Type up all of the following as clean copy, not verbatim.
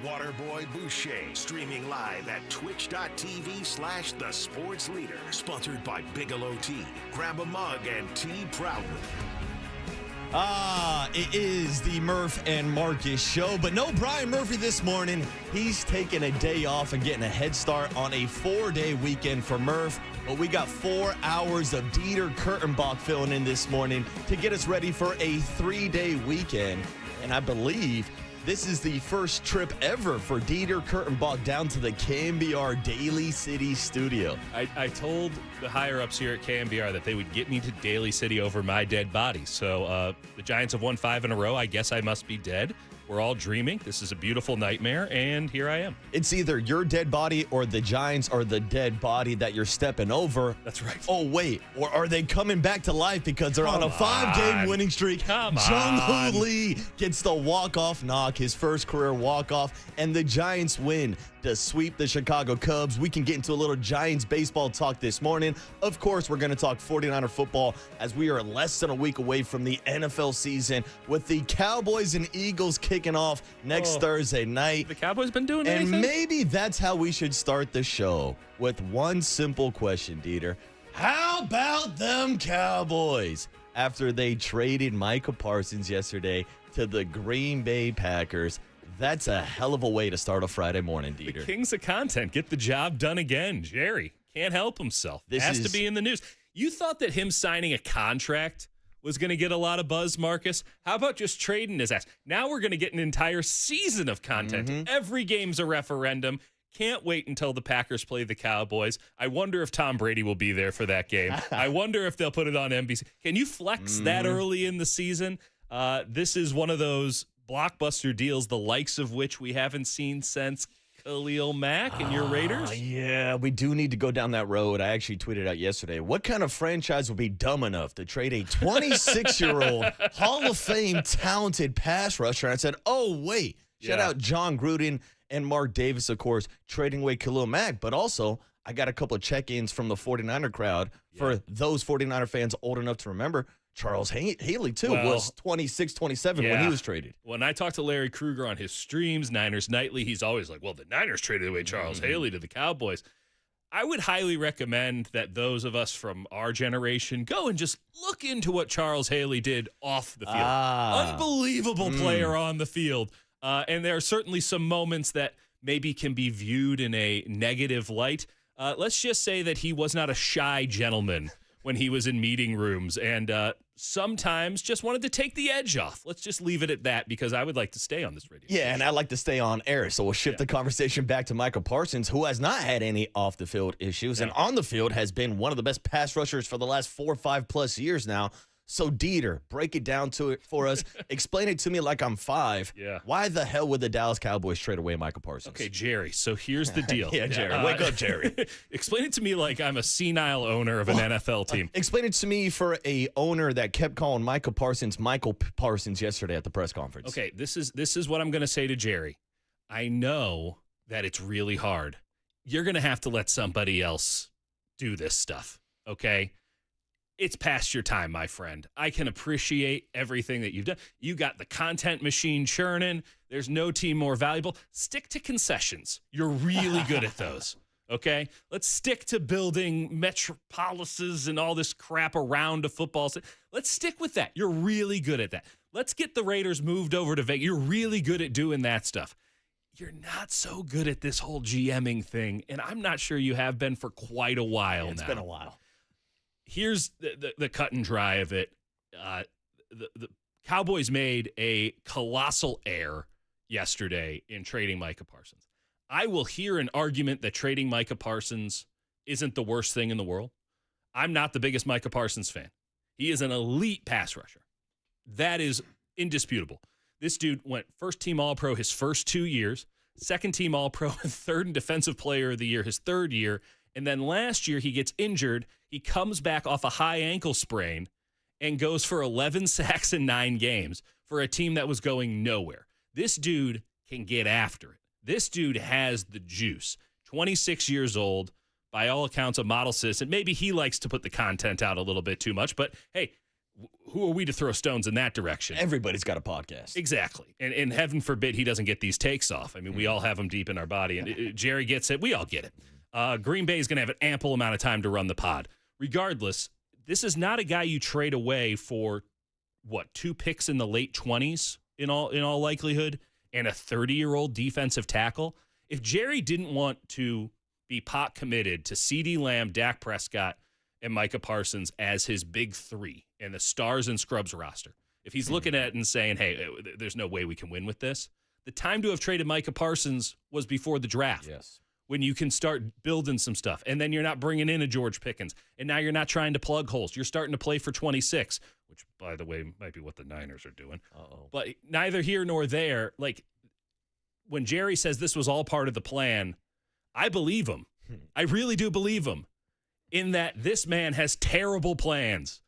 Waterboy Boucher, streaming live at twitch.tv/The Sports Leader. Sponsored by Bigelow Tea. Grab a mug and tea proudly. It is the Murph and Marcus show, but no Brian Murphy this morning. He's taking a day off and getting a head start on a 4-day weekend for Murph. But we got 4 hours of Dieter Kurtenbach filling in this morning to get us ready for a 3-day weekend. And I believe this is the first trip ever for Dieter Kurtenbach down to the KNBR Daly City studio. I told the higher-ups here at KNBR that they would get me to Daly City over my dead body. So the Giants have won 5 in a row. I guess I must be dead. We're all dreaming. This is a beautiful nightmare, and here I am. It's either your dead body or the Giants are the dead body that you're stepping over. That's right. Oh, wait. Or are they coming back to life because they're on a 5-game winning streak? Jung-Ho Lee gets the walk-off knock, his first career walk-off, and the Giants win to sweep the Chicago Cubs. We can get into a little Giants baseball talk this morning. Of course, we're going to talk 49er football as we are less than a week away from the NFL season with the Cowboys and Eagles kicking off next Thursday night. The Cowboys been doing and anything? Maybe that's how we should start the show, with one simple question, Dieter. How about them Cowboys? After they traded Micah Parsons yesterday to the Green Bay Packers. That's a hell of a way to start a Friday morning, Dieter. The kings of content get the job done again. Jerry can't help himself. This has to be in the news. You thought that him signing a contract was going to get a lot of buzz, Marcus. How about just trading his ass? Now we're going to get an entire season of content. Every game's a referendum. Can't wait until the Packers play the Cowboys. I wonder if Tom Brady will be there for that game. I wonder if they'll put it on NBC. Can you flex that early in the season? This is one of those blockbuster deals, the likes of which we haven't seen since Khalil Mack and your Raiders. Yeah, we do need to go down that road. I actually tweeted out yesterday, what kind of franchise would be dumb enough to trade a 26-year-old Hall of Fame talented pass rusher? And I said, oh, wait. Shout out John Gruden and Mark Davis, of course, trading away Khalil Mack. But also, I got a couple of check-ins from the 49er crowd for those 49er fans old enough to remember. Charles Haley, too, was 26, 27 when he was traded. When I talk to Larry Krueger on his streams, Niners Nightly, he's always like, well, the Niners traded away Charles Haley to the Cowboys. I would highly recommend that those of us from our generation go and just look into what Charles Haley did off the field. Unbelievable player on the field. And there are certainly some moments that maybe can be viewed in a negative light. Let's just say that he was not a shy gentleman when he was in meeting rooms and sometimes just wanted to take the edge off. Let's just leave it at that because I would like to stay on this radio station. And I'd like to stay on air. So we'll shift the conversation back to Micah Parsons, who has not had any off-the-field issues and on the field has been one of the best pass rushers for the last 4 or 5+ years now. So, Dieter, break it down to it for us. Explain it to me like I'm 5. Yeah. Why the hell would the Dallas Cowboys trade away Micah Parsons? Okay, Jerry, so here's the deal. Jerry. Wake up, Jerry. Explain it to me like I'm a senile owner of an NFL team. Explain it to me for a owner that kept calling Micah Parsons Michael Parsons yesterday at the press conference. Okay, this is what I'm going to say to Jerry. I know that it's really hard. You're going to have to let somebody else do this stuff, okay? It's past your time, my friend. I can appreciate everything that you've done. You got the content machine churning. There's no team more valuable. Stick to concessions. You're really good at those, okay? Let's stick to building metropolises and all this crap around a football. Let's stick with that. You're really good at that. Let's get the Raiders moved over to Vegas. You're really good at doing that stuff. You're not so good at this whole GMing thing, and I'm not sure you have been for quite a while now. It's been a while. Here's the cut and dry of it. The Cowboys made a colossal error yesterday in trading Micah Parsons. I will hear an argument that trading Micah Parsons isn't the worst thing in the world. I'm not the biggest Micah Parsons fan. He is an elite pass rusher. That is indisputable. This dude went first-team All-Pro his first 2 years, second-team All-Pro, third and Defensive Player of the Year his third year, and then last year he gets injured. He comes back off a high ankle sprain and goes for 11 sacks in 9 games for a team that was going nowhere. This dude can get after it. This dude has the juice. 26 years old, by all accounts, a model citizen. Maybe he likes to put the content out a little bit too much, but hey, who are we to throw stones in that direction? Everybody's got a podcast. Exactly. And heaven forbid he doesn't get these takes off. I mean, we all have them deep in our body. And Jerry gets it. We all get it. Green Bay is going to have an ample amount of time to run the pod. Regardless, this is not a guy you trade away for, 2 picks in the late 20s in all likelihood, and a 30-year-old defensive tackle. If Jerry didn't want to be pot committed to CeeDee Lamb, Dak Prescott, and Micah Parsons as his big 3 and the stars and scrubs roster, if he's looking at it and saying, hey, there's no way we can win with this, the time to have traded Micah Parsons was before the draft. Yes. When you can start building some stuff, and then you're not bringing in a George Pickens, and now you're not trying to plug holes. You're starting to play for 26, which, by the way, might be what the Niners are doing. Uh-oh. But neither here nor there. Like, when Jerry says this was all part of the plan, I believe him. I really do believe him, in that this man has terrible plans.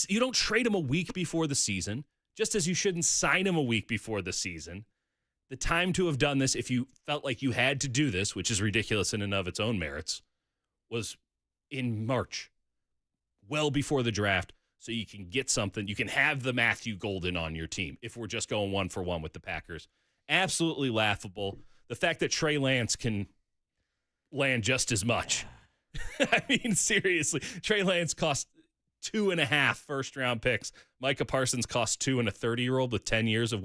You don't trade him a week before the season, just as you shouldn't sign him a week before the season. The time to have done this, if you felt like you had to do this, which is ridiculous in and of its own merits, was in March, well before the draft, so you can get something. You can have the Matthew Golden on your team if we're just going 1-for-1 with the Packers. Absolutely laughable. The fact that Trey Lance can land just as much. I mean, seriously, Trey Lance cost 2.5 first-round picks. Micah Parsons cost 2 and a 30-year-old with 10 years of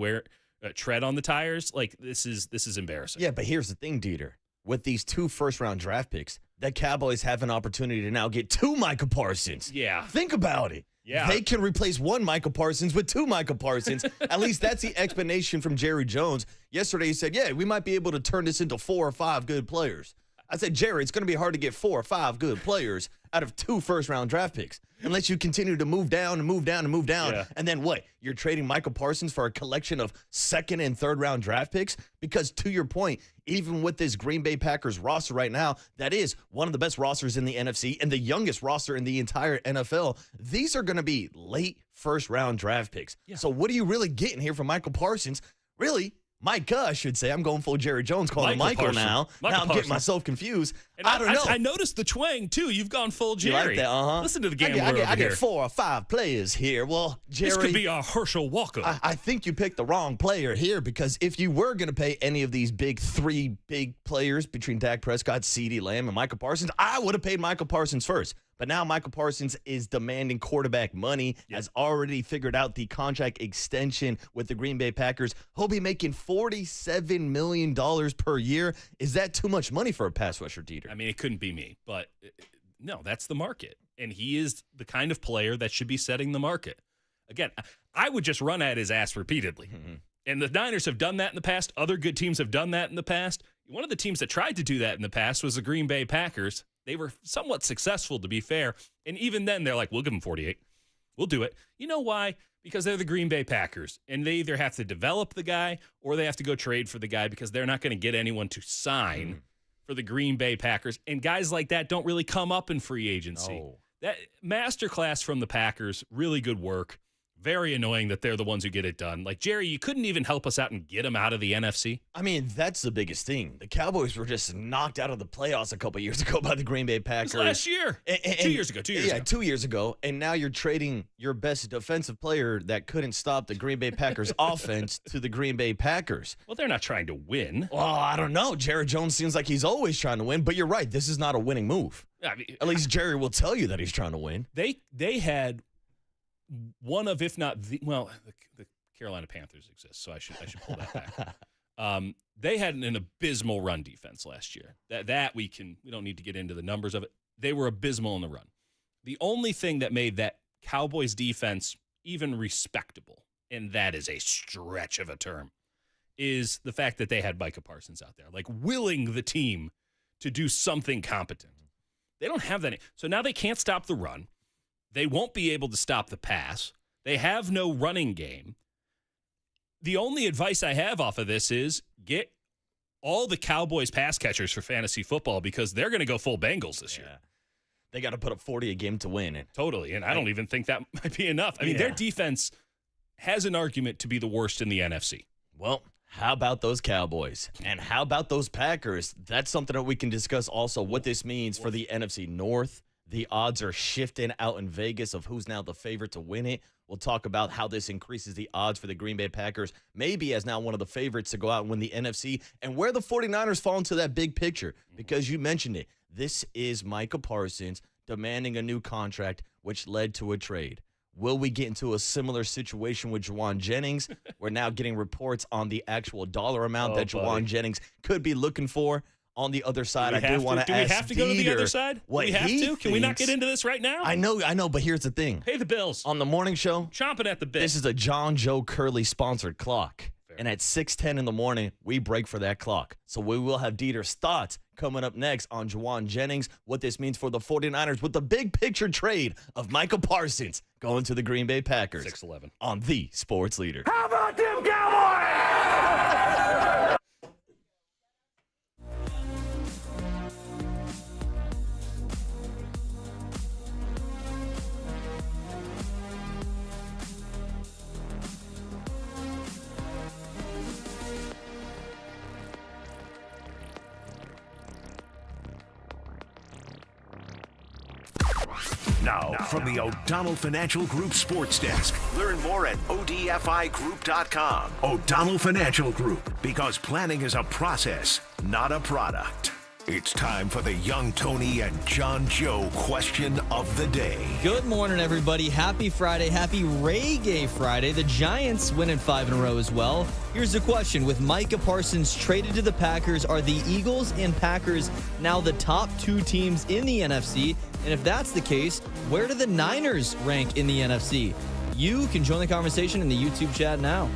tread on the tires. Like, this is embarrassing. Yeah, but here's the thing, Dieter. With these 2 first-round draft picks, the Cowboys have an opportunity to now get 2 Micah Parsons. Yeah. Think about it. Yeah. They can replace 1 Micah Parsons with 2 Micah Parsons. At least that's the explanation from Jerry Jones. Yesterday he said, yeah, we might be able to turn this into 4 or 5 good players. I said, Jerry, it's going to be hard to get 4 or 5 good players out of 2 first-round draft picks unless you continue to move down and move down and move down. Yeah. And then what? You're trading Micah Parsons for a collection of 2nd and 3rd-round draft picks? Because to your point, even with this Green Bay Packers roster right now, that is one of the best rosters in the NFC and the youngest roster in the entire NFL. These are going to be late first-round draft picks. Yeah. So what are you really getting here from Michael Parsons? Really? Micah, I should say. I'm going full Jerry Jones, calling him Michael now. Now I'm getting myself confused. And I don't know. I noticed the twang, too. You've gone full Jerry. You like that? Uh-huh. Listen to the gambler I get 4 or 5 players here. Well, Jerry, this could be our Herschel Walker. I think you picked the wrong player here, because if you were going to pay any of these 3 big players between Dak Prescott, CeeDee Lamb, and Micah Parsons, I would have paid Micah Parsons first. But now Micah Parsons is demanding quarterback money, has already figured out the contract extension with the Green Bay Packers. He'll be making $47 million per year. Is that too much money for a pass rusher, Dieter? I mean, it couldn't be me. But, no, that's the market. And he is the kind of player that should be setting the market. Again, I would just run at his ass repeatedly. Mm-hmm. And the Niners have done that in the past. Other good teams have done that in the past. One of the teams that tried to do that in the past was the Green Bay Packers. They were somewhat successful, to be fair. And even then, they're like, we'll give them 48. We'll do it. You know why? Because they're the Green Bay Packers. And they either have to develop the guy or they have to go trade for the guy, because they're not going to get anyone to sign for the Green Bay Packers. And guys like that don't really come up in free agency. No. That masterclass from the Packers, really good work. Very annoying that they're the ones who get it done. Like, Jerry, you couldn't even help us out and get them out of the NFC. I mean, that's the biggest thing. The Cowboys were just knocked out of the playoffs a couple years ago by the Green Bay Packers. Last year. 2 years ago. 2 years ago. Yeah, 2 years ago. And now you're trading your best defensive player that couldn't stop the Green Bay Packers offense to the Green Bay Packers. Well, they're not trying to win. Well, I don't know. Jerry Jones seems like he's always trying to win. But you're right. This is not a winning move. I mean, at least Jerry will tell you that he's trying to win. They had one of, if not the, well, the Carolina Panthers exist, so I should pull that back. They had an abysmal run defense last year. That we don't need to get into the numbers of it. They were abysmal in the run. The only thing that made that Cowboys defense even respectable, and that is a stretch of a term, is the fact that they had Micah Parsons out there, like willing the team to do something competent. They don't have that. So now they can't stop the run. They won't be able to stop the pass. They have no running game. The only advice I have off of this is get all the Cowboys pass catchers for fantasy football, because they're going to go full Bengals this year. They got to put up 40 a game to win. Totally, and I don't even think that might be enough. I mean, their defense has an argument to be the worst in the NFC. Well, how about those Cowboys? And how about those Packers? That's something that we can discuss also, what this means for the NFC North, The odds are shifting out in Vegas of who's now the favorite to win it. We'll talk about how this increases the odds for the Green Bay Packers, maybe as now one of the favorites to go out and win the NFC, and where the 49ers fall into that big picture, because you mentioned it. This is Micah Parsons demanding a new contract, which led to a trade. Will we get into a similar situation with Jauan Jennings? We're now getting reports on the actual dollar amount that Jauan Jennings could be looking for. On the other side, I do want to ask Do we have to go to the other side? What we have he to? Can we not thinks- get into this right now? I know, but here's the thing. Pay the bills. On the morning show, Chomping at the bit. this is a John Joe Curley sponsored clock. And at 6:10 in the morning, we break for that clock. So we will have Dieter's thoughts coming up next on Jauan Jennings, what this means for the 49ers with the big picture trade of Micah Parsons going to the Green Bay Packers. 6-11. On the Sports Leader. How about them Cowboys? Now, from the O'Donnell Financial Group Sports Desk. Learn more at odfigroup.com. O'Donnell Financial Group, because planning is a process, not a product. It's time for the Young Tony and John Joe question of the day. Good morning, everybody. Happy Friday. Happy Reggae Friday. The Giants winning 5 in a row as well. Here's the question. With Micah Parsons traded to the Packers, are the Eagles and Packers now the top 2 teams in the NFC? And if that's the case, where do the Niners rank in the NFC? You can join the conversation in the YouTube chat now.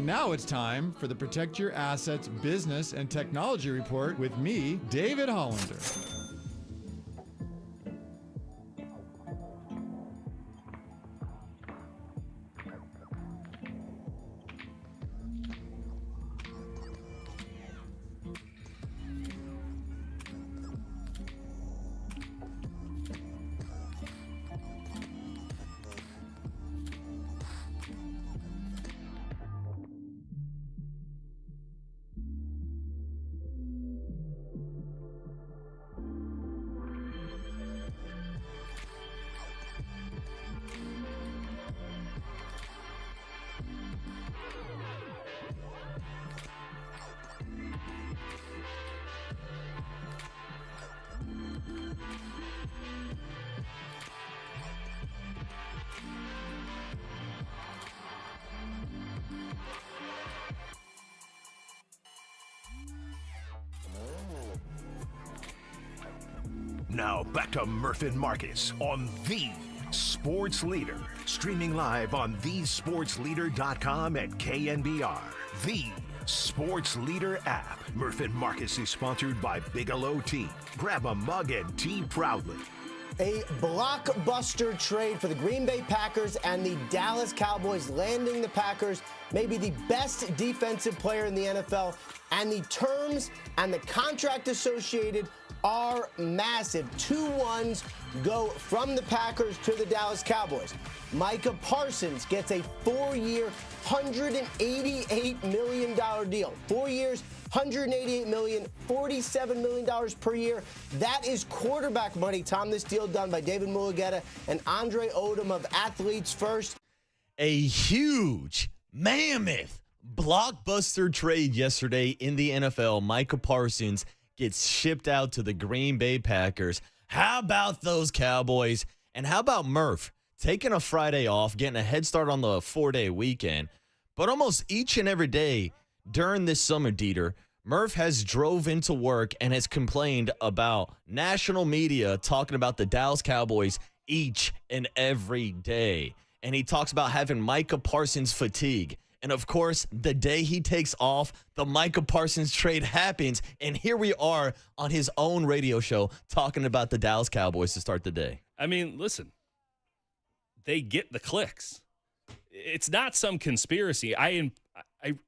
And now it's time for the Protect Your Assets Business and Technology Report with me, David Hollander. Now back to Murph and Marcus on The Sports Leader. Streaming live on thesportsleader.com and KNBR. The Sports Leader app. Murph and Marcus is sponsored by Bigelow Tea. Grab a mug and tea proudly. A blockbuster trade for the Green Bay Packers and the Dallas Cowboys, landing the Packers, maybe the best defensive player in the NFL, and the terms and the contract associated are massive. 2 ones go from the Packers to the Dallas Cowboys. Micah Parsons gets a 4-year, $188 million deal. 4 years, $188 million, $47 million per year. That is quarterback money, Tom. This deal done by David Mulugeta and Andre Odom of Athletes First. A huge, mammoth, blockbuster trade yesterday in the NFL. Micah Parsons gets shipped out to the Green Bay Packers. How about those Cowboys? And how about Murph taking a Friday off, getting a head start on the 4-day weekend? But almost each and every day during this summer, Dieter, Murph has drove into work and has complained about national media talking about the Dallas Cowboys each and every day. And he talks about having Micah Parsons fatigue. And, of course, the day he takes off, the Micah Parsons trade happens. And here we are on his own radio show talking about the Dallas Cowboys to start the day. I mean, listen, they get the clicks. It's not some conspiracy. I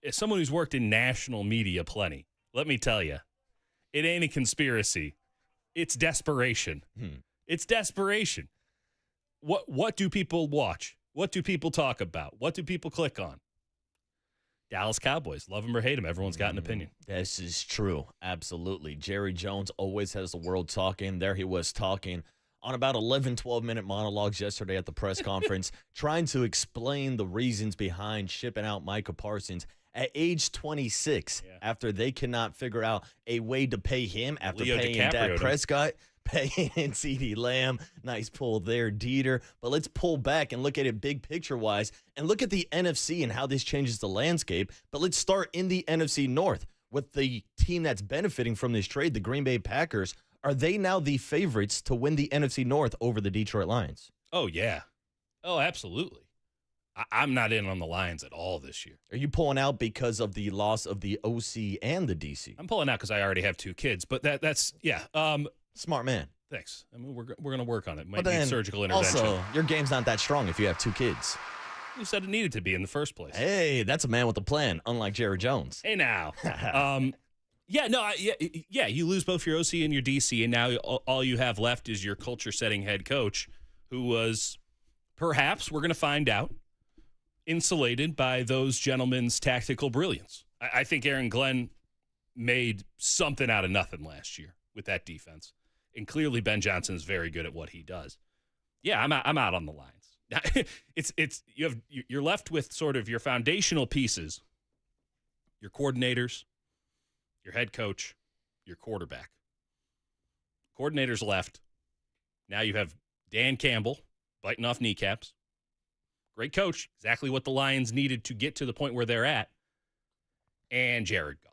as someone who's worked in national media plenty, let me tell you, it ain't a conspiracy. It's desperation. It's desperation. What do people watch? What do people talk about? What do people click on? Dallas Cowboys. Love them or hate them. Everyone's got an opinion. This is true. Absolutely. Jerry Jones always has the world talking. There he was talking on about 11, 12-minute monologues yesterday at the press conference, trying to explain the reasons behind shipping out Micah Parsons at age 26 after they cannot figure out a way to pay him after paying Dak Prescott, paying CeeDee Lamb. Nice pull there, Dieter. But let's pull back and look at it big picture-wise and look at the NFC and how this changes the landscape. But let's start in the NFC North with the team that's benefiting from this trade, the Green Bay Packers. Are they now the favorites to win the NFC North over the Detroit Lions? Oh, yeah. Oh, absolutely. I'm not in on the Lions at all this year. Are you pulling out because of the loss of the OC and the DC? I'm pulling out because I already have 2 kids, but that's smart man. Thanks. I mean, we're going to work on it. Might need surgical intervention. Also, your game's not that strong if you have 2 kids. Who said it needed to be in the first place? Hey, that's a man with a plan, unlike Jerry Jones. Hey, now. You lose both your OC and your DC, and now all you have left is your culture-setting head coach, who was, perhaps, we're going to find out, insulated by those gentlemen's tactical brilliance. I think Aaron Glenn made something out of nothing last year with that defense, and clearly Ben Johnson is very good at what he does. Yeah, I'm out on the Lions. You're left with sort of your foundational pieces, your coordinators, your head coach, your quarterback. Coordinators left. Now you have Dan Campbell biting off kneecaps. Great coach, exactly what the Lions needed to get to the point where they're at. And Jared Goff.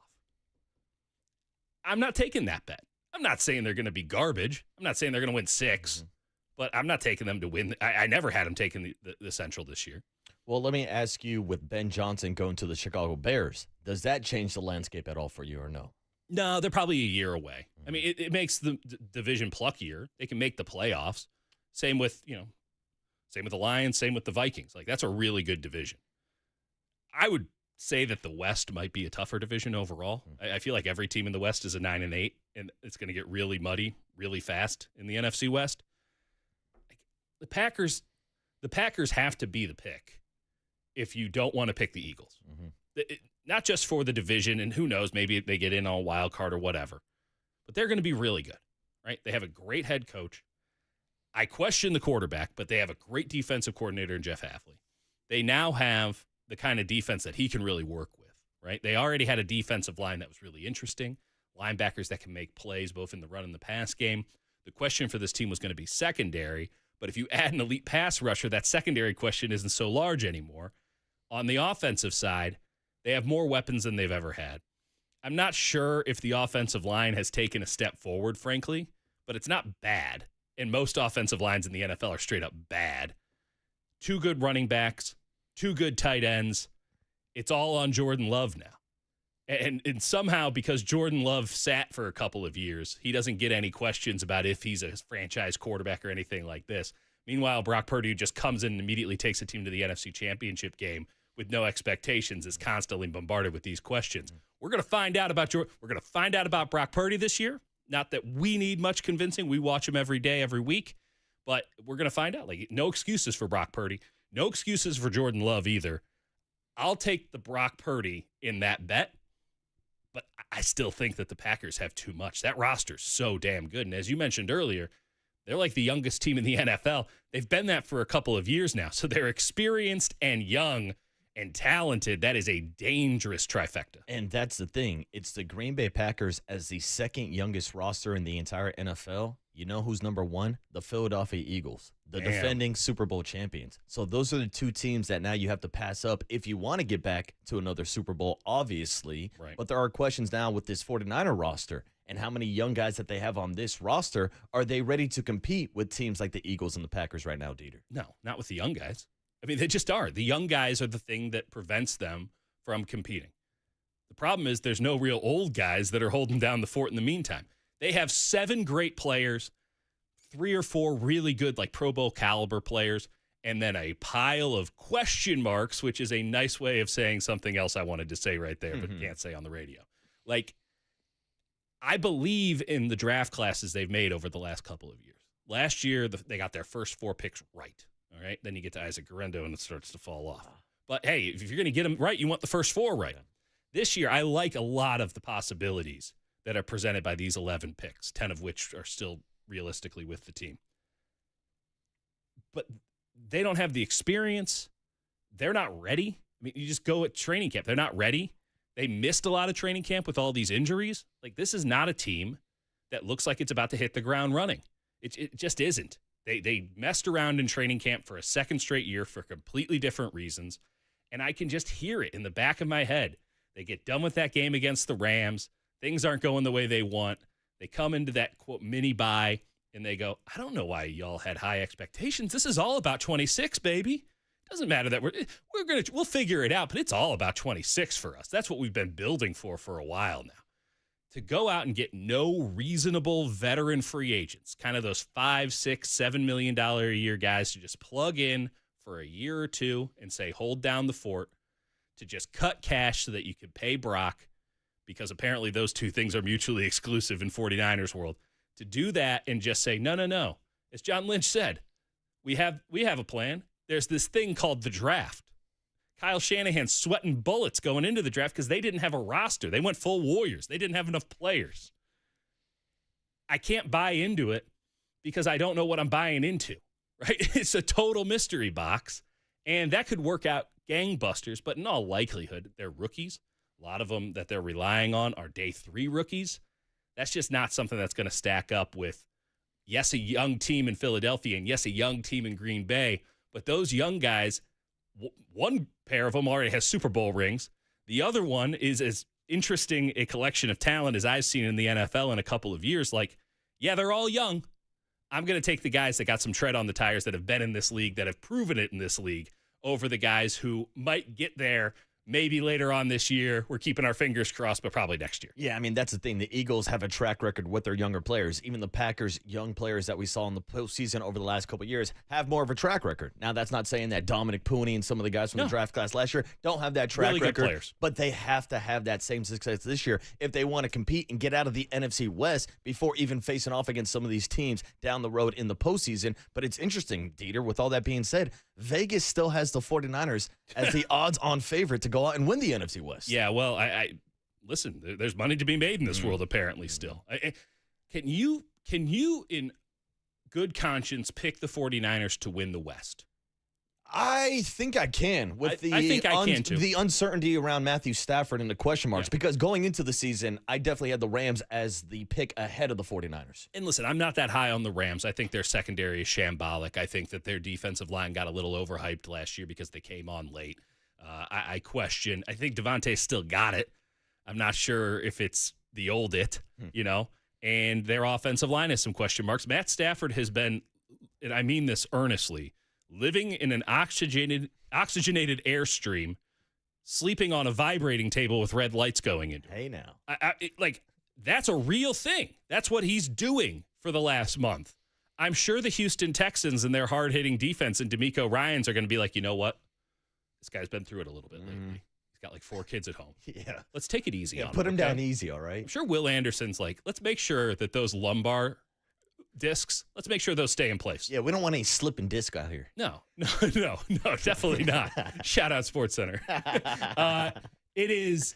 I'm not taking that bet. I'm not saying they're going to be garbage. I'm not saying they're going to win 6, but I'm not taking them to win. I never had them taking the Central this year. Well, let me ask you, with Ben Johnson going to the Chicago Bears, does that change the landscape at all for you or no? No, they're probably a year away. I mean, it makes the division pluckier. They can make the playoffs. Same with the Lions, same with the Vikings. Like, that's a really good division. I would say that the West might be a tougher division overall. I feel like every team in the West is a 9-8, and it's going to get really muddy really fast in the NFC West. The Packers have to be the pick if you don't want to pick the Eagles. Not just for the division, and who knows, maybe they get in on a wild card or whatever. But they're going to be really good, right? They have a great head coach. I question the quarterback, but they have a great defensive coordinator in Jeff Hafley. They now have the kind of defense that he can really work with, right? They already had a defensive line that was really interesting, linebackers that can make plays both in the run and the pass game. The question for this team was going to be secondary, but if you add an elite pass rusher, that secondary question isn't so large anymore. On the offensive side, they have more weapons than they've ever had. I'm not sure if the offensive line has taken a step forward, frankly, but it's not bad. And most offensive lines in the NFL are straight up bad. 2 good running backs, 2 good tight ends. It's all on Jordan Love now. And somehow, because Jordan Love sat for a couple of years, he doesn't get any questions about if he's a franchise quarterback or anything like this. Meanwhile, Brock Purdy just comes in and immediately takes a team to the NFC Championship game with no expectations, is constantly bombarded with these questions. We're going to find out about Brock Purdy this year. Not that we need much convincing. We watch him every day, every week. But we're going to find out. Like, no excuses for Brock Purdy. No excuses for Jordan Love either. I'll take the Brock Purdy in that bet. But I still think that the Packers have too much. That roster's so damn good. And as you mentioned earlier, they're like the youngest team in the NFL. They've been that for a couple of years now. So they're experienced and young and talented. That is a dangerous trifecta. And that's the thing. It's the Green Bay Packers as the second youngest roster in the entire NFL. You know who's number 1? The Philadelphia Eagles, the defending Super Bowl champions. So those are the 2 teams that now you have to pass up if you want to get back to another Super Bowl, obviously. Right. But there are questions now with this 49er roster and how many young guys that they have on this roster. Are they ready to compete with teams like the Eagles and the Packers right now, Dieter? No, not with the young guys. I mean, they just are. The young guys are the thing that prevents them from competing. The problem is there's no real old guys that are holding down the fort in the meantime. They have 7 great players, 3 or 4 really good, like Pro Bowl caliber players, and then a pile of question marks, which is a nice way of saying something else I wanted to say right there, but can't say on the radio. Like, I believe in the draft classes they've made over the last couple of years. Last year, they got their first 4 picks right. All right, then you get to Isaac Guerrero, and it starts to fall off. But, hey, if you're going to get them right, you want the first 4 right. This year, I like a lot of the possibilities that are presented by these 11 picks, 10 of which are still realistically with the team. But they don't have the experience. They're not ready. I mean, you just go at training camp. They're not ready. They missed a lot of training camp with all these injuries. Like, this is not a team that looks like it's about to hit the ground running. It just isn't. They messed around in training camp for a second straight year for completely different reasons, and I can just hear it in the back of my head. They get done with that game against the Rams. Things aren't going the way they want. They come into that, quote, mini bye, and they go, I don't know why y'all had high expectations. This is all about 26, baby. Doesn't matter that we'll figure it out, but it's all about 26 for us. That's what we've been building for a while now. To go out and get no reasonable veteran free agents, kind of those $5, $6, $7 million a year guys to just plug in for a year or 2 and say, hold down the fort, to just cut cash so that you can pay Brock, because apparently those 2 things are mutually exclusive in 49ers world. To do that and just say, no. As John Lynch said, we have a plan. There's this thing called the draft. Kyle Shanahan sweating bullets going into the draft because they didn't have a roster. They went full Warriors. They didn't have enough players. I can't buy into it because I don't know what I'm buying into, right? It's a total mystery box, and that could work out gangbusters, but in all likelihood, they're rookies. A lot of them that they're relying on are day 3 rookies. That's just not something that's going to stack up with, yes, a young team in Philadelphia, and yes, a young team in Green Bay, but those young guys, one pair of them already has Super Bowl rings. The other one is as interesting a collection of talent as I've seen in the NFL in a couple of years. Like, yeah, they're all young. I'm going to take the guys that got some tread on the tires, that have been in this league, that have proven it in this league, over the guys who might get there maybe later on this year. We're keeping our fingers crossed, but probably next year. Yeah, I mean, that's the thing. The Eagles have a track record with their younger players. Even the Packers' young players that we saw in the postseason over the last couple of years have more of a track record. Now, that's not saying that Dominic Pooney and some of the guys from the draft class last year don't have that track Really good record. players. But they have to have that same success this year if they want to compete and get out of the NFC West before even facing off against some of these teams down the road in the postseason. But it's interesting, Dieter, with all that being said, Vegas still has the 49ers as the odds-on favorite to go out and win the NFC West. Yeah, well, I listen, there's money to be made in this world apparently still. Can you in good conscience pick the 49ers to win the West? I think I can with I think I can too. The uncertainty around Matthew Stafford and the question marks, because going into the season, I definitely had the Rams as the pick ahead of the 49ers. And listen, I'm not that high on the Rams. I think their secondary is shambolic. I think that their defensive line got a little overhyped last year because they came on late. I question. I think Devontae's still got it. I'm not sure if it's the old and their offensive line has some question marks. Matt Stafford has been, and I mean this earnestly, living in an oxygenated airstream, sleeping on a vibrating table with red lights going into it. Hey, now. That's a real thing. That's what he's doing for the last month. I'm sure the Houston Texans and their hard-hitting defense and DeMeco Ryans are going to be like, you know what? This guy's been through it a little bit lately. He's got like 4 kids at home. Yeah. Let's take it easy on him. Put him okay? down easy, all right? I'm sure Will Anderson's like, let's make sure that those lumbar discs, let's make sure those stay in place. Yeah, we don't want any slipping disc out here. No, definitely not. Shout out Sports Center. It is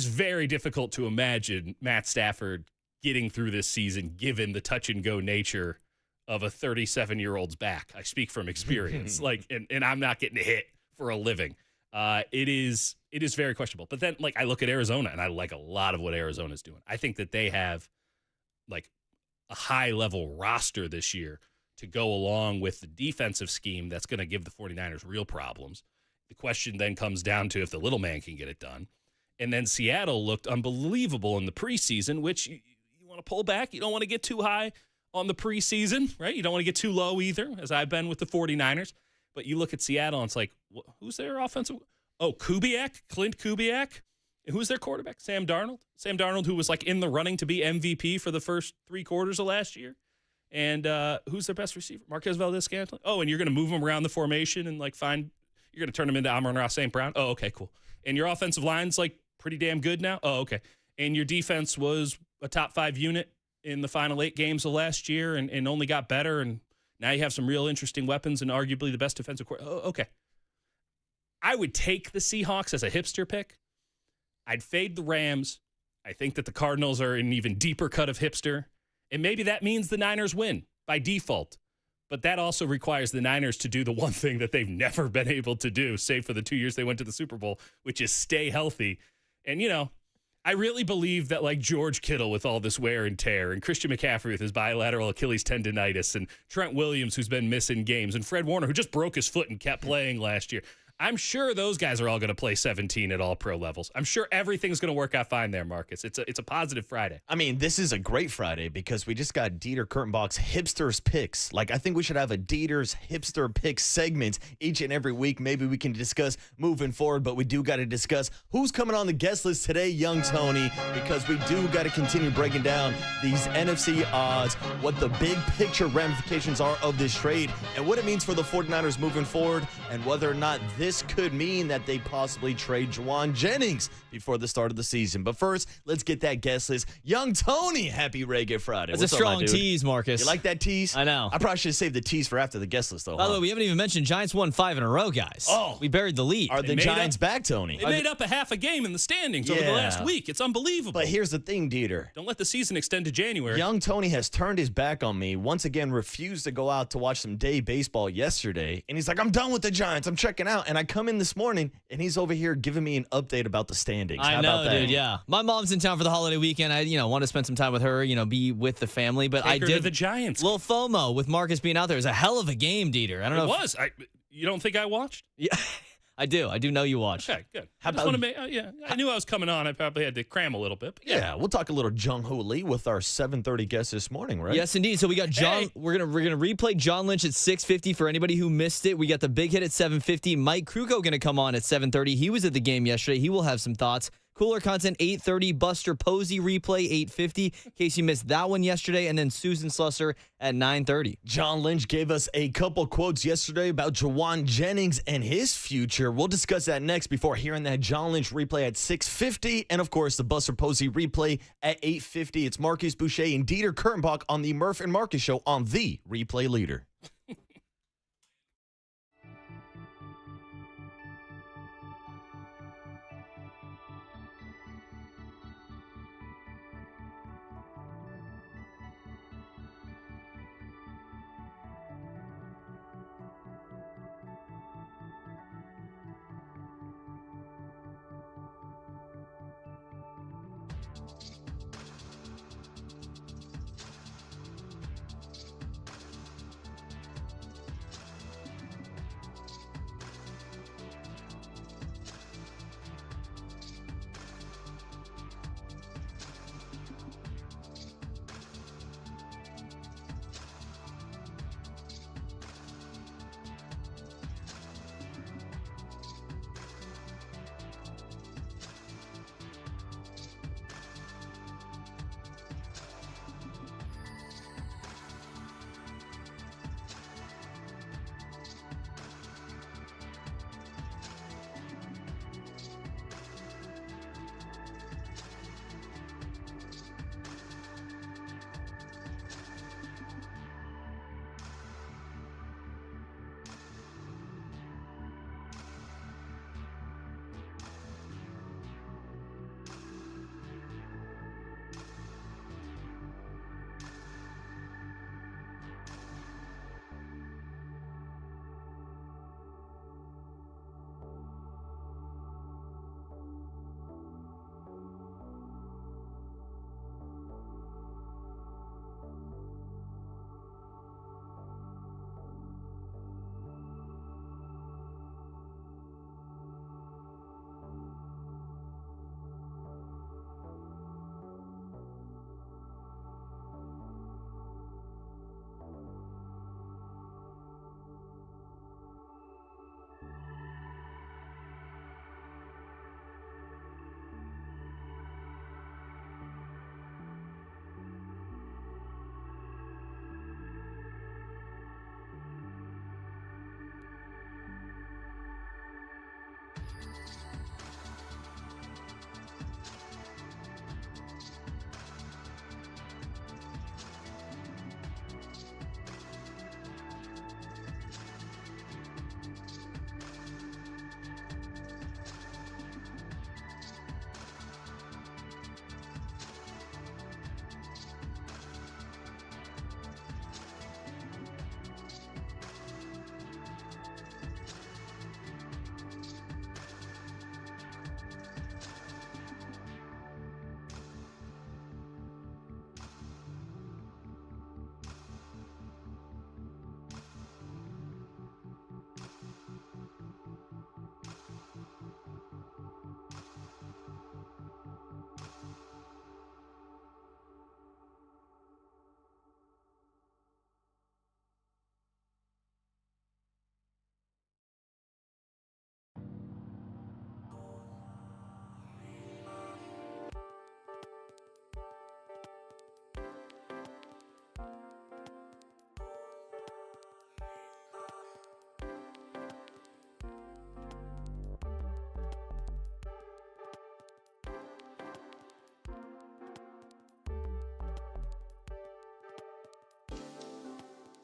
very difficult to imagine Matt Stafford getting through this season given the touch and go nature of a 37-year-old's back. I speak from experience. And I'm not getting hit for a living. It is very questionable. But then I look at Arizona and I like a lot of what Arizona's doing. I think that they have a high-level roster this year to go along with the defensive scheme that's going to give the 49ers real problems. The question then comes down to if the little man can get it done. And then Seattle looked unbelievable in the preseason, which you want to pull back. You don't want to get too high on the preseason, right? You don't want to get too low either, as I've been with the 49ers. But you look at Seattle, and it's like, who's their offensive? Oh, Clint Kubiak. And who's their quarterback? Sam Darnold. Sam Darnold, who was in the running to be MVP for the first 3 quarters of last year. And who's their best receiver? Marquez Valdez-Scantling. Oh, and you're going to move him around the formation and you're going to turn him into Amon-Ra St. Brown. Oh, okay, cool. And your offensive line's pretty damn good now. Oh, okay. And your defense was a top 5 unit in the final 8 games of last year and only got better. And now you have some real interesting weapons and arguably the best defensive coordinator. Oh, okay. I would take the Seahawks as a hipster pick. I'd fade the Rams. I think that the Cardinals are an even deeper cut of hipster. And maybe that means the Niners win by default. But that also requires the Niners to do the one thing that they've never been able to do, save for the 2 years they went to the Super Bowl, which is stay healthy. And, I really believe that George Kittle with all this wear and tear and Christian McCaffrey with his bilateral Achilles tendonitis and Trent Williams who's been missing games and Fred Warner who just broke his foot and kept playing last year. I'm sure those guys are all going to play 17 at all pro levels. I'm sure everything's going to work out fine there, Marcus. It's a positive Friday. I mean, this is a great Friday because we just got Dieter Kurtenbach's Hipsters Picks. I think we should have a Dieter's Hipster Picks segment each and every week. Maybe we can discuss moving forward, but we do got to discuss who's coming on the guest list today, young Tony, because we do got to continue breaking down these NFC odds, what the big picture ramifications are of this trade, and what it means for the 49ers moving forward, and whether or not this could mean that they possibly trade Jauan Jennings before the start of the season. But first, let's get that guest list. Young Tony, happy Reggae Friday. That's a strong tease, Marcus. You like that tease? I know. I probably should have saved the tease for after the guest list, though. By the way, we haven't even mentioned Giants won 5 in a row, guys. Oh. We buried the lead. Are the Giants back, Tony? They made up a half a game in the standings over the last week. It's unbelievable. But here's the thing, Dieter. Don't let the season extend to January. Young Tony has turned his back on me, once again refused to go out to watch some day baseball yesterday, and he's like, I'm done with the Giants. I'm checking out. And I come in this morning, and he's over here giving me an update about the standings. I How know, about that? dude, yeah. My mom's in town for the holiday weekend. I, want to spend some time with her, be with the family. But Take I her did to the Giants. Little FOMO with Marcus being out there. It was a hell of a game, Dieter. I don't know. You don't think I watched? Yeah. I do. I do know you watch. Okay, good. How I just about- want to make. I knew I was coming on. I probably had to cram a little bit. But Yeah, we'll talk a little Jung-Ho Lee with our 7:30 guest this morning, right? Yes, indeed. So we got John. Hey. We're gonna replay John Lynch at 6:50 for anybody who missed it. We got the big hit at 7:50. Mike Krukow going to come on at 7:30. He was at the game yesterday. He will have some thoughts. Cooler content 8:30. Buster Posey replay 8:50. In case you missed that one yesterday, and then Susan Slusser at 9:30. John Lynch gave us a couple quotes yesterday about Jauan Jennings and his future. We'll discuss that next before hearing that John Lynch replay at 6:50. And, of course, the Buster Posey replay at 8:50. It's Marcus Boucher and Dieter Kurtenbach on the Murph and Marcus Show on the Replay Leader.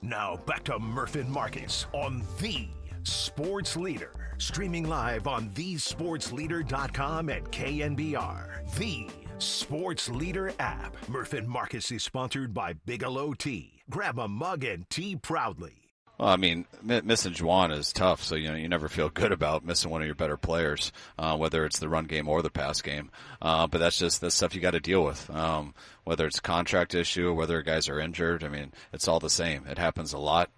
Now back to Murph and Marcus on the Sports Leader. Streaming live on thesportsleader.com and KNBR. The Sports Leader app. Murph and Marcus is sponsored by Bigelow Tea. Grab a mug and tea proudly. Well, I mean, missing Jauan is tough, so you never feel good about missing one of your better players, whether it's the run game or the pass game. But that's stuff you got to deal with. Whether it's a contract issue, whether guys are injured, I mean, it's all the same. It happens a lot.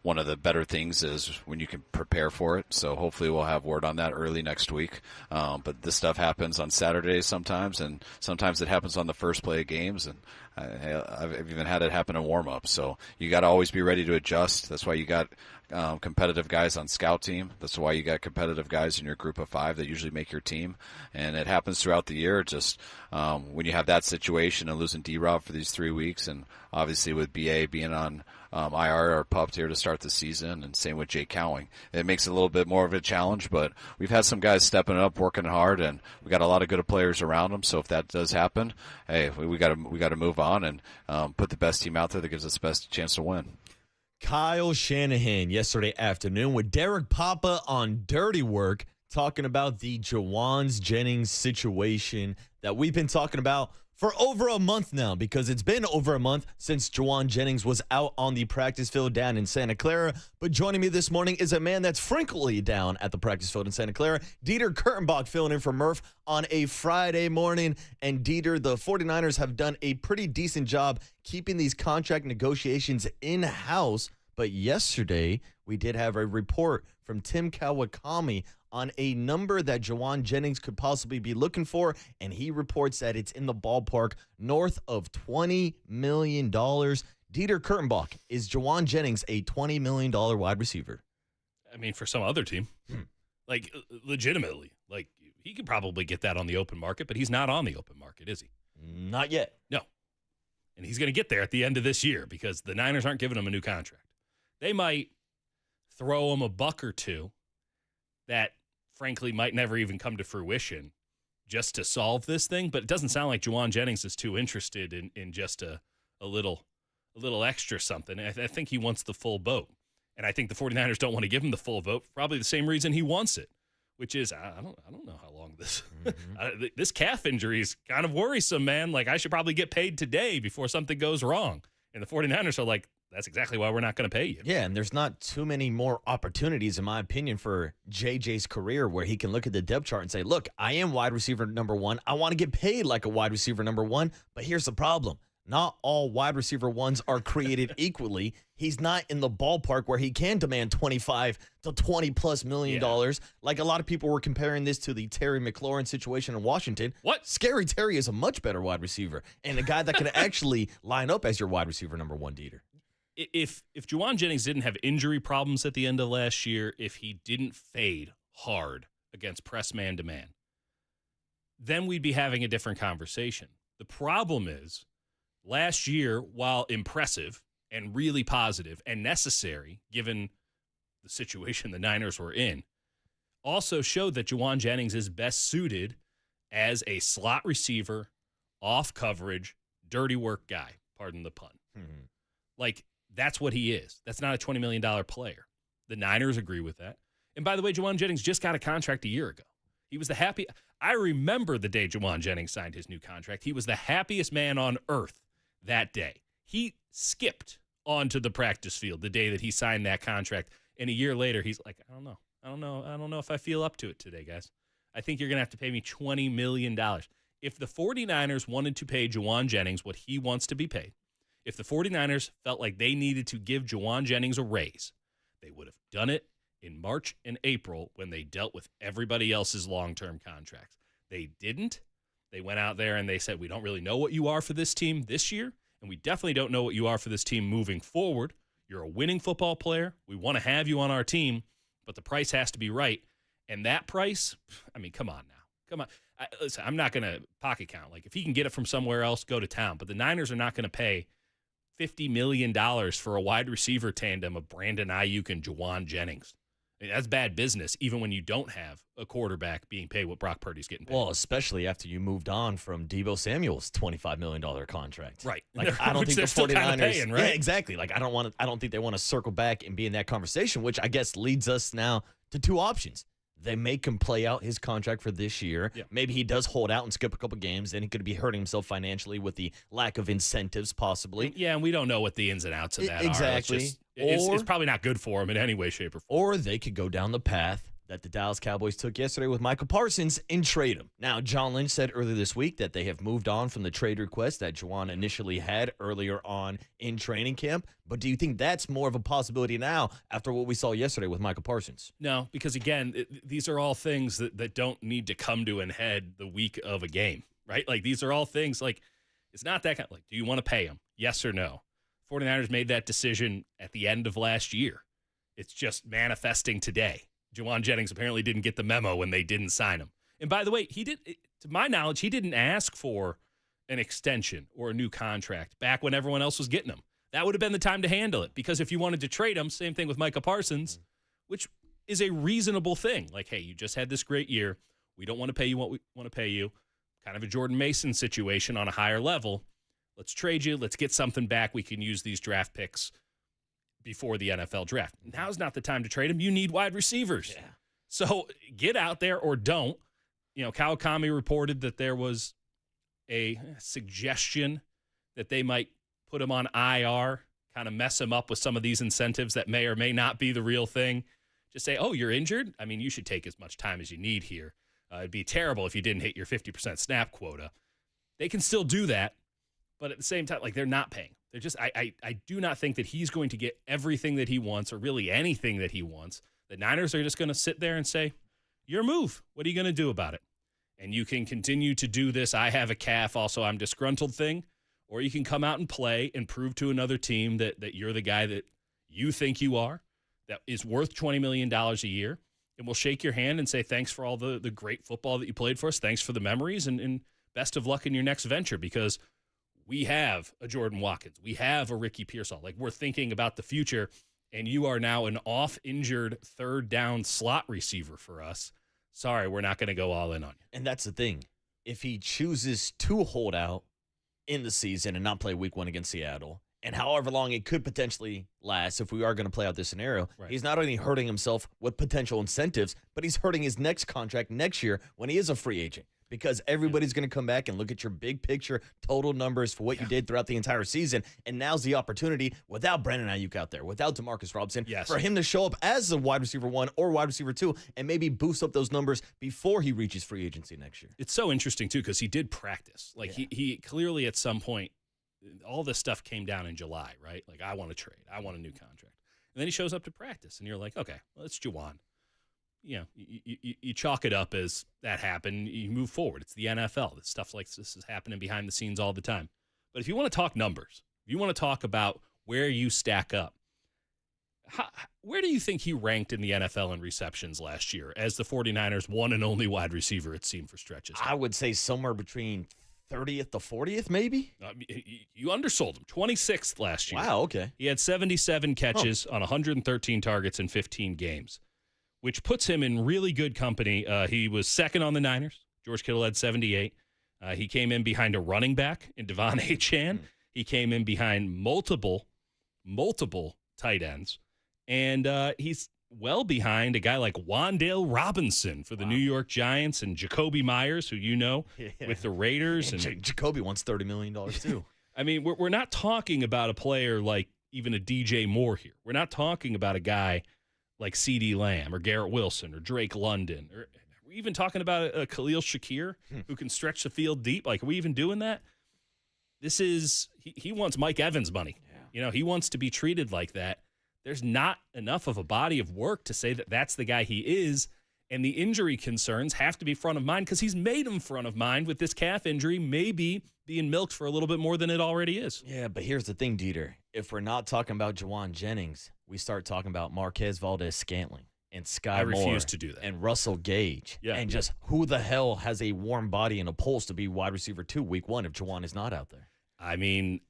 one of the better things is when you can prepare for it. So hopefully we'll have word on that early next week. But this stuff happens on Saturdays sometimes, and sometimes it happens on the first play of games. And I've even had it happen in warm-up. So you got to always be ready to adjust. That's why you got competitive guys on scout team. That's why you got competitive guys in your group of 5 that usually make your team. And it happens throughout the year. Just when you have that situation and losing D-Rob for these 3 weeks, and obviously with BA being on IR or pupped here to start the season, and same with Jake Cowing, it makes it a little bit more of a challenge. But we've had some guys stepping up, working hard, and we got a lot of good players around them. So if that does happen, hey, we got to move on and put the best team out there that gives us the best chance to win. Kyle Shanahan yesterday afternoon with Derek Papa on Dirty Work talking about the Jauan Jennings situation that we've been talking about for over a month now, because it's been over a month since Jauan Jennings was out on the practice field down in Santa Clara. But joining me this morning is a man that's frequently down at the practice field in Santa Clara, Dieter Kurtenbach, filling in for Murph on a Friday morning. And Dieter, the 49ers have done a pretty decent job keeping these contract negotiations in-house. But yesterday, we did have a report from Tim Kawakami on a number that Jauan Jennings could possibly be looking for, and he reports that it's in the ballpark north of $20 million. Dieter Kurtenbach, is Jauan Jennings a $20 million wide receiver? I mean, for some other team, like legitimately, like he could probably get that on the open market, but he's not on the open market, is he? Not yet. No. And he's going to get there at the end of this year because the Niners aren't giving him a new contract. They might throw him a buck or two that, frankly, might never even come to fruition just to solve this thing. But it doesn't sound like Jauan Jennings is too interested in just a little extra something. I think he wants the full boat. And I think the 49ers don't want to give him the full vote for probably the same reason he wants it, which is I don't know how long this this calf injury is kind of worrisome, man. Like, I should probably get paid today before something goes wrong. And the 49ers are like, that's exactly why we're not going to pay you. Yeah, and there's not too many more opportunities, in my opinion, for JJ's career where he can look at the depth chart and say, look, I am wide receiver number 1. I want to get paid like a wide receiver number 1, but here's the problem. Not all wide receiver 1s are created equally. He's not in the ballpark where he can demand $25 to $20+ million. Like a lot of people were comparing this to the Terry McLaurin situation in Washington. What? Scary Terry is a much better wide receiver and a guy that can actually line up as your wide receiver number 1, Dieter. If Jauan Jennings didn't have injury problems at the end of last year, if he didn't fade hard against press man-to-man, then we'd be having a different conversation. The problem is, last year, while impressive and really positive and necessary, given the situation the Niners were in, also showed that Jauan Jennings is best suited as a slot receiver, off coverage, dirty work guy, pardon the pun. Like, that's what he is. That's not a $20 million player. The Niners agree with that. And by the way, Jauan Jennings just got a contract a year ago. He was the happy. I remember the day Jauan Jennings signed his new contract. He was the happiest man on earth that day. He skipped onto the practice field the day that he signed that contract. And a year later, he's like, I don't know if I feel up to it today, guys. I think you're going to have to pay me $20 million. If the 49ers wanted to pay Jauan Jennings what he wants to be paid, if the 49ers felt like they needed to give Jauan Jennings a raise, they would have done it in March and April when they dealt with everybody else's long-term contracts. They didn't. They went out there and they said, we don't really know what you are for this team this year, and we definitely don't know what you are for this team moving forward. You're a winning football player. We want to have you on our team, but the price has to be right. And that price, I mean, come on now. Come on. Listen, I'm not going to pocket count. Like, if he can get it from somewhere else, go to town. But the Niners are not going to pay $50 million for a wide receiver tandem of Brandon Ayuk and Jauan Jennings. I mean, that's bad business, even when you don't have a quarterback being paid what Brock Purdy's getting paid. Well, especially after you moved on from Deebo Samuel's $25 million contract. Right. Like, I don't think the 49ers paying, right? Yeah, exactly. Like, I don't think they want to circle back and be in that conversation, which I guess leads us now to two options. They make him play out his contract for this year. Yeah. Maybe he does hold out and skip a couple games. Then he could be hurting himself financially with the lack of incentives, possibly. Yeah, and we don't know what the ins and outs of that Exactly. are. It's probably not good for him in any way, shape, or form. Or they could go down the path that the Dallas Cowboys took yesterday with Micah Parsons and trade him. Now, John Lynch said earlier this week that they have moved on from the trade request that Jauan initially had earlier on in training camp. But do you think that's more of a possibility now after what we saw yesterday with Micah Parsons? No, because again, these are all things that don't need to come to an head the week of a game, right? Like these are all things like it's not that kind of, like, do you want to pay him? Yes or no? 49ers made that decision at the end of last year. It's just manifesting today. Jauan Jennings apparently didn't get the memo when they didn't sign him. And by the way, to my knowledge, he didn't ask for an extension or a new contract back when everyone else was getting him. That would have been the time to handle it, because if you wanted to trade him, same thing with Micah Parsons, which is a reasonable thing. Like, hey, you just had this great year. We don't want to pay you what we want to pay you. Kind of a Jordan Mason situation on a higher level. Let's trade you. Let's get something back. We can use these draft picks before the NFL draft. Now's not the time to trade him. You need wide receivers. Yeah. So get out there or don't. Kawakami reported that there was a suggestion that they might put him on IR, kind of mess him up with some of these incentives that may or may not be the real thing. Just say, oh, you're injured? I mean, you should take as much time as you need here. It'd be terrible if you didn't hit your 50% snap quota. They can still do that, but at the same time, like, they're not paying. They're just, I do not think that he's going to get everything that he wants, or really anything that he wants. The Niners are just going to sit there and say, your move. What are you going to do about it? And you can continue to do this, I have a calf, also I'm disgruntled thing, or you can come out and play and prove to another team that you're the guy that you think you are, that is worth $20 million a year, and we'll shake your hand and say thanks for all the great football that you played for us, thanks for the memories, and best of luck in your next venture, because we have a Jordan Watkins. We have a Ricky Pearsall. Like, we're thinking about the future, and you are now an off-injured third-down slot receiver for us. Sorry, we're not going to go all in on you. And that's the thing. If he chooses to hold out in the season and not play week 1 against Seattle, and however long it could potentially last if we are going to play out this scenario, right, he's not only hurting himself with potential incentives, but he's hurting his next contract next year when he is a free agent. Because everybody's going to come back and look at your big picture total numbers for what you did throughout the entire season. And now's the opportunity, without Brandon Ayuk out there, without DeMarcus Robinson, for him to show up as a wide receiver 1 or wide receiver 2 and maybe boost up those numbers before he reaches free agency next year. It's so interesting, too, because he did practice. Like, he clearly at some point, all this stuff came down in July, right? Like, I want to trade. I want a new contract. And then he shows up to practice, and you're like, okay, well, it's Jauan. You chalk it up as that happened. You move forward. It's the NFL. Stuff like this is happening behind the scenes all the time. But if you want to talk numbers, if you want to talk about where you stack up, where do you think he ranked in the NFL in receptions last year as the 49ers' one and only wide receiver, it seemed, for stretches? I would say somewhere between 30th to 40th, maybe? You undersold him. 26th last year. Wow, okay. He had 77 catches on 113 targets in 15 games, which puts him in really good company. He was second on the Niners. George Kittle had 78. He came in behind a running back in Devon Achane. He came in behind multiple tight ends. And he's well behind a guy like Wan'Dale Robinson for the New York Giants, and Jacoby Myers, who with the Raiders. And Jacoby wants $30 million, too. I mean, we're not talking about a player like even a DJ Moore here. We're not talking about a guy like CeeDee Lamb or Garrett Wilson or Drake London. Or are we even talking about a Khalil Shakir who can stretch the field deep? Like, are we even doing that? This is he wants Mike Evans money. Yeah. He wants to be treated like that. There's not enough of a body of work to say that that's the guy he is, and the injury concerns have to be front of mind because he's made them front of mind with this calf injury maybe being milked for a little bit more than it already is. Yeah, but here's the thing, Dieter. If we're not talking about Jauan Jennings, we start talking about Marquez Valdez-Scantling and Sky Moore. I refuse to do that. And Russell Gage. Yeah. And just who the hell has a warm body and a pulse to be wide receiver 2 week 1 if Jauan is not out there? I mean,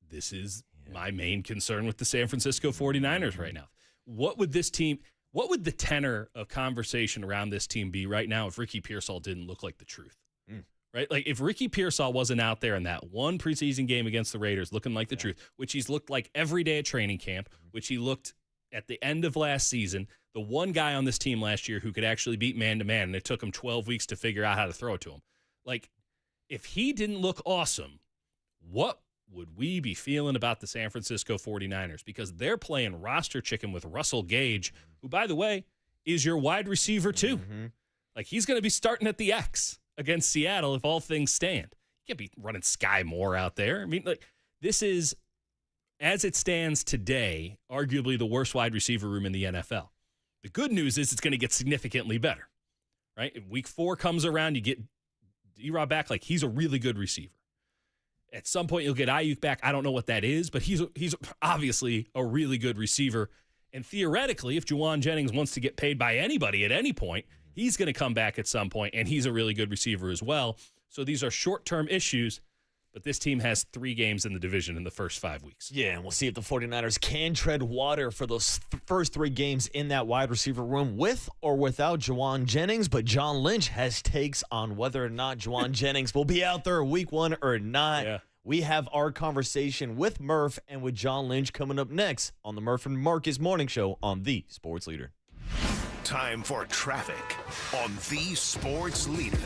this is my main concern with the San Francisco 49ers right now. What would the tenor of conversation around this team be right now if Ricky Pearsall didn't look like the truth? Right? Like, if Ricky Pearsall wasn't out there in that one preseason game against the Raiders looking like the truth, which he's looked like every day at training camp, which he looked at the end of last season, the one guy on this team last year who could actually beat man-to-man, and it took him 12 weeks to figure out how to throw it to him. Like, if he didn't look awesome, what would we be feeling about the San Francisco 49ers? Because they're playing roster chicken with Russell Gage, who, by the way, is your wide receiver too. Like, he's going to be starting at the X against Seattle if all things stand. You can't be running Sky Moore out there. I mean, like, this is, as it stands today, arguably the worst wide receiver room in the NFL. The good news is it's going to get significantly better, right? If week 4 comes around, you get D-Rob back. Like, he's a really good receiver. At some point, you'll get Ayuk back. I don't know what that is, but he's obviously a really good receiver. And theoretically, if Jauan Jennings wants to get paid by anybody at any point, he's going to come back at some point, and he's a really good receiver as well. So these are short-term issues, but this team has 3 games in the division in the first 5 weeks. Yeah, and we'll see if the 49ers can tread water for those first 3 games in that wide receiver room with or without Jauan Jennings. But John Lynch has takes on whether or not Jauan Jennings will be out there week 1 or not. Yeah. We have our conversation with Murph and with John Lynch coming up next on the Murph and Marcus Morning Show on The Sports Leader. Time for traffic on The Sports Leader.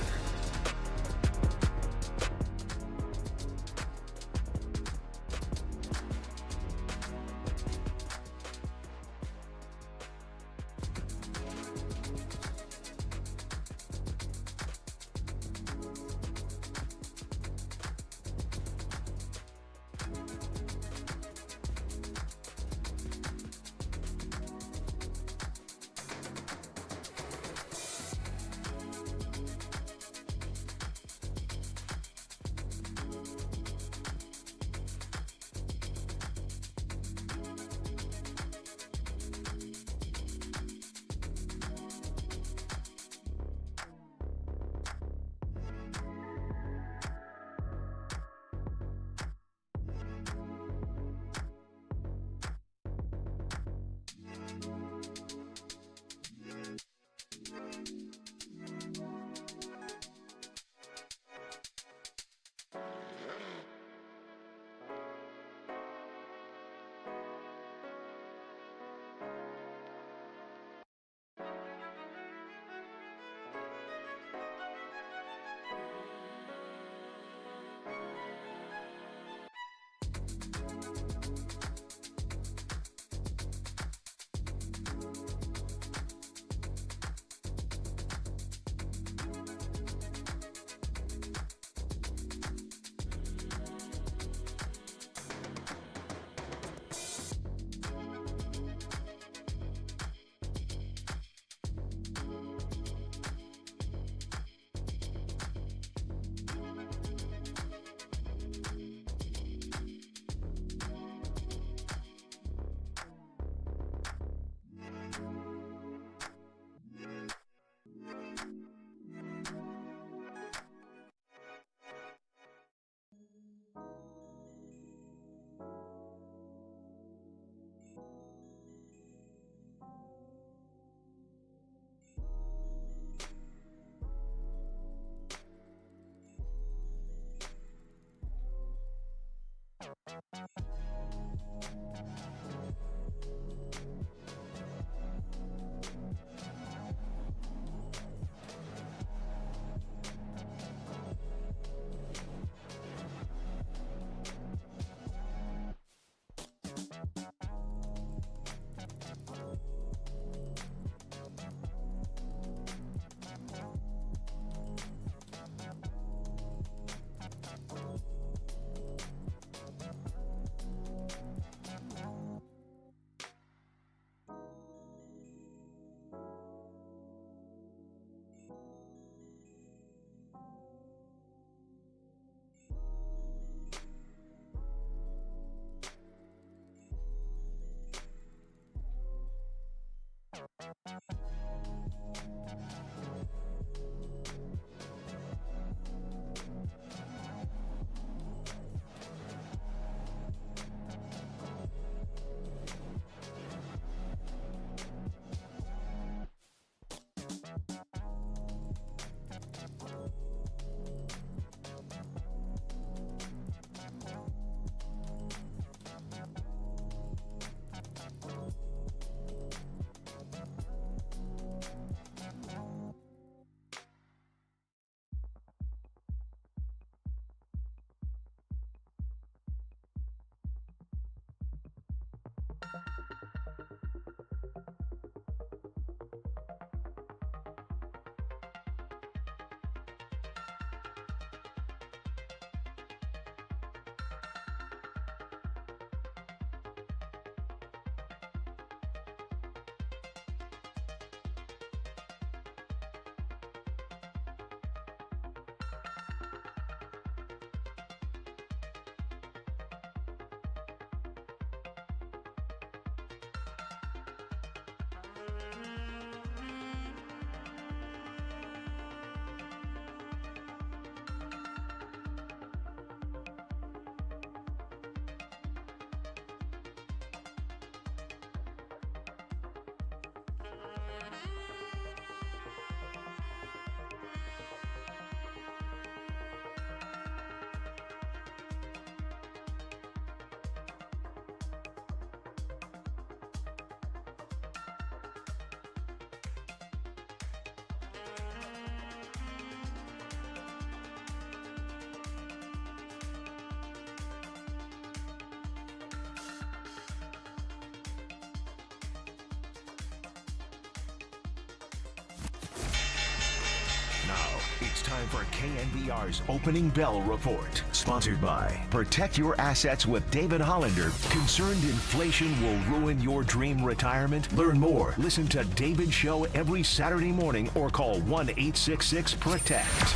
Now, it's time for KNBR's Opening Bell Report. Sponsored by Protect Your Assets with David Hollander. Concerned inflation will ruin your dream retirement? Learn more. Listen to David's show every Saturday morning or call 1-866-PROTECT.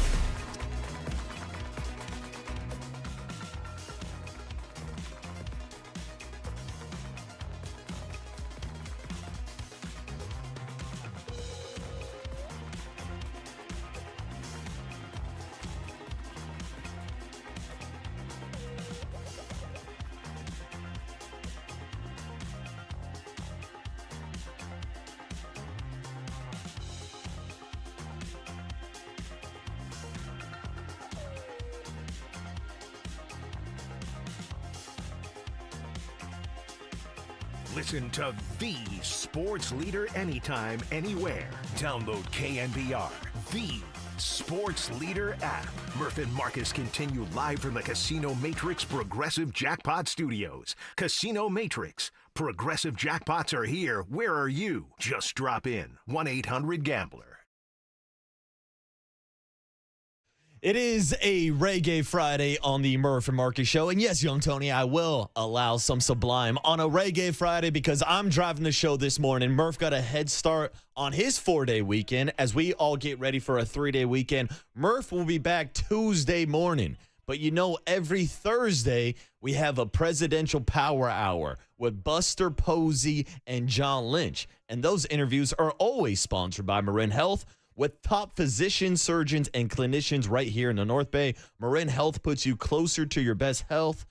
Listen to the sports leader anytime, anywhere. Download KNBR, the sports leader app. Murph and Marcus continue live from the Casino Matrix Progressive Jackpot Studios. Casino Matrix. Progressive jackpots are here. Where are you? Just drop in. 1-800-GAMBLER. It is a Reggae Friday on the Murph and Marcus Show. And yes, Young Tony, I will allow some Sublime on a Reggae Friday because I'm driving the show this morning. Murph got a head start on his 4-day weekend as we all get ready for a 3-day weekend. Murph will be back Tuesday morning. But you know, every Thursday we have a presidential power hour with Buster Posey and John Lynch. And those interviews are always sponsored by Marin Health, with top physicians, surgeons, and clinicians right here in the North Bay. Marin Health puts you closer to your best health.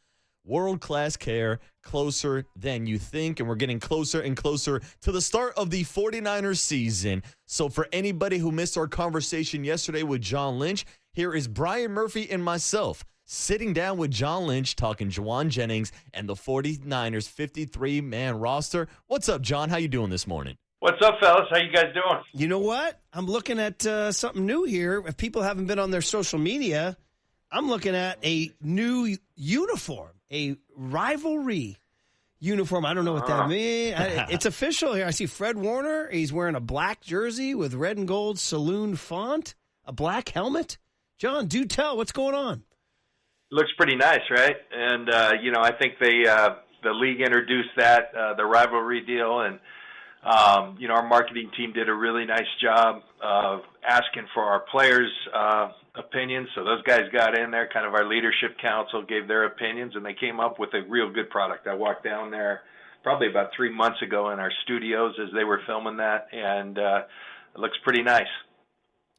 World-class care, closer than you think. And we're getting closer and closer to the start of the 49ers season. So for anybody who missed our conversation yesterday with John Lynch, here is Brian Murphy and myself sitting down with John Lynch talking Jauan Jennings and the 49ers 53-man roster. What's up, John? How you doing this morning? What's up, fellas? How you guys doing? You know what? I'm looking at something new here. If people haven't been on their social media, I'm looking at a new uniform, a rivalry uniform. I don't know what that means. It's official here. I see Fred Warner. He's wearing a black jersey with red and gold saloon font, a black helmet. John, do tell. What's going on? Looks pretty nice, right? And, I think the league introduced that, the rivalry deal, and our marketing team did a really nice job of asking for our players' opinions. So those guys got in there, kind of our leadership council gave their opinions, and they came up with a real good product. I walked down there probably about 3 months ago in our studios as they were filming that, and it looks pretty nice.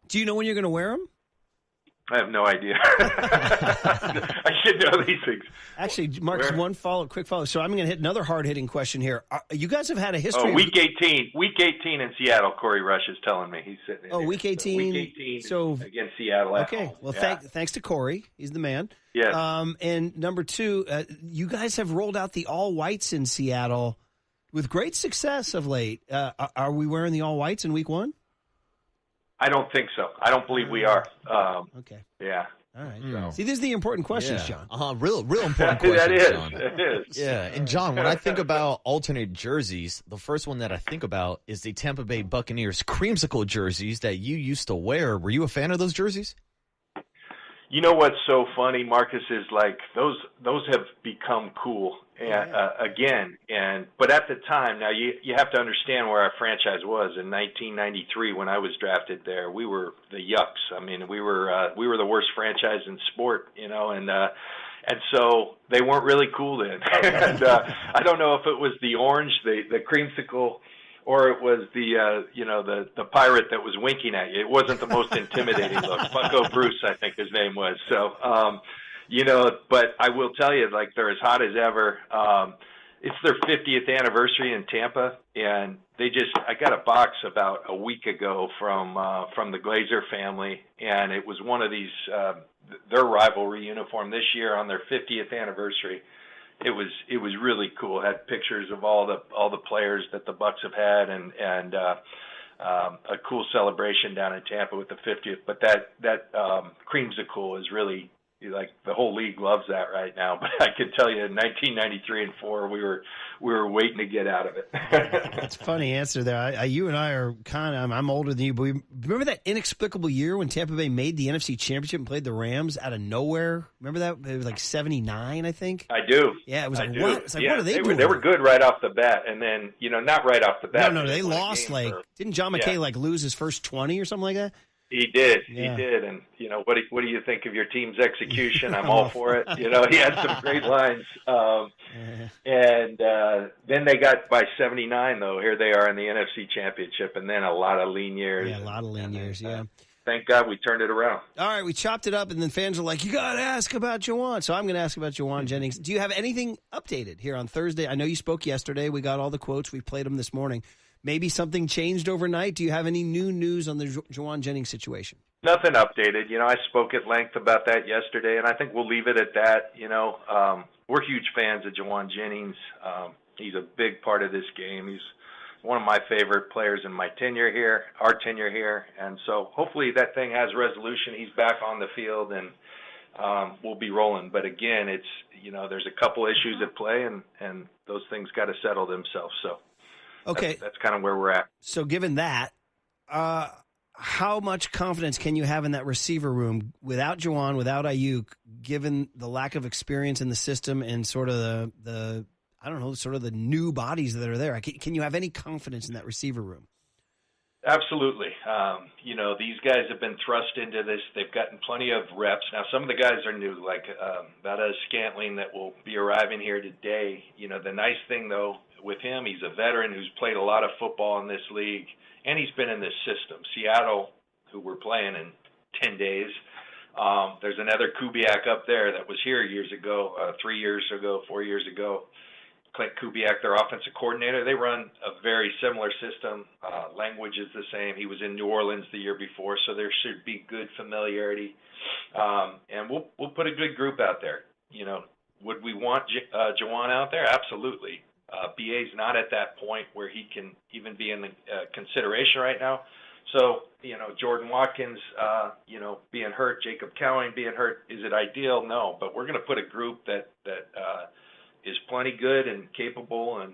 Do you know when you're going to wear them? I have no idea. I should know these things. Actually, Marcus, quick follow. So I'm going to hit another hard-hitting question here. You guys have had a history. Week 18. Week 18 in Seattle, Corey Rush is telling me. He's sitting in Week 18. Week 18 against Seattle at home. Well, thanks to Corey. He's the man. Yes. And number two, you guys have rolled out the all-whites in Seattle with great success of late. Are we wearing the all-whites in week one? I don't think so. I don't believe we are. Okay. Yeah. All right. See, these are the important questions, John. Real important questions, that is. John. It is. Yeah, and John, when I think about alternate jerseys, the first one that I think about is the Tampa Bay Buccaneers creamsicle jerseys that you used to wear. Were you a fan of those jerseys? You know what's so funny, Marcus, is like those have become cool again. But at the time, now you have to understand where our franchise was in 1993 when I was drafted there. We were the Yucks. I mean, we were the worst franchise in sport, and so they weren't really cool then. And I don't know if it was the orange, the creamsicle, or it was the pirate that was winking at you. It wasn't the most intimidating look. Bucko Bruce, I think his name was. So, but I will tell you, like, they're as hot as ever. It's their 50th anniversary in Tampa, and I got a box about a week ago from the Glazer family, and it was one of these their rivalry uniform this year on their 50th anniversary. It was really cool. It had pictures of all the players that the Bucs have had, and a cool celebration down in Tampa with the 50th. But that creamsicle is really like the whole league loves that right now. But I can tell you, in 1993 and 4, we were waiting to get out of it. That's a funny answer there. You and I are kind of, I'm older than you, but remember that inexplicable year when Tampa Bay made the NFC Championship and played the Rams out of nowhere? Remember that? It was like 79, I think. I do. Yeah, it was like, what? It's like, yeah, what are they doing? They were good right off the bat, and then, not right off the bat. No, they lost, didn't John McKay, lose his first 20 or something like that? He did. Yeah. He did. And, what do you think of your team's execution? I'm all for it. He had some great lines. And then they got by 79, though. Here they are in the NFC Championship, and then a lot of lean years. Yeah, a lot of lean years, yeah. Thank God we turned it around. All right, we chopped it up, and then fans are like, you got to ask about Jauan. So I'm going to ask about Jauan Jennings. Do you have anything updated here on Thursday? I know you spoke yesterday. We got all the quotes. We played them this morning. Maybe something changed overnight. Do you have any new news on the Jauan Jennings situation? Nothing updated. I spoke at length about that yesterday, and I think we'll leave it at that. We're huge fans of Jauan Jennings. He's a big part of this game. He's one of my favorite players in my tenure here, our tenure here. And so hopefully that thing has resolution. He's back on the field, and we'll be rolling. But again, it's, there's a couple issues at play, and those things got to settle themselves. So. Okay. That's kind of where we're at. So given that, how much confidence can you have in that receiver room without Jauan, without Ayuk, given the lack of experience in the system and sort of the new bodies that are there? Can you have any confidence in that receiver room? Absolutely. These guys have been thrust into this. They've gotten plenty of reps. Now, some of the guys are new, like Valdez Scantling that will be arriving here today. The nice thing, though, with him, he's a veteran who's played a lot of football in this league, and he's been in this system. Seattle, who we're playing in 10 days, there's another Kubiak up there that was here years ago, 3 years ago, 4 years ago. Clint Kubiak, their offensive coordinator, they run a very similar system. Language is the same. He was in New Orleans the year before, so there should be good familiarity. And we'll put a good group out there. Would we want Jauan out there? Absolutely. BA's not at that point where he can even be in the consideration right now. So, Jordan Watkins, being hurt, Jacob Cowing being hurt, is it ideal? No, but we're going to put a group that is plenty good and capable, and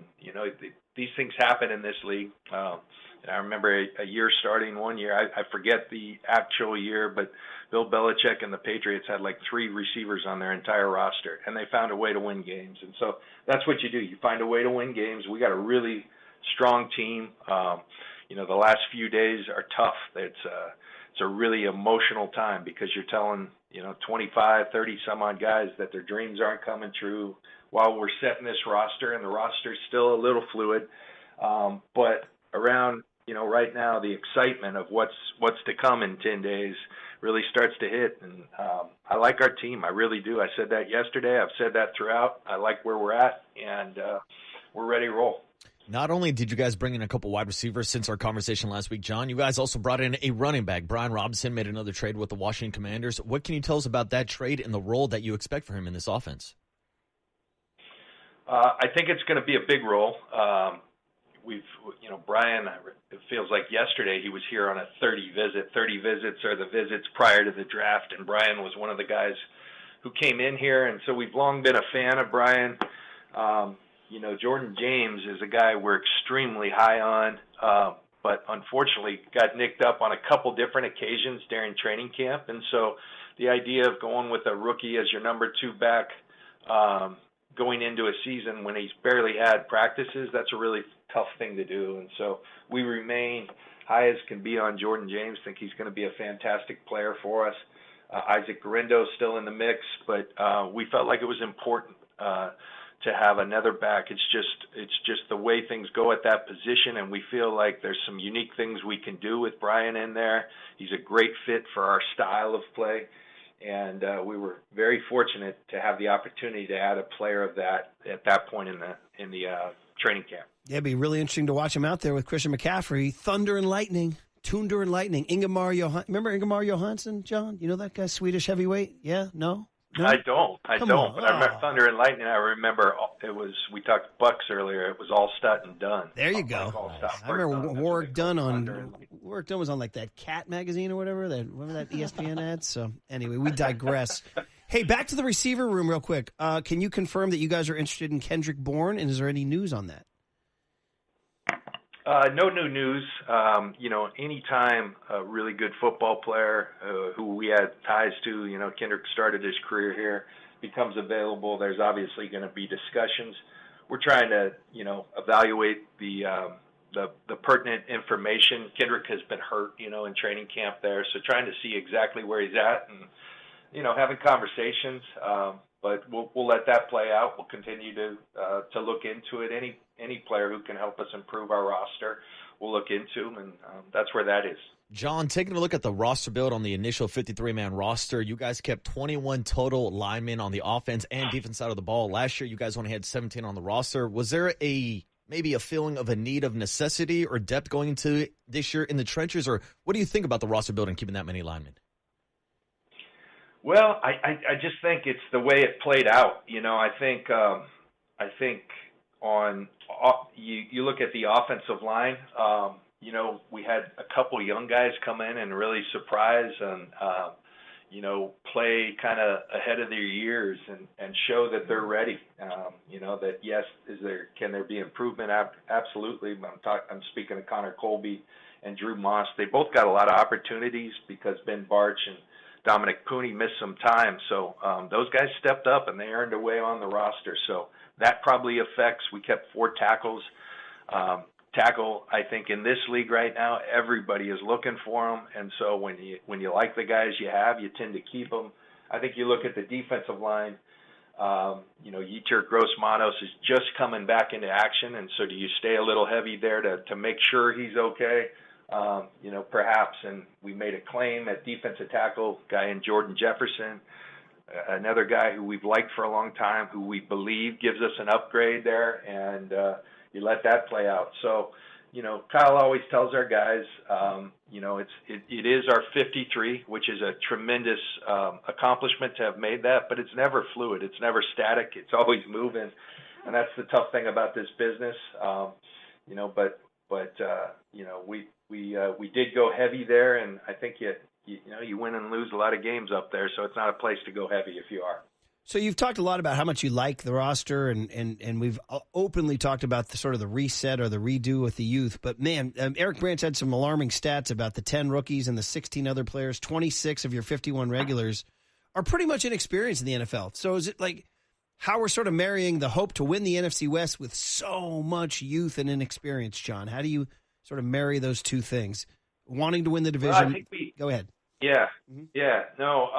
these things happen in this league. And I remember a year starting one year. I forget the actual year, but Bill Belichick and the Patriots had like 3 receivers on their entire roster, and they found a way to win games. And so that's what you do. You find a way to win games. We got a really strong team. The last few days are tough. It's a really emotional time because you're telling 25, 30 some odd guys that their dreams aren't coming true while we're setting this roster, and the roster's still a little fluid. But around right now, the excitement of what's to come in 10 days really starts to hit. And I like our team. I really do. I said that yesterday. I've said that throughout. I like where we're at, and we're ready to roll. Not only did you guys bring in a couple wide receivers since our conversation last week, John, you guys also brought in a running back. Brian Robinson made another trade with the Washington Commanders. What can you tell us about that trade and the role that you expect for him in this offense? I think it's going to be a big role. Brian, it feels like yesterday he was here on a 30 visit. 30 visits are the visits prior to the draft, and Brian was one of the guys who came in here, and so we've long been a fan of Brian. Jordan James is a guy we're extremely high on, but unfortunately got nicked up on a couple different occasions during training camp, and so the idea of going with a rookie as your number 2 back going into a season when he's barely had practices, that's a really tough thing to do. And so we remain high as can be on Jordan James, think he's going to be a fantastic player for us. Isaac Guerindo's still in the mix, but we felt like it was important to have another back. It's just the way things go at that position, and we feel like there's some unique things we can do with Brian in there. He's a great fit for our style of play. And we were very fortunate to have the opportunity to add a player of that at that point in the training camp. Yeah, it'd be really interesting to watch him out there with Christian McCaffrey. Thunder and lightning. Remember Ingemar Johansson, John? You know that guy, Swedish heavyweight? Yeah? No? I don't. Come on. But I remember Thunder and Lightning. I remember we talked Bucks earlier. It was all stud and done. There you go. I remember Warwick Dunn was on like that Cat magazine or whatever. Remember that ESPN ad? So anyway, we digress. Hey, back to the receiver room real quick. Can you confirm that you guys are interested in Kendrick Bourne, and is there any news on that? No new news. Anytime a really good football player who we had ties to, Kendrick started his career here, becomes available, there's obviously going to be discussions. We're trying to, evaluate the pertinent information. Kendrick has been hurt, in training camp there, so trying to see exactly where he's at and, having conversations. But we'll let that play out. We'll continue to look into it. Any player who can help us improve our roster, we'll look into, and that's where that is. John, taking a look at the roster build on the initial 53-man roster, you guys kept 21 total linemen on the offense and defense side of the ball. Last year, you guys only had 17 on the roster. Was there maybe a feeling of a need of necessity or depth going into this year in the trenches, or what do you think about the roster build and keeping that many linemen? Well, I just think it's the way it played out. I think on you look at the offensive line. We had a couple young guys come in and really surprise and play kind of ahead of their years and show that they're ready. That yes, can there be improvement? Absolutely. I'm speaking of Connor Colby and Drew Moss. They both got a lot of opportunities because Ben Barch and Dominic Pooney missed some time. So those guys stepped up and they earned a way on the roster. So that probably affects. We kept 4 tackles. Tackle, I think, in this league right now, everybody is looking for them. And so when you like the guys you have, you tend to keep them. I think you look at the defensive line. Yetur Gross-Matos is just coming back into action, and so do you stay a little heavy there to make sure he's okay? Perhaps. And we made a claim at defensive tackle, guy in Jordan Jefferson, another guy who we've liked for a long time, who we believe gives us an upgrade there, and you let that play out. So, Kyle always tells our guys, it is our 53, which is a tremendous accomplishment to have made that, but it's never fluid. It's never static. It's always moving, and that's the tough thing about this business. We did go heavy there, and I think you win and lose a lot of games up there, so it's not a place to go heavy if you are. So you've talked a lot about how much you like the roster, and we've openly talked about the sort of the reset or the redo with the youth. But, man, Eric Brandt had some alarming stats about the 10 rookies and the 16 other players. 26 of your 51 regulars are pretty much inexperienced in the NFL. So is it like how we're sort of marrying the hope to win the NFC West with so much youth and inexperience, John? How do you sort of marry those two things? Wanting to win the division. Go ahead. Yeah. Mm-hmm. Yeah. No,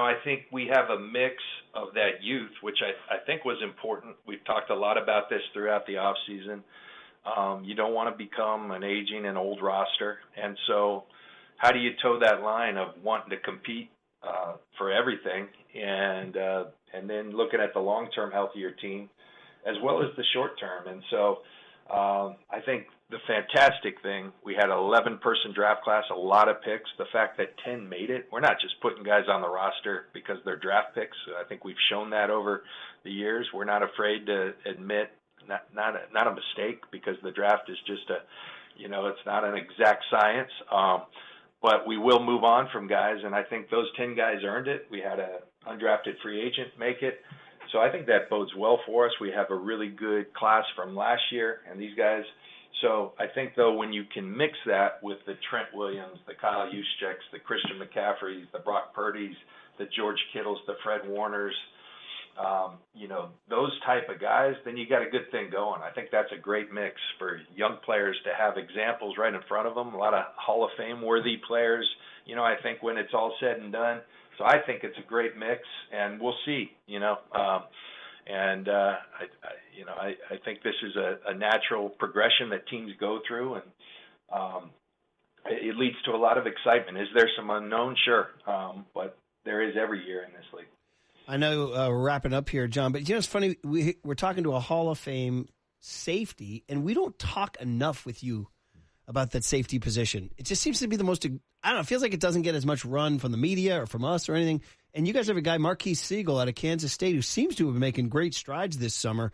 I think we have a mix of that youth, which I think was important. We've talked a lot about this throughout the offseason. You don't want to become an aging and old roster. And so how do you toe that line of wanting to compete for everything and then looking at the long-term healthier team as well as the short-term? And so I think the fantastic thing, we had an 11-person draft class, a lot of picks. The fact that 10 made it, we're not just putting guys on the roster because they're draft picks. I think we've shown that over the years. We're not afraid to admit not a mistake because the draft is just it's not an exact science. But we will move on from guys, and I think those 10 guys earned it. We had an undrafted free agent make it. So I think that bodes well for us. We have a really good class from last year, and these guys. So I think, though, when you can mix that with the Trent Williams, the Kyle Juszczyks, the Christian McCaffreys, the Brock Purdy's, the George Kittles, the Fred Warners, those type of guys, then you got a good thing going. I think that's a great mix for young players to have examples right in front of them, a lot of Hall of Fame-worthy players, I think when it's all said and done. So I think it's a great mix, and we'll see, I think this is a natural progression that teams go through, and it leads to a lot of excitement. Is there some unknown? Sure, but there is every year in this league. I know we're wrapping up here, John, but it's funny. We're talking to a Hall of Fame safety, and we don't talk enough with you about that safety position. It just seems to be the most, it feels like it doesn't get as much run from the media or from us or anything. And you guys have a guy, Marquise Siegel, out of Kansas State, who seems to have been making great strides this summer.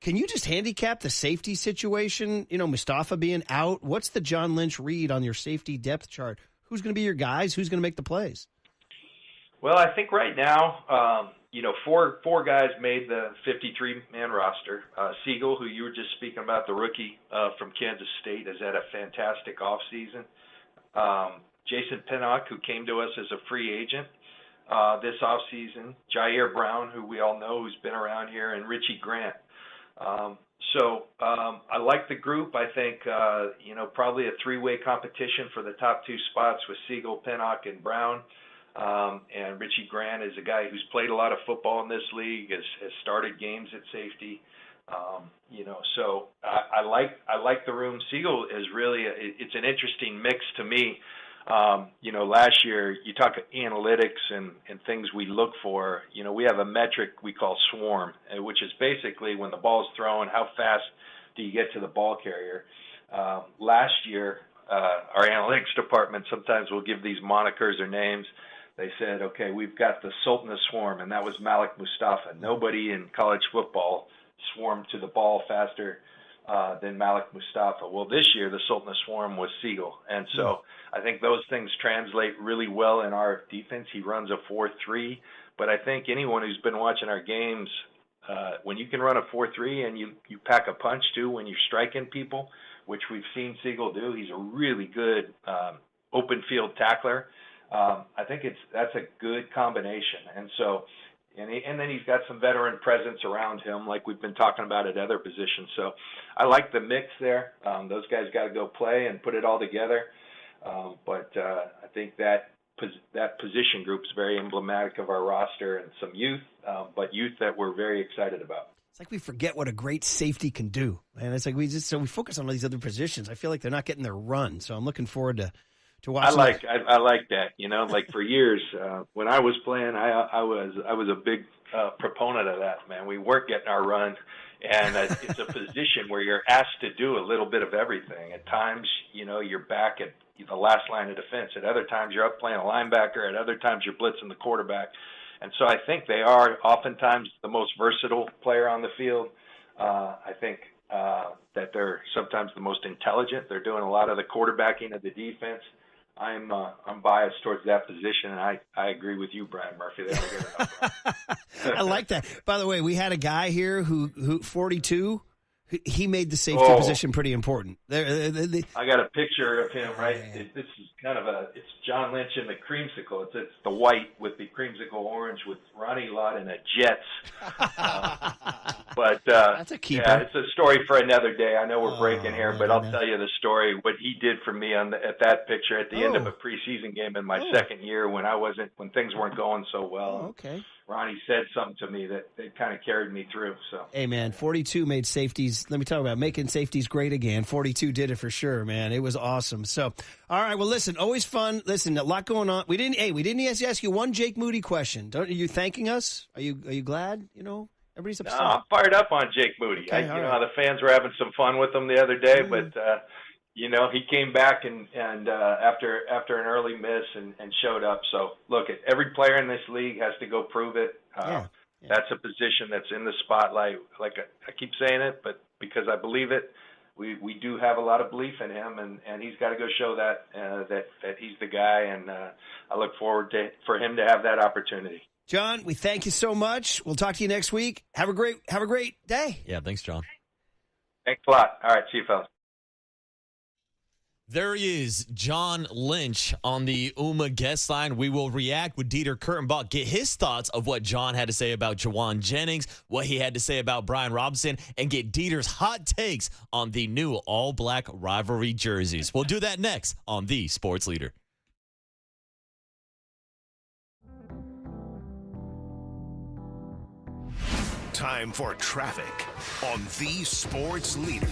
Can you just handicap the safety situation? Mustafa being out. What's the John Lynch read on your safety depth chart? Who's going to be your guys? Who's going to make the plays? Well, I think right now, four guys made the 53-man roster. Siegel, who you were just speaking about, the rookie from Kansas State, has had a fantastic offseason. Jason Pinnock, who came to us as a free agent this offseason. Jair Brown, who we all know, who's been around here, and Richie Grant. I like the group. I think, probably a three-way competition for the top two spots with Siegel, Pinnock, and Brown. And Richie Grant is a guy who's played a lot of football in this league, has started games at safety. So I like the room. Siegel is really it's an interesting mix to me. Last year you talk analytics and things we look for. We have a metric we call swarm, which is basically when the ball is thrown, how fast do you get to the ball carrier? Last year, our analytics department sometimes will give these monikers or names. They said, okay, we've got the Sultan of Swarm, and that was Malik Mustafa. Nobody in college football swarmed to the ball faster than Malik Mustafa. Well, this year, the Sultan of Swarm was Siegel. And so I think those things translate really well in our defense. He runs a 4-3. But I think anyone who's been watching our games, when you can run a 4-3 and you pack a punch, too, when you're striking people, which we've seen Siegel do, he's a really good open field tackler. I think that's a good combination. And so, and then he's got some veteran presence around him, like we've been talking about at other positions. So I like the mix there. Those guys got to go play and put it all together. But I think that position group is very emblematic of our roster and some youth, but youth that we're very excited about. It's like we forget what a great safety can do. And it's like we focus on all these other positions. I feel like they're not getting their run. So I'm looking forward to watching. I like that. Like for years when I was playing, I was a big proponent of that, man. We weren't getting our run, and it's a position where you're asked to do a little bit of everything. At times, you're back at the last line of defense. At other times, you're up playing a linebacker. At other times, you're blitzing the quarterback. And so I think they are oftentimes the most versatile player on the field. I think that they're sometimes the most intelligent. They're doing a lot of the quarterbacking of the defense. I'm biased towards that position, and I agree with you, Brian Murphy. They don't get enough. I like that. By the way, we had a guy here who 42. He made the safety position pretty important. I got a picture of him, right? This is kind of it's John Lynch in the creamsicle. It's the white with the creamsicle orange with Ronnie Lott and the Jets. But that's a keeper. Yeah, it's a story for another day. I know we're breaking here, but I'll tell you the story, what he did for me at that picture at the end of a preseason game in my second year when things weren't going so well. Okay. Ronnie said something to me that kind of carried me through. So, hey, man, 42 made safeties. Let me talk about making safeties great again. 42 did it for sure, man. It was awesome. So, all right, well, listen, always fun. Listen, a lot going on. We didn't ask you one Jake Moody question. Are you thanking us? Are you glad? Everybody's upset. No, I'm fired up on Jake Moody. Okay, how the fans were having some fun with him the other day, but he came back and after an early miss and showed up. So look, every player in this league has to go prove it. That's a position that's in the spotlight. Like I keep saying it, but because I believe it, we do have a lot of belief in him, and he's got to go show that he's the guy. And I look forward for him to have that opportunity. John, we thank you so much. We'll talk to you next week. Have a great day. Yeah, thanks, John. Thanks a lot. All right, see you, fellas. There he is, John Lynch on the UMA guest line. We will react with Dieter Kurtenbach, get his thoughts of what John had to say about Jauan Jennings, what he had to say about Brian Robinson, and get Dieter's hot takes on the new all-black rivalry jerseys. We'll do that next on The Sports Leader. Time for traffic on The Sports Leader.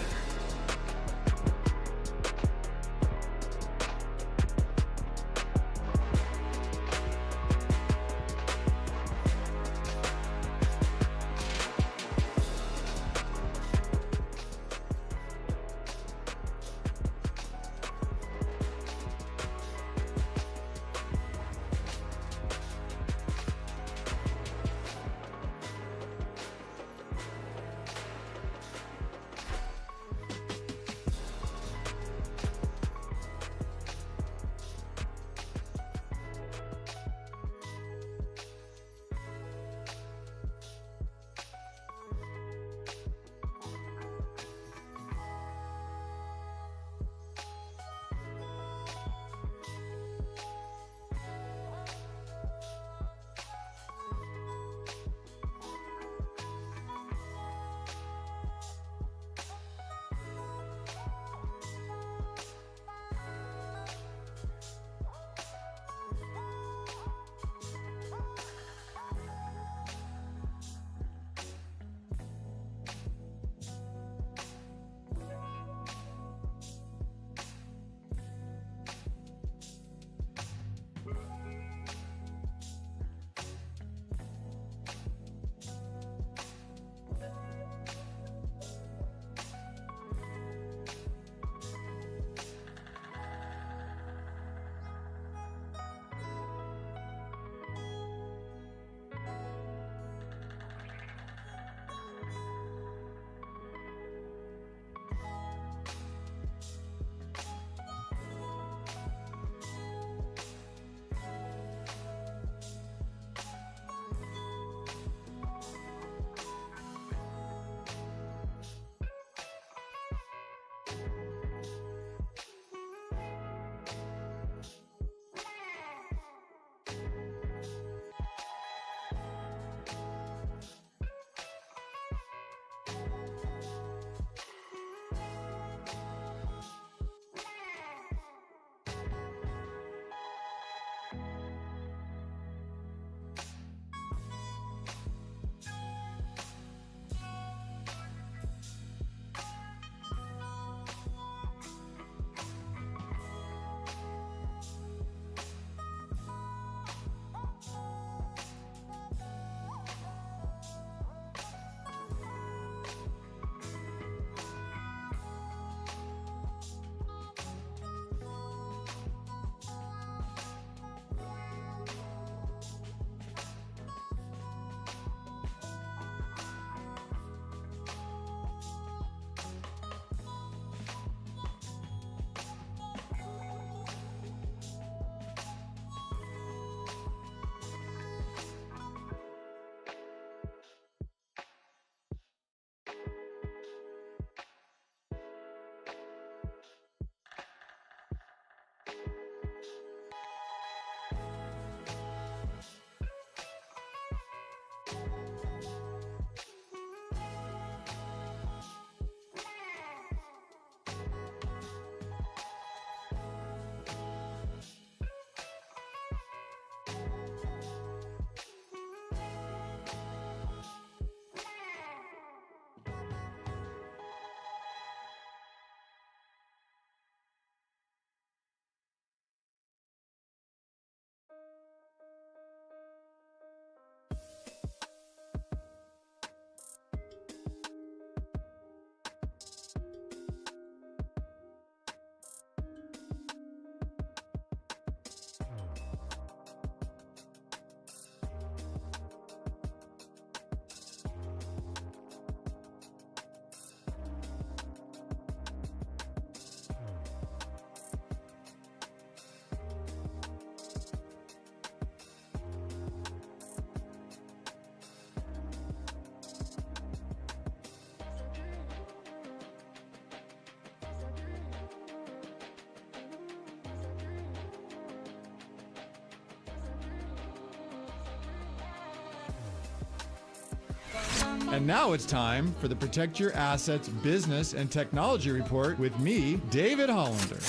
And now it's time for the Protect Your Assets Business and Technology Report with me, David Hollander.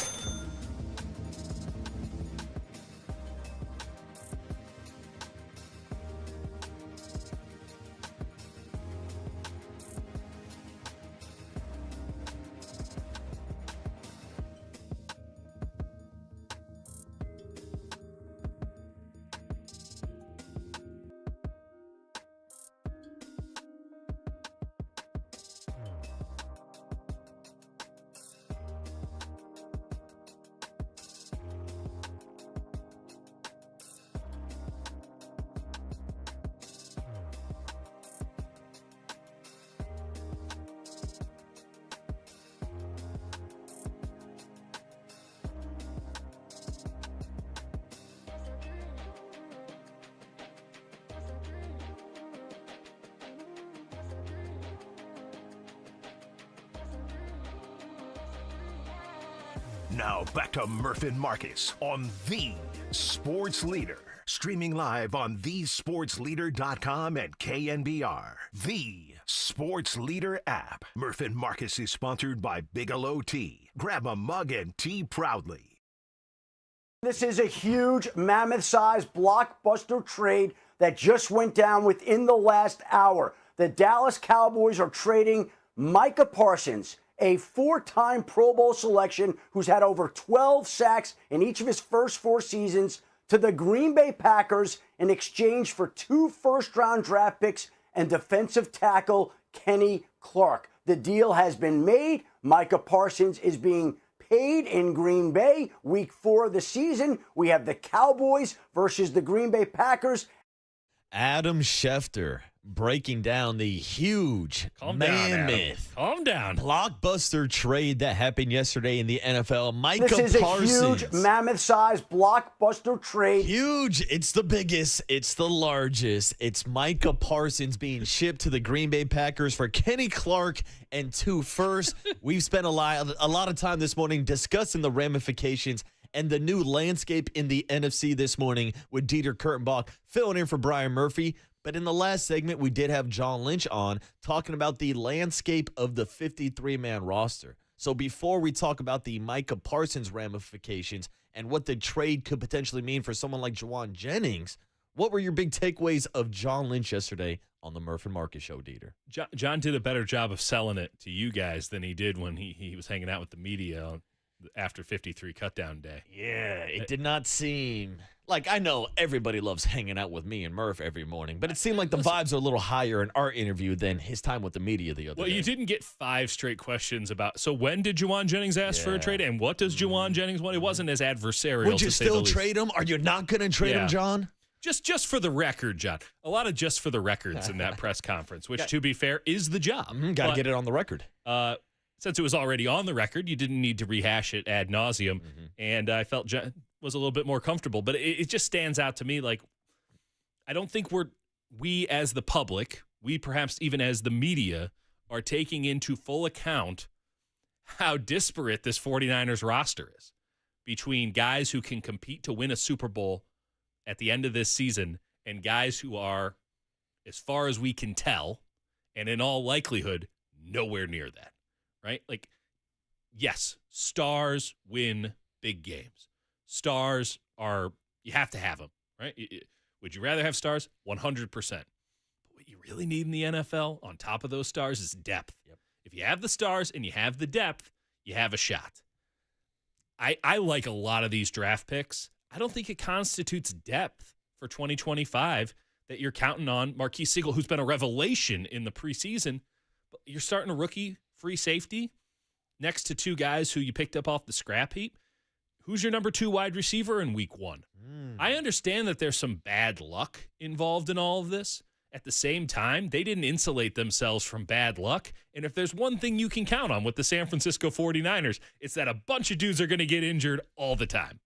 Now back to Murph and Marcus on The Sports Leader. Streaming live on thesportsleader.com and KNBR. The Sports Leader app. Murph and Marcus is sponsored by Bigelow Tea. Grab a mug and tea proudly. This is a huge, mammoth-sized blockbuster trade that just went down within the last hour. The Dallas Cowboys are trading Micah Parsons, a four-time Pro Bowl selection who's had over 12 sacks in each of his first 4 seasons, to the Green Bay Packers in exchange for 2 first-round draft picks and defensive tackle Kenny Clark. The deal has been made. Micah Parsons is being paid in Green Bay. Week 4 of the season, we have the Cowboys versus the Green Bay Packers. Adam Schefter breaking down the huge mammoth blockbuster trade that happened yesterday in the NFL. Micah This is Parsons. a huge, mammoth-sized blockbuster trade. Huge. It's the biggest. It's the largest. It's Micah Parsons being shipped to the Green Bay Packers for Kenny Clark and 2 firsts. We've spent a lot of time this morning discussing the ramifications and the new landscape in the NFC this morning with Dieter Kurtenbach filling in for Brian Murphy. But in the last segment, we did have John Lynch on talking about the landscape of the 53-man roster. So before we talk about the Micah Parsons ramifications and what the trade could potentially mean for someone like Jauan Jennings, what were your big takeaways of John Lynch yesterday on the Murph and Marcus show, Dieter? John did a better job of selling it to you guys than he did when he was hanging out with the media after 53 cutdown day. Yeah, it did not seem like, I know everybody loves hanging out with me and Murph every morning, but it seemed like the vibes are a little higher in our interview than his time with the media the other day. Well, you didn't get 5 straight questions about, so when did Jauan Jennings ask for a trade, and what does Jauan Jennings want? It wasn't as adversarial. Would you still trade him? Are you not going to trade him, John? Just for the record, John. A lot of just for the records in that press conference, which, to be fair, is the job. Got to get it on the record. Since it was already on the record, you didn't need to rehash it ad nauseum, and I felt John was a little bit more comfortable. But it just stands out to me like I don't think we as the public, we perhaps even as the media, are taking into full account how disparate this 49ers roster is between guys who can compete to win a Super Bowl at the end of this season and guys who are, as far as we can tell, and in all likelihood, nowhere near that. Right? Like, yes, stars win big games. Stars you have to have them, right? Would you rather have stars? 100%. But what you really need in the NFL on top of those stars is depth. Yep. If you have the stars and you have the depth, you have a shot. I like a lot of these draft picks. I don't think it constitutes depth for 2025 that you're counting on Marquise Siegel, who's been a revelation in the preseason. But you're starting a rookie free safety next to 2 guys who you picked up off the scrap heap. Who's your number 2 wide receiver in week 1? I understand that there's some bad luck involved in all of this. At the same time, they didn't insulate themselves from bad luck. And if there's one thing you can count on with the San Francisco 49ers, it's that a bunch of dudes are going to get injured all the time.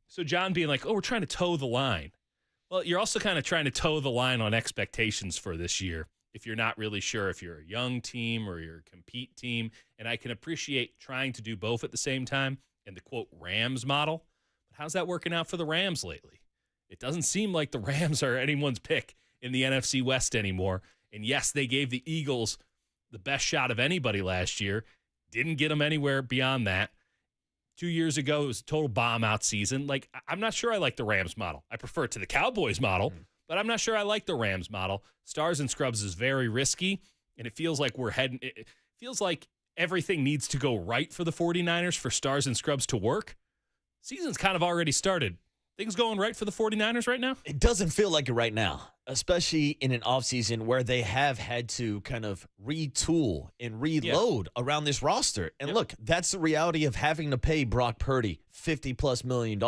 So John being like, oh, we're trying to toe the line. Well, you're also kind of trying to toe the line on expectations for this year if you're not really sure if you're a young team or you're a compete team. And I can appreciate trying to do both at the same time in the, quote, Rams model. But how's that working out for the Rams lately? It doesn't seem like the Rams are anyone's pick in the NFC West anymore. And yes, they gave the Eagles the best shot of anybody last year. Didn't get them anywhere beyond that. 2 years ago, it was a total bomb-out season. Like, I'm not sure I like the Rams model. I prefer it to the Cowboys model, but I'm not sure I like the Rams model. Stars and Scrubs is very risky, and it feels like it feels like everything needs to go right for the 49ers for Stars and Scrubs to work. Season's kind of already started. Things going right for the 49ers right now? It doesn't feel like it right now, especially in an offseason where they have had to kind of retool and reload around this roster. And look, that's the reality of having to pay Brock Purdy $50+ million.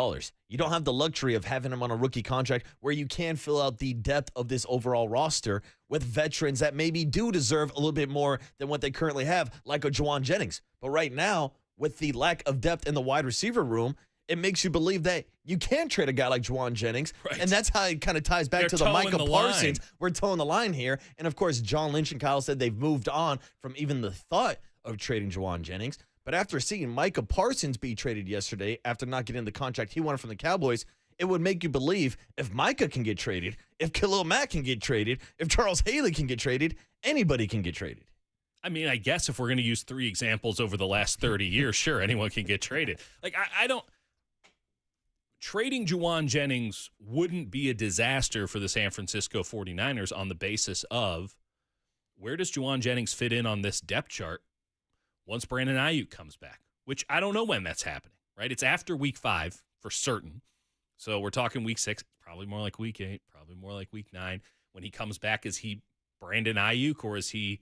You don't have the luxury of having him on a rookie contract where you can fill out the depth of this overall roster with veterans that maybe do deserve a little bit more than what they currently have, like a Jauan Jennings. But right now, with the lack of depth in the wide receiver room, it makes you believe that you can trade a guy like Jauan Jennings. Right. And that's how it kind of ties back to the Micah Parsons. We're towing the line here. And, of course, John Lynch and Kyle said they've moved on from even the thought of trading Jauan Jennings. But after seeing Micah Parsons be traded yesterday after not getting the contract he wanted from the Cowboys, it would make you believe if Micah can get traded, if Khalil Mack can get traded, if Charles Haley can get traded, anybody can get traded. I mean, I guess if we're going to use 3 examples over the last 30 years, sure, anyone can get traded. Like, I don't. Trading Jauan Jennings wouldn't be a disaster for the San Francisco 49ers on the basis of where does Jauan Jennings fit in on this depth chart once Brandon Ayuk comes back, which I don't know when that's happening, right? It's after week 5 for certain. So we're talking week 6, probably more like week 8, probably more like week 9. When he comes back, is he Brandon Ayuk or is he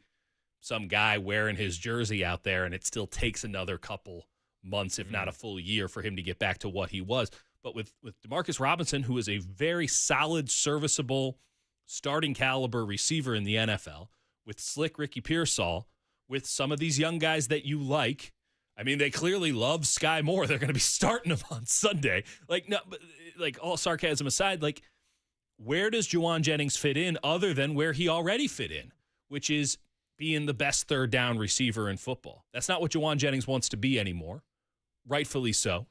some guy wearing his jersey out there and it still takes another couple months, if not a full year, for him to get back to what he was? But with Demarcus Robinson, who is a very solid, serviceable, starting caliber receiver in the NFL, with slick Ricky Pearsall, with some of these young guys that you like, I mean, they clearly love Sky Moore. They're going to be starting him on Sunday. Like, no, but like all sarcasm aside, like, where does Jauan Jennings fit in other than where he already fit in, which is being the best third down receiver in football? That's not what Jauan Jennings wants to be anymore, rightfully so.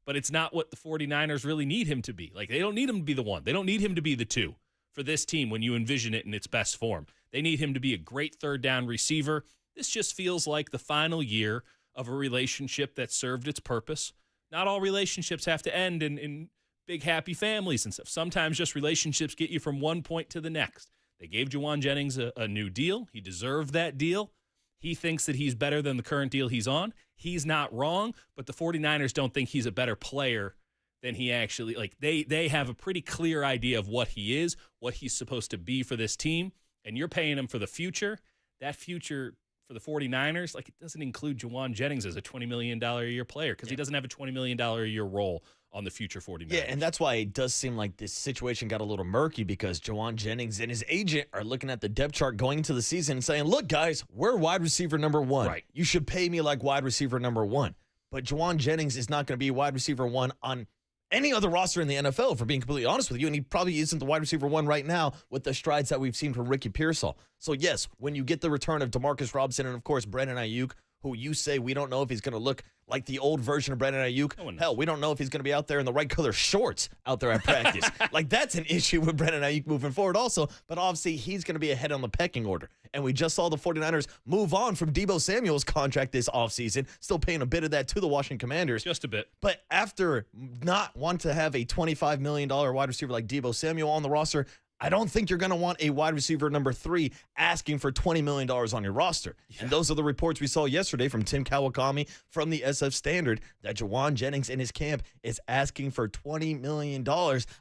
But it's not what the 49ers really need him to be. Like, they don't need him to be the one. They don't need him to be the 2 for this team when you envision it in its best form. They need him to be a great third down receiver. This just feels like the final year of a relationship that served its purpose. Not all relationships have to end in big happy families and stuff. Sometimes just relationships get you from one point to the next. They gave Jauan Jennings a new deal. He deserved that deal. He thinks that he's better than the current deal he's on. He's not wrong, but the 49ers don't think he's a better player than he actually, like, they have a pretty clear idea of what he is, what he's supposed to be for this team, and you're paying him for the future. That future for the 49ers, like, it doesn't include Jauan Jennings as a $20 million a year player because he doesn't have a $20 million a year role on the future 49ers. Yeah, and that's why it does seem like this situation got a little murky because Jauan Jennings and his agent are looking at the depth chart going into the season and saying, look, guys, we're wide receiver number 1. Right. You should pay me like wide receiver number 1. But Jauan Jennings is not going to be wide receiver 1 on any other roster in the NFL, if we're being completely honest with you, and he probably isn't the wide receiver 1 right now with the strides that we've seen from Ricky Pearsall. So, yes, when you get the return of Demarcus Robinson and, of course, Brandon Ayuk, who you say we don't know if he's going to look like the old version of Brandon Ayuk. Hell, we don't know if he's going to be out there in the right color shorts out there at practice. Like, that's an issue with Brandon Ayuk moving forward also. But obviously, he's going to be ahead on the pecking order. And we just saw the 49ers move on from Deebo Samuel's contract this offseason, still paying a bit of that to the Washington Commanders. Just a bit. But after not want to have a $25 million wide receiver like Deebo Samuel on the roster, I don't think you're going to want a wide receiver number 3 asking for $20 million on your roster. Yeah. And those are the reports we saw yesterday from Tim Kawakami from the SF Standard that Jauan Jennings in his camp is asking for $20 million.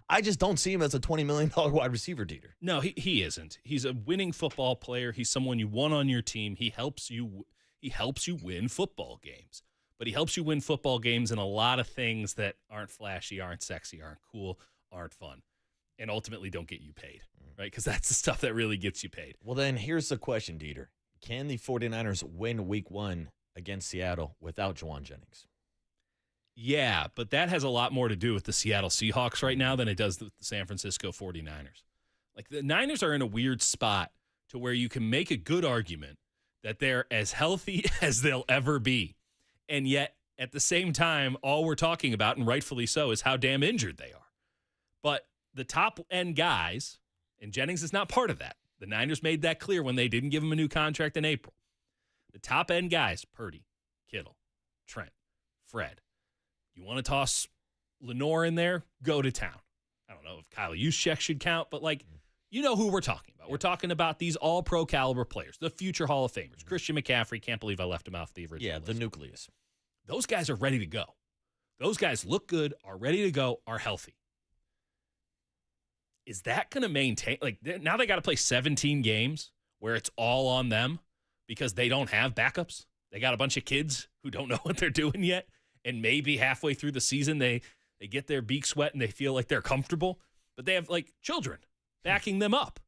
I just don't see him as a $20 million wide receiver, Dieter. No, he isn't. He's a winning football player. He's someone you want on your team. He helps you win football games. But he helps you win football games in a lot of things that aren't flashy, aren't sexy, aren't cool, aren't fun. And ultimately don't get you paid, right? Because that's the stuff that really gets you paid. Well, then here's the question, Dieter. Can the 49ers win week 1 against Seattle without Jauan Jennings? Yeah, but that has a lot more to do with the Seattle Seahawks right now than it does with the San Francisco 49ers. Like, the Niners are in a weird spot to where you can make a good argument that they're as healthy as they'll ever be. And yet, at the same time, all we're talking about, and rightfully so, is how damn injured they are. But the top-end guys, and Jennings is not part of that, The Niners made that clear when they didn't give him a new contract in April. The top-end guys, Purdy, Kittle, Trent, Fred. You want to toss Lenore in there? Go to town. I don't know if Kyle Juszczyk should count, but, you know who we're talking about. We're talking about these all-pro caliber players, the future Hall of Famers. Christian McCaffrey, can't believe I left him off the original list. The nucleus. Those guys are ready to go. Those guys look good, are ready to go, are healthy. Is that going to maintain? Now they got to play 17 games where it's all on them because they don't have backups. They got a bunch of kids who don't know what they're doing yet. And maybe halfway through the season, they get their beaks wet and they feel like they're comfortable. But they have, children backing them up.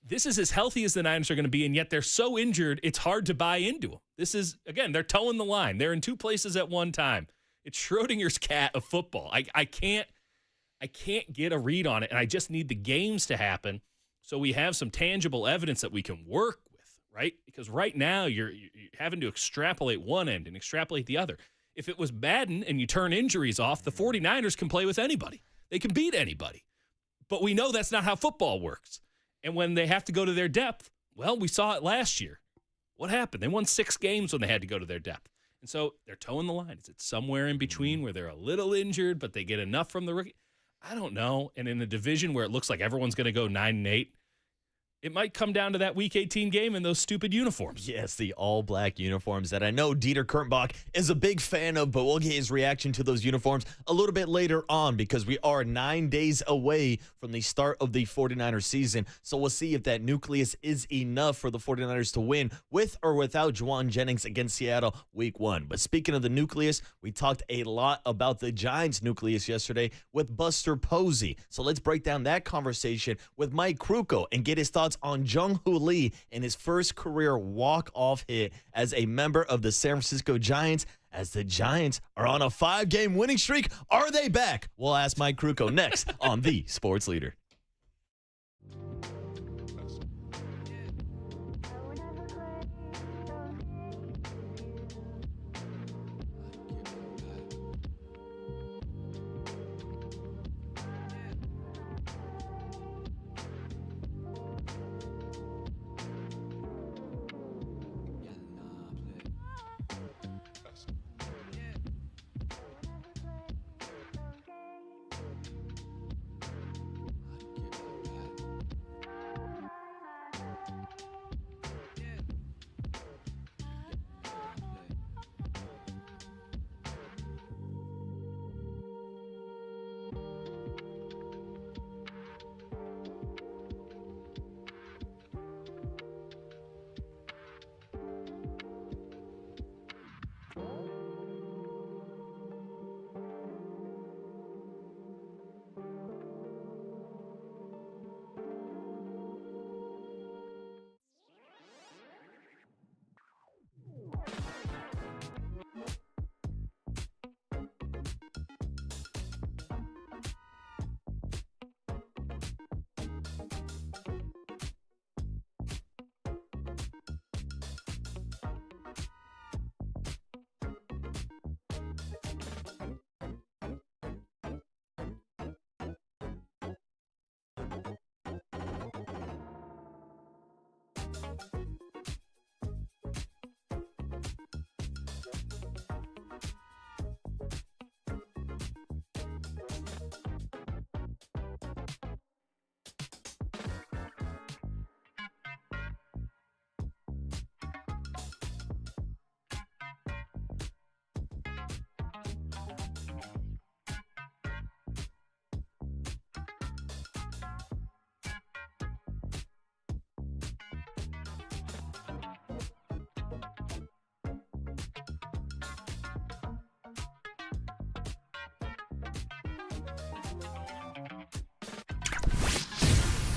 This is as healthy as the Niners are going to be, and yet they're so injured, it's hard to buy into them. This is, again, they're towing the line. They're in two places at one time. It's Schrodinger's cat of football. I can't get a read on it, and I just need the games to happen so we have some tangible evidence that we can work with, right? Because right now you're having to extrapolate one end and extrapolate the other. If it was Madden and you turn injuries off, the 49ers can play with anybody. They can beat anybody. But we know that's not how football works. And when they have to go to their depth, well, we saw it last year. What happened? They won 6 games when they had to go to their depth. And so they're towing the line. Is it somewhere in between where they're a little injured, but they get enough from the rookie? I don't know. And in a division where it looks like everyone's going to go 9-8, it might come down to that Week 18 game and those stupid uniforms. Yes, the all-black uniforms that I know Dieter Kurtenbach is a big fan of, but we'll get his reaction to those uniforms a little bit later on because we are 9 days away from the start of the 49ers season. So we'll see if that nucleus is enough for the 49ers to win with or without Jauan Jennings against Seattle Week 1. But speaking of the nucleus, we talked a lot about the Giants nucleus yesterday with Buster Posey. So let's break down that conversation with Mike Krukow and get his thoughts on Jung-Ho Lee and his first career walk-off hit as a member of the San Francisco Giants. As the Giants are on a 5-game winning streak, are they back? We'll ask Mike Krukow next on The Sports Leader.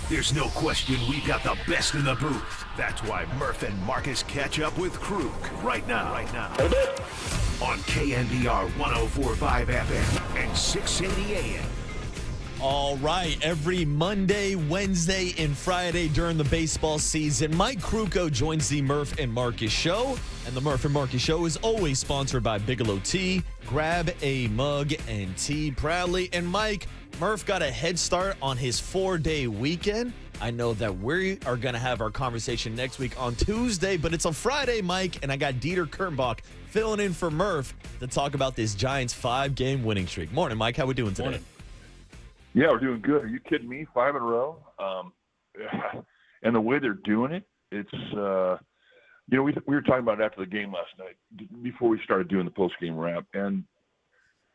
There's no question we've got the best in the booth. That's why Murph and Marcus catch up with Krug right now. On KNBR 104.5 FM and 680 AM. All right, every Monday, Wednesday, and Friday during the baseball season, Mike Krukow joins the Murph and Marcus Show. And the Murph and Marcus Show is always sponsored by Bigelow Tea. Grab a mug and tea proudly. And Mike, Murph got a head start on his 4-day weekend. I know that we are going to have our conversation next week on Tuesday, but it's on Friday, Mike, and I got Dieter Kurtenbach filling in for Murph to talk about this Giants 5-game winning streak. Morning, Mike. How we doing today? Morning. Yeah, we're doing good. Are you kidding me? 5 in a row. And the way they're doing it, it's, we were talking about it after the game last night before we started doing the post-game wrap. And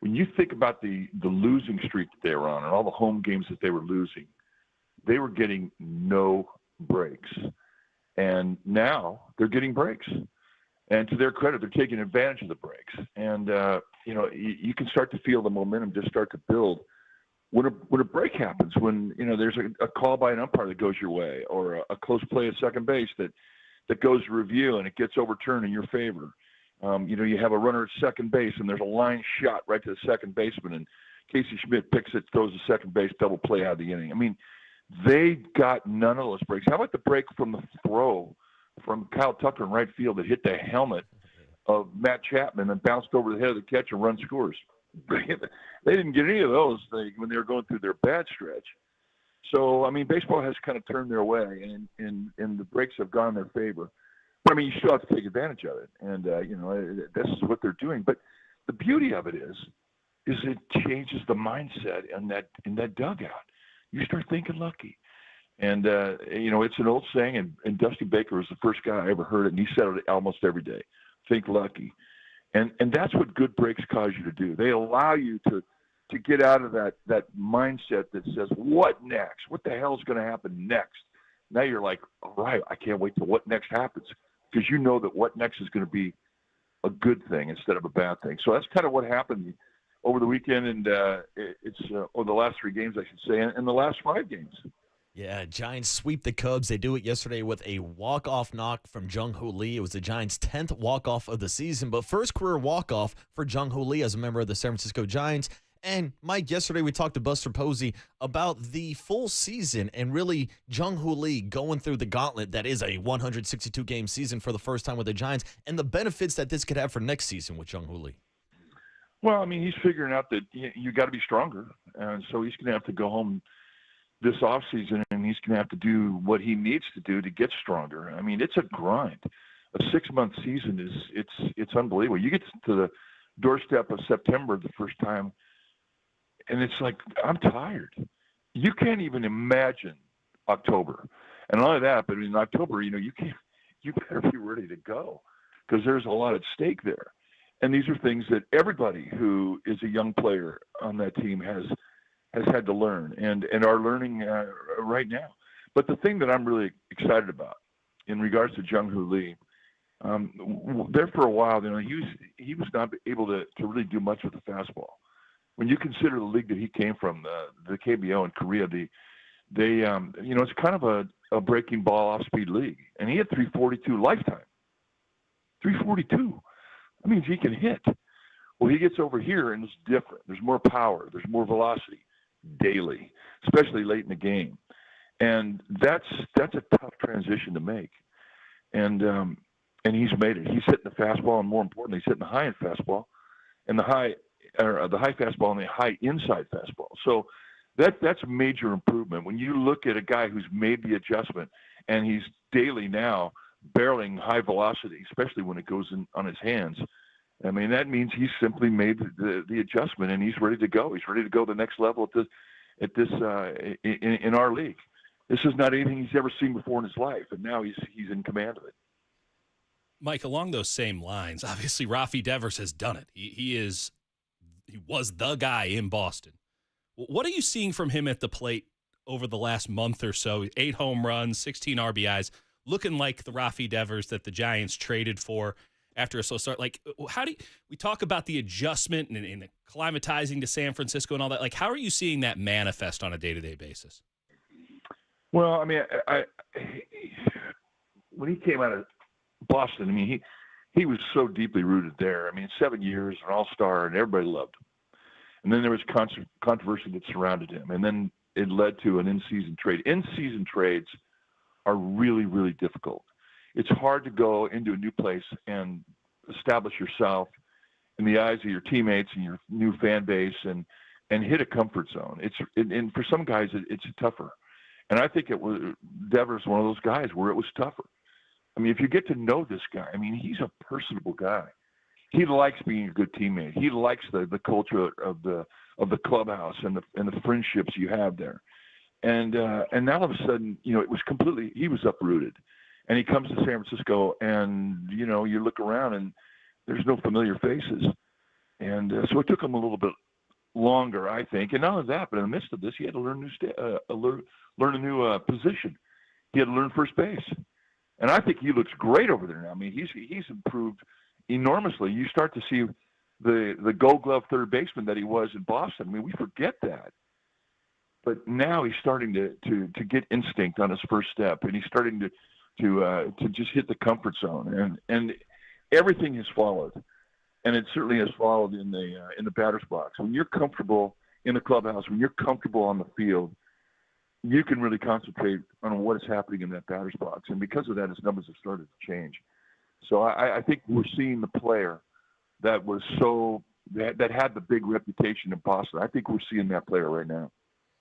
when you think about the losing streak that they were on and all the home games that they were losing, they were getting no breaks. And now they're getting breaks. And to their credit, they're taking advantage of the breaks. And, you can start to feel the momentum just start to build when a break happens, when, there's a call by an umpire that goes your way, or a close play at second base that goes to review and it gets overturned in your favor. You have a runner at second base and there's a line shot right to the second baseman, and Casey Schmidt picks it, throws the second base, double play out of the inning. I mean, they got none of those breaks. How about the break from the throw from Kyle Tucker in right field that hit the helmet of Matt Chapman and bounced over the head of the catcher, run scores? They didn't get any of those things when they were going through their bad stretch. So, I mean, baseball has kind of turned their way, and the breaks have gone in their favor. But, I mean, you still have to take advantage of it. And, this is what they're doing. But the beauty of it is it changes the mindset in that dugout. You start thinking lucky. And, it's an old saying, and Dusty Baker was the first guy I ever heard it, and he said it almost every day. Think lucky. And that's what good breaks cause you to do. They allow you to get out of that mindset that says, what next? What the hell is going to happen next? Now you're like, all right, I can't wait till what next happens, because you know that what next is going to be a good thing instead of a bad thing. So that's kind of what happened over the weekend, and it's or the last 3 games, I should say, and the last 5 games. Yeah, Giants sweep the Cubs. They do it yesterday with a walk-off knock from Jung-Ho Lee. It was the Giants' 10th walk-off of the season, but first career walk-off for Jung-Ho Lee as a member of the San Francisco Giants. And, Mike, yesterday we talked to Buster Posey about the full season and really Jung-Ho Lee going through the gauntlet that is a 162-game season for the first time with the Giants and the benefits that this could have for next season with Jung-Ho Lee. Well, I mean, he's figuring out that you got to be stronger, and so he's going to have to go home this offseason, and he's going to have to do what he needs to do to get stronger. I mean, it's a grind. A 6-month season it's unbelievable. You get to the doorstep of September the first time, and it's like, I'm tired. You can't even imagine October. And not only that, but in October, you better be ready to go, because there's a lot at stake there. And these are things that everybody who is a young player on that team has had to learn and are learning right now. But the thing that I'm really excited about in regards to Jung-Ho Lee, there for a while, he was not able to really do much with the fastball. When you consider the league that he came from, the KBO in Korea, it's kind of a breaking ball off-speed league. And he had 342 lifetime. 342. That means he can hit. Well, he gets over here, and it's different. There's more power. There's more velocity daily, especially late in the game. And that's a tough transition to make. And he's made it. He's hitting the fastball, and more importantly, he's hitting the high-end fastball and the high fastball and the high inside fastball. So that's a major improvement. When you look at a guy who's made the adjustment and he's daily now barreling high velocity, especially when it goes in on his hands, I mean, that means he's simply made the adjustment, and he's ready to go. He's ready to go to the next level in our league. This is not anything he's ever seen before in his life, and now he's in command of it. Mike, along those same lines, obviously Rafi Devers has done it. He was the guy in Boston. What are you seeing from him at the plate over the last month or so? 8 home runs, 16 RBIs, looking like the Rafi Devers that the Giants traded for after a slow start. Like, how do we talk about the adjustment and acclimatizing to San Francisco and all that? Like, how are you seeing that manifest on a day-to-day basis? Well, I mean, when he came out of Boston, I mean, he was so deeply rooted there. I mean, 7 years, an all-star, and everybody loved him. And then there was controversy that surrounded him. And then it led to an in-season trade. In-season trades are really, really difficult. It's hard to go into a new place and establish yourself in the eyes of your teammates and your new fan base and hit a comfort zone. And for some guys, it's tougher. And I think Devers one of those guys where it was tougher. I mean, if you get to know this guy, I mean, he's a personable guy. He likes being a good teammate. He likes the culture of the clubhouse and the friendships you have there. And now all of a sudden, it was he was uprooted. And he comes to San Francisco and, you look around and there's no familiar faces. And so it took him a little bit longer, I think. And not only that, but in the midst of this, he had to learn a new position. He had to learn first base. And I think he looks great over there now. I mean, he's improved enormously. You start to see the Gold Glove third baseman that he was in Boston. I mean, we forget that. But now he's starting to get instinct on his first step, and he's starting to just hit the comfort zone, and everything has followed, and it certainly has followed in the batter's box. When you're comfortable in the clubhouse, when you're comfortable on the field, you can really concentrate on what is happening in that batter's box, and because of that, his numbers have started to change. So I think we're seeing the player that was that had the big reputation in Boston. I think we're seeing that player right now.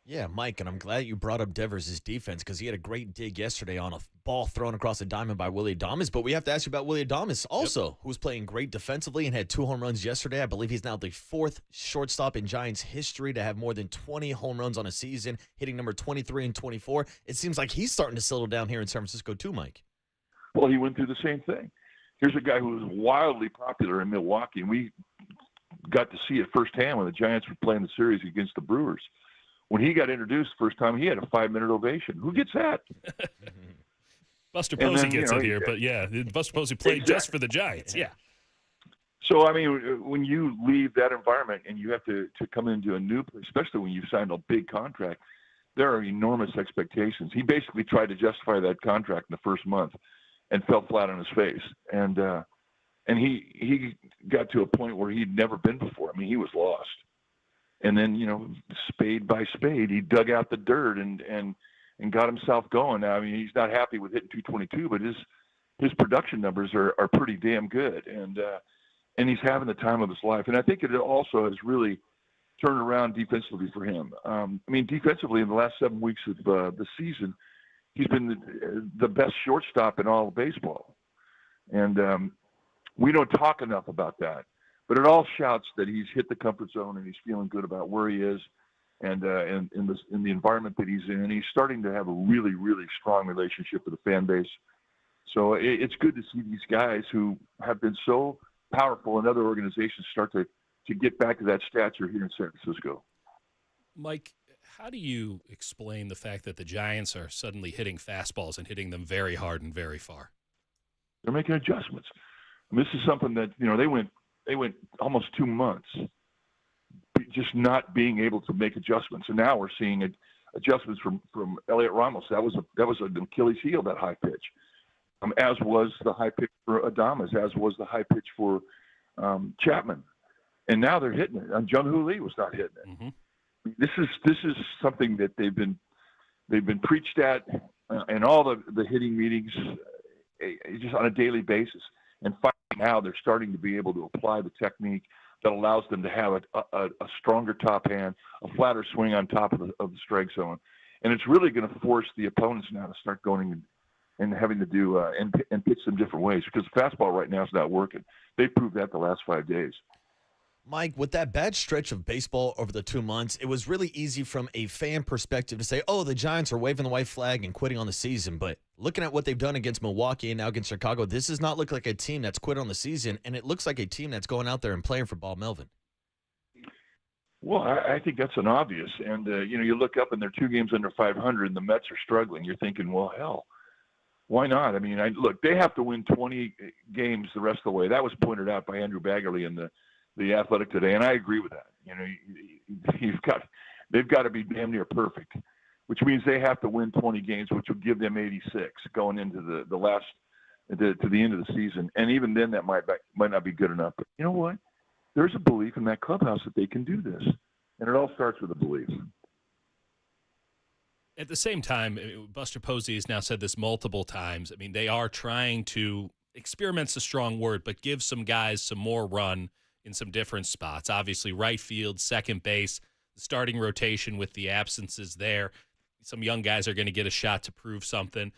Yeah, Mike, and I'm glad you brought up Devers' defense because he had a great dig yesterday on a ball thrown across the diamond by Willy Adames. But we have to ask you about Willy Adames also, who was playing great defensively and had 2 home runs yesterday. I believe he's now the 4th shortstop in Giants history to have more than 20 home runs on a season, hitting number 23 and 24. It seems like he's starting to settle down here in San Francisco too, Mike. Well, he went through the same thing. Here's a guy who was wildly popular in Milwaukee, and we got to see it firsthand when the Giants were playing the series against the Brewers. When he got introduced the first time, he had a 5-minute ovation. Who gets that? Buster Posey gets it here, but yeah, Buster Posey played just for the Giants. Yeah. So, I mean, when you leave that environment and you have to come into a new place, especially when you've signed a big contract, there are enormous expectations. He basically tried to justify that contract in the first month and fell flat on his face. And he got to a point where he'd never been before. I mean, he was lost. And then, spade by spade, he dug out the dirt and got himself going. Now, I mean, he's not happy with hitting 222, but his production numbers are pretty damn good. And he's having the time of his life. And I think it also has really turned around defensively for him. I mean, defensively in the last 7 weeks of the season, he's been the best shortstop in all of baseball. And we don't talk enough about that. But it all shouts that he's hit the comfort zone and he's feeling good about where he is and in the environment that he's in. And he's starting to have a really, really strong relationship with the fan base. So it's good to see these guys who have been so powerful in other organizations start to get back to that stature here in San Francisco. Mike, how do you explain the fact that the Giants are suddenly hitting fastballs and hitting them very hard and very far? They're making adjustments. And this is something that, they went almost 2 months just not being able to make adjustments. And now we're seeing adjustments from Elliot Ramos. That was an Achilles heel, that high pitch, as was the high pitch for Adames, as was the high pitch for Chapman. And now they're hitting it. And Jung-Ho Lee was not hitting it. Mm-hmm. This is something that they've been preached at in all the hitting meetings just on a daily basis. And now they're starting to be able to apply the technique that allows them to have a stronger top hand, a flatter swing on top of the strike zone. And it's really going to force the opponents now to start going and having to do and pitch them different ways because the fastball right now is not working. They proved that the last 5 days. Mike, with that bad stretch of baseball over the 2 months, it was really easy from a fan perspective to say, oh, the Giants are waving the white flag and quitting on the season. But looking at what they've done against Milwaukee and now against Chicago, this does not look like a team that's quit on the season, and it looks like a team that's going out there and playing for Bob Melvin. Well, I think that's an obvious. And, you look up and they're 2 games under 500 and the Mets are struggling. You're thinking, well, hell, why not? I mean, look, they have to win 20 games the rest of the way. That was pointed out by Andrew Baggerly in the Athletic today, and I agree with that. They've got to be damn near perfect, which means they have to win 20 games, which will give them 86 going into to the end of the season. And even then, that might not be good enough. But you know what? There's a belief in that clubhouse that they can do this. And it all starts with a belief. At the same time, Buster Posey has now said this multiple times. I mean, they are trying to, experiment's a strong word, but give some guys some more run in some different spots. Obviously, right field, second base, the starting rotation with the absences there. Some young guys are going to get a shot to prove something.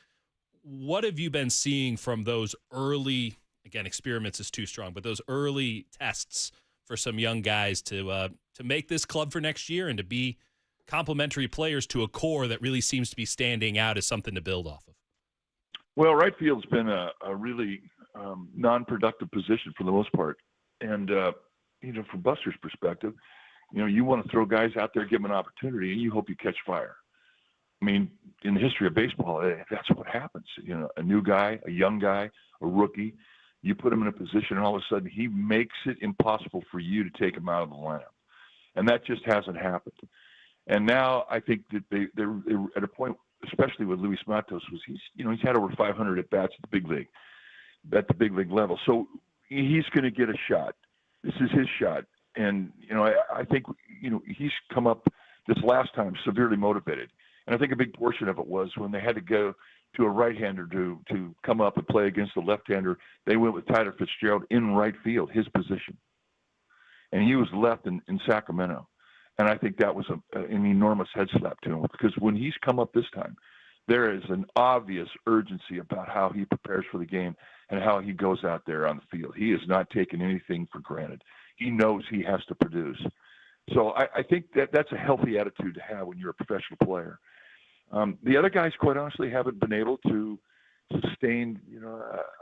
What have you been seeing from those early, again, experiments is too strong, but those early tests for some young guys to make this club for next year and to be complementary players to a core that really seems to be standing out as something to build off of? Well, right field's been a really non-productive position for the most part. And, from Buster's perspective, you want to throw guys out there, give them an opportunity, and you hope you catch fire. I mean, in the history of baseball, that's what happens. A new guy, a young guy, a rookie, you put him in a position, and all of a sudden he makes it impossible for you to take him out of the lineup. And that just hasn't happened. And now I think that they're at a point, especially with Luis Matos, he's had over 500 at bats at the big league level. So he's going to get a shot. This is his shot. And, I think, he's come up this last time severely motivated. And I think a big portion of it was when they had to go to a right-hander to come up and play against a left-hander, they went with Tyler Fitzgerald in right field, his position. And he was left in Sacramento. And I think that was an enormous head slap to him, because when he's come up this time, there is an obvious urgency about how he prepares for the game and how he goes out there on the field. He is not taking anything for granted. He knows he has to produce. So I think that's a healthy attitude to have when you're a professional player. The other guys, quite honestly, haven't been able to sustain,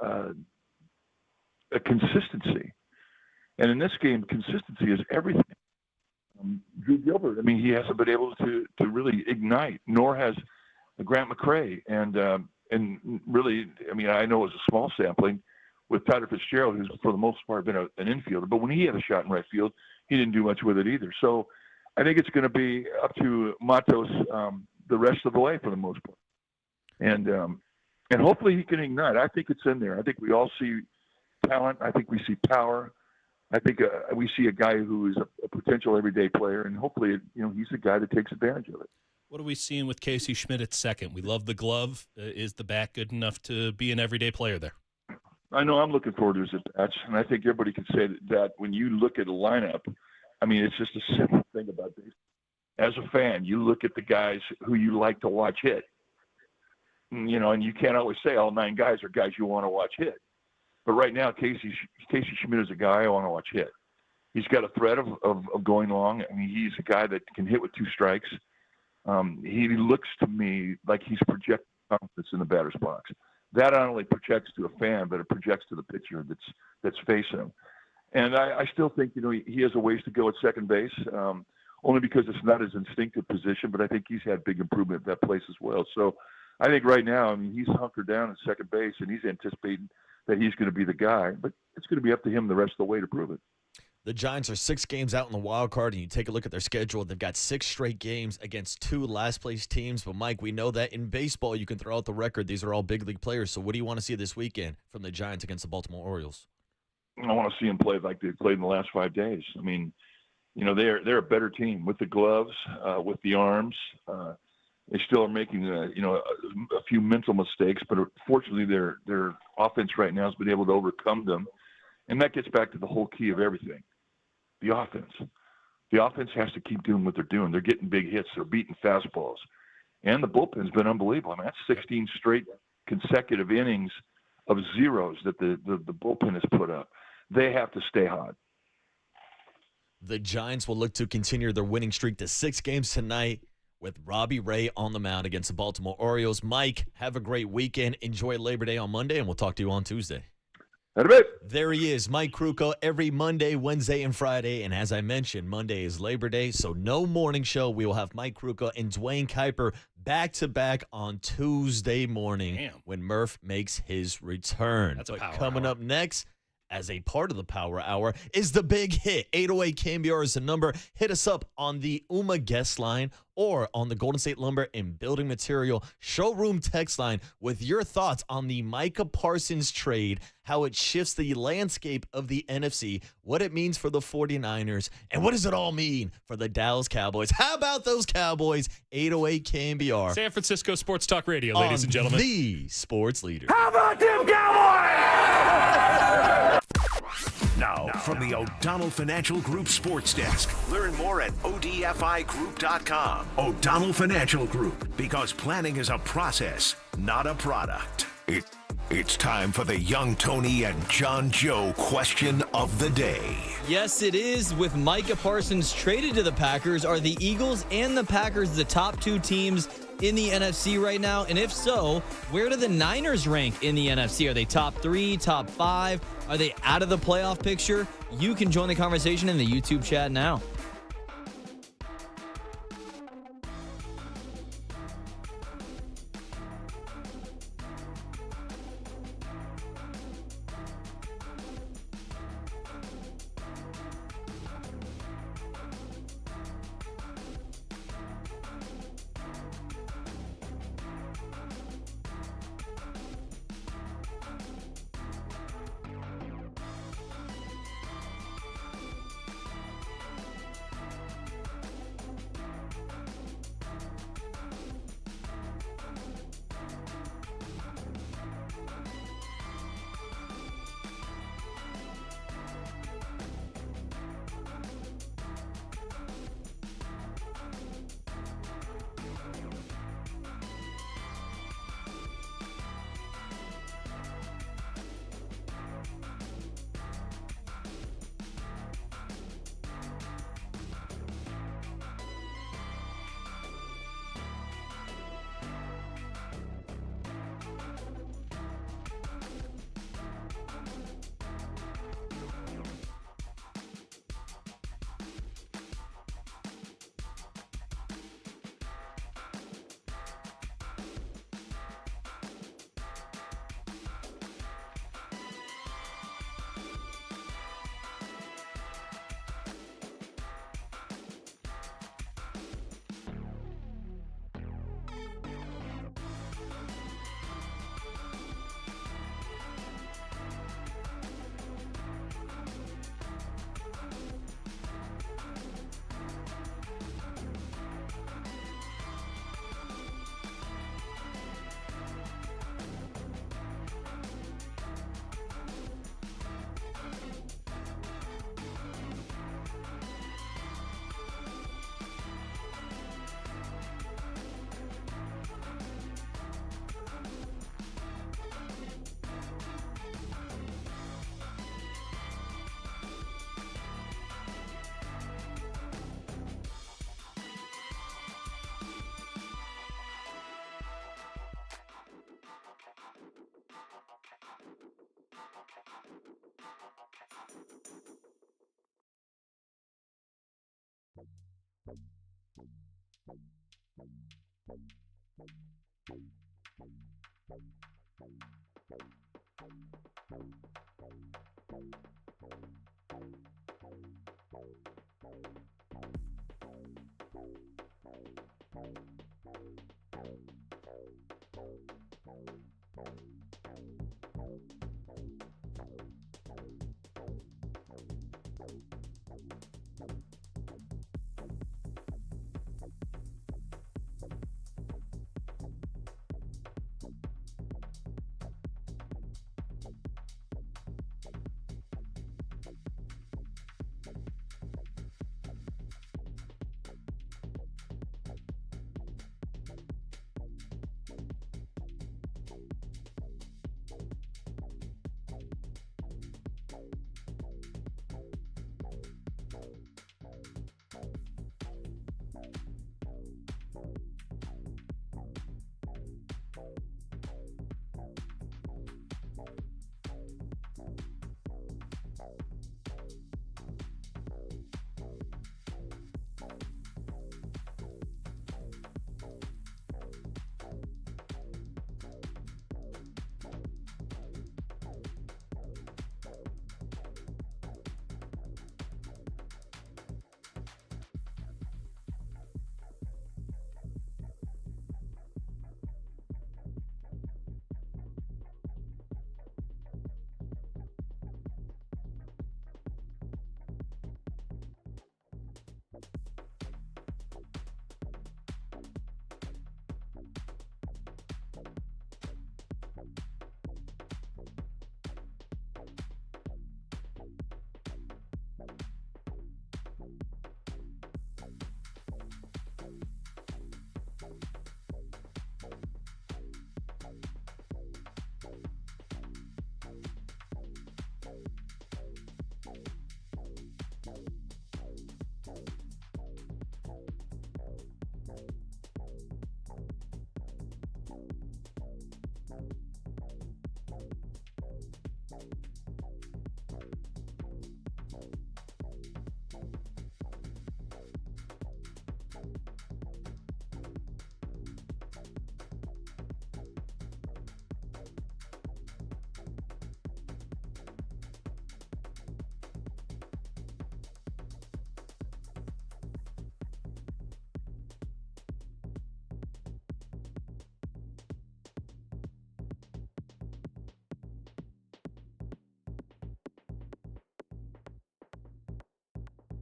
a consistency. And in this game, consistency is everything. Drew Gilbert, he hasn't been able to really ignite, nor has Grant McCray. And really, I know it was a small sampling with Tyler Fitzgerald, who's for the most part been an infielder, but when he had a shot in right field, he didn't do much with it either. So I think it's going to be up to Matos the rest of the way for the most part. And hopefully he can ignite. I think it's in there. I think we all see talent. I think we see power. I think we see a guy who is a potential everyday player, and hopefully, he's the guy that takes advantage of it. What are we seeing with Casey Schmidt at second? We love the glove. Is the bat good enough to be an everyday player there? I know I'm looking forward to his at-bats, and I think everybody can say that when you look at a lineup, it's just a simple thing about this. As a fan, you look at the guys who you like to watch hit, and you can't always say all 9 guys are guys you want to watch hit. But right now, Casey Schmidt is a guy I want to watch hit. He's got a threat of going long. He's a guy that can hit with 2 strikes. He looks to me like he's projecting confidence in the batter's box. That not only projects to a fan, but it projects to the pitcher that's facing him. And I still think, he has a ways to go at second base, only because it's not his instinctive position, but I think he's had big improvement at that place as well. So I think right now, he's hunkered down at second base, and he's anticipating that he's going to be the guy, but it's going to be up to him the rest of the way to prove it. The Giants are 6 games out in the wild card, and you take a look at their schedule. They've got 6 straight games against 2 last-place teams. But, Mike, we know that in baseball you can throw out the record. These are all big league players. So what do you want to see this weekend from the Giants against the Baltimore Orioles? I want to see them play like they played in the last 5 days. They're a better team with the gloves, with the arms. They still are making a few mental mistakes, but fortunately their offense right now has been able to overcome them. And that gets back to the whole key of everything. The offense. The offense has to keep doing what they're doing. They're getting big hits. They're beating fastballs. And the bullpen's been unbelievable. That's 16 straight consecutive innings of zeros that the bullpen has put up. They have to stay hot. The Giants will look to continue their winning streak to 6 games tonight with Robbie Ray on the mound against the Baltimore Orioles. Mike, have a great weekend. Enjoy Labor Day on Monday, and we'll talk to you on Tuesday. There he is, Mike Krukow, every Monday, Wednesday, and Friday. And as I mentioned, Monday is Labor Day, so no morning show. We will have Mike Krukow and Dwayne Kuiper back-to-back on Tuesday morning when Murph makes his return. That's a power coming hour. up next, as a part of the Power Hour, is the big hit. 808 KNBR is the number. Hit us up on the UMA guest line or on the Golden State Lumber and Building Material showroom text line with your thoughts on the Micah Parsons trade, how it shifts the landscape of the NFC, what it means for the 49ers, and what does it all mean for the Dallas Cowboys. How about those Cowboys? 808 KNBR. San Francisco Sports Talk Radio, ladies and gentlemen. The sports leader. How about them Cowboys? Now, from the O'Donnell Financial Group Sports Desk, learn more at odfigroup.com. O'Donnell Financial Group, because planning is a process, not a product. It's time for the Young Tony and John Joe question of the day. Yes, it is. With Micah Parsons traded to the Packers, are the Eagles and the Packers the top two teams in the NFC right now? And if so, where do the Niners rank in the NFC? Are they top 3, top 5? Are they out of the playoff picture? You can join the conversation in the YouTube chat now.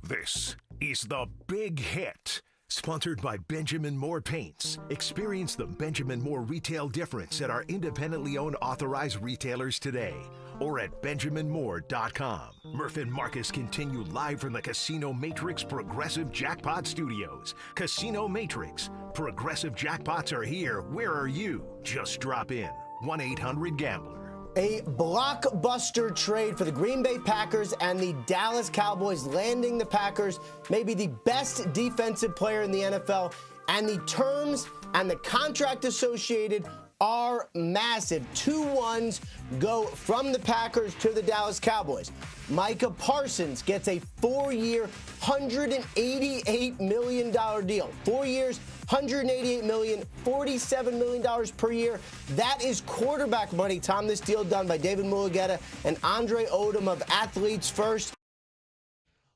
This is The Big Hit, sponsored by Benjamin Moore Paints. Experience the Benjamin Moore retail difference at our independently owned authorized retailers today or at benjaminmoore.com. Murph and Marcus continue live from the Casino Matrix Progressive Jackpot Studios. Casino Matrix. Progressive jackpots are here. Where are you? Just drop in. 1-800-GAMBLER. A blockbuster trade for the Green Bay Packers and the Dallas Cowboys, landing the Packers, maybe the best defensive player in the NFL, and the terms and the contract associated are massive. 2 ones go from the Packers to the Dallas Cowboys. Micah Parsons gets a 4-year, $188 million deal. 4 years, $188 million, $47 million per year. That is quarterback money, Tom. This deal done by David Mulugheta and Andre Odom of Athletes First.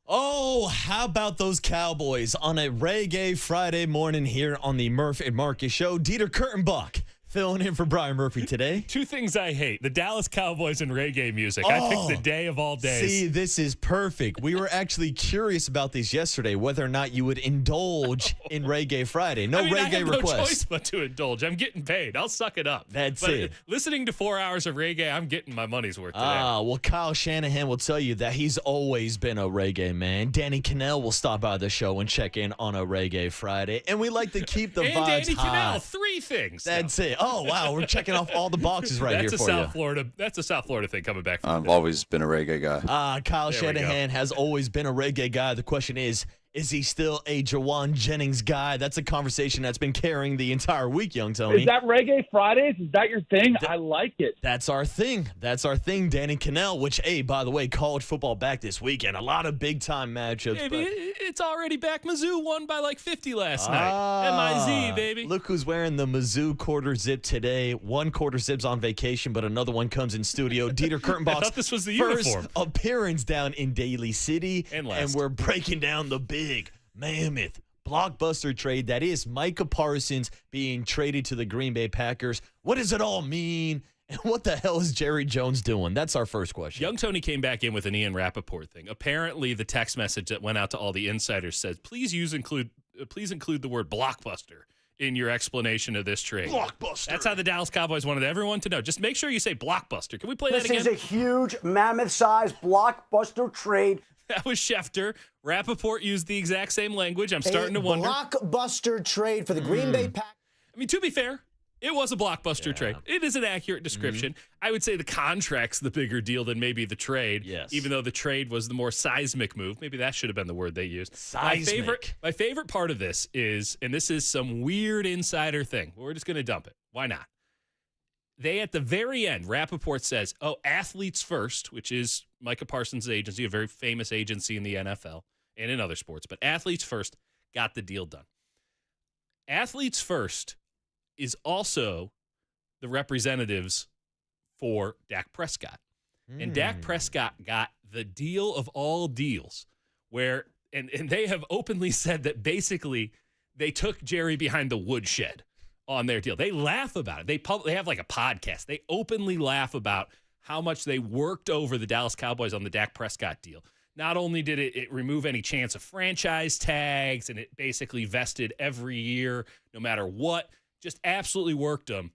Oh, how about those Cowboys on a reggae Friday morning here on the Murph and Marcus Show? Dieter Kurtenbach filling in for Brian Murphy today. 2 things I hate: the Dallas Cowboys and reggae music. I picked the day of all days. See, this is perfect. We were actually curious about these yesterday, whether or not you would indulge in Reggae Friday. No reggae I have requests. no choice but to indulge. I'm getting paid. I'll suck it up. That's but it. Listening to 4 hours of reggae, I'm getting my money's worth today. Well, Kyle Shanahan will tell you that he's always been a reggae man. Danny Cannell will stop by the show and check in on a Reggae Friday. And we like to keep the and vibes Danny high. Cannell, 3 things. That's it. Oh, wow. We're checking off all the boxes right here for you. That's a South Florida thing coming back from I've always been a reggae guy. Kyle Shanahan has always been a reggae guy. The question is he still a Jauan Jennings guy? That's a conversation that's been carrying the entire week, young Tony. Is that Reggae Fridays? Is that your thing? I like it. That's our thing. That's our thing, Danny Cannell, which, hey, by the way, college football back this weekend. A lot of big-time matchups. Baby, it's already back. Mizzou won by like 50 last night. MIZ, baby. Look who's wearing the Mizzou quarter zip today. One quarter zip's on vacation, but another one comes in studio. Dieter Kurtenbach's I thought this was the first uniform. appearance down in Daly City. And last. we're breaking down the big mammoth blockbuster trade that is Micah Parsons being traded to the Green Bay Packers. What does it all mean? And what the hell is Jerry Jones doing? That's our first question. Young Tony came back in with an Ian Rappaport thing. Apparently, the text message that went out to all the insiders says, please include the word blockbuster in your explanation of this trade. Blockbuster. That's how the Dallas Cowboys wanted everyone to know. Just make sure you say blockbuster. Can we play that again? This is a huge, mammoth-sized blockbuster trade. That was Schefter. Rappaport used the exact same language. I'm starting to wonder. Blockbuster trade for the Green Bay Packers. I mean, to be fair, it was a blockbuster trade. It is an accurate description. I would say the contract's the bigger deal than maybe the trade. Yes. Even though the trade was the more seismic move. Maybe that should have been the word they used. Seismic. My favorite part of this is, and this is some weird insider thing. We're just going to dump it. Why not? They, at the very end, Rappaport says, Athletes First, which is Micah Parsons' agency, a very famous agency in the NFL and in other sports, but Athletes First got the deal done. Athletes First is also the representatives for Dak Prescott. And Dak Prescott got the deal of all deals where, and they have openly said that basically they took Jerry behind the woodshed on their deal. They laugh about it. They have like a podcast. They openly laugh about how much they worked over the Dallas Cowboys on the Dak Prescott deal. Not only did it remove any chance of franchise tags, and it basically vested every year, no matter what, just absolutely worked them.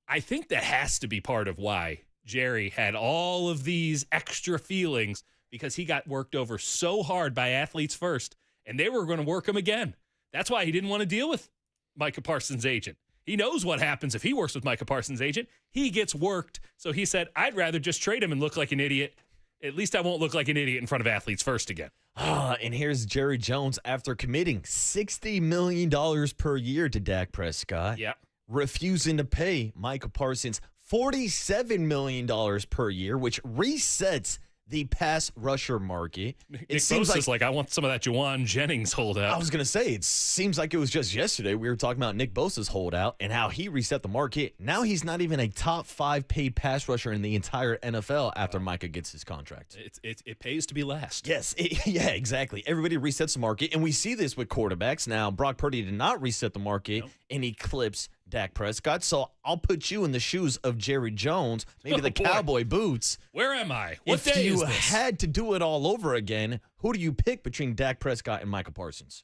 I think that has to be part of why Jerry had all of these extra feelings, because he got worked over so hard by Athletes First, and they were going to work him again. That's why he didn't want to deal with Micah Parsons' agent. He knows what happens if he works with Micah Parsons' agent. He gets worked. So he said, I'd rather just trade him and look like an idiot. At least I won't look like an idiot in front of Athletes First again. And here's Jerry Jones after committing $60 million per year to Dak Prescott. Yeah. Refusing to pay Micah Parsons $47 million per year, which resets the pass rusher market. Nick Bosa's like, I want some of that Jauan Jennings holdout. I was going to say, it seems like it was just yesterday we were talking about Nick Bosa's holdout and how he reset the market. Now he's not even a top 5 paid pass rusher in the entire NFL after Micah gets his contract. It pays to be last. Yes, yeah, exactly. Everybody resets the market, and we see this with quarterbacks. Now, Brock Purdy did not reset the market and eclipse Dak Prescott. So I'll put you in the shoes of Jerry Jones, maybe the cowboy boots. Where am I? What day is this? If you had to do it all over again, who do you pick between Dak Prescott and Micah Parsons?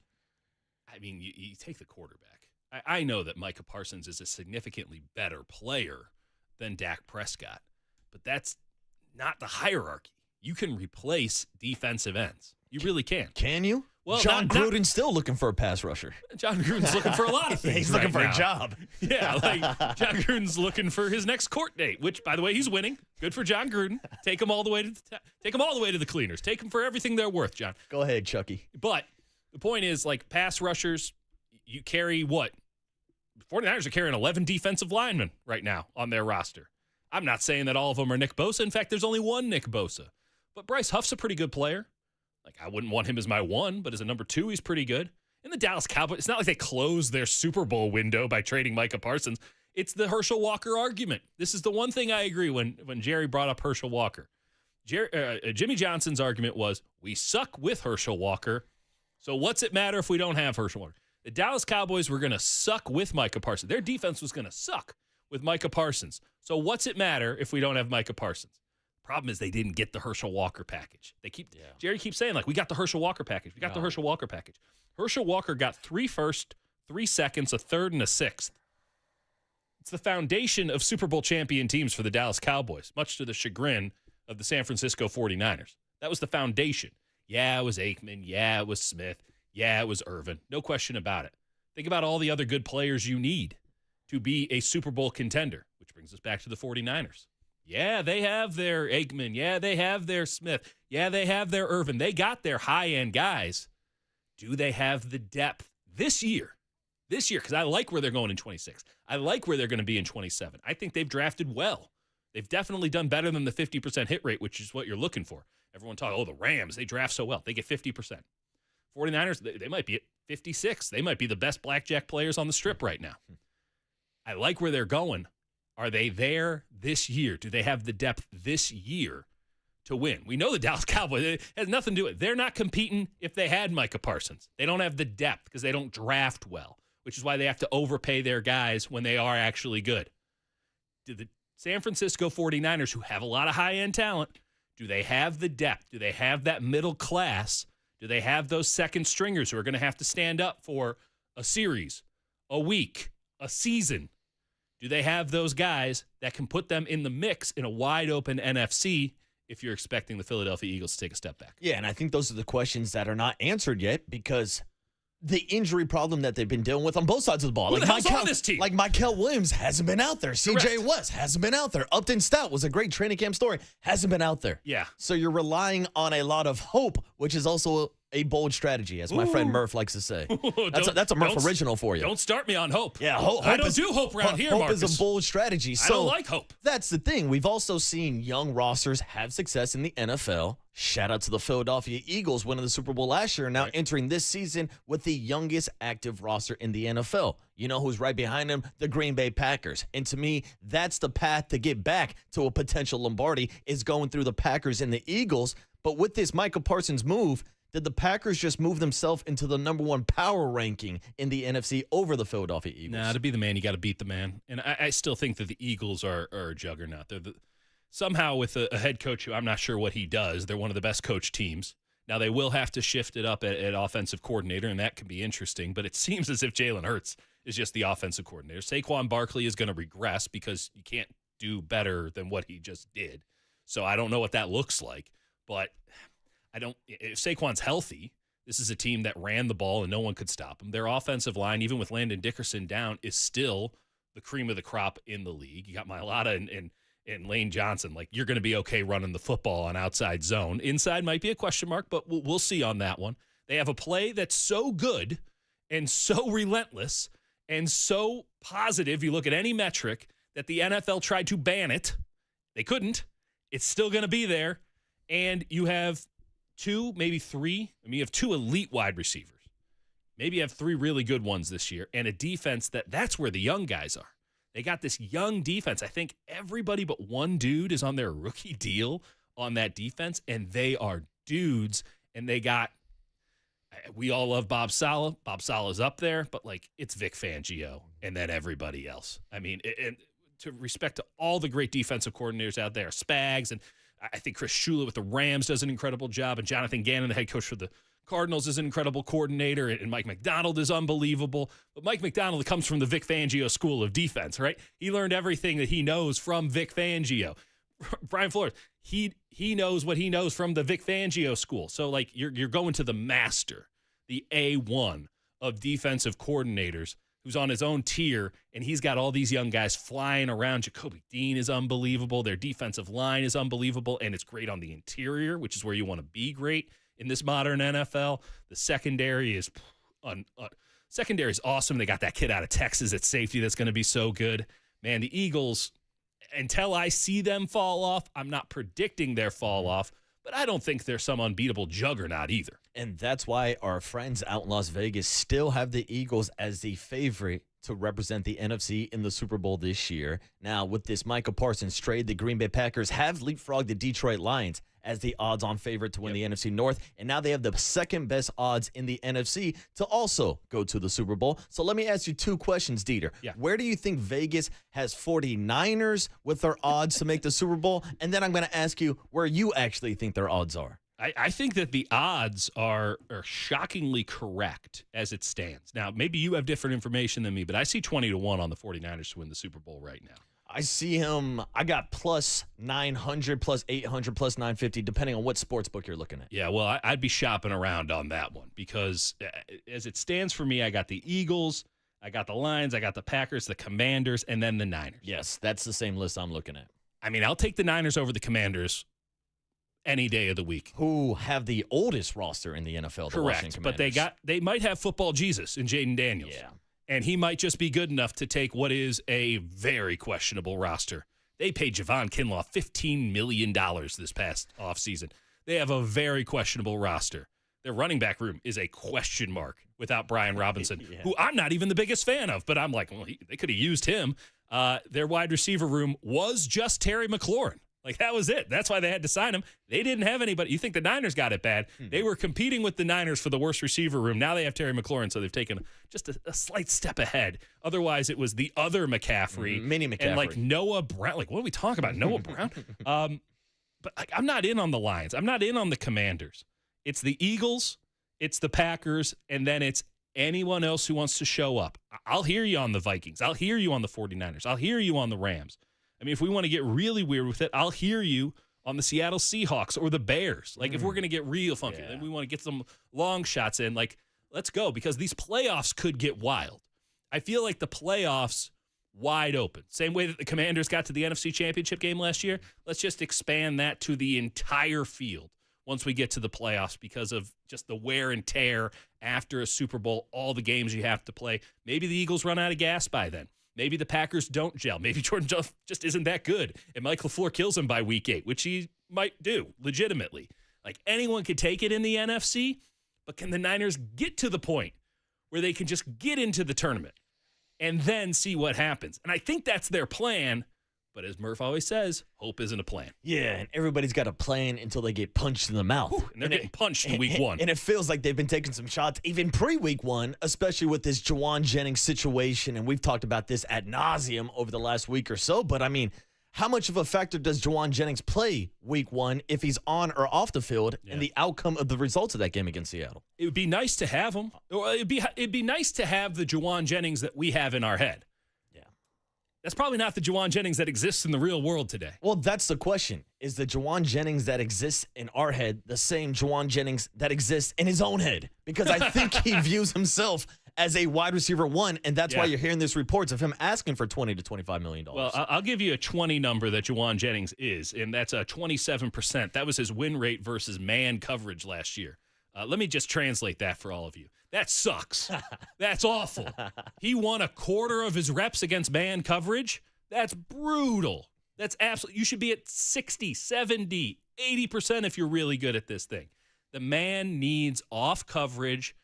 I mean, you take the quarterback. I know that Micah Parsons is a significantly better player than Dak Prescott, but that's not the hierarchy. You can replace defensive ends. You really can. Can you? Well, John Gruden's still looking for a pass rusher. John Gruden's looking for a lot of things. He's looking for now. a job. Yeah, like John Gruden's looking for his next court date, which, by the way, he's winning. Good for John Gruden. Take him all the way to the cleaners. Take them for everything they're worth, John. Go ahead, Chucky. But the point is, like, pass rushers, you carry what? 49ers are carrying 11 defensive linemen right now on their roster. I'm not saying that all of them are Nick Bosa. In fact, there's only one Nick Bosa. But Bryce Huff's a pretty good player. Like, I wouldn't want him as my one, but as a number two, he's pretty good. And the Dallas Cowboys, it's not like they closed their Super Bowl window by trading Micah Parsons. It's the Herschel Walker argument. This is the one thing I agree when Jerry brought up Herschel Walker. Jimmy Johnson's argument was, we suck with Herschel Walker, so what's it matter if we don't have Herschel Walker? The Dallas Cowboys were going to suck with Micah Parsons. Their defense was going to suck with Micah Parsons. So what's it matter if we don't have Micah Parsons? Problem is they didn't get the Herschel Walker package. Jerry keeps saying, like, we got the Herschel Walker package. We got the Herschel Walker package. Herschel Walker got 3 firsts, 3 seconds, a third, and a sixth. It's the foundation of Super Bowl champion teams for the Dallas Cowboys, much to the chagrin of the San Francisco 49ers. That was the foundation. Yeah, it was Aikman. Yeah, it was Smith. Yeah, it was Irvin. No question about it. Think about all the other good players you need to be a Super Bowl contender, which brings us back to the 49ers. Yeah, they have their Aikman. Yeah, they have their Smith. Yeah, they have their Irvin. They got their high-end guys. Do they have the depth this year? This year, because I like where they're going in 26. I like where they're going to be in 27. I think they've drafted well. They've definitely done better than the 50% hit rate, which is what you're looking for. Everyone talks, the Rams, they draft so well. They get 50%. 49ers, they might be at 56. They might be the best blackjack players on the strip right now. I like where they're going. Are they there this year? Do they have the depth this year to win? We know the Dallas Cowboys, it has nothing to do with it. They're not competing if they had Micah Parsons. They don't have the depth because they don't draft well, which is why they have to overpay their guys when they are actually good. Do the San Francisco 49ers, who have a lot of high-end talent, do they have the depth? Do they have that middle class? Do they have those second stringers who are going to have to stand up for a series, a week, a season? Do they have those guys that can put them in the mix in a wide-open NFC if you're expecting the Philadelphia Eagles to take a step back? Yeah, and I think those are the questions that are not answered yet because the injury problem that they've been dealing with on both sides of the ball. Who the hell's on this team? Like Mykal Williams hasn't been out there. CJ West hasn't been out there. Upton Stout was a great training camp story. Hasn't been out there. Yeah. So you're relying on a lot of hope, which is also a bold strategy, as my friend Murph likes to say. That's a Murph original for you. Don't start me on hope. Yeah, I don't do hope around here, Marcus. Hope is a bold strategy. So I don't like hope. That's the thing. We've also seen young rosters have success in the NFL. Shout out to the Philadelphia Eagles winning the Super Bowl last year, now entering this season with the youngest active roster in the NFL. You know who's right behind them? The Green Bay Packers. And to me, that's the path to get back to a potential Lombardi, is going through the Packers and the Eagles. But with this Micah Parsons move, did the Packers just move themselves into the number 1 power ranking in the NFC over the Philadelphia Eagles? Nah, to be the man, you got to beat the man. And I still think that the Eagles are a juggernaut. They're somehow with a head coach who I'm not sure what he does, they're one of the best coached teams. Now, they will have to shift it up at offensive coordinator, and that can be interesting. But it seems as if Jalen Hurts is just the offensive coordinator. Saquon Barkley is going to regress because you can't do better than what he just did. So I don't know what that looks like. But if Saquon's healthy, this is a team that ran the ball and no one could stop them. Their offensive line, even with Landon Dickerson down, is still the cream of the crop in the league. You got Mailata and Lane Johnson. Like, you're going to be okay running the football on outside zone. Inside might be a question mark, but we'll see on that one. They have a play that's so good and so relentless and so positive. You look at any metric that the NFL tried to ban it. They couldn't. It's still going to be there. And you have 2, maybe 3. You have 2 elite wide receivers. Maybe you have 3 really good ones this year, and a defense that's where the young guys are. They got this young defense. I think everybody but one dude is on their rookie deal on that defense, and they are dudes. And they got, We all love Bob Saleh. Bob Saleh's up there, but like it's Vic Fangio and then everybody else. I mean, and to respect to all the great defensive coordinators out there, Spags, and I think Chris Shula with the Rams does an incredible job, and Jonathan Gannon, the head coach for the Cardinals, is an incredible coordinator, and Mike McDonald is unbelievable. But Mike McDonald comes from the Vic Fangio school of defense, right? He learned everything that he knows from Vic Fangio. Brian Flores, he knows what he knows from the Vic Fangio school. So, like, you're going to the master, the A1 of defensive coordinators, who's on his own tier, and he's got all these young guys flying around. Jacoby Dean is unbelievable. Their defensive line is unbelievable, and it's great on the interior, which is where you want to be great in this modern NFL. The secondary is secondary is awesome. They got that kid out of Texas at safety that's going to be so good. Man, the Eagles, until I see them fall off, I'm not predicting their fall off, but I don't think they're some unbeatable juggernaut either. And that's why our friends out in Las Vegas still have the Eagles as the favorite to represent the NFC in the Super Bowl this year. Now, with this Micah Parsons trade, the Green Bay Packers have leapfrogged the Detroit Lions as the odds-on favorite to win the NFC North, and now they have the second-best odds in the NFC to also go to the Super Bowl. So let me ask you two questions, Dieter. Yeah. Where do you think Vegas has 49ers with their odds to make the Super Bowl? And then I'm going to ask you where you actually think their odds are. I think that the odds are shockingly correct as it stands. Now, maybe you have different information than me, but I see 20-1 on the 49ers to win the Super Bowl right now. I see him, I got plus 900, plus 800, plus 950, depending on what sports book you're looking at. Yeah, well, I'd be shopping around on that one because as it stands for me, I got the Eagles, I got the Lions, I got the Packers, the Commanders, and then the Niners. Yes, that's the same list I'm looking at. I mean, I'll take the Niners over the Commanders any day of the week. Who have the oldest roster in the NFL. The Correct, but they might have football Jesus in Jaden Daniels. Yeah. And he might just be good enough to take what is a very questionable roster. They paid Javon Kinlaw $15 million this past offseason. They have a very questionable roster. Their running back room is a question mark without Brian Robinson, who I'm not even the biggest fan of, but I'm like, well, they could have used him. Their wide receiver room was just Terry McLaurin. Like, that was it. That's why they had to sign him. They didn't have anybody. You think the Niners got it bad. They were competing with the Niners for the worst receiver room. Now they have Terry McLaurin, so they've taken just a slight step ahead. Otherwise, it was the other McCaffrey. Mini McCaffrey. And, like, Noah Brown. Like, what are we talking about? Noah Brown? But like, I'm not in on the Lions. I'm not in on the Commanders. It's the Eagles, it's the Packers, and then it's anyone else who wants to show up. I'll hear you on the Vikings. I'll hear you on the 49ers. I'll hear you on the Rams. I mean, if we want to get really weird with it, I'll hear you on the Seattle Seahawks or the Bears. Like, if we're going to get real funky, then we want to get some long shots in. Like, let's go, because these playoffs could get wild. I feel like the playoffs wide open. Same way that the Commanders got to the NFC Championship game last year. Let's just expand that to the entire field once we get to the playoffs because of just the wear and tear after a Super Bowl, all the games you have to play. Maybe the Eagles run out of gas by then. Maybe the Packers don't gel. Maybe Jordan just isn't that good, and Mike LaFleur kills him by week 8, which he might do, legitimately. Like, anyone could take it in the NFC, but can the Niners get to the point where they can just get into the tournament and then see what happens? And I think that's their plan, but as Murph always says, hope isn't a plan. Yeah, and everybody's got a plan until they get punched in the mouth. And they're getting punched in week 1. And it feels like they've been taking some shots even pre-week 1, especially with this Jauan Jennings situation. And we've talked about this ad nauseum over the last week or so. But, I mean, how much of a factor does Jauan Jennings play week 1 if he's on or off the field and the outcome of the results of that game against Seattle? It would be nice to have him. It'd be nice to have the Jauan Jennings that we have in our head. That's probably not the Jauan Jennings that exists in the real world today. Well, that's the question. Is the Jauan Jennings that exists in our head the same Jauan Jennings that exists in his own head? Because I think he views himself as a wide receiver 1, and that's why you're hearing these reports of him asking for $20 to $25 million. Well, I'll give you a 20 number that Jauan Jennings is, and that's a 27%. That was his win rate versus man coverage last year. Let me just translate that for all of you. That sucks. That's awful. He won a quarter of his reps against man coverage. That's brutal. That's absolutely. You should be at 60, 70, 80% if you're really good at this thing. The man needs off coverage,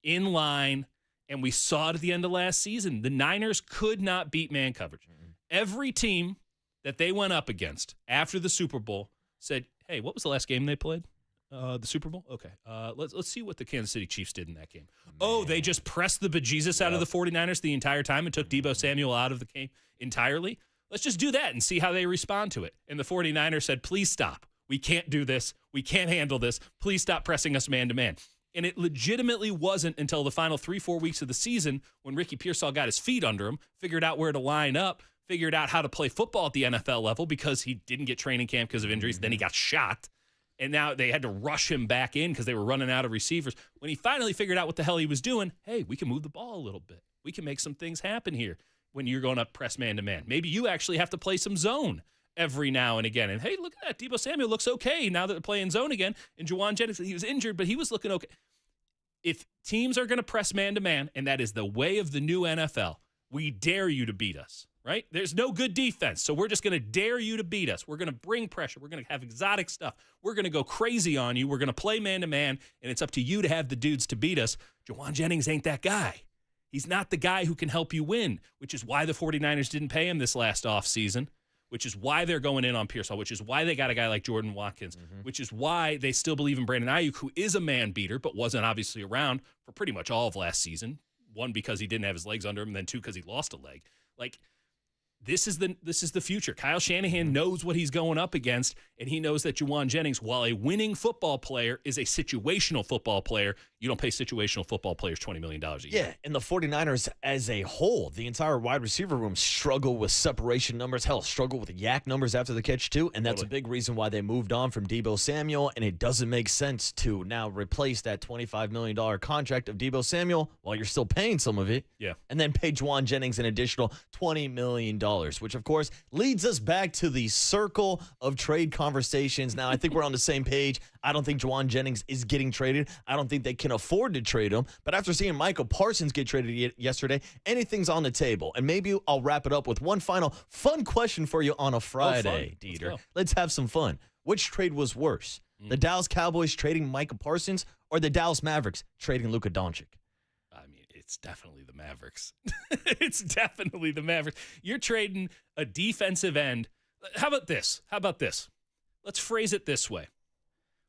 in line, and we saw it at the end of last season. The Niners could not beat man coverage. Every team that they went up against after the Super Bowl said, hey, what was the last game they played? The Super Bowl? Okay. Let's see what the Kansas City Chiefs did in that game. Man. Oh, they just pressed the bejesus out of the 49ers the entire time and took Deebo Samuel out of the game entirely? Let's just do that and see how they respond to it. And the 49ers said, please stop. We can't do this. We can't handle this. Please stop pressing us man-to-man. And it legitimately wasn't until the final 3-4 weeks of the season when Ricky Pearsall got his feet under him, figured out where to line up, figured out how to play football at the NFL level because he didn't get training camp because of injuries. Then he got shot. And now they had to rush him back in because they were running out of receivers. When he finally figured out what the hell he was doing, hey, we can move the ball a little bit. We can make some things happen here when you're going up press man-to-man. Maybe you actually have to play some zone every now and again. And, hey, look at that. Deebo Samuel looks okay now that they're playing zone again. And Jauan Jennings, he was injured, but he was looking okay. If teams are going to press man-to-man, and that is the way of the new NFL, we dare you to beat us. Right? There's no good defense, so we're just going to dare you to beat us. We're going to bring pressure. We're going to have exotic stuff. We're going to go crazy on you. We're going to play man-to-man, and it's up to you to have the dudes to beat us. Jauan Jennings ain't that guy. He's not the guy who can help you win, which is why the 49ers didn't pay him this last offseason, which is why they're going in on Pearsall, which is why they got a guy like Jordan Watkins, which is why they still believe in Brandon Ayuk, who is a man-beater but wasn't obviously around for pretty much all of last season. One, because he didn't have his legs under him, and then two, because he lost a leg. Like, This is the future. Kyle Shanahan knows what he's going up against, and he knows that Jauan Jennings, while a winning football player, is a situational football player. You don't pay situational football players $20 million a year. Yeah, and the 49ers as a whole, the entire wide receiver room struggle with separation numbers. Hell, struggle with yak numbers after the catch, too. And that's a big reason why they moved on from Deebo Samuel, and it doesn't make sense to now replace that $25 million contract of Deebo Samuel while you're still paying some of it. Yeah. And then pay Jauan Jennings an additional $20 million, which, of course, leads us back to the circle of trade conversations. Now, I think we're on the same page. I don't think Jauan Jennings is getting traded. I don't think they can afford to trade him. But after seeing Michael Parsons get traded yesterday, anything's on the table. And maybe I'll wrap it up with one final fun question for you on a Friday, Dieter. Let's have some fun. Which trade was worse? The Dallas Cowboys trading Michael Parsons or the Dallas Mavericks trading Luka Doncic? I mean, it's definitely the Mavericks. It's definitely the Mavericks. You're trading a defensive end. How about this? Let's phrase it this way.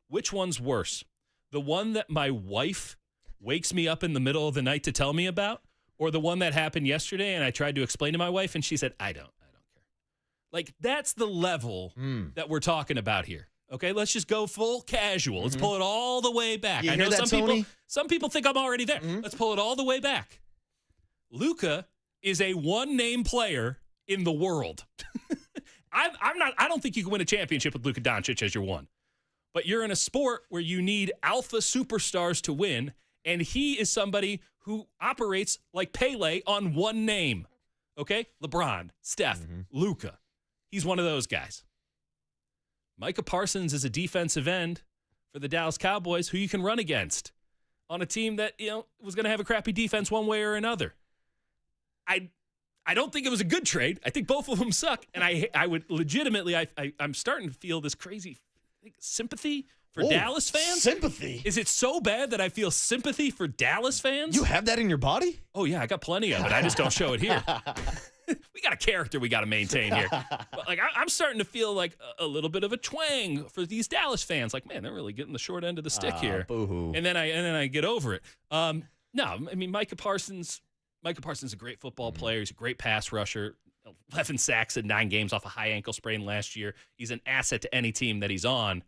Which one's worse? The one that my wife wakes me up in the middle of the night to tell me about, or the one that happened yesterday and I tried to explain to my wife and she said, I don't care. Like, that's the level that we're talking about here. Okay, let's just go full casual. Let's pull it all the way back. I know some people think I'm already there. Let's pull it all the way back. Luka is a one-name player in the world. I don't think you can win a championship with Luka Doncic as your one. But you're in a sport where you need alpha superstars to win, and he is somebody who operates like Pele on one name. Okay? LeBron, Steph, Luka. He's one of those guys. Micah Parsons is a defensive end for the Dallas Cowboys who you can run against on a team that, was going to have a crappy defense one way or another. I don't think it was a good trade. I think both of them suck. And I would legitimately, I'm starting to feel this crazy sympathy for Dallas fans. Sympathy? Is it so bad that I feel sympathy for Dallas fans? You have that in your body? Oh, yeah, I got plenty of it. I just don't show it here. We got a character we got to maintain here. But I'm starting to feel like a little bit of a twang for these Dallas fans. Like, man, they're really getting the short end of the stick here. Boo-hoo. And then I get over it. No, I mean, Micah Parsons is a great football player. He's a great pass rusher. 11 sacks in 9 games off a high ankle sprain last year. He's an asset to any team that he's on.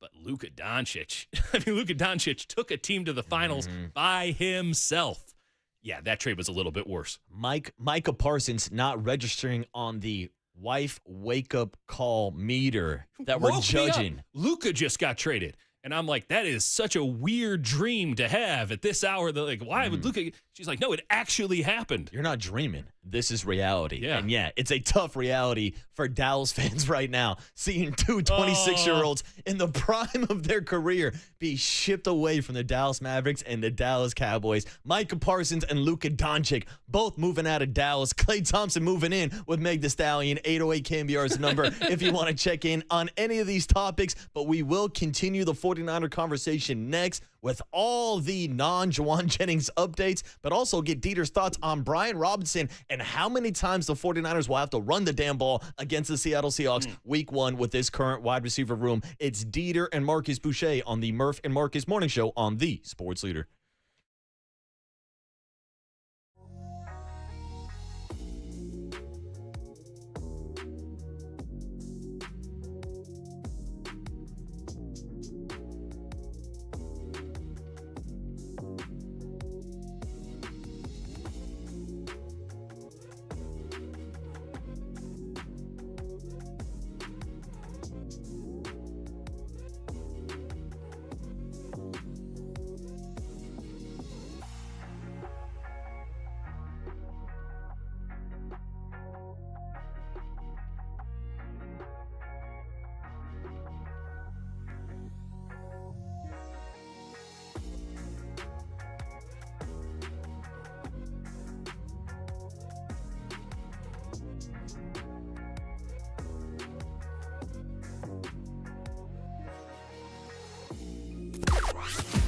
But Luka Doncic, Luka Doncic took a team to the finals by himself. Yeah, that trade was a little bit worse. Micah Parsons not registering on the wife wake-up call meter that we're judging. Luka just got traded. And I'm like, that is such a weird dream to have at this hour. Like, why would Luka? She's like, no, it actually happened. You're not dreaming. This is reality. Yeah. And yeah, it's a tough reality for Dallas fans right now, seeing two 26-year-olds in the prime of their career be shipped away from the Dallas Mavericks and the Dallas Cowboys. Micah Parsons and Luka Doncic both moving out of Dallas. Klay Thompson moving in with Meg Thee Stallion. 808 KNBR's number if you want to check in on any of these topics. But we will continue the 49er conversation next with all the non-Jauan Jennings updates, but also get Dieter's thoughts on Brian Robinson and how many times the 49ers will have to run the damn ball against the Seattle Seahawks week 1 with this current wide receiver room. It's Dieter and Marcus Boucher on the Murph and Marcus Morning Show on the Sports Leader.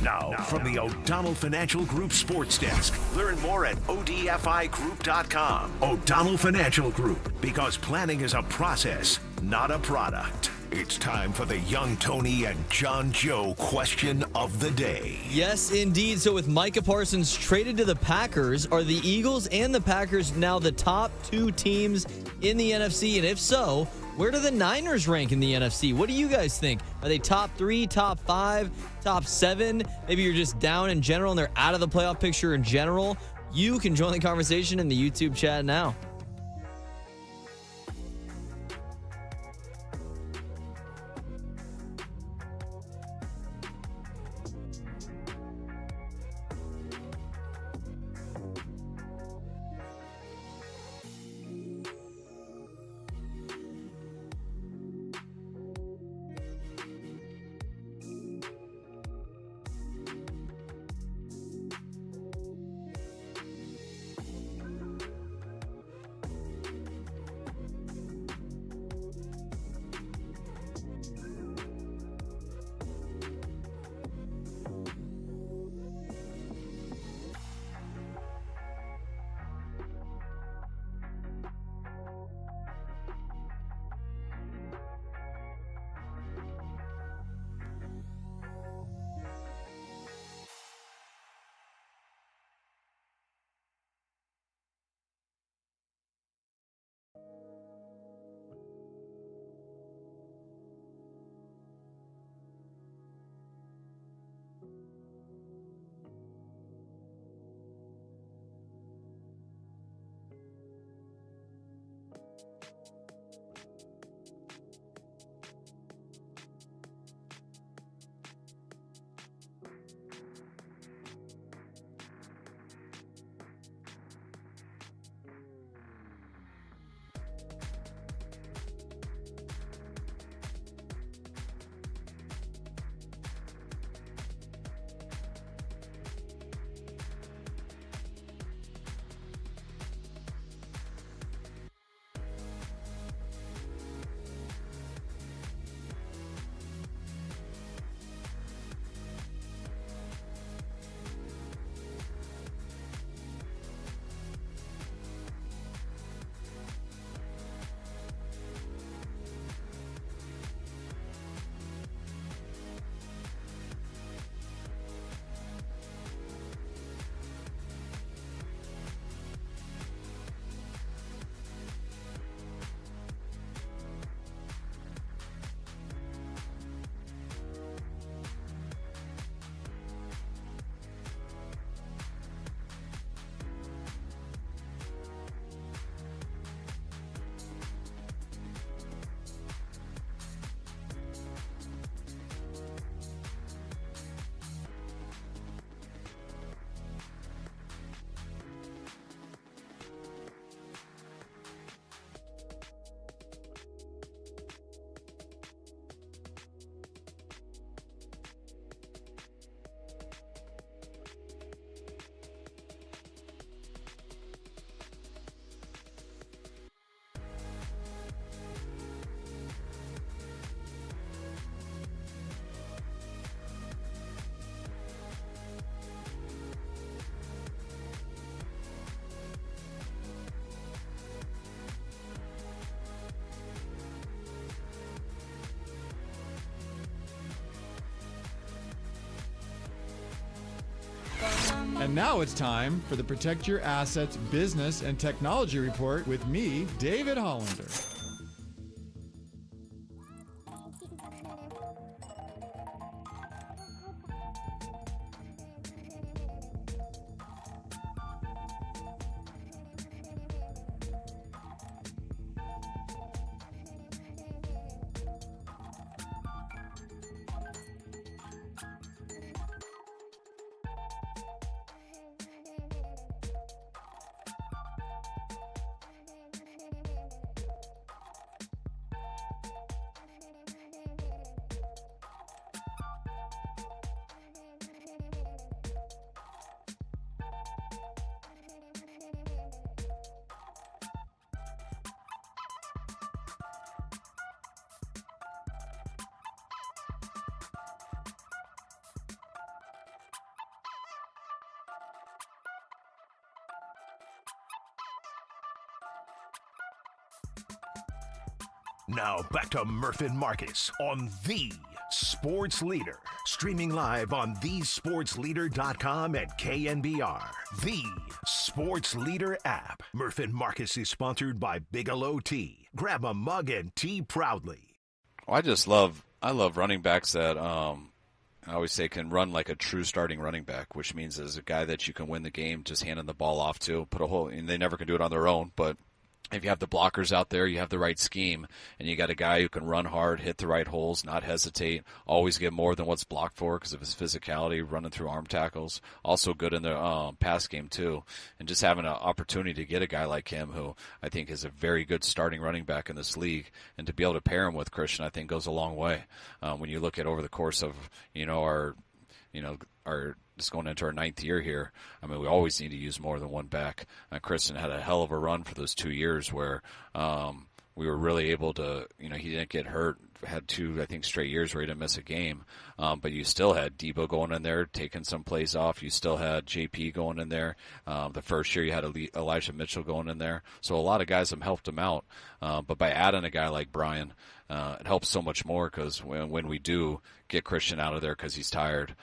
Now, from the O'Donnell Financial Group Sports Desk. Learn more at odfigroup.com. O'Donnell Financial Group, because planning is a process, not a product. It's time for the Young Tony and John Joe question of the day. Yes, indeed. So with Micah Parsons traded to the Packers, are the Eagles and the Packers now the top 2 teams in the NFC? And if so, where do the Niners rank in the NFC? What do you guys think? Are they top 3, top 5, top 7? Maybe you're just down in general and they're out of the playoff picture in general. You can join the conversation in the YouTube chat now. And now it's time for the Protect Your Assets Business and Technology Report with me, David Hollander. Now back to Murph and Marcus on The Sports Leader. Streaming live on thesportsleader.com and KNBR. The Sports Leader app. Murph and Marcus is sponsored by Bigelow Tea. Grab a mug and tea proudly. Well, I love running backs that I always say can run like a true starting running back, which means as a guy that you can win the game just handing the ball off to, and they never can do it on their own, but if you have the blockers out there, you have the right scheme, and you got a guy who can run hard, hit the right holes, not hesitate, always get more than what's blocked for because of his physicality, running through arm tackles, also good in the pass game too, and just having an opportunity to get a guy like him who I think is a very good starting running back in this league, and to be able to pair him with Christian I think goes a long way. When you look at over the course of our just going into our 9th year here, I mean, we always need to use more than one back. Kristen had a hell of a run for those 2 years where we were really able to, he didn't get hurt, had 2, I think, straight years where he didn't miss a game. But you still had Debo going in there, taking some plays off. You still had JP going in there. The first year you had Elijah Mitchell going in there. So a lot of guys have helped him out. But by adding a guy like Brian, it helps so much more because when we do get Christian out of there because he's tired,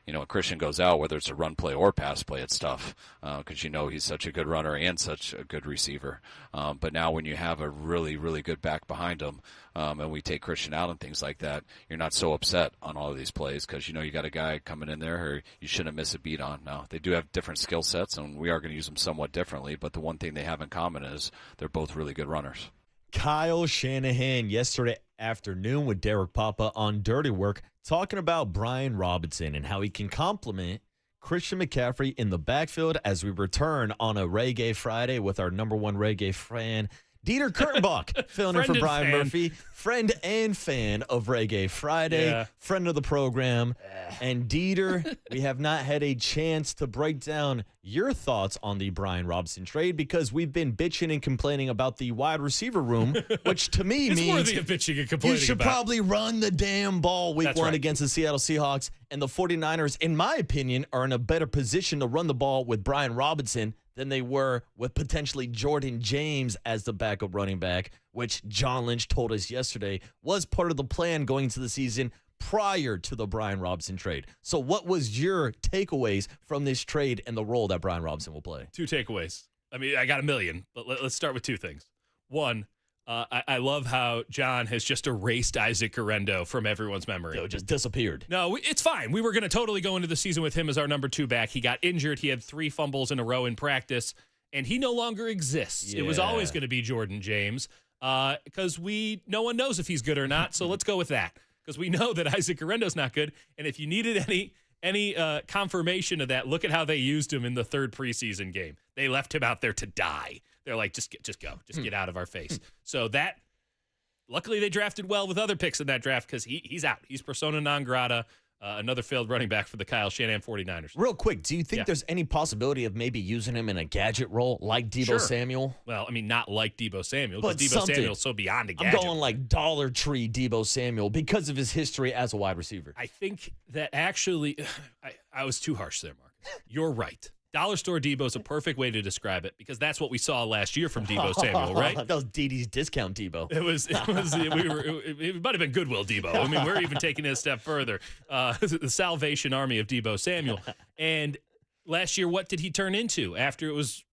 when Christian goes out, whether it's a run play or pass play, it's tough because he's such a good runner and such a good receiver. But now when you have a really, really good back behind him and we take Christian out and things like that, you're not so upset on all of these plays because you got a guy coming in there who you shouldn't miss a beat on. Now, they do have different skill sets, and we are going to use them somewhat differently, but the one thing they have in common is they're both really good runners. Kyle Shanahan yesterday afternoon with Derek Papa on Dirty Work talking about Brian Robinson and how he can complement Christian McCaffrey in the backfield as we return on a Reggae Friday with our number one reggae fan, Dieter Kurtenbach, filling in for Brian Murphy, friend and fan of Reggae Friday, friend of the program. And Dieter, we have not had a chance to break down your thoughts on the Brian Robinson trade because we've been bitching and complaining about the wide receiver room, which to me it's means worthy of bitching and complaining you should probably run the damn ball week one against the Seattle Seahawks. And the 49ers, in my opinion, are in a better position to run the ball with Brian Robinson than they were with potentially Jordan James as the backup running back, which John Lynch told us yesterday was part of the plan going into the season prior to the Brian Robinson trade. So what was your takeaways from this trade and the role that Brian Robinson will play? 2 takeaways. I mean, I got a million, but let's start with 2 things. One, I love how John has just erased Isaac Guerrero from everyone's memory. It just disappeared. No, it's fine. We were going to totally go into the season with him as our number 2 back. He got injured. He had 3 fumbles in a row in practice, and he no longer exists. Yeah. It was always going to be Jordan James because no one knows if he's good or not, so let's go with that because we know that Isaac Guerrero's not good, and if you needed any confirmation of that, look at how they used him in the 3rd preseason game. They left him out there to die. They're like, just go. Just get out of our face. So that, luckily they drafted well with other picks in that draft because he's out. He's persona non grata, another failed running back for the Kyle Shanahan 49ers. Real quick, do you think there's any possibility of maybe using him in a gadget role like Deebo Samuel? Well, I mean, not like Deebo Samuel because Deebo Samuel's so beyond a gadget. I'm going like Dollar Tree Deebo Samuel because of his history as a wide receiver. I think that actually, I was too harsh there, Mark. You're right. Dollar store Debo is a perfect way to describe it because that's what we saw last year from Deebo Samuel, right? That was DD's discount Debo. It might have been Goodwill Debo. I mean, we're even taking it a step further. The Salvation Army of Deebo Samuel. And last year, what did he turn into after it was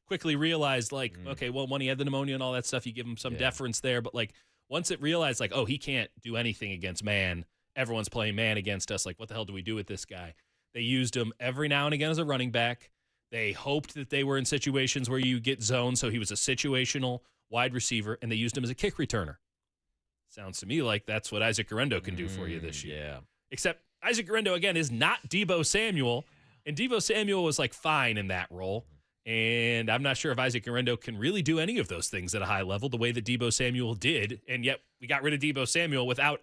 quickly realized, like, okay, well, when he had the pneumonia and all that stuff, you give him some deference there. But, like, once it realized, like, oh, he can't do anything against man, everyone's playing man against us, like, what the hell do we do with this guy? They used him every now and again as a running back. They hoped that they were in situations where you get zoned, so he was a situational wide receiver, and they used him as a kick returner. Sounds to me like that's what Isaac Guerrero can do for you this year. Yeah. Except Isaac Guerrero, again, is not Deebo Samuel, and Deebo Samuel was, like, fine in that role. And I'm not sure if Isaac Guerrero can really do any of those things at a high level the way that Deebo Samuel did, and yet we got rid of Deebo Samuel without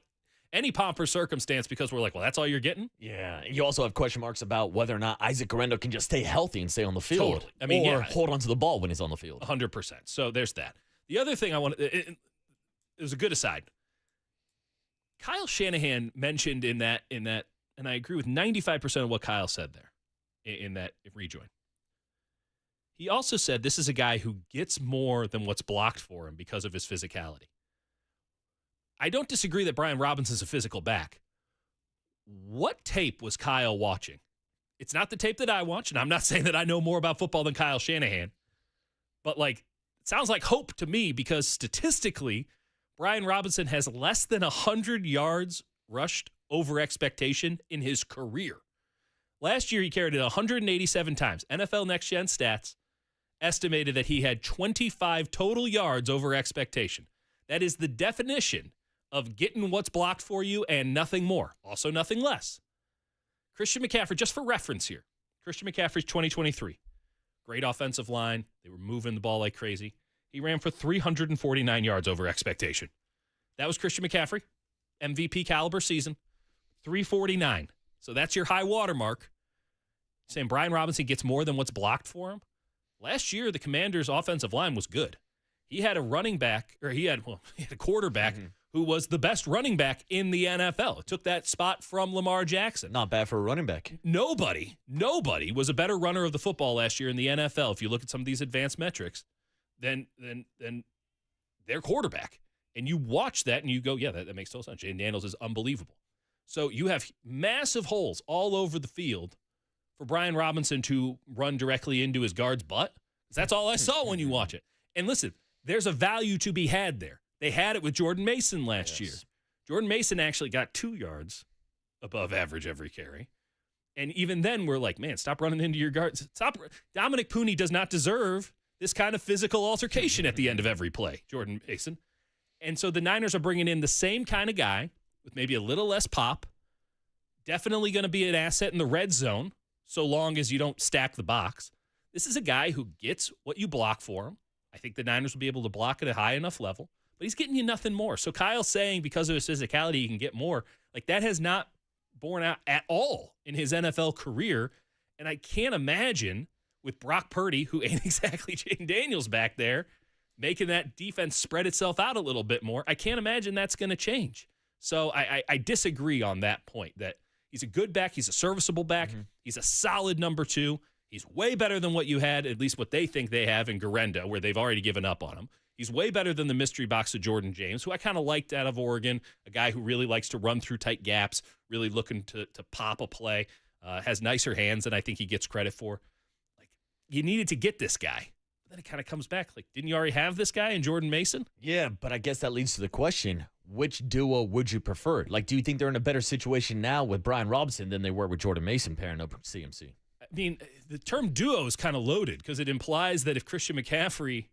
any pomp or circumstance because we're like, well, that's all you're getting? Yeah. You also have question marks about whether or not Isaac Guerrero can just stay healthy and stay on the field. Totally. I mean, or hold onto the ball when he's on the field. 100%. So there's that. The other thing I want to, it was a good aside. Kyle Shanahan mentioned in that, and I agree with 95% of what Kyle said there in that rejoin. He also said this is a guy who gets more than what's blocked for him because of his physicality. I don't disagree that Brian Robinson's a physical back. What tape was Kyle watching? It's not the tape that I watch, and I'm not saying that I know more about football than Kyle Shanahan, but, like, it sounds like hope to me because statistically, Brian Robinson has less than 100 yards rushed over expectation in his career. Last year, he carried it 187 times. NFL Next Gen Stats estimated that he had 25 total yards over expectation. That is the definition of getting what's blocked for you and nothing more. Also nothing less. Christian McCaffrey, just for reference here, Christian McCaffrey's 2023. Great offensive line. They were moving the ball like crazy. He ran for 349 yards over expectation. That was Christian McCaffrey. MVP caliber season. 349. So that's your high water mark. Saying Brian Robinson gets more than what's blocked for him. Last year, the Commanders' offensive line was good. He had a running back, or he had a quarterback who was the best running back in the NFL. It took that spot from Lamar Jackson. Not bad for a running back. Nobody was a better runner of the football last year in the NFL, if you look at some of these advanced metrics, than their quarterback. And you watch that and you go, yeah, that makes total sense. Jaden Daniels is unbelievable. So you have massive holes all over the field for Brian Robinson to run directly into his guard's butt. That's all I saw when you watch it. And listen, there's a value to be had there. They had it with Jordan Mason last year. Jordan Mason actually got 2 yards above average every carry. And even then, we're like, man, stop running into your guards. Stop. Dominic Pooney does not deserve this kind of physical altercation at the end of every play, Jordan Mason. And so the Niners are bringing in the same kind of guy with maybe a little less pop. Definitely going to be an asset in the red zone, so long as you don't stack the box. This is a guy who gets what you block for him. I think the Niners will be able to block at a high enough level, but he's getting you nothing more. So Kyle saying because of his physicality he can get more, like that has not borne out at all in his NFL career. And I can't imagine with Brock Purdy, who ain't exactly Jaden Daniels back there, making that defense spread itself out a little bit more. I can't imagine that's going to change. So I disagree on that point that he's a good back. He's a serviceable back. He's a solid number 2. He's way better than what you had, at least what they think they have in Guerendo, where they've already given up on him. He's way better than the mystery box of Jordan James, who I kind of liked out of Oregon, a guy who really likes to run through tight gaps, really looking to pop a play, has nicer hands than I think he gets credit for. Like, you needed to get this guy. But then it kind of comes back, like, didn't you already have this guy in Jordan Mason? Yeah, but I guess that leads to the question, which duo would you prefer? Like, do you think they're in a better situation now with Brian Robinson than they were with Jordan Mason pairing up with CMC? I mean, the term duo is kind of loaded because it implies that if Christian McCaffrey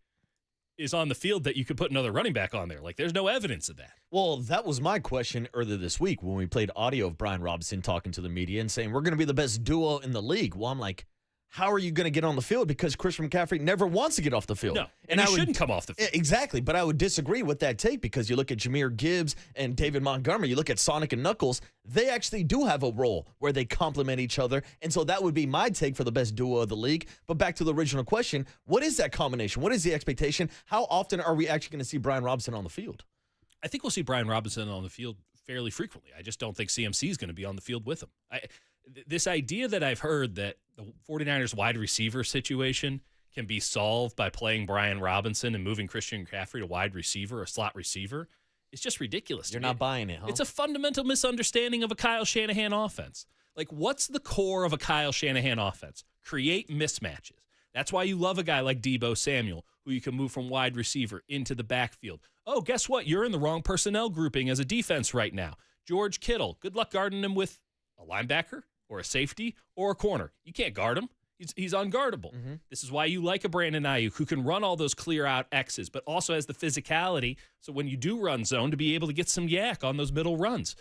is on the field that you could put another running back on there. Like, there's no evidence of that. Well, that was my question earlier this week when we played audio of Brian Robinson talking to the media and saying, we're going to be the best duo in the league. Well, I'm like, how are you going to get on the field? Because Christian McCaffrey never wants to get off the field. No, and he shouldn't come off the field. Exactly, but I would disagree with that take because you look at Jahmyr Gibbs and David Montgomery, you look at Sonic and Knuckles, they actually do have a role where they complement each other, and so that would be my take for the best duo of the league. But back to the original question, what is that combination? What is the expectation? How often are we actually going to see Brian Robinson on the field? I think we'll see Brian Robinson on the field fairly frequently. I just don't think CMC is going to be on the field with him. This idea that I've heard that the 49ers wide receiver situation can be solved by playing Brian Robinson and moving Christian McCaffrey to wide receiver, a slot receiver, is just ridiculous. You're not buying it, huh? It's a fundamental misunderstanding of a Kyle Shanahan offense. Like, what's the core of a Kyle Shanahan offense? Create mismatches. That's why you love a guy like Deebo Samuel, who you can move from wide receiver into the backfield. Oh, guess what? You're in the wrong personnel grouping as a defense right now. George Kittle, good luck guarding him with a linebacker or a safety or a corner. You can't guard him. He's unguardable. This is why you like a Brandon Ayuk who can run all those clear out X's, but also has the physicality. So when you do run zone, to be able to get some yak on those middle runs.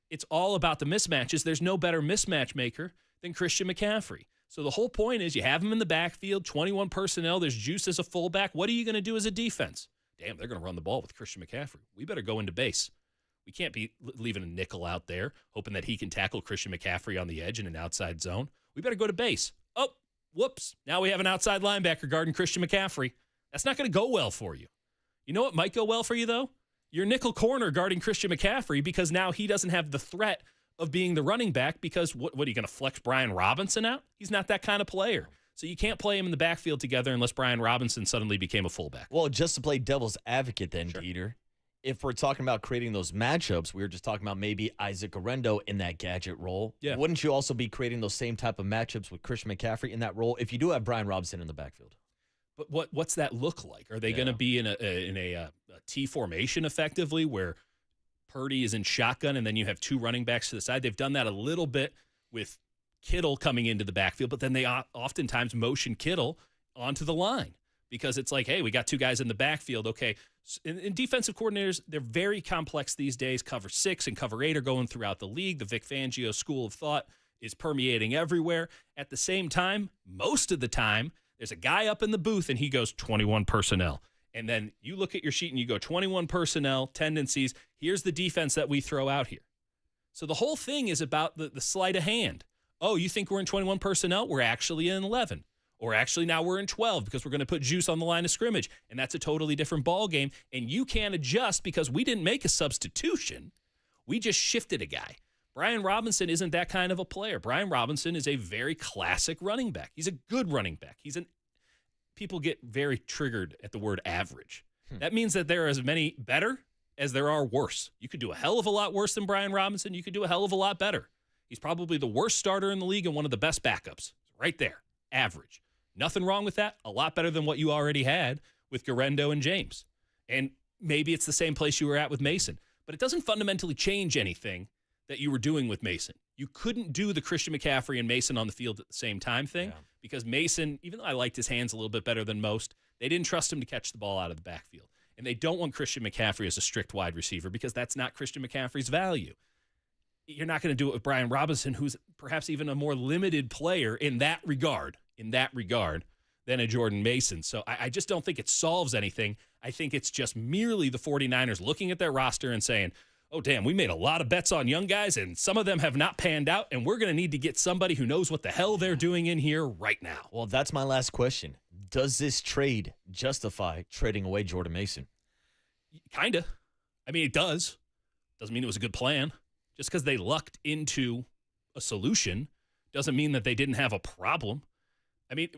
It's all about the mismatches. There's no better mismatch maker than Christian McCaffrey. So the whole point is you have him in the backfield, 21 personnel. There's juice as a fullback. What are you going to do as a defense? Damn, they're going to run the ball with Christian McCaffrey. We better go into base. We can't be leaving a nickel out there, hoping that he can tackle Christian McCaffrey on the edge in an outside zone. We better go to base. Oh, whoops. Now we have an outside linebacker guarding Christian McCaffrey. That's not going to go well for you. You know what might go well for you, though? Your nickel corner guarding Christian McCaffrey, because now he doesn't have the threat of being the running back, because what are you going to flex Brian Robinson out? He's not that kind of player. So you can't play him in the backfield together unless Brian Robinson suddenly became a fullback. Well, just to play devil's advocate then, Peter, if we're talking about creating those matchups, we were just talking about maybe Isaac Orendo in that gadget role. Yeah. Wouldn't you also be creating those same type of matchups with Christian McCaffrey in that role if you do have Brian Robinson in the backfield? But what's that look like? Are they going to be in a T formation effectively, where Purdy is in shotgun and then you have two running backs to the side? They've done that a little bit with Kittle coming into the backfield, but then they oftentimes motion Kittle onto the line because it's like, hey, we got two guys in the backfield. Okay, and defensive coordinators, they're very complex these days. Cover 6 and cover 8 are going throughout the league. The Vic Fangio school of thought is permeating everywhere. At the same time, most of the time, there's a guy up in the booth and he goes 21 personnel. And then you look at your sheet and you go 21 personnel, tendencies. Here's the defense that we throw out here. So the whole thing is about the sleight of hand. Oh, you think we're in 21 personnel? We're actually in 11. Or actually now we're in 12 because we're going to put juice on the line of scrimmage. And that's a totally different ball game. And you can't adjust because we didn't make a substitution. We just shifted a guy. Brian Robinson isn't that kind of a player. Brian Robinson is a very classic running back. He's a good running back. People get very triggered at the word average. That means that there are as many better as there are worse. You could do a hell of a lot worse than Brian Robinson. You could do a hell of a lot better. He's probably the worst starter in the league and one of the best backups. Right there. Average. Nothing wrong with that. A lot better than what you already had with Garendo and James. And maybe it's the same place you were at with Mason. But it doesn't fundamentally change anything that you were doing with Mason. You couldn't do the Christian McCaffrey and Mason on the field at the same time thing because Mason, even though I liked his hands a little bit better than most, they didn't trust him to catch the ball out of the backfield. And they don't want Christian McCaffrey as a strict wide receiver because that's not Christian McCaffrey's value. You're not going to do it with Brian Robinson, who's perhaps even a more limited player in that regard, than a Jordan Mason. So I just don't think it solves anything. I think it's just merely the 49ers looking at their roster and saying, oh, damn, we made a lot of bets on young guys, and some of them have not panned out, and we're going to need to get somebody who knows what the hell they're doing in here right now. Well, that's my last question. Does this trade justify trading away Jordan Mason? Kind of. I mean, it does. Doesn't mean it was a good plan. Just because they lucked into a solution doesn't mean that they didn't have a problem. I mean,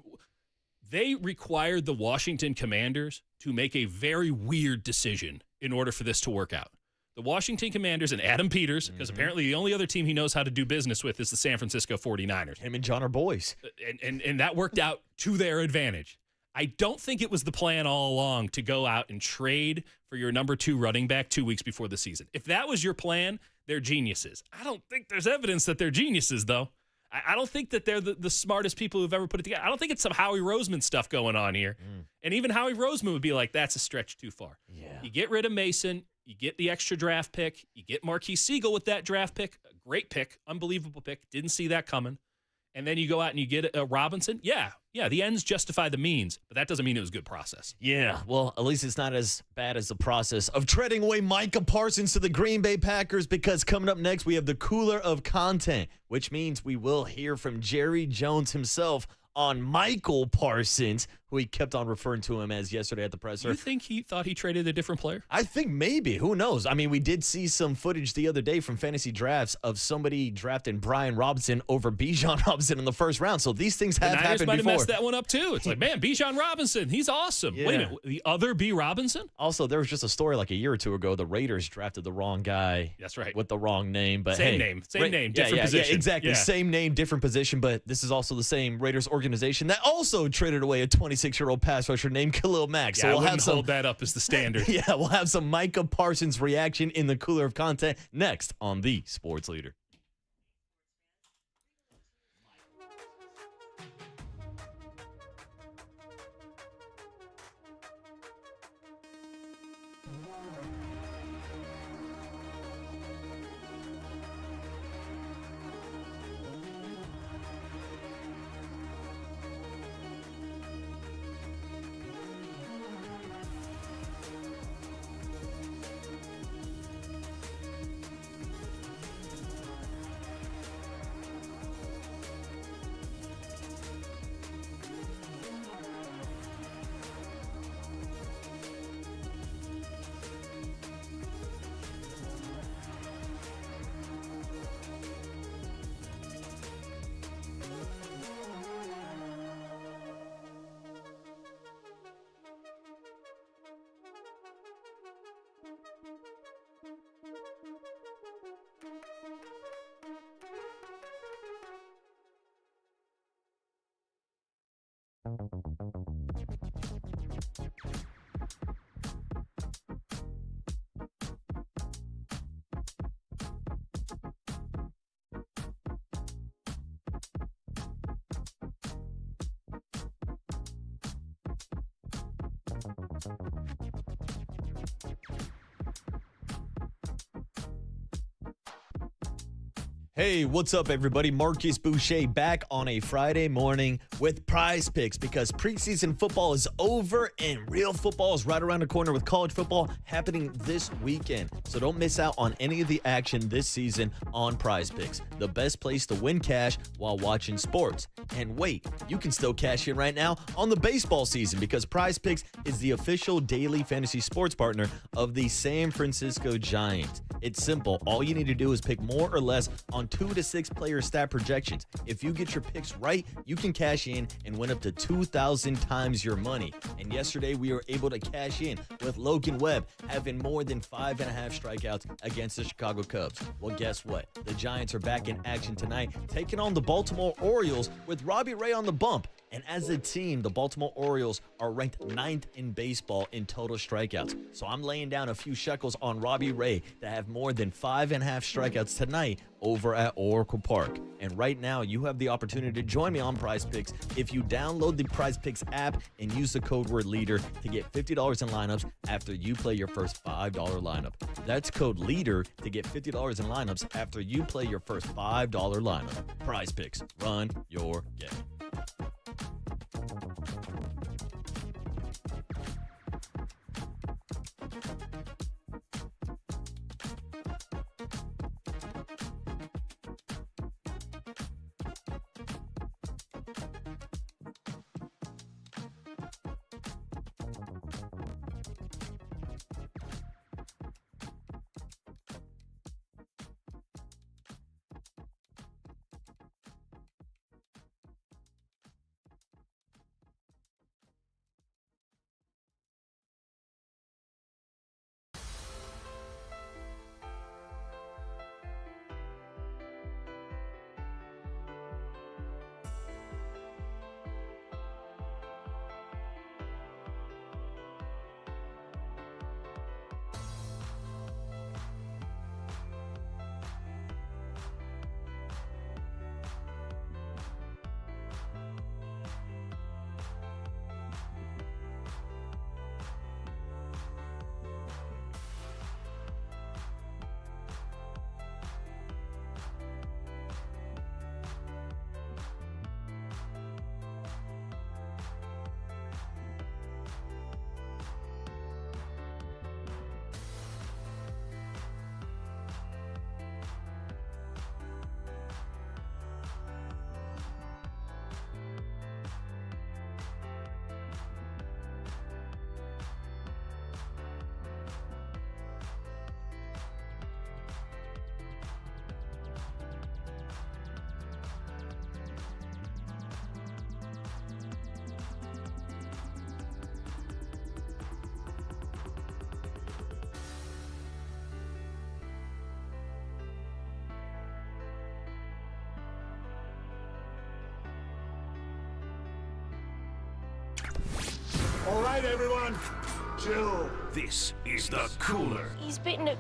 they required the Washington Commanders to make a very weird decision in order for this to work out. The Washington Commanders and Adam Peters, because apparently the only other team he knows how to do business with is the San Francisco 49ers. Him and John are boys. And that worked out to their advantage. I don't think it was the plan all along to go out and trade for your number 2 running back 2 weeks before the season. If that was your plan, they're geniuses. I don't think there's evidence that they're geniuses, though. I don't think that they're the smartest people who've ever put it together. I don't think it's some Howie Roseman stuff going on here. And even Howie Roseman would be like, that's a stretch too far. Yeah. You get rid of Mason. You get the extra draft pick. You get Marquise Siegel with that draft pick. A great pick. Unbelievable pick. Didn't see that coming. And then you go out and you get a Robinson. Yeah, the ends justify the means, but that doesn't mean it was a good process. Yeah, well, at least it's not as bad as the process of trading away Micah Parsons to the Green Bay Packers, because coming up next, we have the cooler of content, which means we will hear from Jerry Jones himself on Michael Parsons. who he kept on referring to him as yesterday at the presser. You think he thought he traded a different player? I think maybe. Who knows? I mean, we did see some footage the other day from fantasy drafts of somebody drafting Brian Robinson over Bijan Robinson in the first round. So these things have happened might before. have messed that one up too. It's like, man, Bijan Robinson, he's awesome. Yeah. Wait a minute, the other B. Robinson? Also, there was just a story like a year or two ago. The Raiders drafted the wrong guy. That's right. With the wrong name. But Same hey, name, different position. Yeah, exactly. Yeah. Same name, different position. But this is also the same Raiders organization that also traded away a 26-year-old pass rusher named Khalil Mack. Yeah, So I we'll wouldn't have hold that up as the standard. Yeah, we'll have some Micah Parsons reaction in the cooler of content next on The Sports Leader. Hey, what's up, everybody? Marcus Boucher back on a Friday morning with Prize Picks because preseason football is over and real football is right around the corner with college football happening this weekend. So don't miss out on any of the action this season on Prize Picks, the best place to win cash while watching sports. And wait, you can still cash in right now on the baseball season because Prize Picks is the official daily fantasy sports partner of the San Francisco Giants. It's simple. All you need to do is pick more or less on 2 to 6 player stat projections. If you get your picks right, you can cash in and win up to 2,000 times your money. And yesterday we were able to cash in with Logan Webb having more than 5.5 strikeouts against the Chicago Cubs. Well, guess what? The Giants are back in action tonight, taking on the Baltimore Orioles with Robbie Ray on the bump. And as a team, the Baltimore Orioles are ranked 9th in baseball in total strikeouts. So I'm laying down a few shekels on Robbie Ray to have more than 5.5 strikeouts tonight over at Oracle Park. And right now, you have the opportunity to join me on Prize Picks if you download the Prize Picks app and use the code word LEADER to get $50 in lineups after you play your first $5 lineup. That's code LEADER to get $50 in lineups after you play your first $5 lineup. Prize Picks. Run your game. All right, everyone, chill. This is the cooler. He's bitten a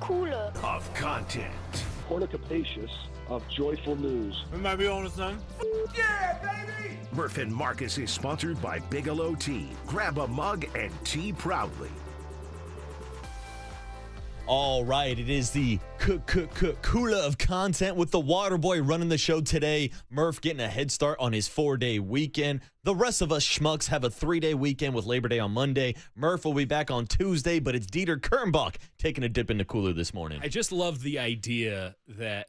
cooler of content. Cornucopacious of joyful news. We might be on to something. Yeah, baby! Murph and Marcus is sponsored by Bigelow Tea. Grab a mug and tea proudly. All right, it is the cooler of content with the Waterboy running the show today. Murph getting a head start on his 4-day weekend. The rest of us schmucks have a 3-day weekend with Labor Day on Monday. Murph will be back on Tuesday, but it's Dieter Kernbach taking a dip in the cooler this morning. I just love the idea that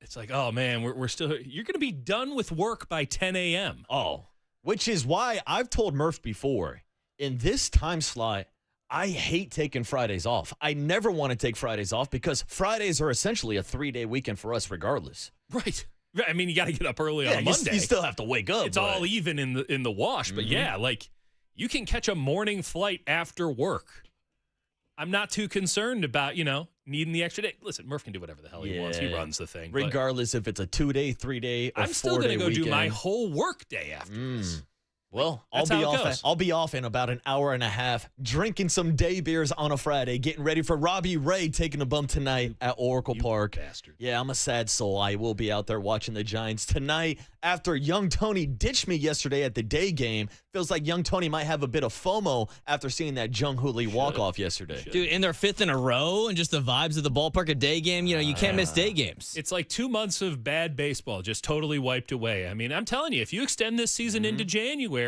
it's like, oh, man, we're still – you're going to be done with work by 10 a.m. Oh, which is why I've told Murph before, in this time slot, I hate taking Fridays off. I never want to take Fridays off because Fridays are essentially a 3-day weekend for us regardless. Right. I mean, you got to get up early on Monday. You still have to wake up. It's all even in the wash. But yeah, like you can catch a morning flight after work. I'm not too concerned about, needing the extra day. Listen, Murph can do whatever the hell he wants. He runs the thing. Regardless if it's a 2-day, 3-day, or 4-day I'm still going to go weekend. do my whole work day after this. Well, That's how it goes. I'll be off in about an hour and a half, drinking some day beers on a Friday, getting ready for Robbie Ray taking a bump tonight at Oracle Park. Bastard. Yeah, I'm a sad soul. I will be out there watching the Giants tonight. After Young Tony ditched me yesterday at the day game, feels like Young Tony might have a bit of FOMO after seeing that Jung-Ho Lee walk-off yesterday. Dude, in their 5th in a row and just the vibes of the ballpark, a day game, you can't miss day games. It's like 2 months of bad baseball just totally wiped away. I mean, I'm telling you, if you extend this season into January,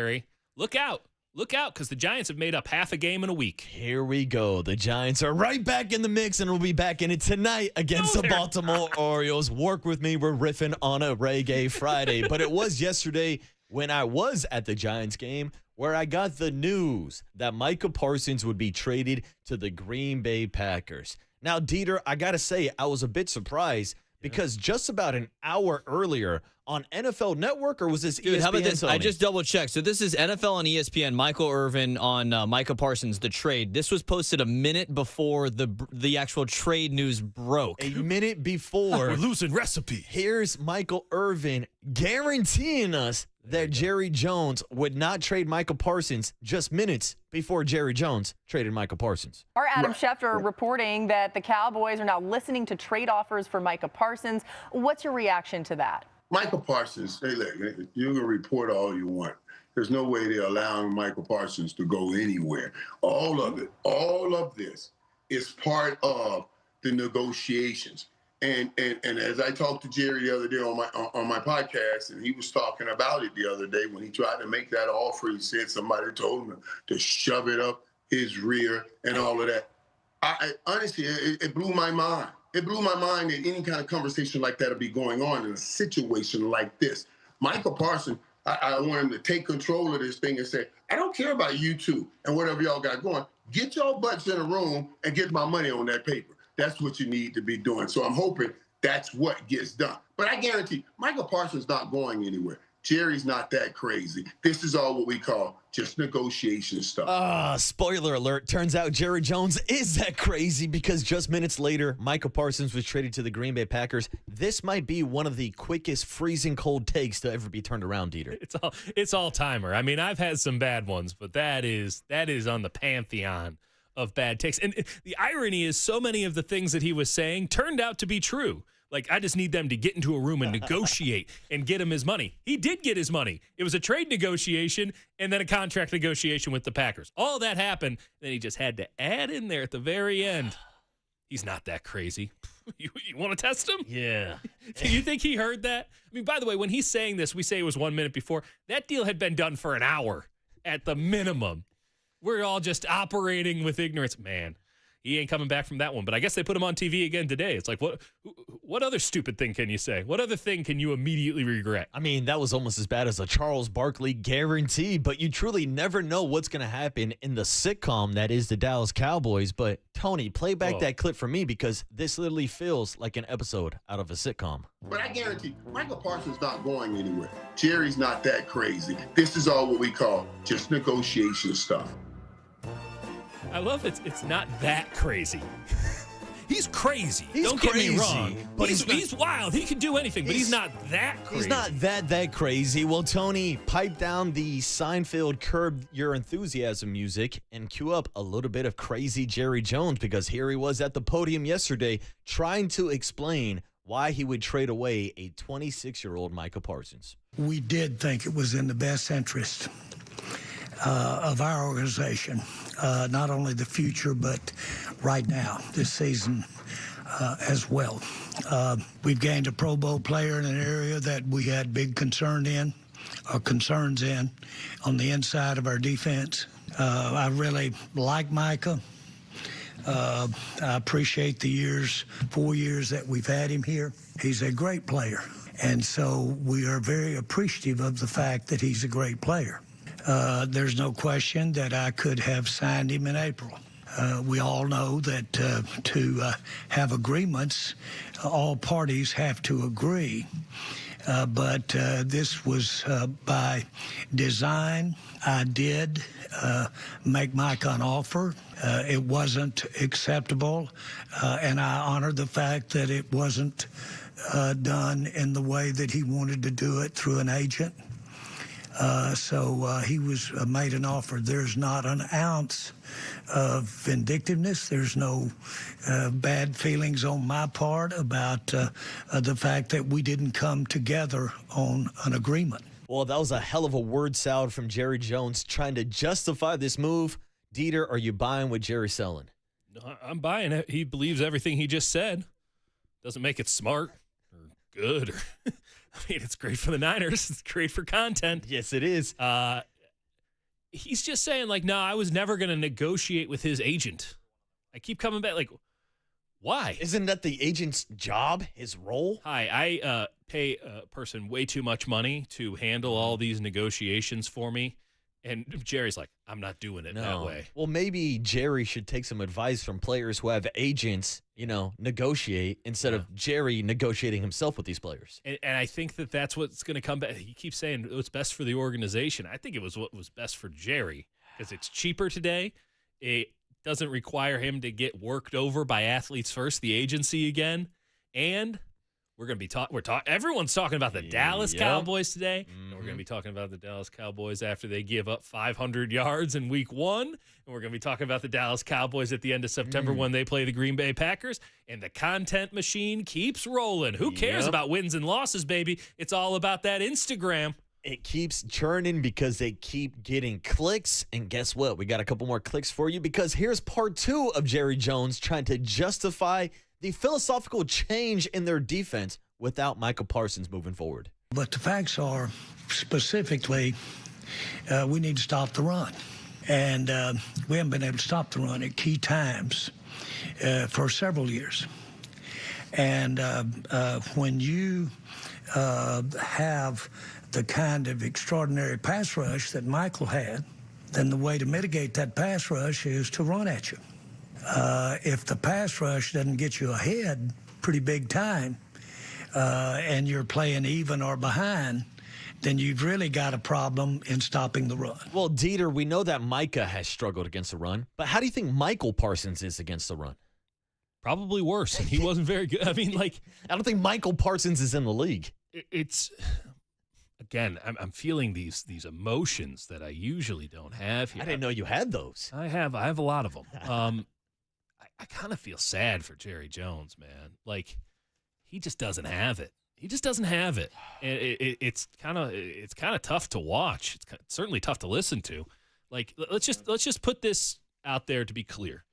look out. Look out, because the Giants have made up half a game in a week. Here we go. The Giants are right back in the mix, and we'll be back in it tonight against the Baltimore Orioles. Work with me. We're riffing on a Reggae Friday. But it was yesterday when I was at the Giants game where I got the news that Micah Parsons would be traded to the Green Bay Packers. Now, Dieter, I got to say, I was a bit surprised because just about an hour earlier on NFL Network, or was this ESPN? How about this? Tony? I just double-checked. So this is NFL on ESPN, Michael Irvin on Micah Parsons, the trade. This was posted a minute before the actual trade news broke. A minute before. We're losing recipe. Here's Michael Irvin guaranteeing us that Jerry Jones would not trade Micah Parsons just minutes before Jerry Jones traded Micah Parsons. Our Adam Schefter reporting that the Cowboys are now listening to trade offers for Micah Parsons. What's your reaction to that? Michael Parsons, hey, look, you can report all you want. There's no way they're allowing Michael Parsons to go anywhere. All of it, all of this is part of the negotiations. And as I talked to Jerry the other day on my podcast, and he was talking about it the other day when he tried to make that offer, he said somebody told him to shove it up his rear and all of that. I honestly, it blew my mind. It blew my mind that any kind of conversation like that would be going on in a situation like this. Michael Parsons, I want him to take control of this thing and say, I don't care about you two and whatever y'all got going. Get your butts in a room and get my money on that paper. That's what you need to be doing. So I'm hoping that's what gets done. But I guarantee Michael Parsons not going anywhere. Jerry's not that crazy. This is all what we call just negotiation stuff. Spoiler alert. Turns out Jerry Jones is that crazy because just minutes later, Micah Parsons was traded to the Green Bay Packers. This might be one of the quickest freezing cold takes to ever be turned around, Dieter. It's all timer. I mean, I've had some bad ones, but that is on the pantheon of bad takes. And the irony is so many of the things that he was saying turned out to be true. Like, I just need them to get into a room and negotiate and get him his money. He did get his money. It was a trade negotiation and then a contract negotiation with the Packers. All that happened. Then he just had to add in there at the very end. He's not that crazy. You want to test him? Yeah. Do you think he heard that? I mean, by the way, when he's saying this, we say it was 1 minute before. That deal had been done for an hour at the minimum. We're all just operating with ignorance. Man, he ain't coming back from that one. But I guess they put him on TV again today. It's like, what other stupid thing can you say? What other thing can you immediately regret? I mean, that was almost as bad as a Charles Barkley guarantee, but you truly never know what's going to happen in the sitcom that is the Dallas Cowboys. But, Tony, play back that clip for me because this literally feels like an episode out of a sitcom. But I guarantee Michael Parsons not going anywhere. Jerry's not that crazy. This is all what we call just negotiation stuff. I love it. It's not that crazy. He's crazy. He's Don't crazy, get me wrong. but He's wild. He can do anything, but he's not that crazy. He's not that crazy. Well, Tony, pipe down the Seinfeld Curb Your Enthusiasm music and cue up a little bit of crazy Jerry Jones, because here he was at the podium yesterday trying to explain why he would trade away a 26-year-old Micah Parsons. We did think it was in the best interest of our organization, not only the future, but right now, this season as well. We've gained a Pro Bowl player in an area that we had big concerns in on the inside of our defense. I really like Micah. I appreciate the 4 years that we've had him here. He's a great player. And so we are very appreciative of the fact that he's a great player. There's no question that I could have signed him in April. We all know that to have agreements, all parties have to agree. But this was by design. I did make Micah an offer. It wasn't acceptable, and I honor the fact that it wasn't done in the way that he wanted to do it through an agent. So he was made an offer. There's not an ounce of vindictiveness. There's no bad feelings on my part about the fact that we didn't come together on an agreement. Well, that was a hell of a word salad from Jerry Jones trying to justify this move. Dieter, are you buying what Jerry's selling? No, I'm buying it. He believes everything he just said. Doesn't make it smart or good. I mean, it's great for the Niners. It's great for content. Yes, it is. He's just saying, like, no, I was never going to negotiate with his agent. I keep coming back, like, why? Isn't that the agent's job, his role? Hi, I pay a person way too much money to handle all these negotiations for me. And Jerry's like, I'm not doing it that way. Well, maybe Jerry should take some advice from players who have agents, negotiate instead of Jerry negotiating himself with these players. And I think that that's what's going to come back. He keeps saying what's best for the organization. I think it was what was best for Jerry because it's cheaper today. It doesn't require him to get worked over by Athletes First, the agency again. And we're going to be everyone's talking about the Dallas Cowboys today. And we're going to be talking about the Dallas Cowboys after they give up 500 yards in week 1. And we're going to be talking about the Dallas Cowboys at the end of September when they play the Green Bay Packers. And the content machine keeps rolling. Who cares about wins and losses, baby? It's all about that Instagram. It keeps churning because they keep getting clicks. And guess what? We got a couple more clicks for you because here's part 2 of Jerry Jones trying to justify the philosophical change in their defense without Micah Parsons moving forward. But the facts are, specifically, we need to stop the run. And we haven't been able to stop the run at key times for several years. And when you have the kind of extraordinary pass rush that Michael had, then the way to mitigate that pass rush is to run at you. If the pass rush doesn't get you ahead pretty big time and you're playing even or behind, then you've really got a problem in stopping the run. Well, Dieter, we know that Micah has struggled against the run, but how do you think Michael Parsons is against the run? Probably worse. And he wasn't very good. I mean, I don't think Michael Parsons is in the league. It's... Again, I'm feeling these emotions that I usually don't have here. I didn't know you had those. I have a lot of them. I kind of feel sad for Jerry Jones, man. Like, he just doesn't have it. He just doesn't have it. And it's kind of tough to watch. It's certainly tough to listen to. Like, let's just put this out there to be clear.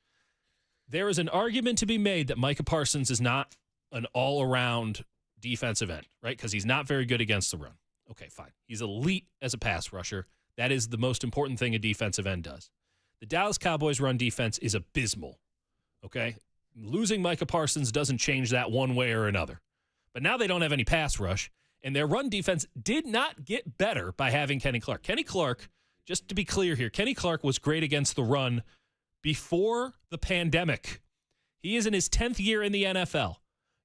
There is an argument to be made that Micah Parsons is not an all-around defensive end, right? Because he's not very good against the run. Okay, fine. He's elite as a pass rusher. That is the most important thing a defensive end does. The Dallas Cowboys run defense is abysmal, okay? Losing Micah Parsons doesn't change that one way or another. But now they don't have any pass rush, and their run defense did not get better by having Kenny Clark. Kenny Clark, just to be clear here, Kenny Clark was great against the run before the pandemic. He is in his 10th year in the NFL.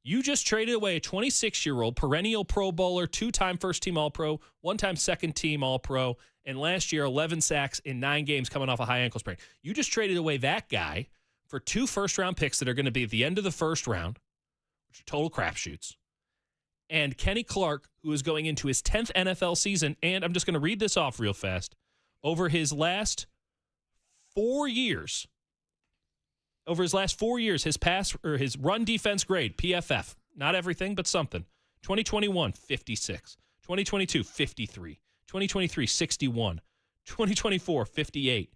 You just traded away a 26-year-old perennial Pro Bowler, 2-time first-team All-Pro, 1-time second-team All-Pro, and last year 11 sacks in 9 games coming off a high ankle sprain. You just traded away that guy for 2 first-round picks that are going to be at the end of the first round, which are total crapshoots, and Kenny Clark, who is going into his 10th NFL season, and I'm just going to read this off real fast. Over his last 4 years, his pass or his run defense grade, PFF, not everything, but something. 2021, 56. 2022, 53. 2023, 61. 2024, 58.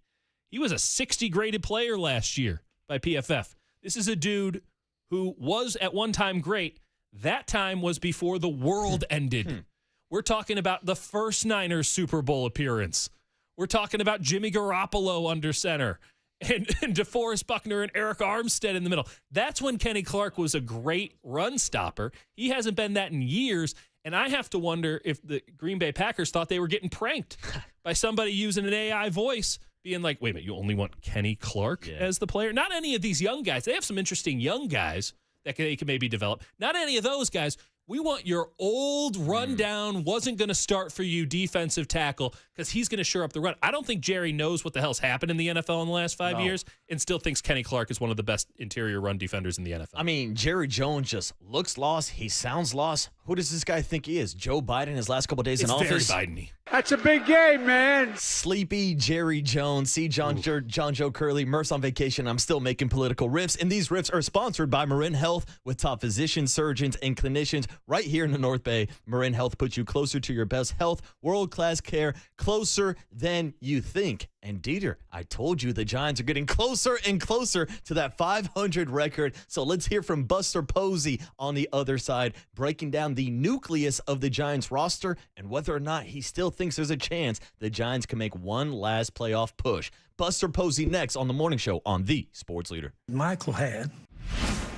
He was a 60 graded player last year by PFF. This is a dude who was at one time great. That time was before the world ended. We're talking about the first Niners Super Bowl appearance. We're talking about Jimmy Garoppolo under center and DeForest Buckner and Eric Armstead in the middle. That's when Kenny Clark was a great run stopper. He hasn't been that in years, and I have to wonder if the Green Bay Packers thought they were getting pranked by somebody using an AI voice, being like, wait a minute, you only want Kenny Clark as the player? Not any of these young guys. They have some interesting young guys that they can maybe develop. Not any of those guys. We want your old rundown, wasn't going to start for you defensive tackle because he's going to shore up the run. I don't think Jerry knows what the hell's happened in the NFL in the last 5 years and still thinks Kenny Clark is one of the best interior run defenders in the NFL. I mean, Jerry Jones just looks lost. He sounds lost. Who does this guy think he is? Joe Biden his last couple of days in office? It's very Biden-y. That's a big game, man. Sleepy Jerry Jones. See John Joe Curley. Murph's on vacation. I'm still making political riffs. And these riffs are sponsored by Marin Health with top physicians, surgeons, and clinicians right here in the North Bay. Marin Health puts you closer to your best health, world-class care, closer than you think. And Dieter, I told you the Giants are getting closer and closer to that 500 record. So let's hear from Buster Posey on the other side, breaking down the nucleus of the Giants roster and whether or not he still thinks there's a chance the Giants can make one last playoff push. Buster Posey next on the morning show on The Sports Leader. Michael had.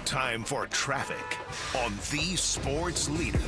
Time for traffic on The Sports Leader.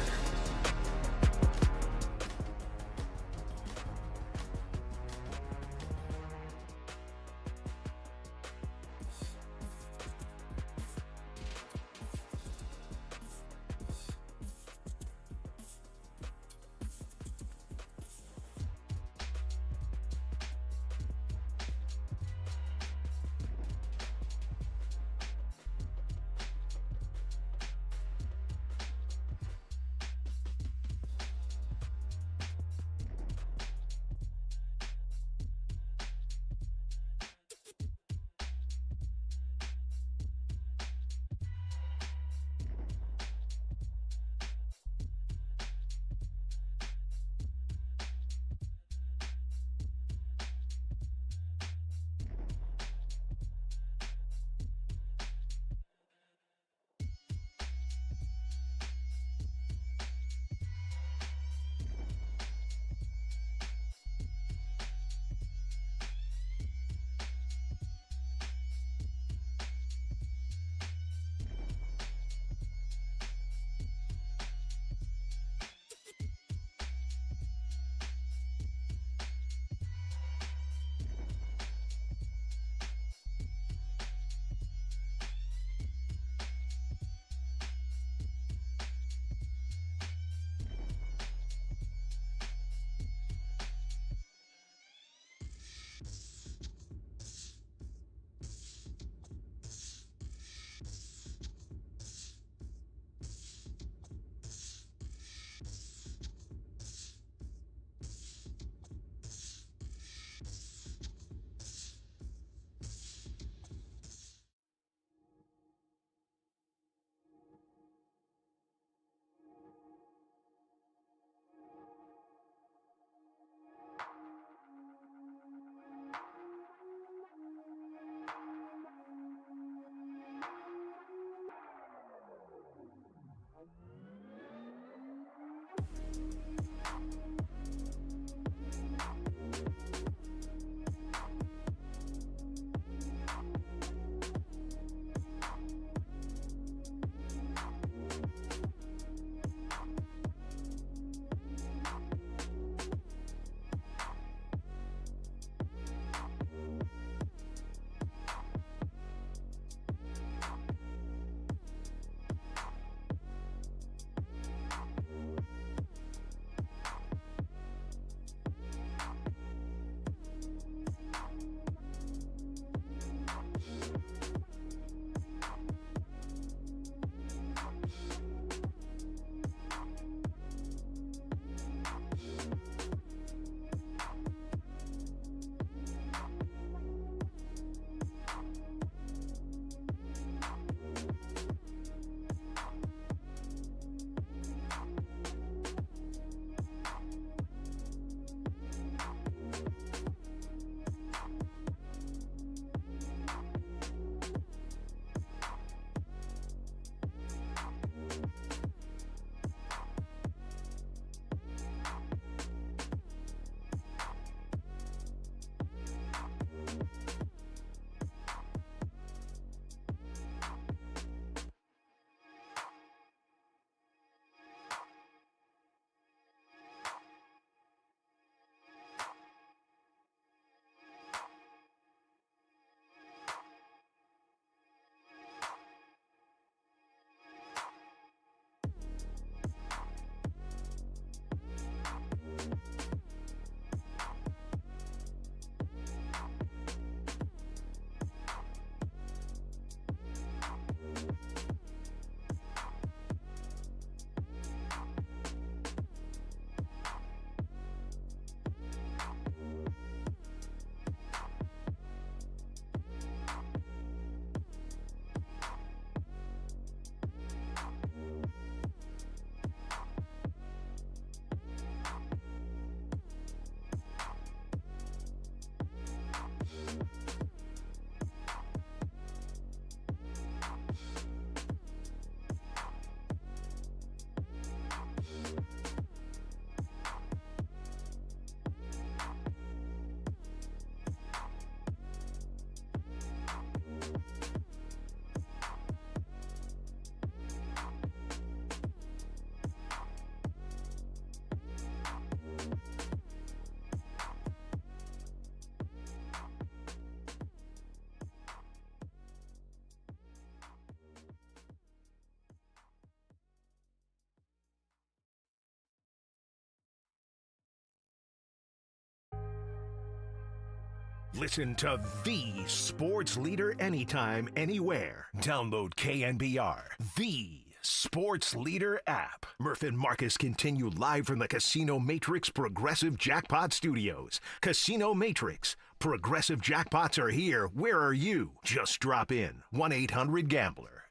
Listen to the sports leader anytime, anywhere. Download KNBR, the sports leader app. Murph and Marcus continue live from the Casino Matrix Progressive Jackpot Studios. Casino Matrix. Progressive jackpots are here. Where are you? Just drop in. 1-800-GAMBLER.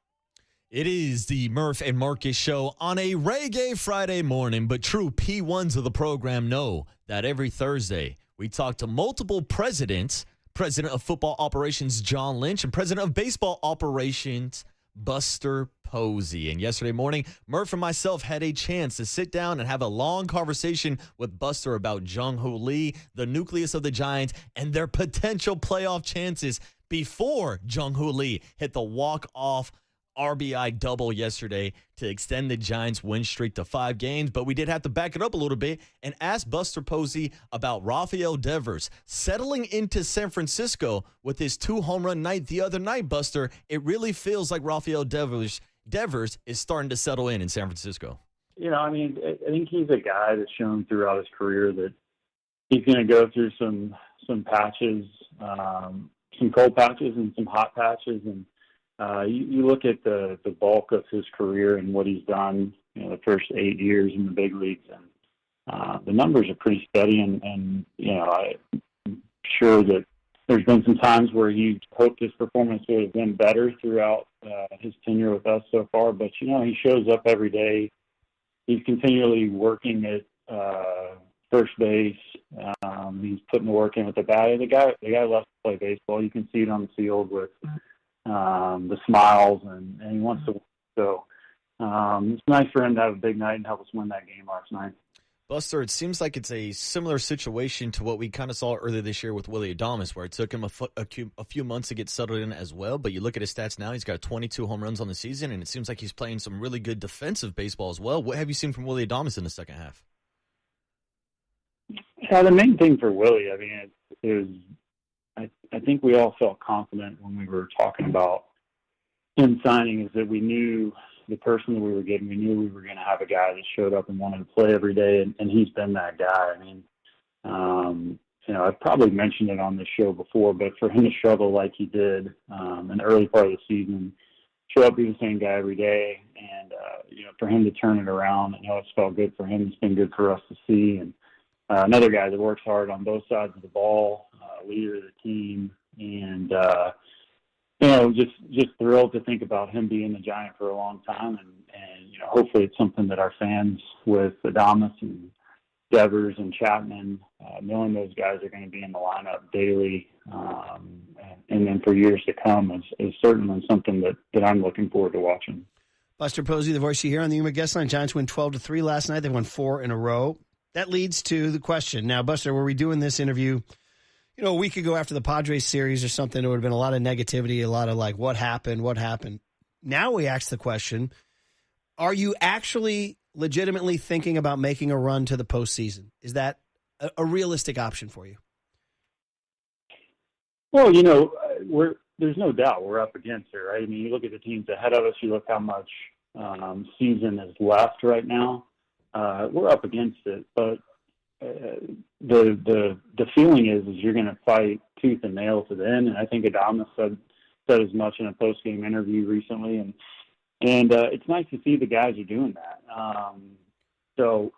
It is the Murph and Marcus show on a reggae Friday morning, but true P1s of the program know that every Thursday we talk to multiple presidents, President of Football Operations John Lynch and President of Baseball Operations Buster Posey. And yesterday morning, Murph and myself had a chance to sit down and have a long conversation with Buster about Jung-Ho Lee, the nucleus of the Giants, and their potential playoff chances before Jung-Ho Lee hit the walk-off RBI double yesterday to extend the Giants' win streak to 5 games. But we did have to back it up a little bit and ask Buster Posey about Rafael Devers settling into San Francisco with his 2-home-run night the other night. Buster, it really feels like Rafael Devers is starting to settle in San Francisco. You know, I mean, I think he's a guy that's shown throughout his career that he's going to go through some patches, some cold patches and some hot patches. And you look at the bulk of his career and what he's done, you know, the first 8 years in the big leagues, and the numbers are pretty steady. And you know, I'm sure that there's been some times where he hoped his performance would have been better throughout his tenure with us so far. But you know, he shows up every day. He's continually working at first base. He's putting the work in with the bat. The guy loves to play baseball. You can see it on the field with the smiles, and he wants to win. So it's nice for him to have a big night and help us win that game last night. Buster, it seems like it's a similar situation to what we kind of saw earlier this year with Willie Adames, where it took him a few months to get settled in as well. But you look at his stats now, he's got 22 home runs on the season, and it seems like he's playing some really good defensive baseball as well. What have you seen from Willie Adames in the second half? Yeah, the main thing for Willie, I mean, I think we all felt confident when we were talking about him signing, is that we knew the person that we were getting. We knew we were going to have a guy that showed up and wanted to play every day, and he's been that guy. I mean, you know, I've probably mentioned it on this show before, but for him to struggle like he did in the early part of the season, show up, be the same guy every day, and you know, for him to turn it around, I know it's felt good for him. It's been good for us to see, and another guy that works hard on both sides of the ball, leader of the team, and you know, just thrilled to think about him being a Giant for a long time, and you know, hopefully it's something that our fans with Adames and Devers and Chapman, knowing those guys are going to be in the lineup daily, and then for years to come, is certainly something that I'm looking forward to watching. Buster Posey, the voice you hear on the Yuma Guest Line. Giants win 12-3 last night. They won 4 in a row. That leads to the question. Now, Buster, were we doing this interview, you know, a week ago after the Padres series or something, there would have been a lot of negativity, a lot of like, what happened? Now we ask the question, are you actually legitimately thinking about making a run to the postseason? Is that a realistic option for you? Well, you know, there's no doubt we're up against it, right? I mean, you look at the teams ahead of us, you look how much season is left right now. We're up against it, but the feeling is you're going to fight tooth and nail to the end. And I think Adames said as much in a post-game interview recently, and it's nice to see the guys are doing that. So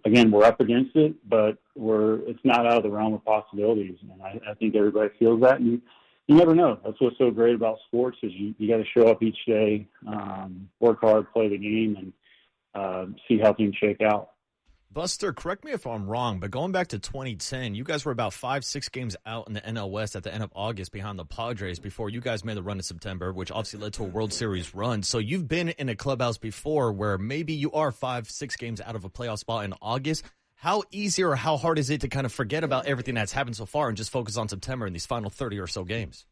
again, we're up against it, but it's not out of the realm of possibilities. And I think everybody feels that. And you never know. That's what's so great about sports, is you got to show up each day, work hard, play the game, and see how things shake out. Buster, correct me if I'm wrong, but going back to 2010, you guys were about 5-6 games out in the NL West at the end of August behind the Padres before you guys made the run in September, which obviously led to a World Series run. So you've been in a clubhouse before where maybe you are 5-6 games out of a playoff spot in August. How easy or how hard is it to kind of forget about everything that's happened so far and just focus on September and these final 30 or so games?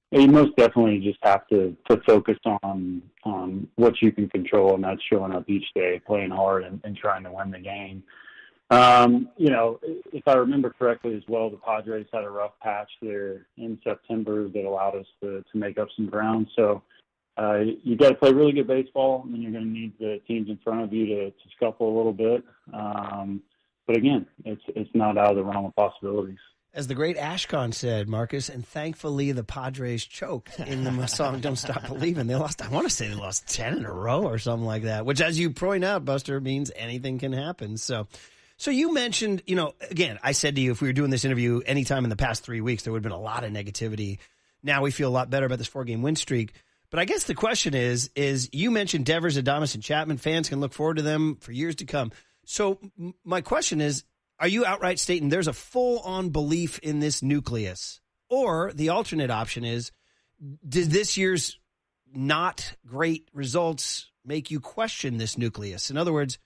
You most definitely just have to focus on what you can control, and that's showing up each day, playing hard, and trying to win the game. You know, if I remember correctly as well, the Padres had a rough patch there in September that allowed us to make up some ground. So you got to play really good baseball, and then you're going to need the teams in front of you to scuffle a little bit. but again, it's not out of the realm of possibilities. As the great Ashcon said, Marcus, and thankfully the Padres choked in the song Don't Stop Believing. They lost, I want to say they lost 10 in a row or something like that, which, as you point out, Buster, means anything can happen. So you mentioned, again, I said to you, if we were doing this interview anytime in the past 3 weeks, there would have been a lot of negativity. Now we feel a lot better about this 4-game win streak. But I guess the question is you mentioned Devers, Adames, and Chapman. Fans can look forward to them for years to come. So my question is, are you outright stating there's a full-on belief in this nucleus? Or the alternate option is, did this year's not great results make you question this nucleus? In other words,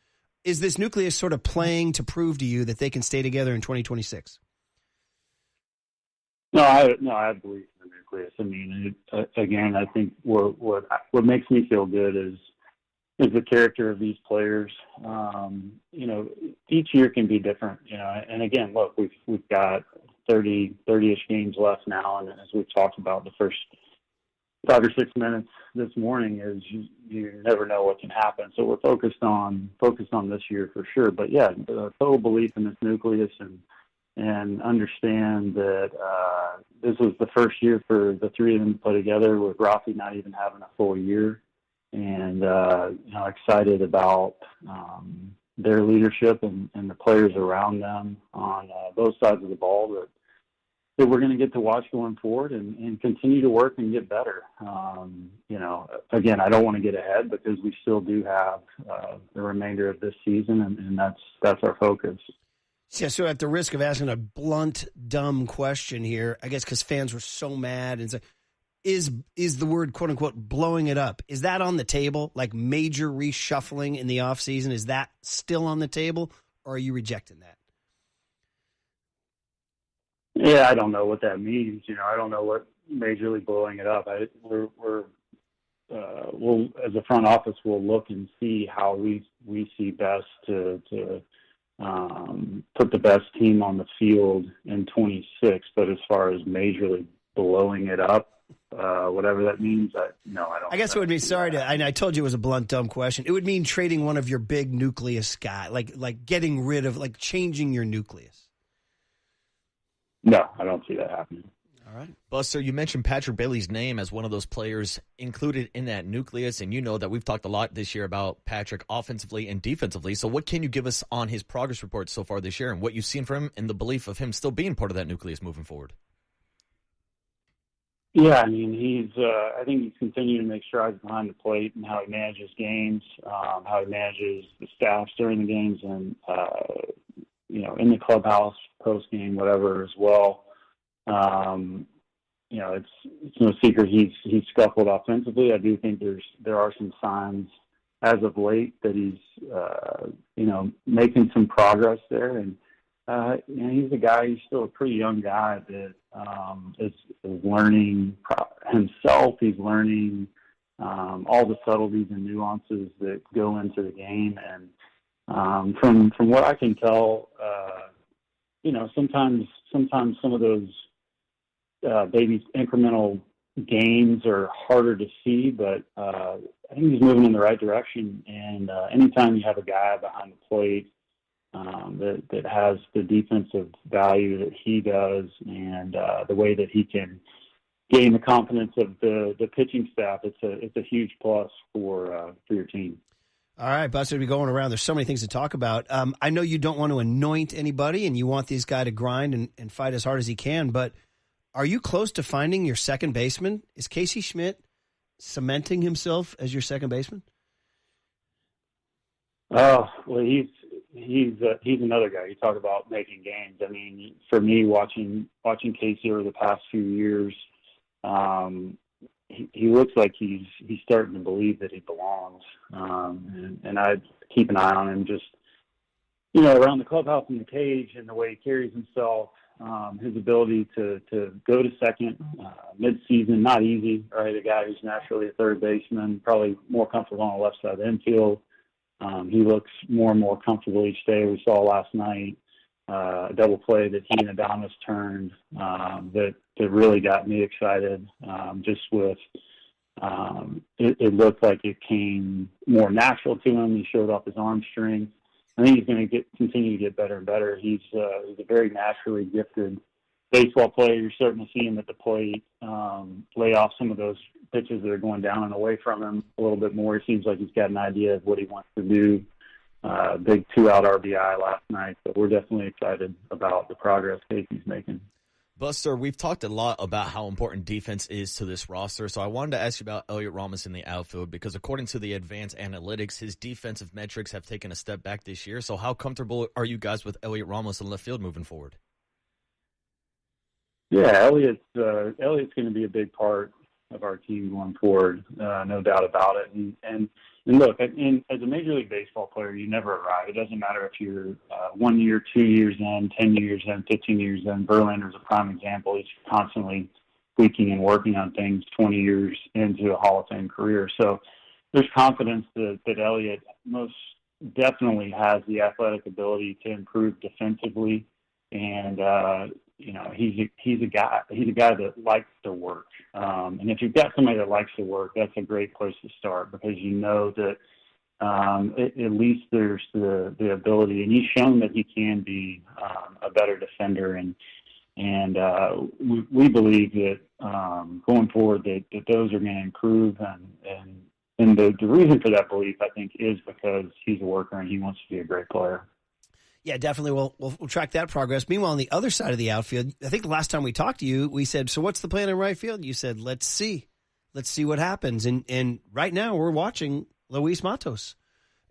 is this nucleus sort of playing to prove to you that they can stay together in 2026? No, I believe in the nucleus. I mean, again, I think what makes me feel good is the character of these players. Each year can be different, and again, look, we've got 30-ish games left now, and as we've talked about, the first 5 or 6 minutes this morning is you never know what can happen. So we're focused on this year for sure. But yeah, the total belief in this nucleus and understand that this was the first year for the three of them to play together, with Rafi not even having a full year. And excited about their leadership and the players around them on both sides of the ball that we're going to get to watch going forward and continue to work and get better. Again, I don't want to get ahead because we still do have the remainder of this season, and that's our focus. Yeah, so at the risk of asking a blunt, dumb question here, I guess because fans were so mad and say, is the word, quote unquote, blowing it up? Is that on the table? Like major reshuffling in the offseason? Is that still on the table, or are you rejecting that? Yeah, I don't know what that means. I don't know what majorly blowing it up. We'll, as a front office, we'll look and see how we see best to put the best team on the field in 26. But as far as majorly blowing it up, whatever that means, I don't. I guess it would be, I told you it was a blunt, dumb question. It would mean trading one of your big nucleus guys, like getting rid of, like changing your nucleus. No, I don't see that happening. All right. Buster, you mentioned Patrick Bailey's name as one of those players included in that nucleus, and you know that we've talked a lot this year about Patrick offensively and defensively. So what can you give us on his progress report so far this year and what you've seen from him and the belief of him still being part of that nucleus moving forward? Yeah, I mean, I think he's continuing to make strides behind the plate and how he manages games, how he manages the staffs during the games, and in the clubhouse, post game, whatever as well. It's no secret he's scuffled offensively. I do think there are some signs as of late that he's making some progress there, and he's a guy. He's still a pretty young guy that is learning himself. He's learning all the subtleties and nuances that go into the game, and from what I can tell, sometimes some of those baby incremental gains are harder to see, but I think he's moving in the right direction. And anytime you have a guy behind the plate that has the defensive value that he does, and the way that he can gain the confidence of the pitching staff, it's a huge plus for your team. All right, Buster, we're going around. There's so many things to talk about. I know you don't want to anoint anybody, and you want this guy to grind and fight as hard as he can, but are you close to finding your second baseman? Is Casey Schmidt cementing himself as your second baseman? Oh, well, he's another guy. You talk about making games. I mean, for me, watching Casey over the past few years, he looks like he's starting to believe that he belongs. And I keep an eye on him just, around the clubhouse in the cage and the way he carries himself, his ability to go to second mid-season, not easy, right? A guy who's naturally a third baseman, probably more comfortable on the left side of the infield. He looks more and more comfortable each day. We saw last night a double play that he and Adames turned that really got me excited. Just with it looked like it came more natural to him. He showed off his arm strength. I think he's going to continue to get better and better. He's a very naturally gifted baseball player. You're starting to see him at the plate lay off some of those pitches that are going down and away from him a little bit more. It seems like he's got an idea of what he wants to do. Big 2-out RBI last night, but we're definitely excited about the progress Casey's making. Buster, we've talked a lot about how important defense is to this roster, so I wanted to ask you about Elliot Ramos in the outfield because according to the advanced analytics, his defensive metrics have taken a step back this year. So how comfortable are you guys with Elliot Ramos in left field moving forward? Yeah, Elliot's going to be a big part of our team going forward, no doubt about it. And look, as a Major League Baseball player, you never arrive. It doesn't matter if you're 1 year, 2 years in, 10 years in, 15 years in. Verlander's a prime example. He's constantly tweaking and working on things 20 years into a Hall of Fame career. So there's confidence that Elliot most definitely has the athletic ability to improve defensively. And, he's a guy that likes to work. And if you've got somebody that likes to work, that's a great place to start because you know that at least there's the ability, and he's shown that he can be a better defender. And we believe that going forward that those are going to improve. And the reason for that belief, I think, is because he's a worker and he wants to be a great player. Yeah, definitely. We'll track that progress. Meanwhile, on the other side of the outfield, I think the last time we talked to you, we said, so what's the plan in right field? You said, let's see what happens. And right now we're watching Luis Matos.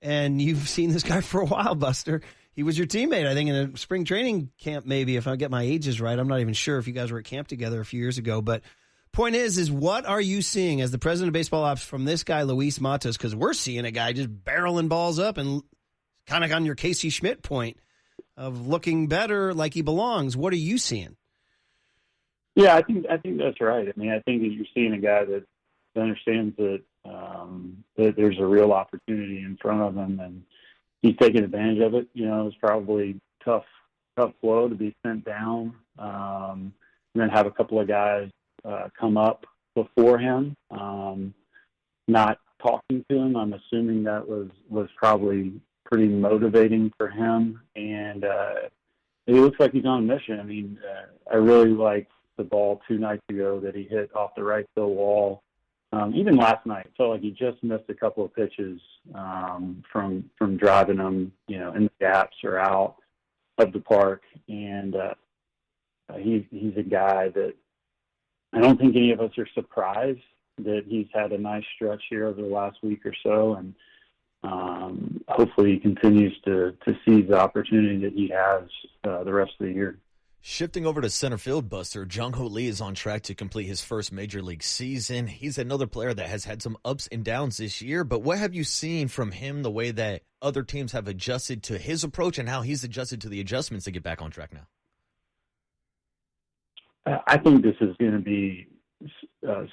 And you've seen this guy for a while, Buster. He was your teammate, I think, in a spring training camp, maybe, if I get my ages right. I'm not even sure if you guys were at camp together a few years ago. But point is what are you seeing as the president of baseball ops from this guy, Luis Matos? Because we're seeing a guy just barreling balls up and kind of on your Casey Schmidt point of looking better like he belongs. What are you seeing? Yeah, I think that's right. I mean, I think that you're seeing a guy that understands that there's a real opportunity in front of him, and he's taking advantage of it. You know, it's probably tough blow to be sent down, and then have a couple of guys come up before him, not talking to him. I'm assuming that was probably pretty motivating for him, and it looks like he's on a mission. I mean, I really liked the ball 2 nights ago that he hit off the right field wall. Even last night, felt like he just missed a couple of pitches from driving them, in the gaps or out of the park. And he's a guy that I don't think any of us are surprised that he's had a nice stretch here over the last week or so, and hopefully he continues to seize the opportunity that he has the rest of the year. Shifting over to center field, Buster, Jung-Ho Lee is on track to complete his first major league season. He's another player that has had some ups and downs this year, but what have you seen from him, the way that other teams have adjusted to his approach and how he's adjusted to the adjustments to get back on track now? I think this is going to be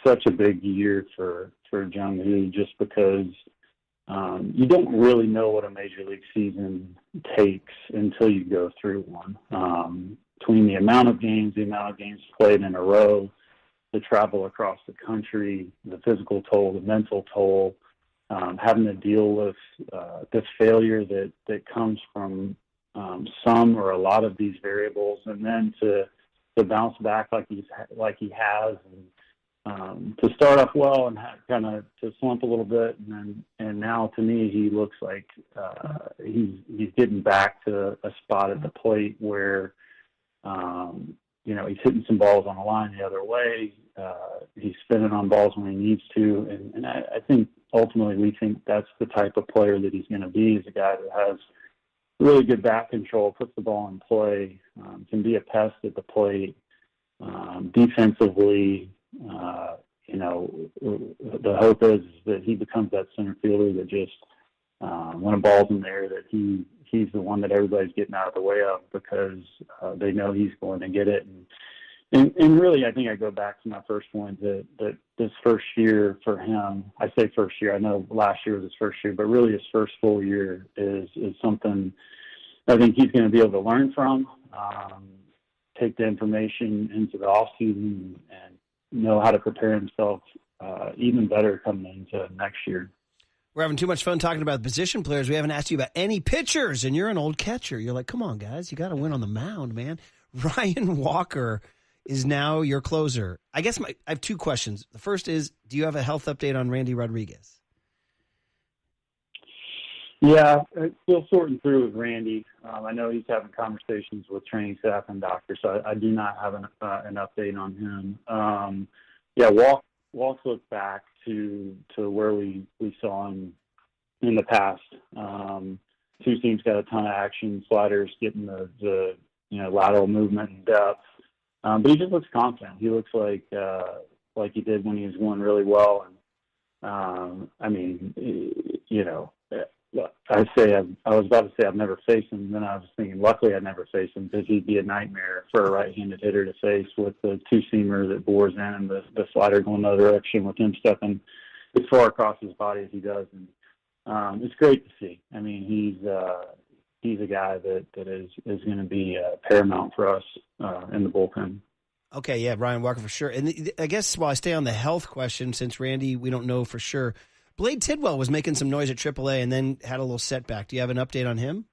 such a big year for Jung-Ho just because you don't really know what a major league season takes until you go through one. Between the amount of games played in a row, the travel across the country, the physical toll, the mental toll, having to deal with this failure that comes from some or a lot of these variables, and then to bounce back like he has, and to start off well and kind of to slump a little bit, and now to me he looks like he's getting back to a spot at the plate where he's hitting some balls on the line the other way. He's spinning on balls when he needs to, and I think ultimately we think that's the type of player that he's going to be. Is a guy that has really good bat control, puts the ball in play, can be a pest at the plate, defensively. The hope is that he becomes that center fielder that just when a ball's in there, that he's the one that everybody's getting out of the way of because they know he's going to get it. And really, I think I go back to my first point that this first year for him, I say first year, I know last year was his first year, but really his first full year is something I think he's going to be able to learn from, take the information into the offseason and know how to prepare himself even better coming into next year. We're having too much fun talking about position players. We haven't asked you about any pitchers, and you're an old catcher. You're like, come on, guys. You got to win on the mound, man. Ryan Walker is now your closer. I guess I have two questions. The first is, do you have a health update on Randy Rodriguez? Yeah, it's still sorting through with Randy. I know he's having conversations with training staff and doctors, so I do not have an update on him. Walks look back to where we saw him in the past. Two seams got a ton of action, sliders getting the lateral movement and depth. But he just looks confident. He looks like he did when he was going really well. And I was about to say I've never faced him. Then I was thinking, luckily I'd never face him because he'd be a nightmare for a right-handed hitter to face with the two-seamer that bores in and the slider going the other direction with him stepping as far across his body as he does. And it's great to see. I mean, he's a guy that is going to be paramount for us in the bullpen. Okay, yeah, Ryan Walker for sure. And I guess while I stay on the health question, since Randy, we don't know for sure, Blade Tidwell was making some noise at AAA and then had a little setback. Do you have an update on him?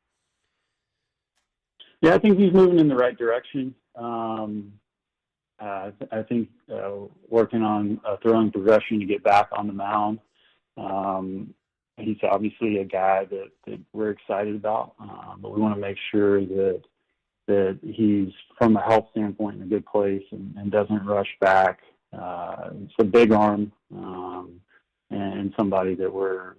Yeah, I think he's moving in the right direction. I think working on a throwing progression to get back on the mound. He's obviously a guy that we're excited about, but we want to make sure that he's, from a health standpoint, in a good place and doesn't rush back. It's a big arm. And somebody that we're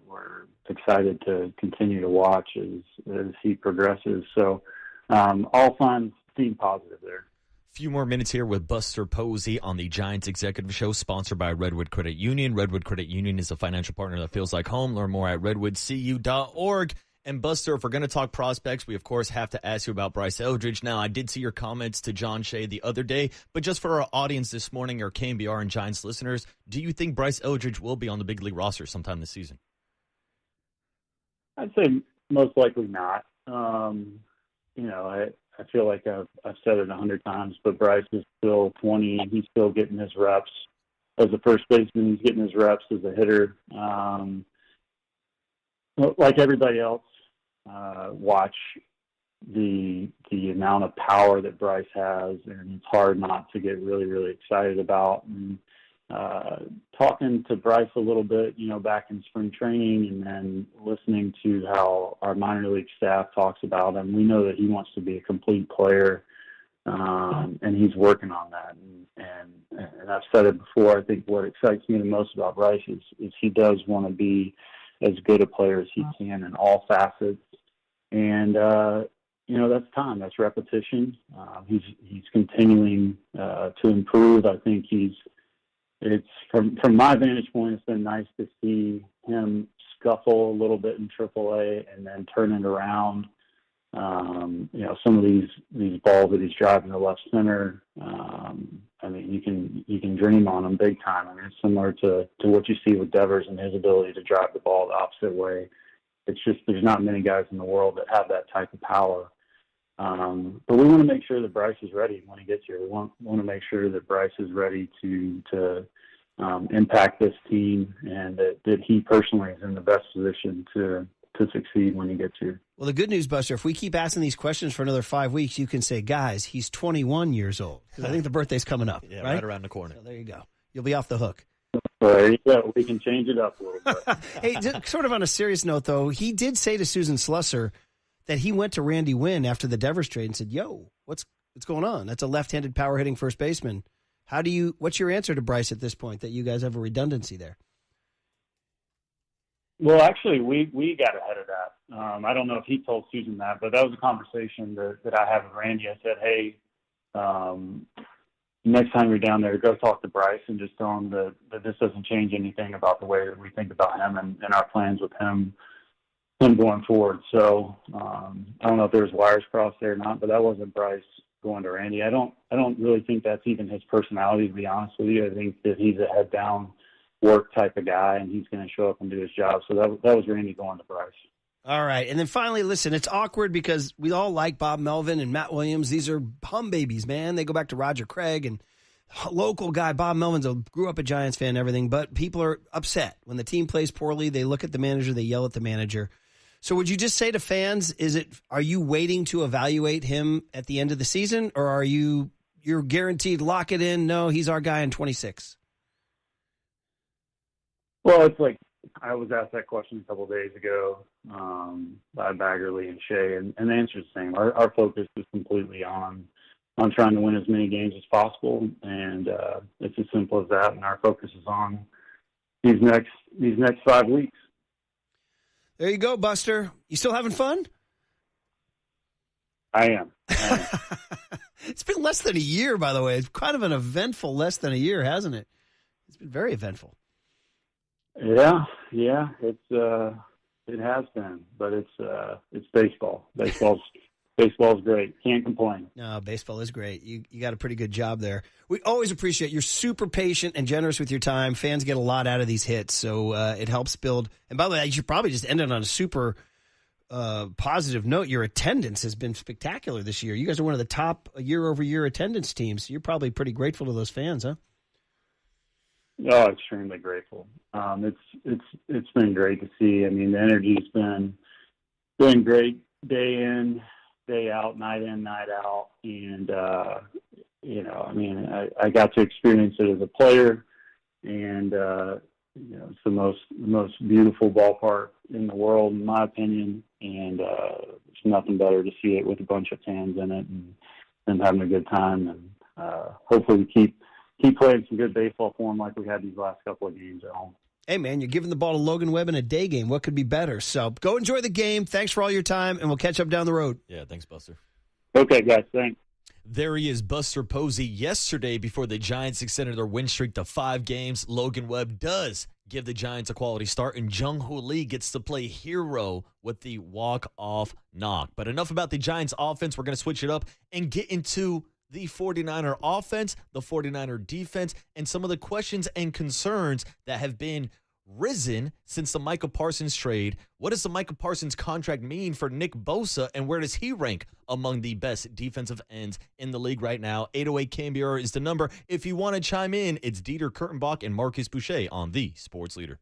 excited to continue to watch as he progresses. So all signs seem positive there. Few more minutes here with Buster Posey on the Giants Executive Show, sponsored by Redwood Credit Union. Redwood Credit Union is a financial partner that feels like home. Learn more at redwoodcu.org. And Buster, if we're going to talk prospects, we of course have to ask you about Bryce Eldridge. Now, I did see your comments to John Shea the other day, but just for our audience this morning, our KNBR and Giants listeners, do you think Bryce Eldridge will be on the big league roster sometime this season? I'd say most likely not. I feel like I've said it 100 times, but Bryce is still 20. He's still getting his reps as a first baseman. He's getting his reps as a hitter. Like everybody else, watch the amount of power that Bryce has, and it's hard not to get really, really excited about. And talking to Bryce a little bit, back in spring training, and then listening to how our minor league staff talks about him, we know that he wants to be a complete player, and he's working on that. And I've said it before, I think what excites me the most about Bryce is he does want to be as good a player as he can in all facets. And, that's time, that's repetition. He's continuing to improve. I think it's from my vantage point, it's been nice to see him scuffle a little bit in AAA and then turn it around. Some of these balls that he's driving to left center, you can dream on them big time. I mean, it's similar to what you see with Devers and his ability to drive the ball the opposite way. It's just there's not many guys in the world that have that type of power. But we want to make sure that Bryce is ready when he gets here. We want to make sure that Bryce is ready to impact this team, and that he personally is in the best position to succeed when he gets here. Well, the good news, Buster, if we keep asking these questions for another 5 weeks, you can say, guys, he's 21 years old. Because I think the birthday's coming up. Yeah, right around the corner. So there you go. You'll be off the hook. We can change it up a little bit. Hey, sort of on a serious note, though, he did say to Susan Slusser that he went to Randy Wynn after the Devers trade and said, yo, what's going on? That's a left-handed power-hitting first baseman. What's your answer to Bryce at this point, that you guys have a redundancy there? Well, actually, we got ahead of that. I don't know if he told Susan that, but that was a conversation that I had with Randy. I said, hey, next time you're down there, go talk to Bryce and just tell him that this doesn't change anything about the way that we think about him and our plans with him going forward. So I don't know if there was wires crossed there or not, but that wasn't Bryce going to Randy. I don't really think that's even his personality, to be honest with you. I think that he's a head down work type of guy, and he's going to show up and do his job. So that was Randy going to Bryce. All right. And then finally, listen, it's awkward because we all like Bob Melvin and Matt Williams. These are hum babies, man. They go back to Roger Craig and local guy, Bob Melvins, grew up a Giants fan and everything, but people are upset. When the team plays poorly, they look at the manager, they yell at the manager. So would you just say to fans, are you waiting to evaluate him at the end of the season, or you're guaranteed lock it in? No, he's our guy in 26. Well, it's like I was asked that question a couple of days ago by Baggerly and Shea, and the answer is the same. Our focus is completely on trying to win as many games as possible, and it's as simple as that. And our focus is on these next 5 weeks. There you go, Buster. You still having fun? I am. It's been less than a year, by the way. It's kind of an eventful less than a year, hasn't it? It's been very eventful. Yeah, it has been, but it's baseball. Baseball's great. Can't complain. No, baseball is great. You got a pretty good job there. We always appreciate you're super patient and generous with your time. Fans get a lot out of these hits, so it helps build. And by the way, you should probably just end it on a super positive note. Your attendance has been spectacular this year. You guys are one of the top year-over-year attendance teams. So you're probably pretty grateful to those fans, huh? Oh, extremely grateful. It's been great to see. I mean, the energy's been great day in, day out, night in, night out, and I got to experience it as a player, and it's the most beautiful ballpark in the world, in my opinion, and there's nothing better to see it with a bunch of fans in it and having a good time, and hopefully we keep playing some good baseball for them like we had these last couple of games at home. Hey, man, you're giving the ball to Logan Webb in a day game. What could be better? So go enjoy the game. Thanks for all your time, and we'll catch up down the road. Yeah, thanks, Buster. Okay, guys, thanks. There he is, Buster Posey. Yesterday, before the Giants extended their win streak to 5 games, Logan Webb does give the Giants a quality start, and Jung-Ho Lee gets to play hero with the walk-off knock. But enough about the Giants offense. We're going to switch it up and get into the 49er offense, the 49er defense, and some of the questions and concerns that have been risen since the Micah Parsons trade. What does the Micah Parsons contract mean for Nick Bosa, and where does he rank among the best defensive ends in the league right now? 808 KNBR is the number. If you want to chime in, it's Dieter Kurtenbach and Marcus Boucher on the Sports Leader.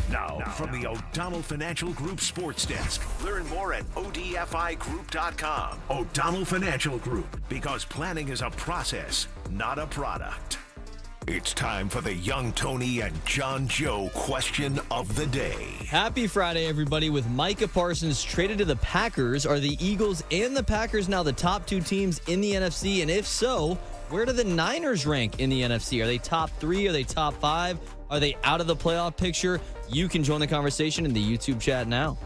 Now, from the O'Donnell Financial Group Sports Desk. Learn more at ODFIGroup.com. O'Donnell Financial Group, because planning is a process, not a product. It's time for the Young Tony and John Joe question of the day. Happy Friday, everybody. With Micah Parsons traded to the Packers, are the Eagles and the Packers now the top 2 teams in the NFC? And if so, where do the Niners rank in the NFC? Are they top 3? Are they top 5? Are they out of the playoff picture? You can join the conversation in the YouTube chat now.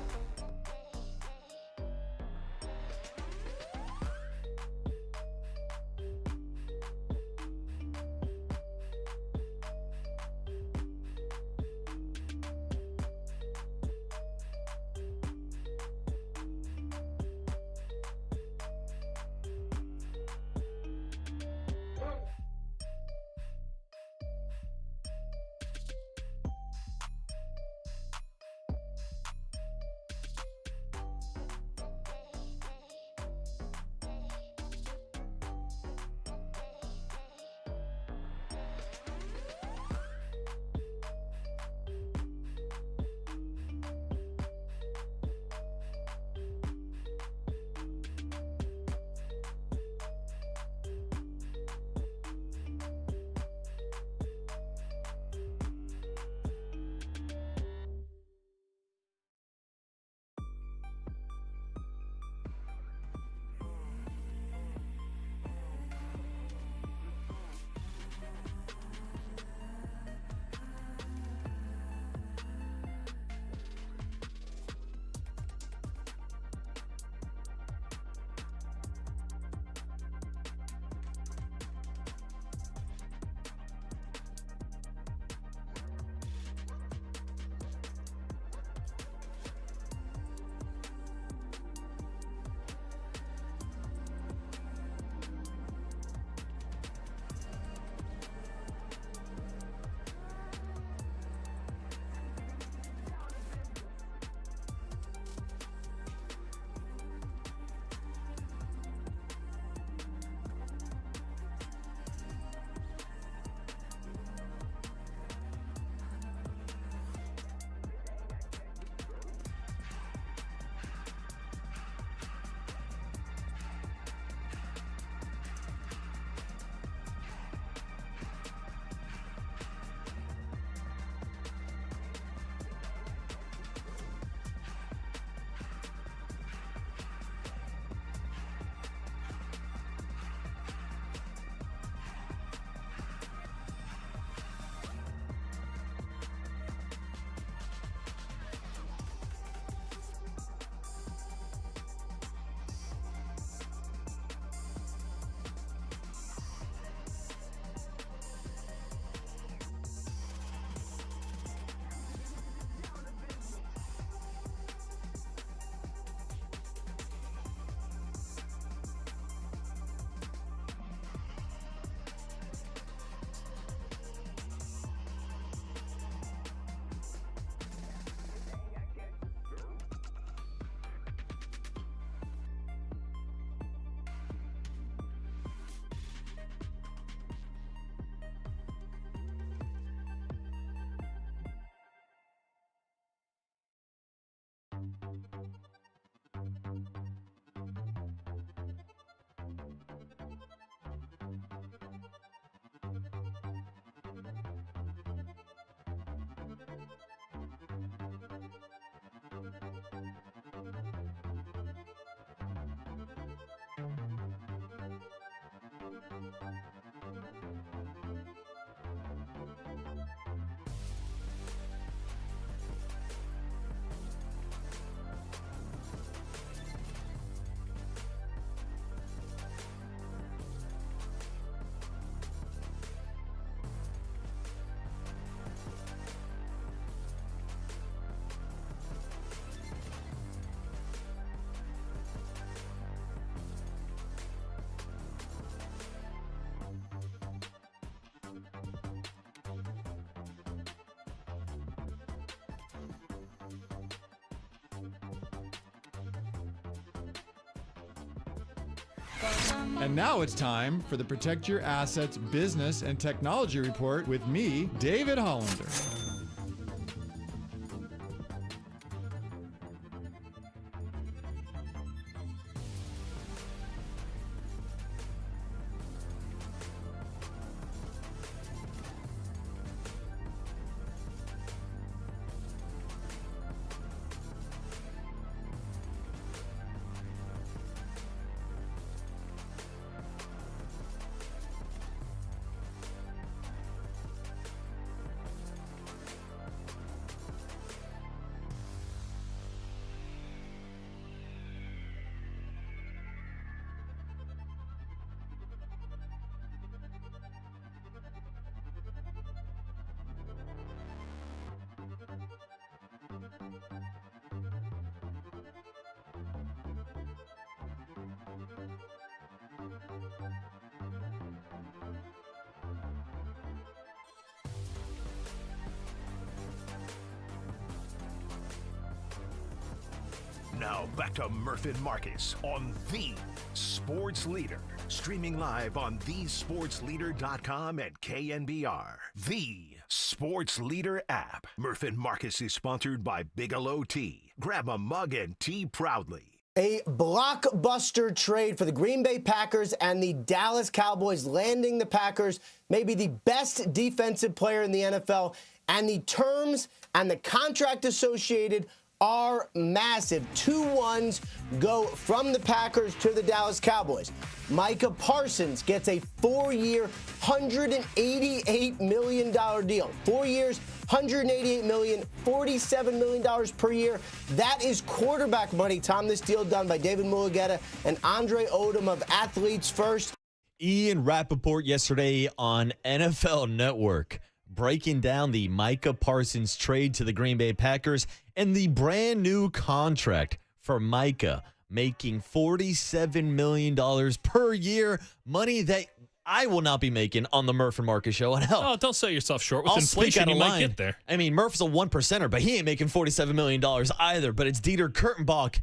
And now it's time for the Protect Your Assets Business and Technology Report with me, David Hollander. Now back to Murph and Marcus on The Sports Leader. Streaming live on thesportsleader.com and KNBR. The Sports Leader app. Murph and Marcus is sponsored by Bigelow Tea. Grab a mug and tea proudly. A blockbuster trade for the Green Bay Packers and the Dallas Cowboys, landing the Packers, maybe the best defensive player in the NFL, and the terms and the contract associated are massive. 2 ones go from the Packers to the Dallas Cowboys. Micah Parsons gets a 4-year, $188 million deal. 4 years, $188 million, $47 million per year. That is quarterback money, Tom. This deal done by David Mulugeta and Andre Odom of Athletes First. Ian Rappaport yesterday on NFL Network, breaking down the Micah Parsons trade to the Green Bay Packers and the brand new contract for Micah, making $47 million per year, money that I will not be making on the Murph and Marcus show. And hell, don't sell yourself short. With I'll inflation, you might get there. I mean, Murph's a 1%er, but he ain't making $47 million either. But it's Dieter Kurtenbach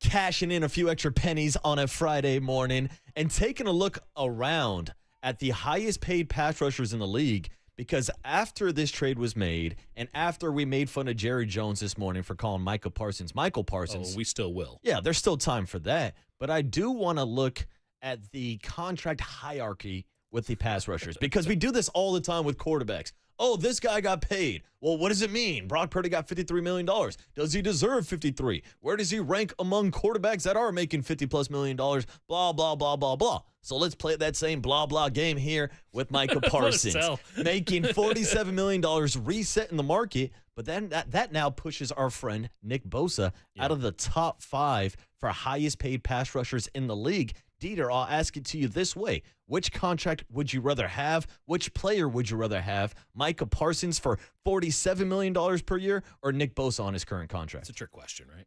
cashing in a few extra pennies on a Friday morning and taking a look around at the highest paid pass rushers in the league. Because after this trade was made, and after we made fun of Jerry Jones this morning for calling Michael Parsons, Oh, we still will. Yeah, there's still time for that. But I do want to look at the contract hierarchy with the pass rushers, because we do this all the time with quarterbacks. Oh, this guy got paid. Well, what does it mean? Brock Purdy got $53 million. Does he deserve 53? Where does he rank among quarterbacks that are making $50+ million? Blah, blah, blah, blah, blah. So let's play that same blah, blah game here with Micah Parsons. Making $47 million, reset in the market. But then that now pushes our friend Nick Bosa out of the top 5 for highest paid pass rushers in the league. Dieter, I'll ask it to you this way. Which contract would you rather have? Which player would you rather have? Micah Parsons for $47 million per year or Nick Bosa on his current contract? It's a trick question, right?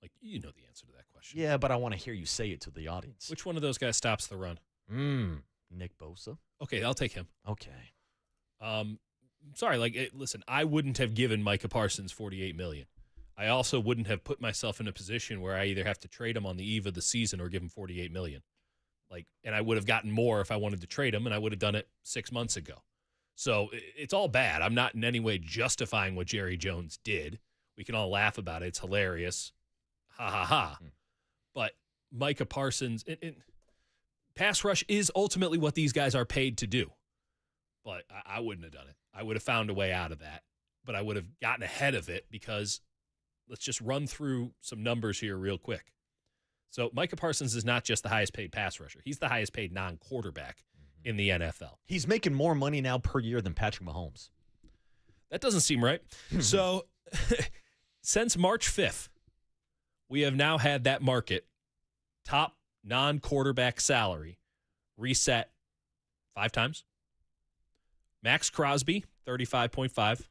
Like, you know the answer to that question. Yeah, but I want to hear you say it to the audience. Which one of those guys stops the run? Nick Bosa. Okay, I'll take him. Okay. Sorry, listen, I wouldn't have given Micah Parsons $48 million. I also wouldn't have put myself in a position where I either have to trade him on the eve of the season or give him $48 million. And I would have gotten more if I wanted to trade him, and I would have done it 6 months ago. So it's all bad. I'm not in any way justifying what Jerry Jones did. We can all laugh about it. It's hilarious. Ha, ha, ha. But Micah Parsons, pass rush is ultimately what these guys are paid to do. But I wouldn't have done it. I would have found a way out of that. But I would have gotten ahead of it because let's just run through some numbers here real quick. So Micah Parsons is not just the highest paid pass rusher. He's the highest paid non-quarterback in the NFL. He's making more money now per year than Patrick Mahomes. That doesn't seem right. So since March 5th, we have now had that market top non-quarterback salary reset 5 times. Max Crosby, 35.5.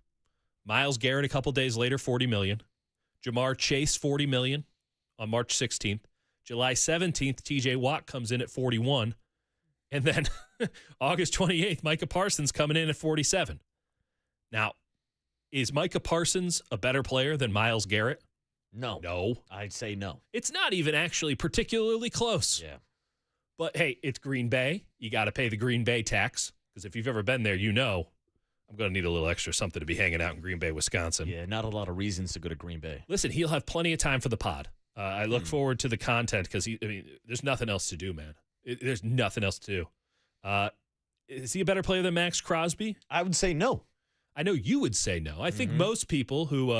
Myles Garrett a couple days later, $40 million. Jamar Chase, $40 million on March 16th. July 17th, TJ Watt comes in at 41. And then August 28th, Micah Parsons coming in at 47. Now, is Micah Parsons a better player than Myles Garrett? No. No. I'd say no. It's not even actually particularly close. Yeah. But, hey, it's Green Bay. You got to pay the Green Bay tax because if you've ever been there, you know I'm going to need a little extra something to be hanging out in Green Bay, Wisconsin. Yeah, not a lot of reasons to go to Green Bay. Listen, he'll have plenty of time for the pod. I look forward to the content because, there's nothing else to do, man. There's nothing else to do. Is he a better player than Max Crosby? I would say no. I know you would say no. I think most people who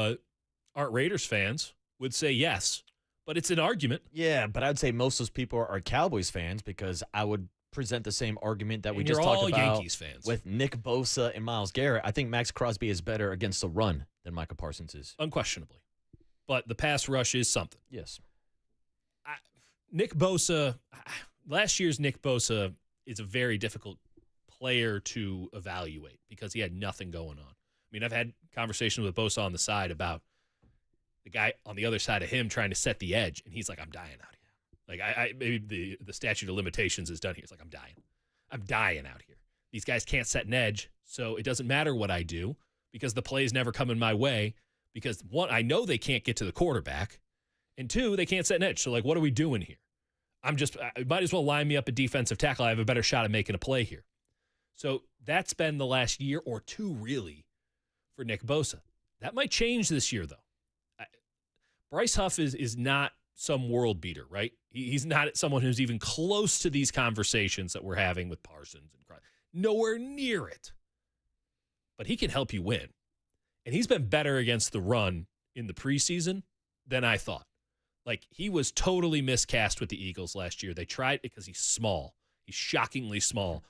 aren't Raiders fans would say yes, but it's an argument. Yeah, but I'd say most of those people are Cowboys fans because I would present the same argument that we And just you're talked all about Yankees fans. with Nick Bosa and Myles Garrett. I think Max Crosby is better against the run than Micah Parsons is. Unquestionably. But the pass rush is something. Yes. Nick Bosa, last year's Nick Bosa is a very difficult player to evaluate because he had nothing going on. I mean, I've had conversations with Bosa on the side about the guy on the other side of him trying to set the edge, and he's like, I'm dying out here. Like, maybe the statute of limitations is done here. It's like, I'm dying. I'm dying out here. These guys can't set an edge, so it doesn't matter what I do because the play's never coming my way because, one, I know they can't get to the quarterback, and two, they can't set an edge. So, like, what are we doing here? I might as well line me up a defensive tackle. I have a better shot at making a play here. So that's been the last year or two, really, for Nick Bosa. That might change this year, though. Bryce Huff is not some world beater, right? He's not someone who's even close to these conversations that we're having with Parsons and Crosby. Nowhere near it. But he can help you win. And he's been better against the run in the preseason than I thought. Like, he was totally miscast with the Eagles last year. They tried it because he's small. He's shockingly small.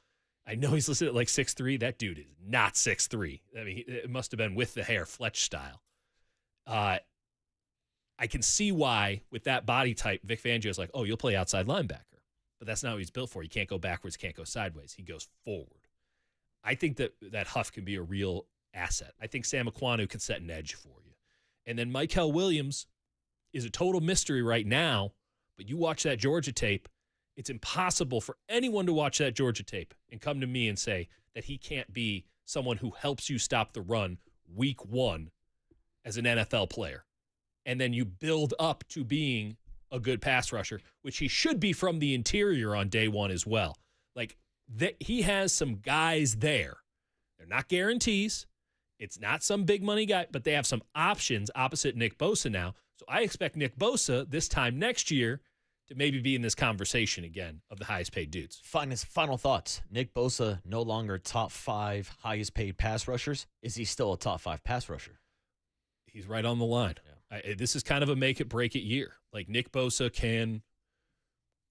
I know he's listed at like 6'3". That dude is not 6'3". I mean, it must have been with the hair, Fletch style. I can see why, with that body type, Vic Fangio's like, oh, you'll play outside linebacker. But that's not what he's built for. He can't go backwards, can't go sideways. He goes forward. I think that Huff can be a real asset. I think Sam Ekwonu can set an edge for you. And then Michael Williams is a total mystery right now, but you watch that Georgia tape, it's impossible for anyone to watch that Georgia tape and come to me and say that he can't be someone who helps you stop the run week one as an NFL player. And then you build up to being a good pass rusher, which he should be from the interior on day one as well. Like, he has some guys there. They're not guarantees. It's not some big money guy, but they have some options opposite Nick Bosa now. So I expect Nick Bosa this time next year to maybe be in this conversation again of the highest paid dudes. Final thoughts. Nick Bosa no longer top 5 highest paid pass rushers. Is he still a top 5 pass rusher? He's right on the line. Yeah. This is kind of a make it break it year. Like, Nick Bosa can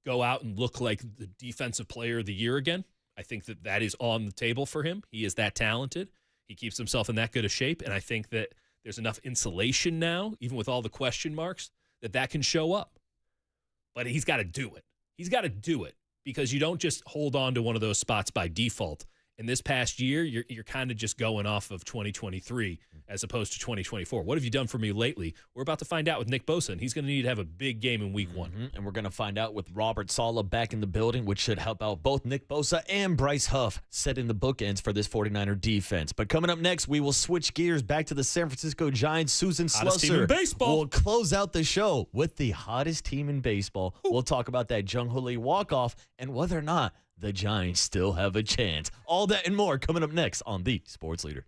go out and look like the defensive player of the year again. I think that is on the table for him. He is that talented. He keeps himself in that good a shape. And I think that there's enough insulation now, even with all the question marks, that can show up. But he's got to do it. He's got to do it because you don't just hold on to one of those spots by default. In this past year, you're kind of just going off of 2023 as opposed to 2024. What have you done for me lately? We're about to find out with Nick Bosa, and he's going to need to have a big game in week one. And we're going to find out with Robert Saleh back in the building, which should help out both Nick Bosa and Bryce Huff setting the bookends for this 49er defense. But coming up next, we will switch gears back to the San Francisco Giants. Susan Hottest team in Slusser baseball. will close out the show with the hottest team in baseball. We'll talk about that Jung-Ho Lee walk-off and whether or not the Giants still have a chance. All that and more coming up next on the Sports Leader.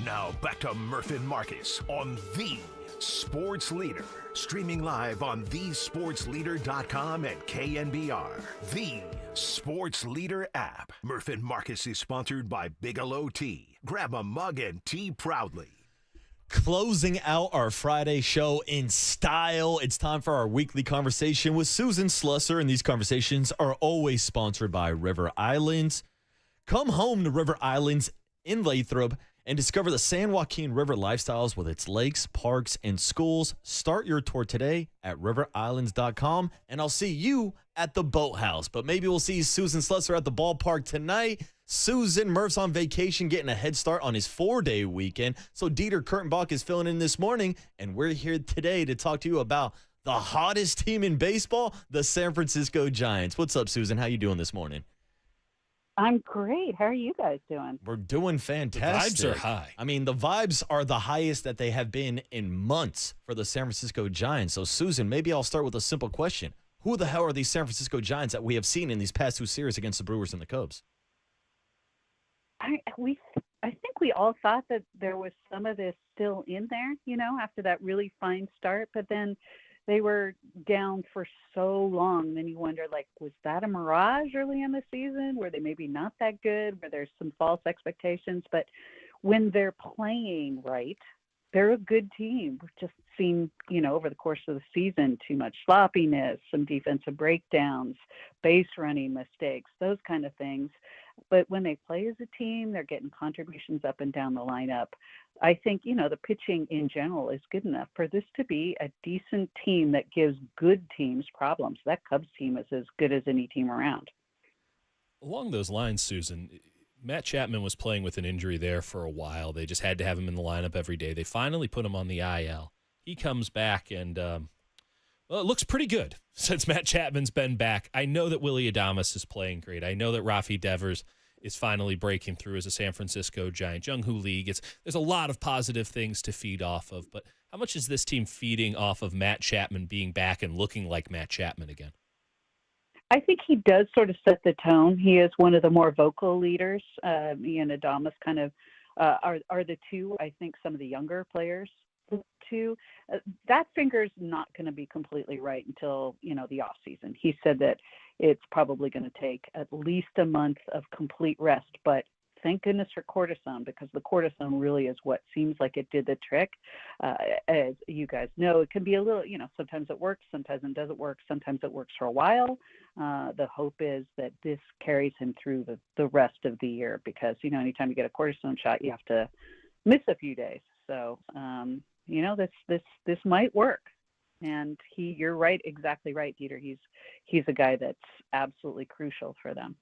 Now back to Murph and Marcus on The Sports Leader. Streaming live on thesportsleader.com and KNBR. The Sports Leader app. Murph and Marcus is sponsored by Bigelow Tea. Grab a mug and tea proudly. Closing out our Friday show in style, it's time for our weekly conversation with Susan Slusser, and these conversations are always sponsored by River Islands. Come home to River Islands in Lathrop and discover the San Joaquin River lifestyles with its lakes, parks, and schools. Start your tour today at riverislands.com, and I'll see you at the boathouse. But maybe we'll see Susan Slusser at the ballpark tonight. Susan, Murph's on vacation, getting a head start on his 4-day weekend. So Dieter Kurtenbach is filling in this morning, and we're here today to talk to you about the hottest team in baseball, the San Francisco Giants. What's up, Susan? How you doing this morning? I'm great. How are you guys doing? We're doing fantastic. The vibes are high. I mean, the vibes are the highest that they have been in months for the San Francisco Giants. So, Susan, maybe I'll start with a simple question. Who the hell are these San Francisco Giants that we have seen in these past 2 series against the Brewers and the Cubs? I think we all thought that there was some of this still in there, after that really fine start, but then they were down for so long. Then you wonder, was that a mirage early in the season? Were they maybe not that good? Were there some false expectations? But when they're playing right, they're a good team. We've just seen, over the course of the season, too much sloppiness, some defensive breakdowns, base running mistakes, those kind of things. But when they play as a team, they're getting contributions up and down the lineup. I think, the pitching in general is good enough for this to be a decent team that gives good teams problems. That Cubs team is as good as any team around. Along those lines, Susan, Matt Chapman was playing with an injury there for a while. They just had to have him in the lineup every day. They finally put him on the IL. He comes back and, it looks pretty good since Matt Chapman's been back. I know that Willy Adames is playing great. I know that Rafi Devers is finally breaking through as a San Francisco Giant. Jung-Ho Lee there's a lot of positive things to feed off of, but how much is this team feeding off of Matt Chapman being back and looking like Matt Chapman again? I think he does sort of set the tone. He is one of the more vocal leaders. He and Adames kind of are the two, I think, some of the younger players too. That finger's not going to be completely right until, the off season. He said that it's probably going to take at least a month of complete rest, but thank goodness for cortisone, because the cortisone really is what seems like it did the trick. As you guys know, it can be a little, sometimes it works, sometimes it doesn't work, sometimes it works for a while. The hope is that this carries him through the rest of the year, because, anytime you get a cortisone shot, you have to miss a few days. So, this might work. And you're right, exactly right, Dieter. He's a guy that's absolutely crucial for them.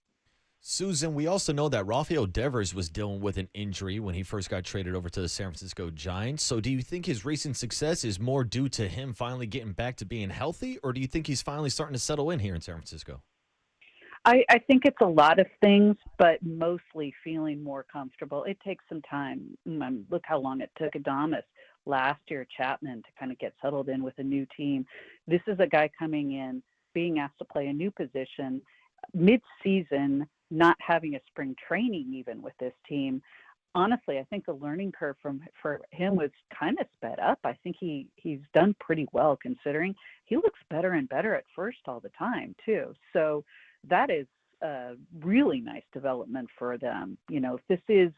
Susan, we also know that Rafael Devers was dealing with an injury when he first got traded over to the San Francisco Giants. So do you think his recent success is more due to him finally getting back to being healthy, or do you think he's finally starting to settle in here in San Francisco? I think it's a lot of things, but mostly feeling more comfortable. It takes some time. Look how long it took Adames last year, Chapman, to kind of get settled in with a new team. This is a guy coming in, being asked to play a new position, mid-season, not having a spring training even with this team. Honestly, I think the learning curve for him was kind of sped up. I think he's done pretty well, considering he looks better and better at first all the time too. So that is a really nice development for them. If this is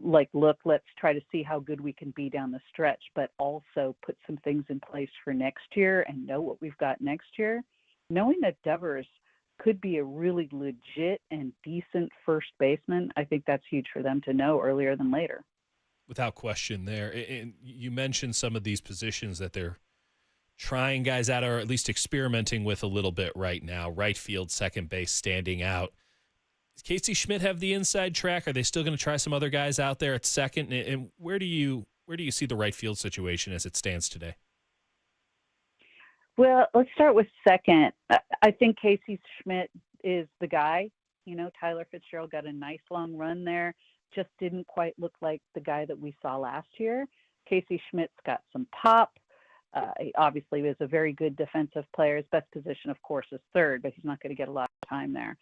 look, let's try to see how good we can be down the stretch, but also put some things in place for next year and know what we've got next year. Knowing that Devers could be a really legit and decent first baseman, I think that's huge for them to know earlier than later. Without question there. And you mentioned some of these positions that they're trying guys out, or at least experimenting with a little bit right now. Right field, second base standing out. Does Casey Schmidt have the inside track? Are they still going to try some other guys out there at second? And where do you see the right field situation as it stands today? Well, let's start with second. I think Casey Schmidt is the guy. Tyler Fitzgerald got a nice long run there. Just didn't quite look like the guy that we saw last year. Casey Schmidt's got some pop. He obviously is a very good defensive player. His best position, of course, is third, but he's not going to get a lot of time there.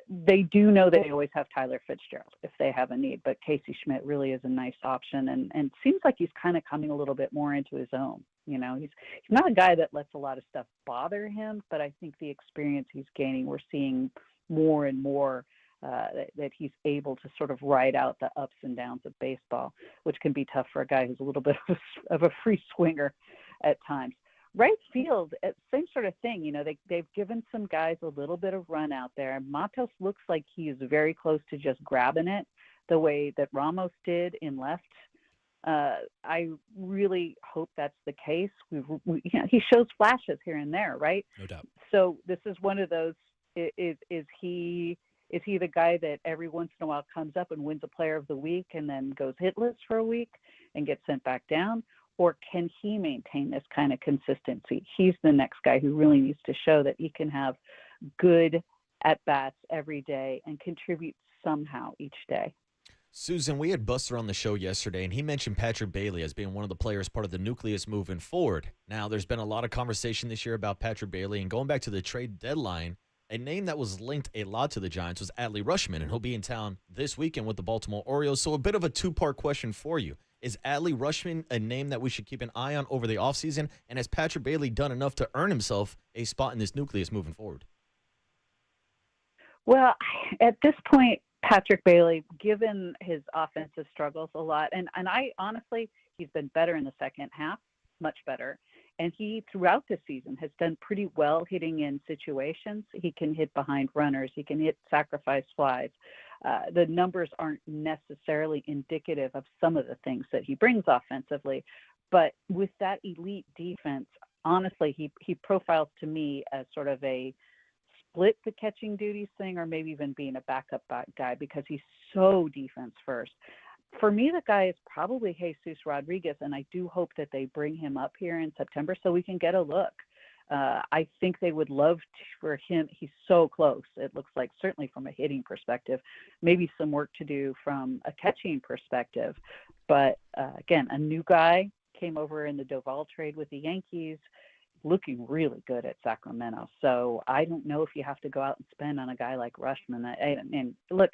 they do know they always have Tyler Fitzgerald if they have a need, but Casey Schmidt really is a nice option, and seems like he's kind of coming a little bit more into his own. You know, he's not a guy that lets a lot of stuff bother him, but I think the experience he's gaining, we're seeing more and more that he's able to sort of ride out the ups and downs of baseball, which can be tough for a guy who's a little bit of a free swinger at times. Right field, same sort of thing. You know, they've given some guys a little bit of run out there. Matos looks like he's very close to just grabbing it the way that Ramos did in left. I really hope that's the case. He shows flashes here and there, right? No doubt. So this is one of those. Is he the guy that every once in a while comes up and wins a Player of the Week and then goes hitless for a week and gets sent back down? Or can he maintain this kind of consistency? He's the next guy who really needs to show that he can have good at-bats every day and contribute somehow each day. Susan, we had Buster on the show yesterday, and he mentioned Patrick Bailey as being one of the players part of the nucleus moving forward. Now, there's been a lot of conversation this year about Patrick Bailey, and going back to the trade deadline, a name that was linked a lot to the Giants was Adley Rutschman, and he'll be in town this weekend with the Baltimore Orioles. So a bit of a two-part question for you. Is Adley Rutschman a name that we should keep an eye on over the offseason? And has Patrick Bailey done enough to earn himself a spot in this nucleus moving forward? Well, at this point, Patrick Bailey, given his offensive struggles a lot, and I honestly, he's been better in the second half, much better. And he, throughout the season, has done pretty well hitting in situations. He can hit behind runners. He can hit sacrifice flies. The numbers aren't necessarily indicative of some of the things that he brings offensively. But with that elite defense, honestly, he profiles to me as sort of a split the catching duties thing, or maybe even being a backup guy, because he's so defense first. For me, the guy is probably Jesus Rodriguez, and I do hope that they bring him up here in September so we can get a look. I think they would love for him. He's so close. It looks like, certainly from a hitting perspective, maybe some work to do from a catching perspective. But again, a new guy came over in the Doval trade with the Yankees, looking really good at Sacramento. So I don't know if you have to go out and spend on a guy like Rutschman. And look,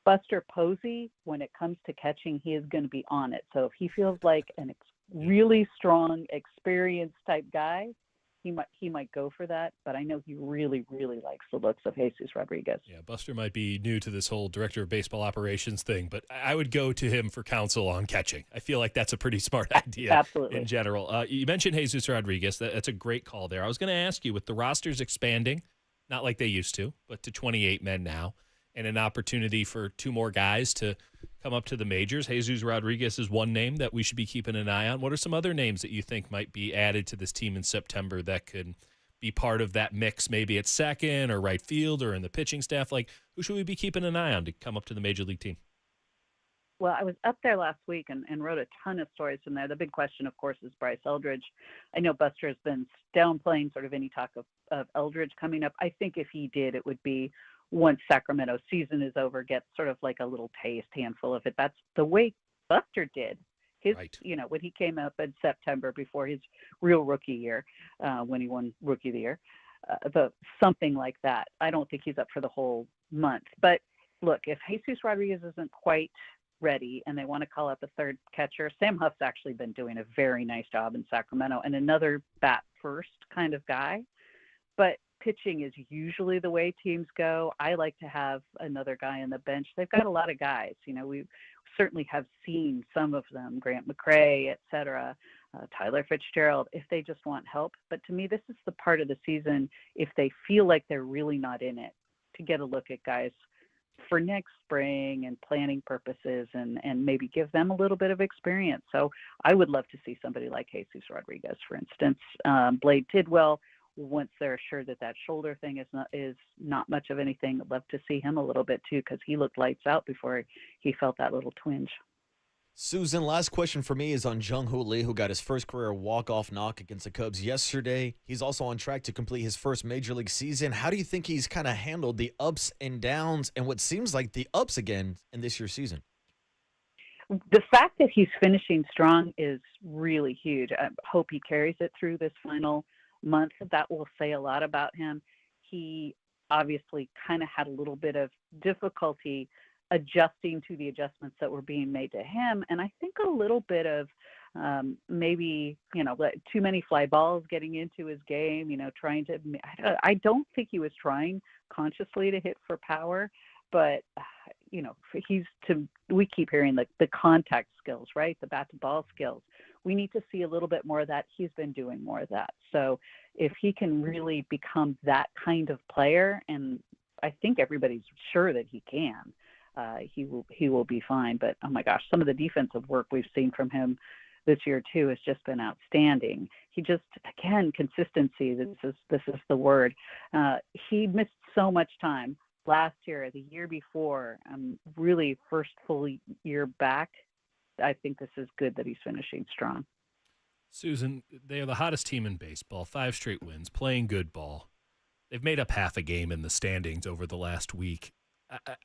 Buster Posey, when it comes to catching, he is going to be on it. So if he feels like an really strong, experienced type guy, he might go for that. But I know he really, really likes the looks of Jesus Rodriguez. Yeah, Buster might be new to this whole director of baseball operations thing, but I would go to him for counsel on catching. I feel like that's a pretty smart idea. Absolutely. In general. You mentioned Jesus Rodriguez. That's a great call there. I was going to ask you, with the rosters expanding, not like they used to, but to 28 men now, and an opportunity for two more guys to come up to the majors. Jesus Rodriguez is one name that we should be keeping an eye on. What are some other names that you think might be added to this team in September that could be part of that mix, maybe at second or right field or in the pitching staff? Like, who should we be keeping an eye on to come up to the major league team? Well, I was up there last week and wrote a ton of stories from there. The big question, of course, is Bryce Eldridge. I know Buster has been downplaying sort of any talk of Eldridge coming up. I think if he did, it would be once Sacramento season is over, get sort of like a little handful of it. That's the way Buster did his, right. You know, when he came up in September before his real rookie year, when he won Rookie of the Year, something like that. I don't think he's up for the whole month. But look, if Jesus Rodriguez isn't quite ready and they want to call up a third catcher, Sam Huff's actually been doing a very nice job in Sacramento, and another bat first kind of guy. But pitching is usually the way teams go. I like to have another guy on the bench. They've got a lot of guys. You know, we certainly have seen some of them, Grant McCray, et cetera, Tyler Fitzgerald, if they just want help. But to me, this is the part of the season, if they feel like they're really not in it, to get a look at guys for next spring and planning purposes, and maybe give them a little bit of experience. So I would love to see somebody like Jesus Rodriguez, for instance. Blade Tidwell, once they're assured that shoulder thing is not much of anything, I'd love to see him a little bit too, because he looked lights out before he felt that little twinge. Susan, last question for me is on Jung-Ho Lee, who got his first career walk-off knock against the Cubs yesterday. He's also on track to complete his first major league season. How do you think he's kind of handled the ups and downs and what seems like the ups again in this year's season? The fact that he's finishing strong is really huge. I hope he carries it through this final month. That will say a lot about him. He obviously kind of had a little bit of difficulty adjusting to the adjustments that were being made to him. And I think a little bit of maybe, too many fly balls getting into his game, trying to, I don't think he was trying consciously to hit for power, but, we keep hearing the contact skills, right? The bat to ball skills. We need to see a little bit more of that. He's been doing more of that. So if he can really become that kind of player, and I think everybody's sure that he can, he will be fine. But oh my gosh, some of the defensive work we've seen from him this year too has just been outstanding. He just, again, consistency. This is the word. He missed so much time last year, the year before. Really first full year back. I think this is good that he's finishing strong. Susan, they are the hottest team in baseball. 5 straight wins, playing good ball. They've made up half a game in the standings over the last week.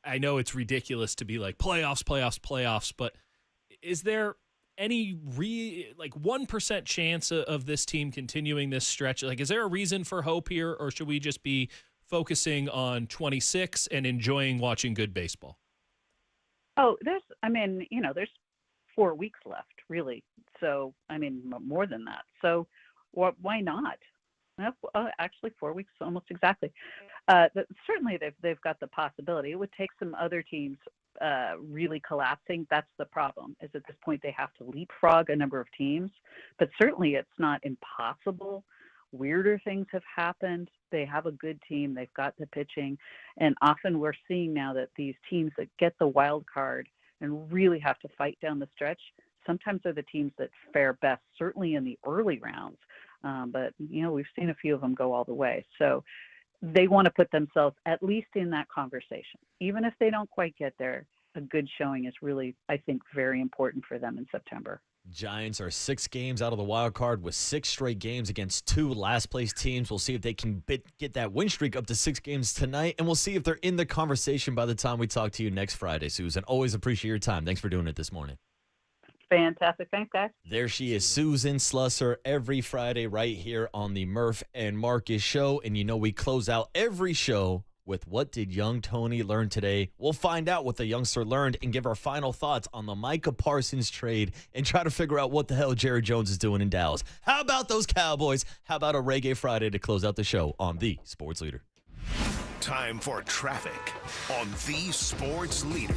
I know it's ridiculous to be like playoffs, but is there any 1% chance of this team continuing this stretch? Like, is there a reason for hope here, or should we just be focusing on 26 and enjoying watching good baseball? Oh, there's 4 weeks left, really. So, more than that. So why not? Actually, 4 weeks, almost exactly. Certainly, they've got the possibility. It would take some other teams really collapsing. That's the problem, is at this point they have to leapfrog a number of teams. But certainly it's not impossible. Weirder things have happened. They have a good team. They've got the pitching. And often we're seeing now that these teams that get the wild card and really have to fight down the stretch, sometimes are the teams that fare best, certainly in the early rounds. But, we've seen a few of them go all the way. So they want to put themselves at least in that conversation. Even if they don't quite get there, a good showing is really, I think, very important for them in September. Giants are 6 games out of the wild card with 6 straight games against 2 last-place teams. We'll see if they can get that win streak up to 6 games tonight, and we'll see if they're in the conversation by the time we talk to you next Friday, Susan. Always appreciate your time. Thanks for doing it this morning. Fantastic. Thanks, guys. There she is, Susan Slusser, every Friday right here on the Murph and Marcus Show. And we close out every show with What Did Young Tony Learn Today? We'll find out what the youngster learned and give our final thoughts on the Micah Parsons trade and try to figure out what the hell Jerry Jones is doing in Dallas. How about those Cowboys? How about a Reggae Friday to close out the show on The Sports Leader? Time for traffic on The Sports Leader.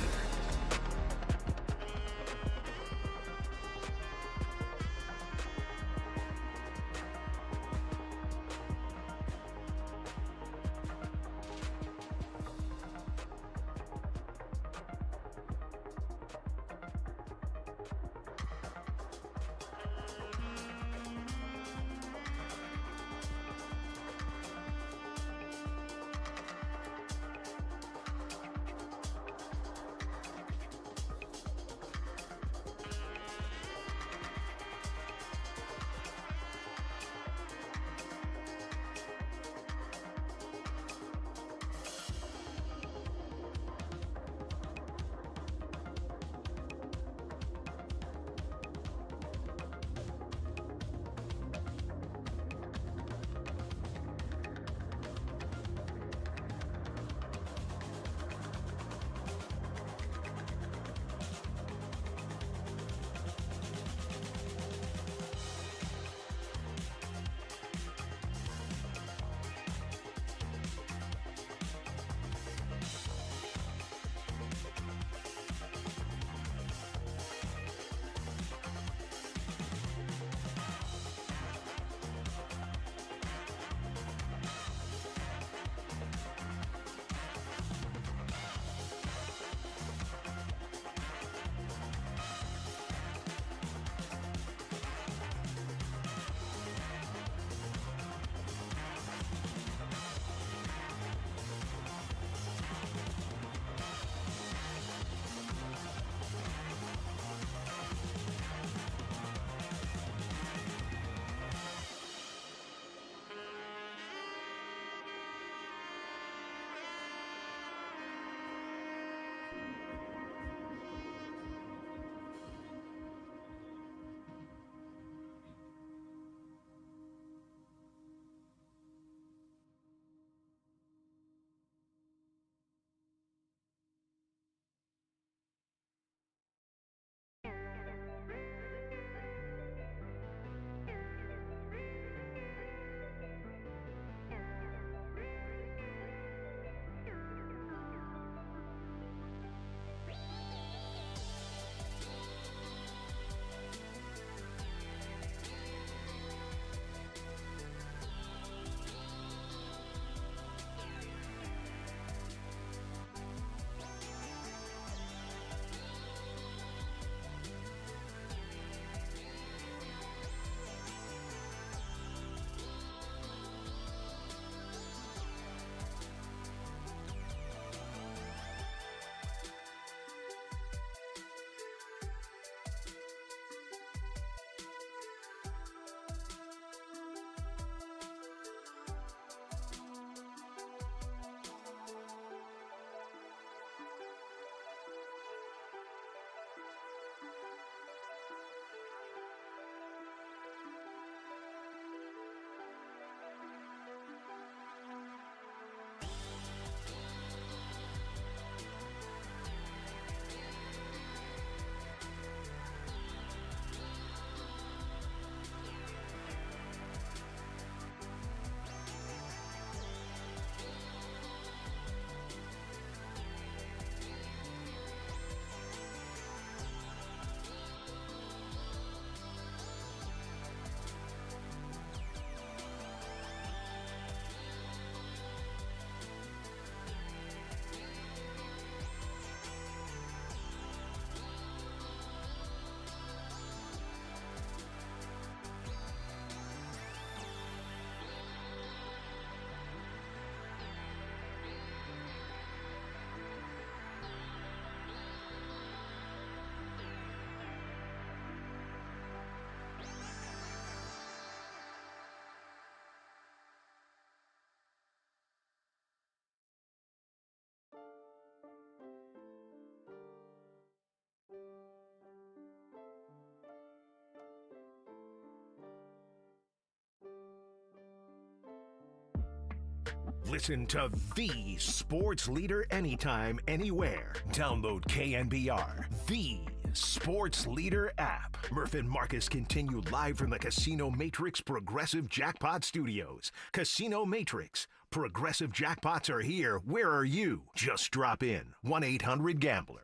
Listen to the sports leader anytime, anywhere. Download KNBR, the sports leader app. Murph and Marcus continue live from the Casino Matrix Progressive Jackpot Studios. Casino Matrix. Progressive jackpots are here. Where are you? Just drop in. 1-800-GAMBLER.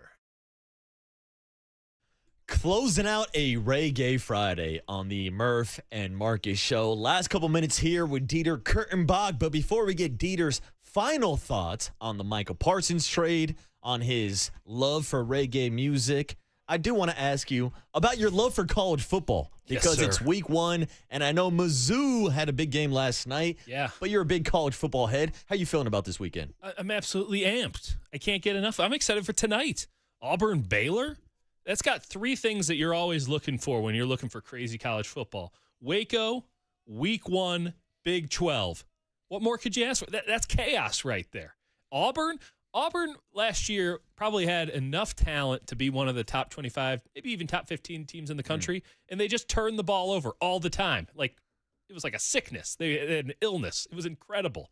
Closing out a Reggae Friday on the Murph and Marcus show. Last couple minutes here with Dieter Kurtenbach. But before we get Dieter's final thoughts on the Micah Parsons trade, on his love for reggae music, I do want to ask you about your love for college football. Because it's week 1, and I know Mizzou had a big game last night. Yeah. But you're a big college football head. How you feeling about this weekend? I'm absolutely amped. I can't get enough. I'm excited for tonight. Auburn, Baylor. That's got 3 things that you're always looking for when you're looking for crazy college football. Waco, week 1, Big 12. What more could you ask for? That's chaos right there. Auburn last year probably had enough talent to be one of the top 25, maybe even top 15 teams in the country, and they just turned the ball over all the time. Like, it was like a sickness. They had an illness. It was incredible.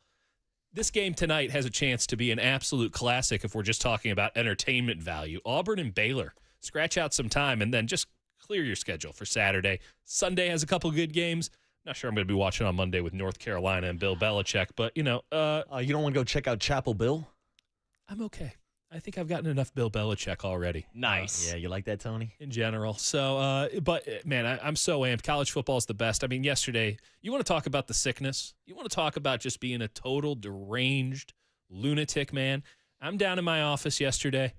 This game tonight has a chance to be an absolute classic if we're just talking about entertainment value. Auburn and Baylor. Scratch out some time and then just clear your schedule for Saturday. Sunday has a couple good games. Not sure I'm going to be watching on Monday with North Carolina and Bill Belichick, but, you don't want to go check out Chapel Bill? I'm okay. I think I've gotten enough Bill Belichick already. Nice. Yeah, you like that, Tony? In general. So, but, man, I'm so amped. College football is the best. I mean, yesterday, you want to talk about the sickness? You want to talk about just being a total deranged lunatic, man? I'm down in my office yesterday,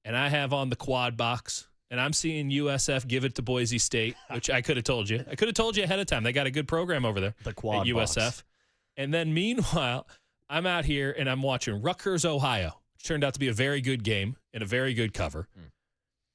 and I have on the quad box, and I'm seeing USF give it to Boise State, which I could have told you. I could have told you ahead of time. They got a good program over there the quad at USF. Box. And then meanwhile, I'm out here, and I'm watching Rutgers, Ohio, which turned out to be a very good game and a very good cover.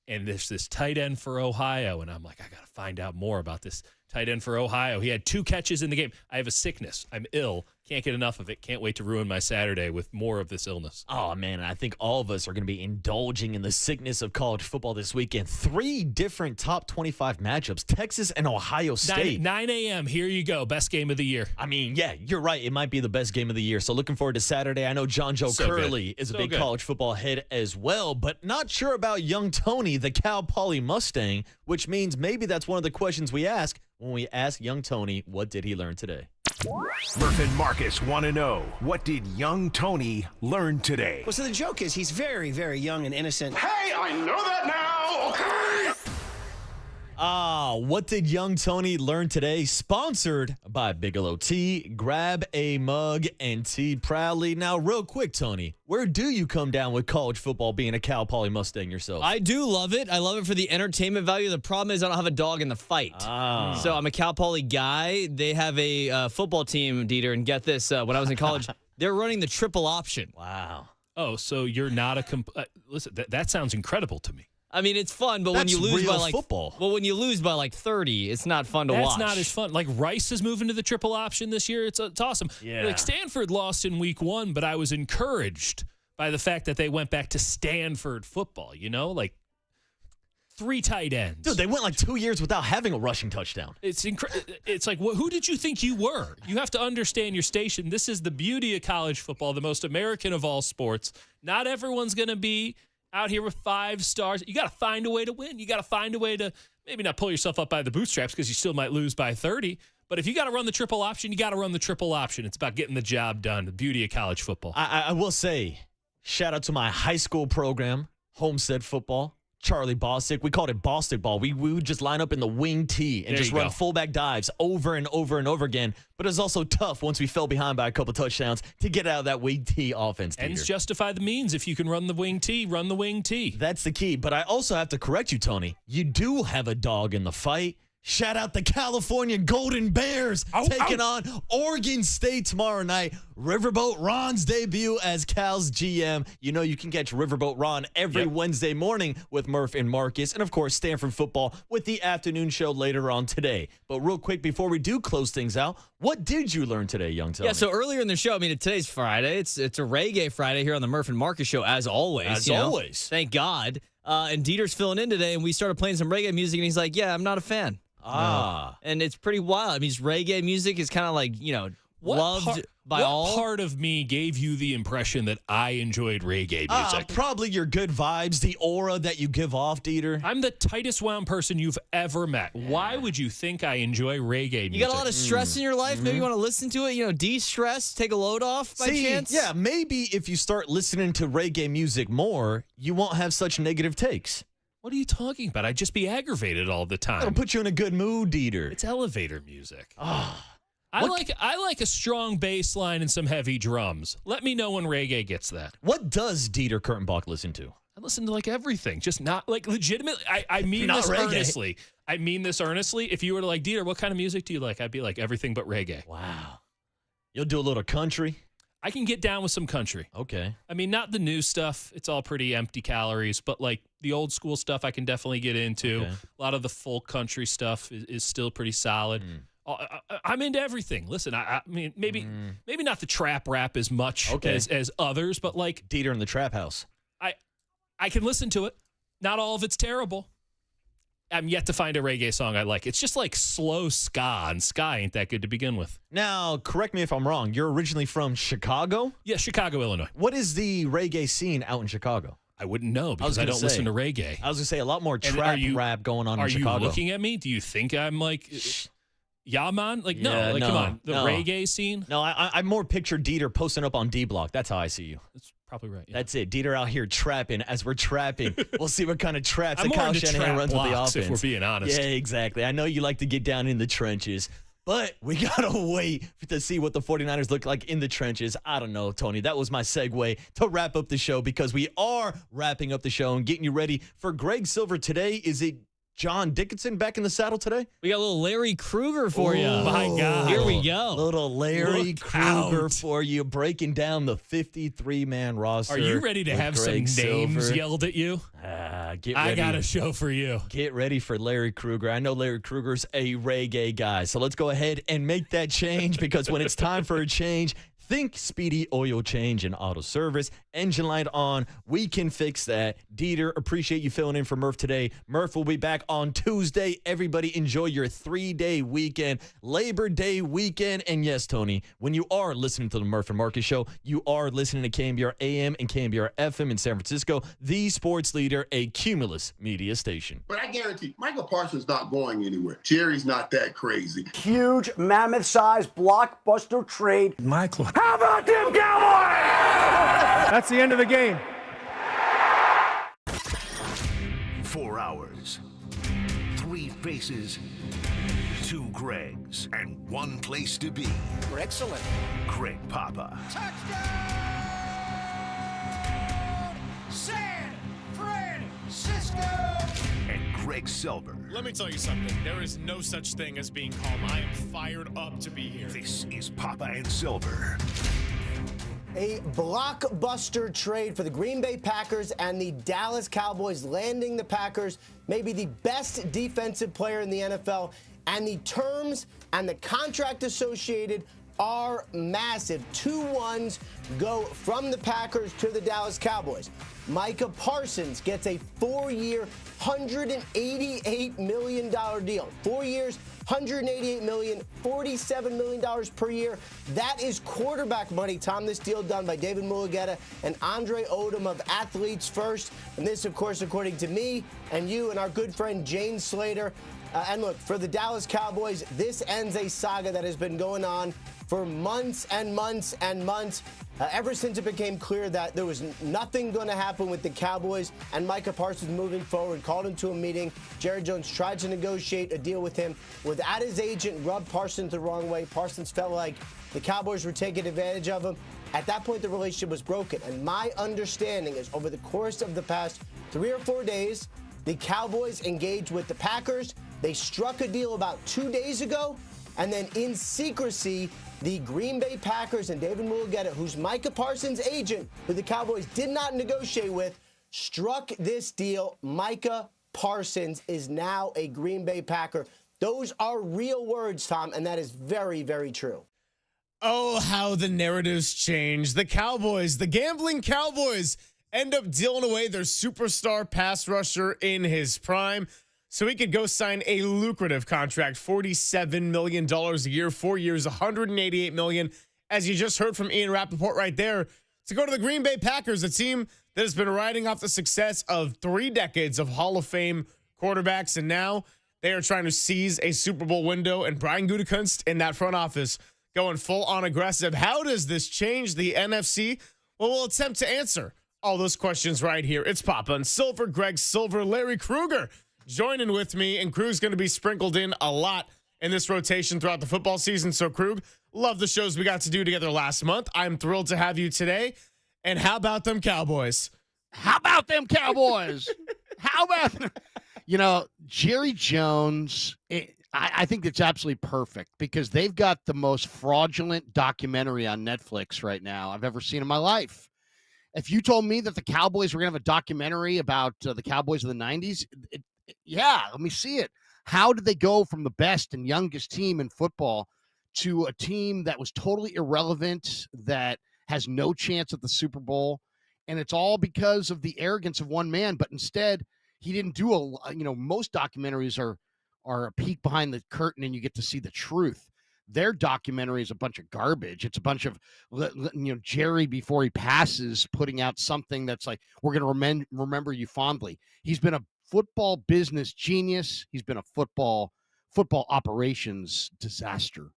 And there's this tight end for Ohio, and I'm like, I got to find out more about this tight end for Ohio. He had 2 catches in the game. I have a sickness. I'm ill. Can't get enough of it. Can't wait to ruin my Saturday with more of this illness. Oh, man, I think all of us are going to be indulging in the sickness of college football this weekend. 3 different top 25 matchups, Texas and Ohio State. 9 a.m., here you go, best game of the year. I mean, yeah, you're right. It might be the best game of the year. So looking forward to Saturday. I know John Joe Curley is a big college football head as well, but not sure about young Tony, the Cal Poly Mustang, which means maybe that's one of the questions we ask when we ask young Tony, what did he learn today? Murph and Marcus want to know, what did young Tony learn today? Well, so the joke is he's very, very young and innocent. Hey, I know that now, okay? What did young Tony learn today? Sponsored by Bigelow Tea. Grab a mug and tea proudly. Now, real quick, Tony, where do you come down with college football being a Cal Poly Mustang yourself? I do love it. I love it for the entertainment value. The problem is I don't have a dog in the fight. So I'm a Cal Poly guy. They have a football team, Dieter, and get this, when I was in college, they're running the triple option. Wow. Oh, so you're not listen, that sounds incredible to me. I mean, it's fun, but when you lose by like football. Well, when you lose by like 30, it's not fun to watch. That's not as fun. Like Rice is moving to the triple option this year. It's awesome. Yeah. Like Stanford lost in week 1, but I was encouraged by the fact that they went back to Stanford football. Like 3 tight ends. Dude, they went like 2 years without having a rushing touchdown. It's It's like, who did you think you were? You have to understand your station. This is the beauty of college football, the most American of all sports. Not everyone's going to be out here with 5 stars. You got to find a way to win. You got to find a way to maybe not pull yourself up by the bootstraps because you still might lose by 30. But if you got to run the triple option, you got to run the triple option. It's about getting the job done. The beauty of college football. I will say, shout out to my high school program, Homestead Football. Charlie Bostic. We called it Bostic ball. We would just line up in the wing tee and just run fullback dives over and over and over again. But it was also tough once we fell behind by a couple touchdowns to get out of that wing tee offense. Ends justify the means. If you can run the wing tee, run the wing tee. That's the key. But I also have to correct you, Tony. You do have a dog in the fight. Shout out the California Golden Bears taking on Oregon State tomorrow night. Riverboat Ron's debut as Cal's GM. You know you can catch Riverboat Ron every Wednesday morning with Murph and Marcus. And, of course, Stanford football with the afternoon show later on today. But real quick, before we do close things out, what did you learn today, young Tony? Yeah, so earlier in the show, I mean, today's Friday. It's a reggae Friday here on the Murph and Marcus show, as always. As always. Thank God. And Dieter's filling in today, and we started playing some reggae music, and he's like, yeah, I'm not a fan. And it's pretty wild. I mean, reggae music is kind of like, Loved by all. What part of me gave you the impression that I enjoyed reggae music? Probably your good vibes, the aura that you give off, Dieter. I'm the tightest wound person you've ever met. Why would you think I enjoy reggae music? You got a lot of stress in your life. Maybe you want to listen to it, de-stress, take a load off by chance? Yeah, maybe if you start listening to reggae music more, you won't have such negative takes. What are you talking about? I'd just be aggravated all the time. It'll put you in a good mood, Dieter. It's elevator music. I like a strong bass line and some heavy drums. Let me know when reggae gets that. What does Dieter Kurtenbach listen to? I listen to like everything, just not like legitimately. I mean Not this reggae. earnestly. I mean this earnestly. If you were to like, Dieter, what kind of music do you like? I'd be like everything but reggae. Wow. You'll do a little country? I can get down with some country. Okay. I mean, not the new stuff. It's all pretty empty calories, but like the old school stuff I can definitely get into. Okay. A lot of the folk country stuff is still pretty solid. I'm into everything. Listen, I mean, maybe not the trap rap as much as others, but like Dieter in the Trap House. I can listen to it. Not all of it's terrible. I'm yet to find a reggae song I like. It's just like slow ska, and ska ain't that good to begin with. Now, correct me if I'm wrong. You're originally from Chicago? Yeah, Chicago, Illinois. What is the reggae scene out in Chicago? I wouldn't know because I don't listen to reggae. I was going to say a lot more trap rap going on in Chicago. Are you looking at me? Do you think I'm like... Yeah, man. Like, come on. The reggae scene? No, I more picture Dieter posting up on D Block. That's how I see you. That's probably right. Yeah. That's it. Dieter out here trapping as we're trapping. We'll see what kind of traps I'm that more Kyle into Shanahan trap runs with the blocks, offense. if we're being honest. Yeah, exactly. I know you like to get down in the trenches, but we got to wait to see what the 49ers look like in the trenches. I don't know, Tony. That was my segue to wrap up the show because we are wrapping up the show and getting you ready for Greg Silver today. Is it John Dickinson back in the saddle today? We got a little Larry Krueger for you. My God. Here we go. Little Larry Look Krueger out. for you, breaking down the 53-man roster. Are you ready to with have Greg some names Silver. yelled at you? Get ready. I got a show for you. Get ready for Larry Krueger. I know Larry Krueger's a reggae guy, so let's go ahead and make that change because when it's time for a change, think Speedy Oil Change and Auto Service. Engine light on. We can fix that. Dieter, appreciate you filling in for Murph today. Murph will be back on Tuesday. Everybody enjoy your 3-day weekend, Labor Day weekend. And yes, Tony, when you are listening to the Murph and Marcus Show, you are listening to KNBR AM and KNBR FM in San Francisco, the sports leader, a Cumulus media station. But I guarantee Michael Parsons not going anywhere. Jerry's not that crazy. Huge, mammoth-sized blockbuster trade. Michael. How about them Cowboys? That's the end of the game. 4 hours, 3 faces, 2 Gregs, and 1 place to be. Excellent. Greg Papa. San Francisco! And Greg Silver. Let me tell you something. There is no such thing as being calm. I am fired up to be here. This is Papa and Silver. A blockbuster trade for the Green Bay Packers and the Dallas Cowboys, landing the Packers, maybe the best defensive player in the NFL, and the terms and the contract associated are massive. 2 ones go from the Packers to the Dallas Cowboys. Micah Parsons gets a 4-year, $188 million deal. 4 years, $188 million, $47 million per year. That is quarterback money, Tom. This deal done by David Mulugeta and Andre Odom of Athletes First. And this, of course, according to me and you and our good friend Jane Slater. And look, for the Dallas Cowboys, this ends a saga that has been going on for months and months and months. Ever since it became clear that there was nothing going to happen with the Cowboys and Micah Parsons moving forward, called him to a meeting. Jerry Jones tried to negotiate a deal with him. Without his agent, rubbed Parsons the wrong way. Parsons felt like the Cowboys were taking advantage of him. At that point, the relationship was broken. And my understanding is over the course of the past 3 or 4 days, the Cowboys engaged with the Packers. They struck a deal about 2 days ago. And then in secrecy, the Green Bay Packers and David Mulugeta, who's Micah Parsons' agent, who the Cowboys did not negotiate with, struck this deal. Micah Parsons is now a Green Bay Packer. Those are real words, Tom, and that is very, very true. Oh, how the narratives change. The Cowboys, the gambling Cowboys, end up dealing away their superstar pass rusher in his prime. so he could go sign a lucrative contract, $47 million a year, 4 years, $188 million. As you just heard from Ian Rappaport right there, to go to the Green Bay Packers, a team that has been riding off the success of 3 decades of Hall of Fame quarterbacks, and now they are trying to seize a Super Bowl window, and Brian Gutekunst in that front office going full-on aggressive. How does this change the NFC? Well, we'll attempt to answer all those questions right here. It's Papa and Silver, Greg Silver, Larry Krueger joining with me, and Krug's going to be sprinkled in a lot in this rotation throughout the football season. So, Krug, love the shows we got to do together last month. I'm thrilled to have you today. And how about them Cowboys? How about them Cowboys? How about them? Jerry Jones, I think it's absolutely perfect because they've got the most fraudulent documentary on Netflix right now I've ever seen in my life. If you told me that the Cowboys were going to have a documentary about the Cowboys of the 90s, let me see it. How did they go from the best and youngest team in football to a team that was totally irrelevant, that has no chance at the Super Bowl? And it's all because of the arrogance of one man. But instead, he didn't do most documentaries are a peek behind the curtain and you get to see the truth. Their documentary is a bunch of garbage. It's a bunch of, Jerry before he passes putting out something that's like, we're going to remember you fondly. He's been a football business genius. He's been a football operations disaster.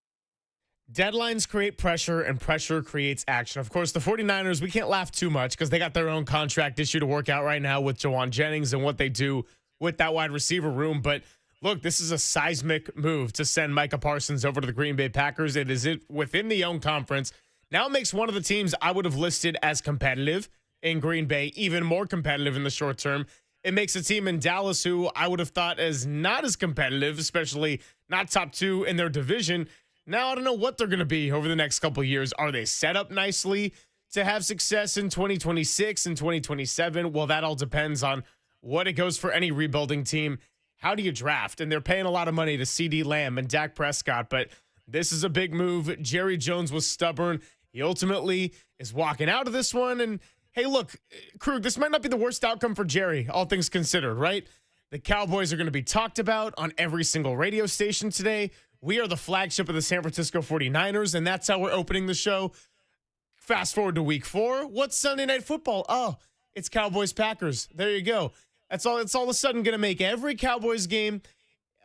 Deadlines create pressure, and pressure creates action. Of course, the 49ers, we can't laugh too much because they got their own contract issue to work out right now with Jauan Jennings and what they do with that wide receiver room. But look, this is a seismic move to send Micah Parsons over to the Green Bay Packers. It is within the own conference. Now it makes one of the teams I would have listed as competitive in Green Bay even more competitive in the short term. It makes a team in Dallas who I would have thought as not as competitive, especially not top 2 in their division. Now I don't know what they're going to be over the next couple of years. Are they set up nicely to have success in 2026 and 2027? Well, that all depends on what it goes for any rebuilding team. How do you draft? And they're paying a lot of money to CeeDee Lamb and Dak Prescott, but this is a big move. Jerry Jones was stubborn. He ultimately is walking out of this one. And hey, look, Krug, this might not be the worst outcome for Jerry, all things considered, right? The Cowboys are going to be talked about on every single radio station today. We are the flagship of the San Francisco 49ers, and that's how we're opening the show. Fast forward to week 4. What's Sunday Night Football? Oh, it's Cowboys-Packers. There you go. It's all of a sudden going to make every Cowboys game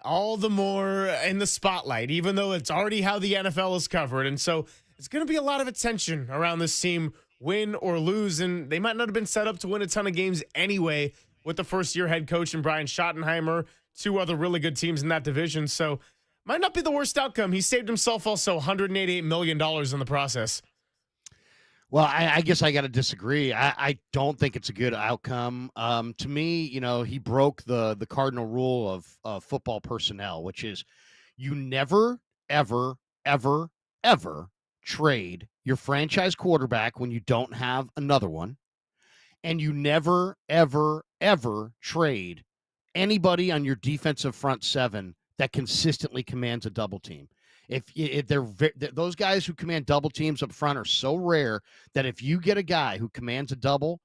all the more in the spotlight, even though it's already how the NFL is covered. And so it's going to be a lot of attention around this team, win or lose, and they might not have been set up to win a ton of games anyway with the first-year head coach and Brian Schottenheimer, 2 other really good teams in that division. So might not be the worst outcome. He saved himself also $188 million in the process. Well, I guess I got to disagree. I don't think it's a good outcome. To me, he broke the cardinal rule of football personnel, which is you never, ever, ever, ever trade your franchise quarterback when you don't have another one. And you never, ever, ever trade anybody on your defensive front 7 that consistently commands a double team. If those guys who command double teams up front are so rare that if you get a guy who commands a double,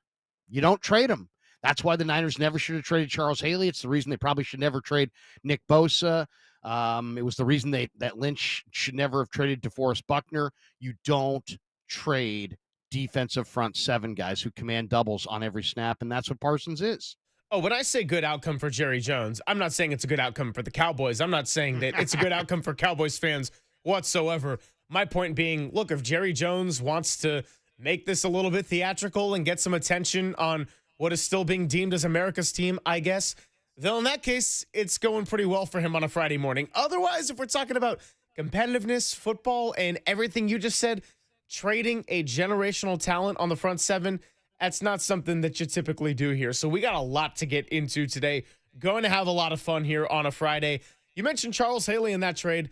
you don't trade him. That's why the Niners never should have traded Charles Haley. It's the reason they probably should never trade Nick Bosa. It was the reason that Lynch should never have traded DeForest Buckner. You don't trade defensive front 7 guys who command doubles on every snap, and that's what Parsons is. Oh, when I say good outcome for Jerry Jones, I'm not saying it's a good outcome for the Cowboys. I'm not saying that it's a good outcome for Cowboys fans whatsoever. My point being, look, if Jerry Jones wants to make this a little bit theatrical and get some attention on what is still being deemed as America's team, I guess, then in that case, it's going pretty well for him on a Friday morning. Otherwise, if we're talking about competitiveness, football, and everything you just said, trading a generational talent on the front 7, that's not something that you typically do here. So we got a lot to get into today. Going to have a lot of fun here on a Friday. You mentioned Charles Haley in that trade.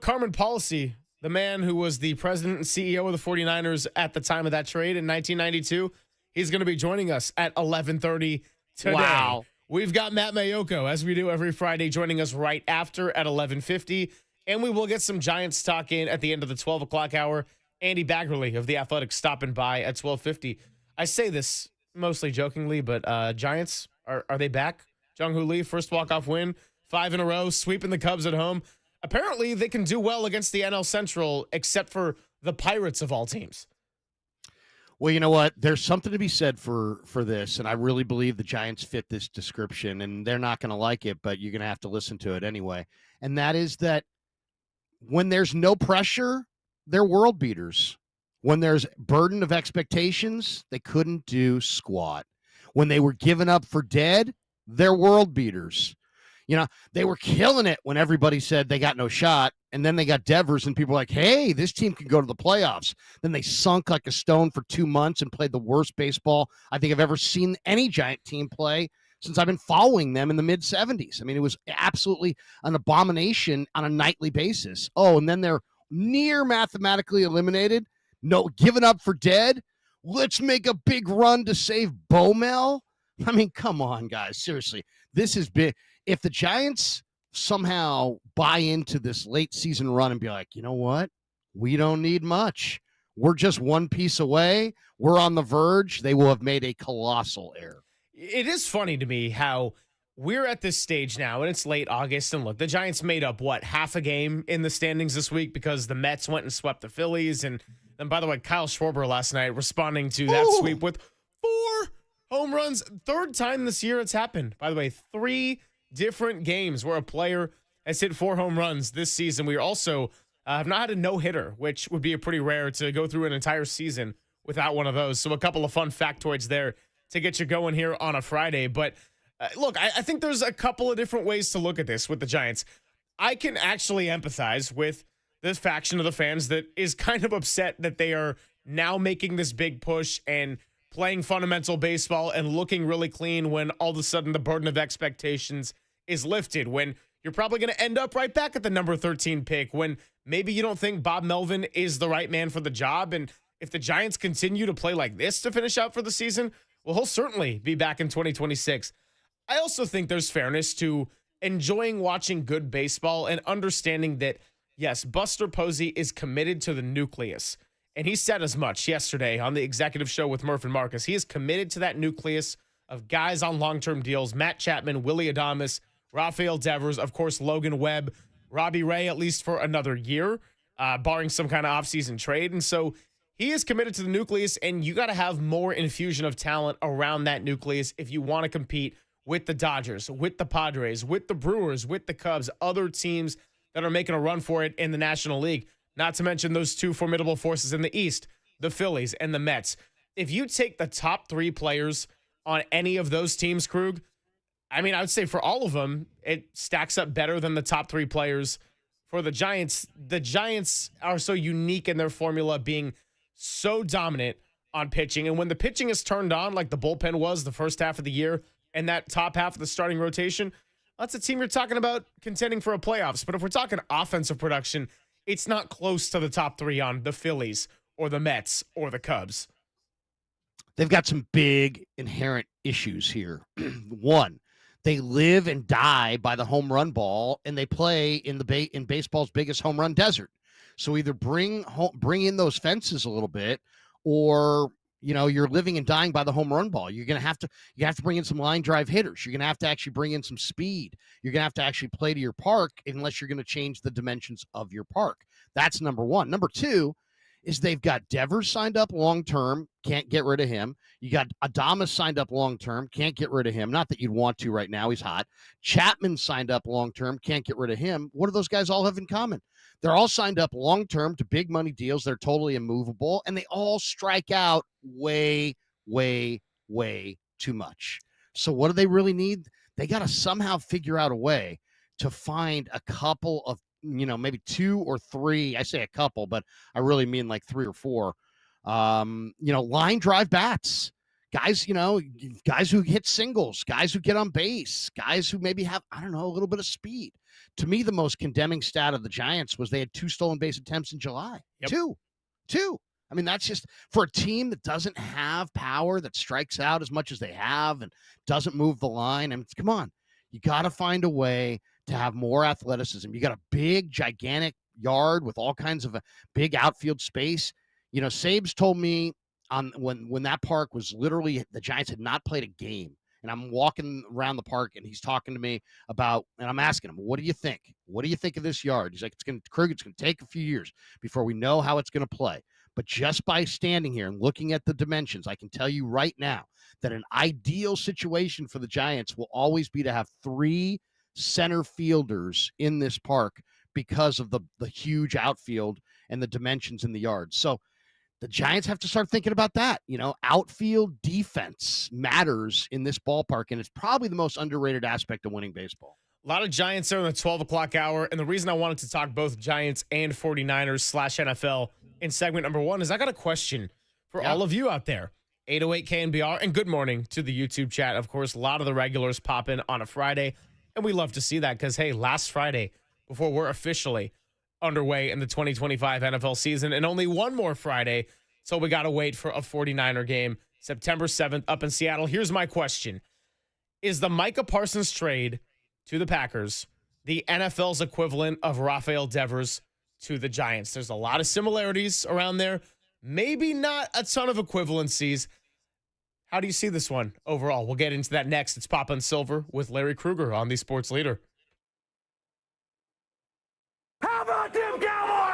Carmen Policy, the man who was the president and CEO of the 49ers at the time of that trade in 1992, he's going to be joining us at 11:30 today. Wow. We've got Matt Mayoko, as we do every Friday, joining us right after at 11:50. And we will get some Giants talk in at the end of the 12 o'clock hour. Andy Baggerly of The Athletic stopping by at 12:50. I say this mostly jokingly, but Giants, are they back? Jung-Ho Lee, first walk-off win 5 in a row, sweeping the Cubs at home. Apparently, they can do well against the NL Central, except for the Pirates of all teams. Well, you know what? There's something to be said for this, and I really believe the Giants fit this description, and they're not going to like it, but you're going to have to listen to it anyway. And that is that when there's no pressure, they're world beaters. When there's burden of expectations, they couldn't do squat. When they were given up for dead, they're world beaters. You know, they were killing it when everybody said they got no shot, and then they got Devers, and people were like, hey, this team can go to the playoffs. Then they sunk like a stone for 2 months and played the worst baseball I think I've ever seen any Giant team play since I've been following them in the mid-'70s. I mean, it was absolutely an abomination on a nightly basis. Oh, and then they're near mathematically eliminated. No, given up for dead. Let's make a big run to save Bomel. I mean, come on, guys. Seriously, this is big. If the Giants somehow buy into this late season run and be like, you know what? We don't need much. We're just one piece away. We're on the verge. They will have made a colossal error. It is funny to me how we're at this stage now, and it's late August. And look, the Giants made up, half a game in the standings this week because the Mets went and swept the Phillies. And then, by the way, Kyle Schwarber last night responding to that sweep with 4 home runs. 3rd time this year it's happened. By the way, 3 different games where a player has hit 4 home runs this season. We also have not had a no-hitter, which would be pretty rare to go through an entire season without one of those. So a couple of fun factoids there to get you going here on a Friday. But look, I think there's a couple of different ways to look at this with the Giants. I can actually empathize with this faction of the fans that is kind of upset that they are now making this big push and playing fundamental baseball and looking really clean when all of a sudden the burden of expectations is lifted, when you're probably going to end up right back at the number 13 pick, when maybe you don't think Bob Melvin is the right man for the job. And if the Giants continue to play like this to finish out for the season, well, he'll certainly be back in 2026. I also think there's fairness to enjoying watching good baseball and understanding that, yes, Buster Posey is committed to the nucleus. And he said as much yesterday on the executive show with Murph and Marcus. He is committed to that nucleus of guys on long-term deals: Matt Chapman, Willie Adames, Rafael Devers, of course, Logan Webb, Robbie Ray, at least for another year, barring some kind of offseason trade. And so he is committed to the nucleus, and you got to have more infusion of talent around that nucleus if you want to compete with the Dodgers, with the Padres, with the Brewers, with the Cubs, other teams that are making a run for it in the National League. Not to mention those 2 formidable forces in the East, the Phillies and the Mets. If you take the top 3 players on any of those teams, Krug, I mean, I would say for all of them, it stacks up better than the top 3 players for the Giants. The Giants are so unique in their formula, being so dominant on pitching. And when the pitching is turned on, like the bullpen was the first half of the year, and that top half of the starting rotation, that's a team you're talking about contending for a playoffs. But if we're talking offensive production, it's not close to the top 3 on the Phillies or the Mets or the Cubs. They've got some big inherent issues here. One, they live and die by the home run ball, and they play in in baseball's biggest home run desert. So either bring in those fences a little bit, or you're living and dying by the home run ball. You have to bring in some line drive hitters. You're going to have to actually bring in some speed. You're going to have to actually play to your park, unless you're going to change the dimensions of your park. That's number one. Number 2 is they've got Devers signed up long-term. Can't get rid of him. You got Adames signed up long-term. Can't get rid of him. Not that you'd want to right now. He's hot. Chapman signed up long-term. Can't get rid of him. What do those guys all have in common? They're all signed up long-term to big money deals. They're totally immovable, and they all strike out way, way, way too much. So what do they really need? They got to somehow figure out a way to find a couple of, maybe 2 or 3. I say a couple, but I really mean like 3 or 4, line drive bats. Guys, guys who hit singles, guys who get on base, guys who maybe have, a little bit of speed. To me, the most condemning stat of the Giants was they had 2 stolen base attempts in July. Yep. Two. I mean, that's just for a team that doesn't have power, that strikes out as much as they have and doesn't move the line. I mean, come on. You got to find a way to have more athleticism. You got a big, gigantic yard with all kinds of a big outfield space. Sabes told me when that park was literally, the Giants had not played a game and I'm walking around the park, and he's talking to me about, and I'm asking him, what do you think? What do you think of this yard? He's like, Krueger, it's going to take a few years before we know how it's going to play. But just by standing here and looking at the dimensions, I can tell you right now that an ideal situation for the Giants will always be to have 3 center fielders in this park because of the huge outfield and the dimensions in the yard. So the Giants have to start thinking about that. Outfield defense matters in this ballpark, and it's probably the most underrated aspect of winning baseball. A lot of Giants are in the 12 o'clock hour, and the reason I wanted to talk both Giants and 49ers/NFL in segment number 1 is I got a question for all of you out there. 808 KNBR, and good morning to the YouTube chat. Of course, a lot of the regulars pop in on a Friday, and we love to see that because, hey, last Friday, before we're officially underway in the 2025 NFL season, and only one more Friday, so we got to wait for a 49er game, September 7th up in Seattle. Here's my question. Is the Micah Parsons trade to the Packers the NFL's equivalent of Rafael Devers to the Giants? There's a lot of similarities around there, maybe not a ton of equivalencies. How do you see this one overall? We'll get into that next. It's Papa and Silver with Larry Krueger on the Sports Leader. How about them Cowboys?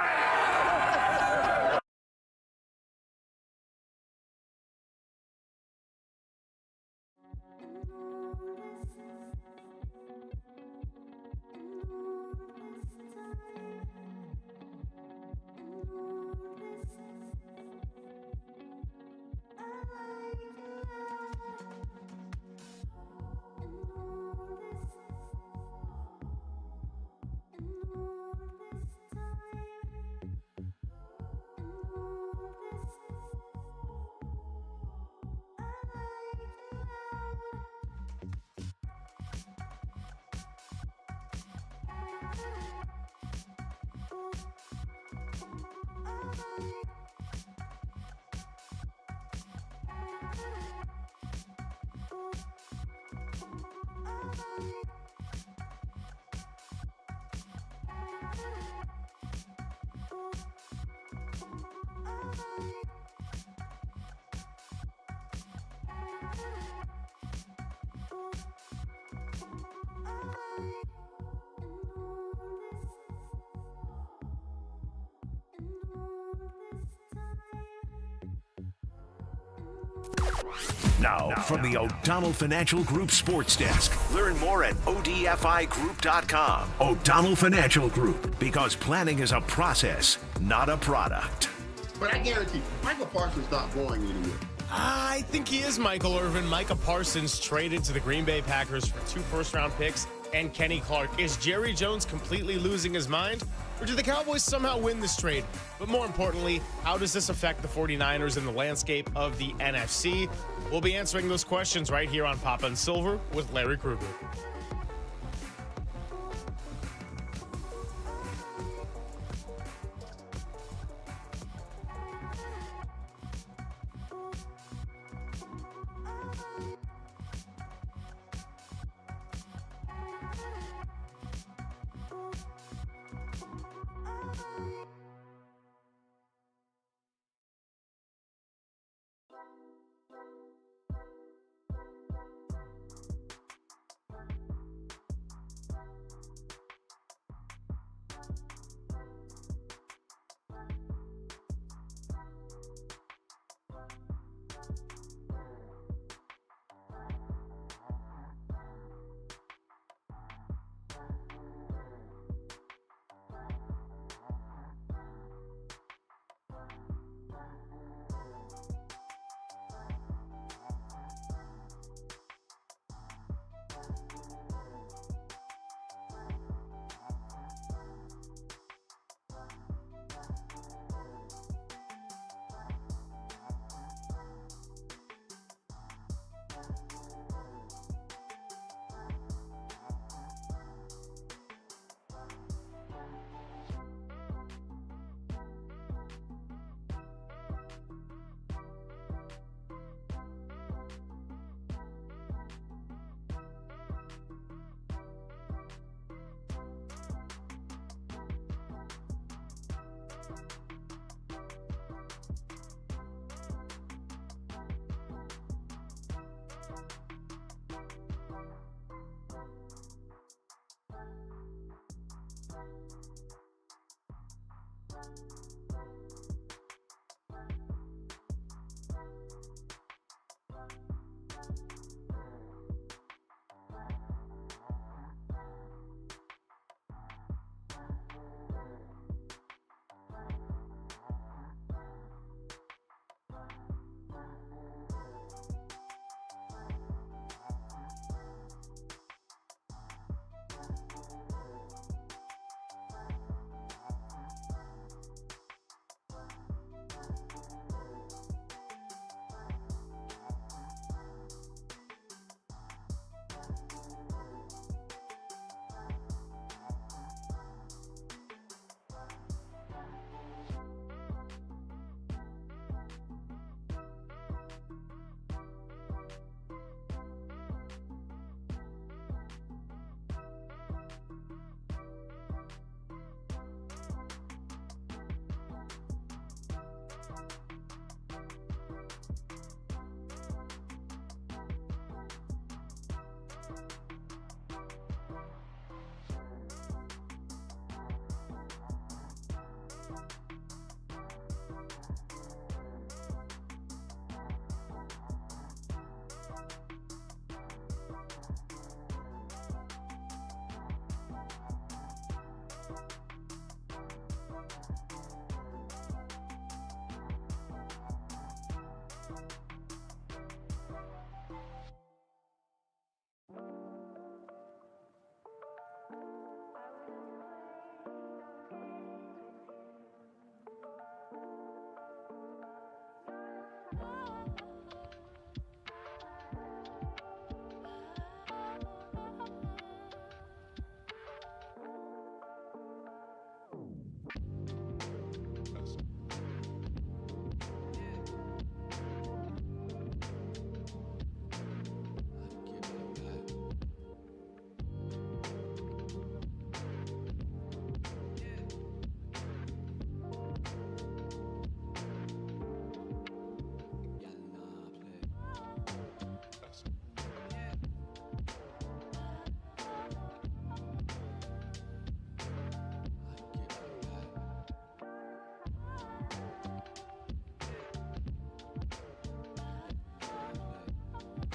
Now, from the O'Donnell Financial Group Sports Desk. Learn more at odfigroup.com. O'Donnell Financial Group, because planning is a process, not a product. But I guarantee you, Michael Parsons not going anywhere. I think he is, Michael Irvin. Micah Parsons traded to the Green Bay Packers for 2 first-round picks and Kenny Clark. Is Jerry Jones completely losing his mind? Or do the Cowboys somehow win this trade? But more importantly, how does this affect the 49ers in the landscape of the NFC? We'll be answering those questions right here on Papa and Silver with Larry Krueger.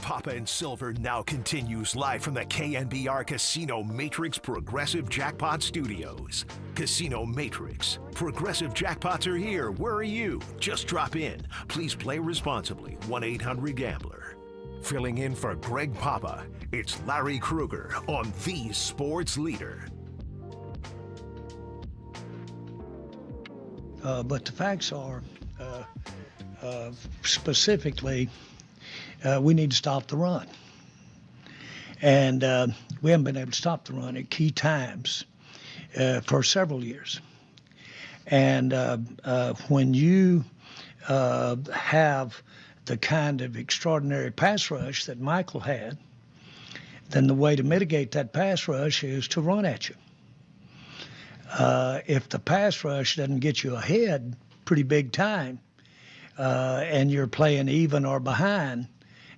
Papa and Silver now continues live from the KNBR Casino Matrix Progressive Jackpot Studios. Casino Matrix. Progressive jackpots are here. Where are you? Just drop in. Please play responsibly. 1-800-GAMBLER. Filling in for Greg Papa, it's Larry Krueger on the Sports Leader. But the facts are, specifically, we need to stop the run. And we haven't been able to stop the run at key times for several years. And when you have the kind of extraordinary pass rush that Michael had, then the way to mitigate that pass rush is to run at you. If the pass rush doesn't get you ahead pretty big time, and you're playing even or behind,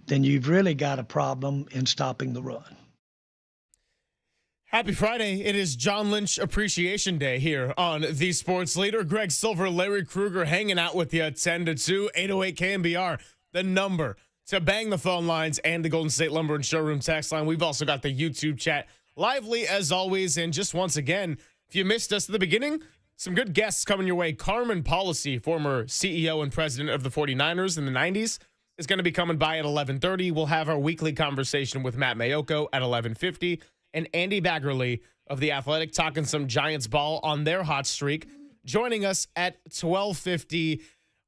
then you've really got a problem in stopping the run. Happy Friday. It is John Lynch Appreciation Day here on The Sports Leader. Greg Silver, Larry Krueger hanging out with you 10 to 2, 808 KNBR, the number to bang the phone lines and the Golden State Lumber and Showroom text line. We've also got the YouTube chat lively as always. And just once again, if you missed us at the beginning, some good guests coming your way. Carmen Policy, former CEO and president of the 49ers in the 90s, is going to be coming by at 11:30. We'll have our weekly conversation with Matt Mayoko at 11:50. And Andy Baggerly of The Athletic talking some Giants ball on their hot streak, joining us at 12:50.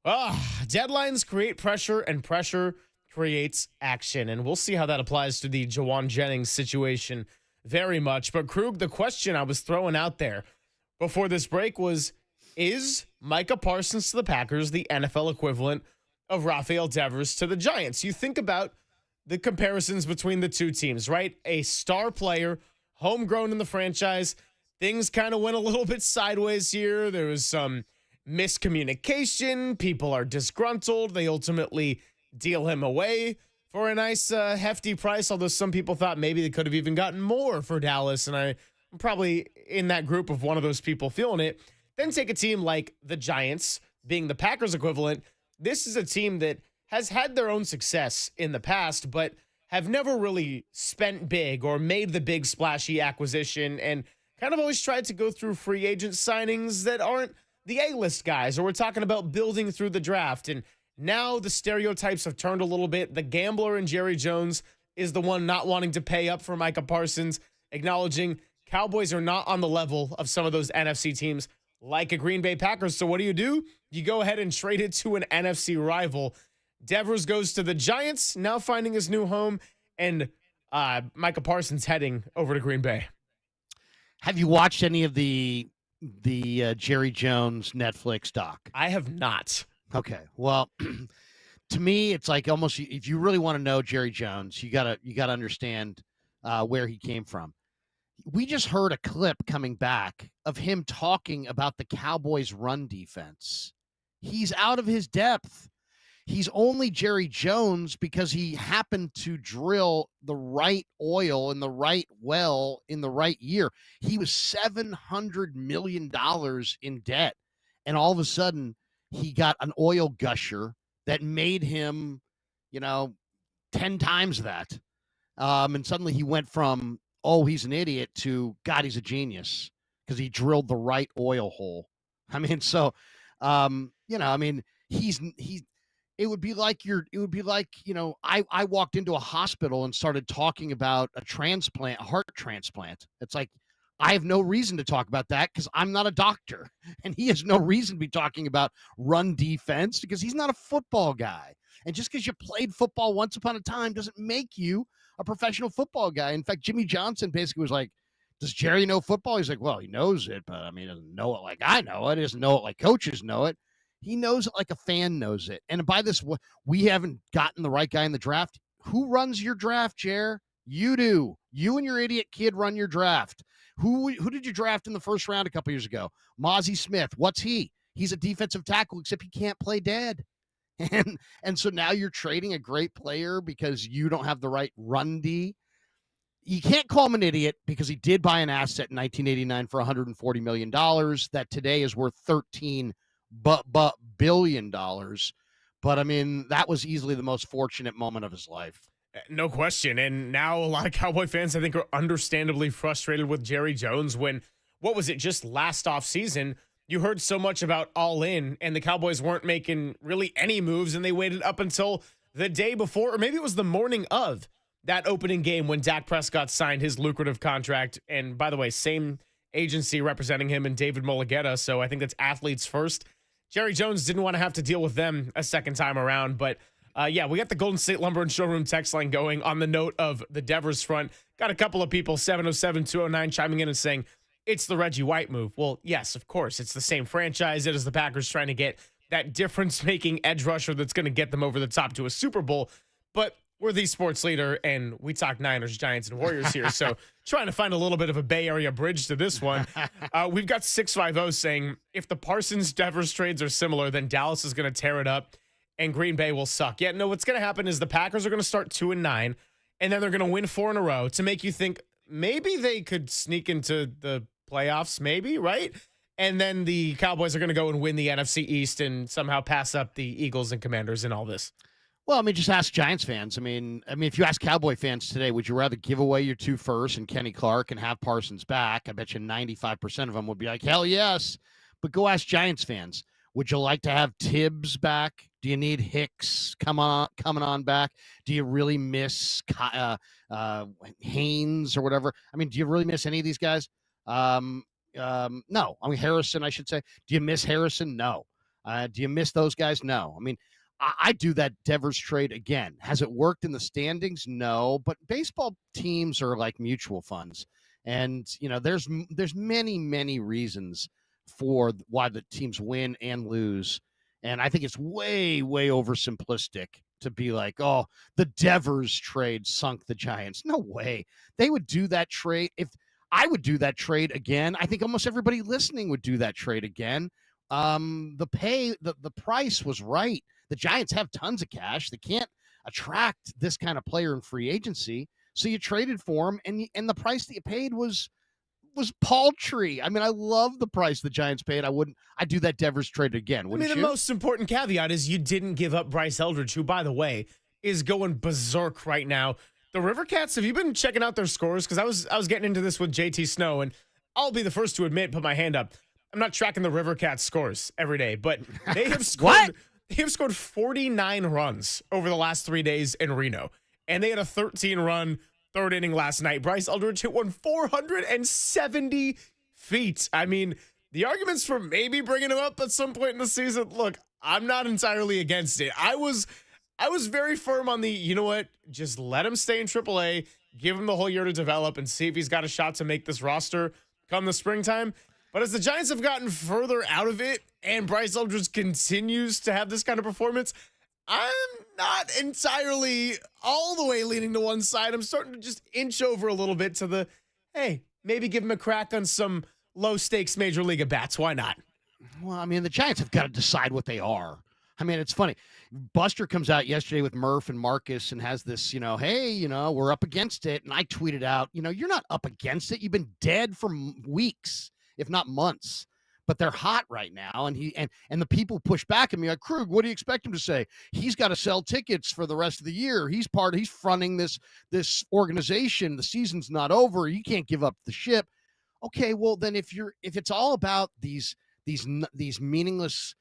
Deadlines create pressure, and pressure creates action. And we'll see how that applies to the Jauan Jennings situation very much. But, Krug, the question I was throwing out there before this break was, is Micah Parsons to the Packers the NFL equivalent of Rafael Devers to the Giants? You think about the comparisons between the two teams, right? A star player, homegrown in the franchise. Things kind of went a little bit sideways here. There was some miscommunication. People are disgruntled. They ultimately deal him away for a nice hefty price, although some people thought maybe they could have even gotten more for Dallas, and I'm probably in that group of one of those people feeling it. Then take a team like the Giants, being the Packers equivalent. This is a team that has had their own success in the past, but have never really spent big or made the big splashy acquisition, and kind of always tried to go through free agent signings that aren't the A-list guys, or we're talking about building through the draft. And now the stereotypes have turned a little bit. The gambler in Jerry Jones is the one not wanting to pay up for Micah Parsons, acknowledging Cowboys are not on the level of some of those NFC teams like a Green Bay Packers. So what do? You go ahead and trade it to an NFC rival. Devers goes to the Giants, now finding his new home, and Micah Parsons heading over to Green Bay. Have you watched any of the Jerry Jones Netflix doc? I have not. Okay. Well, to me, it's like almost, if you really want to know Jerry Jones, you gotta understand where he came from. We just heard a clip coming back of him talking about the Cowboys' run defense. He's out of his depth. He's only Jerry Jones because he happened to drill the right oil in the right well in the right year. He was $700 million in debt. And all of a sudden, he got an oil gusher that made him, 10 times that. And suddenly he went from, oh, he's an idiot to, God, he's a genius because he drilled the right oil hole. I mean, so, it would be like, I walked into a hospital and started talking about a heart transplant. It's like, I have no reason to talk about that because I'm not a doctor, and he has no reason to be talking about run defense because he's not a football guy. And just because you played football once upon a time doesn't make you a professional football guy. In fact, Jimmy Johnson basically was like, does Jerry know football? He's like, well, he knows it, but he doesn't know it like I know it. He doesn't know it like coaches know it. He knows it like a fan knows it. And by this, we haven't gotten the right guy in the draft. Who runs your draft, Jer? You do. You and your idiot kid run your draft. Who did you draft in the first round a couple years ago? Mozzie Smith. What's he? He's a defensive tackle, except he can't play dead. And so now you're trading a great player because you don't have the right run D. You can't call him an idiot because he did buy an asset in 1989 for $140 million that today is worth $13 billion. But that was easily the most fortunate moment of his life. No question. And now a lot of Cowboy fans, I think, are understandably frustrated with Jerry Jones when, what was it, just last offseason, you heard so much about all in, and the Cowboys weren't making really any moves, and they waited up until the day before, or maybe it was the morning of that opening game when Dak Prescott signed his lucrative contract. And by the way, same agency representing him and David Mulligetta, so I think that's athletes first. Jerry Jones didn't want to have to deal with them a second time around, but we got the Golden State Lumber and Showroom text line going on the note of the Devers front. Got a couple of people, 707-209, chiming in and saying, it's the Reggie White move. Well, yes, of course. It's the same franchise. It is the Packers trying to get that difference-making edge rusher that's going to get them over the top to a Super Bowl. But we're the sports leader, and we talk Niners, Giants, and Warriors here. So trying to find a little bit of a Bay Area bridge to this one. We've got 650 saying, if the Parsons-Devers trades are similar, then Dallas is going to tear it up, and Green Bay will suck. Yeah, no, what's going to happen is the Packers are going to start 2-9, and then they're going to win 4 in a row to make you think maybe they could sneak into the playoffs, maybe, right? And then the Cowboys are going to go and win the NFC East and somehow pass up the Eagles and Commanders and all this. Well, just ask Giants fans. If you ask Cowboy fans today, would you rather give away your 2 firsts and Kenny Clark and have Parsons back? I bet you 95% of them would be like, hell yes. But go ask Giants fans. Would you like to have Tibbs back? Do you need Hicks coming on back? Do you really miss Haynes or whatever? Do you really miss any of these guys? No. Harrison, I should say. Do you miss Harrison? No. Do you miss those guys? No. I do that Devers trade again. Has it worked in the standings? No. But baseball teams are like mutual funds. And, there's many, many reasons for why the teams win and lose. And I think it's way, way oversimplistic to be like, oh, the Devers trade sunk the Giants. No way. They would do that trade. If I would do that trade again, I think almost everybody listening would do that trade again. The price was right. The Giants have tons of cash. They can't attract this kind of player in free agency. So you traded for him, and the price that you paid was was paltry. I mean, I love the price the Giants paid. I'd do that Devers trade again. I mean, the most important caveat is you didn't give up Bryce Eldridge, who, by the way, is going berserk right now. The River Cats, have you been checking out their scores? Because I was getting into this with JT Snow, and I'll be the first to admit, put my hand up, I'm not tracking the River Cats scores every day, but they have scored they have scored 49 runs over the last 3 days in Reno. And they had a 13-run third inning last night. Bryce Eldridge hit one 470 feet. I mean, the arguments for maybe bringing him up at some point in the season, look, I'm not entirely against it. I was very firm on the, you know what, just let him stay in AAA, give him the whole year to develop and see if he's got a shot to make this roster come the springtime. But as the Giants have gotten further out of it and Bryce Eldridge continues to have this kind of performance, I'm not entirely all the way leaning to one side. I'm starting to just inch over a little bit to the, hey, maybe give him a crack on some low-stakes major league at-bats. Why not? Well, I mean, the Giants have got to decide what they are. I mean, it's funny. Buster comes out yesterday with Murph and Marcus and has this, hey, we're up against it. And I tweeted out, you're not up against it. You've been dead for weeks, if not months. But they're hot right now, and the people push back at me like, Krug, what do you expect him to say? He's got to sell tickets for the rest of the year. He's fronting this organization. The season's not over. You can't give up the ship. Okay, well then if it's all about these meaningless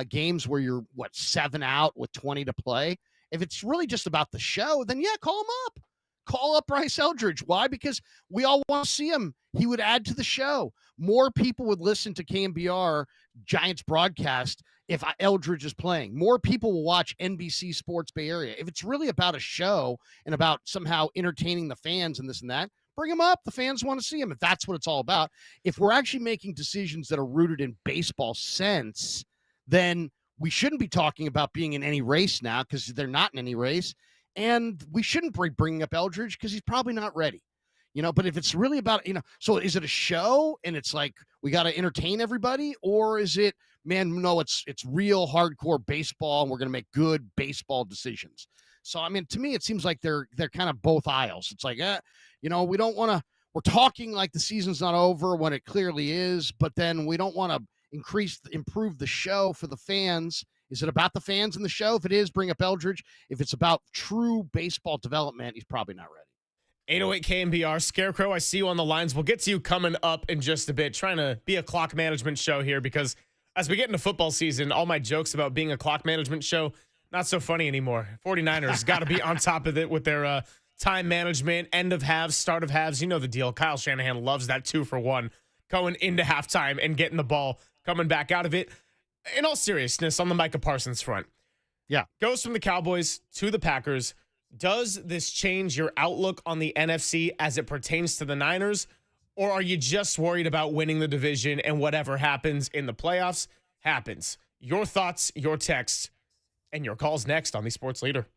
games where you're 7 out with 20 to play, if it's really just about the show, then yeah, call him up. Call up Bryce Eldridge. Why? Because we all want to see him. He would add to the show. More people would listen to KNBR Giants broadcast if Eldridge is playing. More people will watch NBC Sports Bay Area. If it's really about a show and about somehow entertaining the fans and this and that, bring him up. The fans want to see him. If that's what it's all about. If we're actually making decisions that are rooted in baseball sense, then we shouldn't be talking about being in any race now because they're not in any race. And we shouldn't be bringing up Eldridge because he's probably not ready, but if it's really about, so is it a show and it's like, we got to entertain everybody, or is it, man, no, it's real hardcore baseball and we're going to make good baseball decisions. So, I mean, to me, it seems like they're kind of both aisles. It's like, we don't want to, we're talking like the season's not over when it clearly is, but then we don't want to improve the show for the fans. Is it about the fans in the show? If it is, bring up Eldridge. If it's about true baseball development, he's probably not ready. 808 KNBR. Scarecrow, I see you on the lines. We'll get to you coming up in just a bit. Trying to be a clock management show here because as we get into football season, all my jokes about being a clock management show, not so funny anymore. 49ers got to be on top of it with their time management, end of halves, start of halves. You know the deal. Kyle Shanahan loves that 2-for-1, going into halftime and getting the ball, coming back out of it. In all seriousness, on the Micah Parsons front, yeah, goes from the Cowboys to the Packers. Does this change your outlook on the NFC as it pertains to the Niners, or are you just worried about winning the division and whatever happens in the playoffs happens? Your thoughts, your texts, and your calls next on the Sports Leader.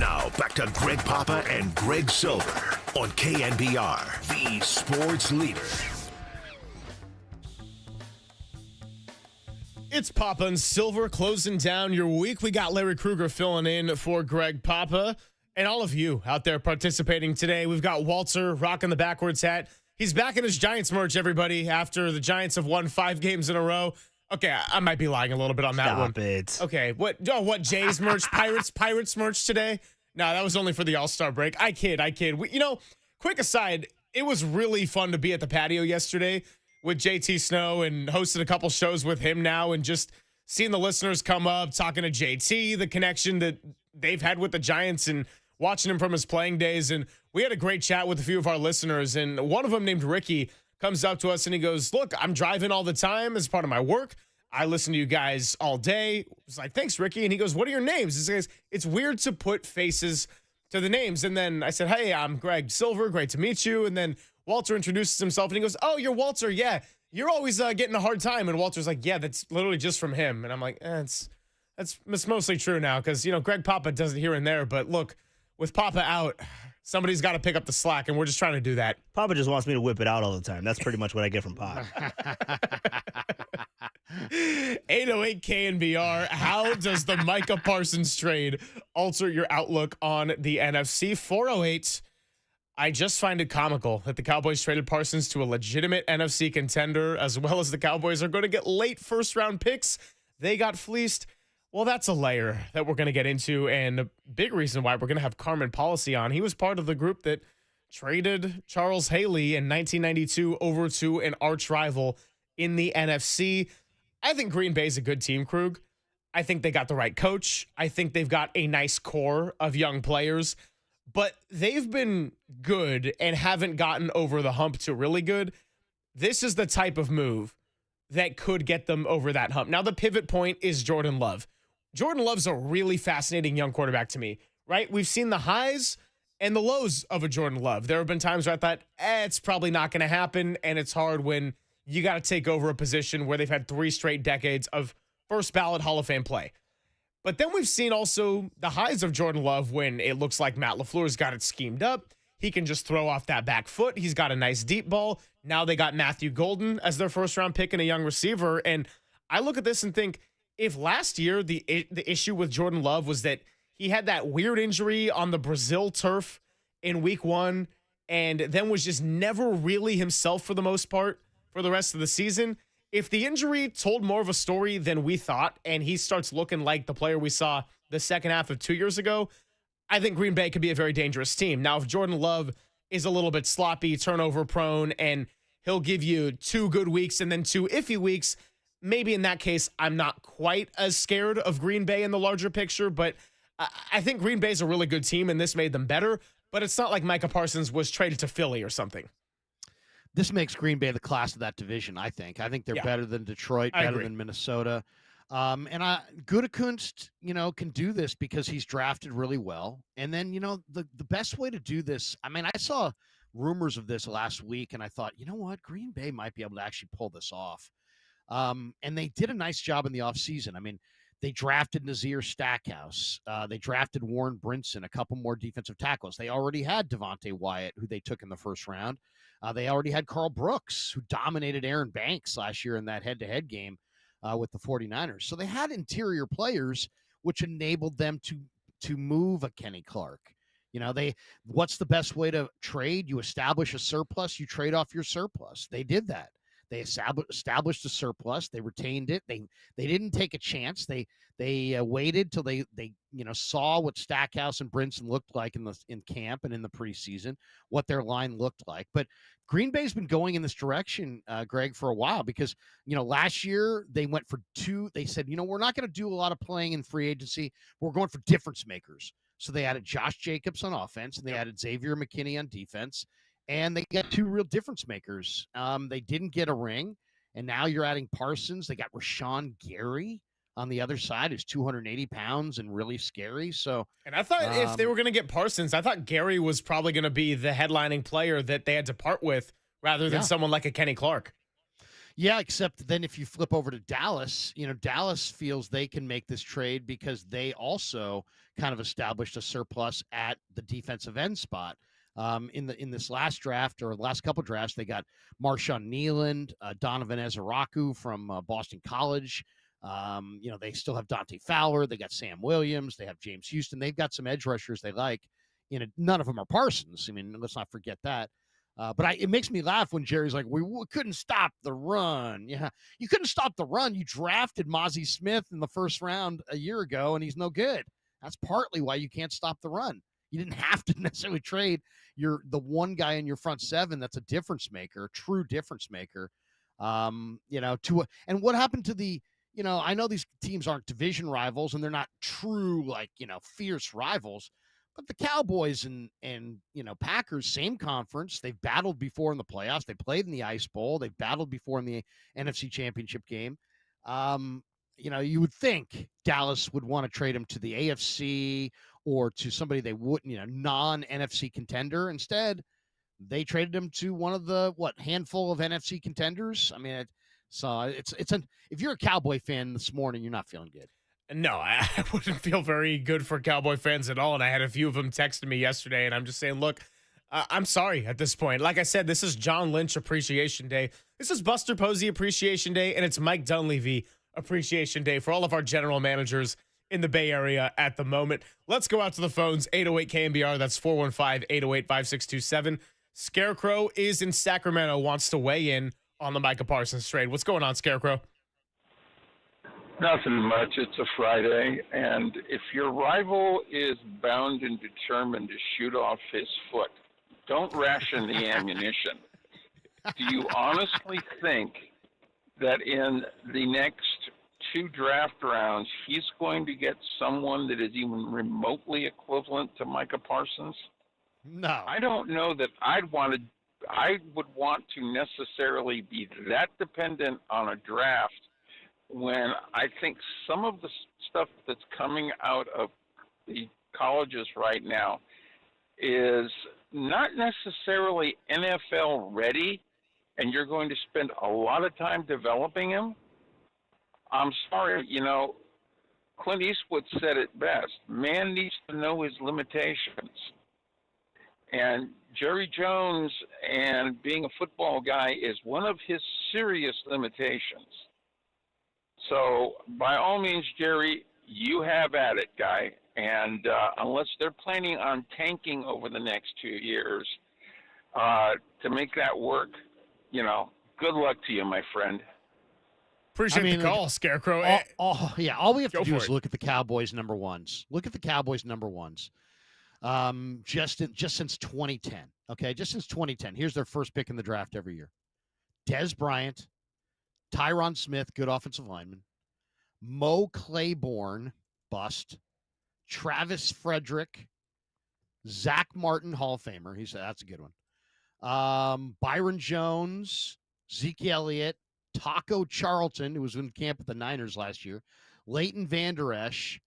Now, back to Greg Papa and Greg Silver on KNBR, the sports leader. It's Papa and Silver closing down your week. We got Larry Krueger filling in for Greg Papa and all of you out there participating today. We've got Walter rocking the backwards hat. He's back in his Giants merch, everybody, after the Giants have won 5 games in a row. Okay, I might be lying a little bit on that one. Stop it. Okay, what Jays merch? Pirates merch today? No, that was only for the All-Star break. I kid. Quick aside, it was really fun to be at the patio yesterday with JT Snow and hosted a couple shows with him now and just seeing the listeners come up, talking to JT, the connection that they've had with the Giants and watching him from his playing days. And we had a great chat with a few of our listeners. And one of them named Ricky comes up to us and he goes, look, I'm driving all the time as part of my work. I listen to you guys all day. I was like, thanks, Ricky. And he goes, what are your names? He says, it's weird to put faces to the names. And then I said, hey, I'm Greg Silver. Great to meet you. And then Walter introduces himself and he goes, oh, you're Walter. Yeah, you're always getting a hard time. And Walter's like, yeah, that's literally just from him. And I'm like, it's mostly true now because, Greg Papa does it here and there. But look, with Papa out, somebody's got to pick up the slack, and we're just trying to do that. Papa just wants me to whip it out all the time. That's pretty much what I get from Pop. 808 KNBR. How does the Micah Parsons trade alter your outlook on the NFC? 408. I just find it comical that the Cowboys traded Parsons to a legitimate NFC contender, as well as the Cowboys are going to get late first-round picks. They got fleeced. Well, that's a layer that we're going to get into, and a big reason why we're going to have Carmen Policy on. He was part of the group that traded Charles Haley in 1992 over to an arch rival in the NFC. I think Green Bay's a good team, Krug. I think they got the right coach. I think they've got a nice core of young players, but they've been good and haven't gotten over the hump to really good. This is the type of move that could get them over that hump. Now, the pivot point is Jordan Love. Jordan Love's a really fascinating young quarterback to me, right? We've seen the highs and the lows of a Jordan Love. There have been times where I thought, it's probably not going to happen, and it's hard when you got to take over a position where they've had 3 straight decades of first ballot Hall of Fame play. But then we've seen also the highs of Jordan Love when it looks like Matt LaFleur's got it schemed up. He can just throw off that back foot. He's got a nice deep ball. Now they got Matthew Golden as their first-round pick and a young receiver. And I look at this and think, if last year the issue with Jordan Love was that he had that weird injury on the Brazil turf in week 1 and then was just never really himself for the most part for the rest of the season, if the injury told more of a story than we thought and he starts looking like the player we saw the second half of 2 years ago, I think Green Bay could be a very dangerous team. Now, if Jordan Love is a little bit sloppy, turnover prone, and he'll give you 2 good weeks and then 2 iffy weeks, maybe in that case, I'm not quite as scared of Green Bay in the larger picture, but I think Green Bay's a really good team and this made them better, but it's not like Micah Parsons was traded to Philly or something. This makes Green Bay the class of that division, I think. I think they're better than Detroit, better than Minnesota. And Gutekunst, can do this because he's drafted really well. And then, the best way to do this, I saw rumors of this last week, and I thought, you know what? Green Bay might be able to actually pull this off. And they did a nice job in the offseason. They drafted Nazir Stackhouse. They drafted Warren Brinson, a couple more defensive tackles. They already had Devontae Wyatt, who they took in the first round. They already had Carl Brooks, who dominated Aaron Banks last year in that head-to-head game with the 49ers. So they had interior players, which enabled them to move a Kenny Clark. What's the best way to trade? You establish a surplus, you trade off your surplus. They did that. They established a surplus. They retained it. They didn't take a chance. They waited till they saw what Stackhouse and Brinson looked like in camp and in the preseason, what their line looked like. But Green Bay's been going in this direction, Greg, for a while because last year they went for 2. They said, we're not going to do a lot of playing in free agency. We're going for difference makers. So they added Josh Jacobs on offense and they added Xavier McKinney on defense. And they got 2 real difference makers. They didn't get a ring, and now you're adding Parsons. They got Rashawn Gary on the other side, who's 280 pounds and really scary. So, and I thought if they were going to get Parsons, I thought Gary was probably going to be the headlining player that they had to part with rather than someone like a Kenny Clark. Yeah, except then if you flip over to Dallas, Dallas feels they can make this trade because they also kind of established a surplus at the defensive end spot. In this last draft or the last couple drafts, they got Marshawn Nealand, Donovan Ezeraku from Boston College. They still have Dante Fowler. They got Sam Williams. They have James Houston. They've got some edge rushers they like. None of them are Parsons. I mean, let's not forget that. But it makes me laugh when Jerry's like, we couldn't stop the run. Yeah, you couldn't stop the run. You drafted Mozzie Smith in the first round a year ago, and he's no good. That's partly why you can't stop the run. You didn't have to necessarily trade the one guy in your front seven that's a difference maker, a true difference maker. And what happened to the, I know these teams aren't division rivals and they're not true, fierce rivals. But the Cowboys and Packers, same conference. They've battled before in the playoffs. They played in the Ice Bowl. They've battled before in the NFC Championship game. You would think Dallas would want to trade him to the AFC or to somebody they wouldn't, non-NFC contender. Instead, they traded him to one of the handful of NFC contenders. I mean, if you're a Cowboy fan this morning, you're not feeling good. No, I wouldn't feel very good for Cowboy fans at all. And I had a few of them texting me yesterday, and I'm just saying, look, I'm sorry at this point. Like I said, this is John Lynch Appreciation Day. This is Buster Posey Appreciation Day, and it's Mike Dunleavy Appreciation Day for all of our general managers in the Bay Area at the moment. Let's go out to the phones, 808 KNBR. That's 415-808-5627. Scarecrow is in Sacramento, wants to weigh in on the Micah Parsons trade. What's going on, Scarecrow? Nothing much. It's a Friday, and if your rival is bound and determined to shoot off his foot, don't ration the ammunition. Do you honestly think that in the next 2 draft rounds, he's going to get someone that is even remotely equivalent to Micah Parsons? No. I don't know that I would want to necessarily be that dependent on a draft when I think some of the stuff that's coming out of the colleges right now is not necessarily NFL ready, and you're going to spend a lot of time developing him. I'm sorry, Clint Eastwood said it best. Man needs to know his limitations. And Jerry Jones and being a football guy is one of his serious limitations. So, by all means, Jerry, you have at it, guy. And unless they're planning on tanking over the next 2 years to make that work, good luck to you, my friend. Appreciate the call, Scarecrow. All we have to do is look at the Cowboys number ones. Look at the Cowboys number ones. Just since 2010. Okay, just since 2010. Here's their first pick in the draft every year. Dez Bryant, Tyron Smith, good offensive lineman. Mo Claiborne, bust. Travis Frederick. Zach Martin, Hall of Famer. He said that's a good one. Byron Jones, Zeke Elliott, Taco Charlton, who was in camp with the Niners last year. Leighton Vander Esch,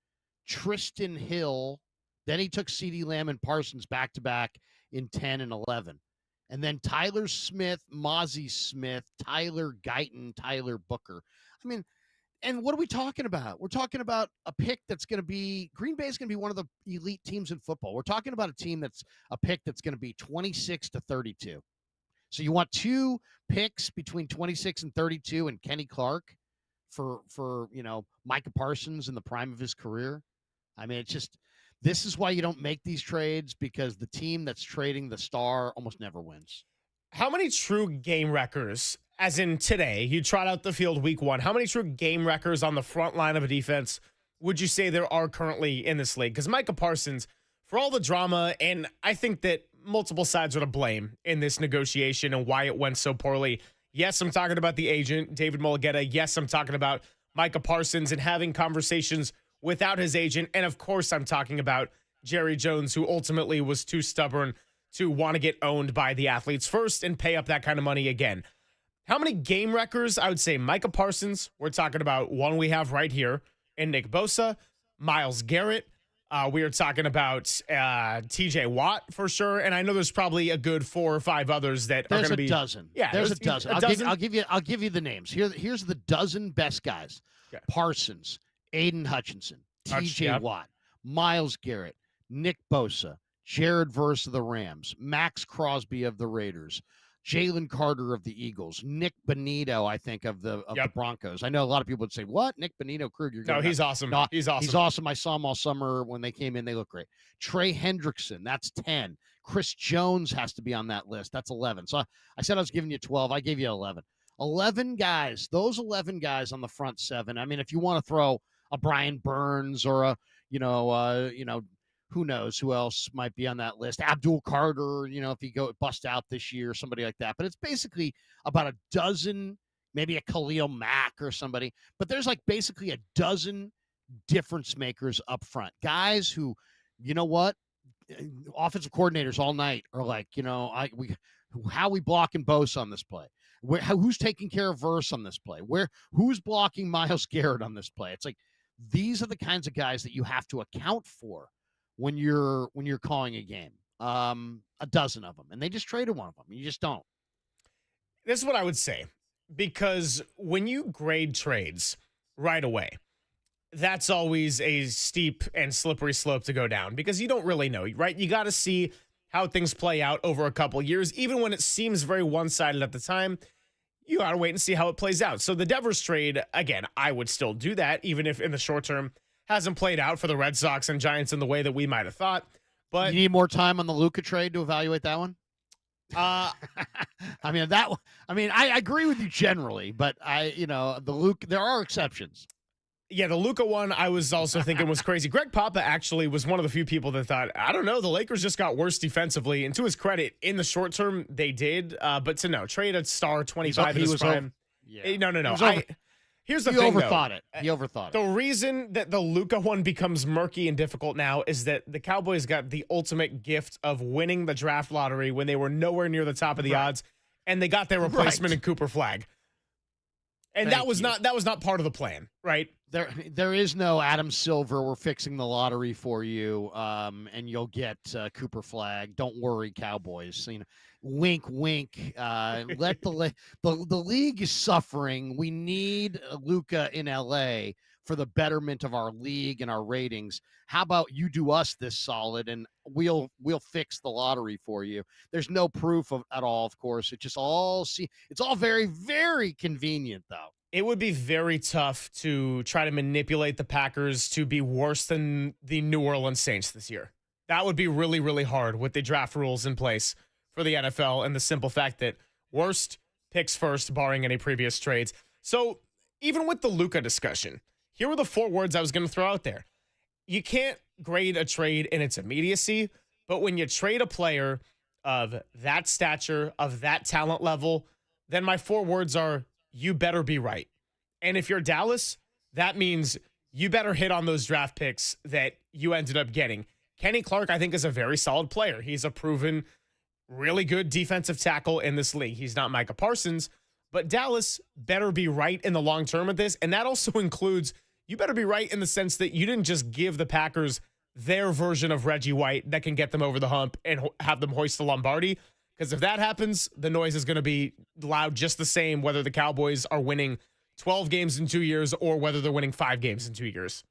Tristan Hill. Then he took CeeDee Lamb and Parsons back-to-back in 10 and 11. And then Tyler Smith, Mozzie Smith, Tyler Guyton, Tyler Booker. I mean, and what are we talking about? We're talking about a pick that's going to be – Green Bay is going to be one of the elite teams in football. We're talking about a team that's a pick that's going to be 26 to 32. So you want 2 picks between 26 and 32 and Kenny Clark for Micah Parsons in the prime of his career? I mean, it's just – this is why you don't make these trades, because the team that's trading the star almost never wins. How many true game wreckers, as in today, you trot out the field week 1, how many true game wreckers on the front line of a defense would you say there are currently in this league? Because Micah Parsons, for all the drama, and I think that multiple sides are to blame in this negotiation and why it went so poorly. Yes, I'm talking about the agent, David Mulligetta. Yes, I'm talking about Micah Parsons and having conversations without his agent. And of course, I'm talking about Jerry Jones, who ultimately was too stubborn to want to get owned by the athletes first and pay up that kind of money again. How many game wreckers? I would say Micah Parsons. We're talking about one we have right here in Nick Bosa, Myles Garrett. We are talking about TJ Watt for sure, and I know there's probably a good 4 or 5 others that are going to be. There's a dozen. Yeah, there's a dozen. I'll give you the names. Here's the dozen best guys: Parsons, Aiden Hutchinson, TJ Watt, Myles Garrett, Nick Bosa, Jared Verse of the Rams, Max Crosby of the Raiders, Jalen Carter of the Eagles, Nick Bonito, I think, of the Broncos. I know a lot of people would say, what? Nick Bonito, Krueger? No, he's awesome. No, he's awesome. He's awesome. I saw him all summer when they came in. They look great. Trey Hendrickson, that's 10. Chris Jones has to be on that list. That's 11. So I said I was giving you 12. I gave you 11. 11 guys. Those 11 guys on the front 7. I mean, if you want to throw a Brian Burns or a, who knows who else might be on that list? Abdul Carter, if he bust out this year, somebody like that. But it's basically about a dozen, maybe a Khalil Mack or somebody. But there's like basically a dozen difference makers up front. Guys who, offensive coordinators all night are like, how we blocking Bosa on this play? Who's taking care of Verse on this play? Who's blocking Myles Garrett on this play? It's like these are the kinds of guys that you have to account for when you're calling a game. A dozen of them, and they just traded one of them. You just don't. This is what I would say, because when you grade trades right away, that's always a steep and slippery slope to go down because you don't really know, right? You got to see how things play out over a couple years. Even when it seems very one-sided at the time, you got to wait and see how it plays out. So the Devers trade, again, I would still do that, even if in the short term hasn't played out for the Red Sox and Giants in the way that we might have thought. But you need more time on the Luka trade to evaluate that one? I agree with you generally, but the Luka, there are exceptions. Yeah, the Luka one I was also thinking was crazy. Greg Papa actually was one of the few people that thought, I don't know, the Lakers just got worse defensively. And to his credit, in the short term, they did. But trade a star 25 in his prime. No. Here's the thing, He overthought it. The reason that the Luka one becomes murky and difficult now is that the Cowboys got the ultimate gift of winning the draft lottery when they were nowhere near the top of the odds, and they got their replacement in Cooper Flagg. And that was not part of the plan, right? There is no Adam Silver. We're fixing the lottery for you, and you'll get Cooper Flagg. Don't worry, Cowboys. Wink, wink. Let the league is suffering. We need Luka in LA for the betterment of our league and our ratings. How about you do us this solid, and we'll fix the lottery for you. There's no proof at all, of course. It's all very, very convenient, though. It would be very tough to try to manipulate the Packers to be worse than the New Orleans Saints this year. That would be really, really hard with the draft rules in place for the NFL and the simple fact that worst picks first, barring any previous trades. So even with the Luka discussion, here were the 4 words I was going to throw out there. You can't grade a trade in its immediacy, but when you trade a player of that stature, of that talent level, then my 4 words are, you better be right. And if you're Dallas, that means you better hit on those draft picks that you ended up getting. Kenny Clark, I think, is a very solid player. He's a proven really good defensive tackle in this league. He's not Micah Parsons, but Dallas better be right in the long term with this. And that also includes, you better be right in the sense that you didn't just give the Packers their version of Reggie White that can get them over the hump and have them hoist the Lombardi. Because if that happens, the noise is going to be loud just the same, whether the Cowboys are winning 12 games in 2 years or whether they're winning 5 games in 2 years.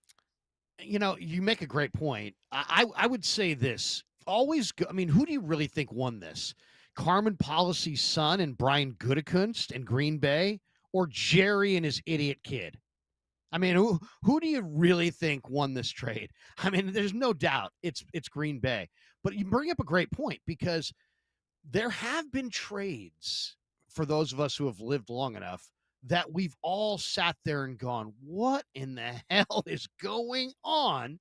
You make a great point. I would say this. Who do you really think won this? Carmen Policy's son and Brian Gutekunst in Green Bay, or Jerry and his idiot kid? Who do you really think won this trade? There's no doubt it's Green Bay. But you bring up a great point, because there have been trades, for those of us who have lived long enough, that we've all sat there and gone, what in the hell is going on?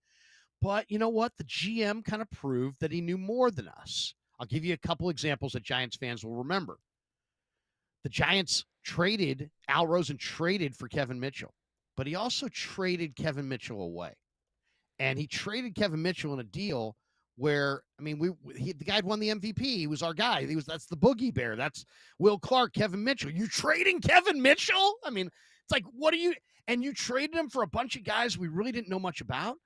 But you know what? The GM kind of proved that he knew more than us. I'll give you a couple examples that Giants fans will remember. The Giants traded, Al Rosen traded for Kevin Mitchell, but he also traded Kevin Mitchell away. And he traded Kevin Mitchell in a deal where, the guy had won the MVP. He was our guy. That's the Boogie Bear. That's Will Clark, Kevin Mitchell. You trading Kevin Mitchell? It's like, what are you? And you traded him for a bunch of guys we really didn't know much about.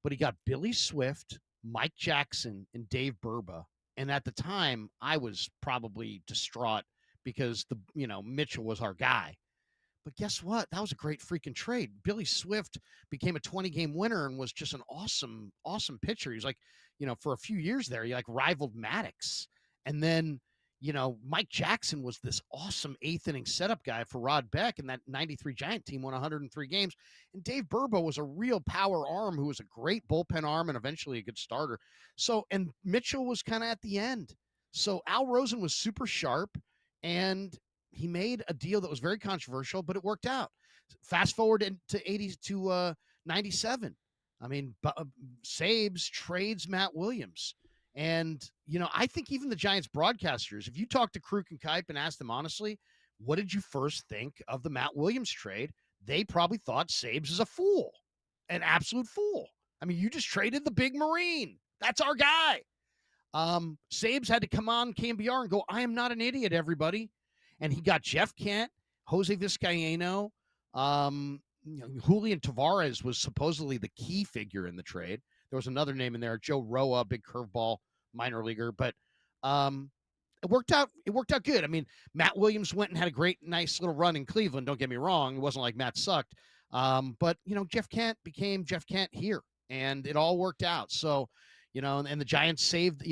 but he got Billy Swift, Mike Jackson, and Dave Burba. And at the time, I was probably distraught because Mitchell was our guy. But guess what? That was a great freaking trade. Billy Swift became a 20-game winner and was just an awesome, awesome pitcher. He was like, for a few years there, he like rivaled Maddox. And then, Mike Jackson was this awesome 8th inning setup guy for Rod Beck, and that 93 Giant team won 103 games. And Dave Burba was a real power arm who was a great bullpen arm and eventually a good starter. So, and Mitchell was kind of at the end. So Al Rosen was super sharp, and he made a deal that was very controversial, but it worked out. Fast forward to 97. I mean, Sabes trades Matt Williams. And, I think even the Giants broadcasters, if you talk to Kruk and Kipe and ask them honestly, what did you first think of the Matt Williams trade? They probably thought Sabes is a fool, an absolute fool. I mean, you just traded the big Marine. That's our guy. Sabes had to come on KNBR and go, I am not an idiot, everybody. And he got Jeff Kent, Jose Vizcaino, Julian Tavares was supposedly the key figure in the trade. There was another name in there, Joe Roa, big curveball minor leaguer, but it worked out. It worked out good. I mean, Matt Williams went and had a nice little run in Cleveland. Don't get me wrong; it wasn't like Matt sucked, but Jeff Kent became Jeff Kent here, and it all worked out. So, and the Giants saved,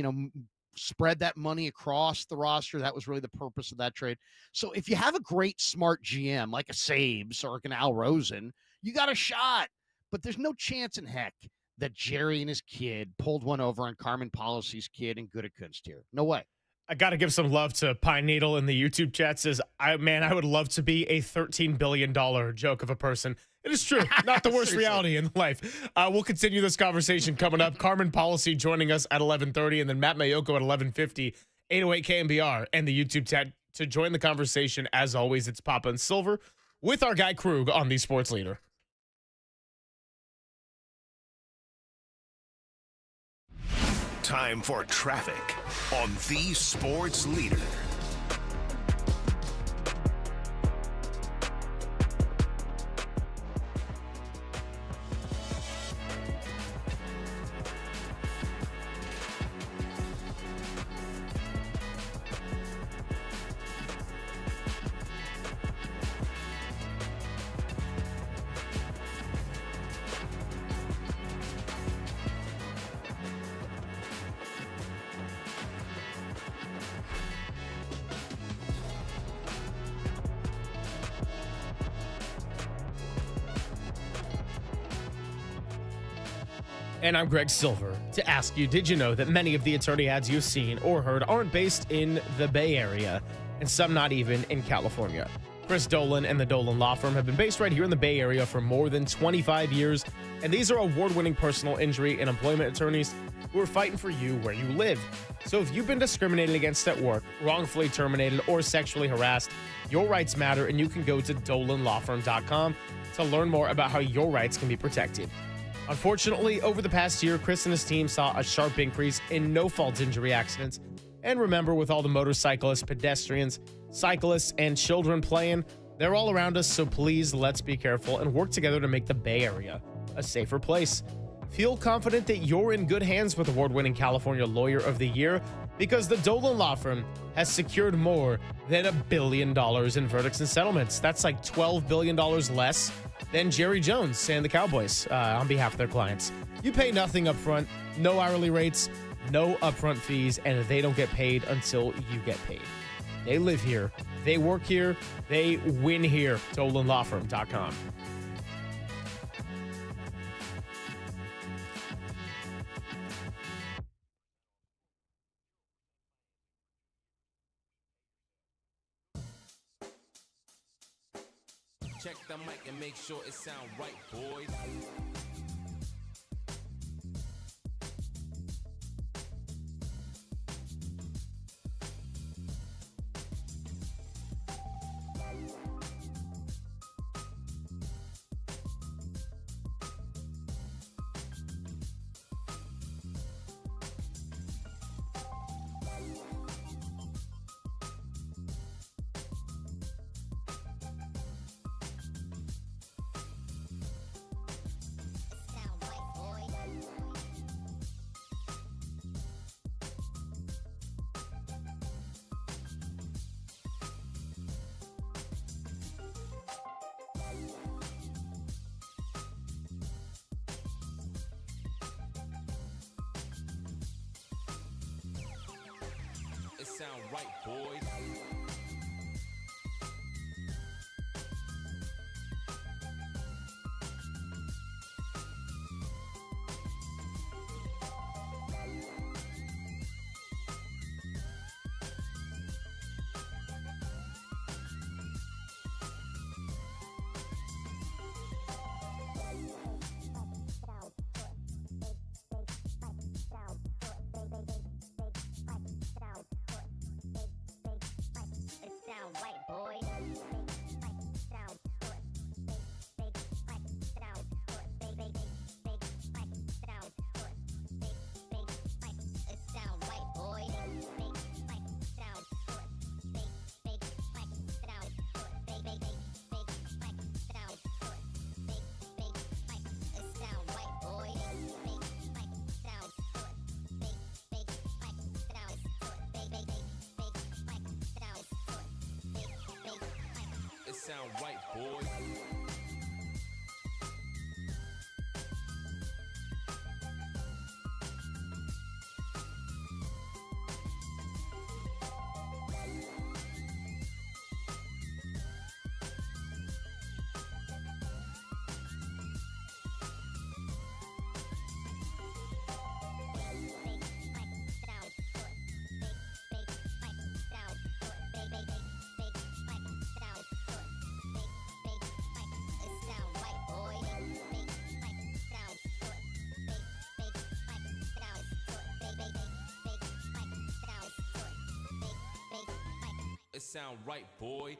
spread that money across the roster. That was really the purpose of that trade. So if you have a great, smart GM like a Sabes or like an Al Rosen, you got a shot. But there's no chance in heck that Jerry and his kid pulled one over on Carmen Policy's kid and Gutekunst here. No way. I got to give some love to Pine Needle in the YouTube chat. Says, I would love to be a $13 billion joke of a person. It is true. Not the worst reality in life. We'll continue this conversation coming up. Carmen Policy joining us at 11:30, and then Matt Mayoko at 11:50, 808 KNBR, and the YouTube chat to join the conversation. As always, it's Papa and Silver with our guy Krug on the Sports Leader. Time for traffic on the Sports Leader. And I'm Greg Silver to ask you, did you know that many of the attorney ads you've seen or heard aren't based in the Bay Area, and some not even in California? Chris Dolan and the Dolan Law Firm have been based right here in the Bay Area for more than 25 years, and these are award-winning personal injury and employment attorneys who are fighting for you where you live. So if you've been discriminated against at work, wrongfully terminated, or sexually harassed, your rights matter, and you can go to dolanlawfirm.com to learn more about how your rights can be protected. Unfortunately, over the past year, Chris and his team saw a sharp increase in no-fault injury accidents. And remember, with all the motorcyclists, pedestrians, cyclists, and children playing, they're all around us, so please let's be careful and work together to make the Bay Area a safer place. Feel confident that you're in good hands with award-winning California Lawyer of the Year, because the Dolan Law Firm has secured more than $1 billion in verdicts and settlements. That's like $12 billion less than Jerry Jones and the Cowboys on behalf of their clients. You pay nothing up front, no hourly rates, no upfront fees, and they don't get paid until you get paid. They live here, they work here, they win here. DolanLawFirm.com. Check the mic and make sure it sound right, boys. sound right, boys. It sound right, boys. It sound right, boy.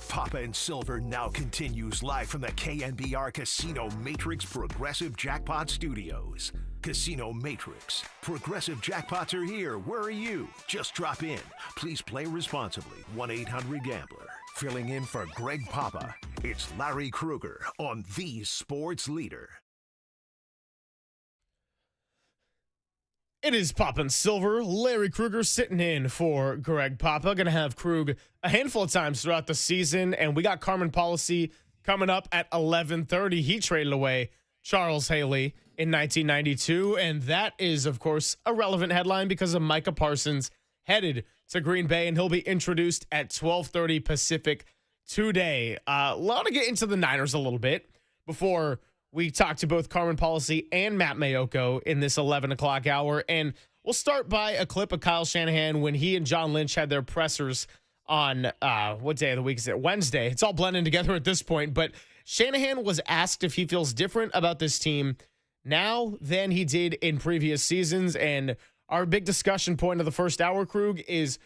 Papa and Silver now continues live from the KNBR Casino Matrix Progressive Jackpot Studios. Casino Matrix. Progressive jackpots are here. Where are you? Just drop in. Please play responsibly. 1-800-GAMBLER. Filling in for Greg Papa, it's Larry Krueger on the Sports Leader. It is Poppin' Silver. Larry Krueger sitting in for Greg Papa. Going to have Krug a handful of times throughout the season. And we got Carmen Policy coming up at 11:30. He traded away Charles Haley in 1992. And that is, of course, a relevant headline because of Micah Parsons headed to Green Bay. And he'll be introduced at 12:30 Pacific today. Want to get into the Niners a little bit before we talked to both Carmen Policy and Matt Mayoko in this 11 o'clock hour. And we'll start by a clip of Kyle Shanahan when he and John Lynch had their pressers on, what day of the week is it? Wednesday. It's all blending together at this point. But Shanahan was asked if he feels different about this team now than he did in previous seasons. And our big discussion point of the first hour, Krug, is,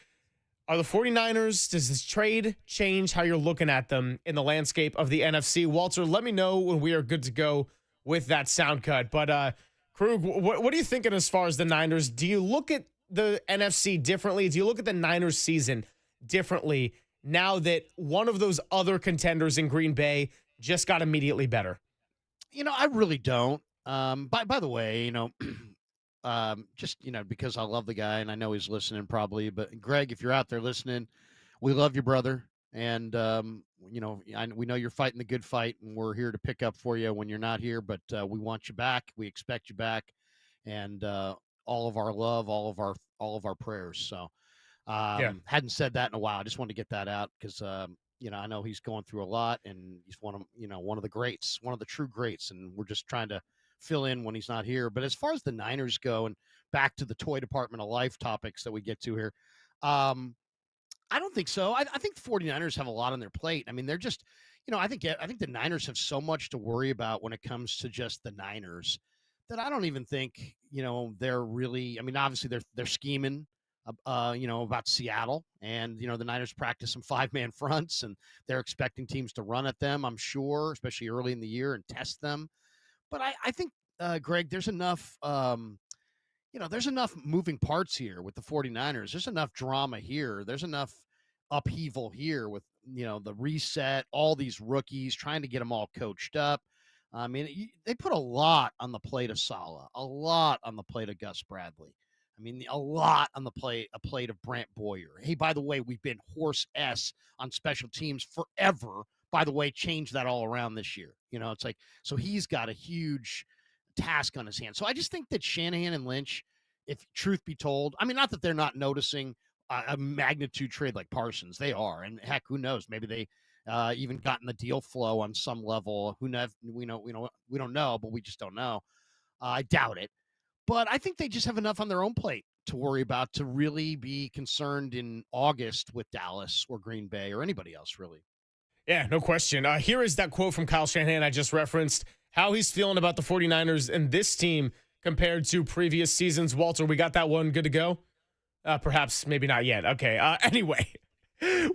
are the 49ers, does this trade change how you're looking at them in the landscape of the NFC? Walter, let me know when we are good to go with that sound cut. But, Krug, what are you thinking as far as the Niners? Do you look at the NFC differently? Do you look at the Niners season differently now that one of those other contenders in Green Bay just got immediately better? I really don't. By the way, just, because I love the guy and I know he's listening probably, but Greg, if you're out there listening, we love you, brother. And, we know you're fighting the good fight and we're here to pick up for you when you're not here, but we want you back. We expect you back, and all of our love, all of our prayers. So hadn't said that in a while. I just wanted to get that out because, I know he's going through a lot and he's one of the greats, one of the true greats. And we're just trying to fill in when he's not here. But as far as the Niners go, and back to the toy department of life topics that we get to here, I don't think so. I think the 49ers have a lot on their plate. I mean, they're just, I think the Niners have so much to worry about when it comes to just the Niners that I don't even think, they're really, obviously they're scheming, about Seattle, and, the Niners practice some 5-man fronts and they're expecting teams to run at them, I'm sure, especially early in the year, and test them. But I think, Greg, there's enough, there's enough moving parts here with the 49ers. There's enough drama here. There's enough upheaval here with the reset, all these rookies, trying to get them all coached up. I mean, they put a lot on the plate of Saleh, a lot on the plate of Gus Bradley. I mean, a lot on the plate of Brant Boyer. Hey, by the way, we've been horse S on special teams forever. By the way, change that all around this year. It's like, so he's got a huge task on his hands. So I just think that Shanahan and Lynch, if truth be told, I mean, not that they're not noticing a magnitude trade like Parsons. They are. And heck, who knows? Maybe they even gotten the deal flow on some level. Who knows? We don't know, but we just don't know. I doubt it. But I think they just have enough on their own plate to worry about to really be concerned in August with Dallas or Green Bay or anybody else, really. Yeah, no question. Here is that quote from Kyle Shanahan I just referenced, how he's feeling about the 49ers and this team compared to previous seasons. Walter, we got that one good to go? Perhaps, maybe not yet. Okay, anyway.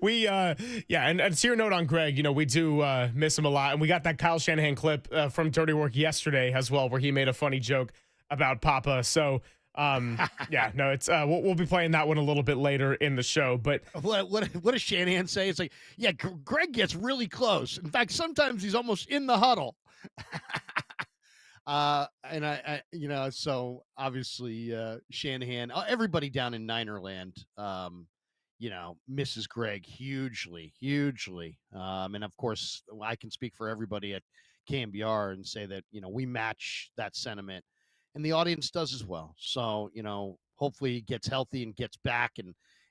We, and to your note on Greg, we do miss him a lot. And we got that Kyle Shanahan clip from Dirty Work yesterday as well, where he made a funny joke about Papa. So, it's we'll be playing that one a little bit later in the show. But what does Shanahan say? It's like, yeah, Greg gets really close. In fact, sometimes he's almost in the huddle. And I so obviously Shanahan, everybody down in Ninerland, misses Greg hugely. And of course, I can speak for everybody at KNBR and say that, we match that sentiment. And the audience does as well. So, hopefully he gets healthy and gets back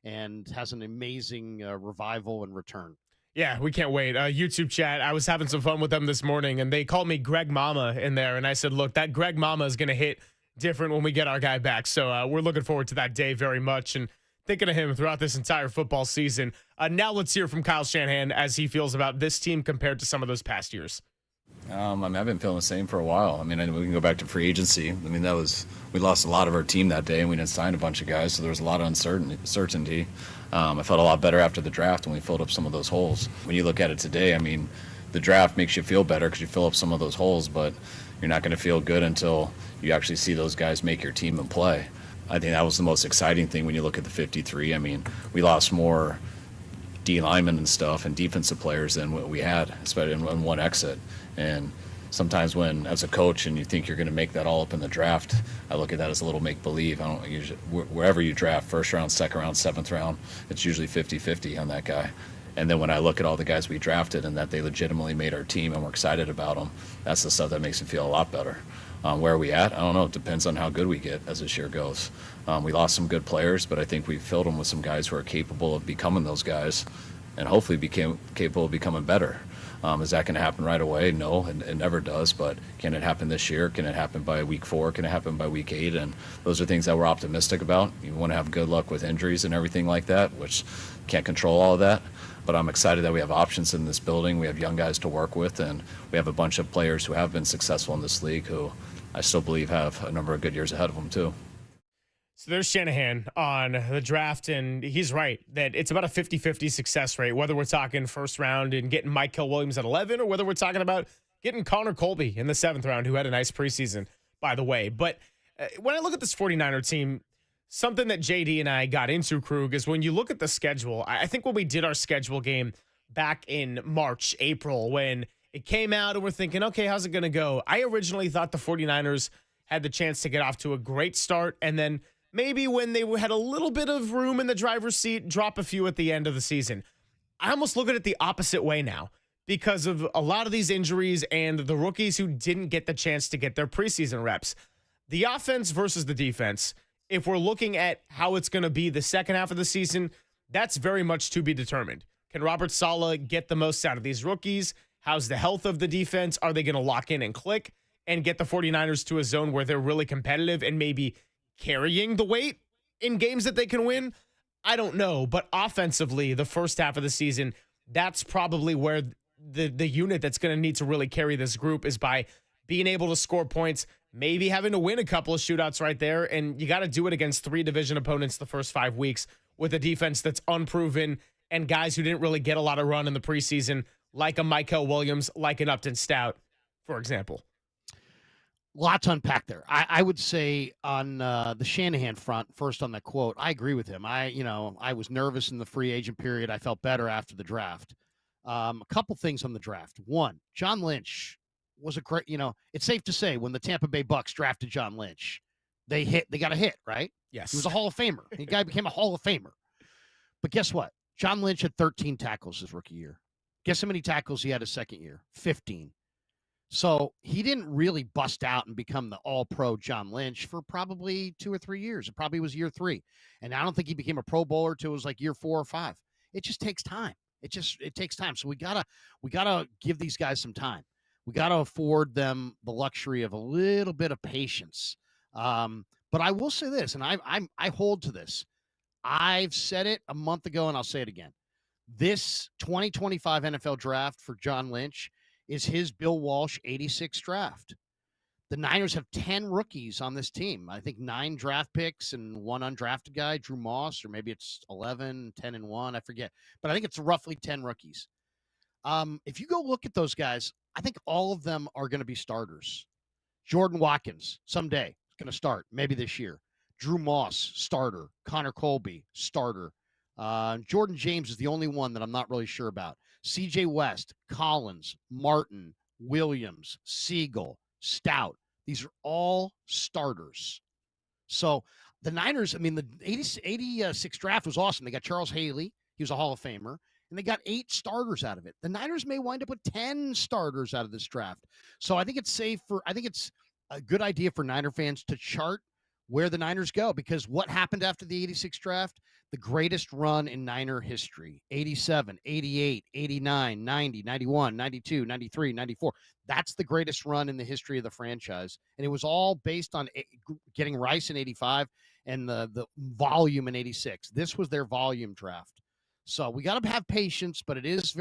and has an amazing revival and return. Yeah, we can't wait. YouTube chat, I was having some fun with them this morning, and they called me Greg Mama in there. And I said, look, that Greg Mama is going to hit different when we get our guy back. So we're looking forward to that day very much and thinking of him throughout this entire football season. Now let's hear from Kyle Shanahan as he feels about this team compared to some of those past years. I've been feeling the same for a while. I mean, we can go back to free agency. I mean, we lost a lot of our team that day, and we didn't sign a bunch of guys, so there was a lot of uncertainty. I felt a lot better after the draft when we filled up some of those holes. When you look at it today, I mean, the draft makes you feel better because you fill up some of those holes, but you're not going to feel good until you actually see those guys make your team and play. I think that was the most exciting thing when you look at the 53. I mean, we lost more D linemen and stuff and defensive players than what we had, especially in one exit. And sometimes when, as a coach, and you think you're going to make that all up in the draft, I look at that as a little make-believe. I don't usually, wherever you draft, first round, second round, seventh round, it's usually 50-50 on that guy. And then when I look at all the guys we drafted and that they legitimately made our team and we're excited about them, that's the stuff that makes me feel a lot better. Where are we at? I don't know. It depends on how good we get as this year goes. We lost some good players, but I think we filled them with some guys who are capable of becoming those guys and hopefully became capable of becoming better. Is that going to happen right away? No, it never does. But can it happen this year? Can it happen by week 4? Can it happen by week 8? And those are things that we're optimistic about. You want to have good luck with injuries and everything like that, which can't control all of that. But I'm excited that we have options in this building. We have young guys to work with, and we have a bunch of players who have been successful in this league who I still believe have a number of good years ahead of them, too. So there's Shanahan on the draft, and he's right that it's about a 50-50 success rate, whether we're talking first round and getting Michael Williams at 11 or whether we're talking about getting Connor Colby in the 7th round, who had a nice preseason, by the way. But when I look at this 49er team, something that JD and I got into, Krug, is when you look at the schedule, I think when we did our schedule game back in March, April, when it came out and we're thinking, okay, how's it going to go? I originally thought the 49ers had the chance to get off to a great start, and then maybe when they had a little bit of room in the driver's seat, drop a few at the end of the season. I almost look at it the opposite way now because of a lot of these injuries and the rookies who didn't get the chance to get their preseason reps. The offense versus the defense, if we're looking at how it's going to be the second half of the season, that's very much to be determined. Can Robert Saleh get the most out of these rookies? How's the health of the defense? Are they going to lock in and click and get the 49ers to a zone where they're really competitive and maybe carrying the weight in games that they can win? I don't know. But offensively, the first half of the season, that's probably where the unit that's going to need to really carry this group is by being able to score points, maybe having to win a couple of shootouts right there. And you got to do it against 3 division opponents the first 5 weeks with a defense that's unproven and guys who didn't really get a lot of run in the preseason, like a Michael Williams, like an Upton Stout, for example. Lots to unpack there. I would say on the Shanahan front, first on the quote, I agree with him. I was nervous in the free agent period. I felt better after the draft. A couple things on the draft. One, John Lynch was a great, it's safe to say when the Tampa Bay Bucks drafted John Lynch, they got a hit, right? Yes. He was a Hall of Famer. The guy became a Hall of Famer. But guess what? John Lynch had 13 tackles his rookie year. Guess how many tackles he had his second year? 15. So he didn't really bust out and become the all-pro John Lynch for probably 2 or 3 years. It probably was year 3. And I don't think he became a Pro Bowler till it was like year 4 or 5. It just takes time. It takes time. So we gotta give these guys some time. We gotta afford them the luxury of a little bit of patience. But I will say this, and I hold to this. I've said it a month ago, and I'll say it again. This 2025 NFL draft for John Lynch is his Bill Walsh 86 draft. The Niners have 10 rookies on this team. I think 9 draft picks and 1 undrafted guy, Drew Moss, or maybe it's 11, 10 and 1. I forget. But I think it's roughly 10 rookies. If you go look at those guys, I think all of them are going to be starters. Jordan Watkins, someday, is going to start, maybe this year. Drew Moss, starter. Connor Colby, starter. Jordan James is the only one that I'm not really sure about. CJ West, Collins, Martin, Williams, Siegel, Stout. These are all starters. So the Niners, I mean, the 86 draft was awesome. They got Charles Haley. He was a Hall of Famer. And they got 8 starters out of it. The Niners may wind up with 10 starters out of this draft. So I think it's a good idea for Niner fans to chart where the Niners go, because what happened after the 86 draft? The greatest run in Niner history, 87, 88, 89, 90, 91, 92, 93, 94. That's the greatest run in the history of the franchise. And it was all based on getting Rice in 85 and the volume in 86. This was their volume draft. So we got to have patience, but it is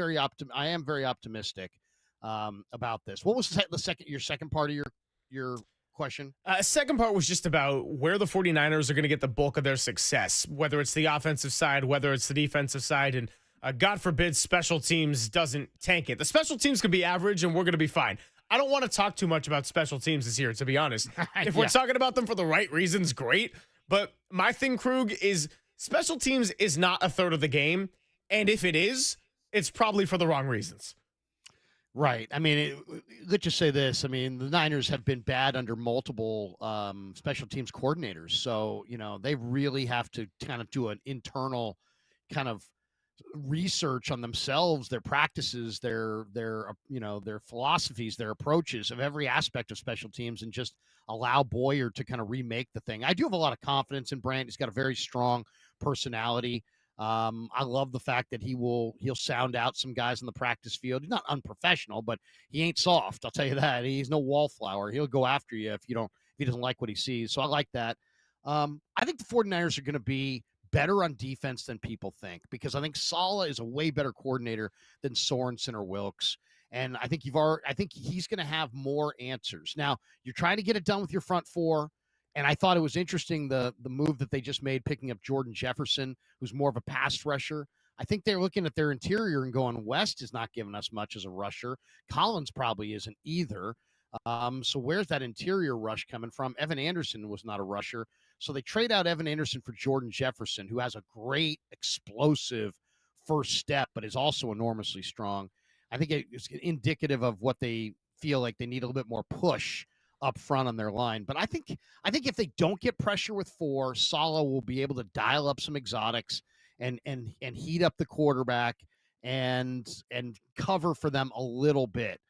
I am very optimistic about this. What was your second part of your question? Second part was just about where the 49ers are going to get the bulk of their success, whether it's the offensive side, whether it's the defensive side, and God forbid special teams doesn't tank it. The special teams can be average, and we're going to be fine. I don't want to talk too much about special teams this year, to be honest. If we're talking about them for the right reasons, great. But my thing, Krug, is special teams is not a third of the game, and if it is, it's probably for the wrong reasons. Right. I mean, let's just say this. I mean, the Niners have been bad under multiple special teams coordinators. So, they really have to kind of do an internal kind of research on themselves, their practices, their philosophies, their approaches of every aspect of special teams, and just allow Boyer to kind of remake the thing. I do have a lot of confidence in Brandt. He's got a very strong personality. I love the fact that he'll sound out some guys in the practice field. He's not unprofessional, but he ain't soft. I'll tell you that. He's no wallflower. He'll go after you if he doesn't like what he sees. So I like that. I think the 49ers are going to be better on defense than people think, because I think Saleh is a way better coordinator than Sorensen or Wilkes. And I think he's going to have more answers. Now, you're trying to get it done with your front four. And I thought it was interesting, the move that they just made, picking up Jordan Jefferson, who's more of a pass rusher. I think they're looking at their interior and going, West is not giving us much as a rusher. Collins probably isn't either. So where's that interior rush coming from? Evan Anderson was not a rusher. So they trade out Evan Anderson for Jordan Jefferson, who has a great explosive first step, but is also enormously strong. I think it's indicative of what they feel like they need a little bit more push up front on their line. But I think if they don't get pressure with 4, Saleh will be able to dial up some exotics and heat up the quarterback and cover for them a little bit.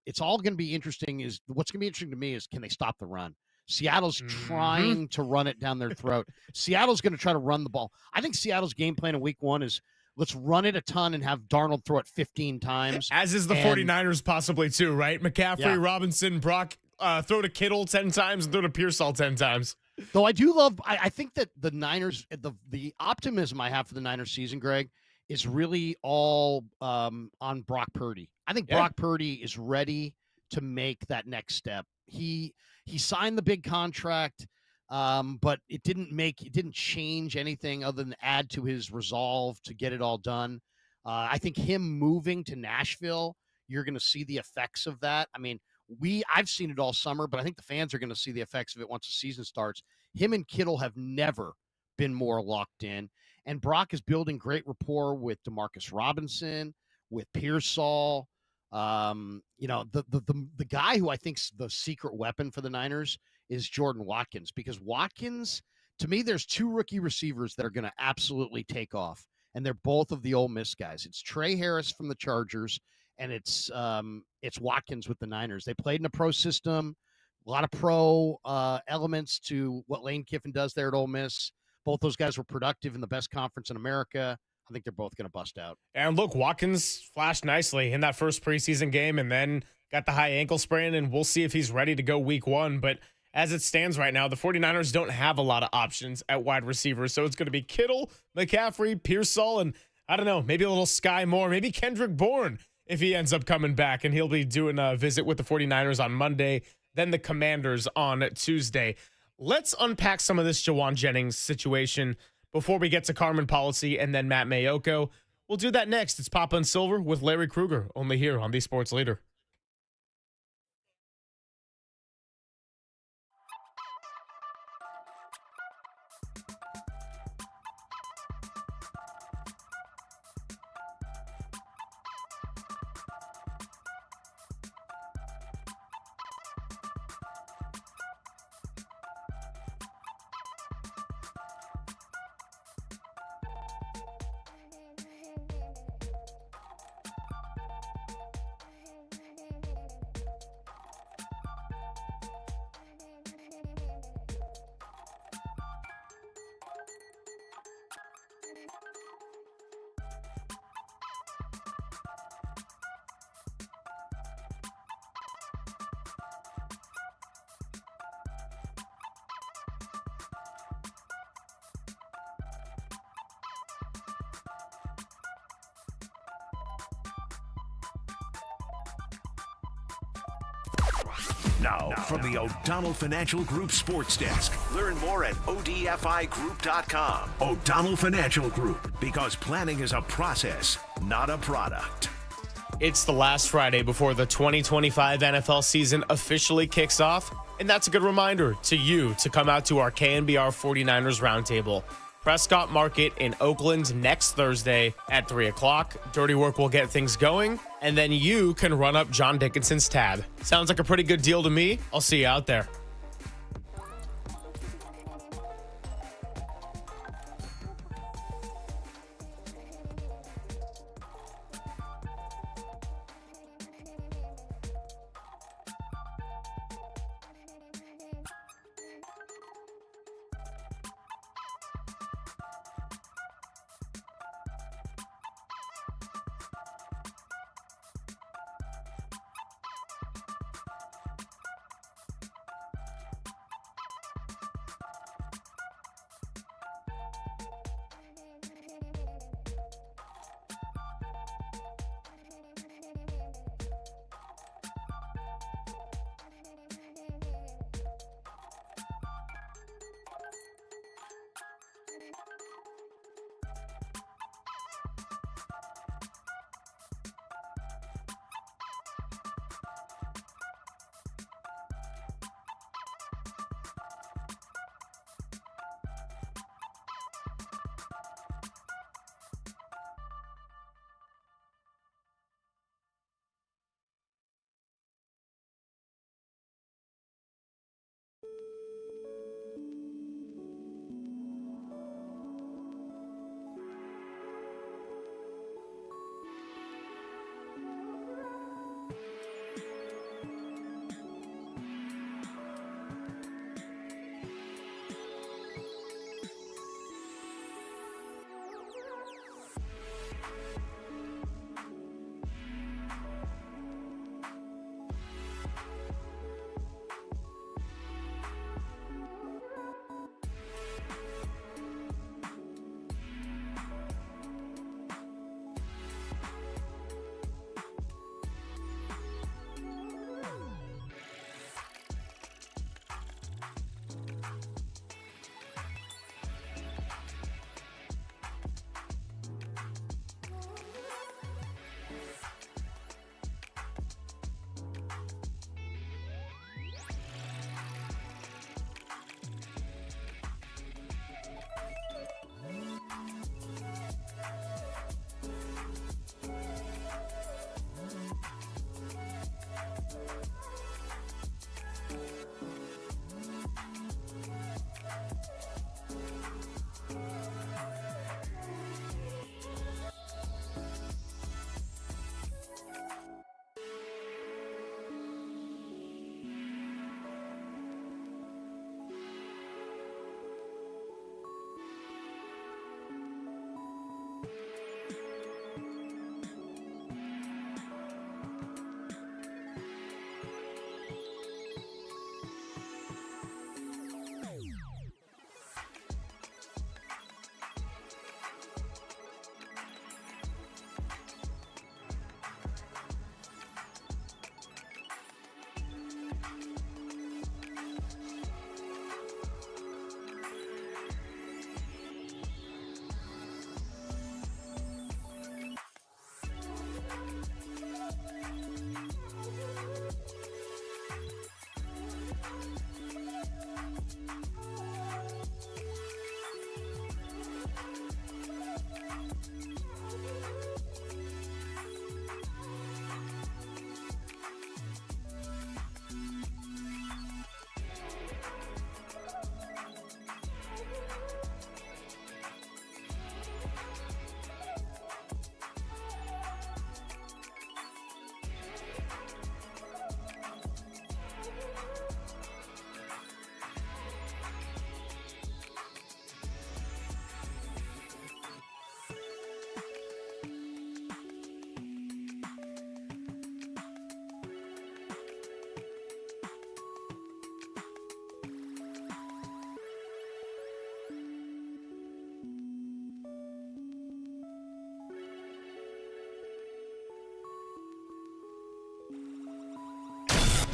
It's all going to be interesting. What's going to be interesting to me is, can they stop the run? Seattle's trying to run it down their throat. Seattle's going to try to run the ball. I think Seattle's game plan in week 1 is, let's run it a ton and have Darnold throw it 15 times. As is the 49ers possibly too, right? McCaffrey, Robinson, Brock, throw to Kittle 10 times and throw to Pearsall 10 times. Though I do love, I think that the Niners, the optimism I have for the Niners season, Greg, is really all on Brock Purdy. I think Brock Purdy is ready to make that next step. He signed the big contract, but it didn't change anything other than add to his resolve to get it all done. I think him moving to Nashville, you're going to see the effects of that. I mean, I've seen it all summer, but I think the fans are going to see the effects of it once the season starts. Him and Kittle have never been more locked in, and Brock is building great rapport with Demarcus Robinson, with Pearsall. The guy who I think's the secret weapon for the Niners is Jordan Watkins, because Watkins, to me, there's two rookie receivers that are going to absolutely take off, and they're both of the Ole Miss guys. It's Trey Harris from the Chargers, and it's Watkins with the Niners. They played in a pro system, a lot of pro elements to what Lane Kiffin does there at Ole Miss. Both those guys were productive in the best conference in America. I think they're both going to bust out. And look, Watkins flashed nicely in that first preseason game and then got the high ankle sprain, and we'll see if he's ready to go week 1. But as it stands right now, the 49ers don't have a lot of options at wide receiver. So it's going to be Kittle, McCaffrey, Pearsall, and I don't know, maybe a little Sky Moore, maybe Kendrick Bourne if he ends up coming back. And he'll be doing a visit with the 49ers on Monday, then the Commanders on Tuesday. Let's unpack some of this Jauan Jennings situation before we get to Carmen Policy and then Matt Mayoko. We'll do that next. It's Papa and Silver with Larry Krueger, only here on the Sports Leader. Now, from the O'Donnell Financial Group Sports Desk. Learn more at odfigroup.com. O'Donnell Financial Group, because planning is a process, not a product. It's the last Friday before the 2025 NFL season officially kicks off, and that's a good reminder to you to come out to our KNBR 49ers Roundtable. Prescott Market in Oakland next Thursday at 3 o'clock. Dirty Work will get things going, and then you can run up John Dickinson's tab. Sounds like a pretty good deal to me. I'll see you out there.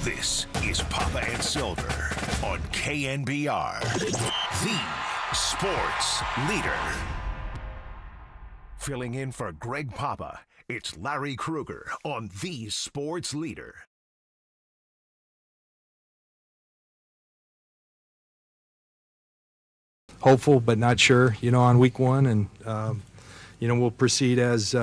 This is Papa and Silver on KNBR, the sports leader. Filling in for Greg Papa, it's Larry Krueger on the sports leader. Hopeful but not sure, on week one, and we'll proceed as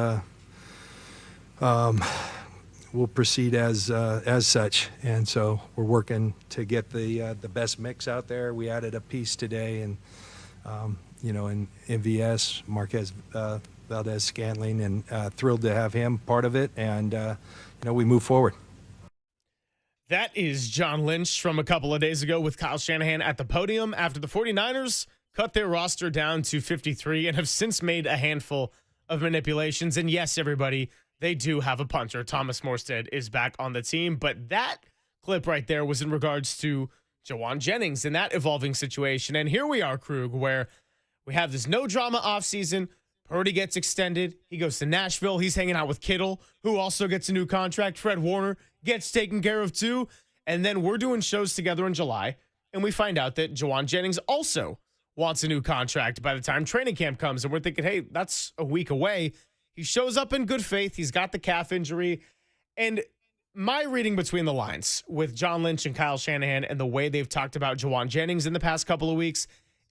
such. And so we're working to get the best mix out there. We added a piece today, and in MVS, Marquez Valdez-Scantling, and thrilled to have him part of it. And we move forward. That is John Lynch from a couple of days ago with Kyle Shanahan at the podium after the 49ers cut their roster down to 53 and have since made a handful of manipulations. And yes, everybody, they do have a punter. Thomas Morstead is back on the team. But that clip right there was in regards to Jauan Jennings and that evolving situation. And here we are, Krug, where we have this no-drama offseason. Purdy gets extended. He goes to Nashville. He's hanging out with Kittle, who also gets a new contract. Fred Warner gets taken care of too. And then we're doing shows together in July, and we find out that Jauan Jennings also wants a new contract by the time training camp comes. And we're thinking, hey, that's a week away. He shows up in good faith. He's got the calf injury. And my reading between the lines with John Lynch and Kyle Shanahan and the way they've talked about Jauan Jennings in the past couple of weeks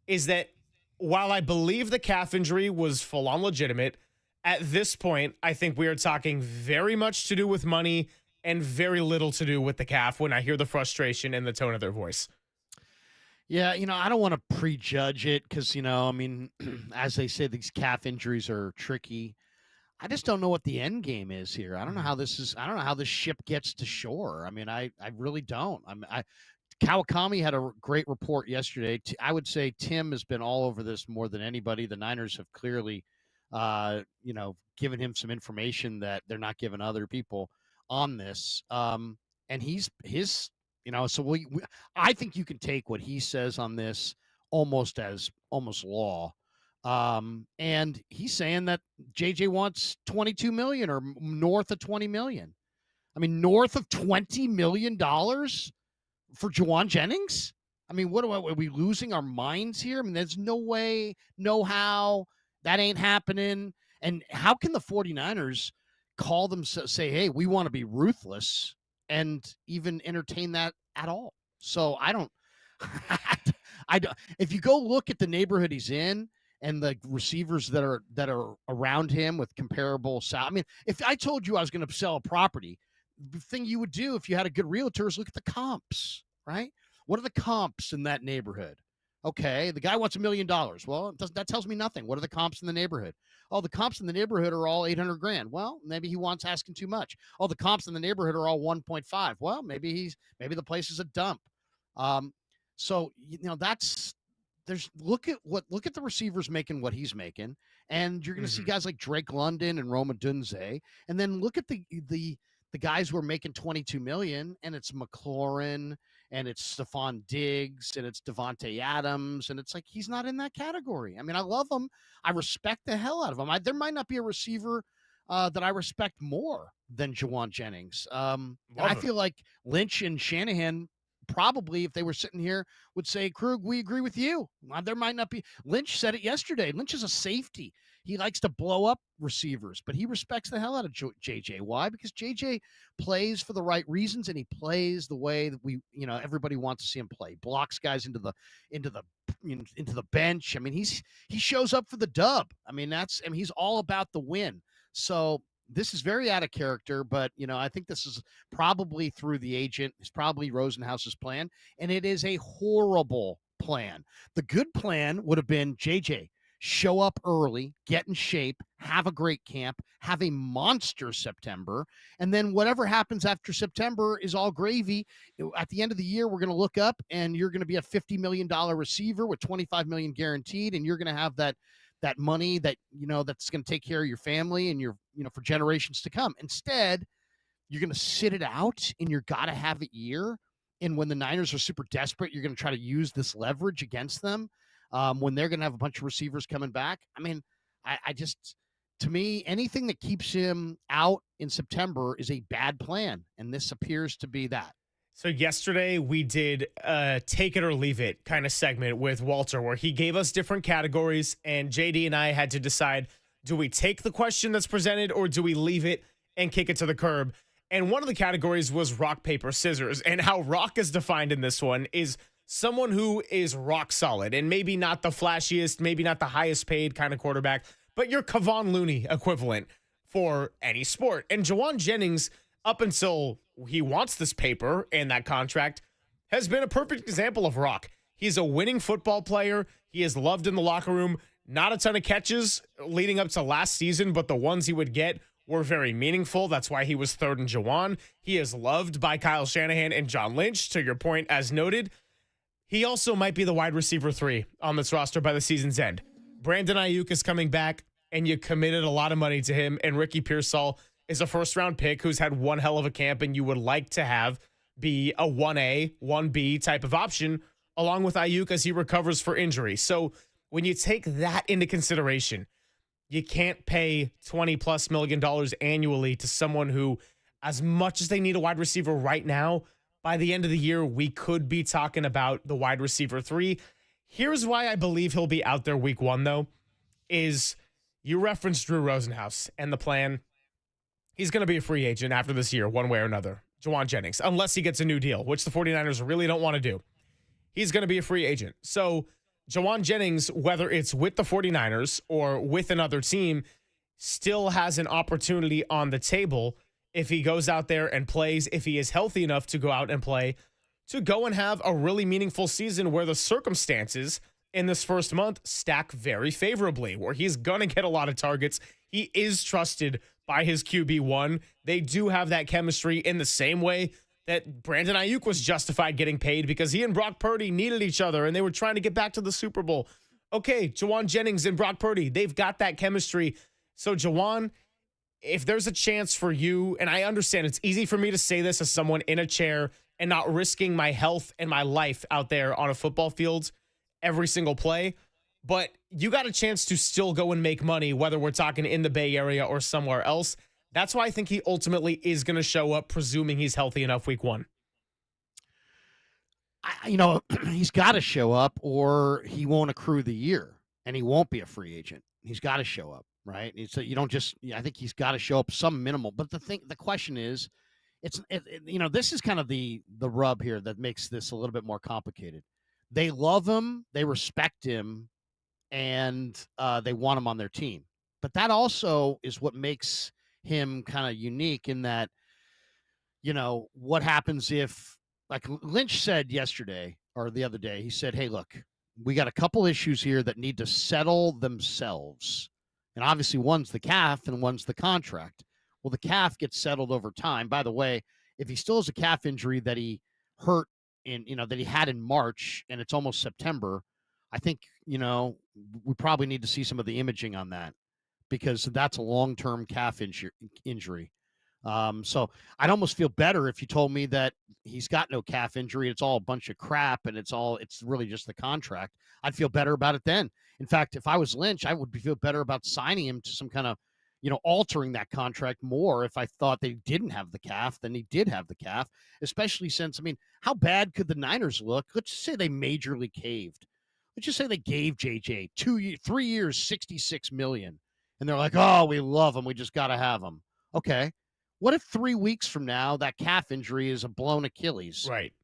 is that while I believe the calf injury was full-on legitimate, at this point, I think we are talking very much to do with money and very little to do with the calf when I hear the frustration and the tone of their voice. Yeah, I don't want to prejudge it because, as they say, these calf injuries are tricky. I just don't know what the end game is here. I don't know how this ship gets to shore. I really don't. Kawakami had a great report yesterday. I would say Tim has been all over this more than anybody. The Niners have clearly, given him some information that they're not giving other people on this. And so I think you can take what he says on this almost law. And he's saying that JJ wants $22 million or north of $20 million. North of $20 million for Jauan Jennings? What are we losing our minds here? There's no way, no how. That ain't happening. And how can the 49ers call them, say, hey, we want to be ruthless and even entertain that at all? So I don't if you go look at the neighborhood he's in and the receivers that are around him with comparable if I told you I was going to sell a property, the thing you would do if you had a good realtor is look at the comps, right? What are the comps in that neighborhood? Okay, the guy wants $1 million. Well, that tells me nothing. What are the comps in the neighborhood? Oh, the comps in the neighborhood are all $800,000. Well, maybe he wants asking too much. Oh, the comps in the neighborhood are all 1.5. Well, maybe the place is a dump. So look at the receivers making what he's making, and you're going to see guys like Drake London and Rome Odunze, and then look at the guys who are making $22 million, and it's McLaurin, and it's Stephon Diggs, and it's Devontae Adams, and it's like he's not in that category. I love him. I respect the hell out of him. There might not be a receiver that I respect more than Jauan Jennings. I feel like Lynch and Shanahan probably, if they were sitting here, would say, Krug, we agree with you. There might not be. Lynch said it yesterday. Lynch is a safety. He likes to blow up receivers, but he respects the hell out of JJ. Why? Because JJ plays for the right reasons, and he plays the way that everybody wants to see him play. Blocks guys into the bench. He shows up for the dub. He's all about the win. So this is very out of character, but I think this is probably through the agent. It's probably Rosenhaus's plan, and it is a horrible plan. The good plan would have been JJ. Show up early, get in shape, have a great camp, have a monster September, and then whatever happens after September is all gravy. At the end of the year, we're going to look up, and you're going to be a $50 million receiver with $25 million guaranteed, and you're going to have that money that that's going to take care of your family and your for generations to come. Instead, you're going to sit it out in your gotta have it year, and when the Niners are super desperate, you're going to try to use this leverage against them. When they're going to have a bunch of receivers coming back. To me, anything that keeps him out in September is a bad plan, and this appears to be that. So yesterday we did a take it or leave it kind of segment with Walter where he gave us different categories and JD and I had to decide, do we take the question that's presented or do we leave it and kick it to the curb? And one of the categories was rock, paper, scissors. And how rock is defined in this one is someone who is rock solid and maybe not the flashiest, maybe not the highest paid kind of quarterback, but your Kevon Looney equivalent for any sport. And Jauan Jennings, up until he wants this paper and that contract, has been a perfect example of rock. He's a winning football player. He is loved in the locker room. Not a ton of catches leading up to last season, but the ones he would get were very meaningful. That's why he was third in Jauan. He is loved by Kyle Shanahan and John Lynch, to your point, as noted. He also might be the wide receiver 3 on this roster by the season's end. Brandon Ayuk is coming back, and you committed a lot of money to him, and Ricky Pearsall is a first-round pick who's had one hell of a camp, and you would like to have be a 1A, 1B type of option, along with Ayuk as he recovers for injury. So when you take that into consideration, you can't pay $20+ million annually to someone who, as much as they need a wide receiver right now, by the end of the year, we could be talking about the wide receiver 3. Here's why I believe he'll be out there week 1, though, is you referenced Drew Rosenhaus and the plan. He's going to be a free agent after this year, one way or another, Jauan Jennings, unless he gets a new deal, which the 49ers really don't want to do. He's going to be a free agent. So Jauan Jennings, whether it's with the 49ers or with another team, still has an opportunity on the table if he goes out there and plays, if he is healthy enough to go out and play, to go and have a really meaningful season where the circumstances in this first month stack very favorably, where he's going to get a lot of targets. He is trusted by his QB1. They do have that chemistry in the same way that Brandon Ayuk was justified getting paid because he and Brock Purdy needed each other and they were trying to get back to the Super Bowl. Okay, Jauan Jennings and Brock Purdy, they've got that chemistry. So Jauan, if there's a chance for you, and I understand it's easy for me to say this as someone in a chair and not risking my health and my life out there on a football field every single play, but you got a chance to still go and make money, whether we're talking in the Bay Area or somewhere else. That's why I think he ultimately is going to show up, presuming he's healthy enough week 1. He's got to show up or he won't accrue the year and he won't be a free agent. He's got to show up, right? So you don't just, I think he's got to show up some minimal. But the question is, this is kind of the rub here that makes this a little bit more complicated. They love him, they respect him, and they want him on their team. But that also is what makes him kind of unique in that, what happens if, like Lynch said yesterday or the other day, he said, hey, look, we got a couple issues here that need to settle themselves. And obviously one's the calf and one's the contract. Well, the calf gets settled over time. By the way, if he still has a calf injury that he hurt that he had in March and it's almost September, I think, we probably need to see some of the imaging on that because that's a long-term calf injury. So I'd almost feel better if you told me that he's got no calf injury. It's all a bunch of crap and it's really just the contract. I'd feel better about it then. In fact, if I was Lynch, I would feel better about signing him to some kind of, altering that contract more if I thought they didn't have the calf than he did have the calf, especially since, how bad could the Niners look? Let's just say they majorly caved. Let's just say they gave JJ 3 years, $66 million. And they're like, oh, we love him. We just got to have him. Okay. What if 3 weeks from now that calf injury is a blown Achilles? Right.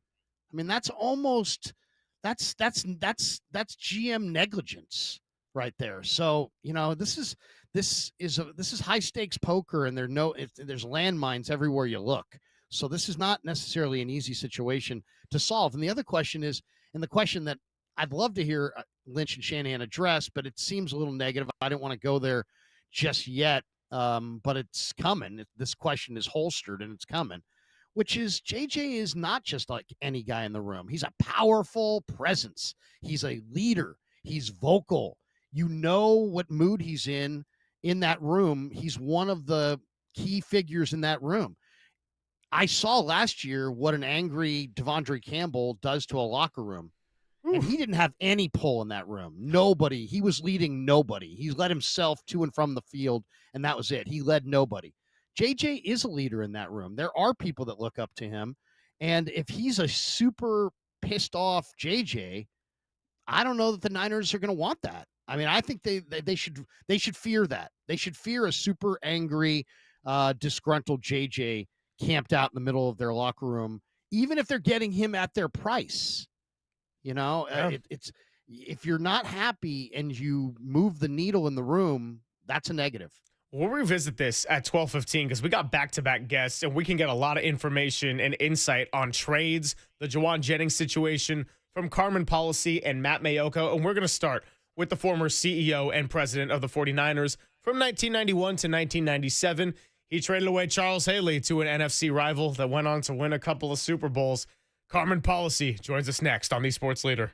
That's almost that's GM negligence right there. So, this is high stakes poker and there's landmines everywhere you look. So this is not necessarily an easy situation to solve. And the other question is, and the question that I'd love to hear Lynch and Shanahan address, but it seems a little negative. I don't want to go there just yet. But it's coming. This question is holstered and it's coming, which is JJ is not just like any guy in the room. He's a powerful presence. He's a leader. He's vocal. What mood he's in that room. He's one of the key figures in that room. I saw last year what an angry Devondre Campbell does to a locker room. And he didn't have any pull in that room. Nobody. He was leading nobody. He led himself to and from the field, and that was it. He led nobody. JJ is a leader in that room. There are people that look up to him, And if he's a super pissed off JJ, I don't know that the Niners are going to want that. I mean, I think they should fear that. They should fear a super angry, disgruntled JJ camped out in the middle of their locker room, even if they're getting him at their price. It's if you're not happy and you move the needle in the room, that's a negative. We'll revisit this at 12:15 because we got back-to-back guests, and we can get a lot of information and insight on trades, the Jauan Jennings situation from Carmen Policy and Matt Mayoko. And we're going to start with the former CEO and president of the 49ers from 1991 to 1997. He traded away Charles Haley to an NFC rival that went on to win a couple of Super Bowls. Carmen Policy joins us next on the Sports Leader.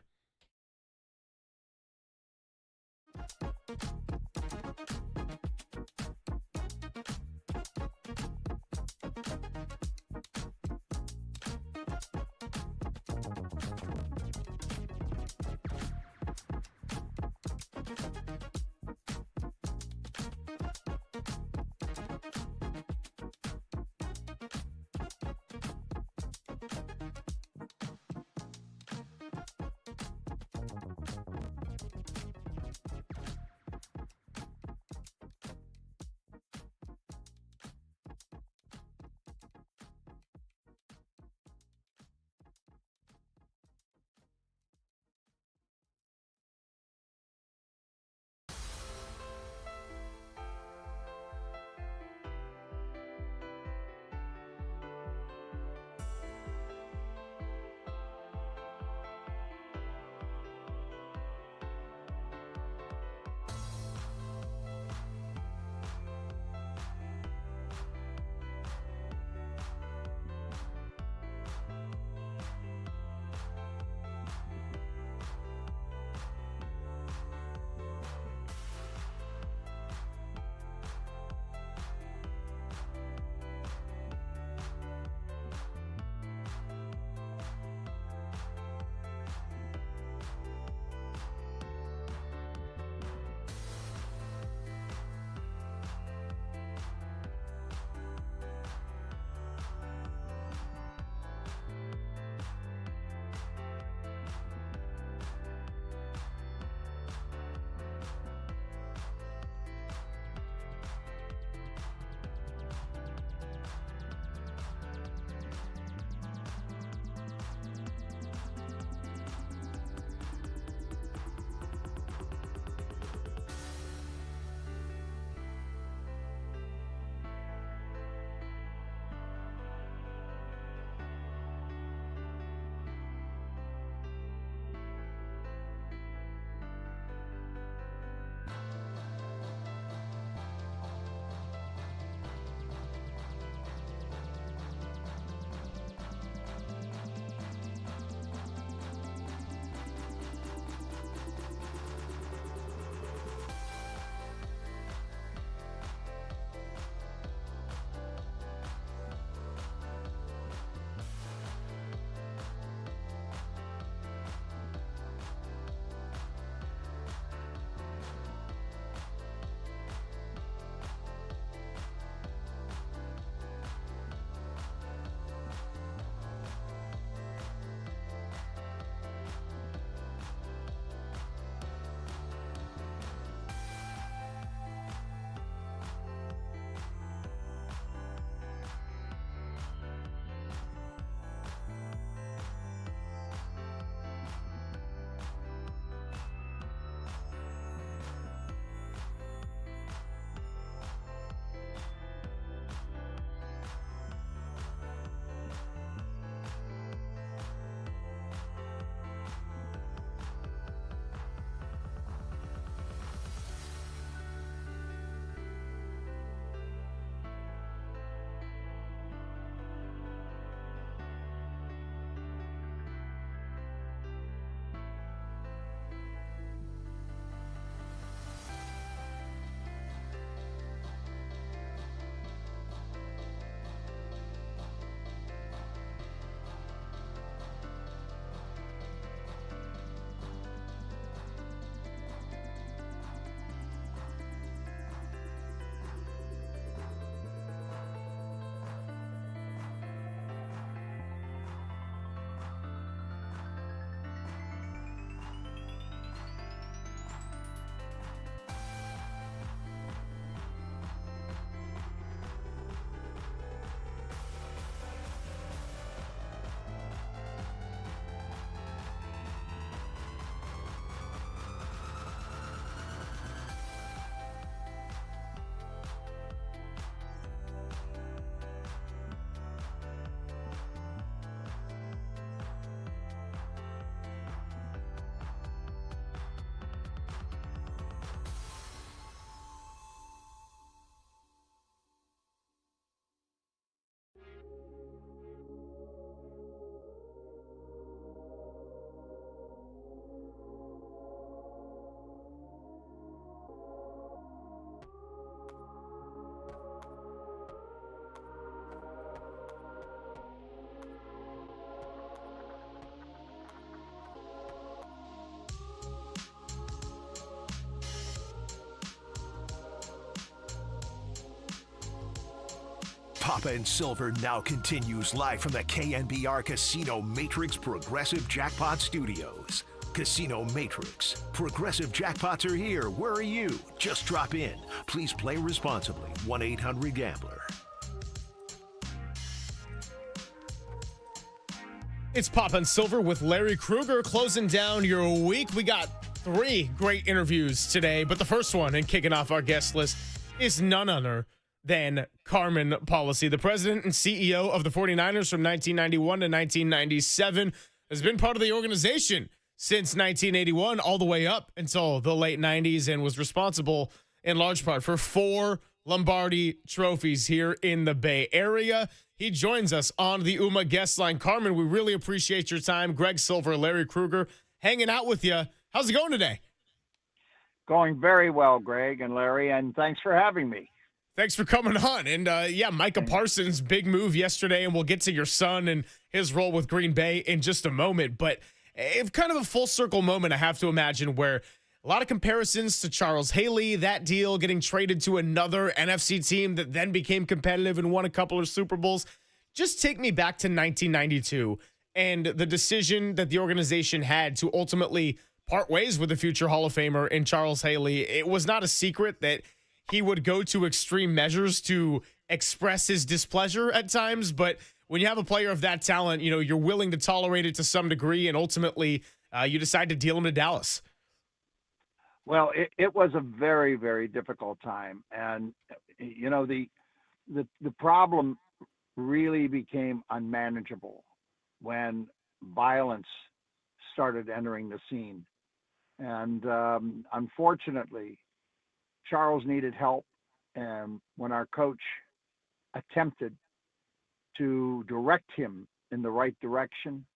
Papa and Silver now continues live from the KNBR Casino Matrix Progressive Jackpot Studios. Casino Matrix. Progressive jackpots are here. Where are you? Just drop in. Please play responsibly. 1-800-GAMBLER. It's Papa and Silver with Larry Krueger closing down your week. We got 3 great interviews today, but the first one and kicking off our guest list is none other than Carmen Policy, the president and CEO of the 49ers from 1991 to 1997, has been part of the organization since 1981 all the way up until the late 90s and was responsible in large part for 4 Lombardi trophies here in the Bay Area. He joins us on the UMA guest line. Carmen, we really appreciate your time. Greg Silver, Larry Krueger, hanging out with you. How's it going today? Going very well, Greg and Larry, and thanks for having me. Thanks for coming on. And Micah Parsons, big move yesterday, and we'll get to your son and his role with Green Bay in just a moment. But kind of a full circle moment, I have to imagine, where a lot of comparisons to Charles Haley, that deal getting traded to another NFC team that then became competitive and won a couple of Super Bowls. Just take me back to 1992 and the decision that the organization had to ultimately part ways with the future Hall of Famer in Charles Haley. It was not a secret that he would go to extreme measures to express his displeasure at times, but when you have a player of that talent, you're willing to tolerate it to some degree, and ultimately you decide to deal him to Dallas. Well, it was a very, very difficult time. And, the problem really became unmanageable when violence started entering the scene. And unfortunately, Charles needed help. And when our coach attempted to direct him in the right direction,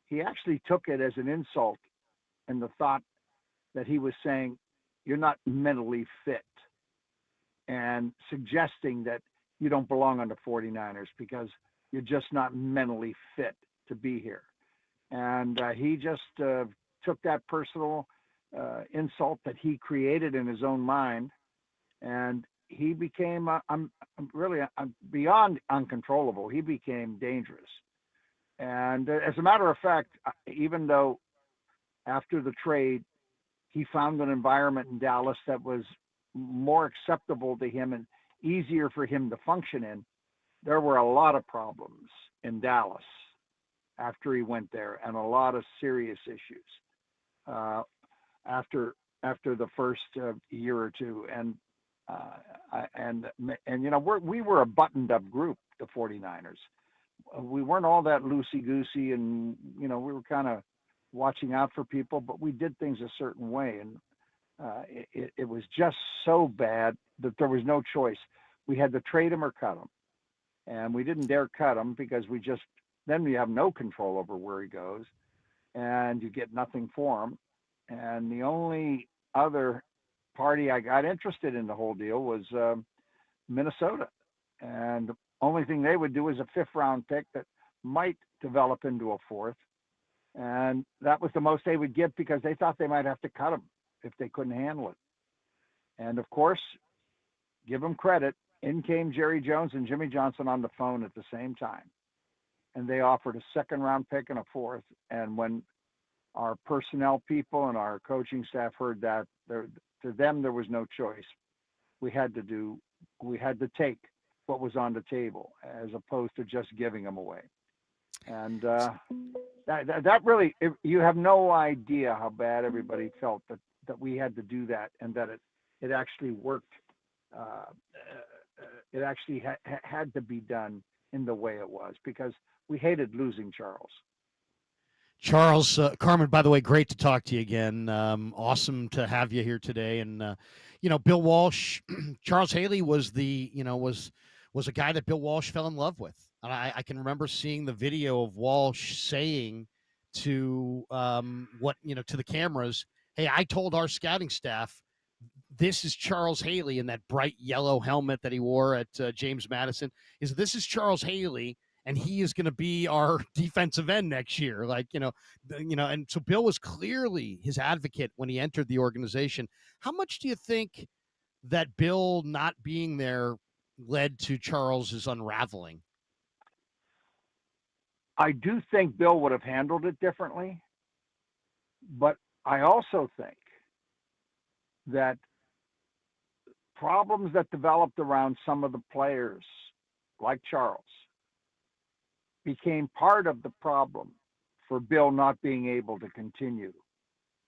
he actually took it as an insult in the thought that he was saying, you're not mentally fit, and suggesting that you don't belong on the 49ers because you're just not mentally fit to be here. And he just took that personal insult that he created in his own mind, and he became really beyond uncontrollable. He became dangerous. And as a matter of fact, even though after the trade, he found an environment in Dallas that was more acceptable to him and easier for him to function in, there were a lot of problems in Dallas after he went there, and a lot of serious issues after the first year or two. And we were a buttoned-up group, the 49ers. We weren't all that loosey-goosey, and we were kind of watching out for people, but we did things a certain way, and it was just so bad that there was no choice. We had to trade him or cut him, and we didn't dare cut him because then we have no control over where he goes, and you get nothing for him. And the only other party I got interested in the whole deal was Minnesota, and the only thing they would do is a 5th-round pick that might develop into a 4th. And that was the most they would give because they thought they might have to cut him if they couldn't handle it. And of course, give them credit, in came Jerry Jones and Jimmy Johnson on the phone at the same time. And they offered a 2nd-round pick and a 4th. And when our personnel people and our coaching staff heard that, to them there was no choice. We had to take what was on the table as opposed to just giving them away. And that really, you have no idea how bad everybody felt that we had to do that, and that it actually worked. It actually had to be done in the way it was because we hated losing Charles. Charles, Carmen, by the way, great to talk to you again. Awesome to have you here today. And, Bill Walsh, Charles Haley was was a guy that Bill Walsh fell in love with. And I can remember seeing the video of Walsh saying to to the cameras, hey, I told our scouting staff, this is Charles Haley in that bright yellow helmet that he wore at James Madison. This is Charles Haley, and he is going to be our defensive end next year. And so Bill was clearly his advocate when he entered the organization. How much do you think that Bill not being there led to Charles's unraveling. I do think Bill would have handled it differently, but I also think that problems that developed around some of the players, like Charles, became part of the problem for Bill not being able to continue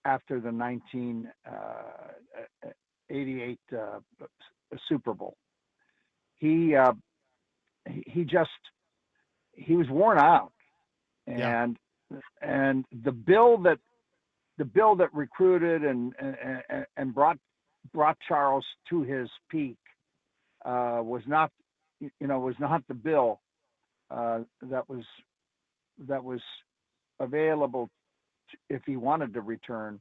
after the 1988 Super Bowl. He was worn out, and the Bill that recruited and brought Charles to his peak was not the Bill that was available if he wanted to return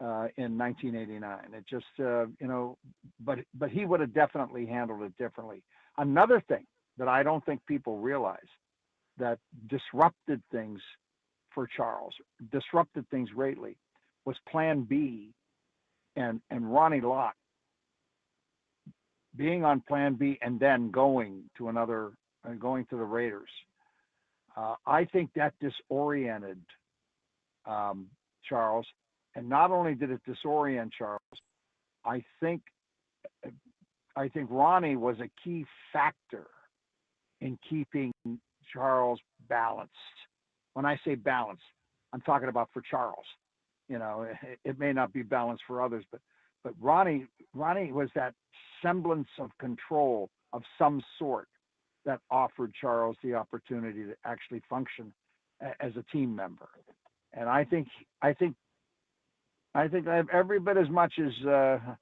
in 1989. It just but he would have definitely handled it differently. Another thing that I don't think people realize that disrupted things for Charles, disrupted things greatly, was Plan B and Ronnie Lott being on Plan B and then going to the Raiders. I think that disoriented Charles, and not only did it disorient Charles, I think Ronnie was a key factor in keeping Charles balanced. When I say balanced, I'm talking about for Charles. It may not be balanced for others, but Ronnie was that semblance of control of some sort that offered Charles the opportunity to actually function as a team member. And I think every bit as much as the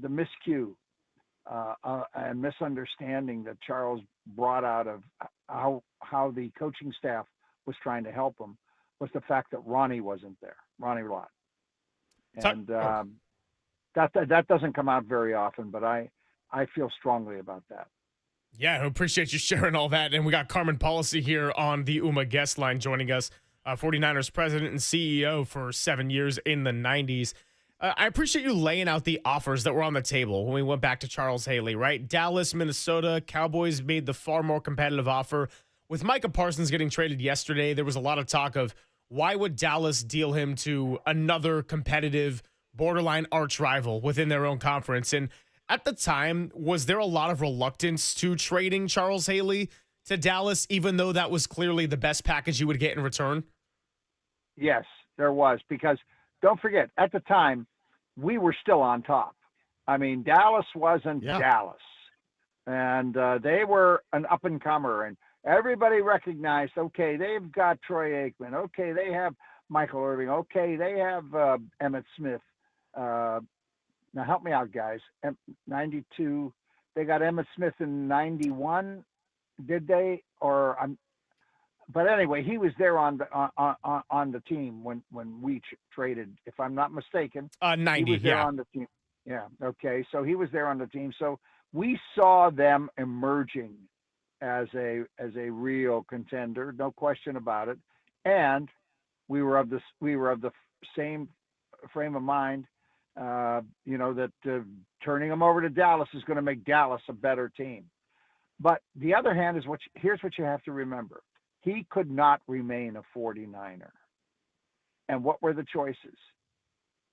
miscue and misunderstanding that Charles brought out of how the coaching staff was trying to help him was the fact that Ronnie wasn't there, Ronnie Lott. And that doesn't come out very often, but I feel strongly about that. Yeah, I appreciate you sharing all that. And we got Carmen Policy here on the UMA guest line joining us, 49ers president and CEO for 7 years in the 90s. I appreciate you laying out the offers that were on the table when we went back to Charles Haley, right? Dallas, Minnesota, Cowboys made the far more competitive offer. With Micah Parsons getting traded yesterday, there was a lot of talk of why would Dallas deal him to another competitive borderline arch rival within their own conference? And at the time, was there a lot of reluctance to trading Charles Haley to Dallas, even though that was clearly the best package you would get in return? Yes, there was, because don't forget, at the time, we were still on top. I mean, Dallas wasn't Dallas, and they were an up-and-comer, and everybody recognized, okay, they've got Troy Aikman. Okay, they have Michael Irving. Okay, they have Emmitt Smith. Now, help me out, guys. 92, they got Emmitt Smith in 91, did they? But anyway, he was there on the team when we traded, if I'm not mistaken. 90, he was there on the team. Yeah, okay. So he was there on the team. So we saw them emerging as a real contender, no question about it. And we were of the same frame of mind, that turning them over to Dallas is going to make Dallas a better team. But the other hand is here's what you have to remember. He could not remain a 49er. And what were the choices?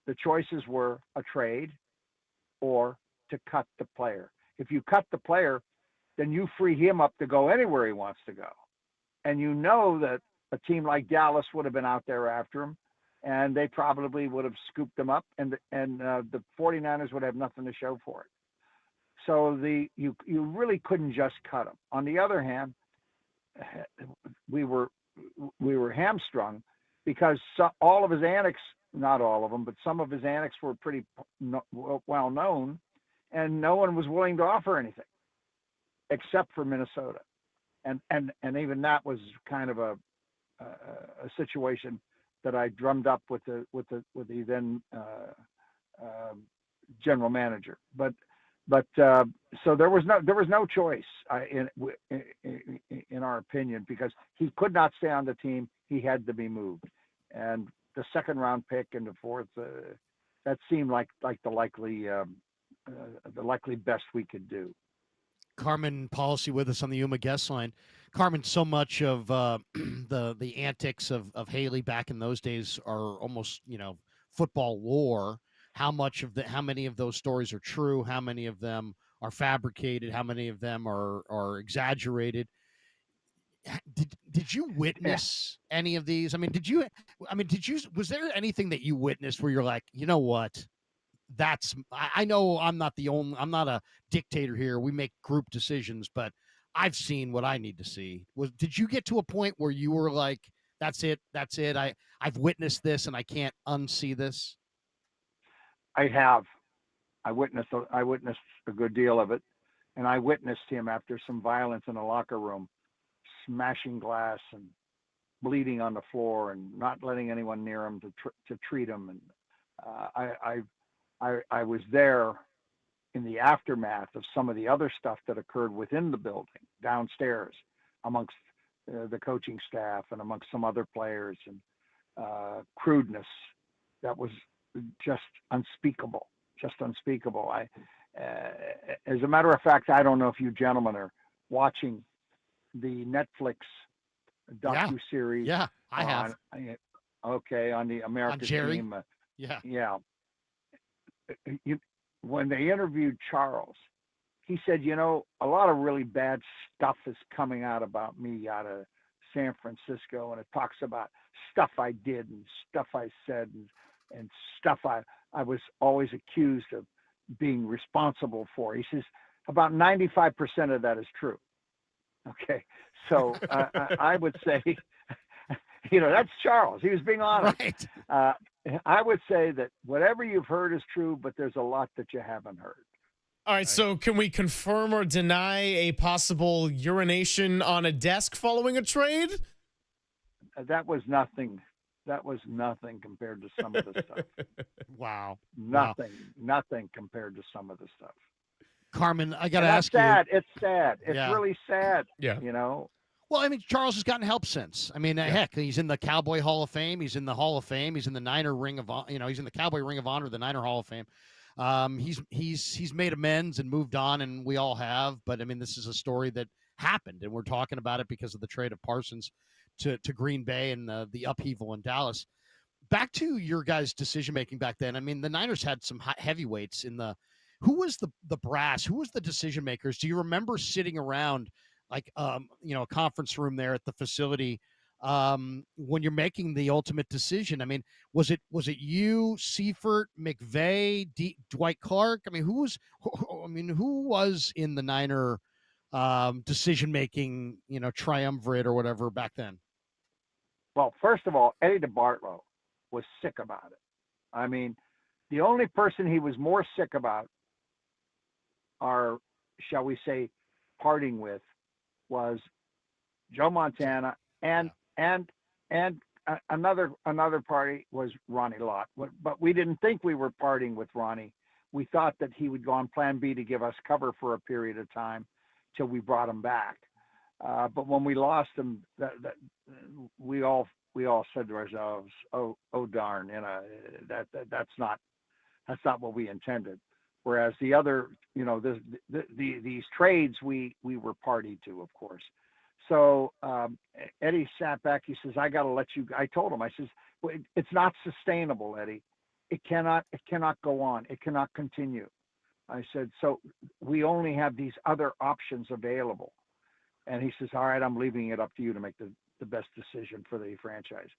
The choices were a trade or to cut the player. If you cut the player, then you free him up to go anywhere he wants to go. And you know that a team like Dallas would have been out there after him, and they probably would have scooped him up, and the 49ers would have nothing to show for it. So you really couldn't just cut him. On the other hand, we were hamstrung because all of his antics, not all of them, but some of his antics were pretty well known, and no one was willing to offer anything except for Minnesota, and even that was kind of a situation that I drummed up with the then general manager, but so there was no choice in our opinion, because he could not stay on the team. He had to be moved, and the second round pick and the fourth that seemed like the likely best we could do. Carmen Policy with us on the Yuma guest line. Carmen, so much of the antics of Haley back in those days are almost, football lore. How many of those stories are true? How many of them are fabricated? How many of them are exaggerated? Did you witness any of these? Was there anything that you witnessed where you're like, you know what? I know I'm not a dictator here. We make group decisions, but I've seen what I need to see. Did you get to a point where you were like, that's it. I've witnessed this and I can't unsee this? I have. I witnessed a good deal of it, and I witnessed him after some violence in a locker room, smashing glass and bleeding on the floor and not letting anyone near him to treat him. And I was there in the aftermath of some of the other stuff that occurred within the building, downstairs, amongst the coaching staff and amongst some other players, and crudeness that was just unspeakable. As a matter of fact, I don't know if you gentlemen are watching the Netflix docuseries. Yeah, I have. Okay, on the America's team. Yeah. When they interviewed Charles, he said, a lot of really bad stuff is coming out about me out of San Francisco, and it talks about stuff I did and stuff I said and stuff I was always accused of being responsible for. He says about 95% of that is true. Okay, so I would say, that's Charles. He was being honest. Right. I would say that whatever you've heard is true, but there's a lot that you haven't heard. All right, so can we confirm or deny a possible urination on a desk following a trade? That was nothing. That was nothing compared to some of the stuff. Wow. Nothing compared to some of the stuff. Carmen, I got to ask you. It's sad. sad. It's really sad. Yeah. Well, Charles has gotten help since. Heck, he's in the Cowboy Hall of Fame. He's in the Hall of Fame. He's in the Niner Ring of, he's in the Cowboy Ring of Honor, the Niner Hall of Fame. He's made amends and moved on, and we all have. But this is a story that happened, and we're talking about it because of the trade of Parsons to Green Bay and the upheaval in Dallas. Back to your guys' decision making back then. The Niners had some heavyweights in the. Who was the brass? Who was the decision makers? Do you remember sitting around a conference room there at the facility when you're making the ultimate decision? Was it you, Seifert, McVay, Dwight Clark? Who was in the Niner decision making, triumvirate or whatever back then? Well, first of all, Eddie DeBartolo was sick about it. The only person he was more sick about, or shall we say, parting with, was Joe Montana, and another party was Ronnie Lott. But we didn't think we were parting with Ronnie. We thought that he would go on Plan B to give us cover for a period of time till we brought him back. But when we lost him, we all said to ourselves, "Oh darn! That's not what we intended." Whereas the other, these trades we were party to, of course. So Eddie sat back. He says, "I got to let you." I told him, I says, well, "It's not sustainable, Eddie. It cannot go on. It cannot continue." I said, "So we only have these other options available." And he says, "All right, I'm leaving it up to you to make the best decision for the franchise."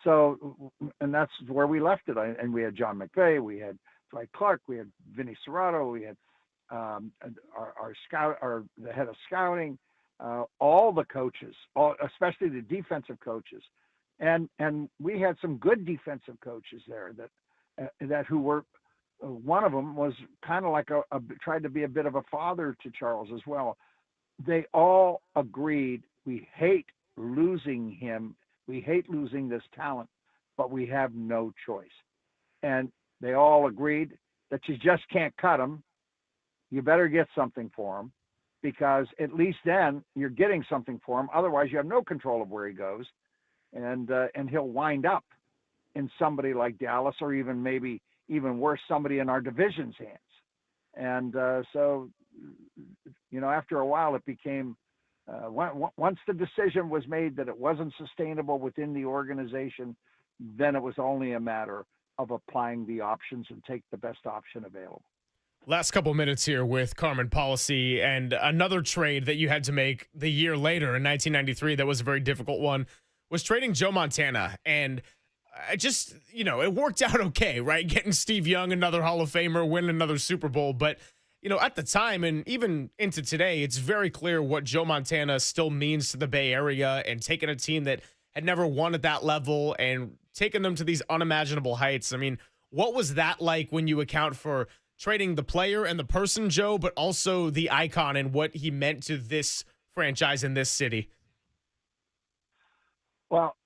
So, and that's where we left it. And we had John McVay, we had Dwight Clark, we had Vinny Serrato, we had the head of scouting, all the coaches, especially the defensive coaches, and we had some good defensive coaches there that who were. One of them was kind of like tried to be a bit of a father to Charles as well. They all agreed, we hate losing him. We hate losing this talent, but we have no choice. And they all agreed that you just can't cut him. You better get something for him, because at least then you're getting something for him. Otherwise, you have no control of where he goes, and he'll wind up in somebody like Dallas, or even maybe even worse, somebody in our division's hands. And so after a while, it became once the decision was made that it wasn't sustainable within the organization, then it was only a matter of applying the options and take the best option available. Last couple minutes here with Carmen Policy, and another trade that you had to make the year later in 1993 that was a very difficult one was trading Joe Montana. And I just, it worked out okay, right? Getting Steve Young, another Hall of Famer, win another Super Bowl. But, at the time and even into today, it's very clear what Joe Montana still means to the Bay Area, and taking a team that had never won at that level and taking them to these unimaginable heights. I mean, what was that like when you account for trading the player and the person, Joe, but also the icon and what he meant to this franchise in this city? Well,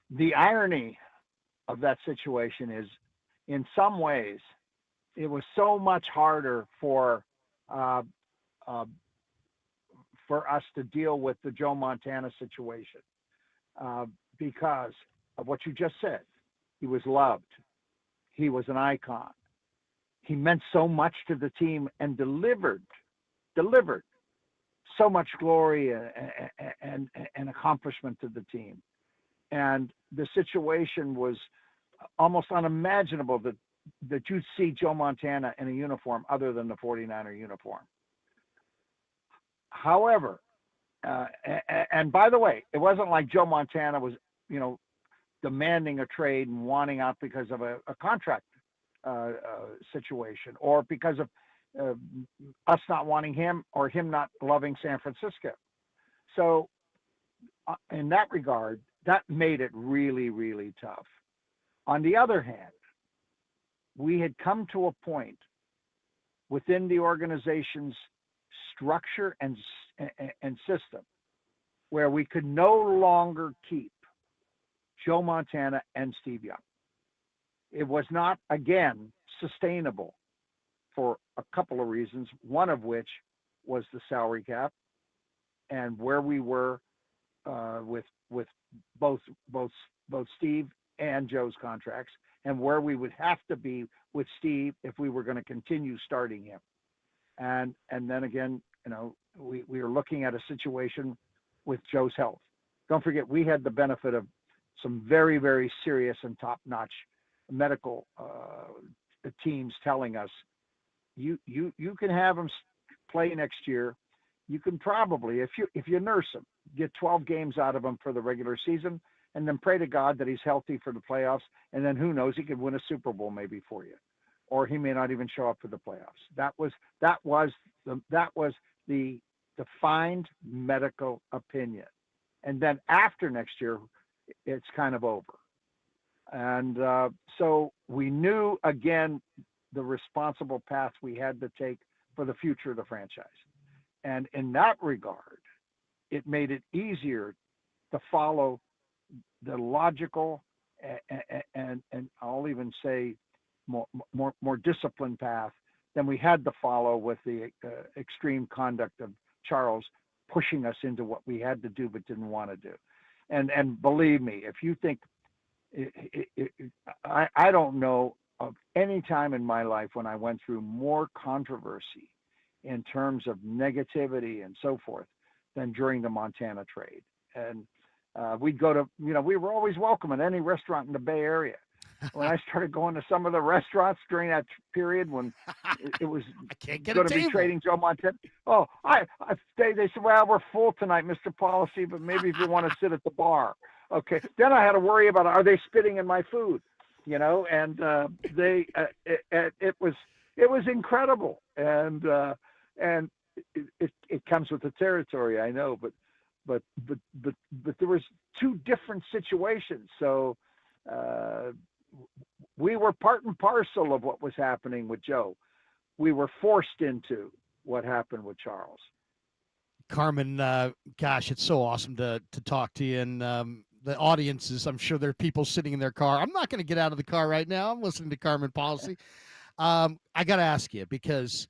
the irony of that situation is, in some ways, it was so much harder for us to deal with the Joe Montana situation because of what you just said. He was loved. He was an icon. He meant so much to the team and delivered so much glory and accomplishment to the team. And the situation was almost unimaginable that you'd see Joe Montana in a uniform other than the 49er uniform. However, and by the way, it wasn't like Joe Montana was, demanding a trade and wanting out because of a contract situation, or because of us not wanting him or him not loving San Francisco. So in that regard, that made it really, really tough. On the other hand, we had come to a point within the organization's structure and system where we could no longer keep Joe Montana and Steve Young. It was not, again, sustainable for a couple of reasons, one of which was the salary cap and where we were with both Steve and Joe's contracts, and where we would have to be with Steve if we were going to continue starting him. And then again, we were looking at a situation with Joe's health. Don't forget, we had the benefit of some very, very serious and top-notch medical teams telling us, you can have him play next year. You can probably, if you nurse him, get 12 games out of him for the regular season, and then pray to God that he's healthy for the playoffs. And then who knows, he could win a Super Bowl maybe for you, or he may not even show up for the playoffs. That was the defined medical opinion. And then after next year, it's kind of over. And so we knew, again, the responsible path we had to take for the future of the franchise. And in that regard, it made it easier to follow the logical and I'll even say more disciplined path than we had to follow with the extreme conduct of Charles pushing us into what we had to do but didn't want to do. And believe me, if you think, I don't know of any time in my life when I went through more controversy in terms of negativity and so forth than during the Montana trade. And we'd go to, we were always welcome at any restaurant in the Bay Area. When I started going to some of the restaurants during that period when it was going to be trading Joe Montana. Oh, they said, well, we're full tonight, Mr. Policy, but maybe if you want to sit at the bar. Okay. Then I had to worry about, are they spitting in my food? And it was incredible. And it comes with the territory, I know, but there was two different situations. So, we were part and parcel of what was happening with Joe. We were forced into what happened with Charles. Carmen, gosh, it's so awesome to talk to you. And the audiences, I'm sure there are people sitting in their car. I'm not going to get out of the car right now. I'm listening to Carmen Policy. I got to ask you, because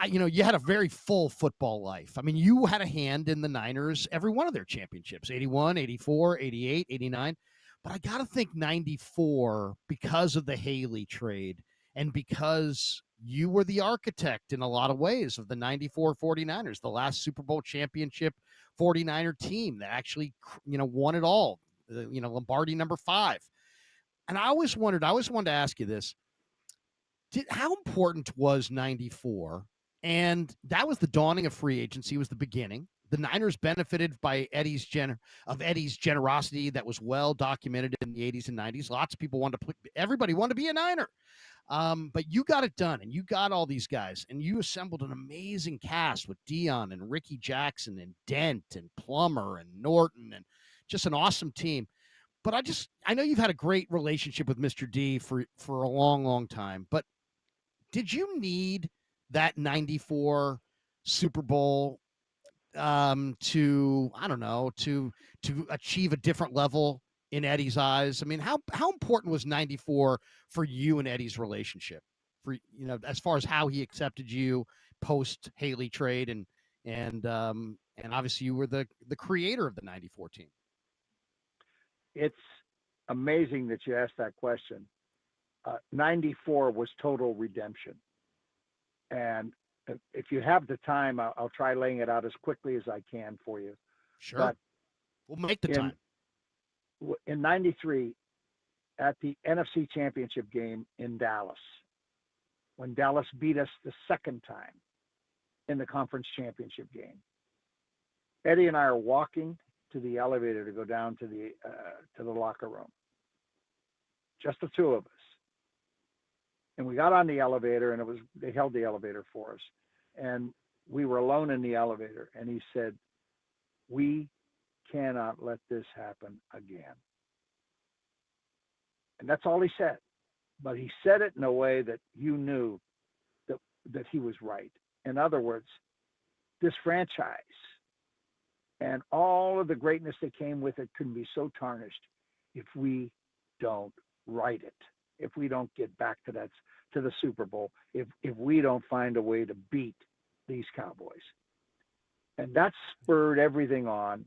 you had a very full football life. I mean, you had a hand in the Niners, every one of their championships, 81, 84, 88, 89. But I got to think 94, because of the Haley trade and because you were the architect in a lot of ways of the 94 49ers, the last Super Bowl championship 49er team that actually, won it all, Lombardi number 5. And I always wanted to ask you this. How important was 94? And that was the dawning of free agency, was the beginning. The Niners benefited by Eddie's generosity that was well documented in the 80s and 90s. Lots of people everybody wanted to be a Niner. But you got it done, and you got all these guys, and you assembled an amazing cast with Dion and Ricky Jackson and Dent and Plummer and Norton, and just an awesome team. But I know you've had a great relationship with Mr. D for a long, long time. But did you need that 94 Super Bowl to achieve a different level in Eddie's eyes? I mean, how important was 94 for you and Eddie's relationship, as far as how he accepted you post Haley trade, and obviously you were the creator of the 94 team. It's amazing that you asked that question. 94 was total redemption. And if you have the time, I'll try laying it out as quickly as I can for you. Sure. But we'll make the time. In 93, at the NFC Championship game in Dallas, when Dallas beat us the second time in the conference championship game, Eddie and I are walking to the elevator to go down to the locker room. Just the two of us. And we got on the elevator, and they held the elevator for us. And we were alone in the elevator. And he said, "We cannot let this happen again." And that's all he said. But he said it in a way that you knew that he was right. In other words, this franchise and all of the greatness that came with it can be so tarnished if we don't right it, if we don't get back to the Super Bowl, if we don't find a way to beat these Cowboys. And that spurred everything on.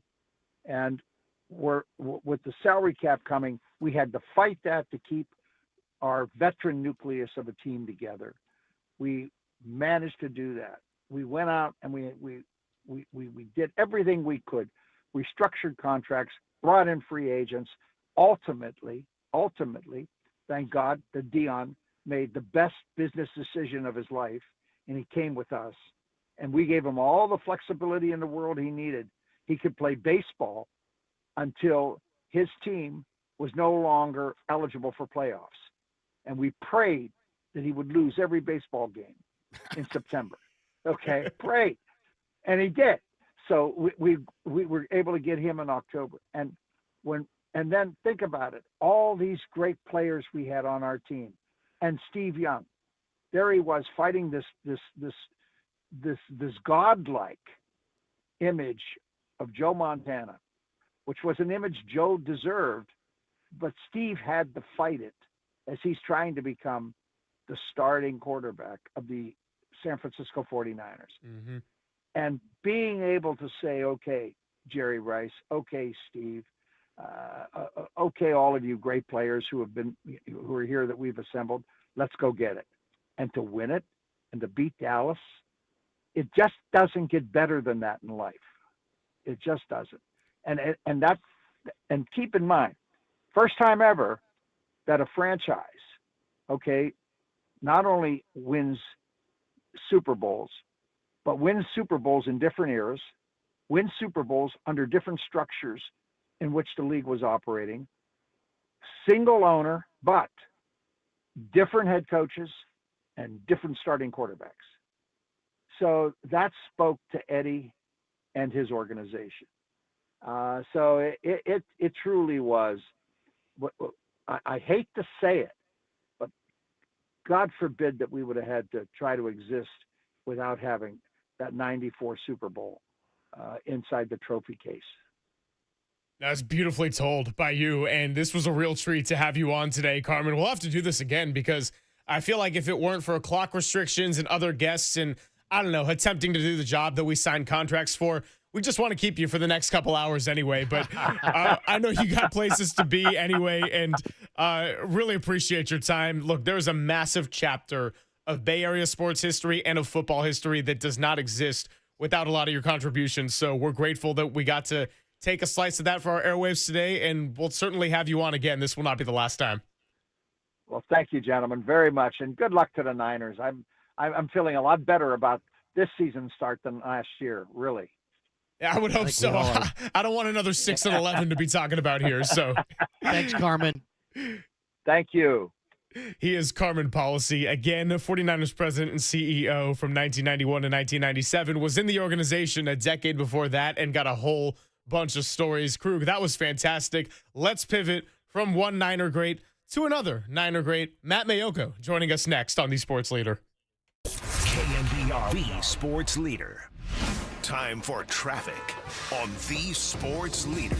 And with the salary cap coming, we had to fight that to keep our veteran nucleus of a team together. We managed to do that. We went out and we did everything we could. We structured contracts, brought in free agents. Ultimately, thank God that Dion made the best business decision of his life, and he came with us. And we gave him all the flexibility in the world he needed. He could play baseball until his team was no longer eligible for playoffs. And we prayed that he would lose every baseball game in September. Okay, prayed. And he did. So we were able to get him in October. And then think about it. All these great players we had on our team, and Steve Young, there he was fighting this godlike image of Joe Montana, which was an image Joe deserved, but Steve had to fight it as he's trying to become the starting quarterback of the San Francisco 49ers. Mm-hmm. And being able to say, okay, Jerry Rice, okay, Steve, okay, all of you great players who are here that we've assembled, let's go get it. And to win it and to beat Dallas, it just doesn't get better than that in life. It just doesn't. And keep in mind, first time ever that a franchise, okay, not only wins Super Bowls, but wins Super Bowls in different eras, wins Super Bowls under different structures in which the league was operating, single owner, but different head coaches and different starting quarterbacks. So that spoke to Eddie and his organization. So it truly was. I hate to say it, but God forbid that we would have had to try to exist without having that 94 Super Bowl inside the trophy case. That's beautifully told by you, and this was a real treat to have you on today, Carmen. We'll have to do this again because I feel like if it weren't for clock restrictions and other guests and, I don't know, attempting to do the job that we signed contracts for, we just want to keep you for the next couple hours anyway. But I know you got places to be anyway, and really appreciate your time. Look, there's a massive chapter of Bay Area sports history and of football history that does not exist without a lot of your contributions. So we're grateful that we got to take a slice of that for our airwaves today, and we'll certainly have you on again. This will not be the last time. Well, thank you, gentlemen, very much, and good luck to the Niners. I'm feeling a lot better about this season start than last year, really. Yeah, I would hope so. I don't want another 6-11 to be talking about here. So thanks, Carmen. Thank you. He is Carmen Policy. Again, 49ers president and CEO from 1991 to 1997, was in the organization a decade before that and got a whole bunch of stories. Krug, that was fantastic. Let's pivot from one Niner great to another Niner great. Matt Mayoko joining us next on The Sports Leader. KNBR, the Sports Leader. Time for traffic on The Sports Leader.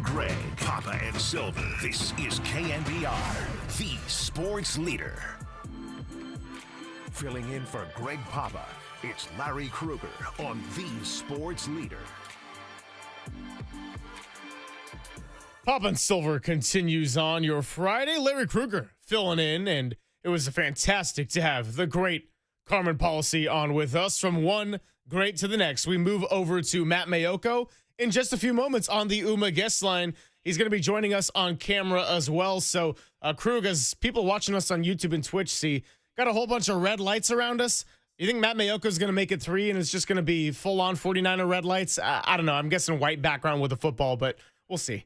Greg, Papa, and Silver. This is KNBR, the sports leader. Filling in for Greg Papa, it's Larry Krueger on the sports leader. Pop and Silver continues on your Friday. Larry Krueger filling in, and it was fantastic to have the great Carmen Policy on with us. From one great to the next, we move over to Matt Mayoko in just a few moments on the UMA guest line. He's going to be joining us on camera as well. So, Krug, as people watching us on YouTube and Twitch see, got a whole bunch of red lights around us. You think Matt Mayoko is going to make it 3 and it's just going to be full-on 49er red lights? I don't know. I'm guessing white background with a football, but we'll see.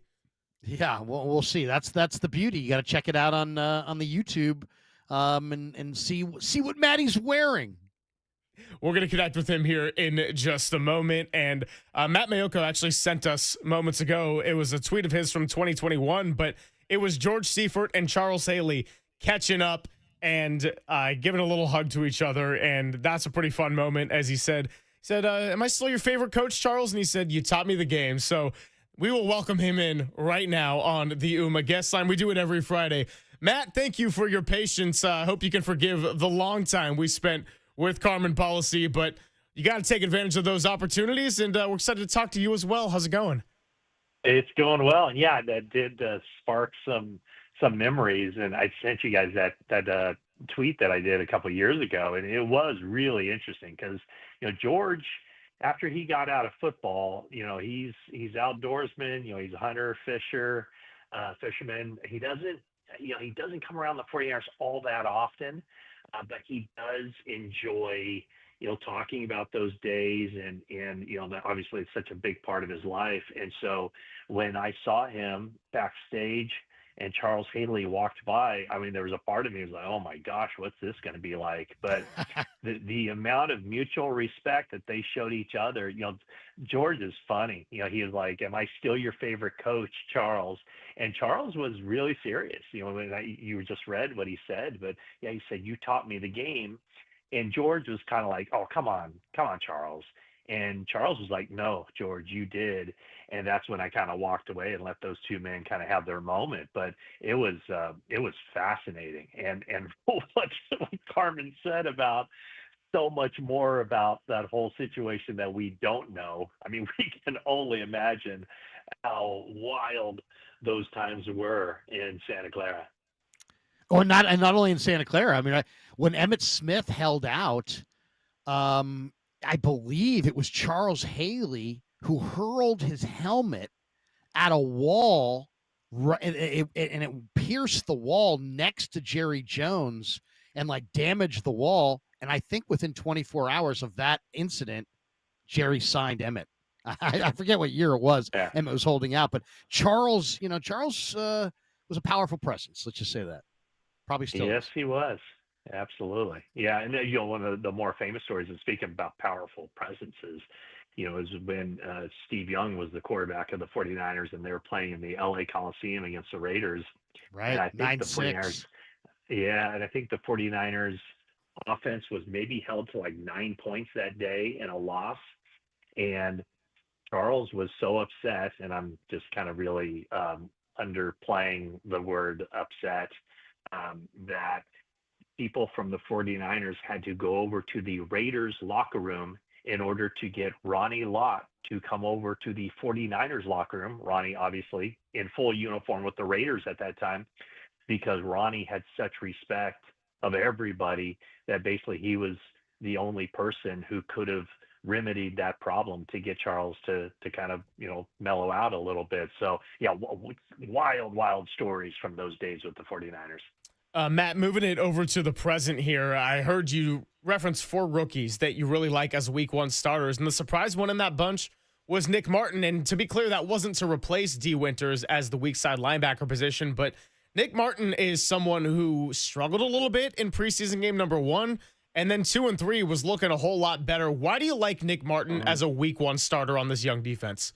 Yeah, well, we'll see. That's the beauty. You got to check it out on the YouTube and see what Matty's wearing. We're going to connect with him here in just a moment. And Matt Mayoko actually sent us moments ago. It was a tweet of his from 2021, but it was George Seifert and Charles Haley catching up and giving a little hug to each other. And that's a pretty fun moment, as he said, am I still your favorite coach, Charles? And he said, you taught me the game. So we will welcome him in right now on the UMA guest line. We do it every Friday. Matt, thank you for your patience. I hope you can forgive the long time we spent with Carmen Policy, but you got to take advantage of those opportunities, and we're excited to talk to you as well. How's it going? It's going well, and yeah, that did spark some memories, and I sent you guys that tweet that I did a couple of years ago, and it was really interesting because George, after he got out of football, he's outdoorsman, he's a hunter, fisherman. He doesn't come around the 49ers all that often, but he does enjoy, talking about those days and obviously it's such a big part of his life. And so when I saw him backstage and Charles Haley walked by, I mean, there was a part of me that was like, oh my gosh, what's this going to be like? But the amount of mutual respect that they showed each other, George is funny. He was like, am I still your favorite coach, Charles? And Charles was really serious. When you just read what he said, but yeah, he said, you taught me the game. And George was kind of like, oh, come on, Charles. And Charles was like, no, George, you did. And that's when I kind of walked away and let those two men kind of have their moment. But it was fascinating. And what Carmen said about so much more about that whole situation that we don't know. I mean, we can only imagine how wild those times were in Santa Clara. Or not only in Santa Clara. I mean, when Emmitt Smith held out, I believe it was Charles Haley who hurled his helmet at a wall, and it pierced the wall next to Jerry Jones and damaged the wall. And I think within 24 hours of that incident, Jerry signed Emmitt. I forget what year it was. Yeah. Emmitt was holding out, but Charles was a powerful presence. Let's just say that. Probably still. Yes, is. He was. Absolutely. Yeah. And one of the more famous stories, and speaking about powerful presences, is when Steve Young was the quarterback of the 49ers and they were playing in the LA Coliseum against the Raiders. Right. And I think 9-6. and I think the 49ers offense was maybe held to 9 points that day in a loss. And Charles was so upset, and I'm just kind of really underplaying the word upset, that people from the 49ers had to go over to the Raiders locker room in order to get Ronnie Lott to come over to the 49ers locker room. Ronnie, obviously, in full uniform with the Raiders at that time, because Ronnie had such respect of everybody that basically he was the only person who could have remedied that problem to get Charles to kind of, mellow out a little bit. So, yeah, wild stories from those days with the 49ers. Matt, moving it over to the present here, I heard you reference 4 rookies that you really like as week 1 starters, and the surprise one in that bunch was Nick Martin. And to be clear, that wasn't to replace D. Winters as the weak side linebacker position, but Nick Martin is someone who struggled a little bit in preseason game number 1, and then 2 and 3 was looking a whole lot better. Why do you like Nick Martin as a week 1 starter on this young defense?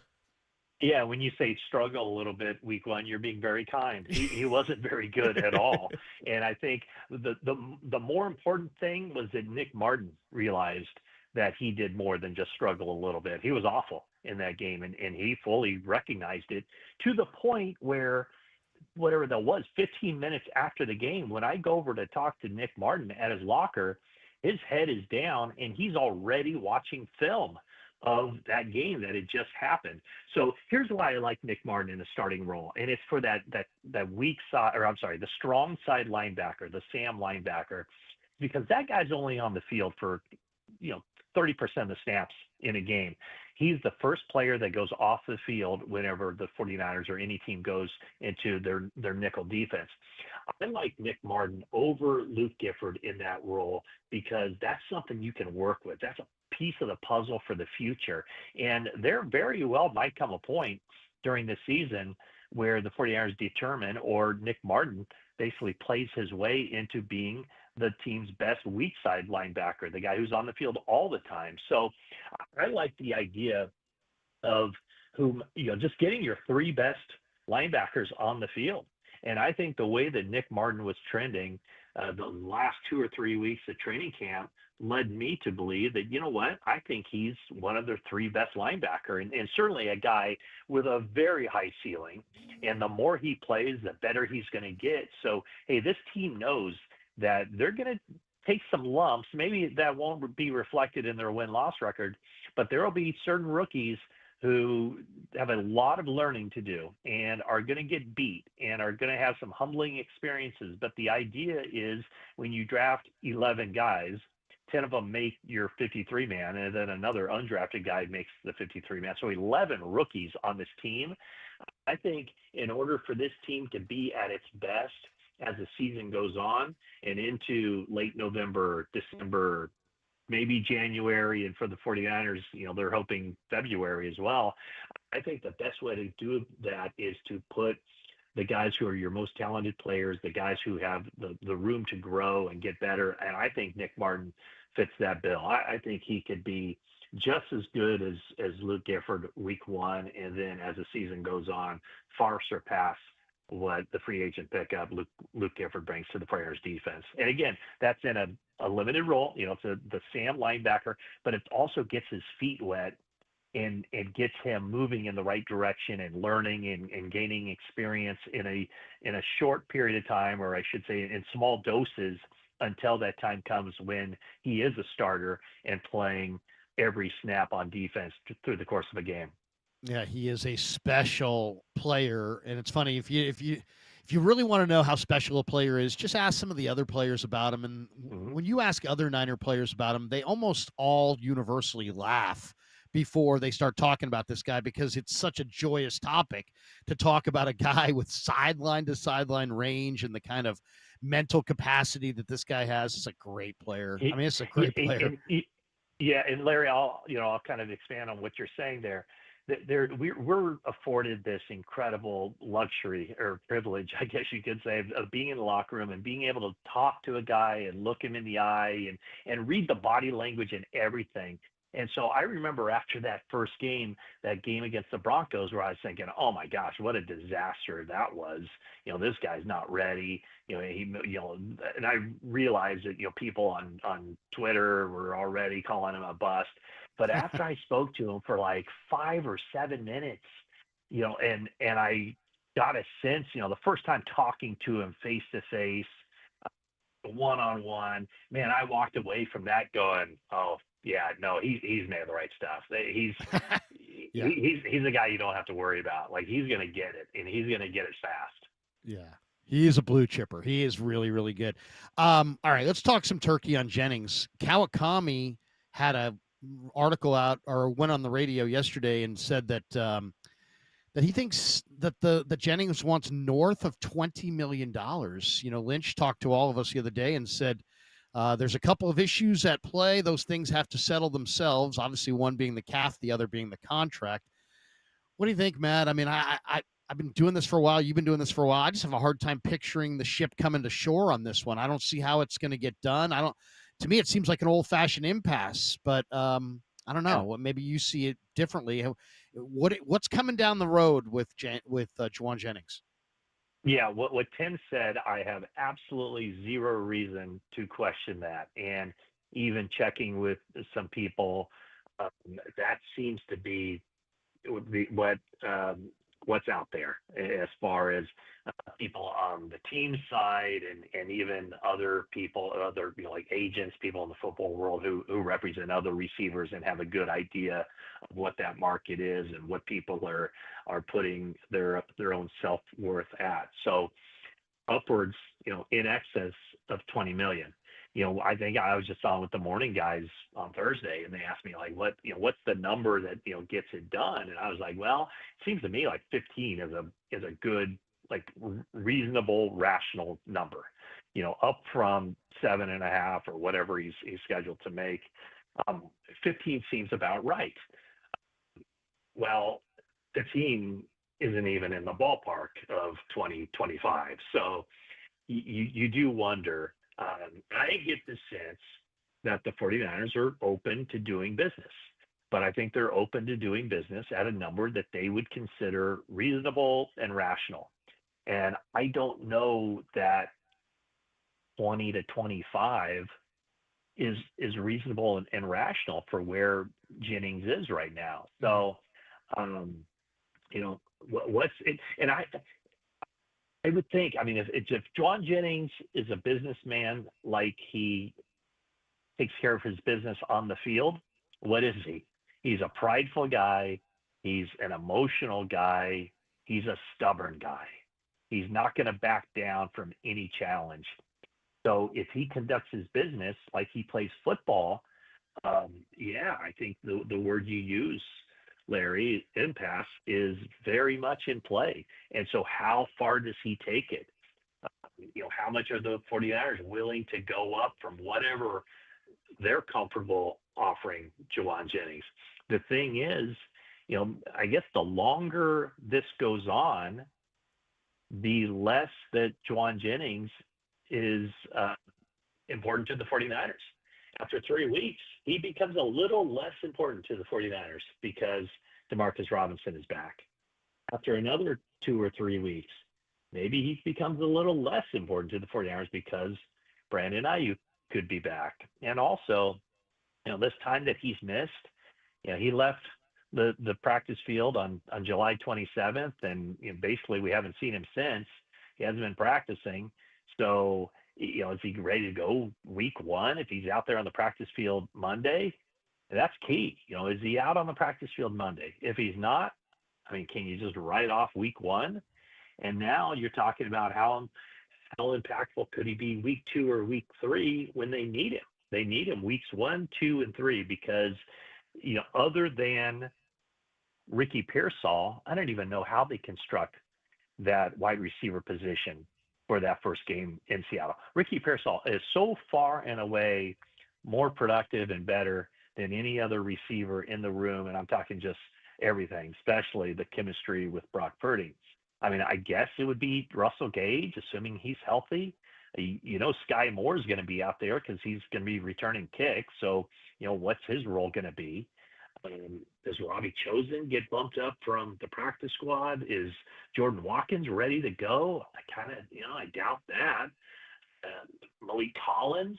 Yeah, when you say struggle a little bit week 1, you're being very kind. He wasn't very good at all. And I think the more important thing was that Nick Martin realized that he did more than just struggle a little bit. He was awful. in that game, and he fully recognized it to the point where whatever that was, 15 minutes after the game, when I go over to talk to Nick Martin at his locker, his head is down and he's already watching film of that game that had just happened. So here's why I like Nick Martin in the starting role. And it's for that weak side, or I'm sorry, the strong side linebacker, the Sam linebacker, because that guy's only on the field for, 30% of the snaps in a game. He's the first player that goes off the field whenever the 49ers or any team goes into their nickel defense. I like Nick Martin over Luke Gifford in that role because that's something you can work with. That's a piece of the puzzle for the future. And there very well might come a point during the season where the 49ers determine, or Nick Martin basically plays his way into being the team's best weak side linebacker, the guy who's on the field all the time. So I like the idea of just getting your three best linebackers on the field. And I think the way that Nick Martin was trending the last 2 or 3 weeks of training camp led me to believe that, I think he's one of their three best linebacker and certainly a guy with a very high ceiling. And the more he plays, the better he's going to get. So, hey, this team knows that they're going to take some lumps. Maybe that won't be reflected in their win-loss record, but there will be certain rookies who have a lot of learning to do and are going to get beat and are going to have some humbling experiences. But the idea is when you draft 11 guys, 10 of them make your 53-man, and then another undrafted guy makes the 53-man. So 11 rookies on this team. I think in order for this team to be at its best as the season goes on and into late November, December, maybe January, and for the 49ers, they're hoping February as well. I think the best way to do that is to put the guys who are your most talented players, the guys who have the room to grow and get better. And I think Nick Martin fits that bill. I think he could be just as good as Luke Gifford week one, and then as the season goes on, far surpass what the free agent pickup Luke Gifford brings to the 49ers defense. And again, that's in a limited role. It's the Sam linebacker, but it also gets his feet wet and gets him moving in the right direction and learning and gaining experience in a short period of time, or I should say in small doses, until that time comes when he is a starter and playing every snap on defense through the course of a game. Yeah, he is a special player, and it's funny if you really want to know how special a player is, just ask some of the other players about him. And when you ask other Niner players about him, they almost all universally laugh before they start talking about this guy because it's such a joyous topic to talk about a guy with sideline to sideline range and the kind of mental capacity that this guy has. It's a great player. I mean, it's a great player. Yeah, and Larry, I'll kind of expand on what you're saying there. We're afforded this incredible luxury or privilege, I guess you could say, of being in the locker room and being able to talk to a guy and look him in the eye and read the body language and everything. And so I remember after that first game, that game against the Broncos, where I was thinking, oh my gosh, what a disaster that was. This guy's not ready. And I realized that, people on Twitter were already calling him a bust. But after I spoke to him for like 5 or 7 minutes, and I got a sense, the first time talking to him face to face, one-on-one, man, I walked away from that going, oh, yeah, no, he's made the right stuff. He's a guy you don't have to worry about. Like, he's going to get it, and he's going to get it fast. Yeah, he is a blue chipper. He is really, really good. All right, let's talk some turkey on Jennings. Kawakami had a article out or went on the radio yesterday and said that that he thinks that the Jennings wants north of $20 million. Lynch talked to all of us the other day and said, there's a couple of issues at play. Those things have to settle themselves. Obviously, one being the calf, the other being the contract. What do you think, Matt? I mean, I've been doing this for a while. You've been doing this for a while. I just have a hard time picturing the ship coming to shore on this one. I don't see how it's going to get done. To me, it seems like an old-fashioned impasse, but I don't know. Well, maybe you see it differently. What's coming down the road with Jauan Jennings? Yeah, what Tim said, I have absolutely zero reason to question that. And even checking with some people, that seems to be what's out there as far as people on the team side and even other people, other like agents, people in the football world who represent other receivers and have a good idea of what that market is and what people are putting their own self-worth at. So upwards, in excess of 20 million. I think I was just on with the morning guys on Thursday, and they asked me like, what's the number that gets it done? And I was like, well, it seems to me like 15 is a good, like reasonable, rational number. Up from 7.5 or whatever he's scheduled to make. 15 seems about right. Well, 15 isn't even in the ballpark of 2025. So you do wonder. I get the sense that the 49ers are open to doing business, but I think they're open to doing business at a number that they would consider reasonable and rational. And I don't know that 20 to 25 is reasonable and rational for where Jennings is right now. So, what's it? And I would think, if Jauan Jennings is a businessman, like he takes care of his business on the field, what is he? He's a prideful guy. He's an emotional guy. He's a stubborn guy. He's not going to back down from any challenge. So if he conducts his business like he plays football, I think the word you use, Larry, impasse, is very much in play. And so how far does he take it? How much are the 49ers willing to go up from whatever they're comfortable offering Jauan Jennings? The thing is, I guess the longer this goes on, the less that Jauan Jennings is important to the 49ers. After 3 weeks, he becomes a little less important to the 49ers because Demarcus Robinson is back. After another 2 or 3 weeks, maybe he becomes a little less important to the 49ers because Brandon Ayuk could be back. And also, this time that he's missed, he left the practice field on July 27th, and basically we haven't seen him since. He hasn't been practicing. So, is he ready to go week one if he's out there on the practice field Monday? That's key. Is he out on the practice field Monday? If he's not, can you just write off week one? And now you're talking about how impactful could he be week 2 or week 3 when they need him? They need him weeks 1, 2, and 3 because, other than Ricky Pearsall, I don't even know how they construct that wide receiver position for that first game in Seattle. Ricky Pearsall is so far and away more productive and better than any other receiver in the room. And I'm talking just everything, especially the chemistry with Brock Purdy. I guess it would be Russell Gage, assuming he's healthy. Sky Moore is going to be out there because he's going to be returning kicks. So, what's his role going to be? Does Robbie Chosen get bumped up from the practice squad? Is Jordan Watkins ready to go? I doubt that. Malik Collins,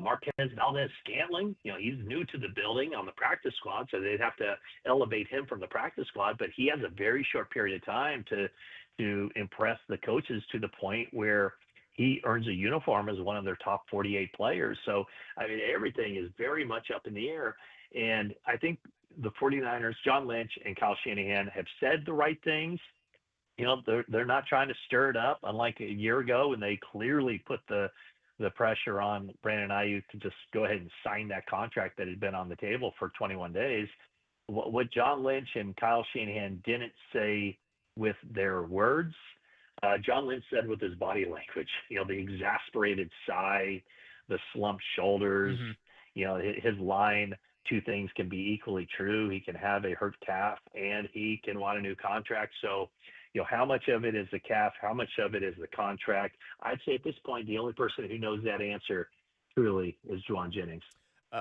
Marquez Valdez-Scantling, he's new to the building on the practice squad, so they'd have to elevate him from the practice squad, but he has a very short period of time to impress the coaches to the point where he earns a uniform as one of their top 48 players. So, everything is very much up in the air. And I think the 49ers, John Lynch and Kyle Shanahan, have said the right things. They're not trying to stir it up, unlike a year ago when they clearly put the pressure on Brandon Ayuk to just go ahead and sign that contract that had been on the table for 21 days. What John Lynch and Kyle Shanahan didn't say with their words, John Lynch said with his body language, the exasperated sigh, the slumped shoulders, his line, 2 things can be equally true. He can have a hurt calf and he can want a new contract. So, how much of it is the calf? How much of it is the contract? I'd say at this point, the only person who knows that answer truly is Jauan Jennings.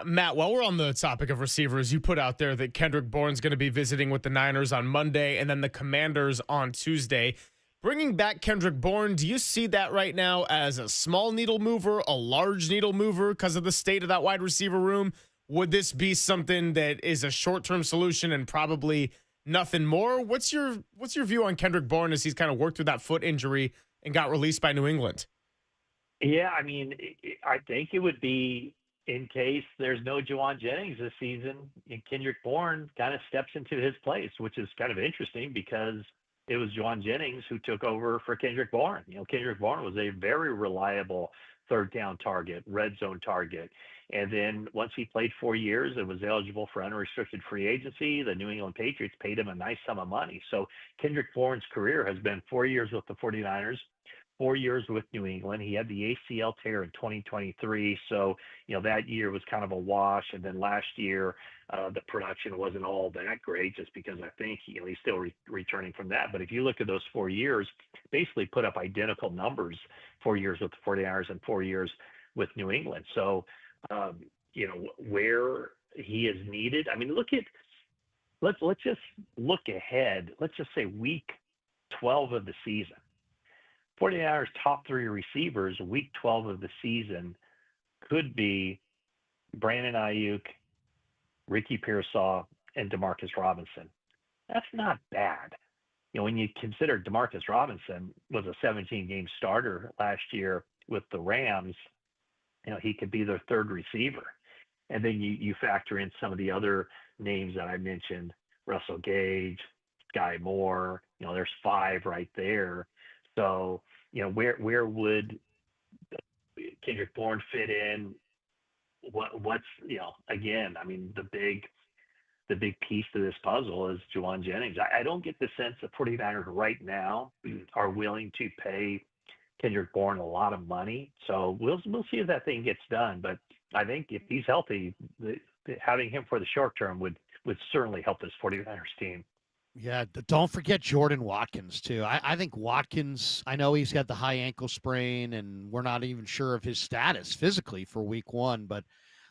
Matt, while we're on the topic of receivers, you put out there that Kendrick Bourne's going to be visiting with the Niners on Monday and then the Commanders on Tuesday. Bringing back Kendrick Bourne, do you see that right now as a small needle mover, a large needle mover because of the state of that wide receiver room? Would this be something that is a short-term solution and probably nothing more. What's your view on Kendrick Bourne as he's kind of worked through that foot injury and got released by New England? Yeah, I mean, I think it would be in case there's no Jauan Jennings this season, and Kendrick Bourne kind of steps into his place, which is kind of interesting because it was Jauan Jennings who took over for Kendrick Bourne. Kendrick Bourne was a very reliable third down target, red zone target. And then once he played 4 years and was eligible for unrestricted free agency, the New England Patriots paid him a nice sum of money. So Kendrick Bourne's career has been 4 years with the 49ers, 4 years with New England. He had the ACL tear in 2023. So, that year was kind of a wash. And then last year, the production wasn't all that great just because I think, he's still returning from that. But if you look at those 4 years, basically put up identical numbers, 4 years with the 49ers and 4 years with New England. So, where he is needed. I mean, let's just look ahead. Let's just say week 12 of the season. 49ers top 3 receivers, week 12 of the season, could be Brandon Ayuk, Ricky Pearsall, and Demarcus Robinson. That's not bad. When you consider Demarcus Robinson was a 17-game starter last year with the Rams, he could be their third receiver. And then you factor in some of the other names that I mentioned, Russell Gage, Sky Moore, there's 5 right there. So, where would Kendrick Bourne fit in? What's again, I mean, the big piece to this puzzle is Jauan Jennings. I don't get the sense that 49ers right now are willing to pay Kendrick Bourne a lot of money. So we'll see if that thing gets done. But I think if he's healthy, having him for the short term would certainly help this 49ers team. Yeah, don't forget Jordan Watkins, too. I think Watkins, I know he's got the high ankle sprain, and we're not even sure of his status physically for week 1, but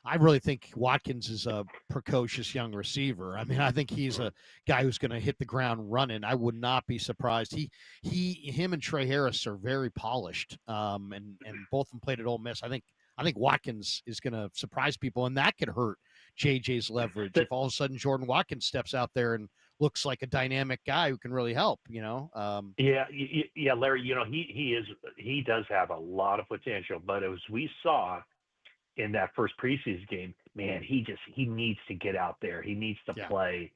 I really think Watkins is a precocious young receiver. I mean, I think he's a guy who's going to hit the ground running. I would not be surprised. Him and Trey Harris are very polished, and both of them played at Ole Miss. I think Watkins is going to surprise people, and that could hurt JJ's leverage if all of a sudden Jordan Watkins steps out there and looks like a dynamic guy who can really help. Yeah, Larry. He does have a lot of potential, but as we saw in that first preseason game, man, he needs to get out there. He needs to play,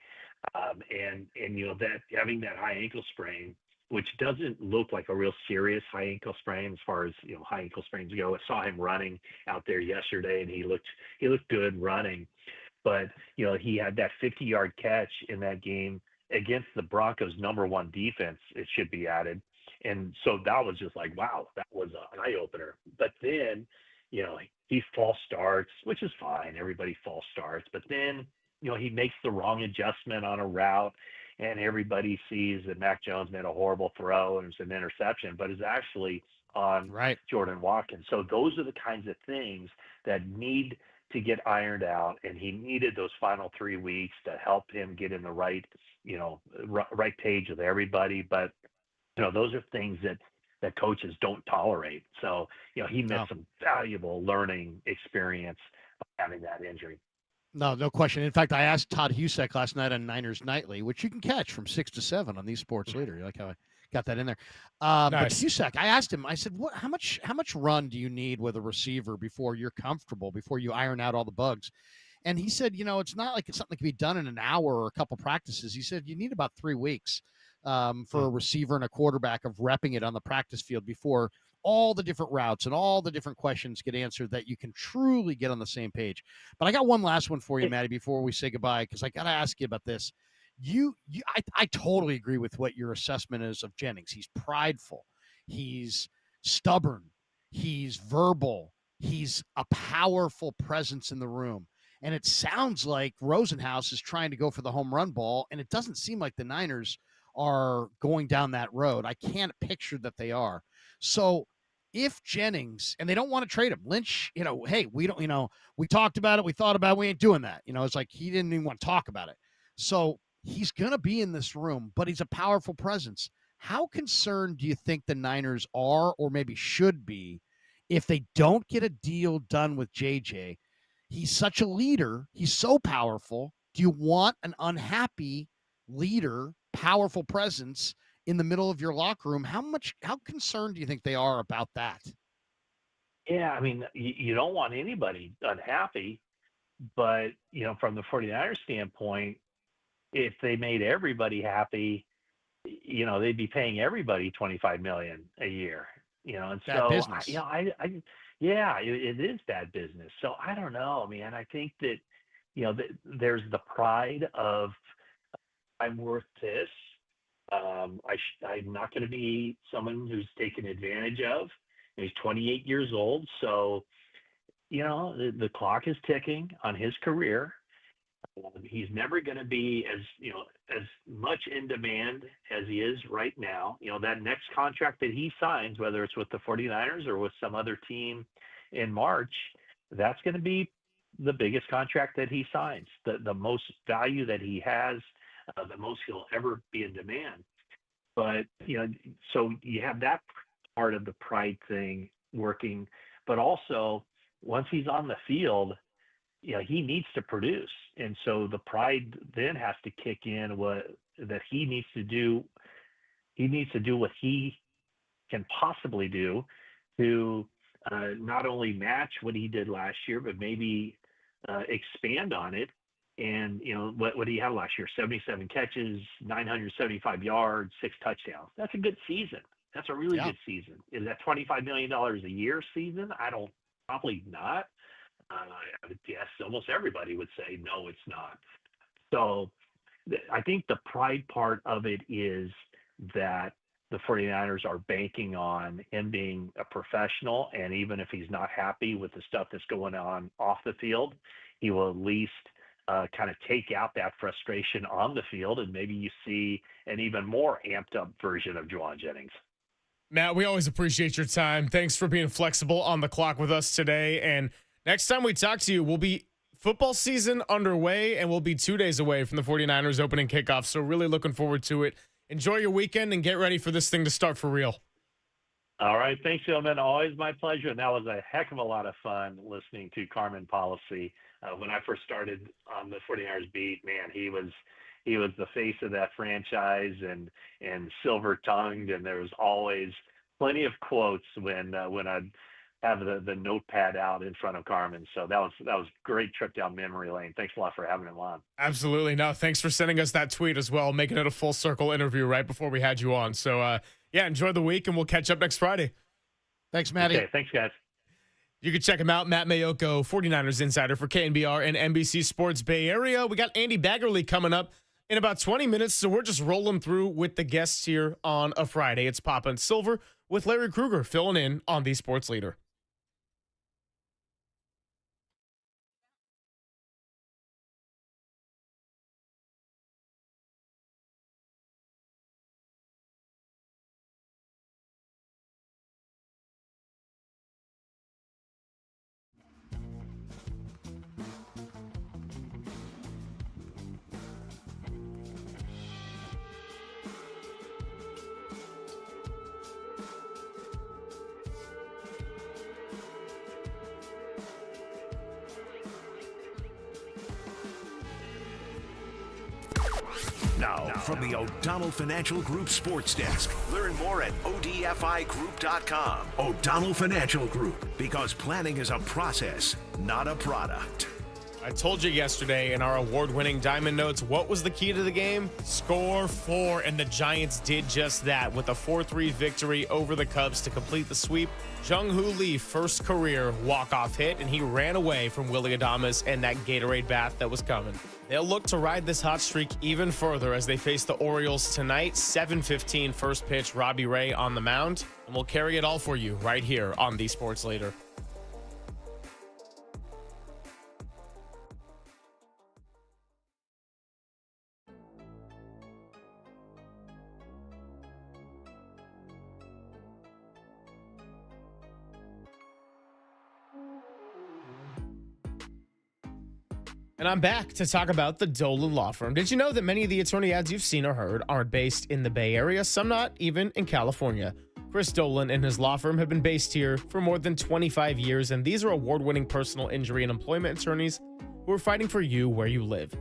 and that having that high ankle sprain, which doesn't look like a real serious high ankle sprain as far as high ankle sprains go. I saw him running out there yesterday, and he looked good running. But he had that 50-yard catch in that game against the Broncos' #1 defense. It should be added, and so that was just like, wow, that was an eye opener. But then, he false starts, which is fine. Everybody false starts, but then he makes the wrong adjustment on a route, and everybody sees that Mac Jones made a horrible throw and it's an interception, but it's actually on Jordan Watkins. So those are the kinds of things that need to get ironed out, and he needed those final 3 weeks to help him get in the right page with everybody. But those are things that coaches don't tolerate. So he missed some valuable learning experience of having that injury. No question. In fact, I asked Todd Husek last night on Niners Nightly, which you can catch from 6 to 7 on these Sports Leader. You like how I got that in there? But Husek, I asked him, I said, how much run do you need with a receiver before you're comfortable, before you iron out all the bugs? And he said, it's not like it's something that can be done in an hour or a couple practices. He said, you need about 3 weeks for a receiver and a quarterback of repping it on the practice field before all the different routes and all the different questions get answered that you can truly get on the same page. But I got one last one for you, Maddie, before we say goodbye, because I got to ask you about this. I totally agree with what your assessment is of Jennings. He's prideful. He's stubborn. He's verbal. He's a powerful presence in the room. And it sounds like Rosenhaus is trying to go for the home run ball, and it doesn't seem like the Niners are going down that road. I can't picture that they are. So if Jennings, and they don't want to trade him, Lynch, hey, we don't, we talked about it, we thought about it, we ain't doing that. It's like he didn't even want to talk about it. So he's going to be in this room, but he's a powerful presence. How concerned do you think the Niners are, or maybe should be, if they don't get a deal done with JJ? He's such a leader. He's so powerful. Do you want an unhappy leader, powerful presence in the middle of your locker room. How concerned do you think they are about that? Yeah, I mean, you don't want anybody unhappy, but, from the 49ers standpoint, if they made everybody happy, they'd be paying everybody $25 million a year, and Bad so, business. it is bad business. So I don't know, man. I think that, there's the pride of I'm worth this. I'm not going to be someone who's taken advantage of. He's 28 years old, so the clock is ticking on his career. He's never going to be as much in demand as he is right now. That next contract that he signs, whether it's with the 49ers or with some other team in March, that's going to be the biggest contract that he signs, the most value that he has, the most he'll ever be in demand. But, so you have that part of the pride thing working, but also once he's on the field, he needs to produce. And so the pride then has to kick in that he needs to do. He needs to do what he can possibly do to not only match what he did last year, but maybe expand on it. And, what did he have last year? 77 catches, 975 yards, 6 touchdowns. That's a good season. That's a really good season. Is that $25 million a year season? Probably not. I would guess almost everybody would say, no, it's not. So I think the pride part of it is that the 49ers are banking on him being a professional. And even if he's not happy with the stuff that's going on off the field, he will at least kind of take out that frustration on the field. And maybe you see an even more amped up version of Jauan Jennings. Matt, we always appreciate your time. Thanks for being flexible on the clock with us today. And next time we talk to you, we'll be football season underway, and we'll be 2 days away from the 49ers opening kickoff. So really looking forward to it. Enjoy your weekend and get ready for this thing to start for real. All right. Thanks, gentlemen. Always my pleasure. And that was a heck of a lot of fun listening to Carmen Policy. When I first started on the 49ers beat, man, he was the face of that franchise and silver-tongued, and there was always plenty of quotes when I'd have the notepad out in front of Carmen. So that was a great trip down memory lane. Thanks a lot for having him on. Absolutely. No, thanks for sending us that tweet as well, making it a full circle interview right before we had you on. So, enjoy the week, and we'll catch up next Friday. Thanks, Matty. Okay, thanks, guys. You can check him out, Matt Mayoko, 49ers insider for KNBR and NBC Sports Bay Area. We got Andy Baggerly coming up in about 20 minutes, so we're just rolling through with the guests here on a Friday. It's Papa and Silver with Larry Krueger filling in on the Sports Leader. Now, from the O'Donnell Financial Group Sports Desk, learn more at odfigroup.com. O'Donnell Financial Group, because planning is a process, not a product. I told you yesterday in our award-winning Diamond Notes, what was the key to the game? Score 4, and the Giants did just that with a 4-3 victory over the Cubs to complete the sweep. Jung-Ho Lee, first career walk-off hit, and he ran away from Willy Adames and that Gatorade bath that was coming. They'll look to ride this hot streak even further as they face the Orioles tonight. 7:15 first pitch, Robbie Ray on the mound, and we'll carry it all for you right here on the Sports Leader. And I'm back to talk about the Dolan Law Firm. Did you know that many of the attorney ads you've seen or heard aren't based in the Bay Area, some not even in California? Chris Dolan and his law firm have been based here for more than 25 years, and these are award-winning personal injury and employment attorneys who are fighting for you where you live.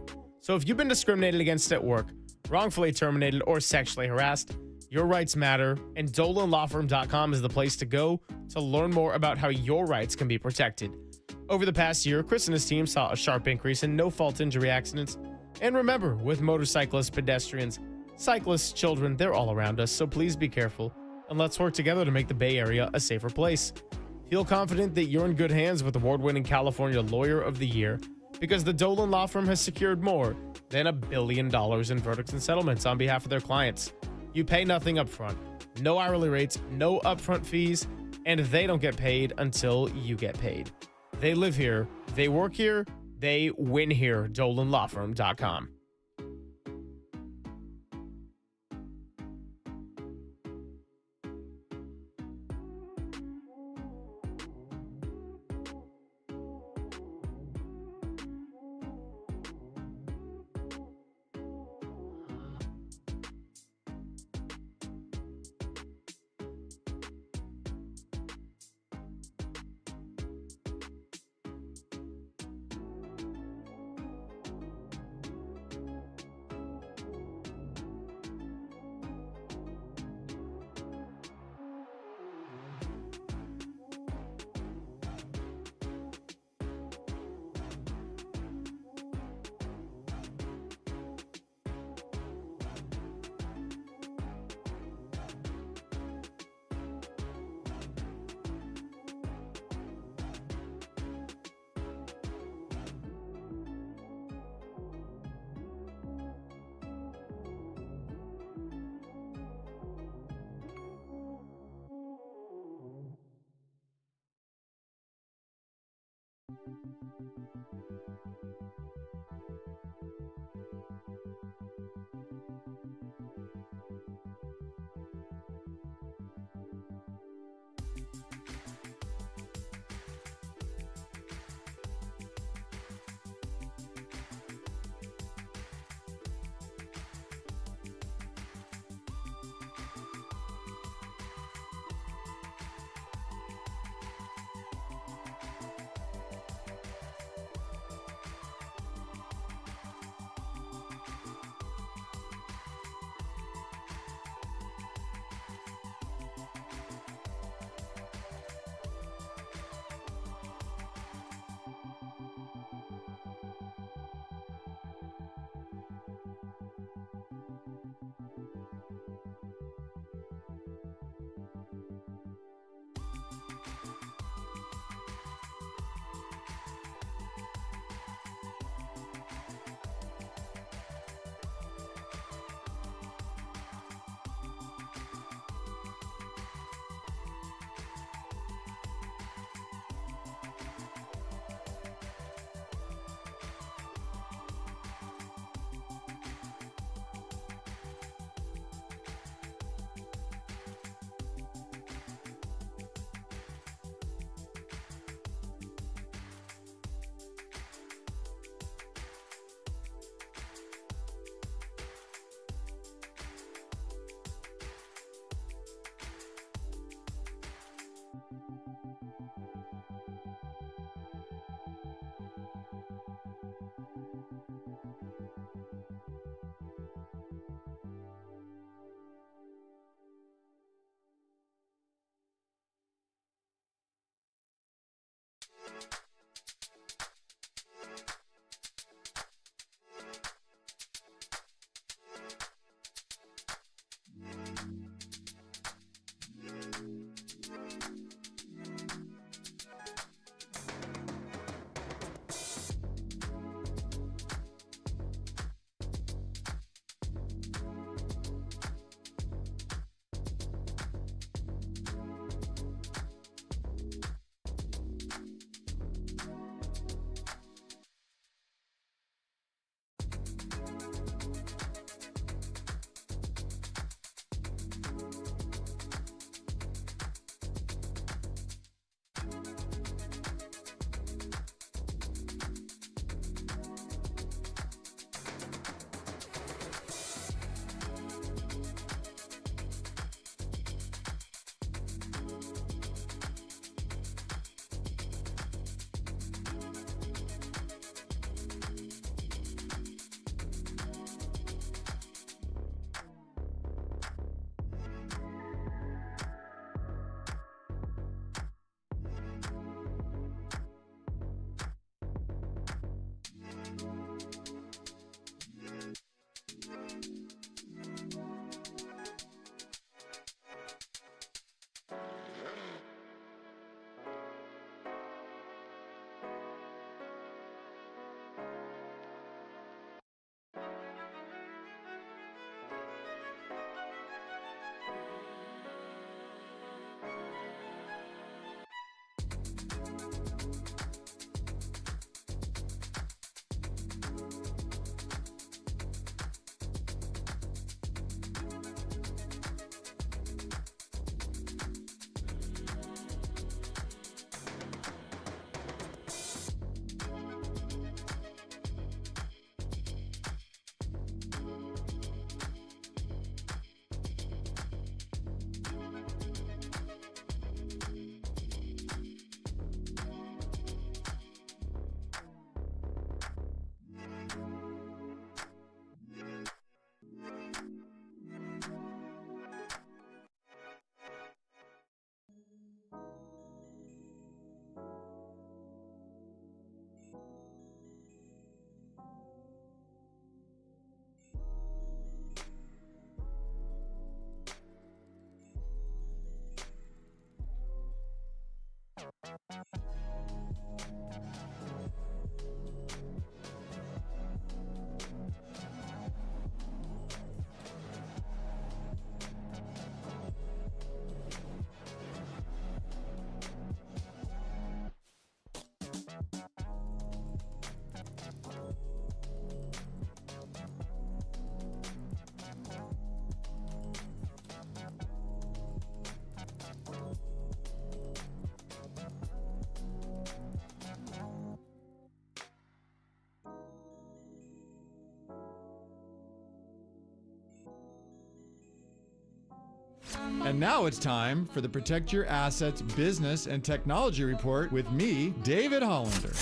So if you've been discriminated against at work, wrongfully terminated, or sexually harassed. Your rights matter, and DolanLawFirm.com is the place to go to learn more about how your rights can be protected. Over the past year, Chris and his team saw a sharp increase in no-fault injury accidents. And remember, with motorcyclists, pedestrians, cyclists, children, they're all around us, so please be careful, and let's work together to make the Bay Area a safer place. Feel confident that you're in good hands with award-winning California Lawyer of the Year, because the Dolan Law Firm has secured more than $1 billion in verdicts and settlements on behalf of their clients. You pay nothing up front, no hourly rates, no upfront fees, and they don't get paid until you get paid. They live here, they work here, they win here. DolanLawFirm.com. And now it's time for the Protect Your Assets Business and Technology Report with me, David Hollander.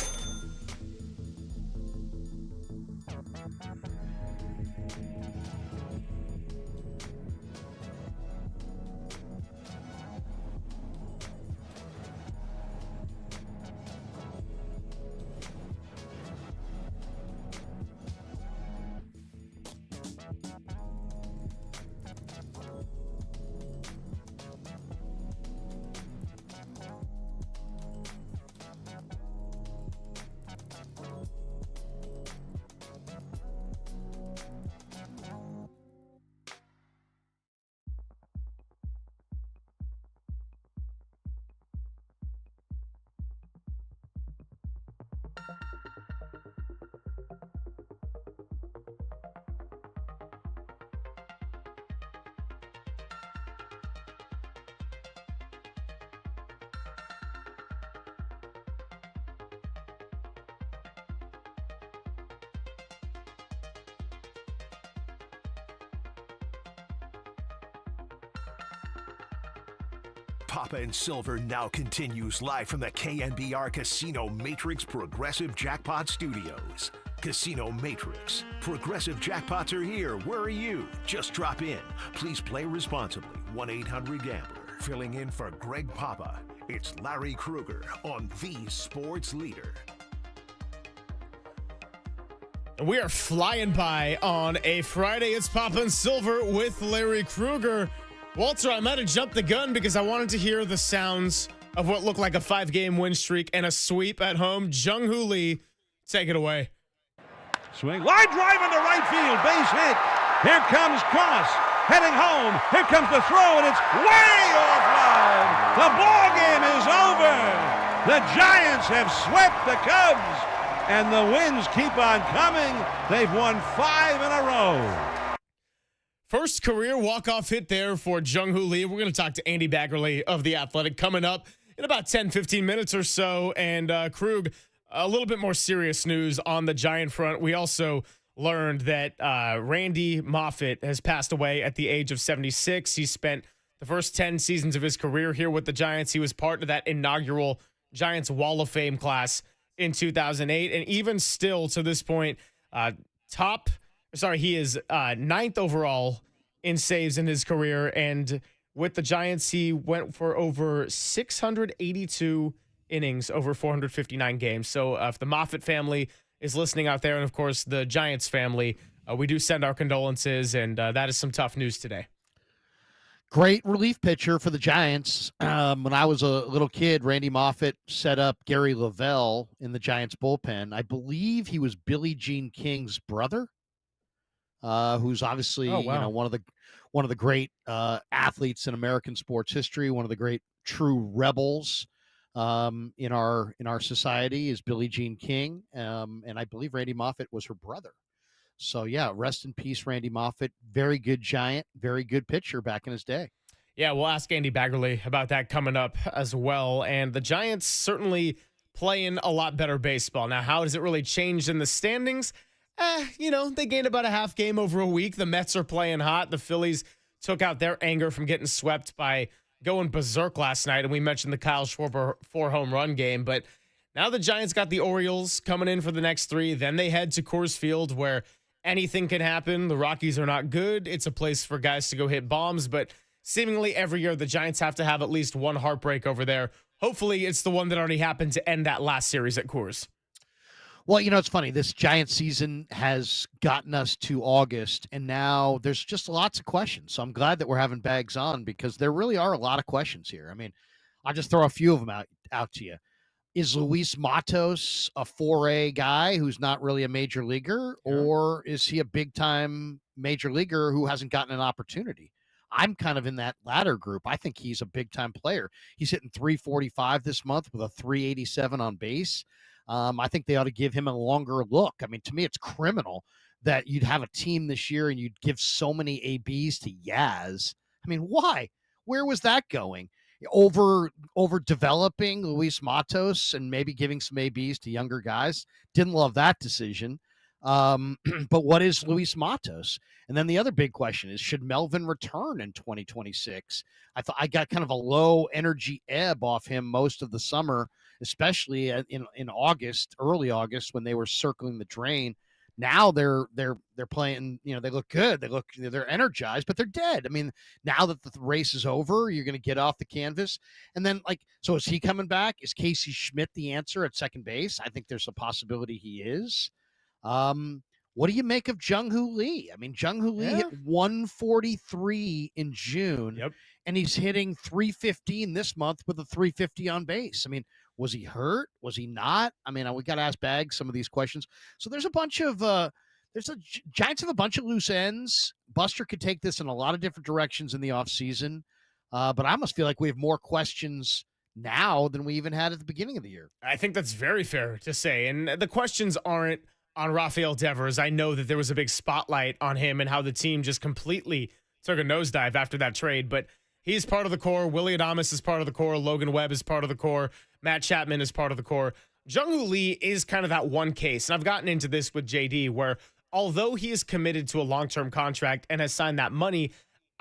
Papa and Silver now continues live from the KNBR Casino Matrix Progressive Jackpot Studios. Casino Matrix. Progressive jackpots are here. Where are you? Just drop in. Please play responsibly. 1-800-GAMBLER. Filling in for Greg Papa, it's Larry Krueger on the Sports Leader. And we are flying by on a Friday. It's Papa and Silver with Larry Krueger. Walter, I might have jumped the gun because I wanted to hear the sounds of what looked like a 5-game win streak and a sweep at home. Jung-Ho Lee, take it away. Swing, line drive into right field, base hit. Here comes Cross, heading home. Here comes the throw, and it's way offline. The ball game is over. The Giants have swept the Cubs, and the wins keep on coming. They've won 5 in a row. First career walk-off hit there for Jung-Ho Lee. We're going to talk to Andy Baggerly of The Athletic coming up in about 10, 15 minutes or so. And Krug, a little bit more serious news on the Giant front. We also learned that Randy Moffett has passed away at the age of 76. He spent the first 10 seasons of his career here with the Giants. He was part of that inaugural Giants Wall of Fame class in 2008. And even still to this point, he is 9th overall in saves in his career. And with the Giants, he went for over 682 innings over 459 games. So if the Moffett family is listening out there, and of course the Giants family, we do send our condolences. And that is some tough news today. Great relief pitcher for the Giants. When I was a little kid, Randy Moffett set up Gary Lavelle in the Giants bullpen. I believe he was Billie Jean King's brother. Who's obviously one of the great athletes in American sports history, one of the great true rebels in our society is Billie Jean King, and I believe Randy Moffett was her brother. So yeah, rest in peace, Randy Moffett. Very good Giant, very good pitcher back in his day. Yeah, we'll ask Andy Baggerly about that coming up as well. And the Giants certainly playing a lot better baseball now. How does it really change in the standings? They gained about a half game over a week. The Mets are playing hot. The Phillies took out their anger from getting swept by going berserk last night. And we mentioned the Kyle Schwarber 4-home run game. But now the Giants got the Orioles coming in for the next 3. Then they head to Coors Field where anything can happen. The Rockies are not good. It's a place for guys to go hit bombs. But seemingly every year the Giants have to have at least one heartbreak over there. Hopefully it's the one that already happened to end that last series at Coors. Well, it's funny. This Giants season has gotten us to August, and now there's just lots of questions. So I'm glad that we're having Bags on because there really are a lot of questions here. I mean, I'll just throw a few of them out to you. Is Luis Matos a 4A guy who's not really a major leaguer, or is he a big-time major leaguer who hasn't gotten an opportunity? I'm kind of in that latter group. I think he's a big-time player. He's hitting .345 this month with a .387 on base. I think they ought to give him a longer look. I mean, to me, it's criminal that you'd have a team this year and you'd give so many ABs to Yaz. I mean, why? Where was that going? Over developing Luis Matos and maybe giving some ABs to younger guys. Didn't love that decision. But what is Luis Matos? And then the other big question is, should Melvin return in 2026? I thought I got kind of a low energy ebb off him most of the summer, especially in August, early August, when they were circling the drain. Now they're playing, they look good. They're energized, but they're dead. I mean, now that the race is over, you're going to get off the canvas. And then so is he coming back? Is Casey Schmidt the answer at second base? I think there's a possibility he is. What do you make of Jung-Ho Lee? I mean, Jung-Ho Lee hit 143 in June, and he's hitting 315 this month with a 350 on base. I mean, was he hurt? Was he not? I mean, we got to ask Bags some of these questions. So there's a bunch of Giants have a bunch of loose ends. Buster could take this in a lot of different directions in the offseason, but I almost feel like we have more questions now than we even had at the beginning of the year. I think that's very fair to say, and the questions aren't on Rafael Devers. I know that there was a big spotlight on him and how the team just completely took a nosedive after that trade, but he's part of the core. Willie Adames is part of the core. Logan Webb is part of the core. Matt Chapman is part of the core. Jung-Ho Lee is kind of that one case, and I've gotten into this with JD, where although he is committed to a long-term contract and has signed that money,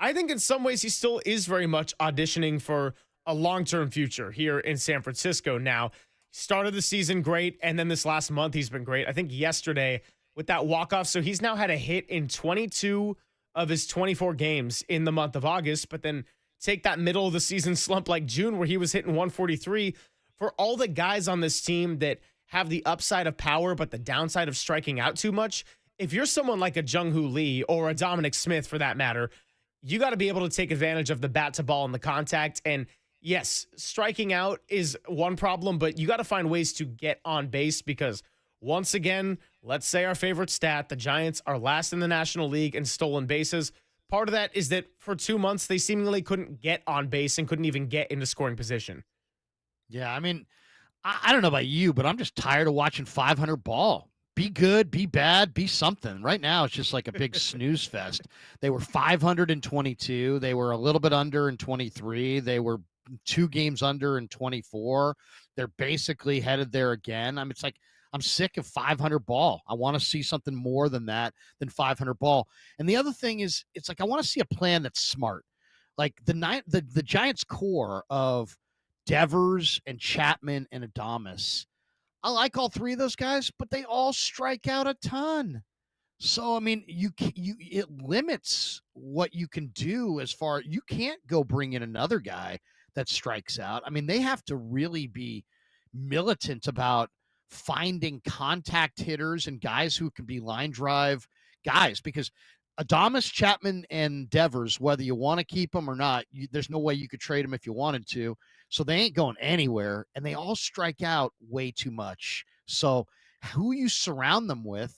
I think in some ways he still is very much auditioning for a long-term future here in San Francisco. Now, started the season great, and then this last month he's been great. I think yesterday with that walk-off, so he's now had a hit in 22 of his 24 games in the month of August, but then take that middle of the season slump like June where he was hitting 143. For all the guys on this team that have the upside of power but the downside of striking out too much, if you're someone like a Jung-Ho Lee or a Dominic Smith for that matter, you got to be able to take advantage of the bat to ball and the contact. And yes, striking out is one problem, but you got to find ways to get on base because once again, let's say our favorite stat, the Giants are last in the National League in stolen bases. Part of that is that for 2 months, they seemingly couldn't get on base and couldn't even get into scoring position. Yeah, I mean, I don't know about you, but I'm just tired of watching 500 ball. Be good, be bad, be something. Right now, it's just like a big snooze fest. They were 522. They were a little bit under in 23. They were 2 games under in 24. They're basically headed there again. I mean, it's like I'm sick of 500 ball. I want to see something more than that, than 500 ball. And the other thing is, it's like I want to see a plan that's smart. Like the Giants core of Devers and Chapman and Adames. I like all 3 of those guys, but they all strike out a ton. So I mean, it limits what you can do as far. You can't go bring in another guy that strikes out. I mean, they have to really be militant about finding contact hitters and guys who can be line drive guys, because Adames, Chapman, and Devers, whether you want to keep them or not, there's no way you could trade them if you wanted to. So they ain't going anywhere, and they all strike out way too much. So who you surround them with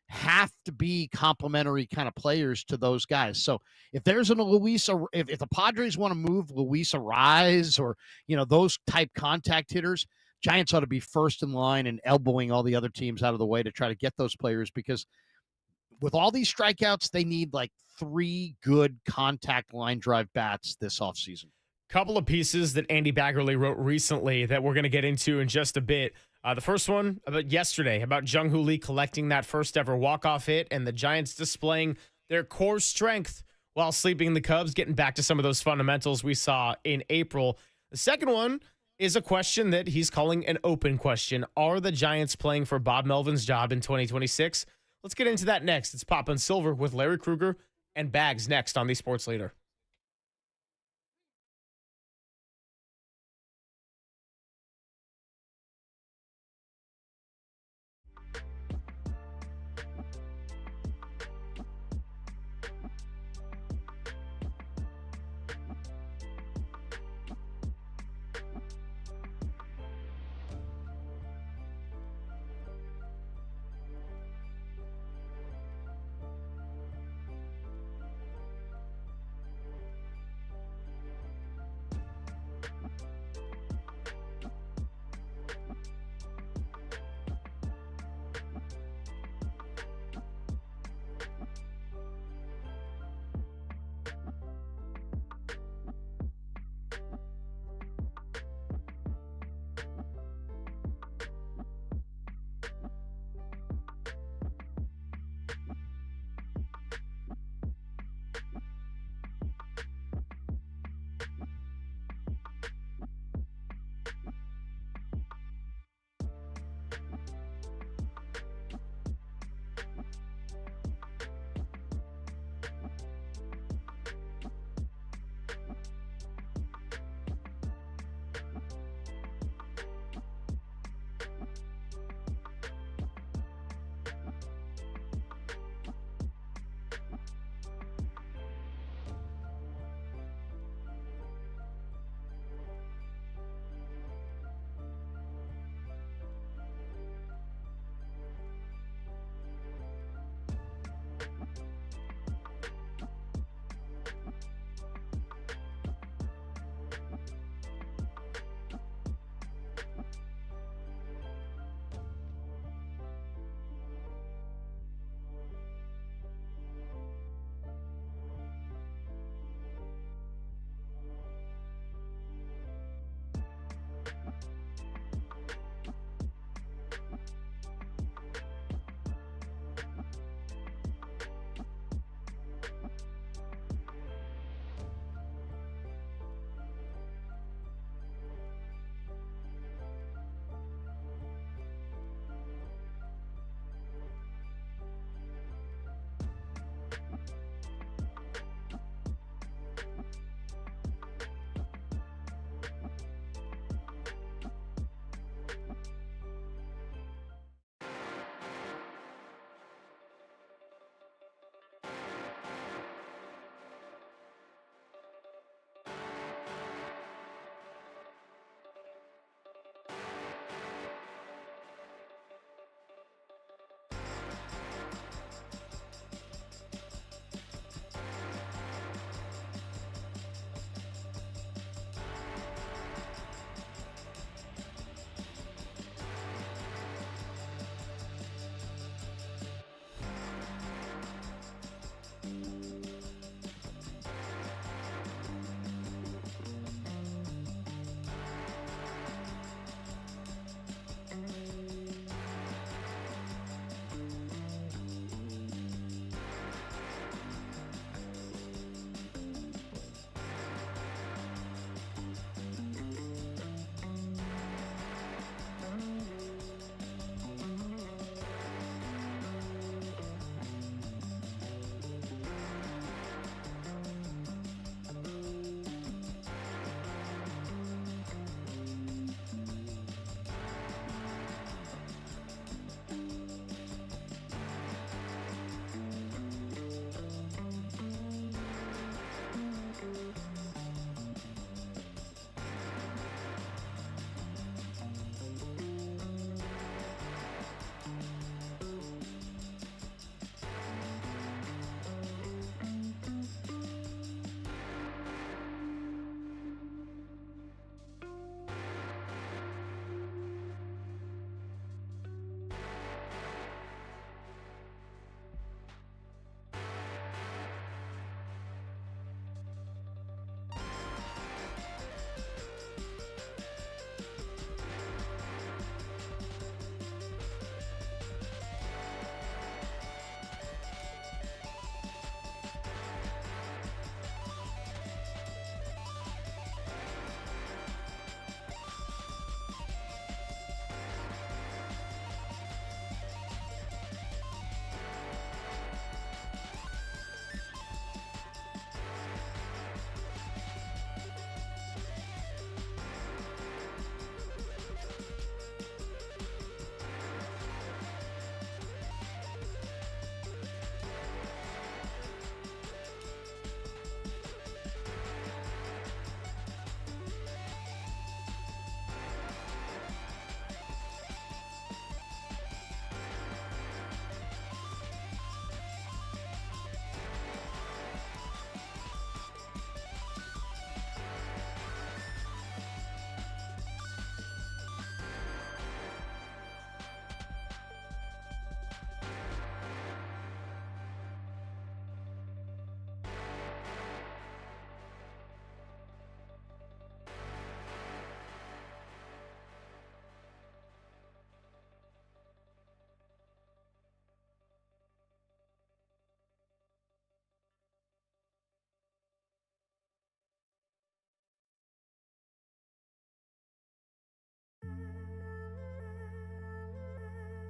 have to be complementary kind of players to those guys. So if there's an Luis, if the Padres want to move Luis Ariz or, those type contact hitters, Giants ought to be first in line and elbowing all the other teams out of the way to try to get those players, because with all these strikeouts, they need like 3 good contact line drive bats this offseason. Couple of pieces that Andy Baggerly wrote recently that we're going to get into in just a bit. The first one about yesterday, about Jung-Ho Lee collecting that first ever walk-off hit and the Giants displaying their core strength while sleeping the Cubs, getting back to some of those fundamentals we saw in April. The second one is a question that he's calling an open question. Are the Giants playing for Bob Melvin's job in 2026? Let's get into that next. It's Pop and Silver with Larry Krueger and Bags next on the Sports Leader.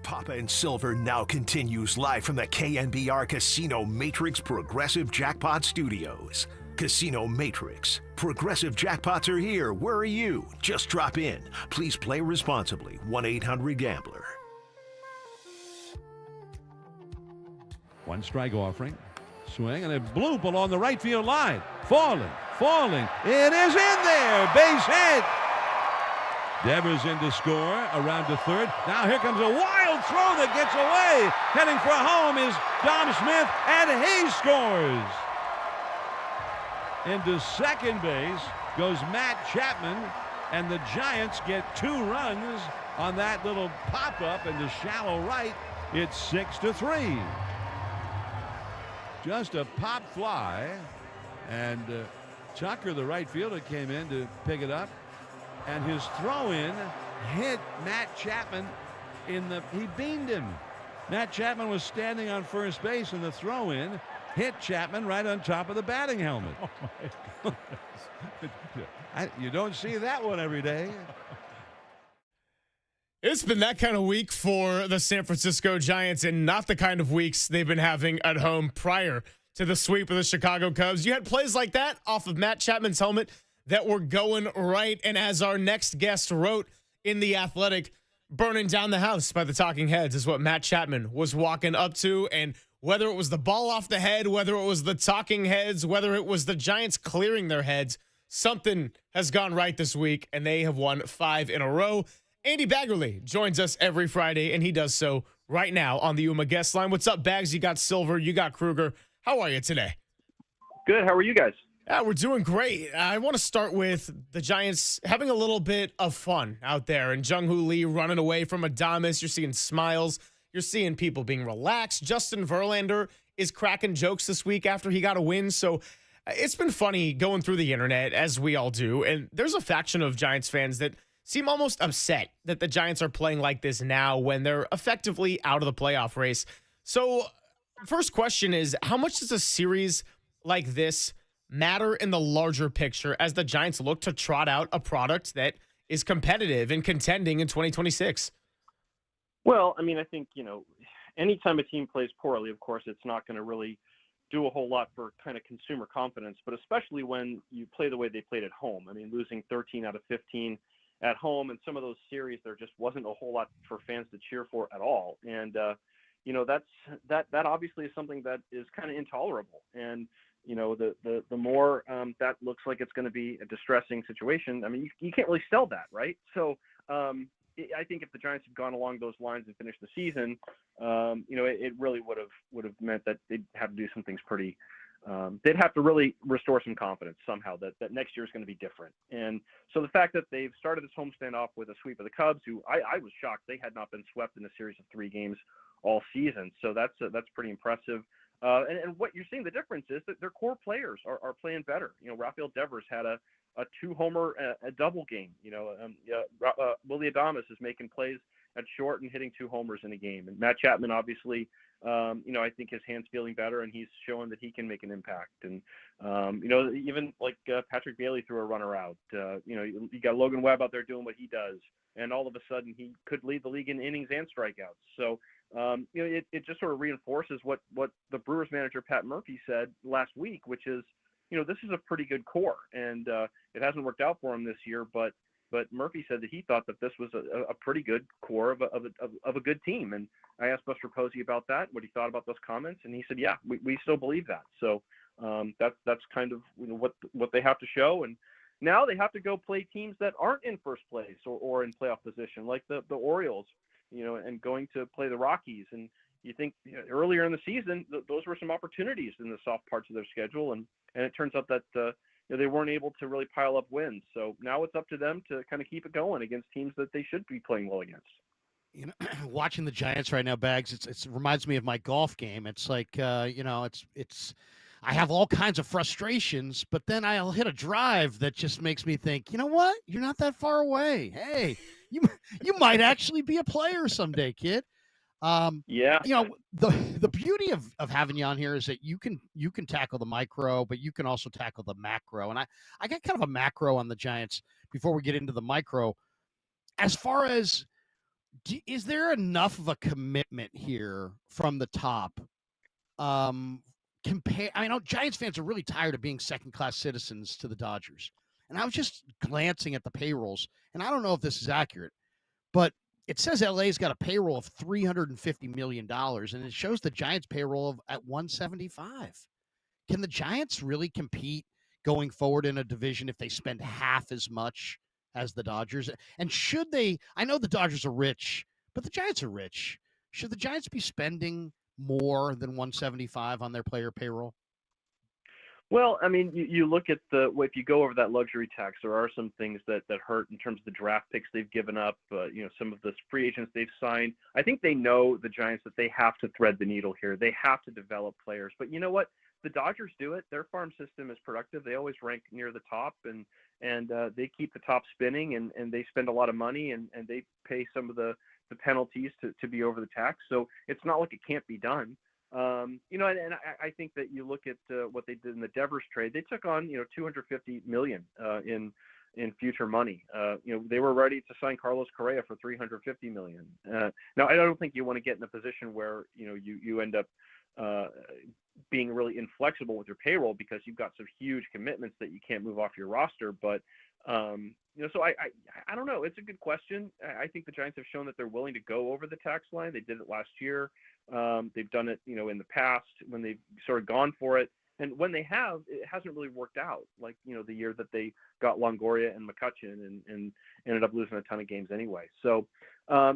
Papa and Silver now continues live from the KNBR Casino Matrix Progressive Jackpot Studios. Casino Matrix. Progressive jackpots are here. Where are you? Just drop in. Please play responsibly. 1-800-GAMBLER. One strike offering. Swing and a bloop along the right field line. Falling. It is in there. Base hit. Devers in to score around to third. Now here comes a wild throw that gets away. Heading for home is Dom Smith, and he scores. Into second base goes Matt Chapman, and the Giants get 2 runs on that little pop-up into shallow right. It's 6-3. Just a pop fly, and Tucker, the right fielder, came in to pick it up, and his throw-in hit Matt Chapman he beamed him. Matt Chapman was standing on first base, and the throw-in hit Chapman right on top of the batting helmet. Oh my goodness. You don't see that one every day. It's been that kind of week for the San Francisco Giants, and not the kind of weeks they've been having at home prior to the sweep of the Chicago Cubs. You had plays like that off of Matt Chapman's helmet that were going right, and as our next guest wrote in The Athletic, burning down the house by the talking heads is what Matt Chapman was walking up to, and whether it was the ball off the head, whether it was the talking heads, whether it was the Giants clearing their heads, something has gone right this week, and they have won 5 in a row. Andy Baggerly joins us every Friday, and he does so right now on the UMA guest line. What's up, Bags? You got Silver, you got Krueger. How are you today? Good. How are you guys? We're doing great. I want to start with the Giants having a little bit of fun out there, and Jung-Ho Lee running away from Adames. You're seeing smiles. You're seeing people being relaxed. Justin Verlander is cracking jokes this week after he got a win. So it's been funny going through the internet, as we all do. And there's a faction of Giants fans that seem almost upset that the Giants are playing like this now when they're effectively out of the playoff race. So first question is, how much does a series like this matter in the larger picture as the Giants look to trot out a product that is competitive and contending in 2026? Well, I mean, I think, anytime a team plays poorly, of course, it's not going to really do a whole lot for kind of consumer confidence, but especially when you play the way they played at home. I mean, losing 13 out of 15 at home, and some of those series, there just wasn't a whole lot for fans to cheer for at all. And, that obviously is something that is kind of intolerable. And, the more that looks like it's going to be a distressing situation, I mean, you can't really sell that, right? So I think if the Giants had gone along those lines and finished the season, it really would have meant that they'd have to do some things pretty. They'd have to really restore some confidence somehow that next year is going to be different. And so the fact that they've started this homestand off with a sweep of the Cubs, who I was shocked they had not been swept in a series of 3 games all season. So that's pretty impressive. And what you're seeing, the difference is that their core players are playing better. Rafael Devers had a 2-homer, a double game. Willie Adames is making plays at short and hitting 2 homers in a game. And Matt Chapman, obviously, I think his hand's feeling better, and he's showing that he can make an impact. And, even like Patrick Bailey threw a runner out. You got Logan Webb out there doing what he does, and all of a sudden he could lead the league in innings and strikeouts. So, it just sort of reinforces what the Brewers manager, Pat Murphy, said last week, which is, this is a pretty good core, and it hasn't worked out for him this year, but Murphy said that he thought that this was a pretty good core of a good team. And I asked Buster Posey about that, what he thought about those comments, and he said, yeah, we still believe that. So that's kind of what they have to show. And now they have to go play teams that aren't in first place or in playoff position, like the Orioles, and going to play the Rockies. And you think earlier in the season, those were some opportunities in the soft parts of their schedule. And it turns out that they weren't able to really pile up wins. So now it's up to them to kind of keep it going against teams that they should be playing well against. Watching the Giants right now, Bags, it reminds me of my golf game. It's like, it's I have all kinds of frustrations, but then I'll hit a drive that just makes me think, you know what? You're not that far away. Hey, you might actually be a player someday, kid. Yeah. The beauty of having you on here is that you can tackle the micro, but you can also tackle the macro. And I got kind of a macro on the Giants before we get into the micro. As far as Is there enough of a commitment here from the top? I know Giants fans are really tired of being second-class citizens to the Dodgers. And I was just glancing at the payrolls, and I don't know if this is accurate, but it says LA's got a payroll of $350 million, and it shows the Giants payroll at $175. Can the Giants really compete going forward in a division if they spend half as much as the Dodgers? And should they? I know the Dodgers are rich, but the Giants are rich. Should the Giants be spending more than 175 on their player payroll? Well, I mean, you look at if you go over that luxury tax, there are some things that hurt in terms of the draft picks they've given up. Some of the free agents they've signed. I think they know, the Giants, that they have to thread the needle here. They have to develop players. But you know what? The Dodgers do it. Their farm system is productive. They always rank near the top, and they keep the top spinning, and they spend a lot of money, and they pay some of the penalties to be over the tax. So it's not like it can't be done. And I think that you look at what they did in the Devers trade. They took on $250 million in future money. They were ready to sign Carlos Correa for $350 million. Now, I don't think you want to get in a position where you end up being really inflexible with your payroll because you've got some huge commitments that you can't move off your roster. But so I don't know. It's a good question. I think the Giants have shown that they're willing to go over the tax line. They did it last year. They've done it, in the past when they've sort of gone for it. And when they have, it hasn't really worked out. Like, the year that they got Longoria and McCutchen and ended up losing a ton of games anyway. So I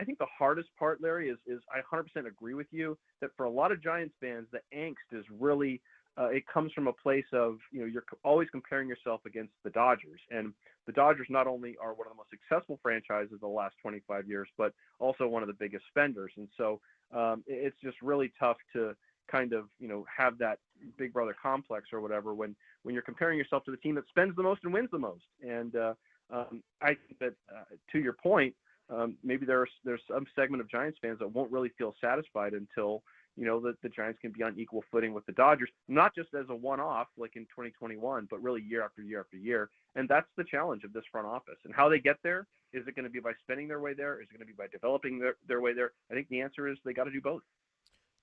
think the hardest part, Larry, is I 100% agree with you that for a lot of Giants fans, the angst is really it comes from a place of, you're always comparing yourself against the Dodgers. And the Dodgers not only are one of the most successful franchises of the last 25 years, but also one of the biggest spenders. And so it's just really tough to kind of, have that big brother complex or whatever when you're comparing yourself to the team that spends the most and wins the most. And I think that to your point, maybe there's some segment of Giants fans that won't really feel satisfied until that the Giants can be on equal footing with the Dodgers, not just as a one-off like in 2021, but really year after year after year. And that's the challenge of this front office. And how they get there, is it going to be by spending their way there? Is it going to be by developing their way there? I think the answer is they got to do both.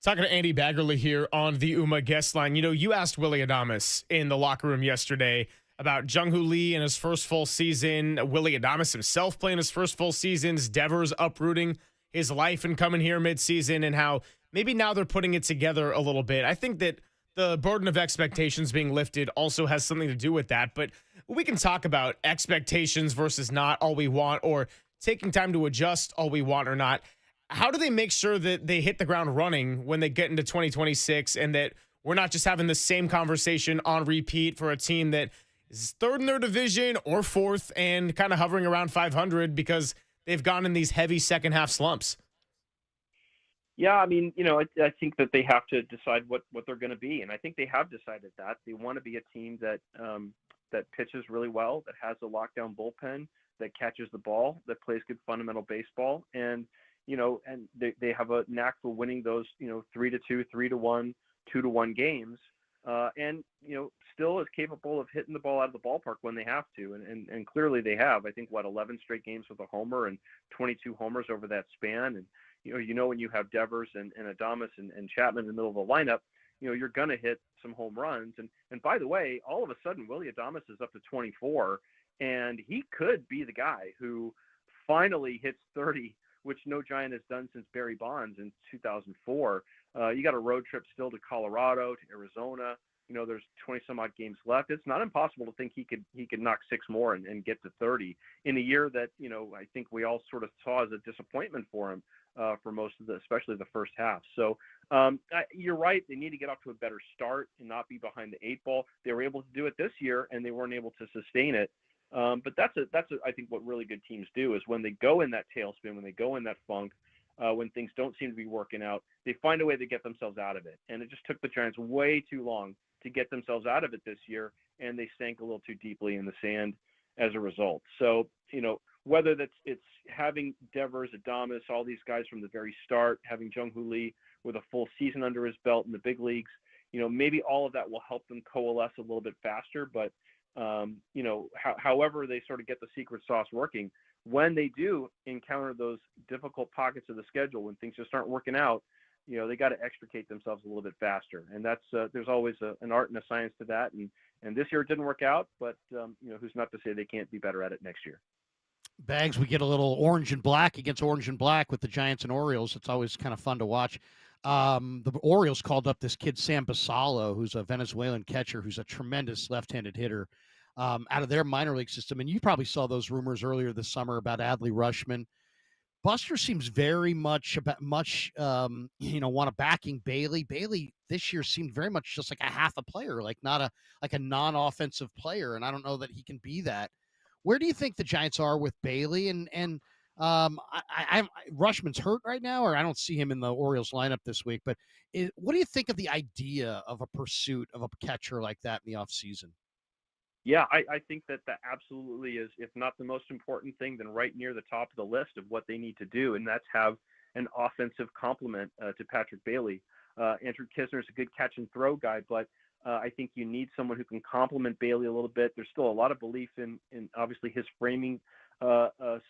Talking to Andy Baggerly here on the UMA guest line. You asked Willy Adames in the locker room yesterday about Jung-Ho Lee in his first full season, Willy Adames himself playing his first full seasons, Devers uprooting his life and coming here midseason, and how maybe now they're putting it together a little bit. I think that the burden of expectations being lifted also has something to do with that. But we can talk about expectations versus not all we want, or taking time to adjust all we want or not. How do they make sure that they hit the ground running when they get into 2026 and that we're not just having the same conversation on repeat for a team that is third in their division or fourth and kind of hovering around 500 because they've gone in these heavy second half slumps? Yeah, I mean, I think that they have to decide what they're going to be, and I think they have decided that they want to be a team that that pitches really well, that has a lockdown bullpen, that catches the ball, that plays good fundamental baseball, and they have a knack for winning those 3-2, 3-1, 2-1 games, and still is capable of hitting the ball out of the ballpark when they have to, and clearly they have. I think 11 straight games with a homer and 22 homers over that span, and when you have Devers and Adames and Chapman in the middle of the lineup, you're going to hit some home runs. And by the way, all of a sudden, Willy Adames is up to 24, and he could be the guy who finally hits 30, which no Giant has done since Barry Bonds in 2004. You got a road trip still to Colorado, to Arizona. There's 20 some odd games left. It's not impossible to think he could knock 6 more and get to 30 in a year that, I think we all sort of saw as a disappointment for him for most of especially the first half. So you're right. They need to get off to a better start and not be behind the 8 ball. They were able to do it this year and they weren't able to sustain it. But that's I think what really good teams do is when they go in that tailspin, when they go in that funk, when things don't seem to be working out, they find a way to get themselves out of it. And it just took the Giants way too long to get themselves out of it this year, and they sank a little too deeply in the sand as a result. So, whether it's having Devers, Adames, all these guys from the very start, having Jung-Ho Lee with a full season under his belt in the big leagues, maybe all of that will help them coalesce a little bit faster. But however they sort of get the secret sauce working, when they do encounter those difficult pockets of the schedule, when things just aren't working out, they got to extricate themselves a little bit faster. And that's there's always an art and a science to that. And this year it didn't work out, but who's not to say they can't be better at it next year. Bags, we get a little orange and black against orange and black with the Giants and Orioles. It's always kind of fun to watch. The Orioles called up this kid, Sam Basallo, who's a Venezuelan catcher, who's a tremendous left-handed hitter out of their minor league system. And you probably saw those rumors earlier this summer about Adley Rutschman. Buster seems very much want to backing Bailey. Bailey this year seemed very much just like a half a player, like a non-offensive player. And I don't know that he can be that. Where do you think the Giants are with Bailey? And Rushman's hurt right now, or I don't see him in the Orioles lineup this week. But what do you think of the idea of a pursuit of a catcher like that in the offseason? Yeah, I think that absolutely is, if not the most important thing, then right near the top of the list of what they need to do, and that's have an offensive complement to Patrick Bailey. Andrew Kisner's a good catch and throw guy, but I think you need someone who can complement Bailey a little bit. There's still a lot of belief in obviously his framing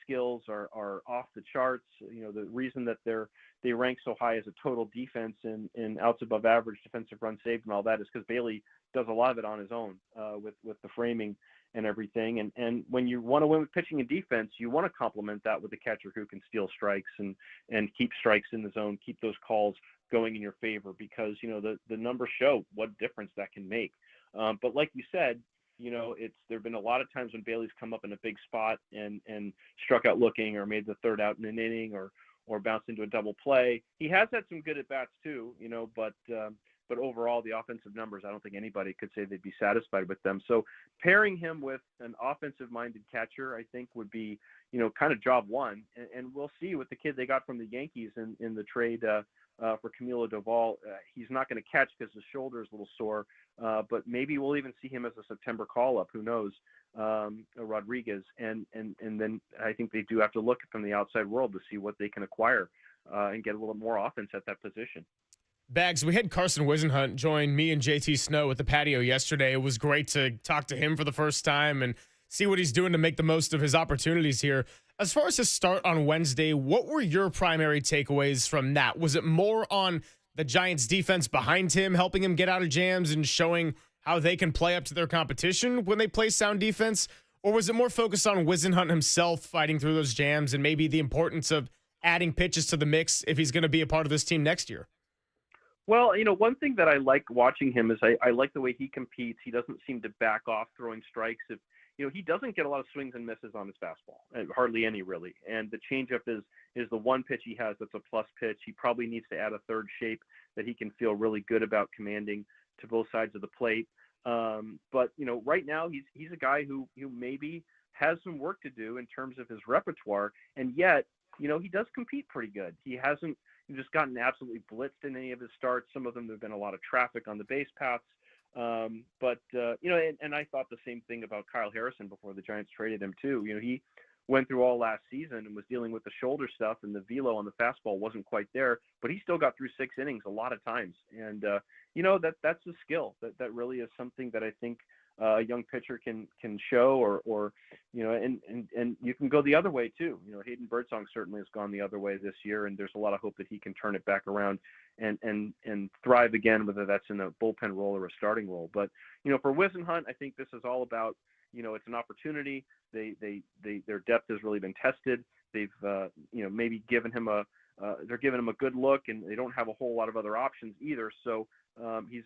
skills are off the charts. The reason that they rank so high as a total defense in outs above average, defensive run saved, and all that is because Bailey does a lot of it on his own with the framing and everything. And when you want to win with pitching and defense, you want to complement that with a catcher who can steal strikes and keep strikes in the zone, keep those calls going in your favor, because the numbers show what difference that can make. But like you said, there've been a lot of times when Bailey's come up in a big spot and struck out looking, or made the third out in an inning, or bounced into a double play. He has had some good at bats too, but overall the offensive numbers, I don't think anybody could say they'd be satisfied with them. So pairing him with an offensive minded catcher, I think would be, kind of job one. And we'll see with the kid they got from the Yankees in the trade for Camilo Doval. He's not going to catch because his shoulder is a little sore, but maybe we'll even see him as a September call-up. Who knows? Rodriguez. And then I think they do have to look from the outside world to see what they can acquire and get a little more offense at that position. Bags, we had Carson Wisenhunt join me and JT Snow at the patio yesterday. It was great to talk to him for the first time and see what he's doing to make the most of his opportunities here. As far as his start on Wednesday, what were your primary takeaways from that? Was it more on the Giants' defense behind him, helping him get out of jams and showing how they can play up to their competition when they play sound defense? Or was it more focused on Wisenhunt himself fighting through those jams and maybe the importance of adding pitches to the mix if he's going to be a part of this team next year? Well, one thing that I like watching him is I like the way he competes. He doesn't seem to back off throwing strikes. If he doesn't get a lot of swings and misses on his fastball, hardly any really. And the changeup is the one pitch he has that's a plus pitch. He probably needs to add a third shape that he can feel really good about commanding to both sides of the plate. But right now he's a guy who maybe has some work to do in terms of his repertoire, and yet he does compete pretty good. He hasn't just gotten absolutely blitzed in any of his starts. Some of them, there've been a lot of traffic on the base paths. But I thought the same thing about Kyle Harrison before the Giants traded him too. He went through all last season and was dealing with the shoulder stuff, and the velo on the fastball wasn't quite there, but he still got through 6 innings a lot of times. And, that's a skill that really is something that I think a young pitcher can show, or and you can go the other way too. Hayden Birdsong certainly has gone the other way this year, and there's a lot of hope that he can turn it back around and thrive again, whether that's in a bullpen role or a starting role. But for Wisenhunt, I think this is all about it's an opportunity. Their depth has really been tested. They've maybe given him they're giving him a good look, and they don't have a whole lot of other options either. So he's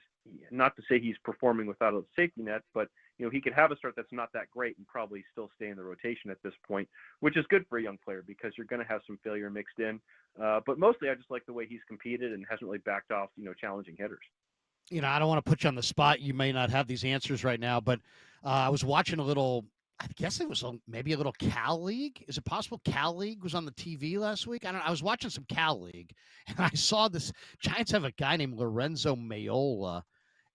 not to say he's performing without a safety net, but he could have a start that's not that great and probably still stay in the rotation at this point, which is good for a young player because you're going to have some failure mixed in. But mostly I just like the way he's competed and hasn't really backed off, challenging hitters. I don't want to put you on the spot. You may not have these answers right now, but I was watching I guess it was maybe a little Cal League. Is it possible Cal League was on the TV last week? I was watching some Cal League, and I saw this. Giants have a guy named Lorenzo Mayola,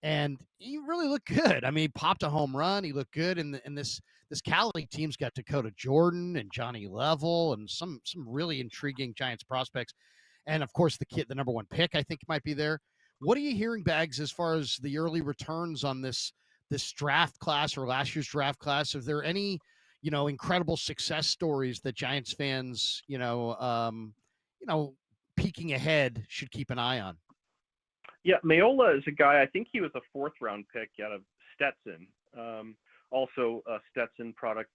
and he really looked good. I mean, he popped a home run. He looked good. And this Cal League team's got Dakota Jordan and Johnny Level and some really intriguing Giants prospects. And, of course, the kid, the number 1 pick, I think might be there. What are you hearing, Bags, as far as the early returns on this this draft class or last year's draft class? Are there any, incredible success stories that Giants fans, peeking ahead should keep an eye on? Yeah, Mayola is a guy, I think he was a 4th-round pick out of Stetson. Also a Stetson product,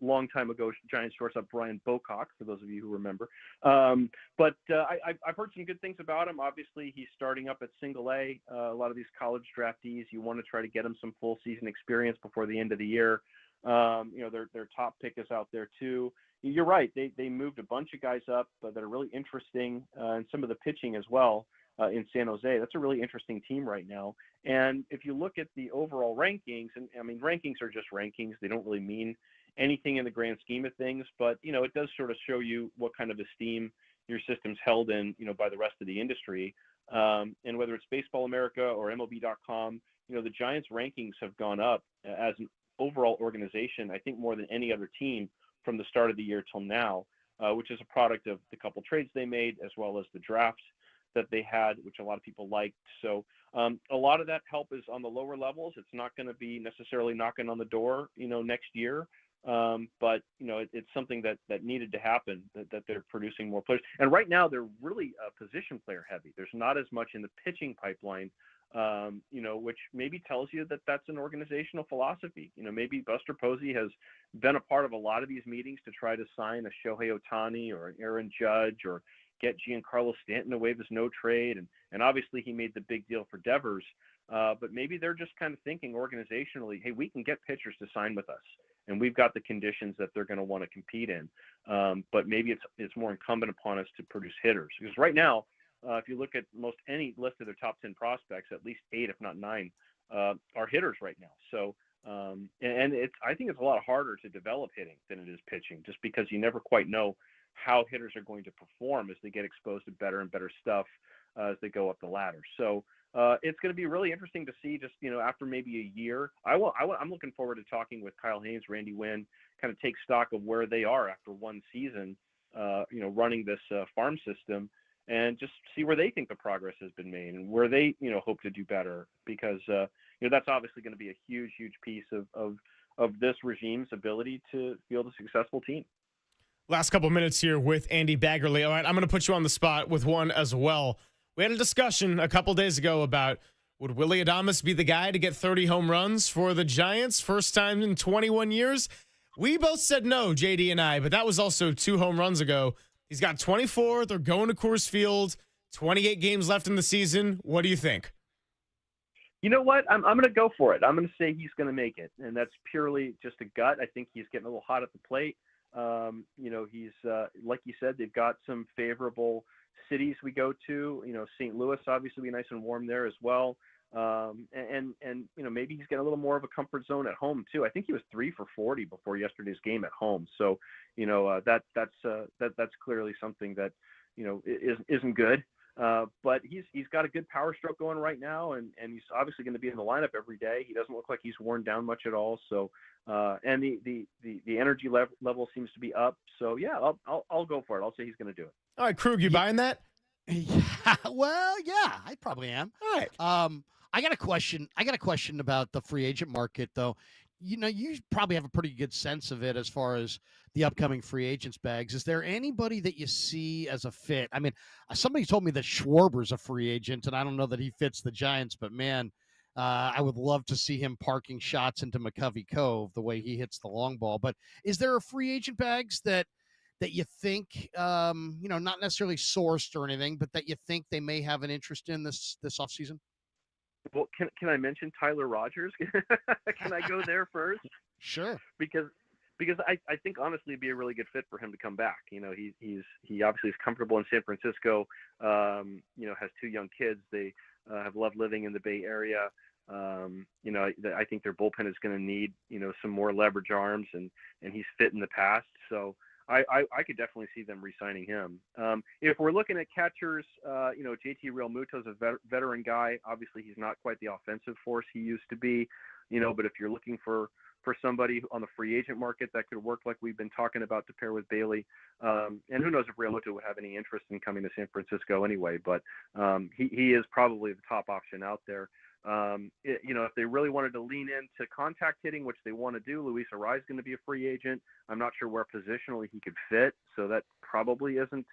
long time ago, Giants shortstop Brian Bocock, for those of you who remember. But I've heard some good things about him. Obviously, he's starting up at single A. A lot of these college draftees, you want to try to get them some full season experience before the end of the year. Their top pick is out there too. You're right. They moved a bunch of guys up that are really interesting, and some of the pitching as well. In San Jose. That's a really interesting team right now. And if you look at the overall rankings, and I mean, rankings are just rankings. They don't really mean anything in the grand scheme of things, but, it does sort of show you what kind of esteem your system's held in, by the rest of the industry. And whether it's Baseball America or MLB.com, the Giants rankings have gone up as an overall organization, I think more than any other team from the start of the year till now, which is a product of the couple trades they made, as well as the drafts that they had, which a lot of people liked. So a lot of that help is on the lower levels. It's not going to be necessarily knocking on the door, next year. But it's something that needed to happen, that they're producing more players. And right now they're really position player heavy. There's not as much in the pitching pipeline, which maybe tells you that that's an organizational philosophy. Maybe Buster Posey has been a part of a lot of these meetings to try to sign a Shohei Ohtani or an Aaron Judge or get Giancarlo Stanton to waive his no trade. And obviously he made the big deal for Devers. But maybe they're just kind of thinking organizationally, hey, we can get pitchers to sign with us, and we've got the conditions that they're going to want to compete in. But maybe it's more incumbent upon us to produce hitters. Because right now, if you look at most any list of their top 10 prospects, at least 8, if not 9, are hitters right now. So, and I think it's a lot harder to develop hitting than it is pitching, just because you never quite know how hitters are going to perform as they get exposed to better and better stuff as they go up the ladder. So it's going to be really interesting to see, just, after maybe a year. I'm looking forward to talking with Kyle Haynes, Randy Wynn, kind of take stock of where they are after one season, running this farm system, and just see where they think the progress has been made and where they, hope to do better, because, that's obviously going to be a huge, huge piece of this regime's ability to field a successful team. Last couple minutes here with Andy Baggerly. All right, I'm going to put you on the spot with one as well. We had a discussion a couple days ago about, would Willy Adames be the guy to get 30 home runs for the Giants, first time in 21 years? We both said no, JD and I, but that was also 2 home runs ago. He's got 24. They're going to Coors Field. 28 games left in the season. What do you think? You know what? I'm going to go for it. I'm going to say he's going to make it, and that's purely just a gut. I think he's getting a little hot at the plate. He's like you said, they've got some favorable cities we go to. St. Louis obviously be nice and warm there as well. And maybe he's getting a little more of a comfort zone at home too. I think he was 3 for 40 before yesterday's game at home. So that's clearly something that isn't good. But he's got a good power stroke going right now, and he's obviously going to be in the lineup every day. He doesn't look like he's worn down much at all. So, and the energy level seems to be up. So yeah, I'll go for it. I'll say he's going to do it. All right, Krug, you buying that? Yeah, well, yeah, I probably am. All right. I got a question about the free agent market, though. You probably have a pretty good sense of it as far as the upcoming free agents, Bags. Is there anybody that you see as a fit? I mean, somebody told me that Schwarber's a free agent, and I don't know that he fits the Giants, but man, I would love to see him parking shots into McCovey Cove the way he hits the long ball. But is there a free agent, Bags, that you think, not necessarily sourced or anything, but that you think they may have an interest in this offseason? Well, can I mention Tyler Rogers? Can I go there first? Sure. Because I think honestly it'd be a really good fit for him to come back. He obviously is comfortable in San Francisco. Has 2 young kids. They have loved living in the Bay Area. I think their bullpen is going to need some more leverage arms, and he's fit in the past. So I could definitely see them re-signing him. If we're looking at catchers, JT Realmuto's a veteran guy. Obviously, he's not quite the offensive force he used to be, but if you're looking for somebody on the free agent market that could work like we've been talking about to pair with Bailey, and who knows if Realmuto would have any interest in coming to San Francisco anyway, but he is probably the top option out there. If they really wanted to lean into contact hitting, which they want to do, Luis Arraez is going to be a free agent. I'm not sure where positionally he could fit, so that probably isn't,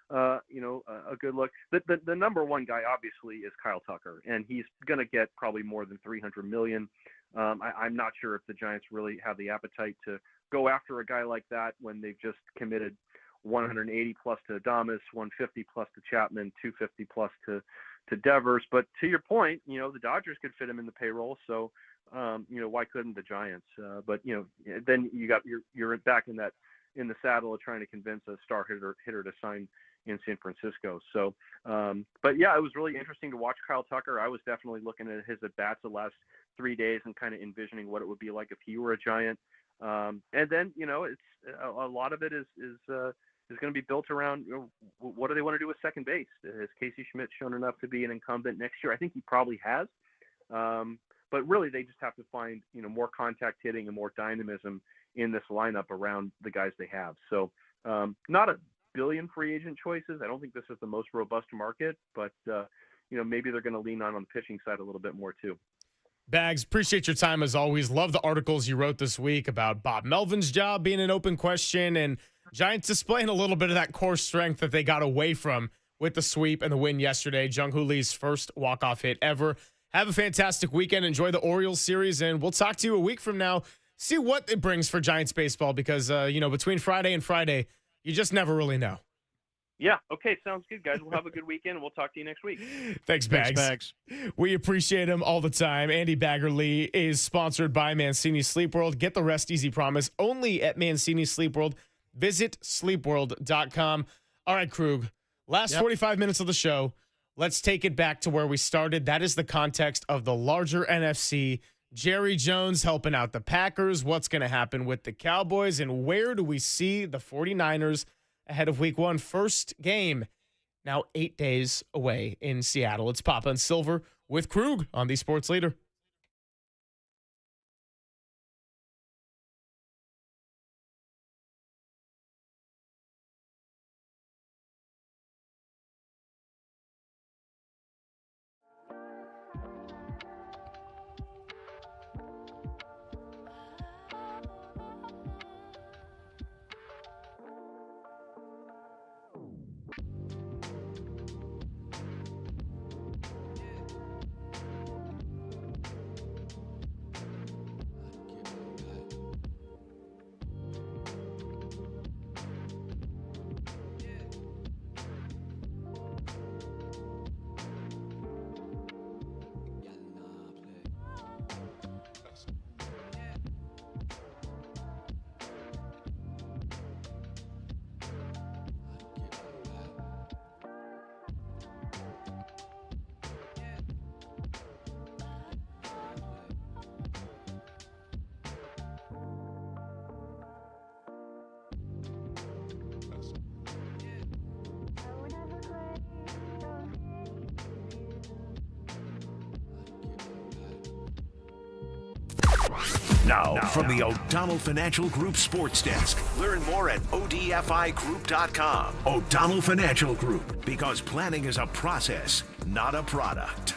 a good look. The number one guy obviously is Kyle Tucker, and he's going to get probably more than $300 million. I'm not sure if the Giants really have the appetite to go after a guy like that when they've just committed 180 plus to Adames, 150 plus to Chapman, 250 plus to Devers. But to your point, the Dodgers could fit him in the payroll. So, why couldn't the Giants? But then you're back in the saddle of trying to convince a star hitter to sign in San Francisco. So, but yeah, it was really interesting to watch Kyle Tucker. I was definitely looking at his at-bats the last 3 days and kind of envisioning what it would be like if he were a Giant. And then, it's a lot of it is going to be built around what do they want to do with second base? Has Casey Schmidt shown enough to be an incumbent next year? I think he probably has. But really, they just have to find more contact hitting and more dynamism in this lineup around the guys they have. So not a billion free agent choices. I don't think this is the most robust market, but maybe they're going to lean on the pitching side a little bit more too. Bags, appreciate your time as always. Love the articles you wrote this week about Bob Melvin's job being an open question and Giants displaying a little bit of that core strength that they got away from with the sweep and the win yesterday. Jung-Ho Lee's first walk-off hit ever. Have a fantastic weekend. Enjoy the Orioles series, and we'll talk to you a week from now. See what it brings for Giants baseball because, between Friday and Friday, you just never really know. Yeah. Okay. Sounds good, guys. We'll have a good weekend. We'll talk to you next week. Thanks, Bags. We appreciate him all the time. Andy Bagger-Lee is sponsored by Mancini Sleep World. Get the rest easy promise only at Mancini Sleep World. Visit sleepworld.com. All right, Krug. Last 45 minutes of the show. Let's take it back to where we started. That is the context of the larger NFC. Jerry Jones helping out the Packers. What's going to happen with the Cowboys? And where do we see the 49ers ahead of week one? First game now 8 days away in Seattle. It's Papa and Silver with Krug on the Sports Leader. Now, from the O'Donnell Financial Group Sports Desk. Learn more at odfigroup.com. O'Donnell Financial Group, because planning is a process, not a product.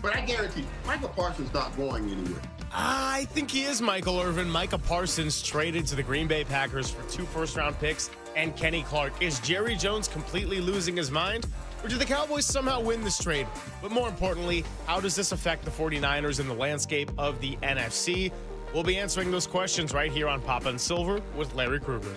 But I guarantee Michael Parsons not going anywhere. I think he is, Michael Irvin. Micah Parsons traded to the Green Bay Packers for 2 first-round picks and Kenny Clark. Is Jerry Jones completely losing his mind? Or do the Cowboys somehow win this trade? But more importantly, how does this affect the 49ers in the landscape of the NFC? We'll be answering those questions right here on Papa and Silver with Larry Krueger.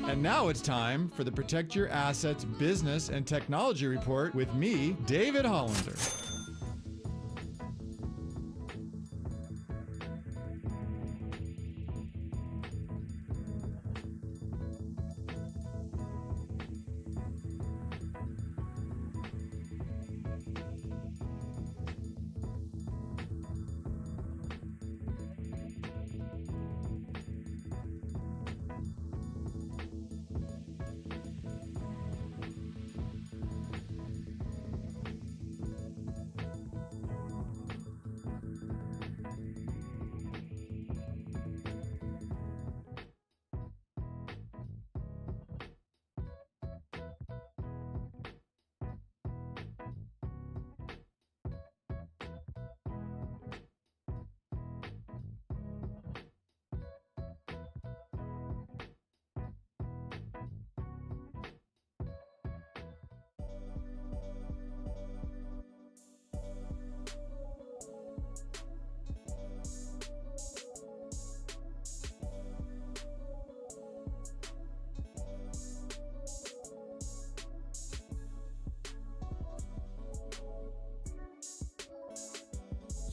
And now it's time for the Protect Your Assets Business and Technology Report with me, David Hollander.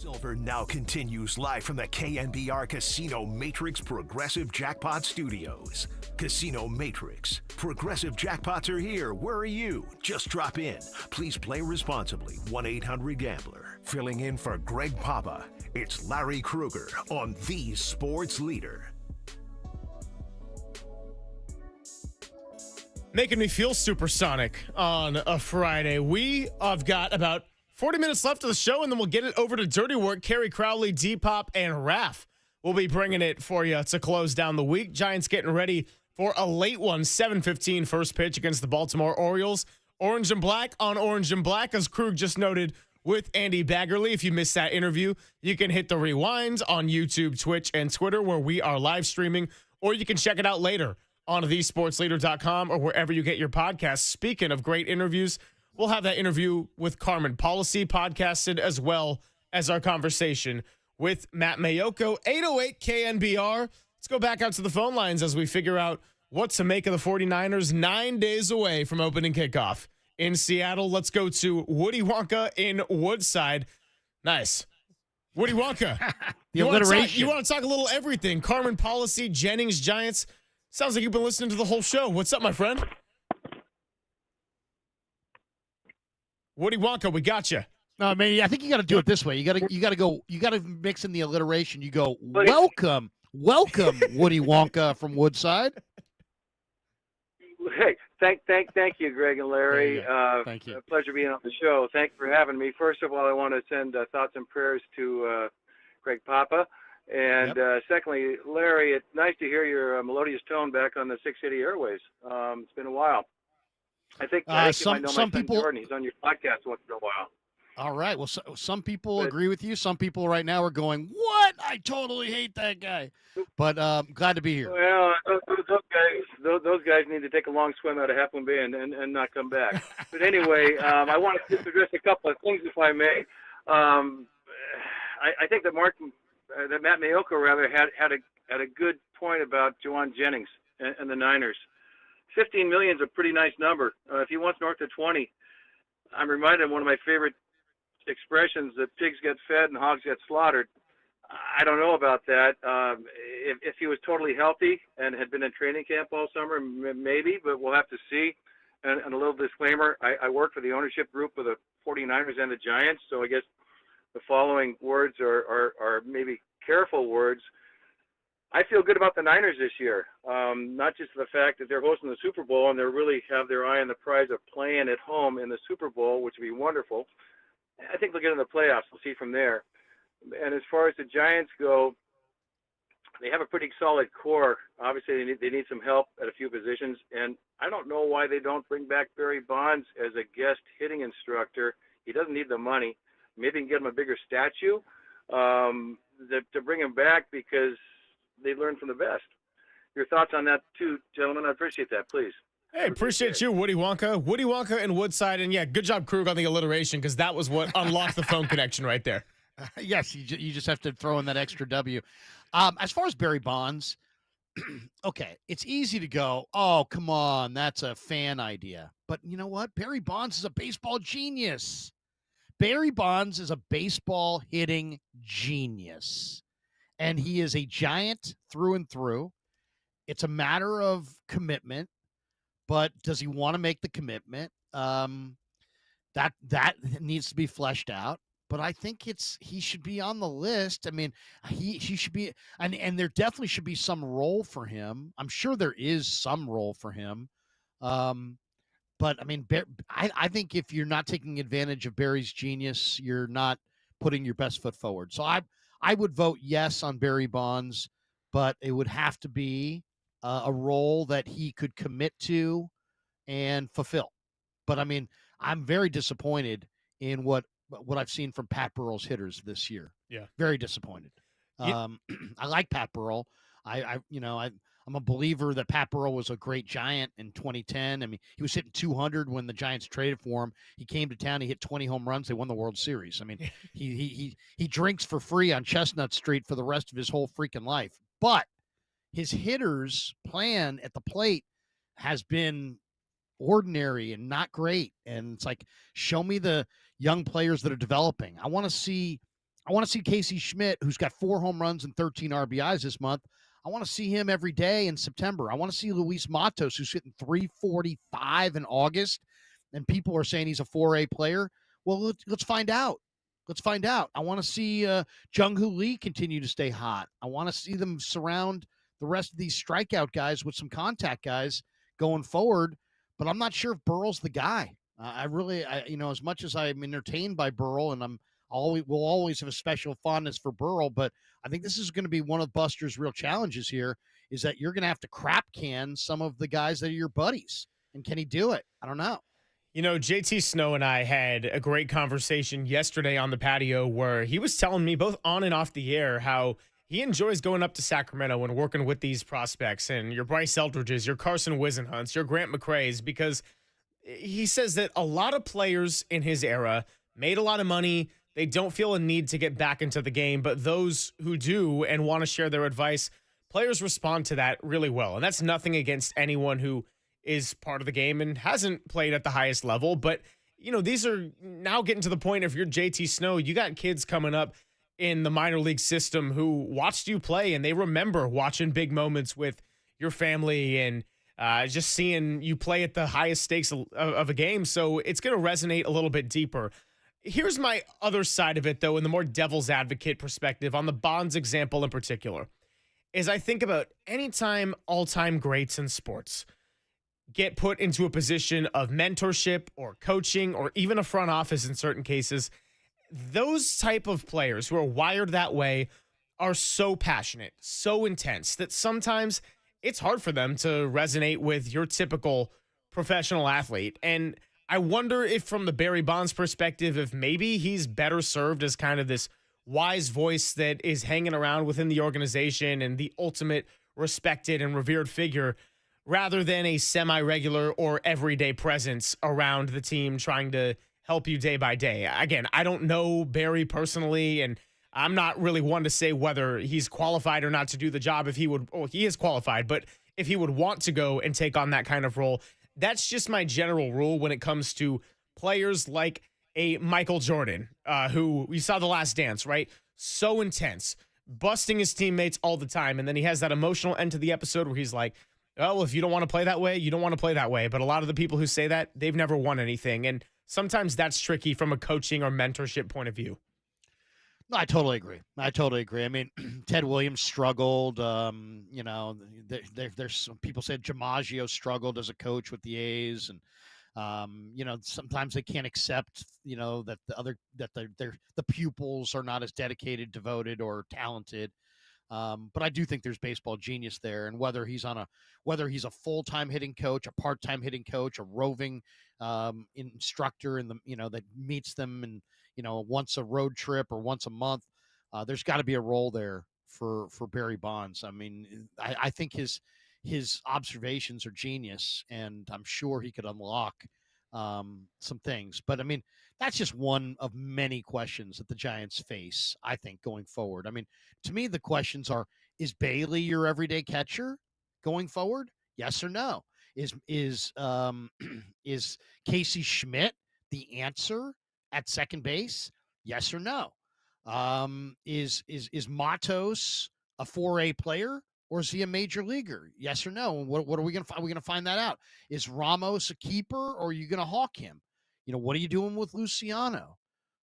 Silver now continues live from the KNBR Casino Matrix Progressive Jackpot Studios. Casino Matrix. Progressive jackpots are here. Where are you? Just drop in. Please play responsibly. 1-800-GAMBLER. Filling in for Greg Papa, it's Larry Krueger on The Sports Leader. Making me feel supersonic on a Friday. We have got about 40 minutes left of the show, and then we'll get it over to Dirty Work. Kerry Crowley, Depop, and Raph will be bringing it for you to close down the week. Giants getting ready for a late one, 7:15 first pitch against the Baltimore Orioles. Orange and black on orange and black, as Krug just noted with Andy Baggerly. If you missed that interview, you can hit the rewind on YouTube, Twitch, and Twitter, where we are live streaming, or you can check it out later on thesportsleader.com or wherever you get your podcasts. Speaking of great interviews, we'll have that interview with Carmen Policy podcasted, as well as our conversation with Matt Mayoko. 808 KNBR. Let's go back out to the phone lines as we figure out what to make of the 49ers 9 days away from opening kickoff in Seattle. Let's go to Woody Wonka in Woodside. Nice. Woody Wonka. The alliteration. You want to talk a little everything. Carmen Policy, Jennings, Giants. Sounds like you've been listening to the whole show. What's up, my friend? Woody Wonka, we got you. No, man, I think you got to do it this way. You got to mix in the alliteration. You go, welcome, Woody Wonka from Woodside. Hey, thank you, Greg and Larry. Thank you. A pleasure being on the show. Thanks for having me. First of all, I want to send thoughts and prayers to Greg Papa. And secondly, Larry, it's nice to hear your melodious tone back on the 680 Airways. It's been a while. I think you might know my son Jordan. He's on your podcast once in a while. All right. Well, some people agree with you. Some people right now are going, "What? I totally hate that guy." But glad to be here. Well, those guys need to take a long swim out of Half Moon Bay and not come back. But anyway, I want to address a couple of things, if I may. I think that Matt Maiocco had a good point about Jauan Jennings and the Niners. 15 million is a pretty nice number. If he wants north of 20, I'm reminded of one of my favorite expressions that pigs get fed and hogs get slaughtered. I don't know about that. If he was totally healthy and had been in training camp all summer, maybe, but we'll have to see. And a little disclaimer, I work for the ownership group of the 49ers and the Giants, so I guess the following words are maybe careful words. I feel good about the Niners this year, not just the fact that they're hosting the Super Bowl and they really have their eye on the prize of playing at home in the Super Bowl, which would be wonderful. I think they'll get in the playoffs. We'll see from there. And as far as the Giants go, they have a pretty solid core. Obviously, they need some help at a few positions. And I don't know why they don't bring back Barry Bonds as a guest hitting instructor. He doesn't need the money. Maybe they can get him a bigger statue to bring him back because they learned from the best. Your thoughts on that too, gentlemen? I appreciate that, please. Hey, appreciate you, Woody Wonka. Woody Wonka and Woodside. And, yeah, good job, Krug, on the alliteration, because that was what unlocked the phone connection right there. Yes, you just have to throw in that extra W. As far as Barry Bonds, okay, it's easy to go, oh, come on, that's a fan idea. But you know what? Barry Bonds is a baseball genius. Barry Bonds is a baseball hitting genius. And he is a Giant through and through. It's a matter of commitment. But does he want to make the commitment? That needs to be fleshed out. But I think he should be on the list. I mean, he should be, and there definitely should be some role for him. I'm sure there is some role for him. But I mean, I think if you're not taking advantage of Barry's genius, you're not putting your best foot forward. So I would vote yes on Barry Bonds, but it would have to be a role that he could commit to and fulfill. But I mean, I'm very disappointed in what I've seen from Pat Burrell's hitters this year. Yeah, very disappointed. I like Pat Burrell. I'm a believer that Pat Burrell was a great Giant in 2010. I mean, he was hitting 200 when the Giants traded for him. He came to town. He hit 20 home runs. They won the World Series. I mean, he drinks for free on Chestnut Street for the rest of his whole freaking life. But his hitters' plan at the plate has been ordinary and not great. And it's like, show me the young players that are developing. I want to see Casey Schmidt, who's got 4 home runs and 13 RBIs this month. I want to see him every day in September. I want to see Luis Matos, who's hitting 345 in August, and people are saying he's a 4A player. Well, let's find out. Let's find out. I want to see Jung-Ho Lee continue to stay hot. I want to see them surround the rest of these strikeout guys with some contact guys going forward. But I'm not sure if Burrell's the guy. As much as I'm entertained by Burrell, and we'll always have a special fondness for Burrell, but I think this is going to be one of Buster's real challenges here, is that you're going to have to crap can some of the guys that are your buddies. And can he do it? I don't know. You know, JT Snow and I had a great conversation yesterday on the patio where he was telling me both on and off the air how he enjoys going up to Sacramento and working with these prospects and your Bryce Eldridges, your Carson Wisenhunts, your Grant McCraes, because he says that a lot of players in his era made a lot of money. They don't feel a need to get back into the game, but those who do and want to share their advice, players respond to that really well. And that's nothing against anyone who is part of the game and hasn't played at the highest level. But, these are now getting to the point, if you're JT Snow, you got kids coming up in the minor league system who watched you play and they remember watching big moments with your family and just seeing you play at the highest stakes of a game. So it's going to resonate a little bit deeper. Here's my other side of it, though, in the more devil's advocate perspective on the Bonds example in particular, is I think about anytime all-time greats in sports get put into a position of mentorship or coaching or even a front office in certain cases, those type of players who are wired that way are so passionate, so intense that sometimes it's hard for them to resonate with your typical professional athlete. And I wonder if from the Barry Bonds perspective, if maybe he's better served as kind of this wise voice that is hanging around within the organization and the ultimate respected and revered figure rather than a semi-regular or everyday presence around the team trying to help you day by day. Again, I don't know Barry personally, and I'm not really one to say whether he's qualified or not to do the job. If he would, he is qualified, but if he would want to go and take on that kind of role, that's just my general rule when it comes to players like a Michael Jordan, who we saw The Last Dance, right? So intense, busting his teammates all the time. And then he has that emotional end to the episode where he's like, oh, well, if you don't want to play that way, you don't want to play that way. But a lot of the people who say that, they've never won anything. And sometimes that's tricky from a coaching or mentorship point of view. No, I totally agree. I mean, Ted Williams struggled. There's some people said DiMaggio struggled as a coach with the A's, and sometimes they can't accept, that the pupils are not as dedicated, devoted, or talented. But I do think there's baseball genius there, and whether he's a full-time hitting coach, a part-time hitting coach, a roving instructor in the that meets them and once a road trip or once a month, there's got to be a role there for Barry Bonds. I mean, I think his observations are genius, and I'm sure he could unlock some things. But I mean, that's just one of many questions that the Giants face, I think, going forward. I mean, to me, the questions are: is Bailey your everyday catcher going forward? Yes or no? Is Casey Schmidt the answer at second base? Yes or no? Is Matos a 4A player, or is he a major leaguer? Yes or no? What are we going to find? We're going to find that out. Is Ramos a keeper, or are you going to hawk him? What are you doing with Luciano?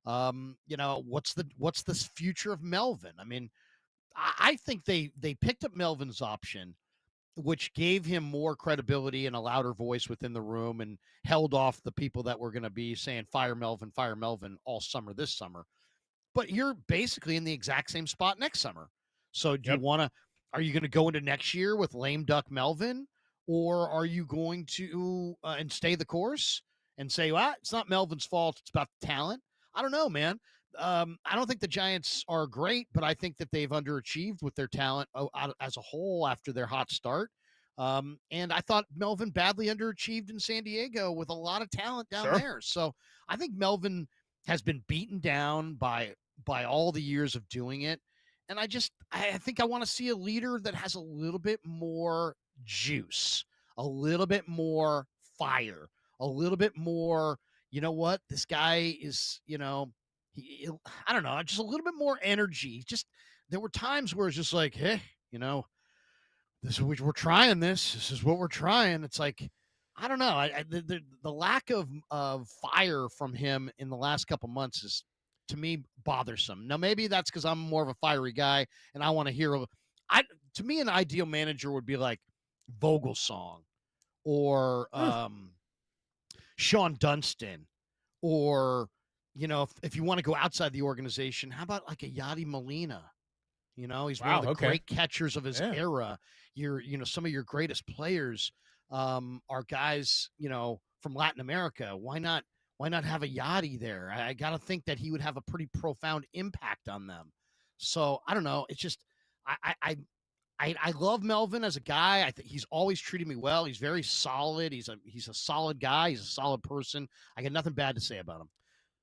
What's the future of Melvin? I mean, I think they picked up Melvin's option, which gave him more credibility and a louder voice within the room and held off the people that were going to be saying fire Melvin all summer this summer. But you're basically in the exact same spot next summer. So are you going to go into next year with lame duck Melvin, or are you going to and stay the course and say, well, it's not Melvin's fault, it's about the talent? I don't know, man. I don't think the Giants are great, but I think that they've underachieved with their talent as a whole after their hot start. And I thought Melvin badly underachieved in San Diego with a lot of talent down there. So I think Melvin has been beaten down by all the years of doing it. And I think I want to see a leader that has a little bit more juice, a little bit more fire, a little bit more, this guy is, I don't know, just a little bit more energy. Just there were times where it's just like, hey, we're trying this. This is what we're trying. It's like, I don't know. The lack of fire from him in the last couple months is, to me, bothersome. Now, maybe that's because I'm more of a fiery guy and I want to hear. To me, an ideal manager would be like Vogelsong or Sean Dunston, or if you want to go outside the organization, how about like a Yadi Molina? He's one of the great catchers of his era. Some of your greatest players are guys, from Latin America. Why not have a Yachty there? I got to think that he would have a pretty profound impact on them. So I don't know. It's just, I love Melvin as a guy. I think he's always treated me well. He's very solid. He's a solid guy. He's a solid person. I got nothing bad to say about him,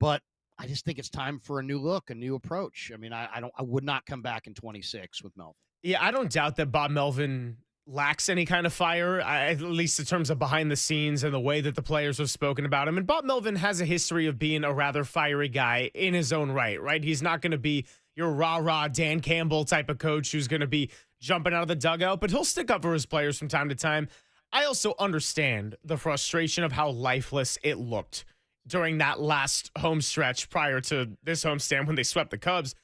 but I just think it's time for a new look, a new approach. I mean, I would not come back in 26 with Melvin. Yeah, I don't doubt that Bob Melvin lacks any kind of fire, at least in terms of behind the scenes and the way that the players have spoken about him. And Bob Melvin has a history of being a rather fiery guy in his own right? He's not going to be your rah-rah Dan Campbell type of coach who's going to be jumping out of the dugout, but he'll stick up for his players from time to time. I also understand the frustration of how lifeless it looked during that last home stretch prior to this homestand when they swept the Cubs.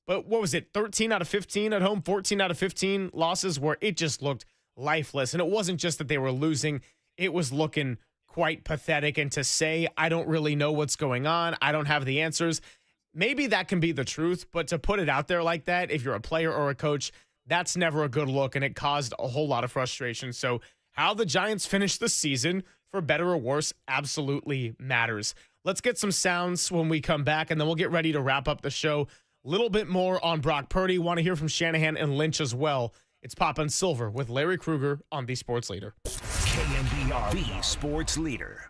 But what was it, 13 out of 15 at home, 14 out of 15 losses where it just looked lifeless. And it wasn't just that they were losing, it was looking quite pathetic. And to say, I don't really know what's going on, I don't have the answers, maybe that can be the truth. But to put it out there like that, if you're a player or a coach, that's never a good look. And it caused a whole lot of frustration. So how the Giants finish the season, for better or worse, absolutely matters. Let's get some sounds when we come back, and then we'll get ready to wrap up the show. A little bit more on Brock Purdy. Want to hear from Shanahan and Lynch as well. It's Pop and Silver with Larry Krueger on The Sports Leader. KNBR, The Sports Leader.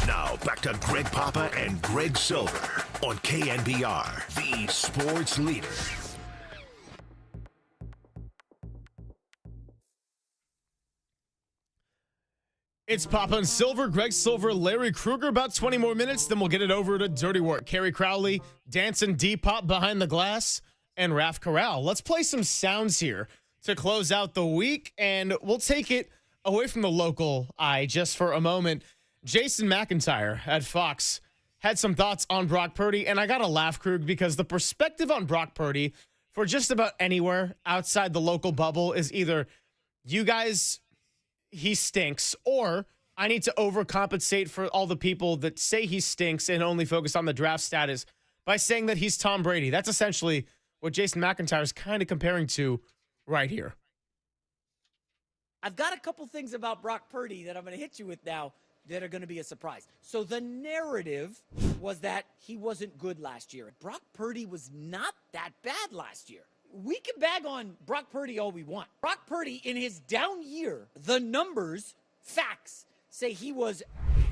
Now back to Greg Papa and Greg Silver on KNBR, the sports leader. It's Papa and Silver, Greg Silver, Larry Krueger. About 20 more minutes, then we'll get it over to Dirty Work. Kerry Crowley, dancing D-pop behind the glass, and Raf Corral. Let's play some sounds here to close out the week, and we'll take it away from the local eye just for a moment. Jason McIntyre at Fox had some thoughts on Brock Purdy, and I got to laugh, Krug, because the perspective on Brock Purdy for just about anywhere outside the local bubble is either you guys, he stinks, or I need to overcompensate for all the people that say he stinks and only focus on the draft status by saying that he's Tom Brady. That's essentially what Jason McIntyre is kind of comparing to right here. I've got a couple things about Brock Purdy that I'm going to hit you with now that are going to be a surprise. So the narrative was that he wasn't good last year. Brock Purdy was not that bad last year. We can bag on Brock Purdy all we want. Brock Purdy, in his down year, the numbers, facts, say he was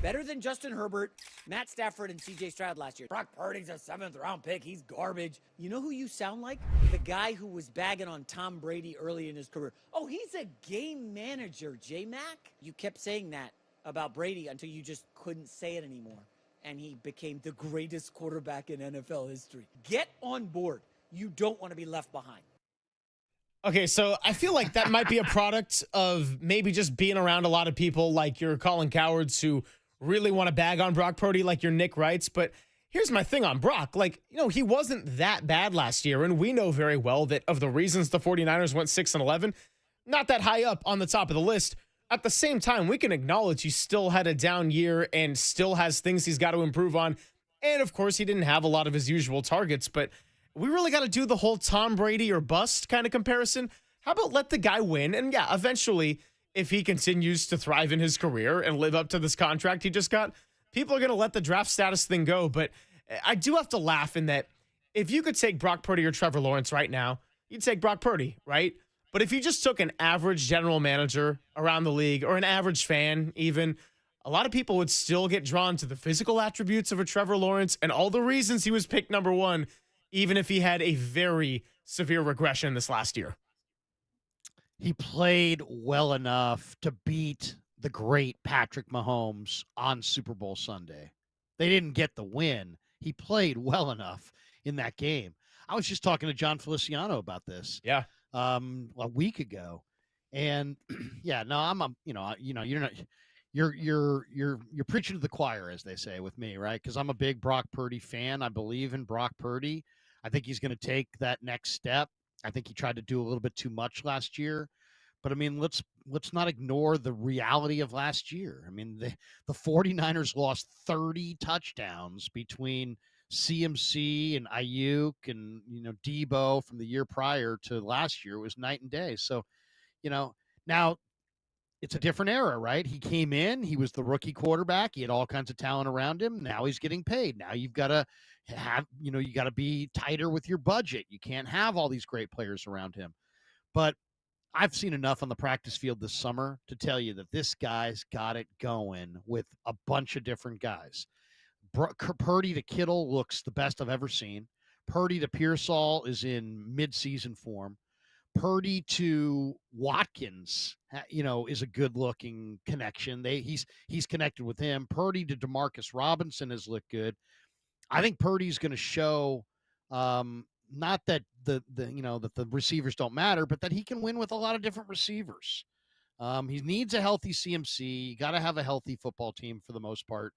better than Justin Herbert, Matt Stafford, and C.J. Stroud last year. Brock Purdy's a 7th-round pick. He's garbage. You know who you sound like? The guy who was bagging on Tom Brady early in his career. Oh, he's a game manager, J-Mac. You kept saying that about Brady until you just couldn't say it anymore. And he became the greatest quarterback in NFL history. Get on board. You don't want to be left behind. Okay, so I feel like that might be a product of maybe just being around a lot of people like your Colin Cowards who really want to bag on Brock Purdy like your Nick Wrights. But here's my thing on Brock. Like, you know, he wasn't that bad last year. And we know very well that of the reasons the 49ers went 6-11, not that high up on the top of the list. At the same time, we can acknowledge he still had a down year and still has things he's got to improve on. And, of course, he didn't have a lot of his usual targets. But we really got to do the whole Tom Brady or bust kind of comparison. How about let the guy win? And, yeah, eventually, if he continues to thrive in his career and live up to this contract he just got, people are going to let the draft status thing go. But I do have to laugh in that if you could take Brock Purdy or Trevor Lawrence right now, you'd take Brock Purdy, right? But if you just took an average general manager around the league or an average fan even, a lot of people would still get drawn to the physical attributes of a Trevor Lawrence and all the reasons he was picked number one, even if he had a very severe regression this last year. He played well enough to beat the great Patrick Mahomes on Super Bowl Sunday. They didn't get the win. He played well enough in that game. I was just talking to John Feliciano about this. Yeah. A week ago. And yeah, no, you're preaching to the choir, as they say with me, right? Because I'm a big Brock Purdy fan. I believe in Brock Purdy. I think he's going to take that next step. I think he tried to do a little bit too much last year. But I mean, let's not ignore the reality of last year. I mean, the 49ers lost 30 touchdowns between CMC and Ayuk and, Debo from the year prior to last year. Was night and day. So, now it's a different era, right? He came in, he was the rookie quarterback. He had all kinds of talent around him. Now he's getting paid. Now you've got to have, you got to be tighter with your budget. You can't have all these great players around him. But I've seen enough on the practice field this summer to tell you that this guy's got it going with a bunch of different guys. Purdy to Kittle looks the best I've ever seen. Purdy to Pearsall is in mid-season form. Purdy to Watkins, is a good-looking connection. He's connected with him. Purdy to Demarcus Robinson has looked good. I think Purdy's going to show not that that the receivers don't matter, but that he can win with a lot of different receivers. He needs a healthy CMC. You got to have a healthy football team for the most part.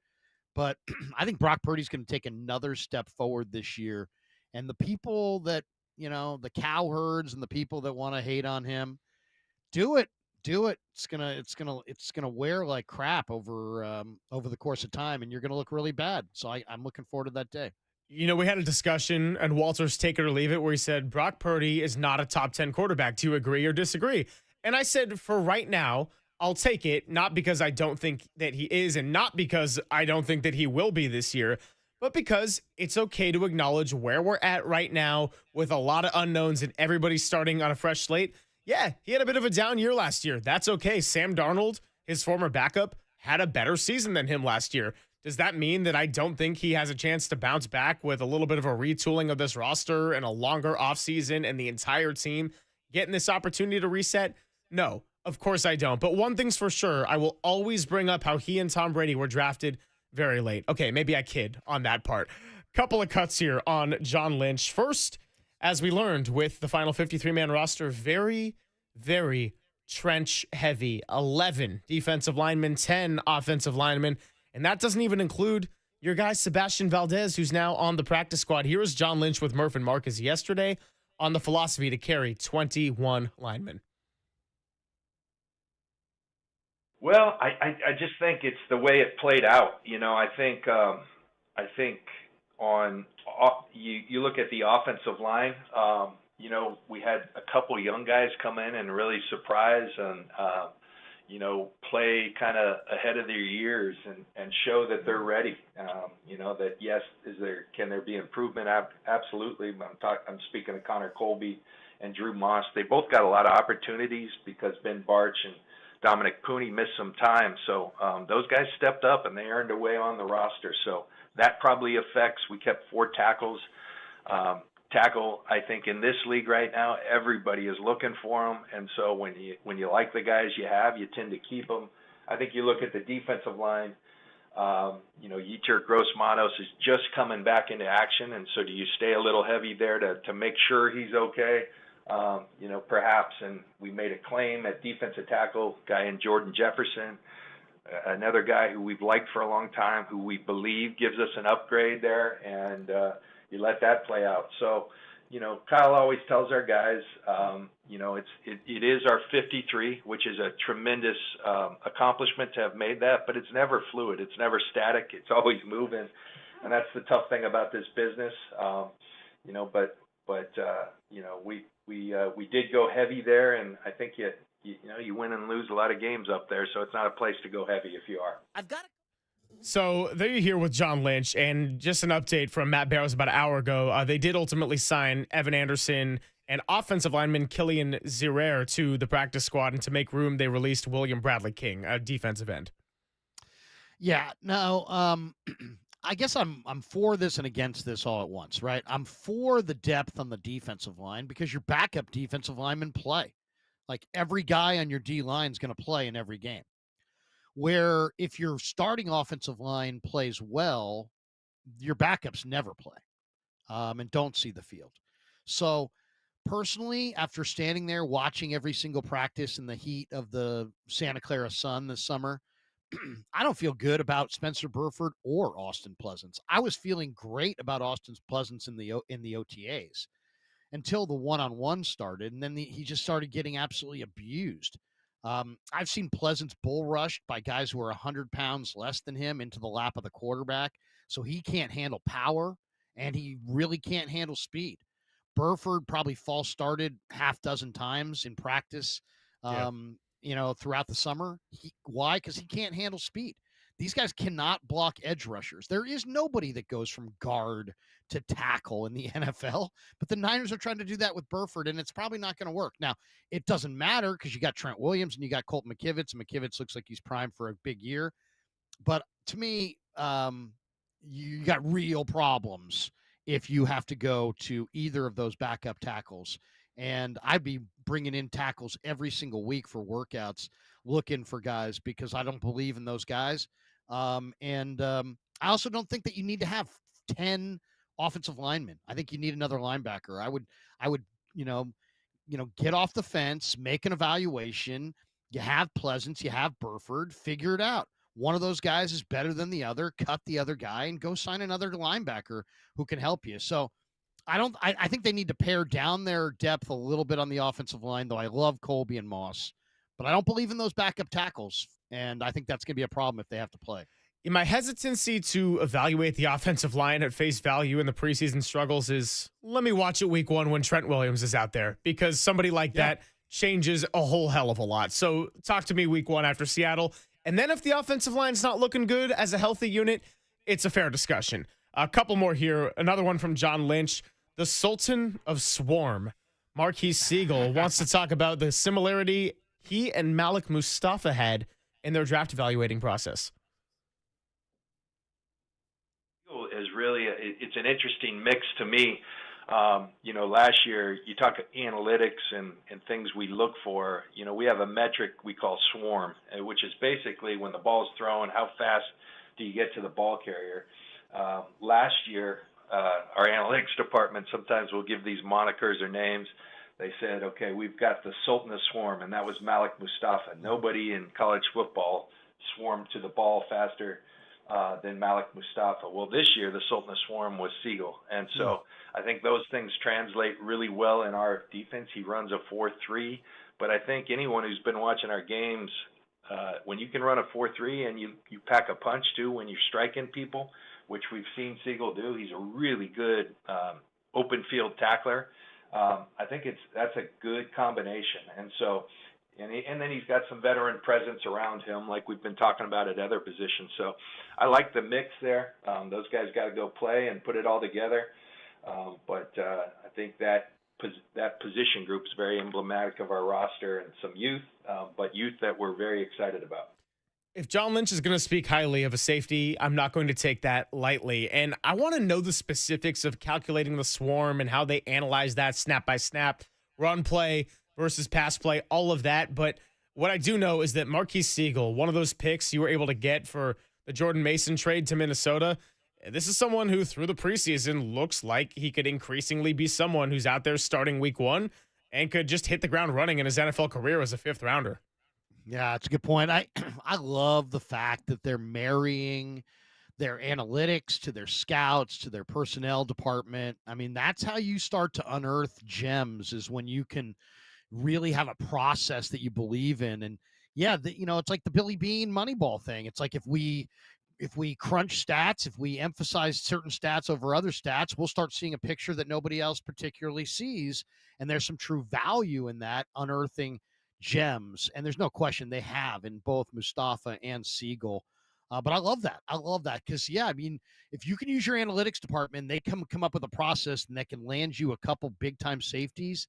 But I think Brock Purdy's going to take another step forward this year. And the people that, the cowherds and the people that want to hate on him, do it do it, it's gonna wear like crap over the course of time, and you're gonna look really bad. So I'm looking forward to that day. You know, we had a discussion, and Walter's take it or leave it, where he said Brock Purdy is not a top 10 quarterback. Do you agree or disagree? And I said, for right now, I'll take it, not because I don't think that he is, and not because I don't think that he will be this year, but because it's okay to acknowledge where we're at right now with a lot of unknowns and everybody starting on a fresh slate. Yeah, he had a bit of a down year last year. That's okay. Sam Darnold, his former backup, had a better season than him last year. Does that mean that I don't think he has a chance to bounce back with a little bit of a retooling of this roster and a longer offseason and the entire team getting this opportunity to reset? No, of course I don't. But one thing's for sure, I will always bring up how he and Tom Brady were drafted very late. Okay, maybe I kid on that part. Couple of cuts here on John Lynch. First, as we learned with the final 53-man roster, very, very trench heavy. 11 defensive linemen, 10 offensive linemen. And that doesn't even include your guy, Sebastian Valdez, who's now on the practice squad. Here is John Lynch with Murph and Marcus yesterday on the philosophy to carry 21 linemen. Well, I just think it's the way it played out. You know, I think on you look at the offensive line. You know, we had a couple young guys come in and really surprise and you know, play kind of ahead of their years and show that they're ready. You know, that yes, can there be improvement? Absolutely. I'm speaking of Connor Colby and Drew Moss. They both got a lot of opportunities because Ben Barch and Dominic Pooney missed some time. So those guys stepped up and they earned a way on the roster. So that probably affects. We kept 4 tackles. Tackle, I think in this league right now, everybody is looking for them, and so when you like the guys you have, you tend to keep them. I think you look at the defensive line. You know, Yetur Gross-Matos is just coming back into action, and so do you stay a little heavy there to make sure he's okay? You know, perhaps. And we made a claim at defensive tackle, guy in Jordan Jefferson, another guy who we've liked for a long time, who we believe gives us an upgrade there, and you let that play out. So, you know, Kyle always tells our guys, you know, it is our 53, which is a tremendous accomplishment to have made that, but it's never fluid. It's never static. It's always moving, and that's the tough thing about this business. You know, but you know, we did go heavy there, and I think you win and lose a lot of games up there, so it's not a place to go heavy if you are. So there you're here with John Lynch, and just an update from Matt Barrows about an hour ago. They did ultimately sign Evan Anderson and offensive lineman Killian Zirer to the practice squad, and to make room, they released William Bradley King, a defensive end. Yeah, no, I guess I'm for this and against this all at once, right? I'm for the depth on the defensive line because your backup defensive linemen play. Like every guy on your D line is going to play in every game. Where if your starting offensive line plays well, your backups never play and don't see the field. So personally, after standing there watching every single practice in the heat of the Santa Clara sun this summer, I don't feel good about Spencer Burford or Austin Pleasance. I was feeling great about Austin Pleasance in the OTAs until the one-on-one started, and then he just started getting absolutely abused. I've seen Pleasance bull rushed by guys who are 100 pounds less than him into the lap of the quarterback, so he can't handle power, and he really can't handle speed. Burford probably false started half dozen times in practice, you know, throughout the summer. Why? Because he can't handle speed. These guys cannot block edge rushers. There is nobody that goes from guard to tackle in the NFL, but the Niners are trying to do that with Burford, and it's probably not going to work. Now, it doesn't matter because you got Trent Williams and you got Colton McKivitz, and McKivitz looks like he's primed for a big year. But to me, you got real problems if you have to go to either of those backup tackles. And I'd be bringing in tackles every single week for workouts, looking for guys because I don't believe in those guys. I also don't think that you need to have 10 offensive linemen. I think you need another linebacker. I would, you know, get off the fence, make an evaluation. You have Pleasance, you have Burford, figure it out. One of those guys is better than the other, cut the other guy and go sign another linebacker who can help you. So I think they need to pare down their depth a little bit on the offensive line, though I love Colby and Moss. But I don't believe in those backup tackles, and I think that's going to be a problem if they have to play. In my hesitancy to evaluate the offensive line at face value in the preseason struggles is, let me watch it week 1 when Trent Williams is out there, because somebody like that changes a whole hell of a lot. So talk to me week 1 after Seattle. And then if the offensive line's not looking good as a healthy unit, it's a fair discussion. A couple more here. Another one from John Lynch. The Sultan of Swarm, Marquise Siegel, wants to talk about the similarity he and Malik Mustafa had in their draft evaluating process. Is really it's an interesting mix to me. Last year you talk analytics and things we look for. We have a metric we call swarm, which is basically when the ball is thrown, how fast do you get to the ball carrier? Last year, our analytics department sometimes will give these monikers or names. They said, okay, we've got the Sultan of Swarm, and that was Malik Mustafa. Nobody in college football swarmed to the ball faster than Malik Mustafa. Well, this year, the Sultan of Swarm was Siegel. And so I think those things translate really well in our defense. He runs a 4-3, but I think anyone who's been watching our games, when you can run a 4-3 and you pack a punch too when you're striking people, which we've seen Siegel do, he's a really good open field tackler. I think that's a good combination. And so, and then he's got some veteran presence around him, like we've been talking about at other positions. So I like the mix there. Those guys got to go play and put it all together. But I think that position group is very emblematic of our roster and some youth, but youth that we're very excited about. If John Lynch is going to speak highly of a safety, I'm not going to take that lightly. And I want to know the specifics of calculating the swarm and how they analyze that snap by snap, run play versus pass play, all of that. But what I do know is that Marquise Siegel, one of those picks you were able to get for the Jordan Mason trade to Minnesota, this is someone who through the preseason looks like he could increasingly be someone who's out there starting week 1 and could just hit the ground running in his NFL career as a 5th rounder. Yeah, it's a good point. I love the fact that they're marrying their analytics to their scouts, to their personnel department. I mean, that's how you start to unearth gems, is when you can really have a process that you believe in. And yeah, it's like the Billy Bean Moneyball thing. It's like if we crunch stats, if we emphasize certain stats over other stats, we'll start seeing a picture that nobody else particularly sees. And there's some true value in that, unearthing gems. And there's no question they have in both Mustafa and Siegel. But I love that. I love that because, yeah, I mean, if you can use your analytics department, they come up with a process and that can land you a couple big-time safeties.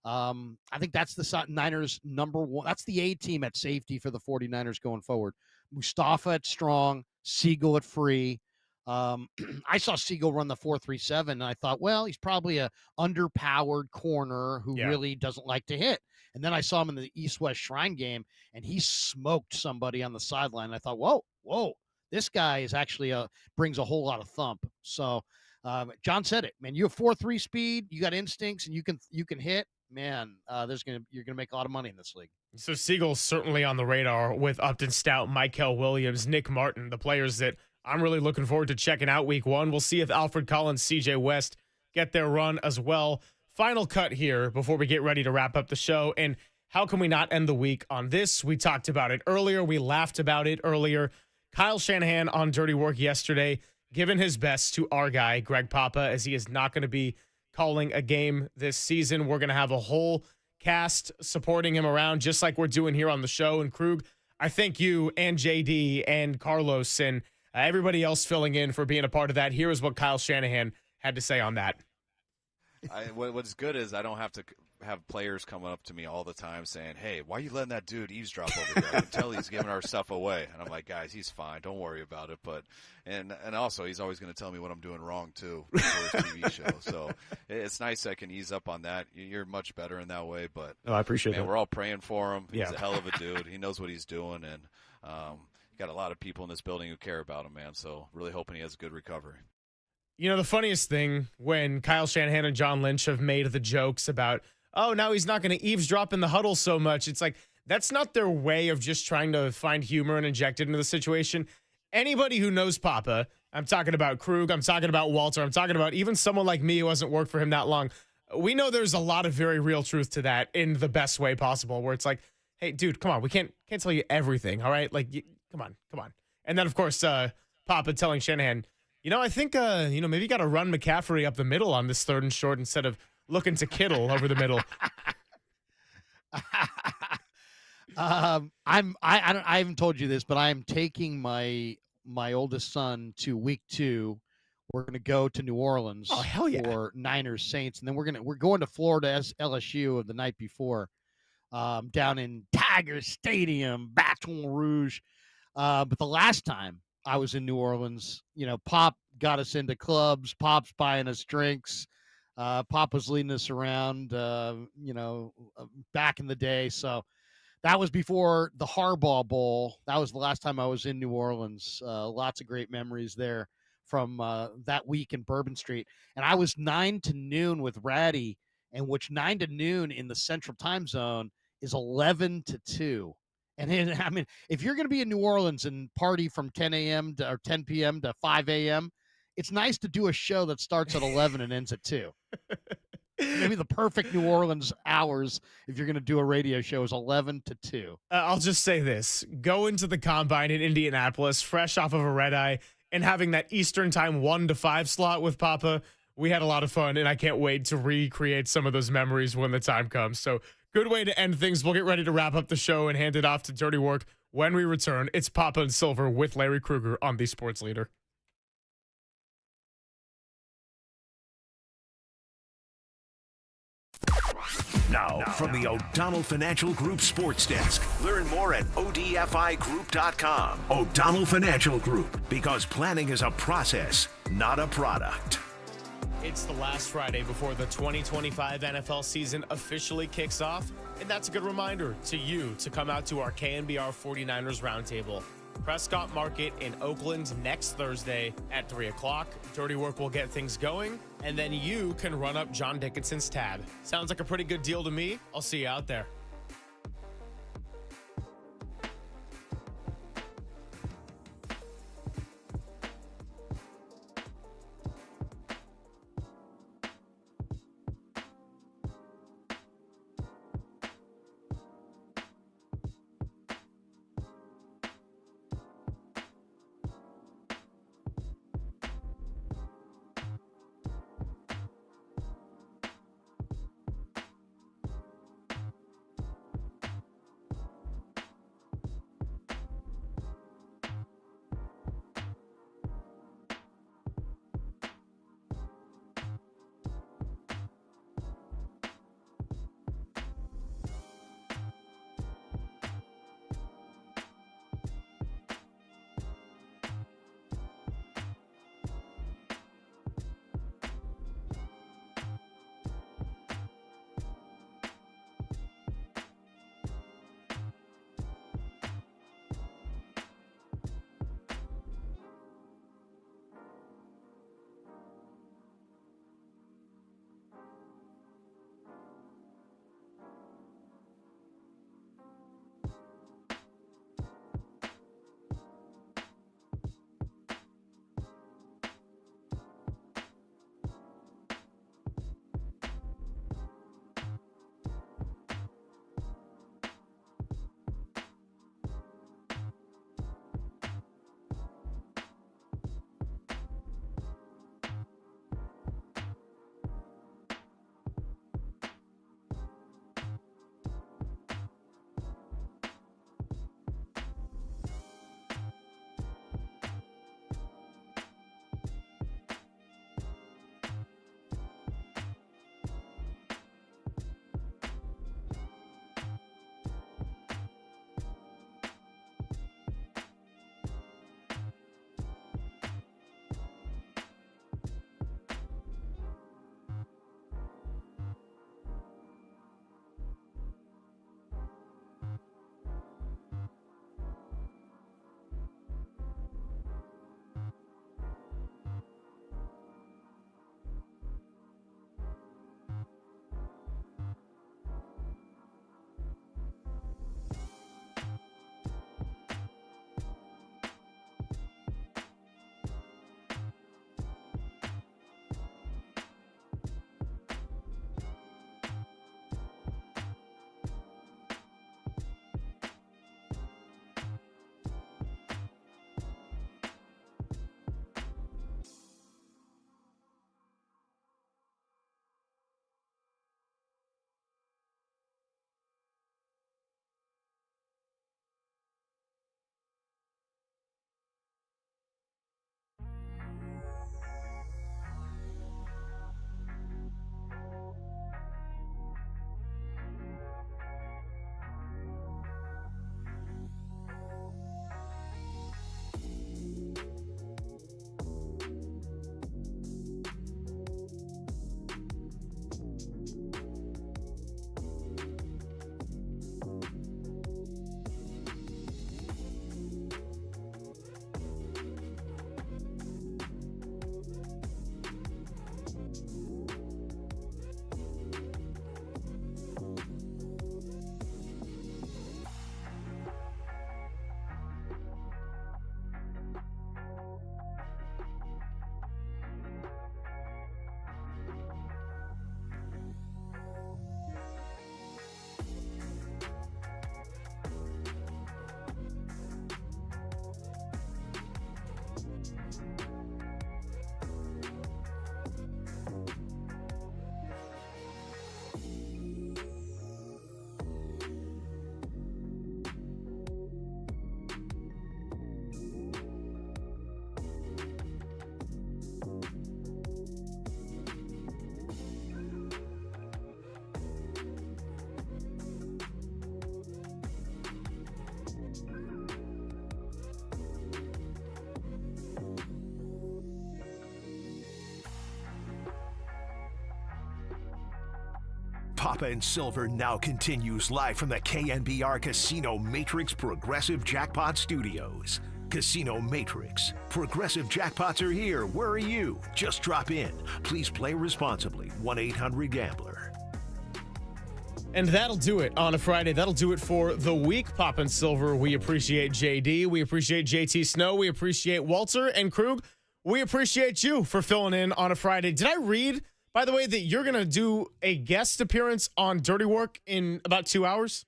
I think that's the Niners' number one. That's the A team at safety for the 49ers going forward. Mustafa at strong, Siegel at free. I saw Siegel run the 4.37, and I thought, well, he's probably a underpowered corner who really doesn't like to hit. And then I saw him in the East-West Shrine game, and he smoked somebody on the sideline. I thought, whoa, this guy is actually brings a whole lot of thump. So John said it, man. You have 4.3 speed, you got instincts, and you can hit. Man, you're gonna make a lot of money in this league. So Siegel's certainly on the radar with Upton Stout, Michael Williams, Nick Martin, the players that I'm really looking forward to checking out week 1. We'll see if Alfred Collins, CJ West get their run as well. Final cut here before we get ready to wrap up the show. And how can we not end the week on this? We talked about it earlier. We laughed about it earlier. Kyle Shanahan on Dirty Work yesterday, giving his best to our guy, Greg Papa, as he is not going to be calling a game this season. We're going to have a whole cast supporting him around, just like we're doing here on the show. And Krug, I thank you and JD and Carlos and everybody else filling in for being a part of that. Here is what Kyle Shanahan had to say on that. What's good is I don't have to have players coming up to me all the time saying, hey, why are you letting that dude eavesdrop over here? I can tell he's giving our stuff away. And I'm like, guys, he's fine. Don't worry about it. But and also he's always going to tell me what I'm doing wrong, too, for his TV show. So it's nice I can ease up on that. You're much better in that way. But I appreciate that. We're all praying for him. He's a hell of a dude. He knows what he's doing. And got a lot of people in this building who care about him, man. So really hoping he has a good recovery. You know, the funniest thing when Kyle Shanahan and John Lynch have made the jokes about, oh, now he's not going to eavesdrop in the huddle so much. It's like, that's not their way of just trying to find humor and inject it into the situation. Anybody who knows Papa, I'm talking about Krug, I'm talking about Walter, I'm talking about even someone like me who hasn't worked for him that long. We know there's a lot of very real truth to that in the best way possible, where it's like, hey, dude, come on. We can't tell you everything, all right? Like, come on. And then, of course, Papa telling Shanahan, I think, maybe you got to run McCaffrey up the middle on this 3rd and short instead of looking to Kittle over the middle. I haven't told you this, but I am taking my oldest son to week 2. We're going to go to New Orleans for Niners Saints, and then we're going to Florida LSU the night before, down in Tiger Stadium, Baton Rouge. But the last time I was in New Orleans, Pop got us into clubs. Pop's buying us drinks. Pop was leading us around, back in the day. So that was before the Harbaugh Bowl. That was the last time I was in New Orleans. Lots of great memories there from that week in Bourbon Street. And I was 9 to noon with Ratty, and which 9 to noon in the Central Time Zone is 11 to 2. And then, I mean, if you're going to be in New Orleans and party from 10 a.m. or 10 p.m. to 5 a.m., it's nice to do a show that starts at 11 and ends at 2. Maybe the perfect New Orleans hours, if you're going to do a radio show, is 11 to 2. I'll just say this. Going to the Combine in Indianapolis, fresh off of a red eye, and having that Eastern Time 1 to 5 slot with Papa, we had a lot of fun, and I can't wait to recreate some of those memories when the time comes. So good way to end things. We'll get ready to wrap up the show and hand it off to Dirty Work when we return. It's Papa and Silver with Larry Krueger on the Sports Leader. Now, from the O'Donnell Financial Group Sports Desk. Learn more at odfigroup.com. O'Donnell Financial Group, because planning is a process, not a product. It's the last Friday before the 2025 NFL season officially kicks off, and that's a good reminder to you to come out to our KNBR 49ers Roundtable. Prescott Market in Oakland next Thursday at 3 o'clock. Dirty Work will get things going, and then you can run up John Dickinson's tab. Sounds like a pretty good deal to me. I'll see you out there. Papa and Silver now continues live from the KNBR Casino Matrix Progressive Jackpot Studios. Casino Matrix. Progressive jackpots are here. Where are you? Just drop in. Please play responsibly. 1-800-GAMBLER. And that'll do it on a Friday. That'll do it for the week, Pop and Silver. We appreciate JD. We appreciate JT Snow. We appreciate Walter and Krug. We appreciate you for filling in on a Friday. Did I read, by the way, that you're going to do a guest appearance on Dirty Work in about 2 hours?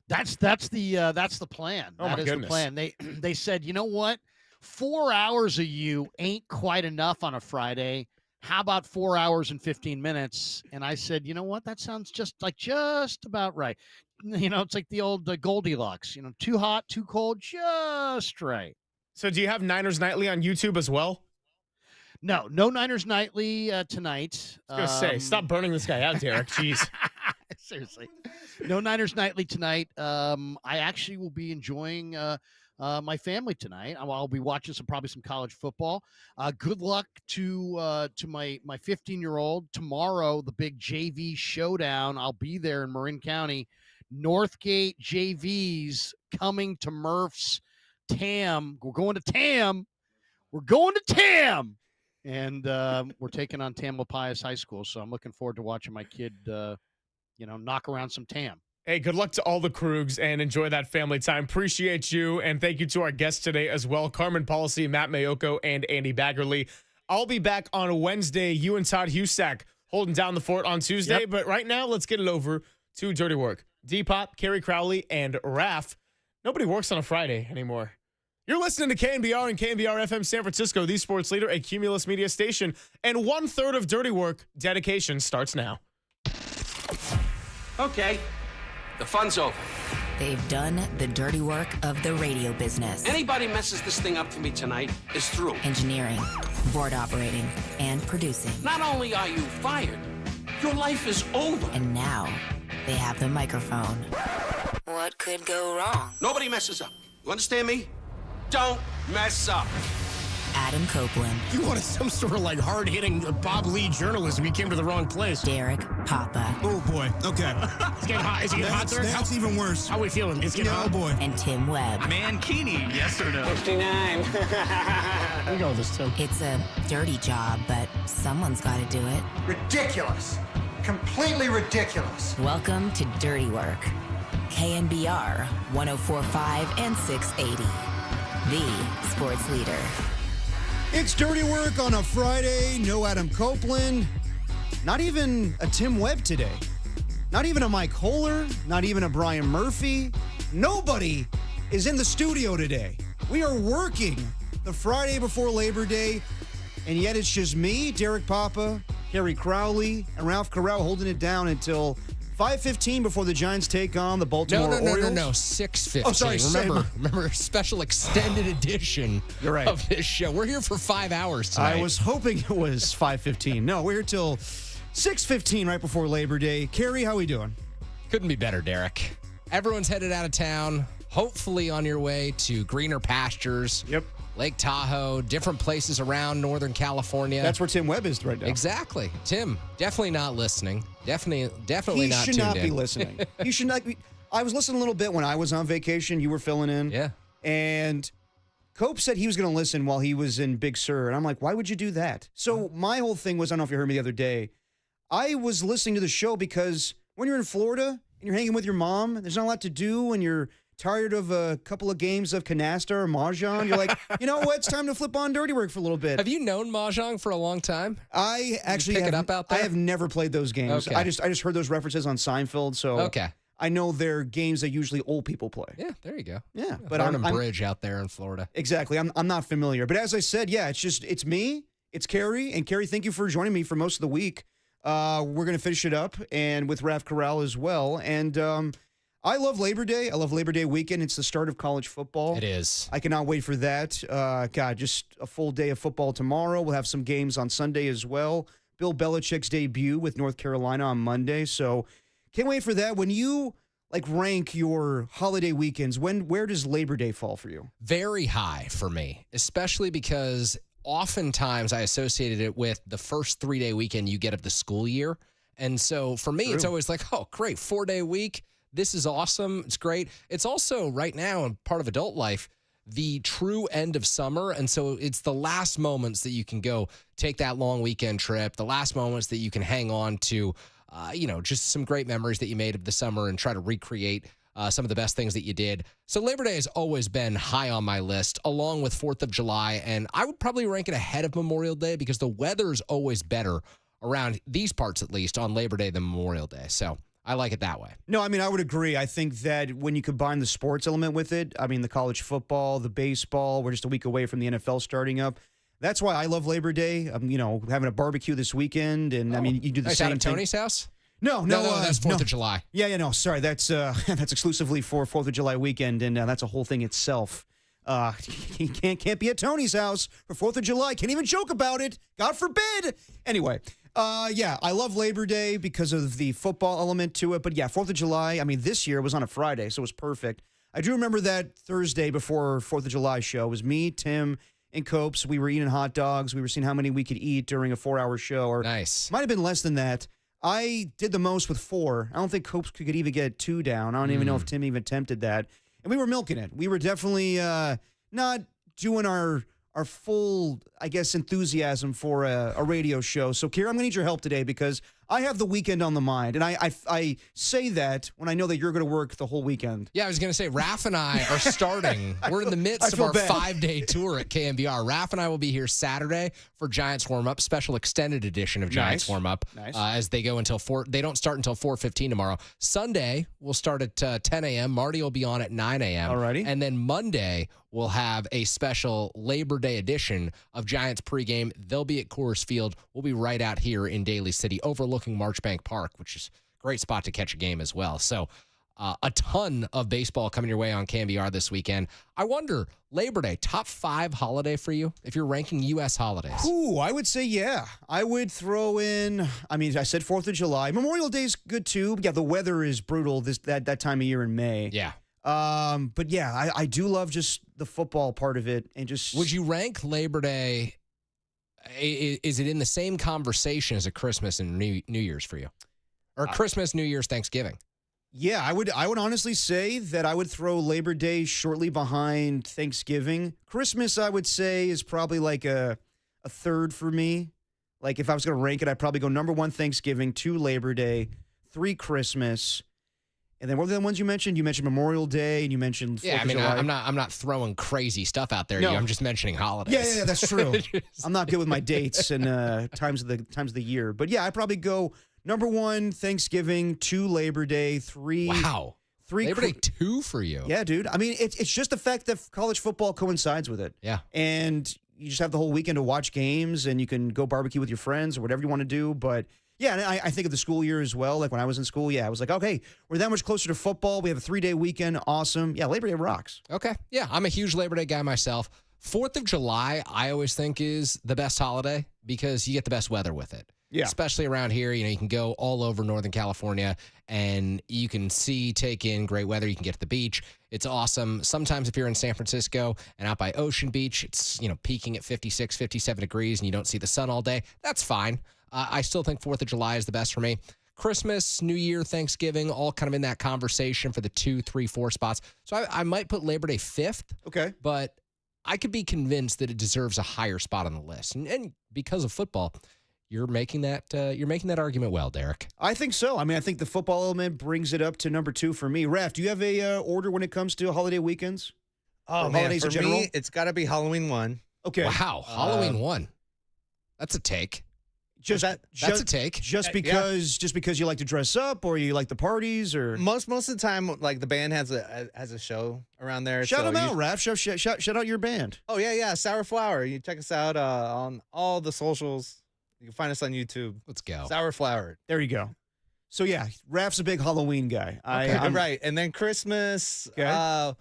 That's the plan. Oh, my goodness. The plan. They said, you know what? 4 hours of you ain't quite enough on a Friday. How about 4 hours and 15 minutes? And I said, you know what? That sounds just about right. You know, it's like the old Goldilocks. You know, too hot, too cold, just right. So do you have Niners Nightly on YouTube as well? No Niners Nightly tonight. I was going to say, stop burning this guy out, Derek. Jeez. Seriously. No Niners Nightly tonight. I actually will be enjoying my family tonight. I'll be watching probably some college football. Good luck to my 15-year-old. Tomorrow, the big JV showdown. I'll be there in Marin County. Northgate JVs coming to Murph's TAM. We're going to TAM. And we're taking on Tamalpais High School. So I'm looking forward to watching my kid, knock around some TAM. Hey, good luck to all the Krugs and enjoy that family time. Appreciate you. And thank you to our guests today as well, Carmen Policy, Matt Mayoko, and Andy Baggerly. I'll be back on Wednesday. You and Todd Husak holding down the fort on Tuesday. Yep. But right now, let's get it over to Dirty Work. D-Pop, Kerry Crowley, and Raph. Nobody works on a Friday anymore. You're listening to KNBR and KNBR FM San Francisco, the sports leader, a Cumulus media station. And 1/3 of Dirty Work dedication starts now. Okay. The fun's over. They've done the dirty work of the radio business. Anybody messes this thing up for me tonight is through. Engineering, board operating, and producing. Not only are you fired, your life is over. And now they have the microphone. What could go wrong? Nobody messes up. You understand me? Don't mess up. Adam Copeland. You wanted some sort of hard-hitting Bob Lee journalism. You came to the wrong place. Derek Papa. Oh, boy. Okay. It's getting hot. Is it getting hot there? That's even worse. How are we feeling? It's getting hot? Oh, boy. And Tim Webb. Mankini, yes or no? 59. We go with this, Tim. It's a dirty job, but someone's got to do it. Ridiculous. Completely ridiculous. Welcome to Dirty Work. KNBR 104.5 and 680. The sports leader. It's Dirty Work on a Friday. No Adam Copeland. Not even a Tim Webb today. Not even a Mike Holler. Not even a Brian Murphy. Nobody is in the studio today. We are working the Friday before Labor Day, and yet it's just me, Derek Papa, Kerry Crowley, and Ralph Corral holding it down until 5:15 before the Giants take on the Baltimore Orioles. No, 6:15. Oh, sorry. Remember, special extended edition You're right. of this show. We're here for 5 hours tonight. I was hoping it was 5:15. No, we're here till 6:15 right before Labor Day. Kerry, how we doing? Couldn't be better, Derek. Everyone's headed out of town, hopefully on your way to greener pastures. Yep. Lake Tahoe, different places around Northern California. That's where Tim Webb is right now. Exactly. Tim, definitely not listening. Definitely not tuned in. He should not be listening. He should not be. I was listening a little bit when I was on vacation. You were filling in. Yeah. And Cope said he was going to listen while he was in Big Sur. And I'm like, why would you do that? So my whole thing was, I don't know if you heard me the other day, I was listening to the show because when you're in Florida and you're hanging with your mom, there's not a lot to do and you're tired of a couple of games of canasta or mahjong, you're like, you know what? It's time to flip on Dirty Work for a little bit. Have you known mahjong for a long time? I actually pick it up out there? I have never played those games. Okay. I just heard those references on Seinfeld, so Okay. I know they're games that usually old people play. Yeah, there you go. Yeah, but Barnum Bridge out there in Florida. Exactly. I'm not familiar. But as I said, yeah, it's me, it's Kerry, and Kerry, thank you for joining me for most of the week. We're going to finish it up, and with Raph Corral as well. And I love Labor Day. I love Labor Day weekend. It's the start of college football. It is. I cannot wait for that. God, just a full day of football tomorrow. We'll have some games on Sunday as well. Bill Belichick's debut with North Carolina on Monday. So can't wait for that. When you rank your holiday weekends, where does Labor Day fall for you? Very high for me, especially because oftentimes I associated it with the first 3-day weekend you get of the school year. And so for me, it's always like, oh, great, 4-day week. This is awesome. It's great. It's also right now in part of adult life, the true end of summer. And so it's the last moments that you can go take that long weekend trip, the last moments that you can hang on to, just some great memories that you made of the summer and try to recreate some of the best things that you did. So Labor Day has always been high on my list, along with 4th of July. And I would probably rank it ahead of Memorial Day because the weather is always better around these parts, at least, on Labor Day than Memorial Day. So I like it that way. No, I mean, I would agree. I think that when you combine the sports element with it, I mean, the college football, the baseball, we're just a week away from the NFL starting up. That's why I love Labor Day. I'm, having a barbecue this weekend, and I mean, you do the same out at thing. Tony's house? No, that's 4th of July. Yeah, no, sorry. That's exclusively for 4th of July weekend, and that's a whole thing itself. You can't be at Tony's house for 4th of July. Can't even joke about it. God forbid. Anyway, I love Labor Day because of the football element to it. But yeah, 4th of July, I mean, this year was on a Friday, so it was perfect. I do remember that Thursday before 4th of July show. It was me, Tim, and Copes. We were eating hot dogs. We were seeing how many we could eat during a 4-hour show. Or nice. Might have been less than that. I did the most with 4. I don't think Copes could even get 2 down. I don't even know if Tim even attempted that. And we were milking it. We were definitely not doing our full, I guess, enthusiasm for a radio show. So, Kira, I'm going to need your help today because I have the weekend on the mind. And I say that when I know that you're going to work the whole weekend. Yeah, I was going to say, Raph and I are starting. We're in the midst of our 5-day tour at KNBR. Raph and I will be here Saturday for Giants warm-up, special extended edition of Giants warm-up. Nice. As they go until 4. They don't start until 4:15 tomorrow. Sunday, we'll start at 10 a.m. Marty will be on at 9 a.m. Alrighty. And then Monday, we'll have a special Labor Day edition of Giants pregame. They'll be at Coors Field. We'll be right out here in Daly City, overlooking Marchbank Park, which is a great spot to catch a game as well. So a ton of baseball coming your way on KNBR this weekend. I wonder, Labor Day, top 5 holiday for you if you're ranking U.S. holidays? Ooh, I would say, yeah. I would throw in, I mean, I said 4th of July. Memorial Day's good, too. Yeah, the weather is brutal that time of year in May. Yeah. But yeah, I do love just the football part of it. And just would you rank Labor Day? Is it in the same conversation as a Christmas and New Year's for you, or Christmas, New Year's, Thanksgiving? Yeah, I would honestly say that I would throw Labor Day shortly behind Thanksgiving. Christmas, I would say, is probably like a third for me. Like if I was going to rank it, I'd probably go number 1 Thanksgiving, 2 Labor Day, 3 Christmas. And then what were the ones you mentioned? You mentioned Memorial Day, and you mentioned 4th of July. I'm not throwing crazy stuff out there. No. I'm just mentioning holidays. Yeah, that's true. I'm not good with my dates and times of the year. But yeah, I'd probably go number 1 Thanksgiving, 2 Labor Day, 3. Wow. 3 Labor Day 2 for you. Yeah, dude. I mean, it's just the fact that college football coincides with it. Yeah. And you just have the whole weekend to watch games, and you can go barbecue with your friends or whatever you want to do. But yeah, and I think of the school year as well. Like when I was in school, I was like, okay, we're that much closer to football. We have a 3-day weekend. Awesome. Yeah, Labor Day rocks. Okay. Yeah, I'm a huge Labor Day guy myself. 4th of July, I always think is the best holiday because you get the best weather with it. Yeah. Especially around here, you can go all over Northern California and you can take in great weather. You can get to the beach. It's awesome. Sometimes if you're in San Francisco and out by Ocean Beach, it's, peaking at 56, 57 degrees and you don't see the sun all day. That's fine. I still think 4th of July is the best for me. Christmas, New Year, Thanksgiving, all kind of in that conversation for the 2, 3, 4 spots. So I might put Labor Day 5th. Okay. But I could be convinced that it deserves a higher spot on the list. And because of football, you're making that argument well, Derek. I think so. I mean, I think the football element brings it up to number 2 for me. Raph, do you have a order when it comes to holiday weekends? Oh, man, holidays for in general? me, it's got to be Halloween 1. Okay. Wow, Halloween 1. That's a take. That's a take. Just because you like to dress up, or you like the parties, or most of the time, like the band has a show around there. Shout them out, Raph. Shout out your band. Oh yeah, Sour Flower. You check us out on all the socials. You can find us on YouTube. Let's go. Sour Flower. There you go. So yeah, Raph's a big Halloween guy. I'm right. And then Christmas. Okay.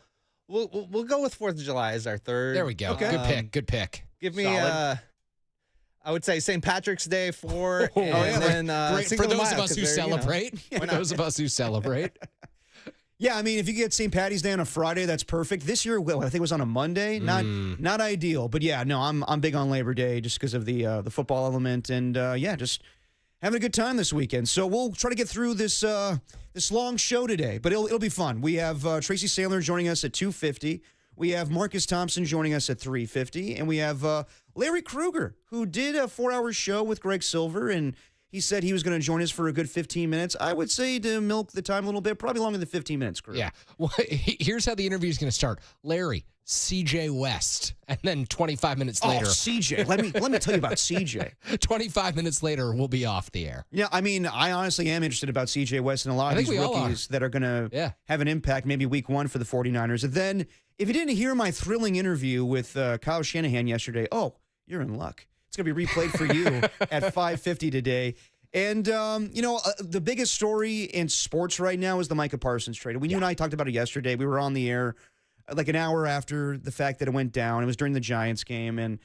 We'll go with 4th of July as our third. There we go. Okay. Good pick. Give me Solid. I would say St. Patrick's Day 4. Oh, and then great. For those of us who celebrate. For those of us who celebrate. Yeah, I mean, if you get St. Patty's Day on a Friday, that's perfect. This year, I think it was on a Monday. Not ideal, but yeah, no, I'm big on Labor Day just because of the football element, and just having a good time this weekend. So we'll try to get through this this long show today, but it'll be fun. We have Tracy Sandler joining us at 2:50. We have Marcus Thompson joining us at 3:50, and we have Larry Krueger, who did a 4-hour show with Greg Silver, and he said he was going to join us for a good 15 minutes. I would say to milk the time a little bit, probably longer than 15 minutes, Krueger. Yeah. Well, here's how the interview is going to start. Larry, CJ West, and then 25 minutes later. Oh, CJ. Let me tell you about CJ. 25 minutes later, we'll be off the air. Yeah, I mean, I honestly am interested about CJ West and a lot of these rookies that are going to have an impact maybe week 1 for the 49ers. And then, if you didn't hear my thrilling interview with Kyle Shanahan yesterday, you're in luck. It's going to be replayed for you at 5:50 today. And, the biggest story in sports right now is the Micah Parsons trade. You and I talked about it yesterday. We were on the air like an hour after the fact that it went down. It was during the Giants game. And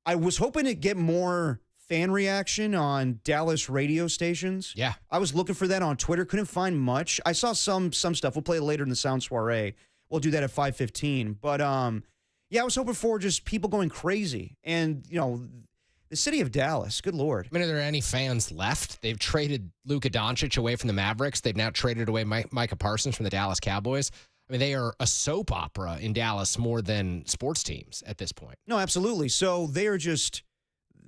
I was hoping to get more fan reaction on Dallas radio stations. Yeah. I was looking for that on Twitter. Couldn't find much. I saw some stuff. We'll play it later in the Sound Soiree. We'll do that at 5:15. But, I was hoping for just people going crazy. And, the city of Dallas, good Lord. I mean, are there any fans left? They've traded Luka Doncic away from the Mavericks. They've now traded away Micah Parsons from the Dallas Cowboys. I mean, they are a soap opera in Dallas more than sports teams at this point. No, absolutely. So they are just,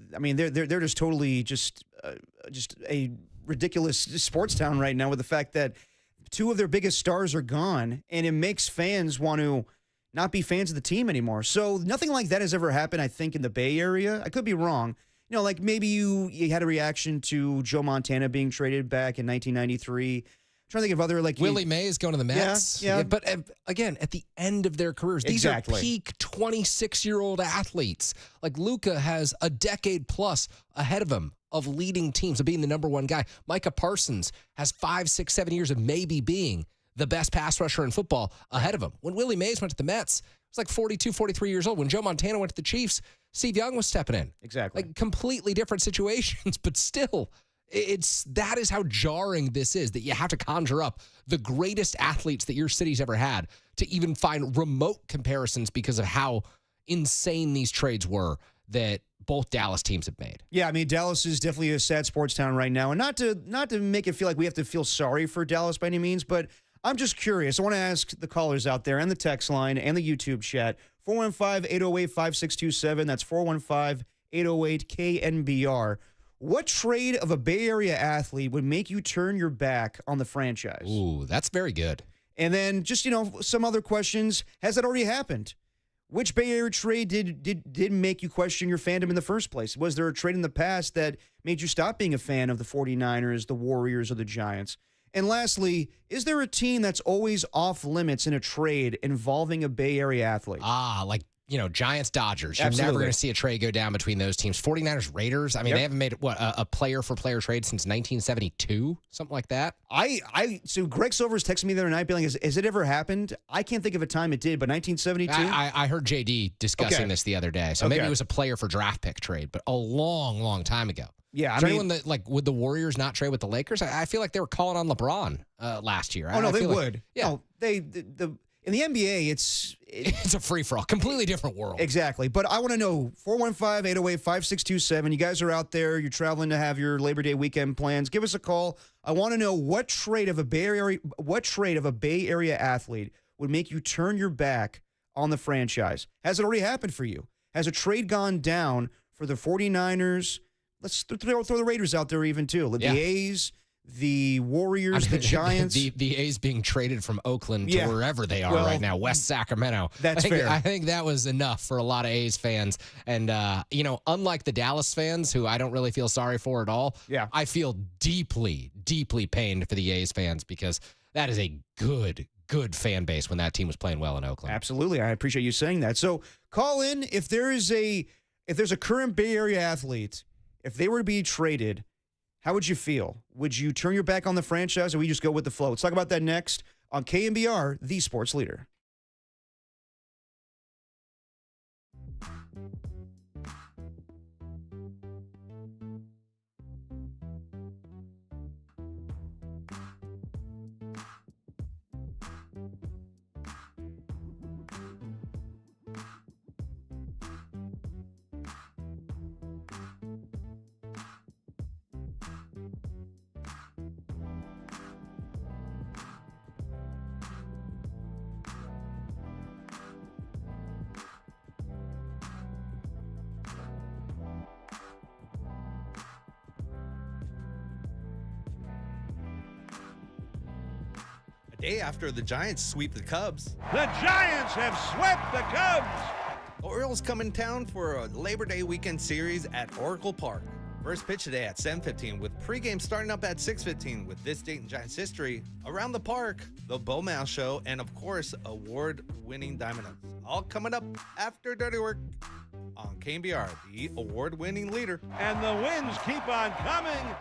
they're just totally just a ridiculous sports town right now with the fact that 2 of their biggest stars are gone, and it makes fans want to not be fans of the team anymore. So nothing like that has ever happened, I think, in the Bay Area. I could be wrong. Like maybe you had a reaction to Joe Montana being traded back in 1993. I'm trying to think of other Willie Mays going to the Mets. Yeah. But again, at the end of their careers, these are peak 26-year-old athletes. Like Luka has a decade plus ahead of him of leading teams, of being the number 1 guy. Micah Parsons has 5, 6, 7 years of maybe being the best pass rusher in football ahead of him. When Willie Mays went to the Mets, he was like 42, 43 years old. When Joe Montana went to the Chiefs, Steve Young was stepping in. Exactly. Like completely different situations, but still, that is how jarring this is, that you have to conjure up the greatest athletes that your city's ever had to even find remote comparisons because of how insane these trades were that both Dallas teams have made. Yeah, Dallas is definitely a sad sports town right now. And not to make it feel like we have to feel sorry for Dallas by any means, but I'm just curious. I want to ask the callers out there and the text line and the YouTube chat, 415-808-5627. That's 415-808-KNBR. What trade of a Bay Area athlete would make you turn your back on the franchise? Ooh, that's very good. And then just, some other questions. Has that already happened? Which Bay Area trade did make you question your fandom in the first place? Was there a trade in the past that made you stop being a fan of the 49ers, the Warriors, or the Giants? And lastly, is there a team that's always off limits in a trade involving a Bay Area athlete? Giants, Dodgers. You're Absolutely. never going to see a trade go down between those teams. 49ers, Raiders. They haven't made a player-for-player trade since 1972, something like that. So Greg Silver's texted me the other night, being like, has it ever happened? I can't think of a time it did, but 1972? I heard JD discussing this the other day. So maybe it was a player for draft pick trade, but a long, long time ago. Yeah, Is there anyone that, would the Warriors not trade with the Lakers? I feel like they were calling on LeBron last year. Oh, no, they would. Like, yeah. No, in the NBA, it's a free-for-all. Completely different world. Exactly. But I want to know, 415-808-5627. You guys are out there. You're traveling to have your Labor Day weekend plans. Give us a call. I want to know what trade of a Bay Area athlete would make you turn your back on the franchise. Has it already happened for you? Has a trade gone down for the 49ers? Let's throw the Raiders out there even, too. The A's, the Warriors, the Giants. The A's being traded from Oakland to wherever they are right now, West Sacramento. That's fair. I think that was enough for a lot of A's fans. And, unlike the Dallas fans, who I don't really feel sorry for at all, I feel deeply, deeply pained for the A's fans because that is a good fan base when that team was playing well in Oakland. Absolutely. I appreciate you saying that. So call in if there's a current Bay Area athlete, if they were to be traded, how would you feel? Would you turn your back on the franchise, or would you just go with the flow? Let's talk about that next on KNBR, the sports leader. a day after the Giants sweep the Cubs. The Giants have swept the Cubs. The Orioles come in town for a Labor Day weekend series at Oracle Park. First pitch today at 7:15 with pregame starting up at 6:15 with this date in Giants history, Around the Park, the Bowman Show, and of course, award-winning Diamond Nuts. All coming up after Dirty Work on KNBR, the award-winning leader. And the wins keep on coming.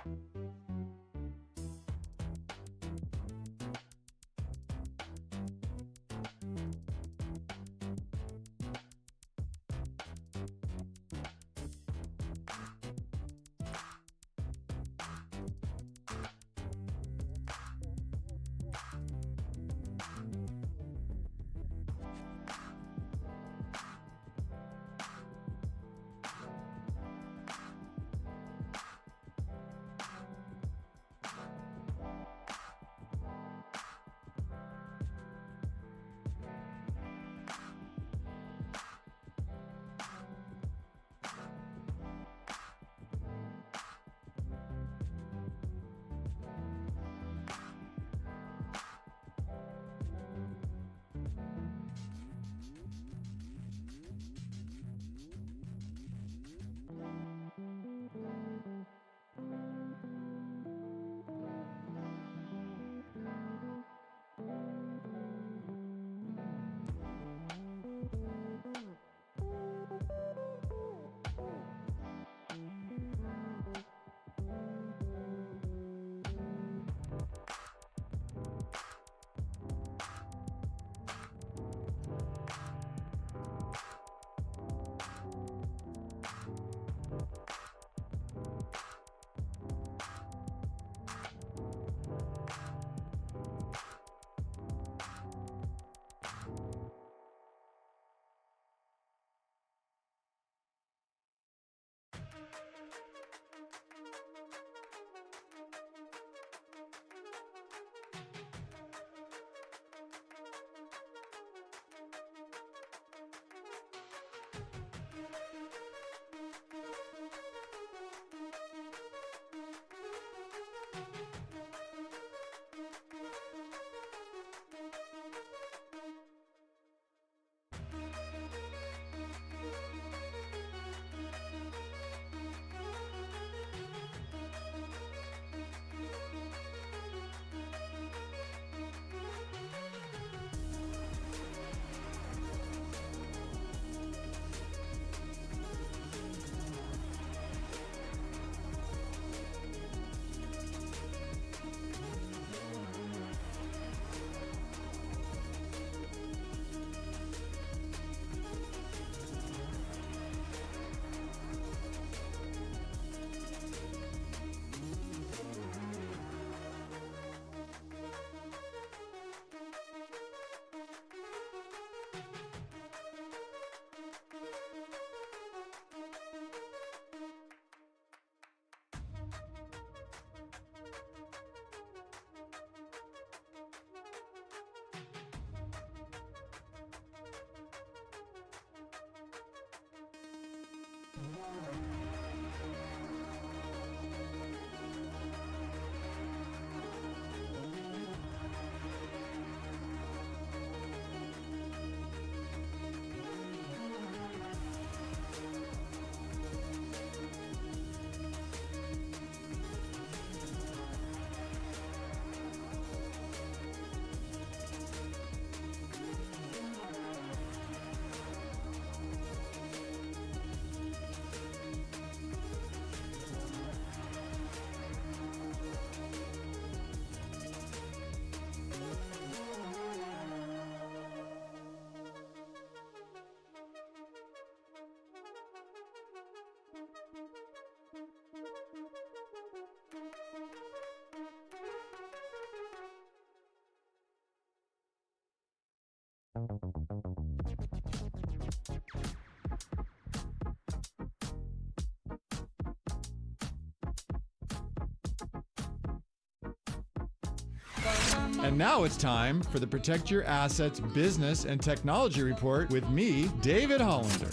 And now it's time for the Protect Your Assets Business and Technology Report with me, David Hollander.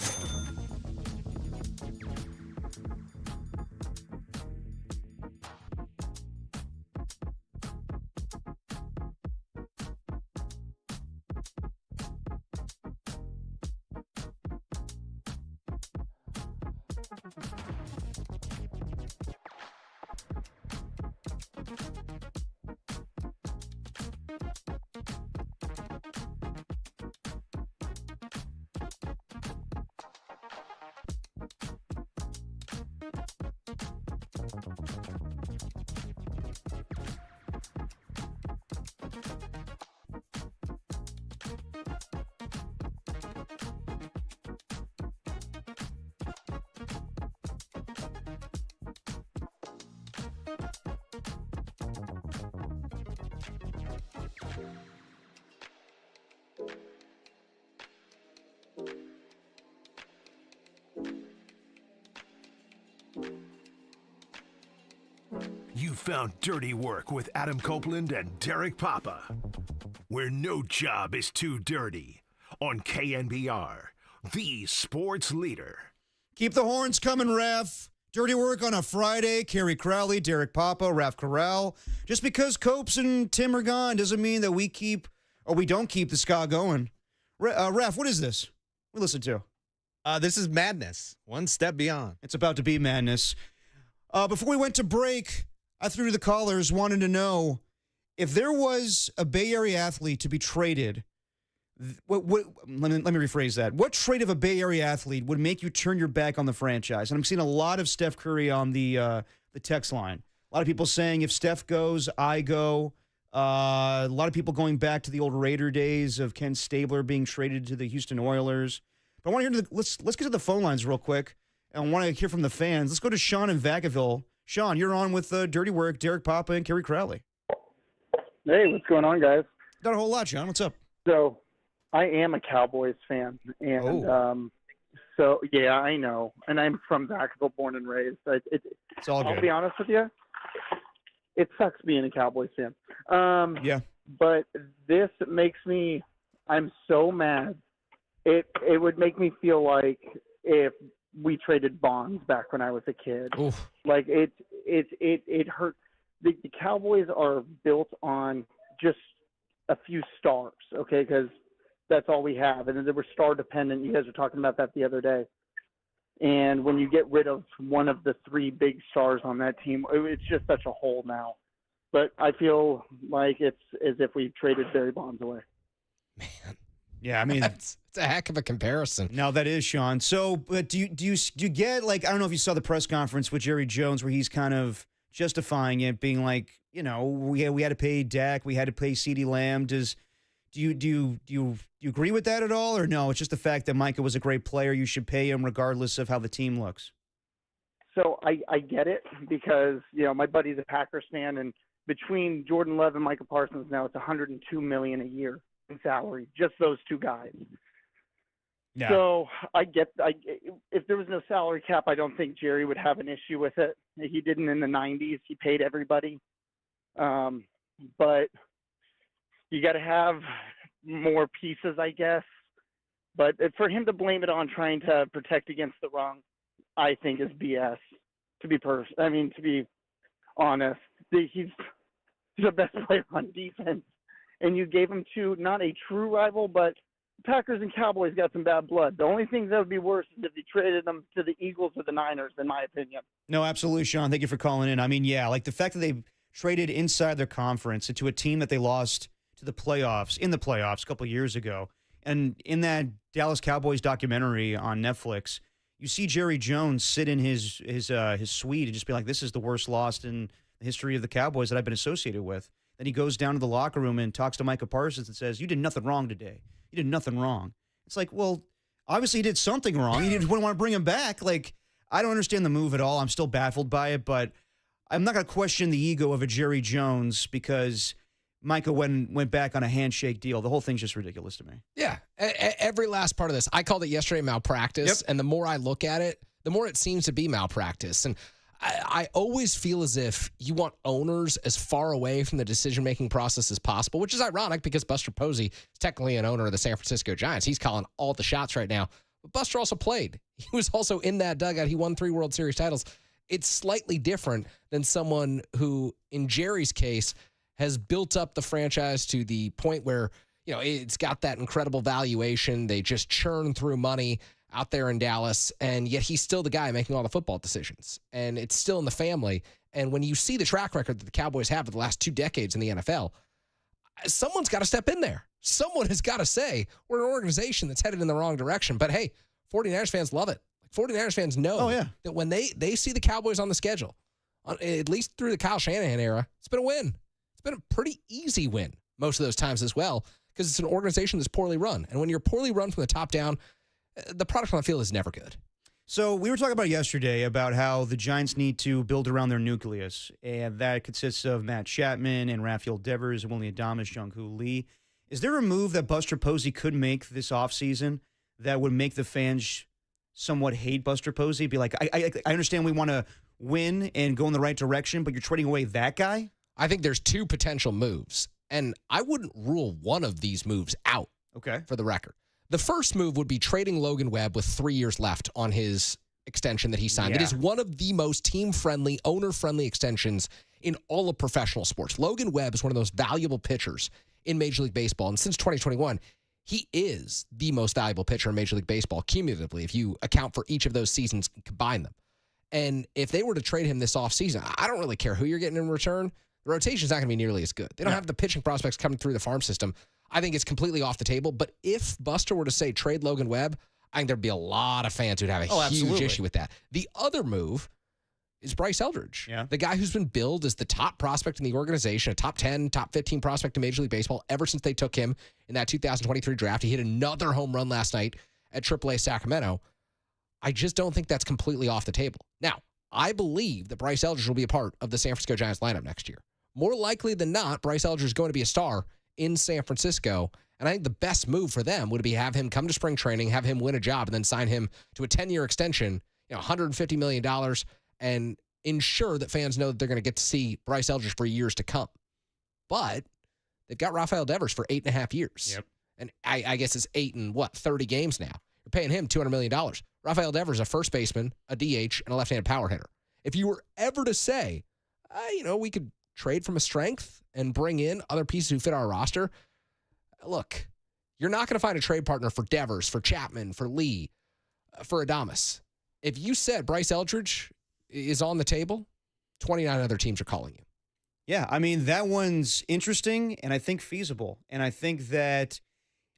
You found Dirty Work with Adam Copeland and Derek Papa, where no job is too dirty, on KNBR, the sports leader. Keep the horns coming, Ref. Dirty Work on a Friday. Kerry Crowley, Derek Papa, Raf Corral. Just because Copes and Tim are gone doesn't mean that we keep, or we don't keep the ska going. Raf, what is this? We listen to. This is madness. One step beyond. It's about to be madness. Before we went to break, I threw to the callers, wanted to know if there was a Bay Area athlete to be traded. Let me rephrase that. What trade of a Bay Area athlete would make you turn your back on the franchise? And I'm seeing a lot of Steph Curry on the text line. A lot of people saying if Steph goes, I go. A lot of people going back to the old Raider days of Ken Stabler being traded to the Houston Oilers. But I want to hear let's get to the phone lines real quick. And I want to hear from the fans. Let's go to Sean in Vacaville. Sean, you're on with Dirty Work, Derek Papa, and Kerry Crowley. Hey, what's going on, guys? Not a whole lot, Sean. What's up? So, I am a Cowboys fan, and so yeah, I know, and I'm from Vacaville, born and raised. It's all good. I'll be honest with you, it sucks being a Cowboys fan. Yeah. But this makes me, I'm so mad. It would make me feel like if we traded Bonds back when I was a kid. Oof. Like it hurt. The Cowboys are built on just a few stars, okay? Because that's all we have, and they were star dependent. You guys were talking about that the other day. And when you get rid of one of the three big stars on that team, it's just such a hole now. But I feel like it's as if we traded Barry Bonds away. Yeah, I mean, it's a heck of a comparison. No, that is, Sean. So, but do you get, like, I don't know if you saw the press conference with Jerry Jones where he's kind of justifying it, being like, you know, we had to pay Dak, we had to pay CeeDee Lamb. Do you agree with that at all, or no? It's just the fact that Micah was a great player. You should pay him regardless of how the team looks. So I get it because, you know, my buddy's a Packers fan, and between Jordan Love and Micah Parsons now it's $102 million a year in salary, just those two guys. Yeah. So if there was no salary cap, I don't think Jerry would have an issue with it. He didn't in the 90s. He paid everybody. But you got to have more pieces, I guess. But for him to blame it on trying to protect against the wrong, I think is BS. To be honest, he's the best player on defense, and you gave him to not a true rival, but Packers and Cowboys got some bad blood. The only thing that would be worse is if you traded them to the Eagles or the Niners, in my opinion. No, absolutely, Sean. Thank you for calling in. I mean, yeah, like the fact that they traded inside their conference into a team that they lost to the playoffs, a couple of years ago. And in that Dallas Cowboys documentary on Netflix, you see Jerry Jones sit in his suite and just be like, this is the worst loss in the history of the Cowboys that I've been associated with. Then he goes down to the locker room and talks to Micah Parsons and says, you did nothing wrong today. You did nothing wrong. It's like, well, obviously he did something wrong. You didn't want to bring him back. Like, I don't understand the move at all. I'm still baffled by it, but I'm not going to question the ego of a Jerry Jones because Micah went back on a handshake deal. The whole thing's just ridiculous to me. Yeah. Every last part of this. I called it yesterday malpractice, and the more I look at it, the more it seems to be malpractice. And I always feel as if you want owners as far away from the decision-making process as possible, which is ironic because Buster Posey is technically an owner of the San Francisco Giants. He's calling all the shots right now. But Buster also played. He was also in that dugout. He won 3 World Series titles. It's slightly different than someone who, in Jerry's case, has built up the franchise to the point where, you know, it's got that incredible valuation. They just churn through money. out there in Dallas, and yet he's still the guy making all the football decisions. And it's still in the family. And when you see the track record that the Cowboys have for the last 2 decades in the NFL, someone's got to step in there. Someone has got to say, we're an organization that's headed in the wrong direction. But hey, 49ers fans love it. 49ers fans know that when they see the Cowboys on the schedule, at least through the Kyle Shanahan era, it's been a win. It's been a pretty easy win most of those times as well, because it's an organization that's poorly run. And when you're poorly run from the top down, the product on the field is never good. So we were talking about yesterday about how the Giants need to build around their nucleus, and that consists of Matt Chapman and Rafael Devers, Willie Adames, Jung-Ho Lee. Is there a move that Buster Posey could make this offseason that would make the fans somewhat hate Buster Posey? Be like, I understand we want to win and go in the right direction, but you're trading away that guy? I think there's 2 potential moves, and I wouldn't rule one of these moves out, for the record. The first move would be trading Logan Webb with 3 years left on his extension that he signed. Yeah. It is one of the most team-friendly, owner-friendly extensions in all of professional sports. Logan Webb is one of the most valuable pitchers in Major League Baseball, and since 2021, he is the most valuable pitcher in Major League Baseball cumulatively, if you account for each of those seasons and combine them. And if they were to trade him this offseason, I don't really care who you're getting in return. The rotation's not going to be nearly as good. They don't have the pitching prospects coming through the farm system. I think it's completely off the table. But if Buster were to say trade Logan Webb, I think there'd be a lot of fans who'd have a huge issue with that. The other move is Bryce Eldridge, the guy who's been billed as the top prospect in the organization, a top 10, top 15 prospect in Major League Baseball ever since they took him in that 2023 draft. He hit another home run last night at AAA Sacramento. I just don't think that's completely off the table. Now, I believe that Bryce Eldridge will be a part of the San Francisco Giants lineup next year. More likely than not, Bryce Eldridge is going to be a star in San Francisco. And I think the best move for them would be have him come to spring training, have him win a job, and then sign him to a 10-year extension, $150 million, and ensure that fans know that they're going to get to see Bryce Eldridge for years to come. But they've got Rafael Devers for 8.5 years. And I guess it's 30 games now. You're paying him $200 million. Rafael Devers, a first baseman, a DH, and a left-handed power hitter. If you were ever to say, we could trade from a strength and bring in other pieces who fit our roster, look, you're not going to find a trade partner for Devers, for Chapman, for Lee, for Adames. If you said Bryce Eldridge is on the table, 29 other teams are calling you. Yeah, I mean, that one's interesting and I think feasible. And I think that,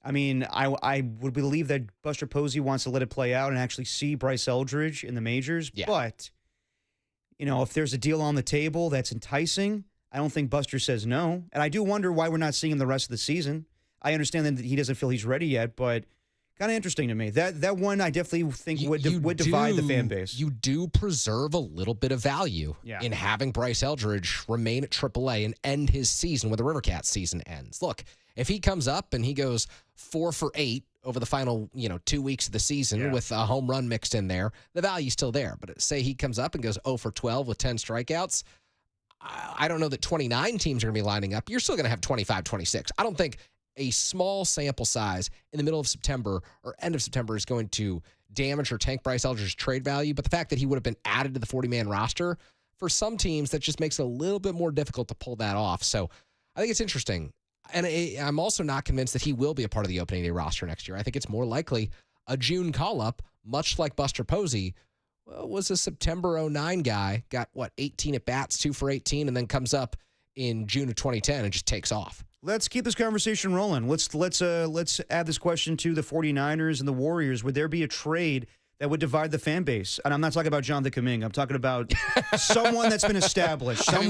I would believe that Buster Posey wants to let it play out and actually see Bryce Eldridge in the majors. Yeah. But, if there's a deal on the table that's enticing, I don't think Buster says no. And I do wonder why we're not seeing him the rest of the season. I understand that he doesn't feel he's ready yet, but kind of interesting to me. That one I definitely think would divide the fan base. You do preserve a little bit of value in having Bryce Eldridge remain at AAA and end his season when the River Cats season ends. Look, if he comes up and he goes 4 for 8 over the final 2 weeks of the season with a home run mixed in there, the value's still there. But say he comes up and goes 0 for 12 with 10 strikeouts, I don't know that 29 teams are going to be lining up. You're still going to have 25, 26. I don't think a small sample size in the middle of September or end of September is going to damage or tank Bryce Eldridge's trade value. But the fact that he would have been added to the 40-man roster, for some teams, that just makes it a little bit more difficult to pull that off. So I think it's interesting. And I'm also not convinced that he will be a part of the opening day roster next year. I think it's more likely a June call-up, much like Buster Posey was a September 2009 guy, got, 18 at-bats, 2 for 18, and then comes up in June of 2010 and just takes off. Let's keep this conversation rolling. Let's add this question to the 49ers and the Warriors. Would there be a trade that would divide the fan base? And I'm not talking about Jonathan Kuminga. I'm talking about someone that's been established. We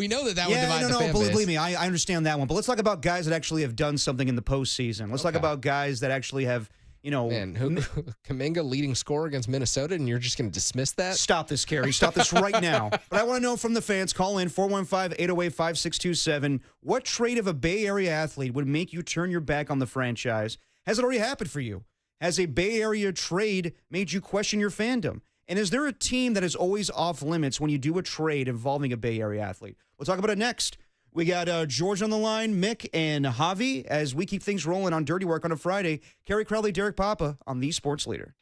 know that would divide the fan base. Believe me, I understand that one. But let's talk about guys that actually have done something in the postseason. Let's talk about guys that actually have, Kuminga leading scorer against Minnesota, and you're just going to dismiss that? Stop this, Kerry. Stop this right now. But I want to know from the fans. Call in 415-808-5627. What trade of a Bay Area athlete would make you turn your back on the franchise? Has it already happened for you? Has a Bay Area trade made you question your fandom? And is there a team that is always off limits when you do a trade involving a Bay Area athlete? We'll talk about it next. We got George on the line, Mick, and Javi as we keep things rolling on Dirty Work on a Friday. Kerry Crowley, Derek Papa on The Sports Leader.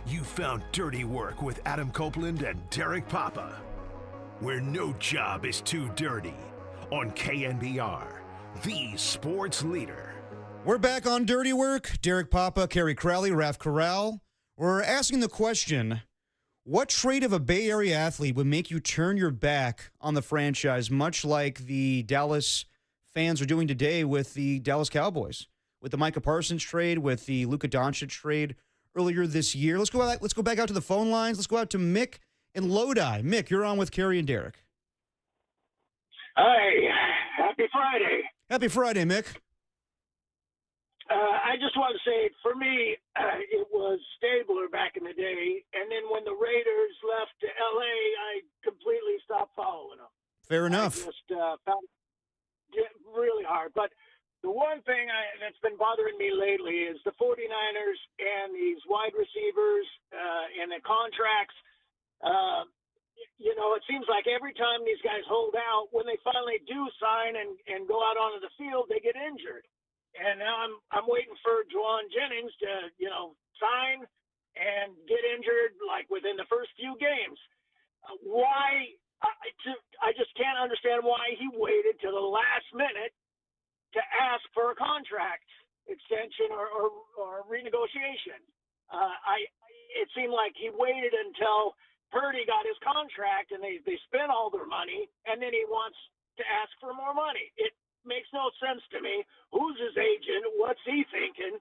You found Dirty Work with Adam Copeland and Derek Papa, where no job is too dirty, on KNBR, the sports leader. We're back on Dirty Work. Derek Papa, Kerry Crowley, Raf Corral. We're asking the question, what trait of a Bay Area athlete would make you turn your back on the franchise, much like the Dallas fans are doing today with the Dallas Cowboys, with the Micah Parsons trade, with the Luka Doncic trade earlier this year? Let's go back out to the phone lines. Let's go out to Mick in Lodi. Mick, you're on with Kerry and Derek. Hi, happy Friday. Happy Friday, Mick. I just want to say, for me, it was Stabler back in the day, and then when the Raiders left to L.A., I completely stopped following them. Fair enough. I just found it really hard. But the one thing that's been bothering me lately is the 49ers and these wide receivers and the contracts. It seems like every time these guys hold out, when they finally do sign and go out onto the field, they get injured. And now I'm waiting for Jauan Jennings to, sign and get injured like within the first few games. Why? I just can't understand why he waited till the last minute to ask for a contract extension or renegotiation. It seemed like he waited until Purdy got his contract and they spent all their money, and then he wants to ask for more money. It makes no sense to me. Who's his agent? What's he thinking?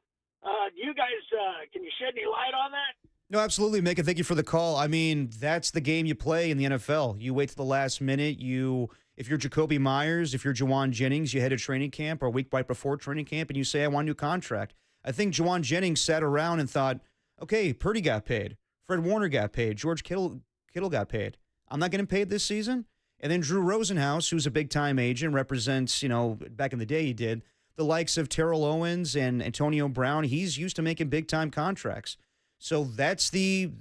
You guys, can you shed any light on that? No, absolutely, Mick, and thank you for the call. I mean, that's the game you play in the NFL. You wait to the last minute. If you're Jacoby Myers, if you're Jauan Jennings, you head to training camp or a week right before training camp, and you say, I want a new contract. I think Jauan Jennings sat around and thought, okay, Purdy got paid. Fred Warner got paid. George Kittle got paid. I'm not getting paid this season. And then Drew Rosenhaus, who's a big-time agent, represents, back in the day he did, the likes of Terrell Owens and Antonio Brown. He's used to making big-time contracts. So that's the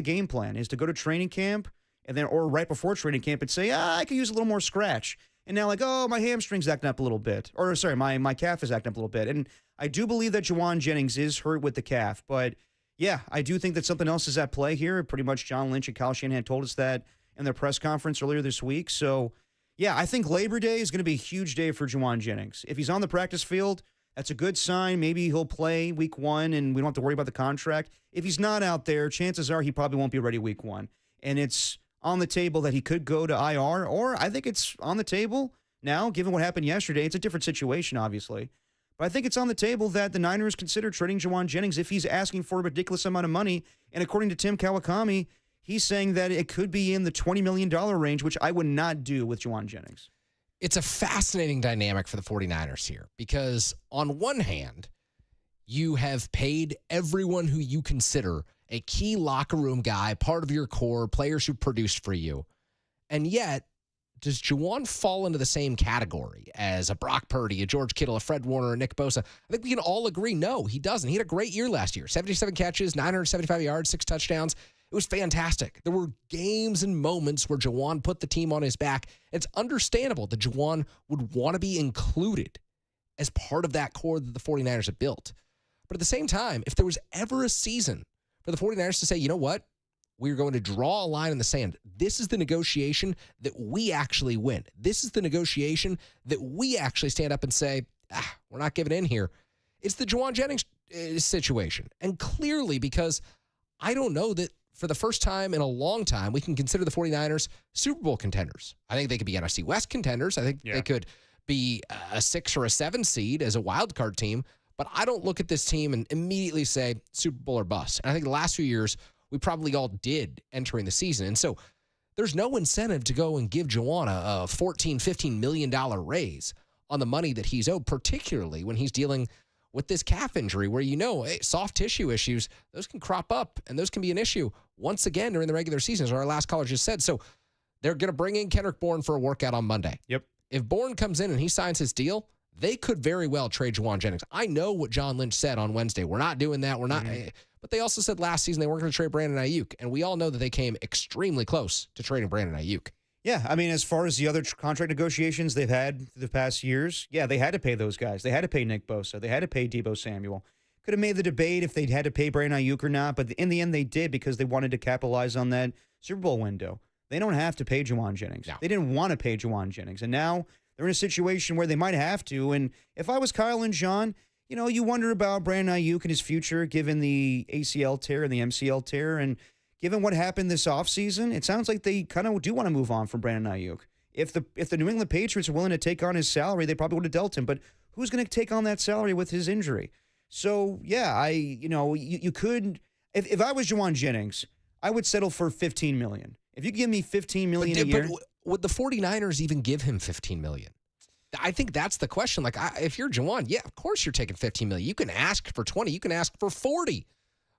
game plan, is to go to training camp and then or right before training camp and say, I could use a little more scratch. And now my hamstring's acting up a little bit. Or, sorry, my calf is acting up a little bit. And I do believe that Jauan Jennings is hurt with the calf. But, yeah, I do think that something else is at play here. Pretty much John Lynch and Kyle Shanahan told us that in their press conference earlier this week. So, yeah, I think Labor Day is going to be a huge day for Jauan Jennings. If he's on the practice field, that's a good sign. Maybe he'll play week 1 and we don't have to worry about the contract. If he's not out there, chances are he probably won't be ready week 1. And it's on the table that he could go to IR, or I think it's on the table now, given what happened yesterday. It's a different situation, obviously. But I think it's on the table that the Niners consider trading Jauan Jennings if he's asking for a ridiculous amount of money. And according to Tim Kawakami, he's saying that it could be in the $20 million range, which I would not do with Jauan Jennings. It's a fascinating dynamic for the 49ers here because on one hand, you have paid everyone who you consider a key locker room guy, part of your core, players who produced for you. And yet, does Jauan fall into the same category as a Brock Purdy, a George Kittle, a Fred Warner, a Nick Bosa? I think we can all agree, no, he doesn't. He had a great year last year. 77 catches, 975 yards, 6 touchdowns. It was fantastic. There were games and moments where Jauan put the team on his back. It's understandable that Jauan would want to be included as part of that core that the 49ers have built. But at the same time, if there was ever a season for the 49ers to say, you know what? We're going to draw a line in the sand. This is the negotiation that we actually win. This is the negotiation that we actually stand up and say, we're not giving in here. It's the Jauan Jennings situation. And clearly, because I don't know that for the first time in a long time, we can consider the 49ers Super Bowl contenders. I think they could be NFC West contenders. I think they could be a 6 or a 7 seed as a wild card team. But I don't look at this team and immediately say Super Bowl or bust. And I think the last few years, we probably all did entering the season. And so there's no incentive to go and give Jauan a $14, $15 million raise on the money that he's owed, particularly when he's dealing with this calf injury where, soft tissue issues, those can crop up and those can be an issue once again during the regular season, as our last caller just said. So they're going to bring in Kendrick Bourne for a workout on Monday. Yep. If Bourne comes in and he signs his deal, they could very well trade Jauan Jennings. I know what John Lynch said on Wednesday. We're not doing that. We're not. But they also said last season they weren't going to trade Brandon Ayuk. And we all know that they came extremely close to trading Brandon Ayuk. Yeah, I mean, as far as the other contract negotiations they've had the past years, they had to pay those guys. They had to pay Nick Bosa. They had to pay Deebo Samuel. could have made the debate if they'd had to pay Brandon Ayuk or not, but in the end they did because they wanted to capitalize on that Super Bowl window. They don't have to pay Jauan Jennings. No. They didn't want to pay Jauan Jennings, and now they're in a situation where they might have to. And if I was Kyle and John, you wonder about Brandon Ayuk and his future given the ACL tear and the MCL tear, and given what happened this offseason, it sounds like they kind of do want to move on from Brandon Ayuk. If the New England Patriots are willing to take on his salary, they probably would have dealt him. But who's going to take on that salary with his injury? So, yeah, you could – if I was Jauan Jennings, I would settle for $15 million. If you give me $15 million a year – But would the 49ers even give him $15 million? I think that's the question. Like, if you're Jauan, yeah, of course you're taking $15 million. You can ask for 20. You can ask for 40.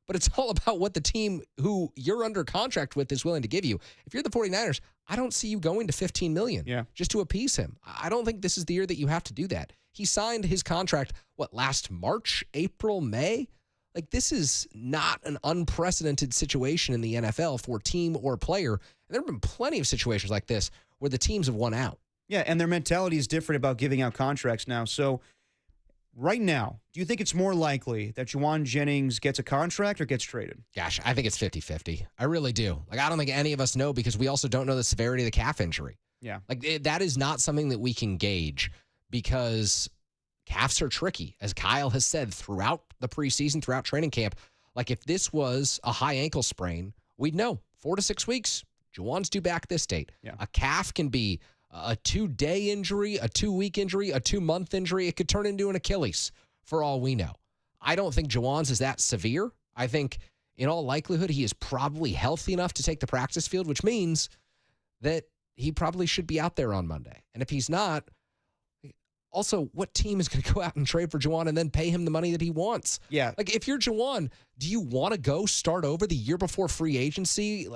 But it's all about what the team who you're under contract with is willing to give you. If you're the 49ers, I don't see you going to $15 million just to appease him. I don't think this is the year that you have to do that. He signed his contract, last March, April, May? Like, this is not an unprecedented situation in the NFL for team or player. And there have been plenty of situations like this where the teams have won out. Yeah, and their mentality is different about giving out contracts now. So right now, do you think it's more likely that Jauan Jennings gets a contract or gets traded? Gosh, I think it's 50-50. I really do. Like, I don't think any of us know because we also don't know the severity of the calf injury. Yeah. Like, that is not something that we can gauge because calves are tricky. As Kyle has said throughout the preseason, throughout training camp, like if this was a high ankle sprain, we'd know 4 to 6 weeks. Jauan's due back this date. Yeah. A calf can be a 2-day injury, a 2-week injury, a 2-month injury. It could turn into an Achilles for all we know. I don't think Jauan's is that severe. I think in all likelihood, he is probably healthy enough to take the practice field, which means that he probably should be out there on Monday. And if he's not, also, what team is going to go out and trade for Jauan and then pay him the money that he wants? Yeah. Like, if you're Jauan, do you want to go start over the year before free agency,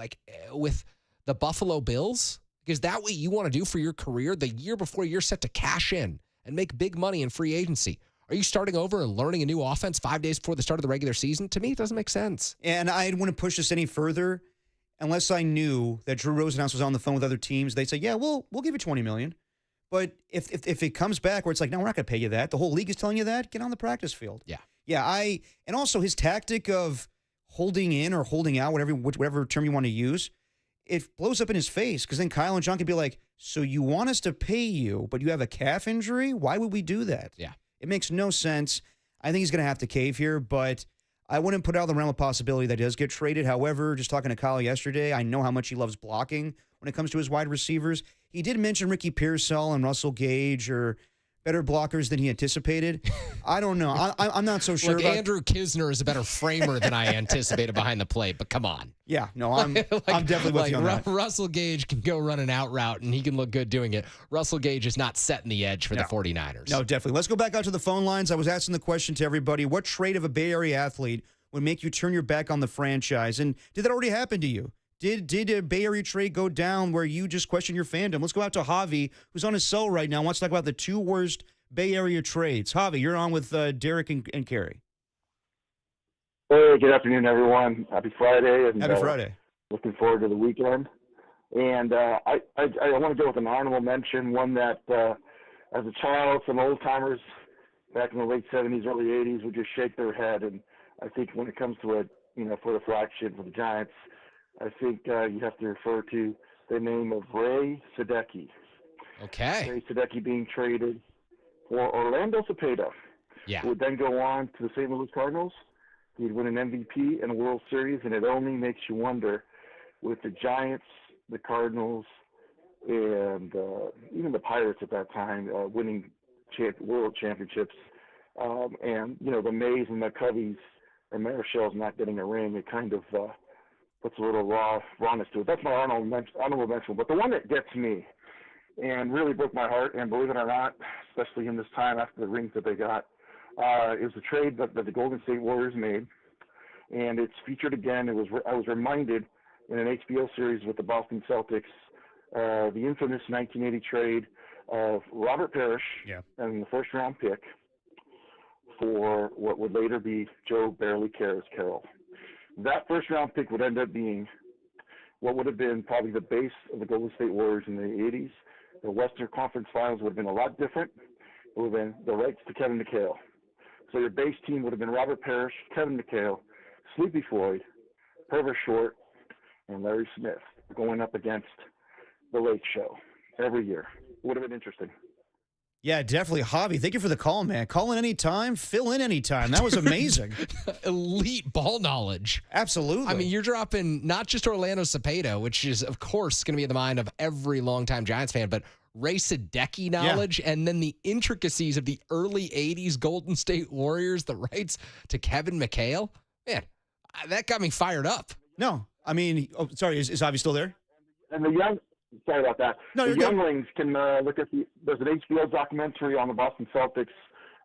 with the Buffalo Bills? Because that what you want to do for your career the year before you're set to cash in and make big money in free agency. Are you starting over and learning a new offense 5 days before the start of the regular season? To me, it doesn't make sense. And I wouldn't push this any further unless I knew that Drew Rosenhaus was on the phone with other teams. They'd say, yeah, we'll give you $20 million. But if it comes back where it's like, no, we're not going to pay you that. The whole league is telling you that. Get on the practice field. Yeah. Yeah, and also his tactic of holding in or holding out, whatever term you want to use, it blows up in his face because then Kyle and John could be like, so you want us to pay you, but you have a calf injury? Why would we do that? Yeah. It makes no sense. I think he's going to have to cave here, but I wouldn't put out of the realm of possibility that he does get traded. However, just talking to Kyle yesterday, I know how much he loves blocking when it comes to his wide receivers. He did mention Ricky Pearsall and Russell Gage are better blockers than he anticipated. I don't know. I'm not so sure. Look, Andrew Kisner is a better framer than I anticipated behind the plate, but come on. Yeah, no, I'm definitely with you on that. Russell Gage can go run an out route, and he can look good doing it. Russell Gage is not setting the edge for the 49ers. No, definitely. Let's go back out to the phone lines. I was asking the question to everybody, what trait of a Bay Area athlete would make you turn your back on the franchise? And did that already happen to you? Did a Bay Area trade go down where you just question your fandom? Let's go out to Javi, who's on his cell right now, wants to talk about the 2 worst Bay Area trades. Javi, you're on with Derek and Carrie. Hey, good afternoon, everyone. Happy Friday. And, Happy Friday. Looking forward to the weekend. And I want to go with an honorable mention, one that as a child, some old-timers back in the late 70s, early 80s would just shake their head. And I think when it comes to it, for the flagship for the Giants, I think you have to refer to the name of Ray Sadecki. Okay. Ray Sadecki being traded for Orlando Cepeda. Yeah. Who would then go on to the St. Louis Cardinals. He'd win an MVP and a World Series, and it only makes you wonder with the Giants, the Cardinals, and even the Pirates at that time winning world championships, and the Mays and the Cubbies and Marichals not getting a ring. It kind of puts a little rawness to it. That's my honorable mention. But the one that gets me and really broke my heart, and believe it or not, especially in this time after the rings that they got, it was a trade that the Golden State Warriors made, and it's featured again. I was reminded in an HBO series with the Boston Celtics, the infamous 1980 trade of Robert Parrish and the first-round pick for what would later be Joe Barely Cares Carroll. That first-round pick would end up being what would have been probably the base of the Golden State Warriors in the 80s. The Western Conference Finals would have been a lot different. It would have been the rights to Kevin McHale. So your base team would have been Robert Parrish, Kevin McHale, Sleepy Floyd, Herbert Short, and Larry Smith going up against the Late Show every year. Would have been interesting. Yeah, definitely. Hobby, thank you for the call, man. Call in anytime, fill in anytime. That was amazing. Elite ball knowledge. Absolutely. I mean, you're dropping not just Orlando Cepeda, which is, of course, going to be in the mind of every longtime Giants fan, but Ray Sadecki knowledge, and then the intricacies of the early 80s Golden State Warriors, the rights to Kevin McHale. Man, that got me fired up. No, I mean, sorry, is Hobby still there? And sorry about that. No, the younglings can look at there's an HBO documentary on the Boston Celtics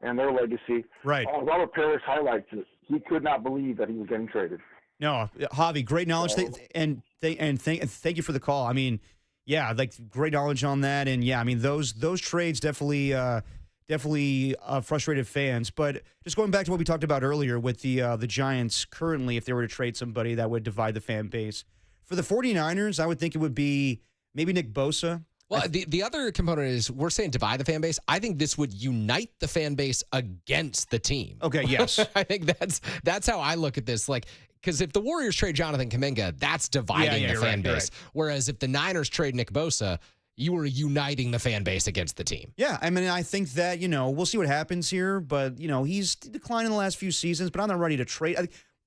and their legacy. Right. Robert Parrish highlights it. He could not believe that he was getting traded. No, Javi, great knowledge, and thank you for the call. I mean, yeah, like great knowledge on that, and yeah, I mean those trades definitely frustrated fans. But just going back to what we talked about earlier with the Giants currently, if they were to trade somebody, that would divide the fan base. For the 49ers, I would think it would be maybe Nick Bosa. Well, the other component is we're saying divide the fan base. I think this would unite the fan base against the team. Okay, yes. I think that's how I look at this. Like, because if the Warriors trade Jonathan Kuminga, that's dividing the fan base. Right. Whereas if the Niners trade Nick Bosa, you are uniting the fan base against the team. Yeah, I mean, I think that, we'll see what happens here, but, he's declined in the last few seasons, but I'm not ready to trade.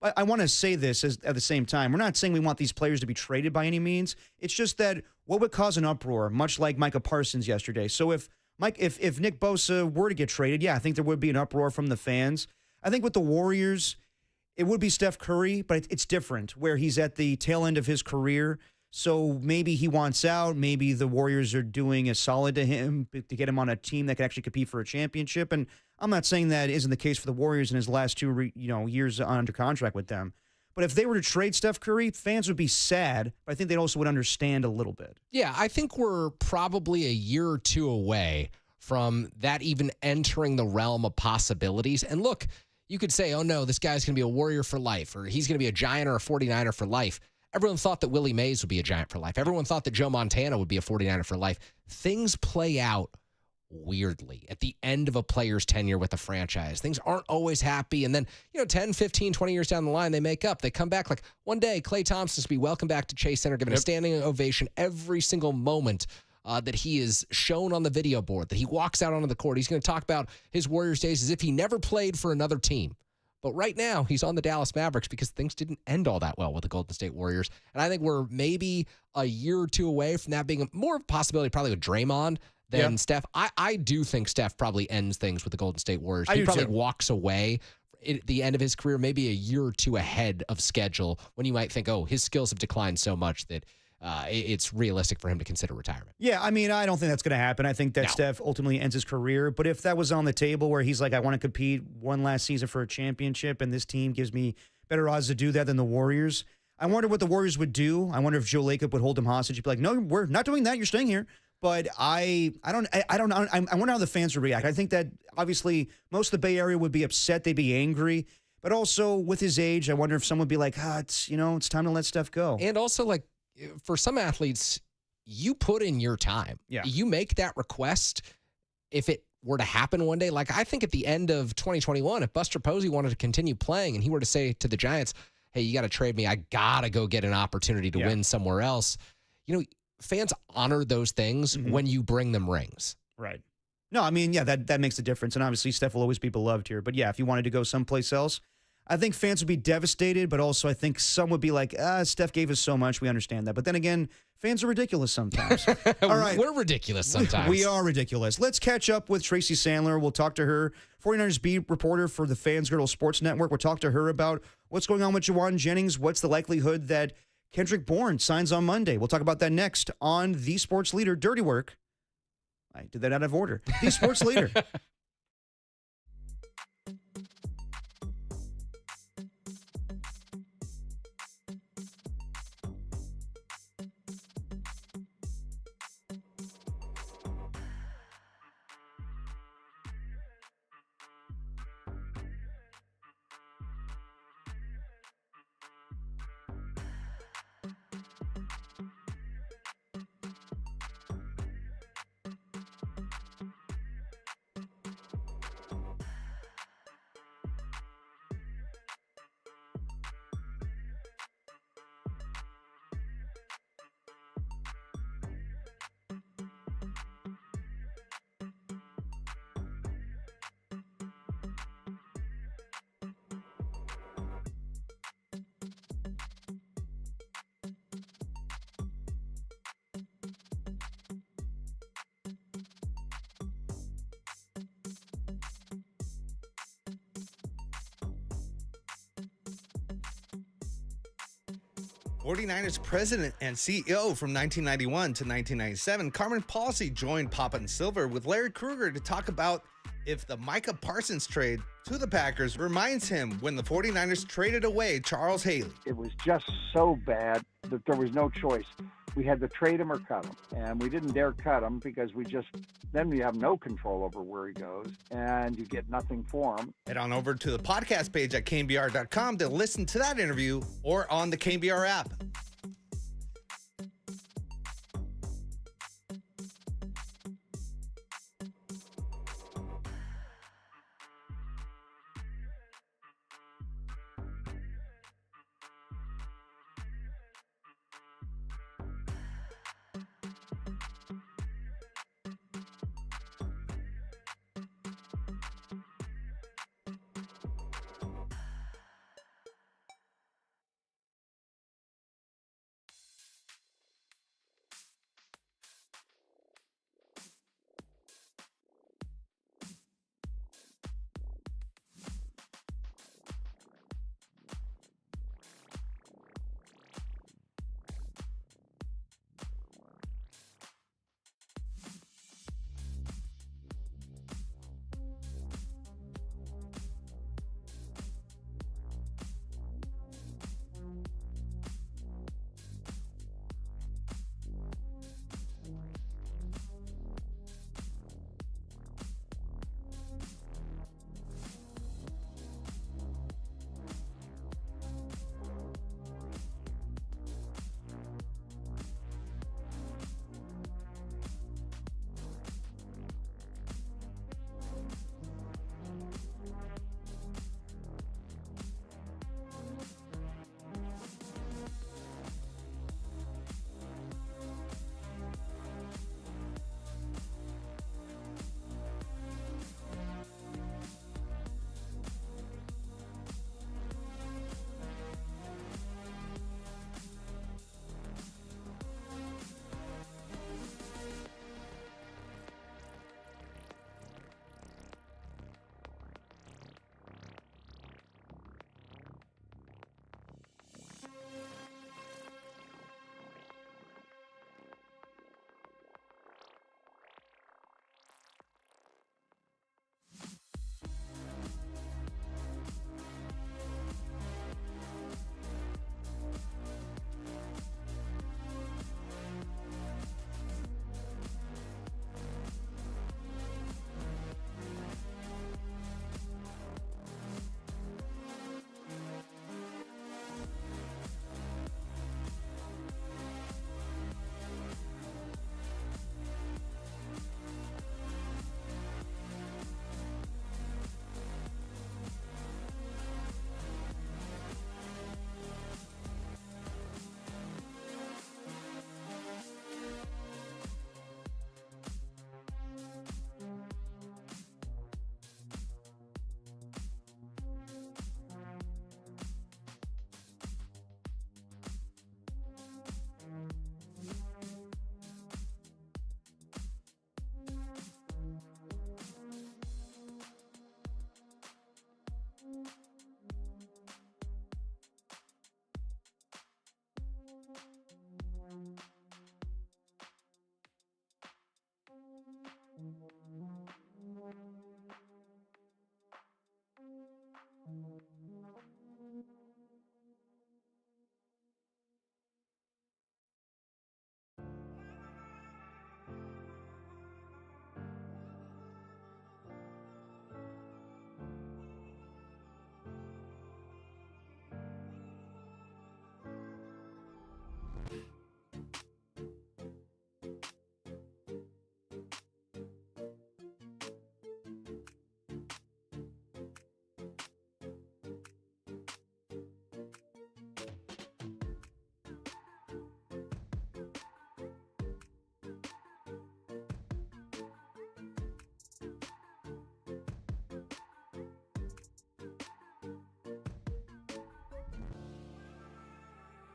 I want to say this at the same time. We're not saying we want these players to be traded by any means. It's just that what would cause an uproar, much like Micah Parsons yesterday. So if Nick Bosa were to get traded, yeah, I think there would be an uproar from the fans. I think with the Warriors, it would be Steph Curry, but it's different, where he's at the tail end of his career. So maybe he wants out. Maybe the Warriors are doing a solid to him to get him on a team that can actually compete for a championship. And I'm not saying that isn't the case for the Warriors in his last two years under contract with them. But if they were to trade Steph Curry, fans would be sad, but I think they also would understand a little bit. Yeah, I think we're probably a year or two away from that even entering the realm of possibilities. And look, you could say, oh no, this guy's going to be a Warrior for life, or he's going to be a Giant or a 49er for life. Everyone thought that Willie Mays would be a Giant for life. Everyone thought that Joe Montana would be a 49er for life. Things play out weirdly at the end of a player's tenure with a franchise. Things aren't always happy. And then, 10, 15, 20 years down the line, they make up. They come back. Like one day, Klay Thompson's be welcome back to Chase Center, given a standing ovation every single moment that he is shown on the video board, that he walks out onto the court. He's going to talk about his Warriors days as if he never played for another team. But right now, he's on the Dallas Mavericks because things didn't end all that well with the Golden State Warriors. And I think we're maybe a year or two away from that being more of a possibility, probably with Draymond than Steph. I do think Steph probably ends things with the Golden State Warriors. He probably walks away at the end of his career, maybe a year or two ahead of schedule, when you might think, oh, his skills have declined so much that it's realistic for him to consider retirement. Yeah, I mean, I don't think that's going to happen. I think that Steph ultimately ends his career. But if that was on the table where he's like, I want to compete one last season for a championship, and this team gives me better odds to do that than the Warriors, I wonder what the Warriors would do. I wonder if Joe Lacob would hold him hostage. He'd be like, no, we're not doing that. You're staying here. But I don't know. I wonder how the fans would react. I think that obviously most of the Bay Area would be upset. They'd be angry. But also with his age, I wonder if someone would be like, it's time to let Steph go. And also, like, for some athletes, you put in your time. Yeah. You make that request if it were to happen one day. Like, I think at the end of 2021, if Buster Posey wanted to continue playing and he were to say to the Giants, hey, you got to trade me. I got to go get an opportunity to win somewhere else. Fans honor those things when you bring them rings. Right. No, I mean, yeah, that makes a difference. And obviously, Steph will always be beloved here. But yeah, if you wanted to go someplace else, I think fans would be devastated. But also, I think some would be like, Steph gave us so much. We understand that. But then again, fans are ridiculous sometimes. All right. We're ridiculous sometimes. We are ridiculous. Let's catch up with Tracy Sandler. We'll talk to her, 49ers beat reporter for the Fans Girdle Sports Network. We'll talk to her about what's going on with Jauan Jennings. What's the likelihood that Kendrick Bourne signs on Monday? We'll talk about that next on The Sports Leader, Dirty Work. I did that out of order. The Sports Leader. 49ers president and CEO from 1991 to 1997, Carmen Posey joined Papa and Silver with Larry Krueger to talk about if the Micah Parsons trade to the Packers reminds him when the 49ers traded away Charles Haley. It was just so bad that there was no choice. We had to trade him or cut him, and we didn't dare cut him because then you have no control over where he goes, and you get nothing for him. Head on over to the podcast page at KNBR.com to listen to that interview or on the KNBR app.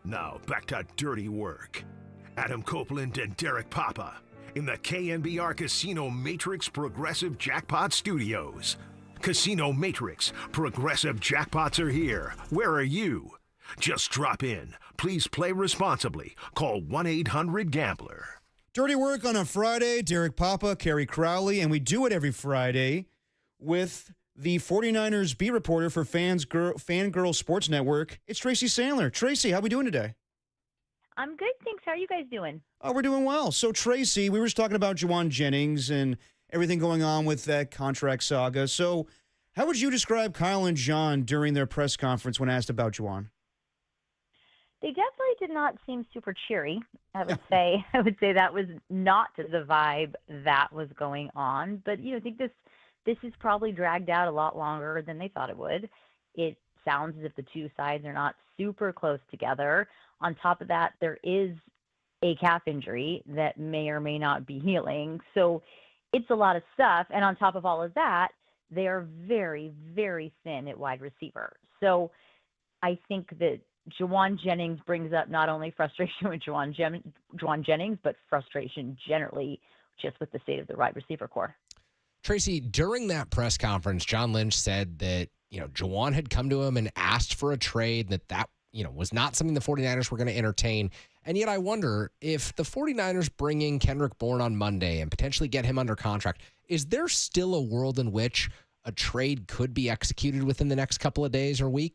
Now, back to dirty work. Adam Copeland and Derek Papa in the KNBR Casino Matrix Progressive Jackpot Studios. Casino Matrix Progressive Jackpots are here. Where are you? Just drop in. Please play responsibly. Call 1-800-GAMBLER. Dirty Work on a Friday. Derek Papa, Kerry Crowley, and we do it every Friday with the 49ers beat reporter for Fangirl Sports Network. It's Tracy Sandler. Tracy, how we doing today? I'm good, thanks. How are you guys doing? Oh, we're doing well. So, Tracy, we were just talking about Jauan Jennings and everything going on with that contract saga. So, how would you describe Kyle and John during their press conference when asked about Jauan? They definitely did not seem super cheery. I would say that was not the vibe that was going on. But I think this is probably dragged out a lot longer than they thought it would. It sounds as if the two sides are not super close together. On top of that, there is a calf injury that may or may not be healing. So it's a lot of stuff. And on top of all of that, they are very, very thin at wide receiver. So I think that Jauan Jennings brings up not only frustration with Jauan Jennings, but frustration generally just with the state of the wide receiver core. Tracy, during that press conference, John Lynch said that, Jauan had come to him and asked for a trade, that was not something the 49ers were going to entertain. And yet I wonder if the 49ers bring in Kendrick Bourne on Monday and potentially get him under contract, is there still a world in which a trade could be executed within the next couple of days or week?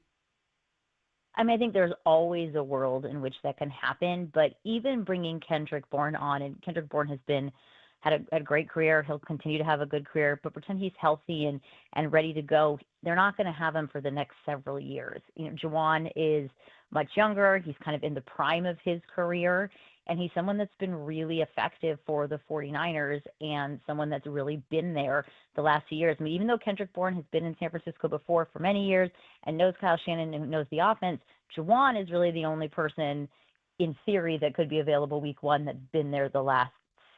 I mean, I think there's always a world in which that can happen, but even bringing Kendrick Bourne on, and Kendrick Bourne had a great career. He'll continue to have a good career, but pretend he's healthy and ready to go. They're not going to have him for the next several years. Jauan is much younger. He's kind of in the prime of his career, and he's someone that's been really effective for the 49ers and someone that's really been there the last few years. I mean, even though Kendrick Bourne has been in San Francisco before for many years and knows Kyle Shanahan and knows the offense, Jauan is really the only person in theory that could be available week one that's been there the last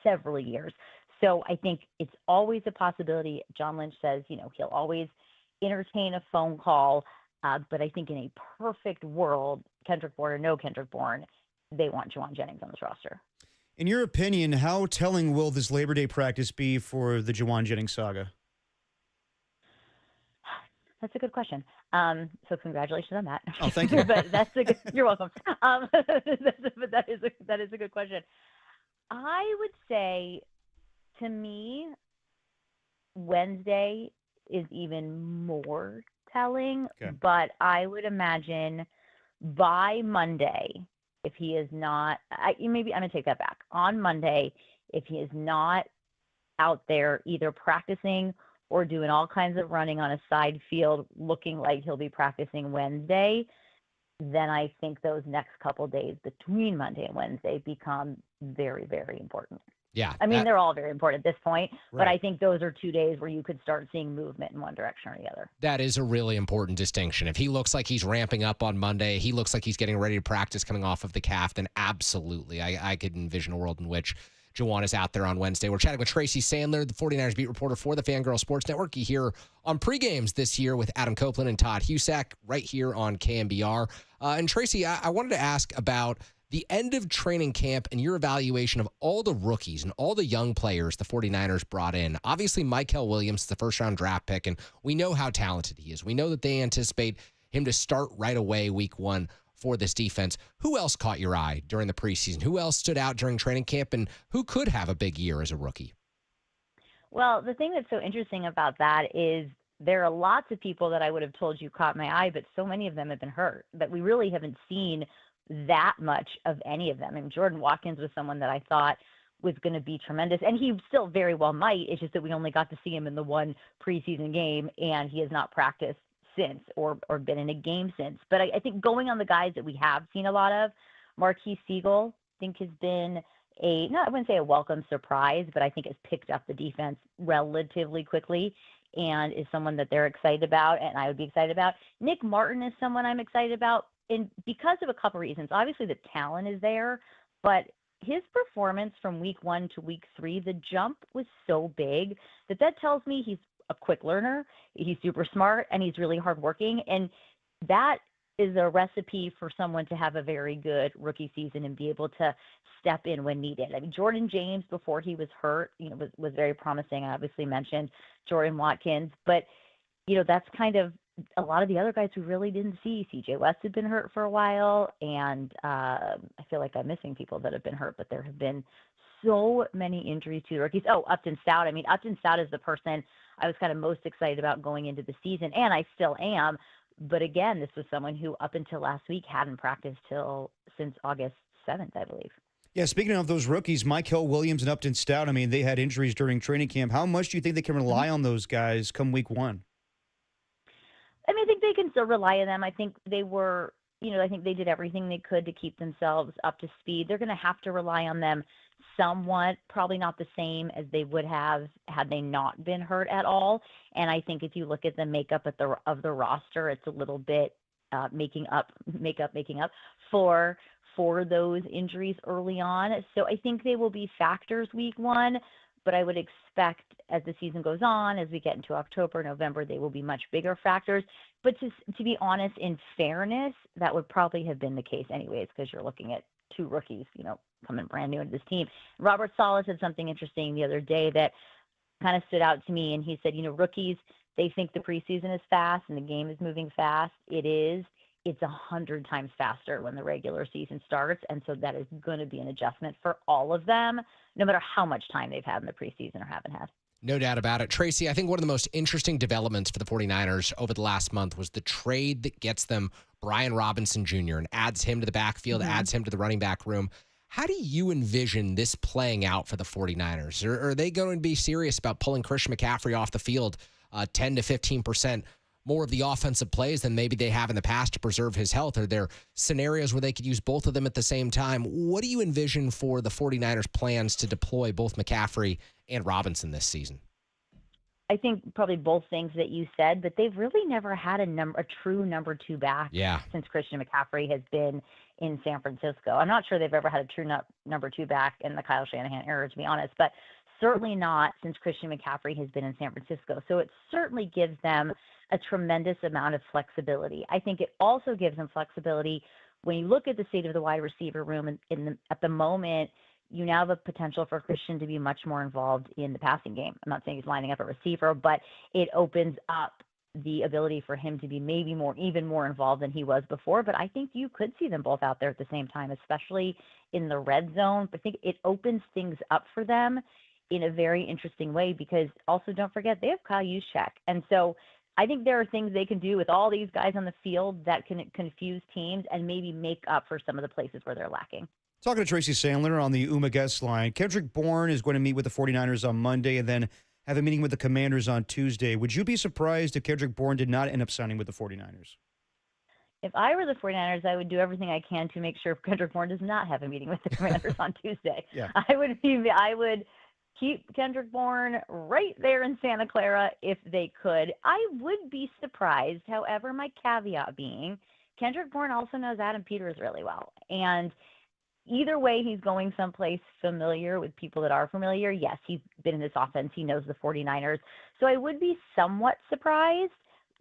several years. So I think it's always a possibility. John Lynch says, he'll always entertain a phone call. But I think in a perfect world, Kendrick Bourne or no Kendrick Bourne, they want Jauan Jennings on this roster. In your opinion, how telling will this Labor Day practice be for the Jauan Jennings saga? That's a good question. So congratulations on that. Oh, thank you. But you're welcome. But that is a good question. I would say, to me, Wednesday is even more telling. Okay. But I would imagine by Monday, if he is not, maybe I'm going to take that back. On Monday, if he is not out there either practicing or doing all kinds of running on a side field, looking like he'll be practicing Wednesday, then I think those next couple days between Monday and Wednesday become very, very important. Yeah. I mean, they're all very important at this point, right. But I think those are 2 days where you could start seeing movement in one direction or the other. That is a really important distinction. If he looks like he's ramping up on Monday, he looks like he's getting ready to practice coming off of the calf, then absolutely, I could envision a world in which Jauan is out there on Wednesday. We're chatting with Tracy Sandler, the 49ers beat reporter for the Fangirl Sports Network. You hear on pregames this year with Adam Copeland and Todd Husak right here on KNBR. And Tracy, I wanted to ask about the end of training camp and your evaluation of all the rookies and all the young players the 49ers brought in. Obviously, Mykel Williams is the first-round draft pick, and we know how talented he is. We know that they anticipate him to start right away week one for this defense. Who else caught your eye during the preseason? Who else stood out during training camp, and who could have a big year as a rookie? Well, the thing that's so interesting about that is there are lots of people that I would have told you caught my eye, but so many of them have been hurt that we really haven't seen that much of any of them. And Jordan Watkins was someone that I thought was going to be tremendous, and he still very well might. It's just that we only got to see him in the one preseason game, and he has not practiced since or been in a game since. But I think going on the guys that we have seen a lot of, Marquise Siegel, I think has been I wouldn't say a welcome surprise, but I think has picked up the defense relatively quickly and is someone that they're excited about, and I would be excited about. Nick Martin is someone I'm excited about, and because of a couple reasons. Obviously, the talent is there, but his performance from week 1 to week 3, the jump was so big that tells me he's a quick learner, he's super smart, and he's really hardworking, and that is a recipe for someone to have a very good rookie season and be able to step in when needed. I mean, Jordan James, before he was hurt, was very promising. I obviously mentioned Jordan Watkins, but that's kind of a lot of the other guys we really didn't see. CJ West had been hurt for a while, and I feel like I'm missing people that have been hurt, but there have been so many injuries to the rookies. Oh, Upton Stout. I mean, Upton Stout is the person I was kind of most excited about going into the season, and I still am. But again, this was someone who up until last week hadn't practiced since August 7th, I believe. Yeah, speaking of those rookies, Michael Williams and Upton Stout, I mean, they had injuries during training camp. How much do you think they can rely on those guys come week one? I mean, I think they can still rely on them. I think they were, I think they did everything they could to keep themselves up to speed. They're going to have to rely on them somewhat, probably not the same as they would have had they not been hurt at all. And I think if you look at the makeup of the roster, it's a little bit making up for those injuries early on. So I think they will be factors week one, but I would expect as the season goes on, as we get into October, November, they will be much bigger factors. But to be honest, in fairness, that would probably have been the case anyways, because you're looking at two rookies, coming brand new into this team. Robert Saleh said something interesting the other day that kind of stood out to me, and he said, rookies, they think the preseason is fast and the game is moving fast. It is. It's 100 times faster when the regular season starts, and so that is going to be an adjustment for all of them, no matter how much time they've had in the preseason or haven't had. No doubt about it. Tracy, I think one of the most interesting developments for the 49ers over the last month was the trade that gets them Brian Robinson Jr. and adds him to the backfield, adds him to the running back room. How do you envision this playing out for the 49ers? Are they going to be serious about pulling Christian McCaffrey off the field 10 to 15% more of the offensive plays than maybe they have in the past to preserve his health? Are there scenarios where they could use both of them at the same time? What do you envision for the 49ers' plans to deploy both McCaffrey and Robinson this season? I think probably both things that you said, but they've really never had a true number two back since Christian McCaffrey has been in San Francisco. I'm not sure they've ever had a true number two back in the Kyle Shanahan era, to be honest, but certainly not since Christian McCaffrey has been in San Francisco. So it certainly gives them a tremendous amount of flexibility. I think it also gives them flexibility when you look at the state of the wide receiver room at the moment. You now have a potential for Christian to be much more involved in the passing game. I'm not saying he's lining up a receiver, but it opens up the ability for him to be maybe even more involved than he was before. But I think you could see them both out there at the same time, especially in the red zone. I think it opens things up for them in a very interesting way, because also don't forget they have Kyle Juszczyk. And so I think there are things they can do with all these guys on the field that can confuse teams and maybe make up for some of the places where they're lacking. Talking to Tracy Sandler on the UMA guest line. Kendrick Bourne is going to meet with the 49ers on Monday and then have a meeting with the Commanders on Tuesday. Would you be surprised if Kendrick Bourne did not end up signing with the 49ers? If I were the 49ers, I would do everything I can to make sure Kendrick Bourne does not have a meeting with the Commanders on Tuesday. Yeah. I would keep Kendrick Bourne right there in Santa Clara if they could. I would be surprised, however, my caveat being Kendrick Bourne also knows Adam Peters really well. And either way, he's going someplace familiar with people that are familiar. Yes, he's been in this offense. He knows the 49ers. So I would be somewhat surprised,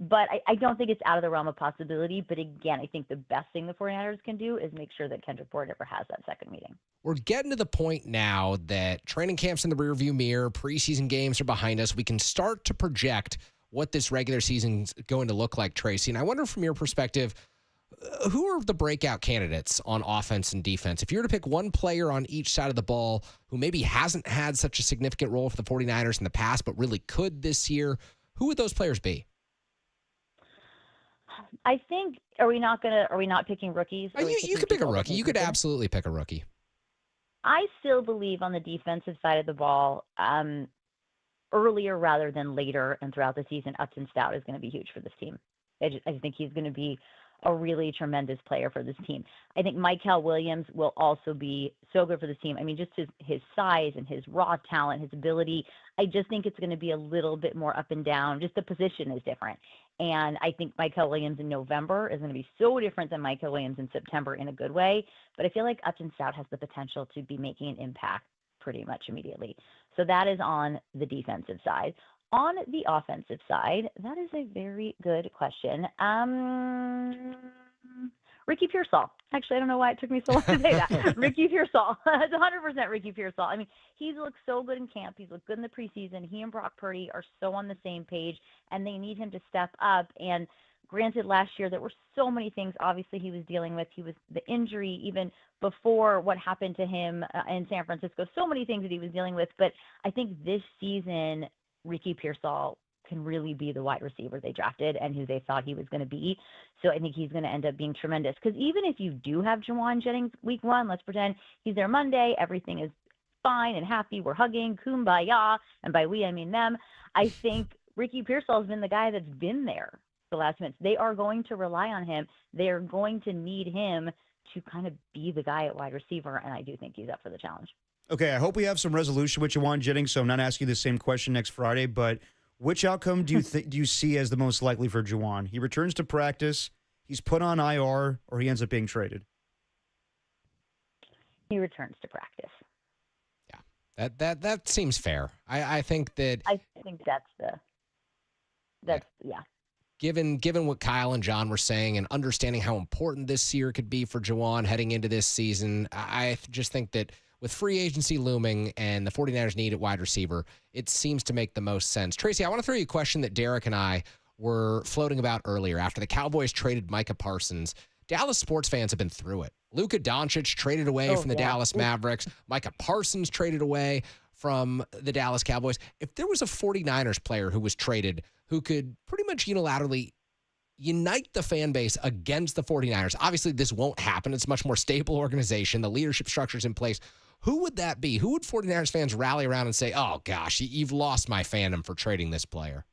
but I don't think it's out of the realm of possibility. But again, I think the best thing the 49ers can do is make sure that Kendrick Bourne never has that second meeting. We're getting to the point now that training camp's in the rearview mirror, preseason games are behind us. We can start to project what this regular season's going to look like, Tracy. And I wonder from your perspective, who are the breakout candidates on offense and defense? If you were to pick one player on each side of the ball who maybe hasn't had such a significant role for the 49ers in the past, but really could this year, who would those players be? I think, are we not picking rookies? You could pick a rookie. You could absolutely pick a rookie. I still believe on the defensive side of the ball, earlier rather than later and throughout the season, Upton Stout is going to be huge for this team. I think he's going to be a really tremendous player for this team. I think Michael Williams will also be so good for this team. I mean, just his size and his raw talent, his ability. I just think it's going to be a little bit more up and down. Just the position is different. And I think Michael Williams in November is going to be so different than Michael Williams in September in a good way. But I feel like Upton Stout has the potential to be making an impact pretty much immediately. So that is on the defensive side. On the offensive side, that is a very good question. Rashad Ricky Pearsall. Actually, I don't know why it took me so long to say that. Ricky Pearsall. It's 100% Ricky Pearsall. I mean, he's looked so good in camp. He's looked good in the preseason. He and Brock Purdy are so on the same page, and they need him to step up. And granted, last year there were so many things obviously he was dealing with. He was the injury even before what happened to him in San Francisco. So many things that he was dealing with. But I think this season, Ricky Pearsall can really be the wide receiver they drafted and who they thought he was going to be. So I think he's going to end up being tremendous. Because even if you do have Jauan Jennings week 1, let's pretend he's there Monday, everything is fine and happy, we're hugging, kumbaya, and by we, I mean them. I think Ricky Pearsall has been the guy that's been there the last minutes. They are going to rely on him. They are going to need him to kind of be the guy at wide receiver, and I do think he's up for the challenge. Okay, I hope we have some resolution with Jauan Jennings, so I'm not asking you the same question next Friday, but which outcome do you see as the most likely for Jauan? He returns to practice, he's put on IR, or he ends up being traded? He returns to practice. Yeah, that seems fair. I think that. I think that's yeah. Given what Kyle and John were saying and understanding how important this year could be for Jauan heading into this season, I just think that with free agency looming and the 49ers need at wide receiver, it seems to make the most sense. Tracy, I want to throw you a question that Derek and I were floating about earlier. After the Cowboys traded Micah Parsons, Dallas sports fans have been through it. Luka Doncic traded away from the Dallas Mavericks. Micah Parsons traded away from the Dallas Cowboys. If there was a 49ers player who was traded who could pretty much unilaterally unite the fan base against the 49ers, obviously this won't happen. It's a much more stable organization. The leadership structure's in place. Who would that be? Who would 49ers fans rally around and say, oh, gosh, you've lost my fandom for trading this player?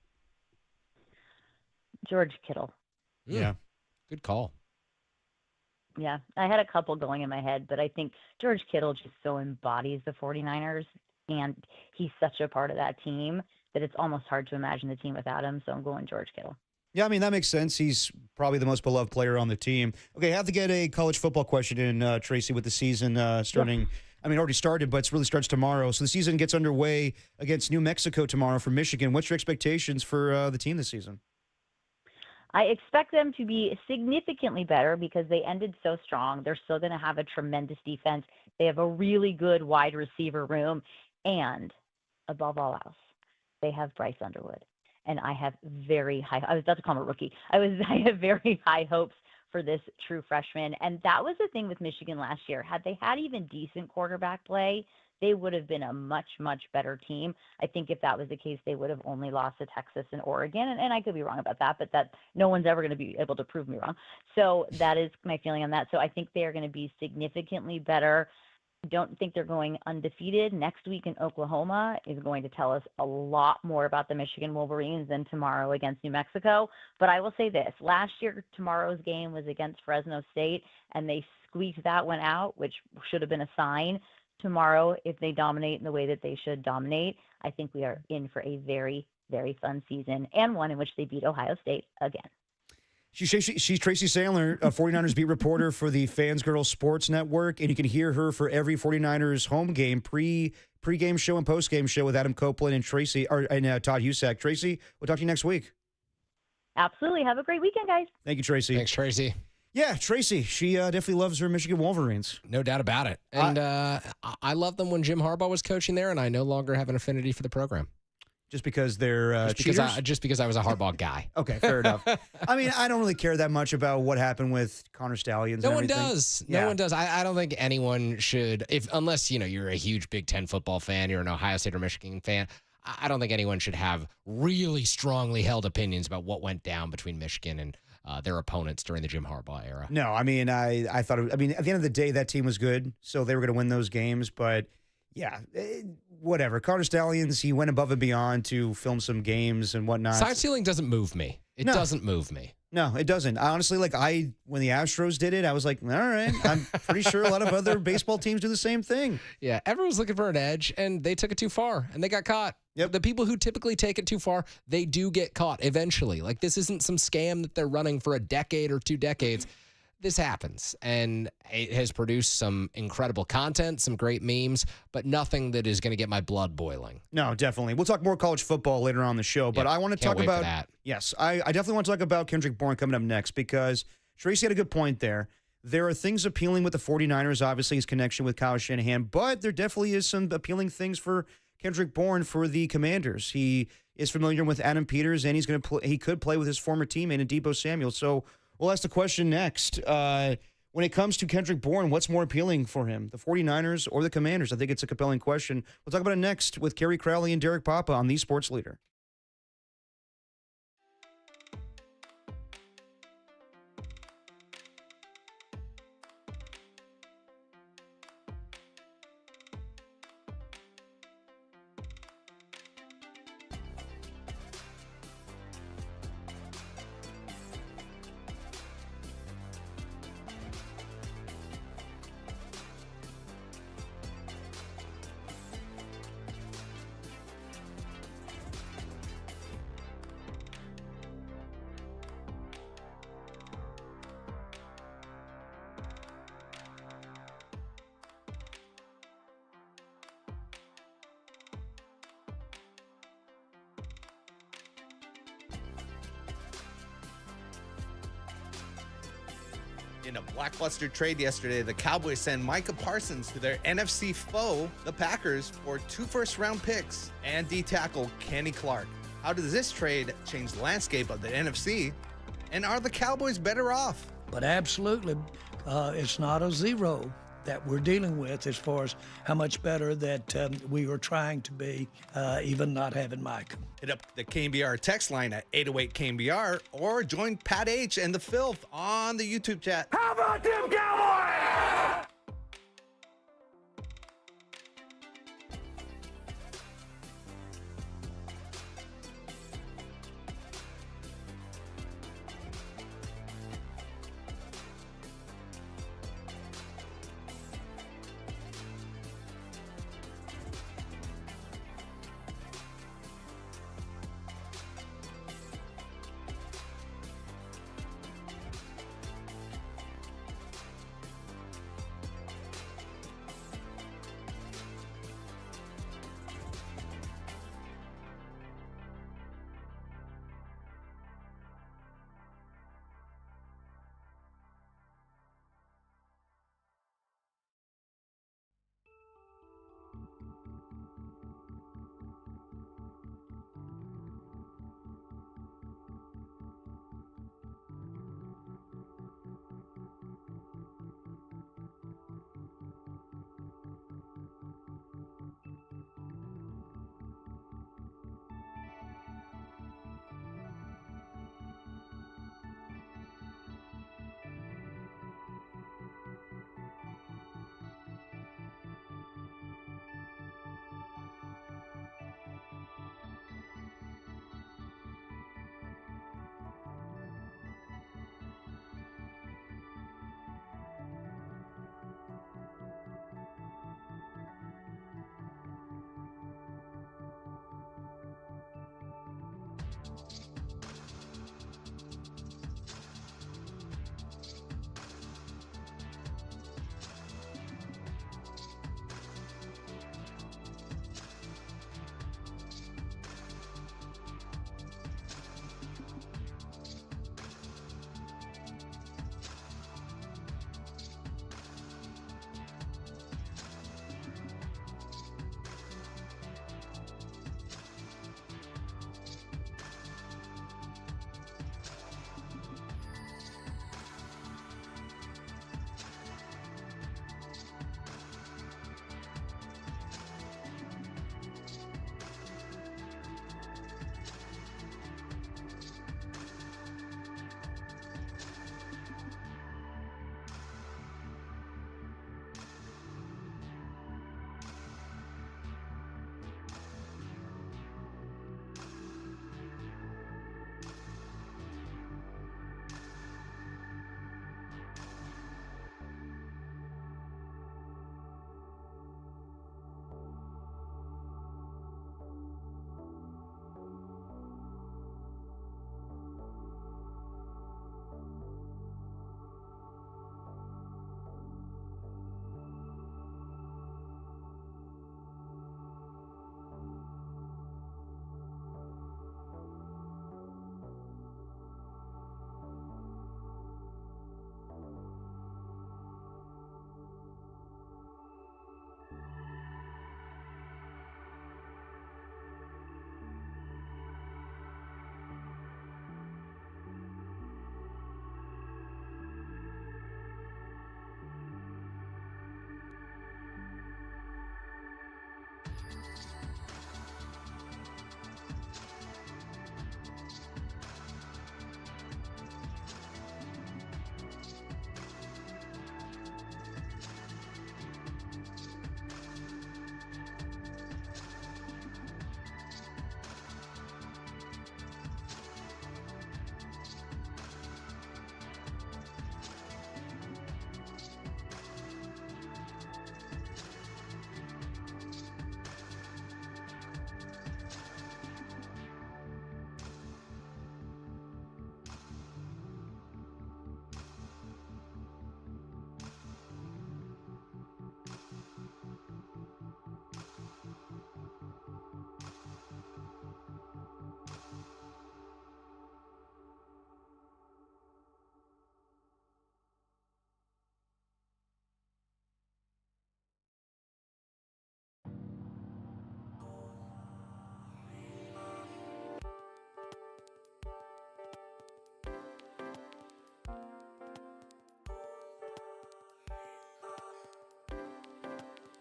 George Kittle. Yeah. Good call. Yeah, I had a couple going in my head, but I think George Kittle just so embodies the 49ers, and he's such a part of that team that it's almost hard to imagine the team without him, so I'm going George Kittle. Yeah, I mean, that makes sense. He's probably the most beloved player on the team. Okay, I have to get a college football question in, Tracy, with the season starting. Yeah. I mean, it already started, but it really starts tomorrow. So the season gets underway against New Mexico tomorrow for Michigan. What's your expectations for the team this season? I expect them to be significantly better because they ended so strong. They're still going to have a tremendous defense. They have a really good wide receiver room. And above all else, they have Bryce Underwood. And I have very high, I was about to call him a rookie. I have very high hopes for this true freshman. And that was the thing with Michigan last year. Had they had even decent quarterback play, they would have been a much, much better team. I think if that was the case, they would have only lost to Texas and Oregon. And I could be wrong about that, but that no one's ever going to be able to prove me wrong. So that is my feeling on that. So I think they are going to be significantly better. Don't think they're going undefeated. Next week in Oklahoma is going to tell us a lot more about the Michigan Wolverines than tomorrow against New Mexico. But I will say this. Last year, tomorrow's game was against Fresno State, and they squeaked that one out, which should have been a sign. Tomorrow, if they dominate in the way that they should dominate, I think we are in for a very, very fun season and one in which they beat Ohio State again. She's Tracy Sandler, a 49ers beat reporter for the Fans Girls Sports Network, and you can hear her for every 49ers home game, pre-game show and post-game show with Adam Copeland and Todd Husak. Tracy, we'll talk to you next week. Absolutely. Have a great weekend, guys. Thank you, Tracy. Thanks, Tracy. Yeah, Tracy, she definitely loves her Michigan Wolverines. No doubt about it. And I loved them when Jim Harbaugh was coaching there, and I no longer have an affinity for the program. Just because they're just because I was a Harbaugh guy. Okay, fair enough. I mean, I don't really care that much about what happened with Connor Stallions. No one does. No one does. I don't think anyone should, unless you're a huge Big Ten football fan, you're an Ohio State or Michigan fan. I don't think anyone should have really strongly held opinions about what went down between Michigan and their opponents during the Jim Harbaugh era. No, I mean, I thought, at the end of the day, that team was good, so they were going to win those games, but yeah, whatever. Connor Stallions, he went above and beyond to film some games and whatnot. Side ceiling doesn't move me. It doesn't move me. No, it doesn't. I honestly, when the Astros did it, I was like, all right, I'm pretty sure a lot of other baseball teams do the same thing. Yeah, everyone's looking for an edge, and they took it too far, and they got caught. Yep. The people who typically take it too far, they do get caught eventually. Like, this isn't some scam that they're running for a decade or 2 decades. This happens, and it has produced some incredible content, some great memes, but nothing that is going to get my blood boiling. No, definitely. We'll talk more college football later on the show, but I want to talk about that. Yes, I definitely want to talk about Kendrick Bourne coming up next because Tracy had a good point there. There are things appealing with the 49ers, obviously his connection with Kyle Shanahan, but there definitely is some appealing things for Kendrick Bourne for the Commanders. He is familiar with Adam Peters, and he could play with his former teammate, Deebo Samuel. So we'll ask the question next. When it comes to Kendrick Bourne, what's more appealing for him, the 49ers or the Commanders? I think it's a compelling question. We'll talk about it next with Kerry Crowley and Derek Papa on The Sports Leader. In a blockbuster trade yesterday, the Cowboys send Micah Parsons to their NFC foe, the Packers, for 2 first-round picks and D-tackle Kenny Clark. How does this trade change the landscape of the NFC? And are the Cowboys better off? But absolutely, it's not a zero that we're dealing with as far as how much better that we are trying to be, even not having Mike. Hit up the KNBR text line at 808-KNBR or join Pat H and the Filth on the YouTube chat. How about them Cowboys?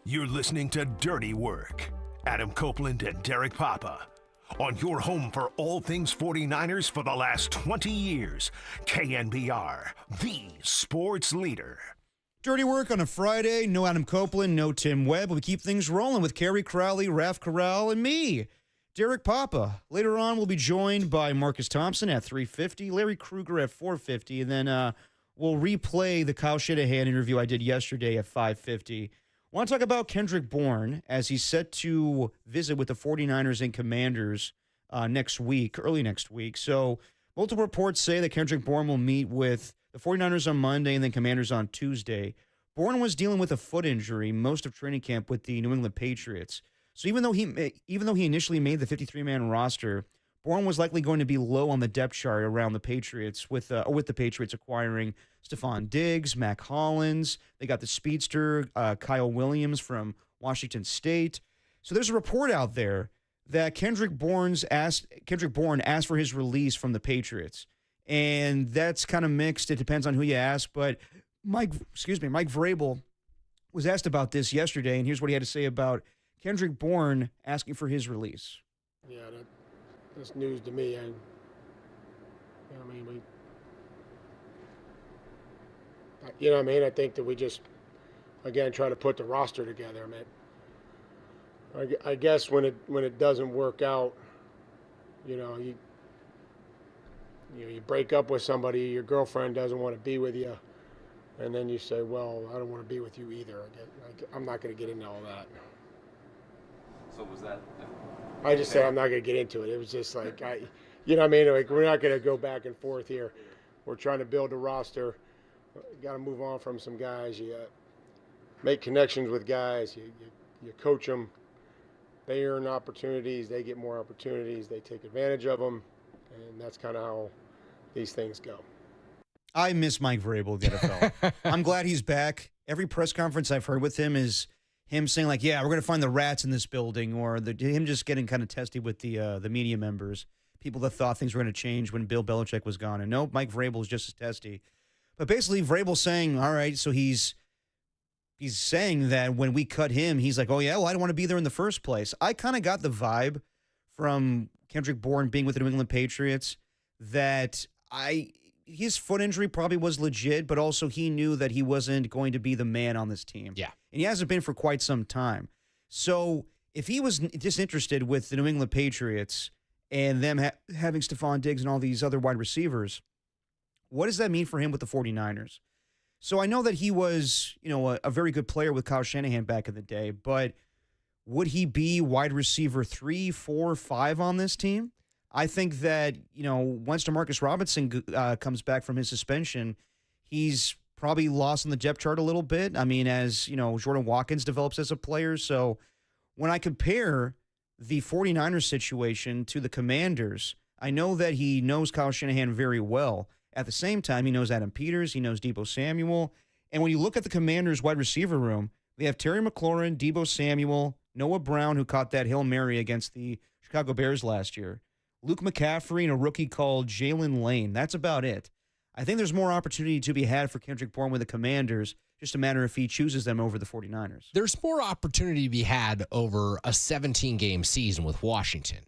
You're listening to Dirty Work. Adam Copeland and Derek Papa. On your home for all things 49ers for the last 20 years. KNBR, the sports leader. Dirty Work on a Friday. No Adam Copeland, no Tim Webb. We keep things rolling with Kerry Crowley, Raf Corral, and me, Derek Papa. Later on, we'll be joined by Marcus Thompson at 3:50, Larry Krueger at 4:50, and then we'll replay the Kyle Shanahan interview I did yesterday at 5:50. I want to talk about Kendrick Bourne as he's set to visit with the 49ers and Commanders next week, early next week. So multiple reports say that Kendrick Bourne will meet with the 49ers on Monday and then Commanders on Tuesday. Bourne was dealing with a foot injury most of training camp with the New England Patriots. So even though he initially made the 53-man roster, Bourne was likely going to be low on the depth chart around the Patriots with the Patriots acquiring Stephon Diggs, Mac Hollins. They got the speedster Kyle Williams from Washington State. So there's a report out there that Kendrick Bourne asked for his release from the Patriots. And that's kind of mixed. It depends on who you ask. But Mike Vrabel was asked about this yesterday, and here's what he had to say about Kendrick Bourne asking for his release. Yeah, that's news to me. I think that we just, again, try to put the roster together. I guess when it doesn't work out, you break up with somebody, your girlfriend doesn't want to be with you, and then you say, well, I don't want to be with you either. I'm not going to get into all that. So was that? I just said I'm not going to get into it. It was just like, we're not going to go back and forth here. We're trying to build a roster. Got to move on from some guys. You make connections with guys. You coach them. They earn opportunities. They get more opportunities. They take advantage of them. And that's kind of how these things go. I miss Mike Vrabel, the NFL. I'm glad he's back. Every press conference I've heard with him is him saying, like, yeah, we're going to find the rats in this building, or him just getting kind of testy with the media members, people that thought things were going to change when Bill Belichick was gone. And no, Mike Vrabel is just as testy. But basically, Vrabel's saying, all right, so he's saying that when we cut him, he's like, oh, yeah, well, I don't want to be there in the first place. I kind of got the vibe from Kendrick Bourne being with the New England Patriots that his foot injury probably was legit, but also he knew that he wasn't going to be the man on this team. Yeah. And he hasn't been for quite some time. So if he was disinterested with the New England Patriots and them having Stephon Diggs and all these other wide receivers, what does that mean for him with the 49ers? So I know that he was, a very good player with Kyle Shanahan back in the day, but would he be wide receiver 3, 4, 5 on this team? I think that, once DeMarcus Robinson comes back from his suspension, he's probably lost in the depth chart a little bit. I mean, as, Jordan Watkins develops as a player. So when I compare the 49ers situation to the Commanders, I know that he knows Kyle Shanahan very well. At the same time, he knows Adam Peters, he knows Deebo Samuel. And when you look at the Commanders' wide receiver room, they have Terry McLaurin, Deebo Samuel, Noah Brown, who caught that Hail Mary against the Chicago Bears last year, Luke McCaffrey, and a rookie called Jalen Lane. That's about it. I think there's more opportunity to be had for Kendrick Bourne with the Commanders, just a matter if he chooses them over the 49ers. There's more opportunity to be had over a 17-game season with Washington.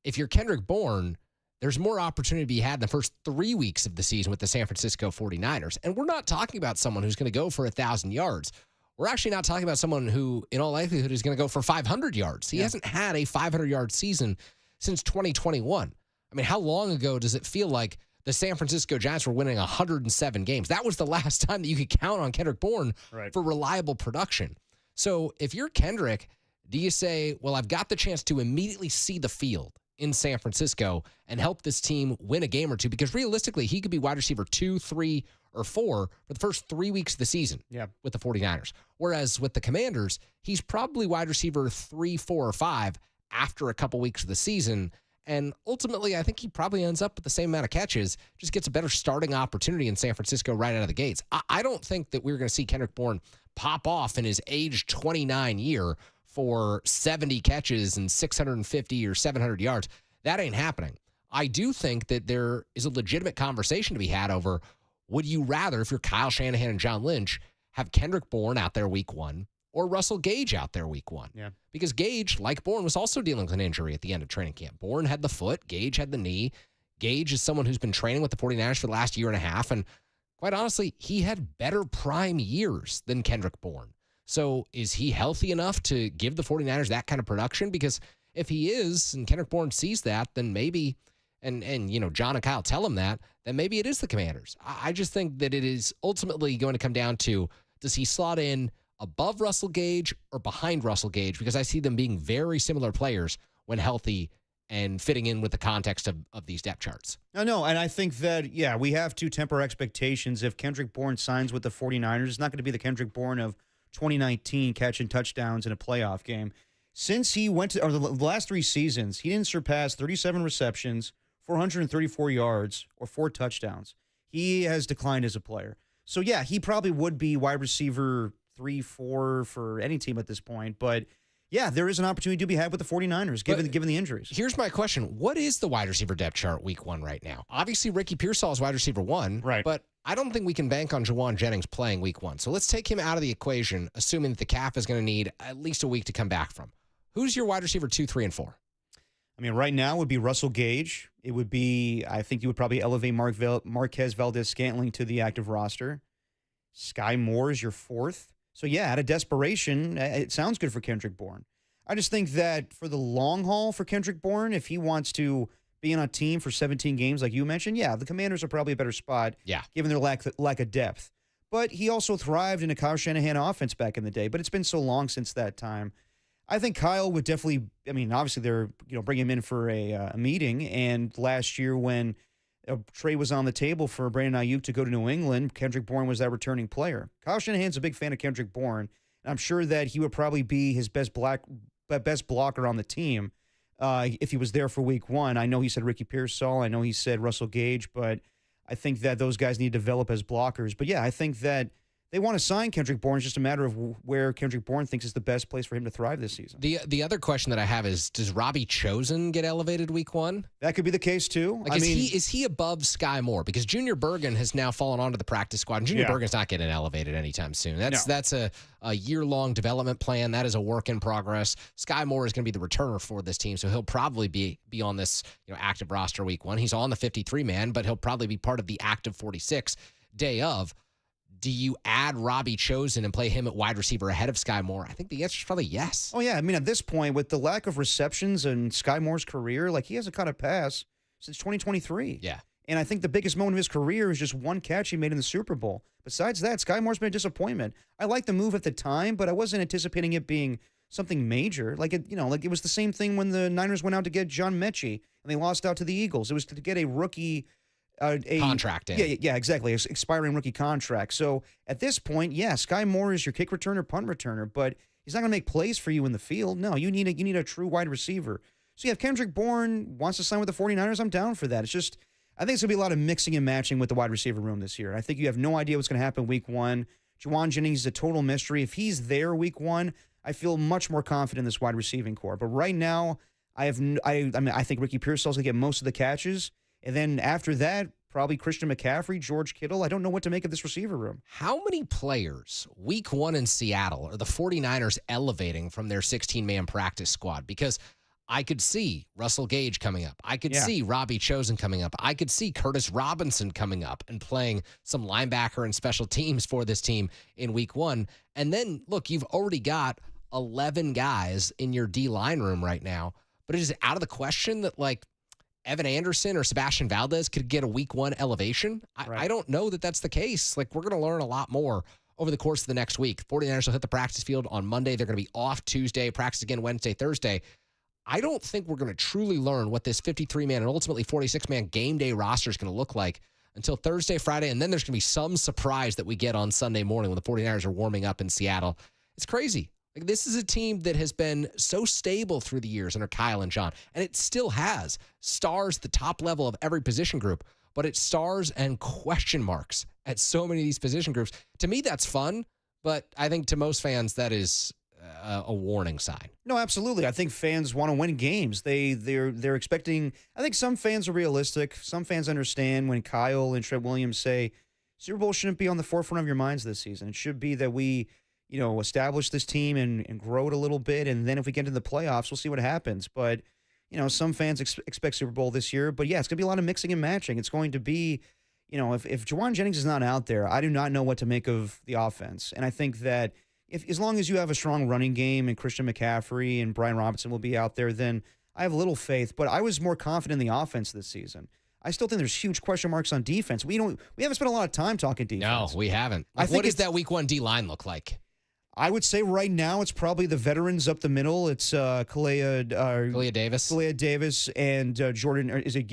If you're Kendrick Bourne, there's more opportunity to be had in the first 3 weeks of the season with the San Francisco 49ers. And we're not talking about someone who's going to go for 1,000 yards. We're actually not talking about someone who, in all likelihood, is going to go for 500 yards. He hasn't had a 500-yard season since 2021. I mean, how long ago does it feel like the San Francisco Giants were winning 107 games? That was the last time that you could count on Kendrick Bourne for reliable production. So if you're Kendrick, do you say, well, I've got the chance to immediately see the field in San Francisco and help this team win a game or two? Because realistically, he could be wide receiver 2, 3, or 4 for the first 3 weeks of the season with the 49ers. Whereas with the Commanders, he's probably wide receiver 3, 4, or 5 after a couple weeks of the season. And ultimately, I think he probably ends up with the same amount of catches, just gets a better starting opportunity in San Francisco right out of the gates. I don't think that we're going to see Kendrick Bourne pop off in his age 29 year for 70 catches and 650 or 700 yards. That ain't happening. I do think that there is a legitimate conversation to be had over, would you rather, if you're Kyle Shanahan and John Lynch, have Kendrick Bourne out there week 1, or Russell Gage out there week 1. Yeah. Because Gage, like Bourne, was also dealing with an injury at the end of training camp. Bourne had the foot, Gage had the knee. Gage is someone who's been training with the 49ers for the last year and a half, and quite honestly, he had better prime years than Kendrick Bourne. So is he healthy enough to give the 49ers that kind of production? Because if he is, and Kendrick Bourne sees that, then maybe, and John and Kyle tell him that, then maybe it is the Commanders. I just think that it is ultimately going to come down to, does he slot in above Russell Gage or behind Russell Gage? Because I see them being very similar players when healthy and fitting in with the context of these depth charts. No, and I think that, we have to temper expectations. If Kendrick Bourne signs with the 49ers, it's not going to be the Kendrick Bourne of 2019 catching touchdowns in a playoff game. Since he went to the last 3 seasons, he didn't surpass 37 receptions, 434 yards, or 4 touchdowns. He has declined as a player. So, he probably would be wide receiver 3, 4 for any team at this point. But, there is an opportunity to be had with the 49ers, given the injuries. Here's my question. What is the wide receiver depth chart week 1 right now? Obviously, Ricky Pearsall is wide receiver 1. Right. But I don't think we can bank on Jauan Jennings playing week 1. So let's take him out of the equation, assuming that the calf is going to need at least a week to come back from. Who's your wide receiver 2, 3, and 4? I mean, right now would be Russell Gage. It would be, I think you would probably elevate Marquez Valdez-Scantling to the active roster. Sky Moore is your 4th. So, out of desperation, it sounds good for Kendrick Bourne. I just think that for the long haul for Kendrick Bourne, if he wants to be on a team for 17 games like you mentioned, the Commanders are probably a better spot given their lack of depth. But he also thrived in a Kyle Shanahan offense back in the day, but it's been so long since that time. I think Kyle would definitely, obviously they're bringing him in for a meeting, and last year when a trade was on the table for Brandon Ayuk to go to New England, Kendrick Bourne was that returning player. Kyle Shanahan's a big fan of Kendrick Bourne, and I'm sure that he would probably be his best blocker on the team if he was there for week 1. I know he said Ricky Pearsall. I know he said Russell Gage, but I think that those guys need to develop as blockers. But, I think that they want to sign Kendrick Bourne. It's just a matter of where Kendrick Bourne thinks is the best place for him to thrive this season. The other question that I have is, does Robbie Chosen get elevated week 1? That could be the case, too. Is he above Sky Moore? Because Junior Bergen has now fallen onto the practice squad, and Junior Bergen's not getting elevated anytime soon. That's a year-long development plan. That is a work in progress. Sky Moore is going to be the returner for this team, so he'll probably be on this active roster week 1. He's on the 53-man, but he'll probably be part of the active 46 day of. Do you add Robbie Chosen and play him at wide receiver ahead of Sky Moore? I think the answer is probably yes. Oh, yeah. At this point, with the lack of receptions in Sky Moore's career, he hasn't caught a pass since 2023. Yeah. And I think the biggest moment of his career is just one catch he made in the Super Bowl. Besides that, Sky Moore's been a disappointment. I liked the move at the time, but I wasn't anticipating it being something major. It was the same thing when the Niners went out to get John Mechie and they lost out to the Eagles. It was to get a rookie contract in. Yeah, exactly. Expiring rookie contract. So at this point, Sky Moore is your kick returner, punt returner, but he's not going to make plays for you in the field. No, you need a true wide receiver. So if Kendrick Bourne wants to sign with the 49ers, I'm down for that. It's just, I think it's going to be a lot of mixing and matching with the wide receiver room this year. I think you have no idea what's going to happen week 1. Jauan Jennings is a total mystery. If he's there week 1, I feel much more confident in this wide receiving core. But right now, I think Ricky Pearsall's going to get most of the catches. And then after that, probably Christian McCaffrey, George Kittle. I don't know what to make of this receiver room. How many players, week 1 in Seattle, are the 49ers elevating from their 16-man practice squad? Because I could see Russell Gage coming up. I could see Robbie Chosen coming up. I could see Curtis Robinson coming up and playing some linebacker and special teams for this team in week 1. And then, look, you've already got 11 guys in your D-line room right now. But it is out of the question that, Evan Anderson or Sebastian Valdez could get a week 1 elevation. I don't know that that's the case. We're going to learn a lot more over the course of the next week. 49ers will hit the practice field on Monday. They're going to be off Tuesday, practice again Wednesday, Thursday. I don't think we're going to truly learn what this 53-man and ultimately 46-man game day roster is going to look like until Thursday, Friday, and then there's going to be some surprise that we get on Sunday morning when the 49ers are warming up in Seattle. It's crazy. This is a team that has been so stable through the years under Kyle and John, and it still has stars at the top level of every position group, but it's stars and question marks at so many of these position groups. To me, that's fun, but I think to most fans, that is a warning sign. No, absolutely. I think fans want to win games. They're expecting. I think some fans are realistic. Some fans understand when Kyle and Trent Williams say Super Bowl shouldn't be on the forefront of your minds this season. It should be that we establish this team and grow it a little bit. And then if we get into the playoffs, we'll see what happens. But, some fans expect Super Bowl this year. But, yeah, it's going to be a lot of mixing and matching. It's going to be, if Jauan Jennings is not out there, I do not know what to make of the offense. And I think that as long as you have a strong running game and Christian McCaffrey and Brian Robinson will be out there, then I have little faith. But I was more confident in the offense this season. I still think there's huge question marks on defense. We haven't spent a lot of time talking defense. No, we haven't. What does that Week 1 D-line look like? I would say right now it's probably the veterans up the middle. It's Kalia Davis and Jordan. Is it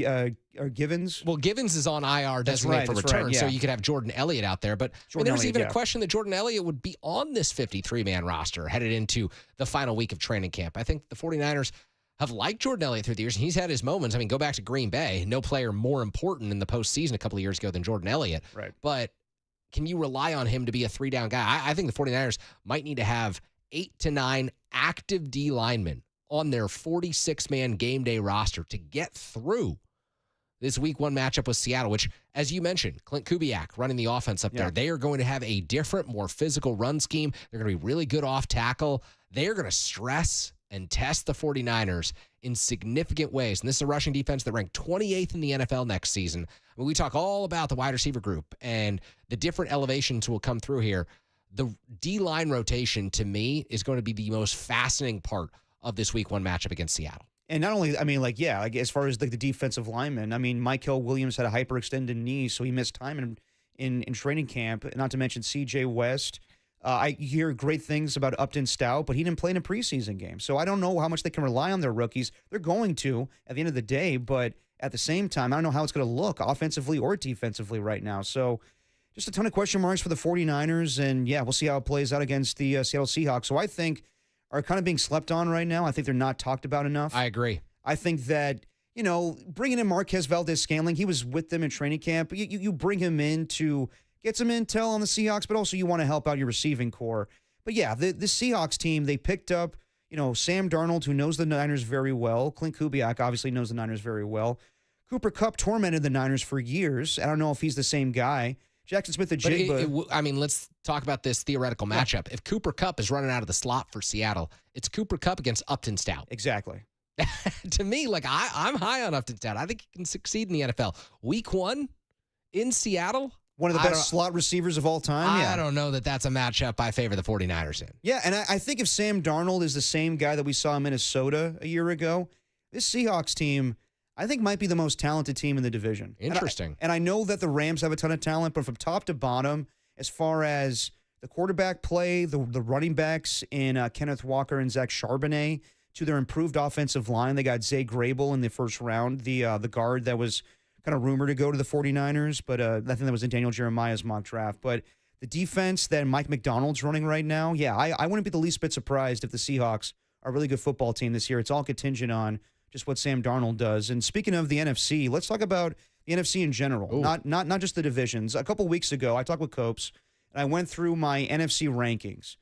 Givens? Well, Givens is on IR designated for return, so you could have Jordan Elliott out there. But there was even a question that Jordan Elliott would be on this 53-man roster headed into the final week of training camp. I think the 49ers have liked Jordan Elliott through the years, and he's had his moments. I mean, go back to Green Bay. No player more important in the postseason a couple of years ago than Jordan Elliott. Right. But can you rely on him to be a 3-down guy? I think the 49ers might need to have 8 to 9 active D linemen on their 46-man game day roster to get through this Week 1 matchup with Seattle, which, as you mentioned, Clint Kubiak running the offense up there. They are going to have a different, more physical run scheme. They're going to be really good off tackle. They are going to stress and test the 49ers in significant ways. And this is a rushing defense that ranked 28th in the NFL next season. I mean, we talk all about the wide receiver group and the different elevations will come through here. The D-line rotation, to me, is going to be the most fascinating part of this Week 1 matchup against Seattle. And not only, as far as the defensive linemen, Michael Williams had a hyperextended knee, so he missed time in training camp, not to mention C.J. West. I hear great things about Upton Stout, but he didn't play in a preseason game. So I don't know how much they can rely on their rookies. They're going to at the end of the day, but at the same time, I don't know how it's going to look offensively or defensively right now. So just a ton of question marks for the 49ers, and, we'll see how it plays out against the Seattle Seahawks, who I think are kind of being slept on right now. I think they're not talked about enough. I agree. I think that, bringing in Marquez Valdez-Scantling, he was with them in training camp. You bring him in to get some intel on the Seahawks, but also you want to help out your receiving core. But yeah, the Seahawks team, they picked up, Sam Darnold, who knows the Niners very well. Clint Kubiak obviously knows the Niners very well. Cooper Kupp tormented the Niners for years. I don't know if he's the same guy. Jackson Smith-Njigba. Let's talk about this theoretical matchup. If Cooper Kupp is running out of the slot for Seattle, it's Cooper Kupp against Upton Stout. Exactly. To me, I'm high on Upton Stout. I think he can succeed in the NFL. Week 1 in Seattle. One of the best slot receivers of all time. I don't know that that's a matchup I favor the 49ers in. Yeah, and I think if Sam Darnold is the same guy that we saw in Minnesota a year ago, this Seahawks team, I think, might be the most talented team in the division. Interesting. And I know that the Rams have a ton of talent, but from top to bottom, as far as the quarterback play, the running backs in Kenneth Walker and Zach Charbonnet, to their improved offensive line, they got Zay Grable in the first round, the guard that was kind of rumored to go to the 49ers, but I think that was in Daniel Jeremiah's mock draft. But the defense that Mike McDonald's running right now, I wouldn't be the least bit surprised if the Seahawks are a really good football team this year. It's all contingent on just what Sam Darnold does. And speaking of the NFC, let's talk about the NFC in general, not just the divisions. A couple weeks ago, I talked with Copes, and I went through my NFC rankings.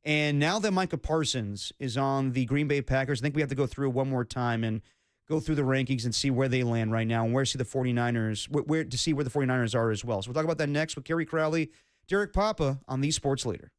And now that Micah Parsons is on the Green Bay Packers, I think we have to go through it one more time and go through the rankings and see where they land right now and where see the 49ers, where to see where the 49ers are as well. So we'll talk about that next with Kerry Crowley, Derek Papa on the Sports Leader.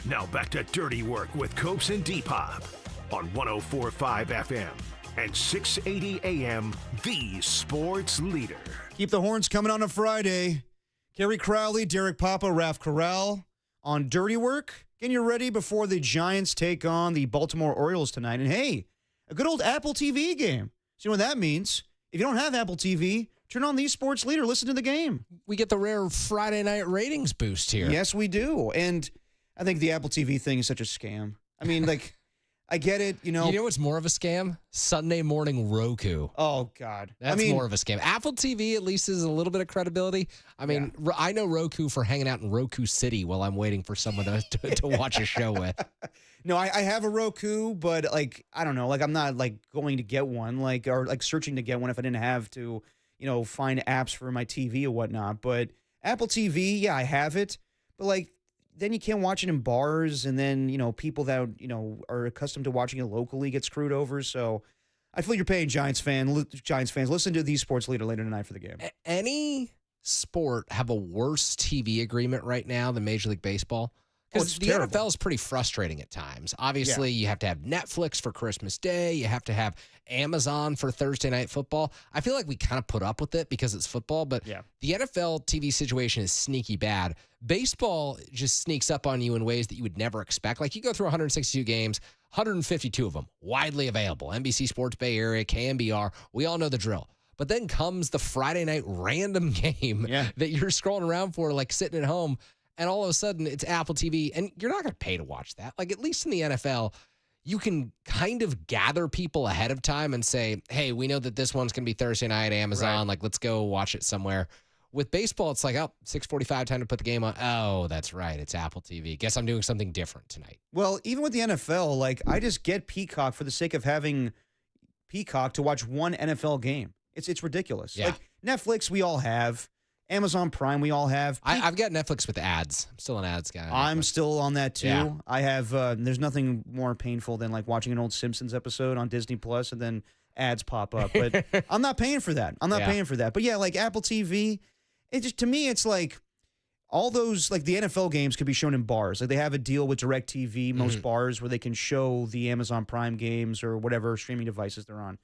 Now back to Dirty Work with Copes and Depop on 104.5 FM and 680 AM, the sports leader. Keep the horns coming on a Friday. Kerry Crowley, Derek Papa, Raf Corral on Dirty Work. Getting you ready before the Giants take on the Baltimore Orioles tonight. And hey, a good old Apple TV game. So you know what that means? If you don't have Apple TV, turn on the sports leader. Listen to the game. We get the rare Friday night ratings boost here. Yes, we do. And I think the Apple TV thing is such a scam. I mean, like, I get it, You know what's more of a scam? Sunday morning Roku. Oh, God. That's more of a scam. Apple TV at least is a little bit of credibility. I mean, I know Roku for hanging out in Roku City while I'm waiting for someone to watch a show with. No, I have a Roku, but, like, I don't know. Like, I'm not, like, going to get one, like, or, like, searching to get one if I didn't have to, find apps for my TV or whatnot. But Apple TV, yeah, I have it. But, like, then you can't watch it in bars, and then, people that, are accustomed to watching it locally get screwed over. So I feel you're paying Giants fans. Listen to the sports leader later tonight for the game. Any sport have a worse TV agreement right now than Major League Baseball? Because the terrible. NFL is pretty frustrating at times. Obviously, you have to have Netflix for Christmas Day. You have to have Amazon for Thursday Night Football. I feel like we kind of put up with it because it's football, but the NFL TV situation is sneaky bad. Baseball just sneaks up on you in ways that you would never expect. Like, you go through 162 games, 152 of them widely available. NBC Sports Bay Area, KNBR, we all know the drill. But then comes the Friday night random game that you're scrolling around for, like sitting at home, and all of a sudden it's Apple TV, and you're not going to pay to watch that. Like, at least in the NFL, you can kind of gather people ahead of time and say, hey, we know that this one's going to be Thursday night at Amazon. Right. Like, let's go watch it somewhere. With baseball, it's like, 6:45, time to put the game on. Oh, that's right. It's Apple TV. Guess I'm doing something different tonight. Well, even with the NFL, like, I just get Peacock for the sake of having Peacock to watch one NFL game. It's ridiculous. Yeah. Like, Netflix, we all have. Amazon Prime, we all have. I've got Netflix with ads. I'm still an ads guy. I'm still on that too. Yeah. I have. There's nothing more painful than like watching an old Simpsons episode on Disney Plus and then ads pop up. But I'm not paying for that. But yeah, like Apple TV, it just, to me, it's like all those, like the NFL games could be shown in bars. Like, they have a deal with DirecTV, most bars, where they can show the Amazon Prime games or whatever streaming devices they're on.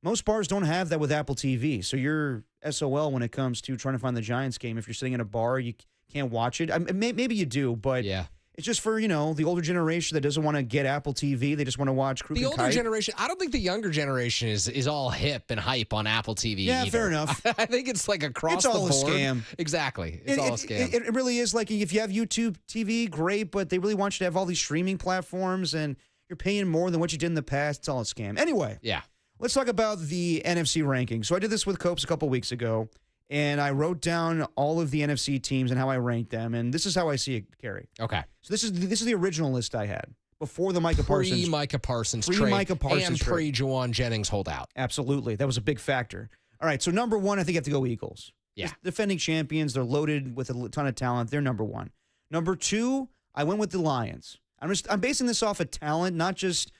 Most bars don't have that with Apple TV, so you're SOL when it comes to trying to find the Giants game. If you're sitting in a bar, you can't watch it. Maybe you do, but it's just for, the older generation that doesn't want to get Apple TV. They just want to watch Krukow. The older generation, I don't think the younger generation is all hip and hype on Apple TV Yeah, either. fair enough. I think it's like across the board. It's all a scam. Exactly. It's all a scam. It really is. Like, if you have YouTube TV, great, but they really want you to have all these streaming platforms, and you're paying more than what you did in the past. It's all a scam. Anyway. Yeah. Let's talk about the NFC ranking. So I did this with Copes a couple weeks ago, and I wrote down all of the NFC teams and how I ranked them, and this is how I see it, Kerry. Okay. So this is the original list I had before the Micah Parsons. Pre-Micah Parsons trade. Pre-Micah Parsons and trade. pre-Jauan Jennings holdout. Absolutely. That was a big factor. All right, so number one, I think you have to go Eagles. Yeah. The defending champions, they're loaded with a ton of talent. They're number one. Number two, I went with the Lions. I'm basing this off of talent, not just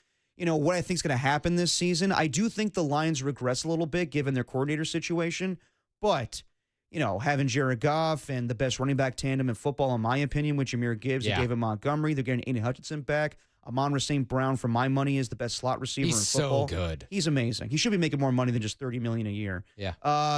what I think is going to happen this season. I do think the Lions regress a little bit given their coordinator situation, but, having Jared Goff and the best running back tandem in football, in my opinion, with Jahmyr Gibbs and David Montgomery. They're getting Aiden Hutchinson back. Amon-Ra St. Brown, for my money, is the best slot receiver in football. He's so good. He's amazing. He should be making more money than just $30 million a year. Yeah.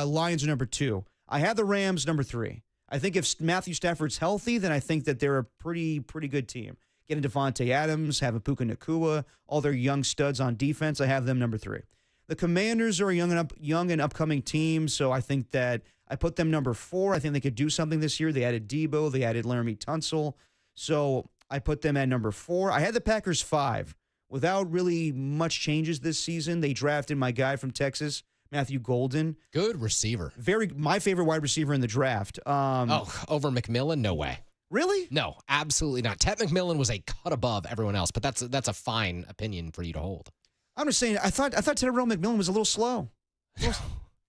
Lions are number two. I had the Rams number three. I think if Matthew Stafford's healthy, then I think that they're a pretty good team. Getting Devontae Adams, having Puka Nacua, all their young studs on defense, I have them number three. The Commanders are a young and upcoming team, so I think that I put them number four. I think they could do something this year. They added Debo. They added Laramie Tunsil. So I put them at number four. I had the Packers five. Without really much changes this season, they drafted my guy from Texas, Matthew Golden. Good receiver. My favorite wide receiver in the draft. Over McMillan? No way. Really? No, absolutely not. Ted McMillan was a cut above everyone else, but that's a fine opinion for you to hold. I'm just saying, I thought Tyrell McMillan was a little slow.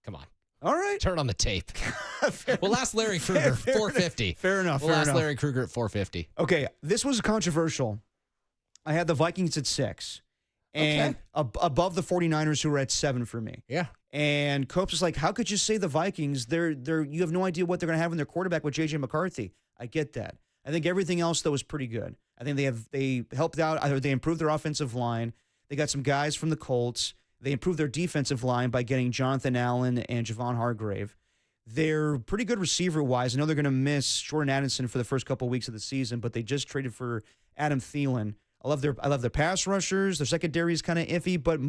Come on. All right. Turn on the tape. We'll ask Larry Krueger, 450. Fair enough. We'll ask Larry Krueger at 450. Okay, this was controversial. I had the Vikings at 6. And above the 49ers, who were at 7 for me. Yeah. And Copes was like, how could you say the Vikings? You have no idea what they're going to have in their quarterback with J.J. McCarthy. I get that. I think everything else, though, is pretty good. I think they helped out. Either they improved their offensive line. They got some guys from the Colts. They improved their defensive line by getting Jonathan Allen and Javon Hargrave. They're pretty good receiver-wise. I know they're going to miss Jordan Addison for the first couple of weeks of the season, but they just traded for Adam Thielen. I love their pass rushers. Their secondary is kind of iffy, but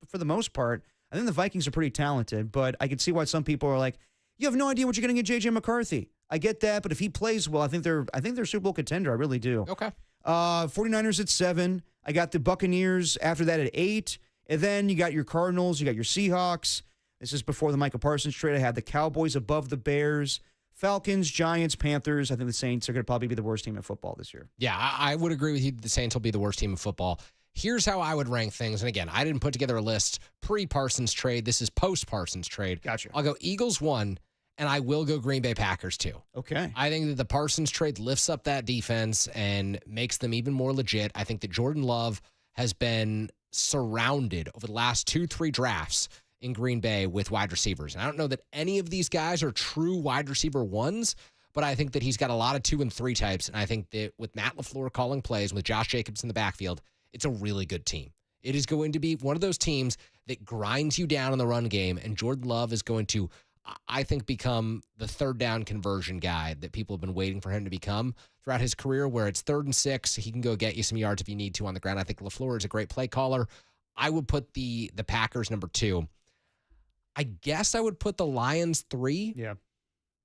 for the most part, I think the Vikings are pretty talented. But I can see why some people are like, you have no idea what you're going to get J.J. McCarthy. I get that, but if he plays well, I think they're a Super Bowl contender. I really do. Okay. 49ers at 7. I got the Buccaneers after that at 8. And then you got your Cardinals. You got your Seahawks. This is before the Micah Parsons trade. I had the Cowboys above the Bears. Falcons, Giants, Panthers. I think the Saints are going to probably be the worst team in football this year. Yeah, I would agree with you. The Saints will be the worst team in football. Here's how I would rank things. And again, I didn't put together a list pre-Parsons trade. This is post-Parsons trade. Gotcha. I'll go Eagles 1, and I will go Green Bay Packers 2. Okay. I think that the Parsons trade lifts up that defense and makes them even more legit. I think that Jordan Love has been surrounded over the last 2-3 drafts in Green Bay with wide receivers. And I don't know that any of these guys are true wide receiver ones, but I think that he's got a lot of 2 and 3 types. And I think that with Matt LaFleur calling plays, with Josh Jacobs in the backfield, it's a really good team. It is going to be one of those teams that grinds you down in the run game, and Jordan Love is going to, I think, become the third down conversion guy that people have been waiting for him to become throughout his career, where it's 3rd and 6. He can go get you some yards if you need to on the ground. I think LaFleur is a great play caller. I would put the Packers number 2. I guess I would put the Lions 3. Yeah.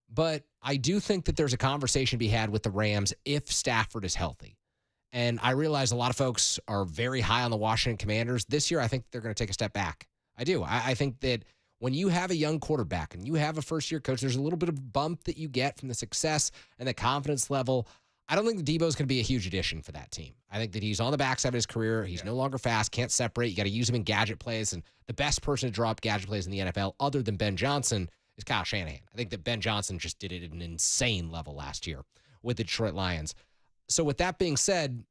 But I do think that there's a conversation to be had with the Rams if Stafford is healthy. And I realize a lot of folks are very high on the Washington Commanders. This year, I think they're going to take a step back. I do. I think that when you have a young quarterback and you have a first-year coach, there's a little bit of bump that you get from the success and the confidence level. I don't think Debo's going to be a huge addition for that team. I think that he's on the backside of his career. He's no longer fast, can't separate. You got to use him in gadget plays. And the best person to draw up gadget plays in the NFL, other than Ben Johnson, is Kyle Shanahan. I think that Ben Johnson just did it at an insane level last year with the Detroit Lions. So with that being said,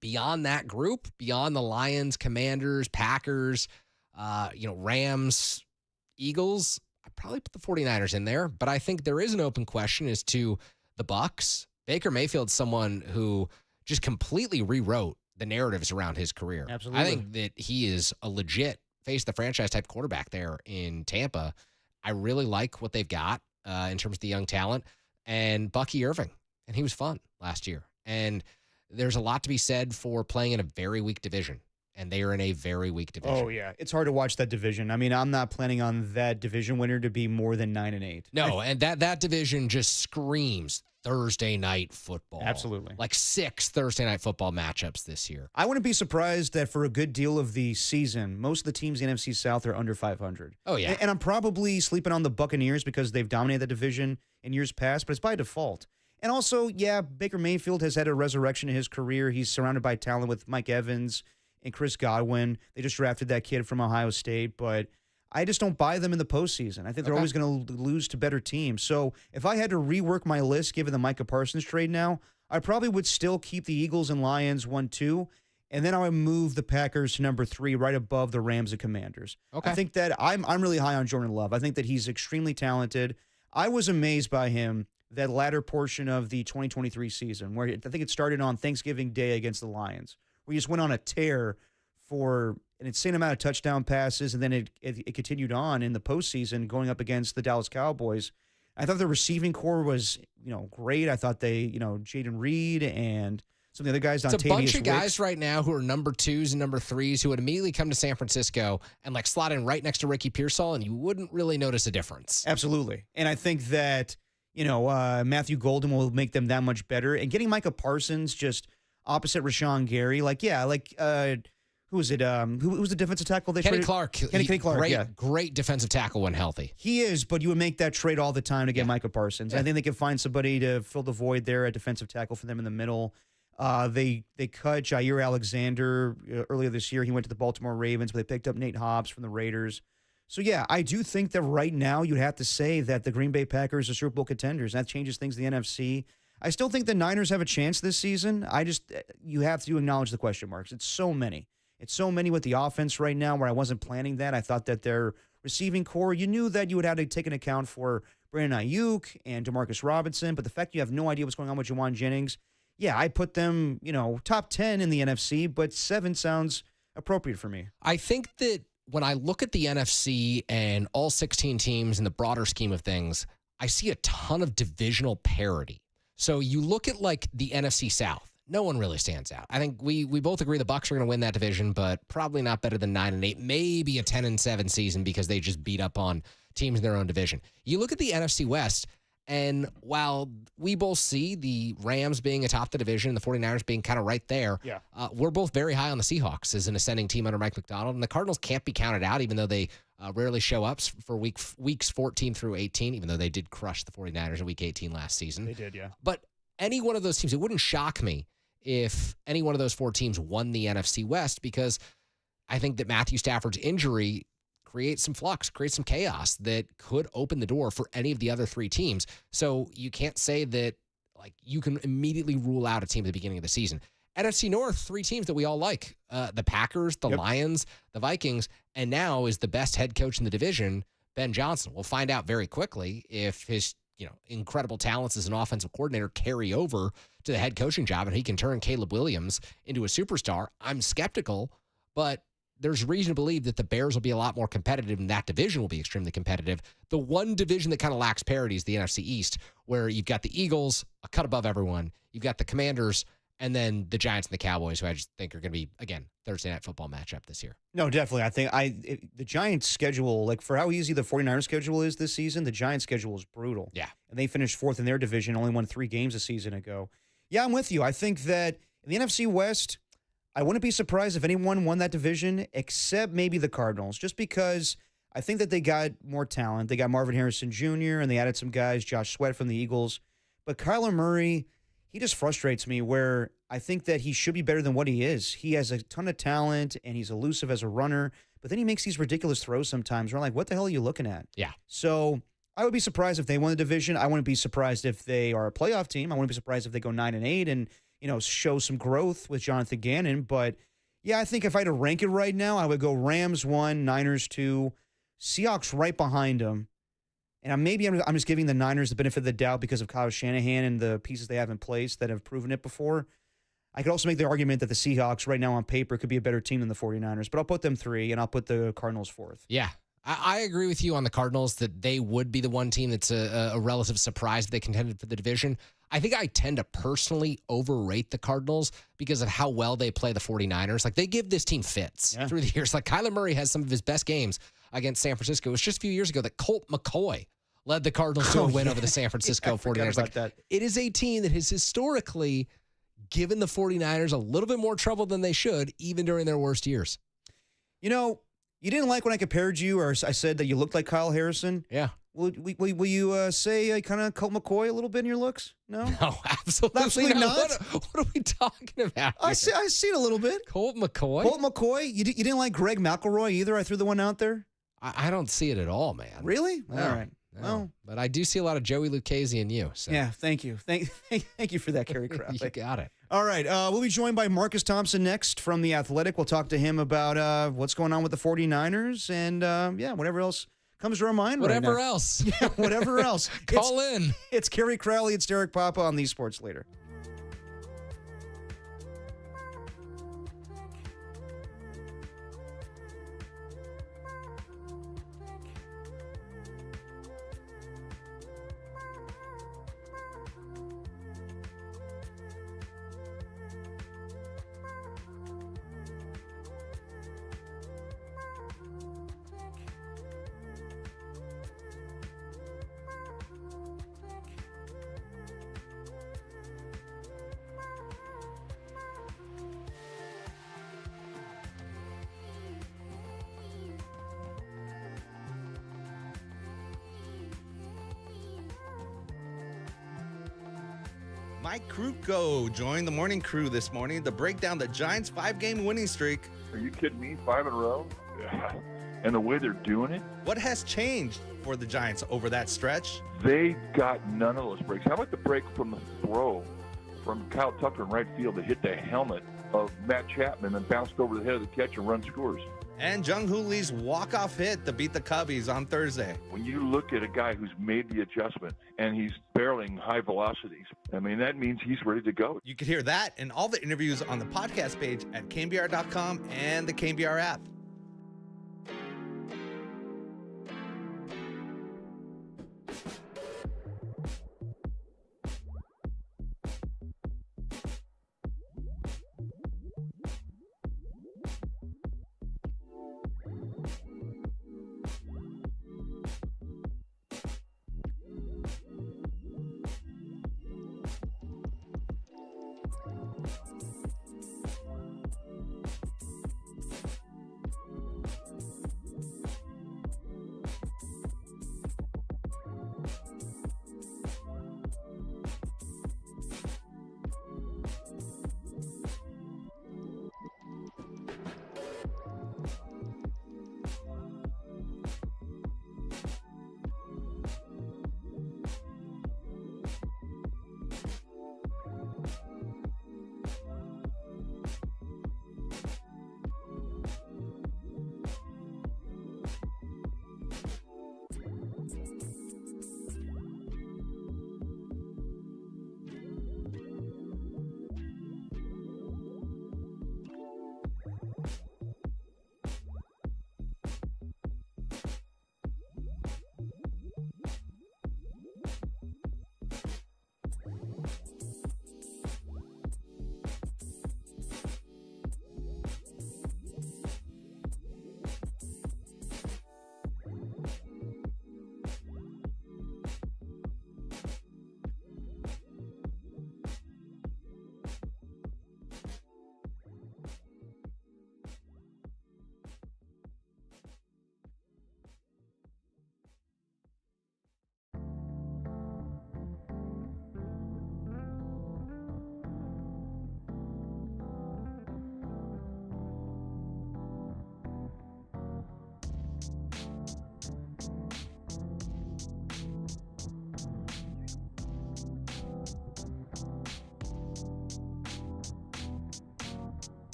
beyond that group, beyond the Lions, Commanders, Packers, Rams, Eagles, I'd probably put the 49ers in there. But I think there is an open question as to the Bucs. Baker Mayfield's someone who just completely rewrote the narratives around his career. Absolutely. I think that he is a legit face the franchise type quarterback there in Tampa. I really like what they've got in terms of the young talent and Bucky Irving. And he was fun last year. And there's a lot to be said for playing in a very weak division. And they are in a very weak division. Oh, yeah. It's hard to watch that division. I mean, I'm not planning on that division winner to be more than 9-8. No, and that division just screams Thursday night football. Absolutely. Like 6 Thursday night football matchups this year. I wouldn't be surprised that for a good deal of the season, most of the teams in the NFC South are under 500. Oh, yeah. And I'm probably sleeping on the Buccaneers because they've dominated the division in years past, but it's by default. And also, yeah, Baker Mayfield has had a resurrection in his career. He's surrounded by talent with Mike Evans and Chris Godwin. They just drafted that kid from Ohio State, but I just don't buy them in the postseason. I think they're always going to lose to better teams. So if I had to rework my list, given the Micah Parsons trade now, I probably would still keep the Eagles and Lions 1-2, and then I would move the Packers to number 3, right above the Rams and Commanders. Okay. I think that I'm really high on Jordan Love. I think that he's extremely talented. I was amazed by him that latter portion of the 2023 season, where I think it started on Thanksgiving Day against the Lions, where he just went on a tear for an insane amount of touchdown passes, and then it continued on in the postseason going up against the Dallas Cowboys. I thought the receiving core was, great. I thought they, Jaden Reed and some of the other guys. It's a bunch of guys right now who are number 2s and number 3s who would immediately come to San Francisco and slot in right next to Ricky Pearsall, and you wouldn't really notice a difference. Absolutely. And I think that, Matthew Golden will make them that much better. And getting Micah Parsons just opposite Rashawn Gary, who was it? Who was the defensive tackle they Kenny traded? Clark. Kenny Clark, Great defensive tackle when healthy. He is, but you would make that trade all the time to get Micah Parsons. I think they can find somebody to fill the void there at defensive tackle for them in the middle. They cut Jair Alexander earlier this year. He went to the Baltimore Ravens, but they picked up Nate Hobbs from the Raiders. So, yeah, I do think that right now you'd have to say that the Green Bay Packers are Super Bowl contenders. That changes things in the NFC. I still think the Niners have a chance this season. You have to acknowledge the question marks. It's so many. It's so many with the offense right now where I wasn't planning that. I thought that their receiving core, you knew that you would have to take into account for Brandon Ayuk and Demarcus Robinson, but the fact you have no idea what's going on with Jauan Jennings, yeah, I put them, top 10 in the NFC, but 7 sounds appropriate for me. I think that when I look at the NFC and all 16 teams in the broader scheme of things, I see a ton of divisional parity. So you look at like the NFC South, no one really stands out. I think we both agree the Bucs are going to win that division, but probably not better than 9-8, maybe a 10-7 season because they just beat up on teams in their own division. You look at the NFC West, and while we both see the Rams being atop the division, the 49ers being kind of right there, we're both very high on the Seahawks as an ascending team under Mike McDonald, and the Cardinals can't be counted out, even though they rarely show up for weeks 14 through 18, even though they did crush the 49ers in week 18 last season. They did, yeah. But any one of those teams, it wouldn't shock me if any one of those 4 teams won the NFC West, because I think that Matthew Stafford's injury creates some flux, creates some chaos that could open the door for any of the other 3 teams. So you can't say that like you can immediately rule out a team at the beginning of the season. NFC North, 3 teams that we all like, the Packers, the Lions, the Vikings, and now is the best head coach in the division, Ben Johnson. We'll find out very quickly if his incredible talents as an offensive coordinator carry over to the head coaching job and he can turn Caleb Williams into a superstar. I'm skeptical, but there's reason to believe that the Bears will be a lot more competitive and that division will be extremely competitive. The one division that kind of lacks parity is the NFC East, where you've got the Eagles a cut above everyone. You've got the Commanders and then the Giants and the Cowboys, who I just think are going to be, again, Thursday Night Football matchup this year. No, definitely. I think the Giants' schedule, like for how easy the 49ers schedule is this season, the Giants' schedule is brutal. Yeah. And they finished 4th in their division, only won 3 games a season ago. Yeah, I'm with you. I think that in the NFC West, I wouldn't be surprised if anyone won that division except maybe the Cardinals, just because I think that they got more talent. They got Marvin Harrison Jr., and they added some guys, Josh Sweat from the Eagles. But Kyler Murray, he just frustrates me where I think that he should be better than what he is. He has a ton of talent, and he's elusive as a runner, but then he makes these ridiculous throws sometimes. We're like, what the hell are you looking at? Yeah. So I would be surprised if they won the division. I wouldn't be surprised if they are a playoff team. I wouldn't be surprised if they go 9-8 and show some growth with Jonathan Gannon. But, yeah, I think if I had to rank it right now, I would go Rams 1, Niners 2, Seahawks right behind them. And I'm just giving the Niners the benefit of the doubt because of Kyle Shanahan and the pieces they have in place that have proven it before. I could also make the argument that the Seahawks right now on paper could be a better team than the 49ers, but I'll put them 3, and I'll put the Cardinals 4th. Yeah. I agree with you on the Cardinals that they would be the one team that's a relative surprise if they contended for the division. I think I tend to personally overrate the Cardinals because of how well they play the 49ers. Like, they give this team fits through the years. Like, Kyler Murray has some of his best games against San Francisco. It was just a few years ago that Colt McCoy led the Cardinals to a win over the San Francisco 49ers. Like, that. It is a team that has historically given the 49ers a little bit more trouble than they should, even during their worst years. You didn't like when I compared you, or I said that you looked like Kyle Harrison? Yeah. Will you say kind of Colt McCoy a little bit in your looks? No? No, absolutely not. What are we talking about here? I see it a little bit. Colt McCoy? Colt McCoy? You didn't like Greg McElroy either? I threw the one out there? I don't see it at all, man. Really? No, all right. No. Well, but I do see a lot of Joey Lucchese in you. So. Yeah, thank you. Thank you for that, Kerry Crowley. You got it. All right, we'll be joined by Marcus Thompson next from The Athletic. We'll talk to him about what's going on with the 49ers and, whatever else comes to our mind Whatever right now. else. Yeah, whatever else. Call in. It's Kerry Crowley. It's Derek Papa on the Sports Leader. Mike Krukow joined the morning crew this morning to break down the Giants' 5-game winning streak. Are you kidding me? 5 in a row? Yeah. And the way they're doing it? What has changed for the Giants over that stretch? They got none of those breaks. How about the break from the throw from Kyle Tucker in right field to hit the helmet of Matt Chapman and bounced over the head of the catcher and run scores? and Jung-Ho Lee's walk-off hit to beat the Cubbies on Thursday. When you look at a guy who's made the adjustment and he's barreling high velocities, I mean, that means he's ready to go. You can hear that and all the interviews on the podcast page at KNBR.com and the KNBR app.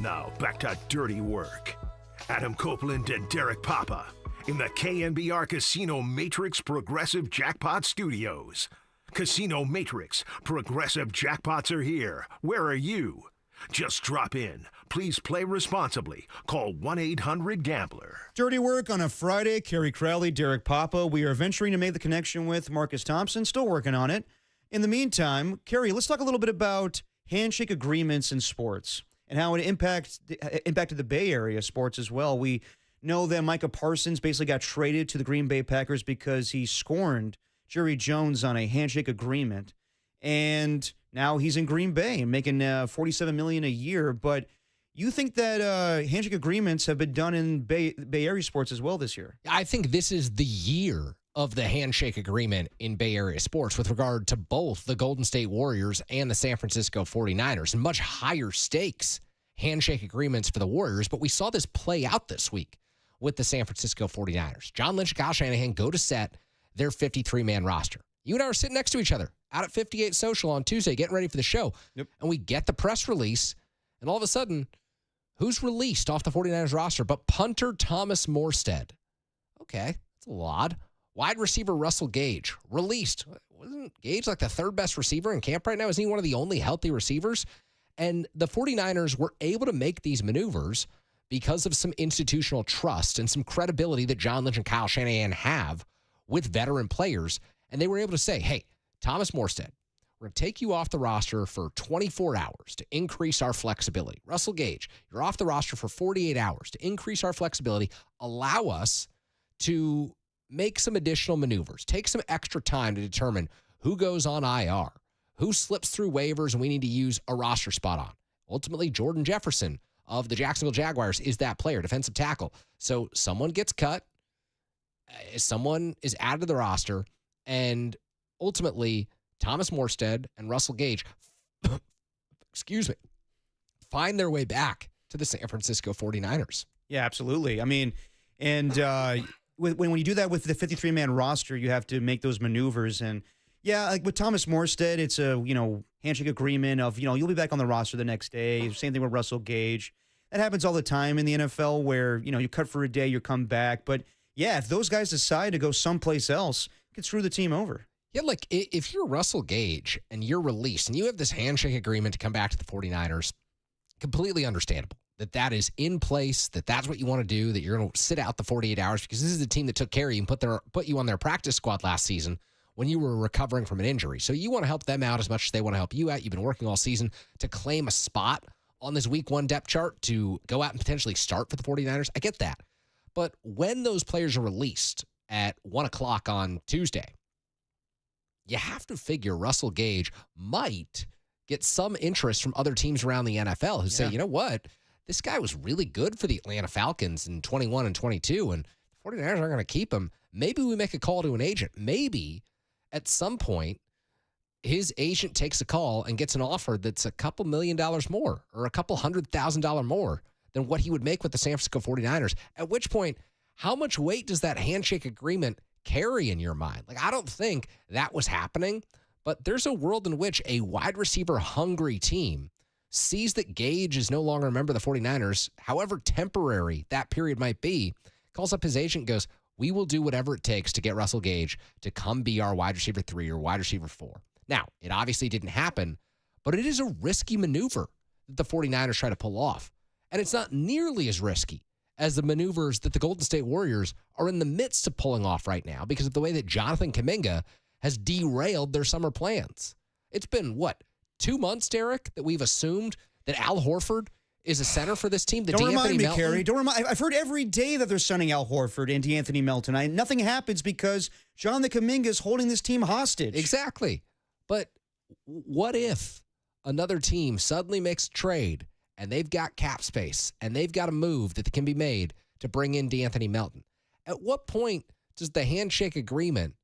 Now back to dirty work. Adam Copeland and Derek Papa in the KNBR Casino Matrix Progressive Jackpot Studios. Casino Matrix Progressive Jackpots are here. Where are you? Just drop in. Please play responsibly. Call 1-800-GAMBLER. Dirty work on a Friday. Kerry Crowley, Derek Papa. We are venturing to make the connection with Marcus Thompson. Still working on it. In the meantime, Kerry, let's talk a little bit about handshake agreements in sports and how it impacted the Bay Area sports as well. We know that Micah Parsons basically got traded to the Green Bay Packers because he scorned Jerry Jones on a handshake agreement. And now he's in Green Bay and making $47 million a year. But you think that handshake agreements have been done in Bay Area sports as well this year? I think this is the year of the handshake agreement in Bay Area sports with regard to both the Golden State Warriors and the San Francisco 49ers. Much higher stakes handshake agreements for the Warriors, but we saw this play out this week with the San Francisco 49ers. John Lynch and Kyle Shanahan go to set their 53-man roster. You and I are sitting next to each other out at 58 Social on Tuesday, getting ready for the show. Yep. And we get the press release, and all of a sudden, who's released off the 49ers roster but punter Thomas Morstead? Okay, that's a little odd. Wide receiver Russell Gage, released. Wasn't Gage like the third best receiver in camp right now? Isn't he one of the only healthy receivers? And the 49ers were able to make these maneuvers because of some institutional trust and some credibility that John Lynch and Kyle Shanahan have with veteran players. And they were able to say, hey, Thomas Morstead, we're going to take you off the roster for 24 hours to increase our flexibility. Russell Gage, you're off the roster for 48 hours to increase our flexibility. Allow us to make some additional maneuvers. Take some extra time to determine who goes on IR, who slips through waivers, and we need to use a roster spot on. Ultimately, Jordan Jefferson of the Jacksonville Jaguars is that player, defensive tackle. So someone gets cut, someone is added to the roster, and ultimately, Thomas Morstead and Russell Gage, find their way back to the San Francisco 49ers. Yeah, absolutely. I mean, and when you do that with the 53-man roster, you have to make those maneuvers. And yeah, like with Thomas Morstead, it's a handshake agreement of you'll be back on the roster the next day. Same thing with Russell Gage. That happens all the time in the NFL where you cut for a day, you come back. But yeah, if those guys decide to go someplace else, it can screw the team over. Yeah, like if you're Russell Gage and you're released and you have this handshake agreement to come back to the 49ers, completely understandable that is in place, that's what you want to do, that you're going to sit out the 48 hours because this is the team that took care of you and put you on their practice squad last season when you were recovering from an injury. So you want to help them out as much as they want to help you out. You've been working all season to claim a spot on this week one depth chart to go out and potentially start for the 49ers. I get that. But when those players are released at 1 o'clock on Tuesday, you have to figure Russell Gage might get some interest from other teams around the NFL who say, you know what? This guy was really good for the Atlanta Falcons in 21 and 22, and the 49ers aren't going to keep him. Maybe we make a call to an agent. Maybe at some point his agent takes a call and gets an offer that's a couple $1 million more or a couple $100,000 more than what he would make with the San Francisco 49ers. At which point, how much weight does that handshake agreement carry in your mind? Like, I don't think that was happening, but there's a world in which a wide receiver hungry team sees that Gage is no longer a member of the 49ers, however temporary that period might be, calls up his agent and goes, we will do whatever it takes to get Russell Gage to come be our wide receiver 3 or wide receiver 4. Now, it obviously didn't happen, but it is a risky maneuver that the 49ers try to pull off. And it's not nearly as risky as the maneuvers that the Golden State Warriors are in the midst of pulling off right now because of the way that Jonathan Kuminga has derailed their summer plans. It's been, 2 months, Derek, that we've assumed that Al Horford is a center for this team? Don't remind me, Kerry. I've heard every day that they're signing Al Horford and DeAnthony Melton. Nothing happens because Jonathan Kuminga is holding this team hostage. Exactly. But what if another team suddenly makes a trade and they've got cap space and they've got a move that can be made to bring in DeAnthony Melton? At what point does the handshake agreement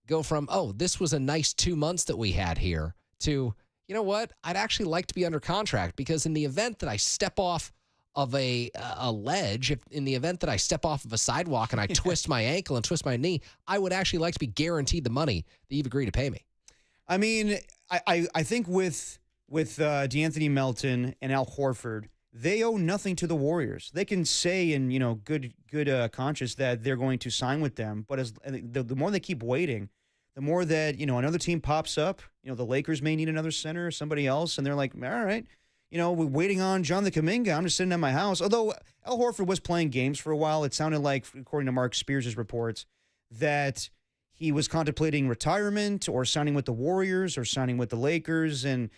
go from, this was a nice 2 months that we had here, to, you know what, I'd actually like to be under contract because in the event that I step off of a ledge, in the event that I step off of a sidewalk and I twist my ankle and twist my knee, I would actually like to be guaranteed the money that you've agreed to pay me. I mean, I think with DeAnthony Melton and Al Horford, they owe nothing to the Warriors. They can say in good conscience that they're going to sign with them, but the more they keep waiting, the more that another team pops up. The Lakers may need another center or somebody else, and they're like, all right, we're waiting on John the Kuminga. I'm just sitting at my house. Although Al Horford was playing games for a while, it sounded like, according to Mark Spears' reports, that he was contemplating retirement or signing with the Warriors or signing with the Lakers. And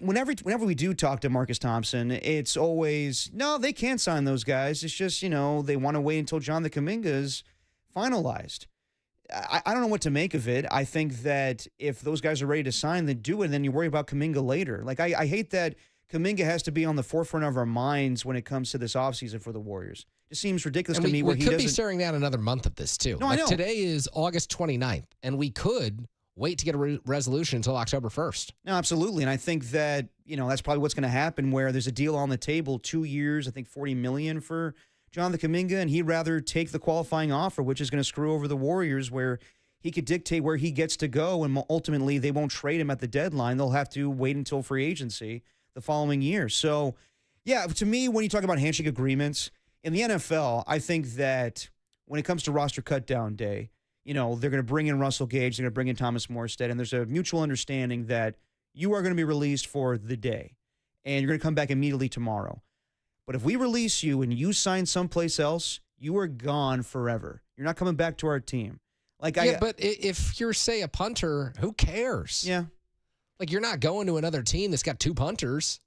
whenever we do talk to Marcus Thompson, it's always, no, they can't sign those guys. It's just, they want to wait until John the Kuminga is finalized. I don't know what to make of it. I think that if those guys are ready to sign, then do it, and then you worry about Kuminga later. Like, I hate that Kuminga has to be on the forefront of our minds when it comes to this offseason for the Warriors. It seems ridiculous to me where he doesn't... We could be staring down another month of this, too. No, I know. Today is August 29th, and we could wait to get a resolution until October 1st. No, absolutely. And I think that, that's probably what's going to happen, where there's a deal on the table, 2 years, I think $40 million for John the Kuminga, and he'd rather take the qualifying offer, which is going to screw over the Warriors, where he could dictate where he gets to go, and ultimately they won't trade him at the deadline. They'll have to wait until free agency the following year. So, yeah, to me, when you talk about handshake agreements, in the NFL, I think that when it comes to roster cutdown day, they're going to bring in Russell Gage, they're going to bring in Thomas Morstead, and there's a mutual understanding that you are going to be released for the day, and you're going to come back immediately tomorrow. But if we release you and you sign someplace else, you are gone forever. You're not coming back to our team. But if you're, say, a punter, who cares? Yeah. Like, you're not going to another team that's got 2 punters,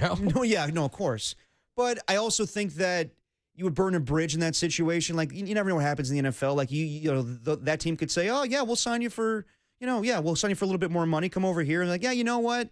No, of course. But I also think that you would burn a bridge in that situation. Like, you never know what happens in the NFL. Like, that team could say, oh, yeah, we'll sign you for, we'll sign you for a little bit more money. Come over here. And like, yeah, you know what?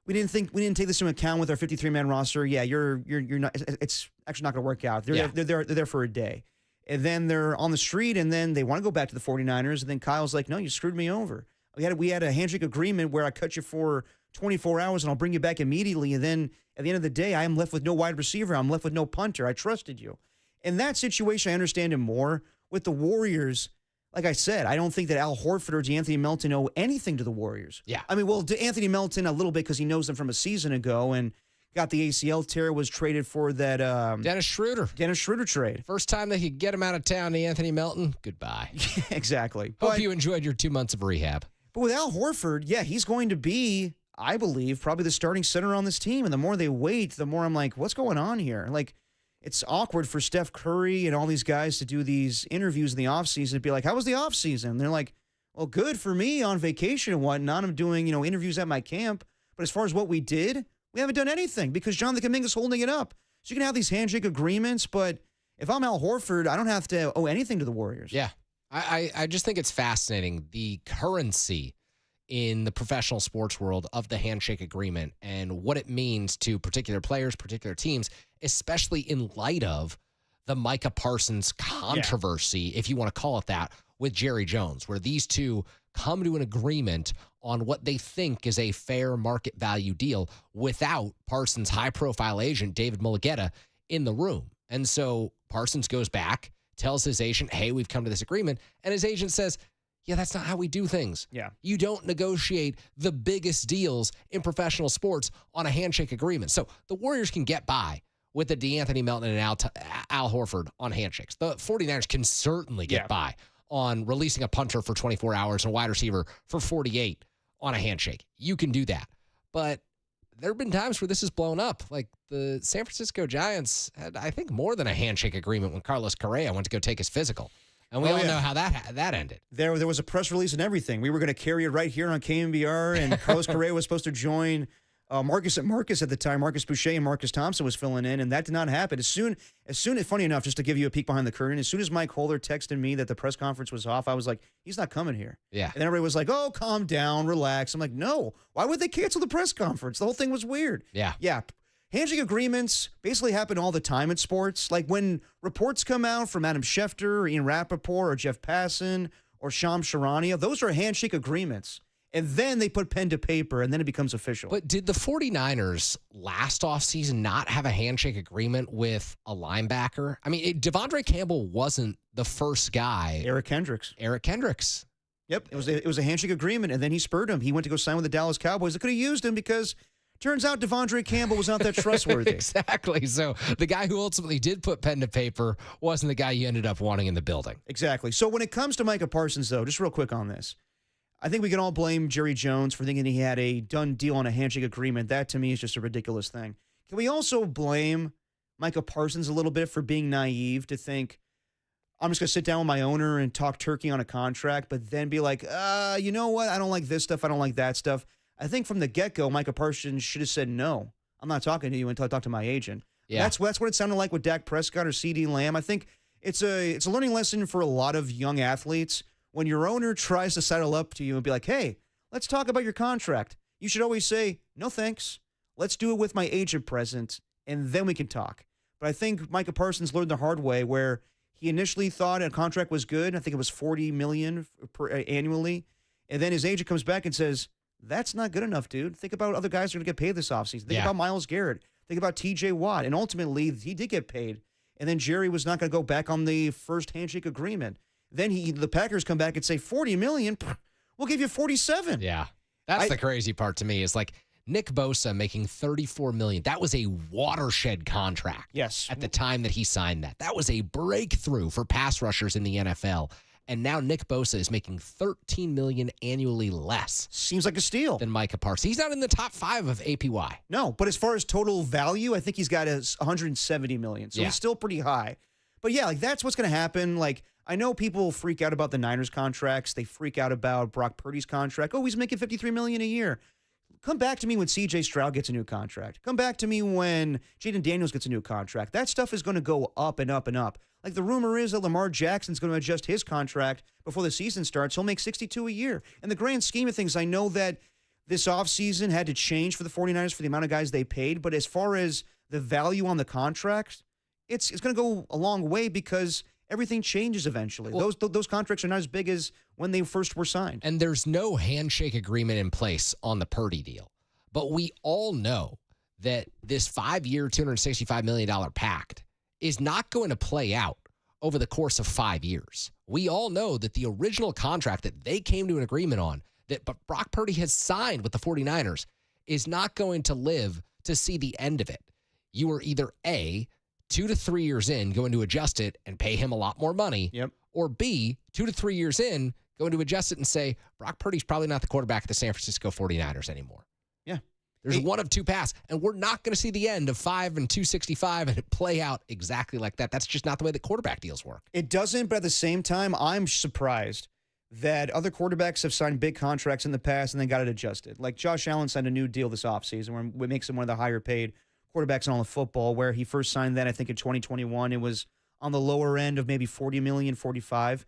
We didn't take this into account with our 53-man roster. Yeah, you're not. It's actually not going to work out. They're there for a day, and then they're on the street, and then they want to go back to the 49ers, and then Kyle's like, no, you screwed me over. We had a handshake agreement where I cut you for 24 hours, and I'll bring you back immediately, and then at the end of the day, I am left with no wide receiver. I'm left with no punter. I trusted you. In that situation, I understand it more. With the Warriors, like I said, I don't think that Al Horford or DeAnthony Melton owe anything to the Warriors. Yeah. I mean, well, Anthony Melton a little bit because he knows them from a season ago and got the ACL tear, was traded for that Dennis Schroeder trade. First time they could get him out of town, the Anthony Melton, goodbye. Exactly. Hope you enjoyed your 2 months of rehab. But with Al Horford, yeah, he's going to be, I believe, probably the starting center on this team. And the more they wait, the more I'm like, what's going on here? Like, it's awkward for Steph Curry and all these guys to do these interviews in the offseason and be like, how was the offseason? And they're like, well, good for me on vacation and whatnot. I'm doing, interviews at my camp. But as far as what we did, we haven't done anything because John the Kuminga's holding it up. So you can have these handshake agreements, but if I'm Al Horford, I don't have to owe anything to the Warriors. Yeah. I just think it's fascinating, the currency in the professional sports world of the handshake agreement and what it means to particular players, particular teams, especially in light of the Micah Parsons controversy, if you want to call it that, with Jerry Jones, where these two come to an agreement on what they think is a fair market value deal without Parsons' high-profile agent, David Mulugeta, in the room. And so Parsons goes back, tells his agent, hey, we've come to this agreement, and his agent says, yeah, that's not how we do things. Yeah. You don't negotiate the biggest deals in professional sports on a handshake agreement. So the Warriors can get by with the DeAnthony Melton and Al Horford on handshakes. The 49ers can certainly get by on releasing a punter for 24 hours and a wide receiver for 48 on a handshake. You can do that. But there have been times where this has blown up. Like the San Francisco Giants had, I think, more than a handshake agreement when Carlos Correa went to go take his physical. And we all know how that ended. There was a press release and everything. We were going to carry it right here on KNBR, and Carlos Correa was supposed to join Marcus at the time. Marcus Boucher and Marcus Thompson was filling in, and that did not happen. As soon, funny enough, just to give you a peek behind the curtain, as soon as Mike Holder texted me that the press conference was off, I was like, he's not coming here. Yeah. And everybody was like, oh, calm down, relax. I'm like, no. Why would they cancel the press conference? The whole thing was weird. Yeah. Yeah. Handshake agreements basically happen all the time in sports. Like when reports come out from Adam Schefter or Ian Rappaport or Jeff Passan or Shams Charania, those are handshake agreements. And then they put pen to paper, and then it becomes official. But did the 49ers last offseason not have a handshake agreement with a linebacker? I mean, Devondre Campbell wasn't the first guy. Eric Kendricks. Yep, it was a handshake agreement, and then he spurred him. He went to go sign with the Dallas Cowboys. They could have used him because turns out Devondre Campbell was not that trustworthy. Exactly. So the guy who ultimately did put pen to paper wasn't the guy you ended up wanting in the building. Exactly. So when it comes to Micah Parsons, though, just real quick on this, I think we can all blame Jerry Jones for thinking he had a done deal on a handshake agreement. That, to me, is just a ridiculous thing. Can we also blame Micah Parsons a little bit for being naive to think, I'm just going to sit down with my owner and talk turkey on a contract, but then be like, you know what? I don't like this stuff. I don't like that stuff. I think from the get-go, Micah Parsons should have said, no, I'm not talking to you until I talk to my agent. Yeah. That's what it sounded like with Dak Prescott or CeeDee Lamb. I think it's a learning lesson for a lot of young athletes. When your owner tries to settle up to you and be like, hey, let's talk about your contract, you should always say, no thanks. Let's do it with my agent present, and then we can talk. But I think Micah Parsons learned the hard way where he initially thought a contract was good. I think it was $40 million annually. And then his agent comes back and says, that's not good enough, dude. Think about other guys who are going to get paid this offseason. Think about Myles Garrett. Think about TJ Watt. And ultimately, he did get paid. And then Jerry was not going to go back on the first handshake agreement. Then the Packers come back and say, $40 million, we'll give you 47. Yeah. That's the crazy part to me is like Nick Bosa making $34 million. That was a watershed contract. Yes. At the time that he signed that. That was a breakthrough for pass rushers in the NFL. And now Nick Bosa is making $13 million annually less. Seems like a steal. Than Micah Parsons. He's not in the top 5 of APY. No, but as far as total value, I think he's got $170 million. So he's still pretty high. But yeah, like that's what's going to happen. Like I know people freak out about the Niners contracts. They freak out about Brock Purdy's contract. Oh, he's making $53 million a year. Come back to me when C.J. Stroud gets a new contract. Come back to me when Jaden Daniels gets a new contract. That stuff is going to go up and up and up. Like the rumor is that Lamar Jackson's going to adjust his contract before the season starts. He'll make $62 a year. In the grand scheme of things, I know that this offseason had to change for the 49ers for the amount of guys they paid. But as far as the value on the contract, it's going to go a long way because everything changes eventually. Well, those contracts are not as big as when they first were signed. And there's no handshake agreement in place on the Purdy deal. But we all know that this 5-year, $265 million pact is not going to play out over the course of 5 years. We all know that the original contract that they came to an agreement on, that Brock Purdy has signed with the 49ers, is not going to live to see the end of it. You are either A, 2 to 3 years in, going to adjust it and pay him a lot more money. Yep. Or B, 2 to 3 years in, going to adjust it and say, Brock Purdy's probably not the quarterback of the San Francisco 49ers anymore. Yeah. There's one of two paths, and we're not going to see the end of 5 and 265 and it play out exactly like that. That's just not the way that quarterback deals work. It doesn't, but at the same time, I'm surprised that other quarterbacks have signed big contracts in the past and then got it adjusted. Like Josh Allen signed a new deal this offseason where it makes him one of the higher paid quarterbacks in all of football, where he first signed that, I think, in 2021. It was on the lower end of maybe $40 million, $45.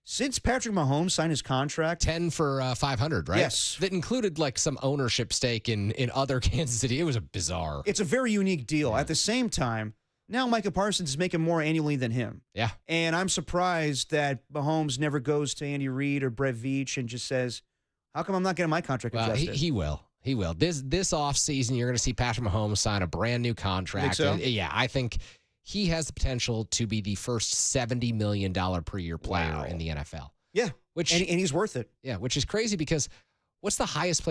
Since Patrick Mahomes signed his contract, 10 for 500, right? Yes, that included like some ownership stake in other Kansas City. It was a bizarre. It's a very unique deal. At the same time, now Micah Parsons is making more annually than him. Yeah, and I'm surprised that Mahomes never goes to Andy Reid or Brett Veach and just says, "How come I'm not getting my contract adjusted?" He will. He will. This offseason, you're going to see Patrick Mahomes sign a brand new contract. Think so? Yeah, I think he has the potential to be the first $70 million per year player in the NFL. Yeah, and he's worth it. Yeah, which is crazy because what's the highest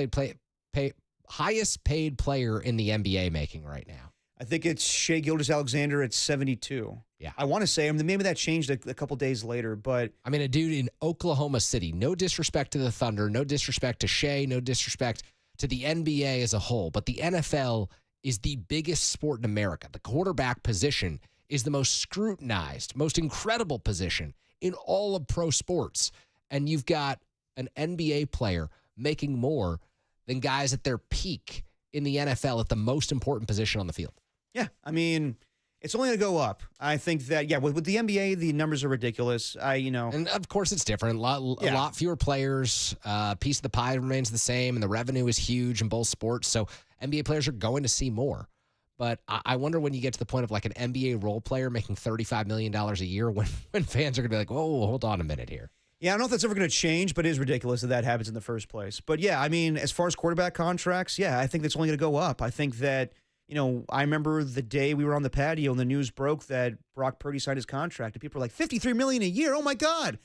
paid player in the NBA making right now? I think it's Shai Gilgeous-Alexander at 72. Yeah, I want to say maybe that changed a couple days later, but I mean, a dude in Oklahoma City. No disrespect to the Thunder, no disrespect to Shai, no disrespect to the NBA as a whole, but the NFL is the biggest sport in America. The quarterback position is the most scrutinized, most incredible position in all of pro sports. And you've got an NBA player making more than guys at their peak in the NFL at the most important position on the field. Yeah, I mean, it's only going to go up. I think that, with the NBA, the numbers are ridiculous. And of course it's different. A lot fewer players. Piece of the pie remains the same, and the revenue is huge in both sports. So NBA players are going to see more. But I wonder when you get to the point of like an NBA role player making $35 million a year when fans are going to be like, whoa, hold on a minute here. Yeah, I don't know if that's ever going to change, but it is ridiculous that happens in the first place. But yeah, I mean, as far as quarterback contracts, I think that's only going to go up. I think that, I remember the day we were on the patio and the news broke that Brock Purdy signed his contract and people were like, $53 million a year. Oh my God.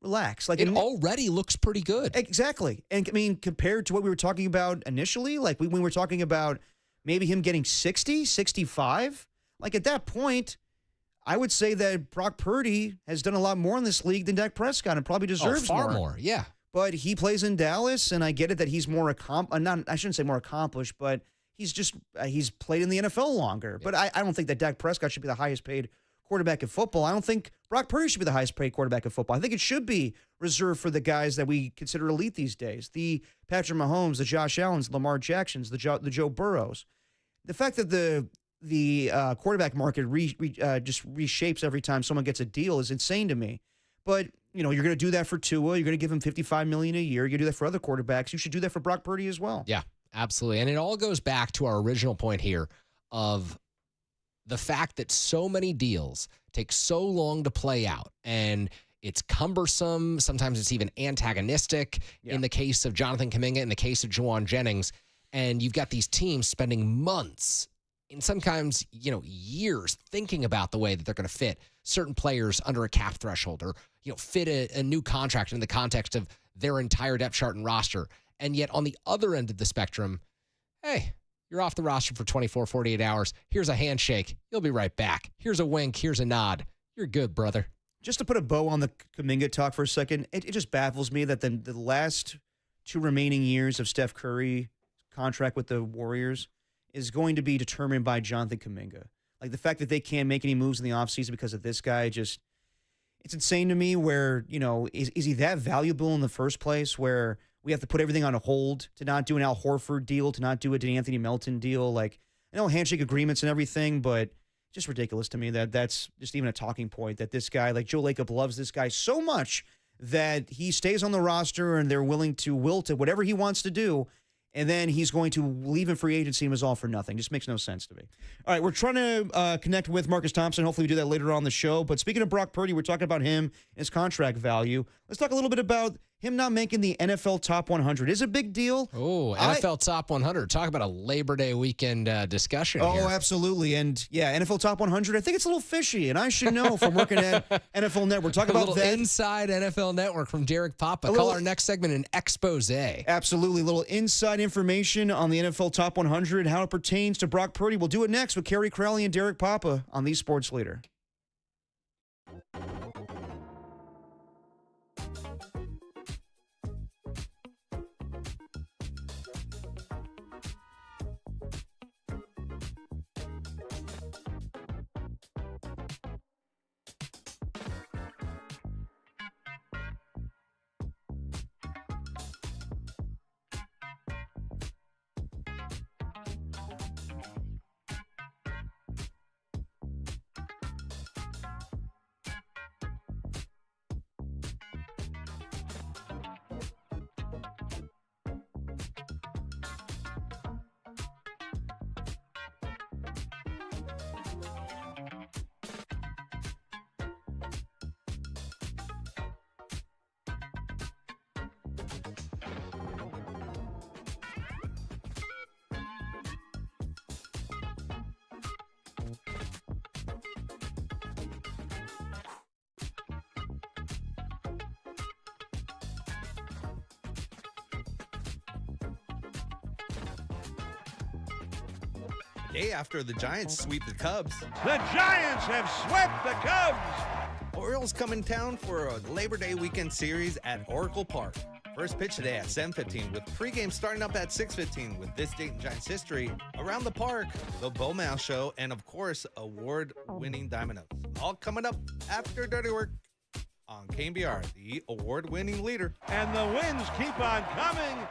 Relax. Like it already looks pretty good. Exactly. And I mean, compared to what we were talking about initially, like when we were talking about maybe him getting 60, 65, like at that point, I would say that Brock Purdy has done a lot more in this league than Dak Prescott and probably deserves far more. Yeah. but he plays in Dallas, and I get it that he's more I shouldn't say more accomplished, but he's played in the NFL longer. But I don't think that Dak Prescott should be the highest paid quarterback in football. I don't think Brock Purdy should be the highest paid quarterback in football. I think it should be reserved for the guys that we consider elite these days. The Patrick Mahomes, the Josh Allens, Lamar Jacksons, the Joe Burrows. The fact that the quarterback market just reshapes every time someone gets a deal is insane to me. But, you're going to do that for Tua. You're going to give him $55 million a year. You're going to do that for other quarterbacks. You should do that for Brock Purdy as well. Yeah, absolutely. And it all goes back to our original point here of the fact that so many deals take so long to play out, and it's cumbersome. Sometimes it's even antagonistic in the case of Jonathan Kuminga, in the case of Jauan Jennings. And you've got these teams spending months and sometimes, years thinking about the way that they're going to fit certain players under a cap threshold or, fit a new contract in the context of their entire depth chart and roster. And yet on the other end of the spectrum, hey, you're off the roster for 24, 48 hours. Here's a handshake. You'll be right back. Here's a wink. Here's a nod. You're good, brother. Just to put a bow on the Kuminga talk for a second, it just baffles me that the last 2 remaining years of Steph Curry contract with the Warriors is going to be determined by Jonathan Kuminga. Like the fact that they can't make any moves in the offseason because of this guy, it's insane to me where, is he that valuable in the first place where we have to put everything on a hold to not do an Al Horford deal, to not do a DeAnthony Melton deal? Like, I know handshake agreements and everything, but just ridiculous to me that that's just even a talking point, that this guy, like Joe Lacob, loves this guy so much that he stays on the roster and they're willing to wilt at whatever he wants to do. And then he's going to leave in free agency and was all for nothing. Just makes no sense to me. All right, we're trying to connect with Marcus Thompson. Hopefully we do that later on the show. But speaking of Brock Purdy, we're talking about him and his contract value. Let's talk a little bit about him not making the NFL Top 100. Is it a big deal? Oh, NFL Top 100. Talk about a Labor Day weekend discussion here. Oh, absolutely. And, yeah, NFL Top 100, I think it's a little fishy, and I should know from working at NFL Network. Talk about that. Inside NFL Network from Derek Papa. Call our next segment an expose. Absolutely. A little inside information on the NFL Top 100, how it pertains to Brock Purdy. We'll do it next with Kerry Crowley and Derek Papa on The Sports Leader. Day after the Giants sweep the Cubs. The Giants have swept the Cubs. Orioles come in town for a Labor Day weekend series at Oracle Park. First pitch today at 7:15 with pregame starting up at 6:15 with this date in Giants history. Around the park, the Bowman Show, and of course, award-winning Dominoes. All coming up after Dirty Work on KNBR, the award-winning leader. And the wins keep on coming.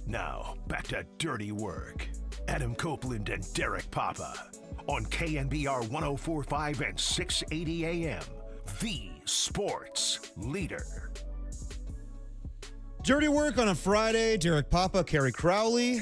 Now, back to Dirty Work. Adam Copeland and Derek Papa on KNBR 104.5 and 680 AM, the sports leader. Dirty Work on a Friday. Derek Papa, Kerry Crowley.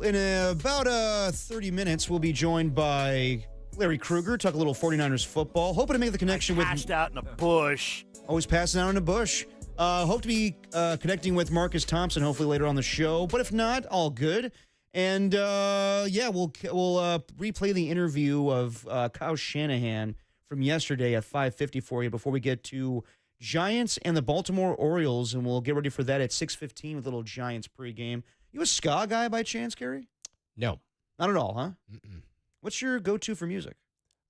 In about 30 minutes, we'll be joined by Larry Krueger, talk a little 49ers football. Hoping to make the connection with... Passed out in a bush. Always passing out in a bush. Hope to be connecting with Marcus Thompson hopefully later on the show. But if not, all good. And, we'll replay the interview of Kyle Shanahan from yesterday at 5:50 for you before we get to Giants and the Baltimore Orioles. And we'll get ready for that at 6:15 with a little Giants pregame. You a ska guy by chance, Gary? No. Not at all, huh? Mm-mm. What's your go-to for music?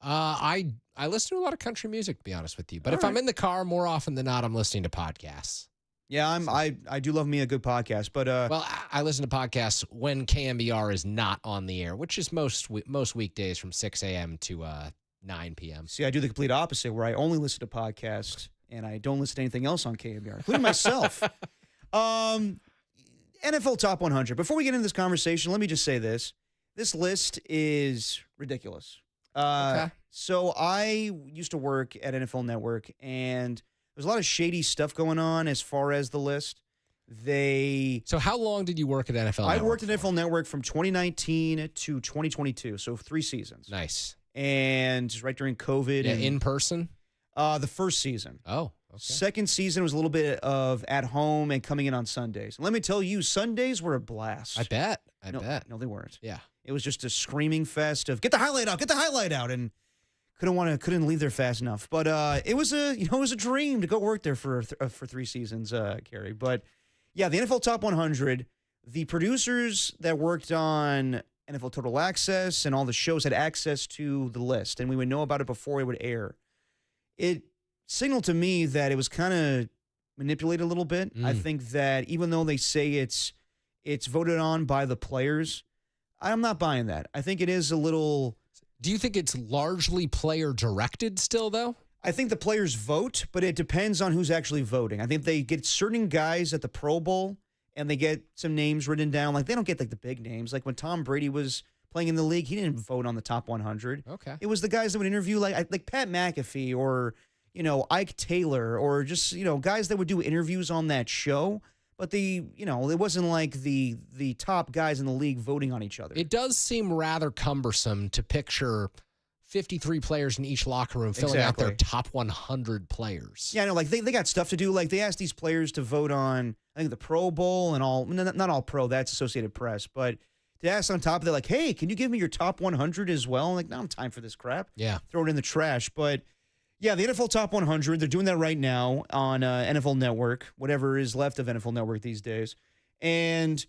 I listen to a lot of country music, to be honest with you. But if I'm in the car, more often than not, I'm listening to podcasts. Yeah, I do love me a good podcast, but well, I listen to podcasts when KNBR is not on the air, which is most weekdays from 6 a.m. to 9 p.m. See, I do the complete opposite, where I only listen to podcasts and I don't listen to anything else on KNBR, including myself. NFL Top 100. Before we get into this conversation, let me just say this. This list is ridiculous. Okay. So I used to work at NFL Network, and there's a lot of shady stuff going on as far as the list. So how long did you work at NFL Network? I worked at NFL Network from 2019 to 2022, so 3 seasons. Nice. And right during COVID. Yeah, and, in person? The first season. Oh, okay. Second season was a little bit of at home and coming in on Sundays. And let me tell you, Sundays were a blast. I bet. No, they weren't. Yeah. It was just a screaming fest of get the highlight out, and couldn't leave there fast enough. But it was a dream to go work there for 3 seasons, Kerry. But yeah, the NFL Top 100, the producers that worked on NFL Total Access and all the shows had access to the list, and we would know about it before it would air. It signaled to me that it was kind of manipulated a little bit. I think that even though they say it's voted on by the players, I'm not buying that. I think it is a little... Do you think it's largely player-directed still, though? I think the players vote, but it depends on who's actually voting. I think they get certain guys at the Pro Bowl, and they get some names written down. Like, they don't get, like, the big names. Like, when Tom Brady was playing in the league, he didn't vote on the top 100. Okay. It was the guys that would interview, like Pat McAfee or, Ike Taylor or just, guys that would do interviews on that show. But it wasn't like the top guys in the league voting on each other. It does seem rather cumbersome to picture 53 players in each locker room filling out their top 100 players. Yeah, I know. Like they got stuff to do. Like they asked these players to vote on, I think, the Pro Bowl and all. Not all pro. That's Associated Press. But to ask on top of it, like, hey, can you give me your top 100 as well? I'm like, no, I'm time for this crap. Yeah, throw it in the trash. But yeah, the NFL Top 100, they're doing that right now on NFL Network, whatever is left of NFL Network these days. And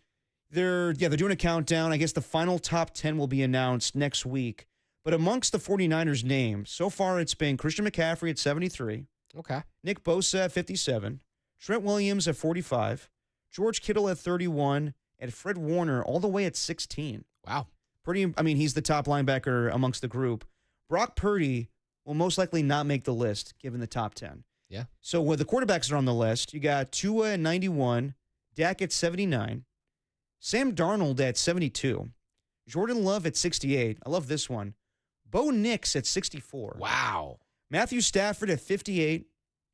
they're doing a countdown. I guess the final top 10 will be announced next week. But amongst the 49ers names, so far it's been Christian McCaffrey at 73. Okay. Nick Bosa at 57. Trent Williams at 45. George Kittle at 31. And Fred Warner all the way at 16. Wow. He's the top linebacker amongst the group. Brock Purdy will most likely not make the list, given the top 10. Yeah. So where the quarterbacks are on the list, you got Tua at 91, Dak at 79, Sam Darnold at 72, Jordan Love at 68. I love this one. Bo Nix at 64. Wow. Matthew Stafford at 58,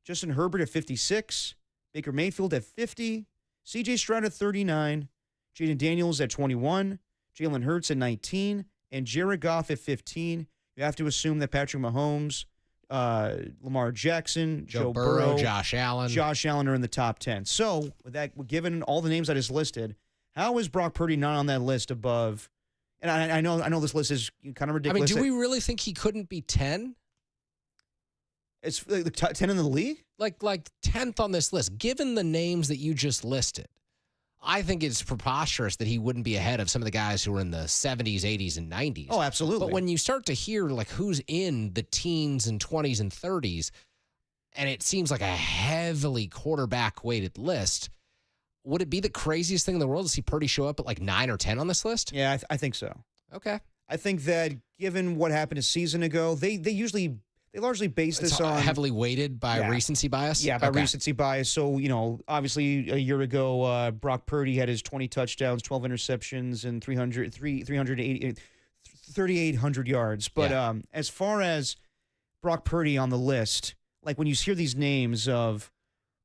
Justin Herbert at 56, Baker Mayfield at 50, C.J. Stroud at 39, Jaden Daniels at 21, Jalen Hurts at 19, and Jared Goff at 15. You have to assume that Patrick Mahomes, Lamar Jackson, Joe Burrow, Josh Allen are in the top 10. So, with that, given all the names I just listed, how is Brock Purdy not on that list above? And I know this list is kind of ridiculous. Do we really think he couldn't be 10? It's like the top 10 in the league? Like 10th on this list, given the names that you just listed. I think it's preposterous that he wouldn't be ahead of some of the guys who were in the 70s, 80s, and 90s. Oh, absolutely. But when you start to hear who's in the teens and 20s and 30s, and it seems like a heavily quarterback-weighted list, would it be the craziest thing in the world to see Purdy show up at 9 or 10 on this list? Yeah, I think so. Okay. I think that given what happened a season ago, they usually they largely base It's this on heavily weighted by recency bias? Yeah, by Okay. recency bias. So, obviously a year ago, Brock Purdy had his 20 touchdowns, 12 interceptions, and 3,800 yards. But as far as Brock Purdy on the list, like when you hear these names of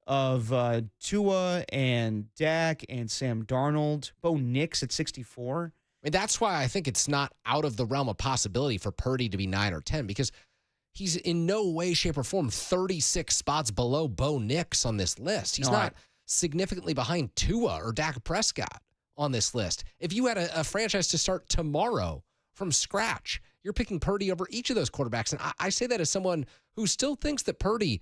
Tua and Dak and Sam Darnold, Bo Nix at 64. I mean, that's why I think it's not out of the realm of possibility for Purdy to be 9 or 10, because he's in no way, shape, or form 36 spots below Bo Nix on this list. He's not significantly behind Tua or Dak Prescott on this list. If you had a franchise to start tomorrow from scratch, you're picking Purdy over each of those quarterbacks. And I say that as someone who still thinks that Purdy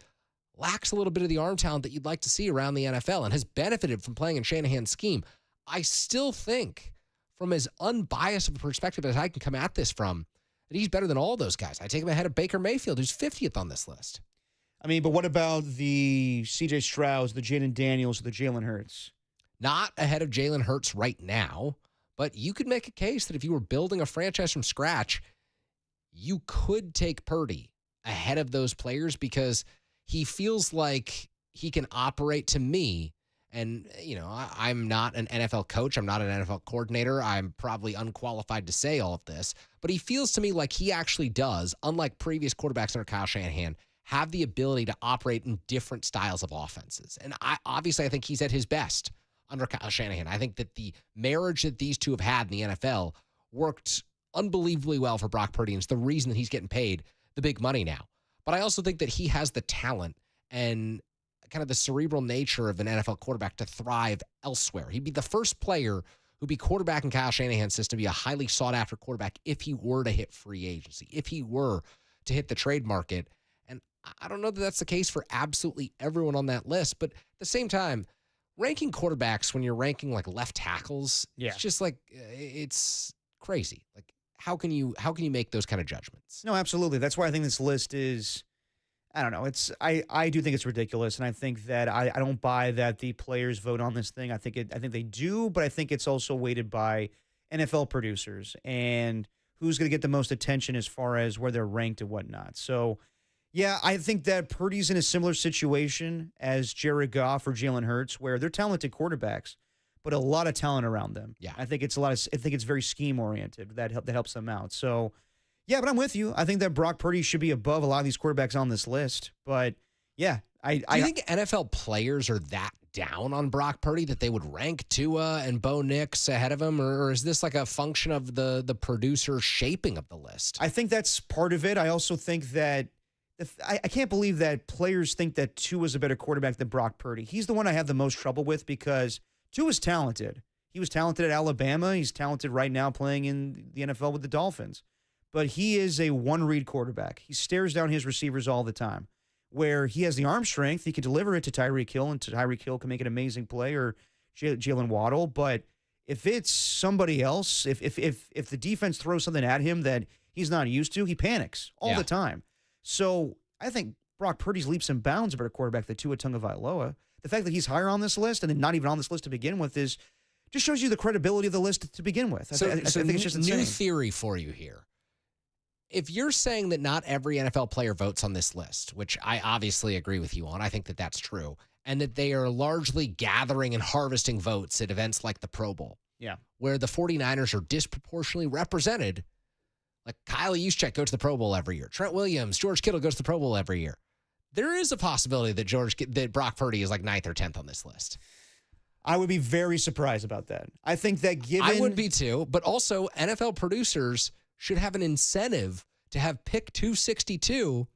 lacks a little bit of the arm talent that you'd like to see around the NFL and has benefited from playing in Shanahan's scheme. I still think, from as unbiased of a perspective as I can come at this from, that he's better than all those guys. I take him ahead of Baker Mayfield, who's 50th on this list. I mean, but what about the C.J. Strouds, the Jaden Daniels, the Jalen Hurts? Not ahead of Jalen Hurts right now, but you could make a case that if you were building a franchise from scratch, you could take Purdy ahead of those players because he feels like he can operate, to me. And, I'm not an NFL coach. I'm not an NFL coordinator. I'm probably unqualified to say all of this. But he feels to me like he actually does, unlike previous quarterbacks under Kyle Shanahan, have the ability to operate in different styles of offenses. And I think he's at his best under Kyle Shanahan. I think that the marriage that these two have had in the NFL worked unbelievably well for Brock Purdy, and it's the reason that he's getting paid the big money now. But I also think that he has the talent and kind of the cerebral nature of an NFL quarterback to thrive elsewhere. He'd be the first player who'd be quarterback in Kyle Shanahan's system, be a highly sought-after quarterback if he were to hit free agency, if he were to hit the trade market. And I don't know that that's the case for absolutely everyone on that list, but at the same time, ranking quarterbacks when you're ranking like left tackles, it's just like, it's crazy. Like, how can you make those kind of judgments? No, absolutely. That's why I think this list is, I don't know. I do think it's ridiculous, and I think that I don't buy that the players vote on this thing. I think they do, but I think it's also weighted by NFL producers and who's going to get the most attention as far as where they're ranked and whatnot. So, yeah, I think that Purdy's in a similar situation as Jared Goff or Jalen Hurts, where they're talented quarterbacks, but a lot of talent around them. Yeah, I think it's very scheme oriented. That helps them out. So. Yeah, but I'm with you. I think that Brock Purdy should be above a lot of these quarterbacks on this list. But, yeah. Do you think NFL players are that down on Brock Purdy that they would rank Tua and Bo Nix ahead of him? Or is this like a function of the producer shaping of the list? I think that's part of it. I also think that I can't believe that players think that Tua's a better quarterback than Brock Purdy. He's the one I have the most trouble with because Tua's talented. He was talented at Alabama. He's talented right now playing in the NFL with the Dolphins. But he is a one-read quarterback. He stares down his receivers all the time. Where he has the arm strength, he can deliver it to Tyreek Hill, and Tyreek Hill can make an amazing play, or Jalen Waddle. But if it's somebody else, if the defense throws something at him that he's not used to, he panics all the time. So I think Brock Purdy's leaps and bounds a better quarterback than Tua Tagovailoa. The fact that he's higher on this list and then not even on this list to begin with just shows you the credibility of the list to begin with. I think it's just insane. New theory for you here. If you're saying that not every NFL player votes on this list, which I obviously agree with you on, I think that that's true, and that they are largely gathering and harvesting votes at events like the Pro Bowl, where the 49ers are disproportionately represented, like Kyle Juszczyk goes to the Pro Bowl every year, Trent Williams, George Kittle goes to the Pro Bowl every year. There is a possibility that Brock Purdy is like 9th or 10th on this list. I would be very surprised about that. I think that given... I would be too, but also NFL producers should have an incentive to have pick 262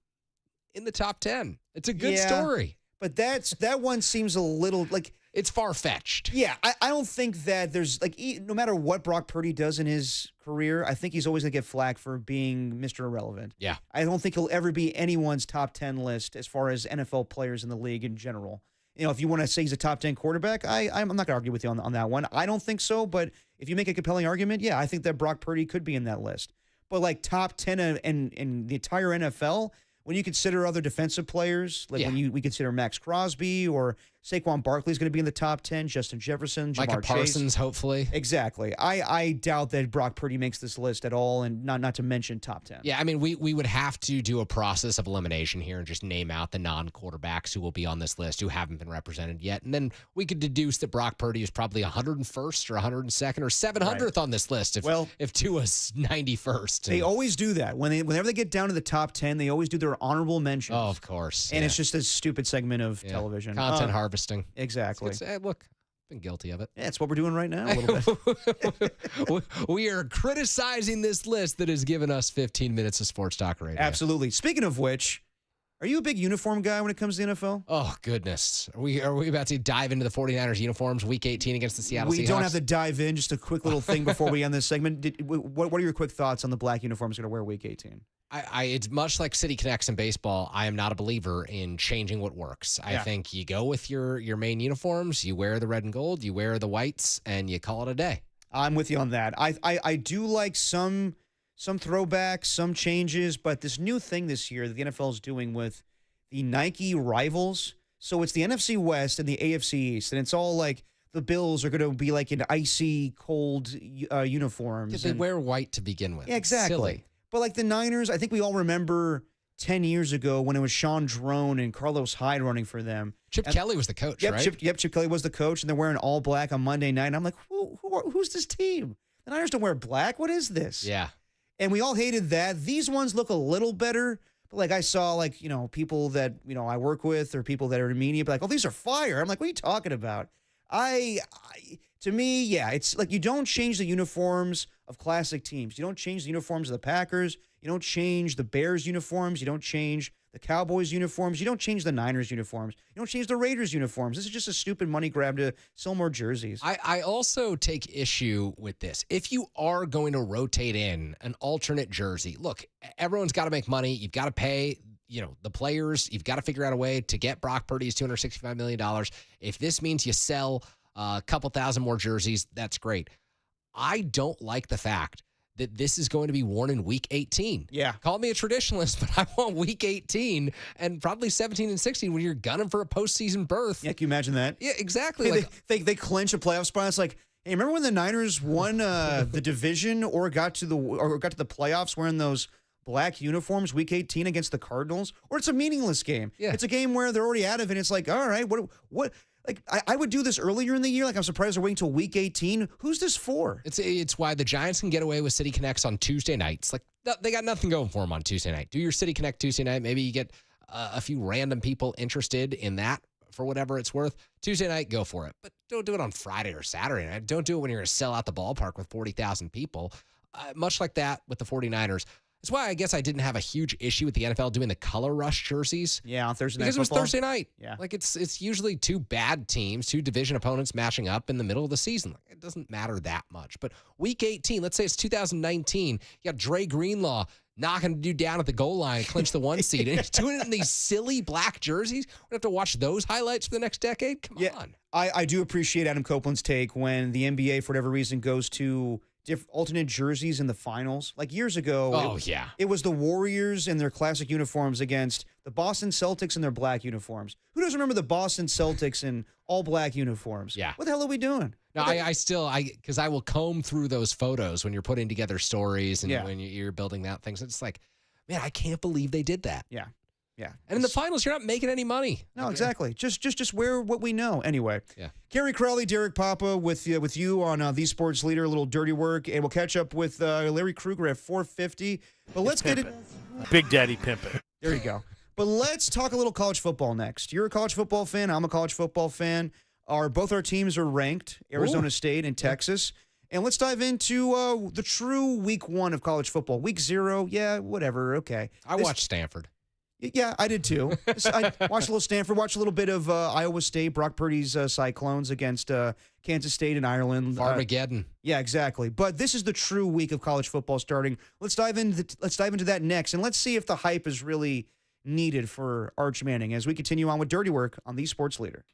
in the top 10. It's a good story. But that one seems a little like... It's far-fetched. Yeah, I don't think that there's, like, no matter what Brock Purdy does in his career, I think he's always going to get flack for being Mr. Irrelevant. Yeah. I don't think he'll ever be anyone's top 10 list as far as NFL players in the league in general. If you want to say he's a top 10 quarterback, I'm not going to argue with you on that one. I don't think so, but if you make a compelling argument, I think that Brock Purdy could be in that list. But like top 10 in the entire NFL, when you consider other defensive players, like when we consider Max Crosby or Saquon Barkley's going to be in the top 10. Justin Jefferson, Jamar Micah Parsons, Chase. hopefully. Exactly. I doubt that Brock Purdy makes this list at all, and not to mention top 10. Yeah, I mean, we would have to do a process of elimination here and just name out the non-quarterbacks who will be on this list who haven't been represented yet. And then we could deduce that Brock Purdy is probably 101st or 102nd or 700th on this list if Tua's 91st. They always do that. Whenever they get down to the top 10, they always do their honorable mentions. Oh, of course. And it's just a stupid segment of television. Content harvesting. Exactly. Hey, look, I've been guilty of it. Yeah, it's what we're doing right now a little bit. We are criticizing this list that has given us 15 minutes of sports talk radio. Absolutely. Speaking of which, are you a big uniform guy when it comes to the NFL? Oh, goodness. Are we about to dive into the 49ers uniforms week 18 against the Seattle Seahawks? We don't have to dive in. Just a quick little thing before we end this segment. What are your quick thoughts on the black uniforms going to wear week 18? It's much like City Connects in baseball. I am not a believer in changing what works. I think you go with your main uniforms, you wear the red and gold, you wear the whites, and you call it a day. I'm with you on that. I do like some throwbacks, some changes, but this new thing this year that the NFL is doing with the Nike rivals. So it's the NFC West and the AFC East, and it's all like the Bills are going to be like in icy cold uniforms. They wear white to begin with. Yeah, exactly. Silly. But like the Niners, I think we all remember 10 years ago when it was Sean Drone and Carlos Hyde running for them. Chip Kelly was the coach, right? Chip Kelly was the coach, and they're wearing all black on Monday night. And I'm like, who's this team? The Niners don't wear black. What is this? Yeah. And we all hated that. These ones look a little better. But like I saw like, people that, I work with or people that are in media, be like, oh, these are fire. I'm like, what are you talking about? To me, yeah, it's like you don't change the uniforms of classic teams. You don't change the uniforms of the Packers. You don't change the Bears uniforms. You don't change the Cowboys uniforms. You don't change the Niners uniforms. You don't change the Raiders uniforms. This is just a stupid money grab to sell more jerseys. I also take issue with this. If you are going to rotate in an alternate jersey, look, everyone's got to make money. You've got to pay the players. You've got to figure out a way to get Brock Purdy's $265 million. If this means you sell a couple thousand more jerseys, that's great. I don't like the fact that this is going to be worn in week 18. Yeah. Call me a traditionalist, but I want week 18 and probably 17 and 16 when you're gunning for a postseason berth. Yeah, can you imagine that? Yeah, exactly. They clinch a playoff spot. It's like, hey, remember when the Niners won the division or got to the playoffs wearing those black uniforms week 18 against the Cardinals? Or it's a meaningless game. Yeah. It's a game where they're already out of it. And it's like, all right, what? Like I would do this earlier in the year. Like I'm surprised they're waiting till week 18. Who's this for? It's why the Giants can get away with City Connects on Tuesday nights. Like they got nothing going for them on Tuesday night. Do your City Connect Tuesday night. Maybe you get a few random people interested in that for whatever it's worth. Tuesday night, go for it. But don't do it on Friday or Saturday night. Don't do it when you're going to sell out the ballpark with 40,000 people. Much like that with the 49ers. That's why I guess I didn't have a huge issue with the NFL doing the color rush jerseys. Yeah, on Thursday night because it was football. Thursday night. Yeah, like it's usually two bad teams, two division opponents matching up in the middle of the season. Like, it doesn't matter that much. But week 18, let's say it's 2019, you got Dre Greenlaw knocking a dude down at the goal line, clinch the one seed, and he's doing it in these silly black jerseys. We have to watch those highlights for the next decade. Come on. I do appreciate Adam Copeland's take when the NBA, for whatever reason, goes to alternate jerseys in the finals. Like years ago, it was the Warriors in their classic uniforms against the Boston Celtics in their black uniforms. Who doesn't remember the Boston Celtics in all black uniforms? Yeah. What the hell are we doing? No, because I will comb through those photos when you're putting together stories and when you're building out things. It's like, man, I can't believe they did that. Yeah. Yeah. And in the finals, you're not making any money. No, exactly. Just wear what we know. Anyway. Yeah. Kerry Crowley, Derek Papa with you on The Sports Leader, a little dirty work. And we'll catch up with Larry Krueger at 4:50. But let's get it. Big Daddy Pimpin'. There you go. But let's talk a little college football next. You're a college football fan. I'm a college football fan. Both our teams are ranked, Arizona State and Texas. And let's dive into the true week 1 of college football. Week 0, yeah, whatever, okay. I watched Stanford. Yeah, I did too. I watched a little Stanford, watched a little bit of Iowa State, Brock Purdy's Cyclones against Kansas State and Ireland. Armageddon. Yeah, exactly. But this is the true week of college football starting. Let's dive into that next, and let's see if the hype is really needed for Arch Manning as we continue on with Dirty Work on The Sports Leader.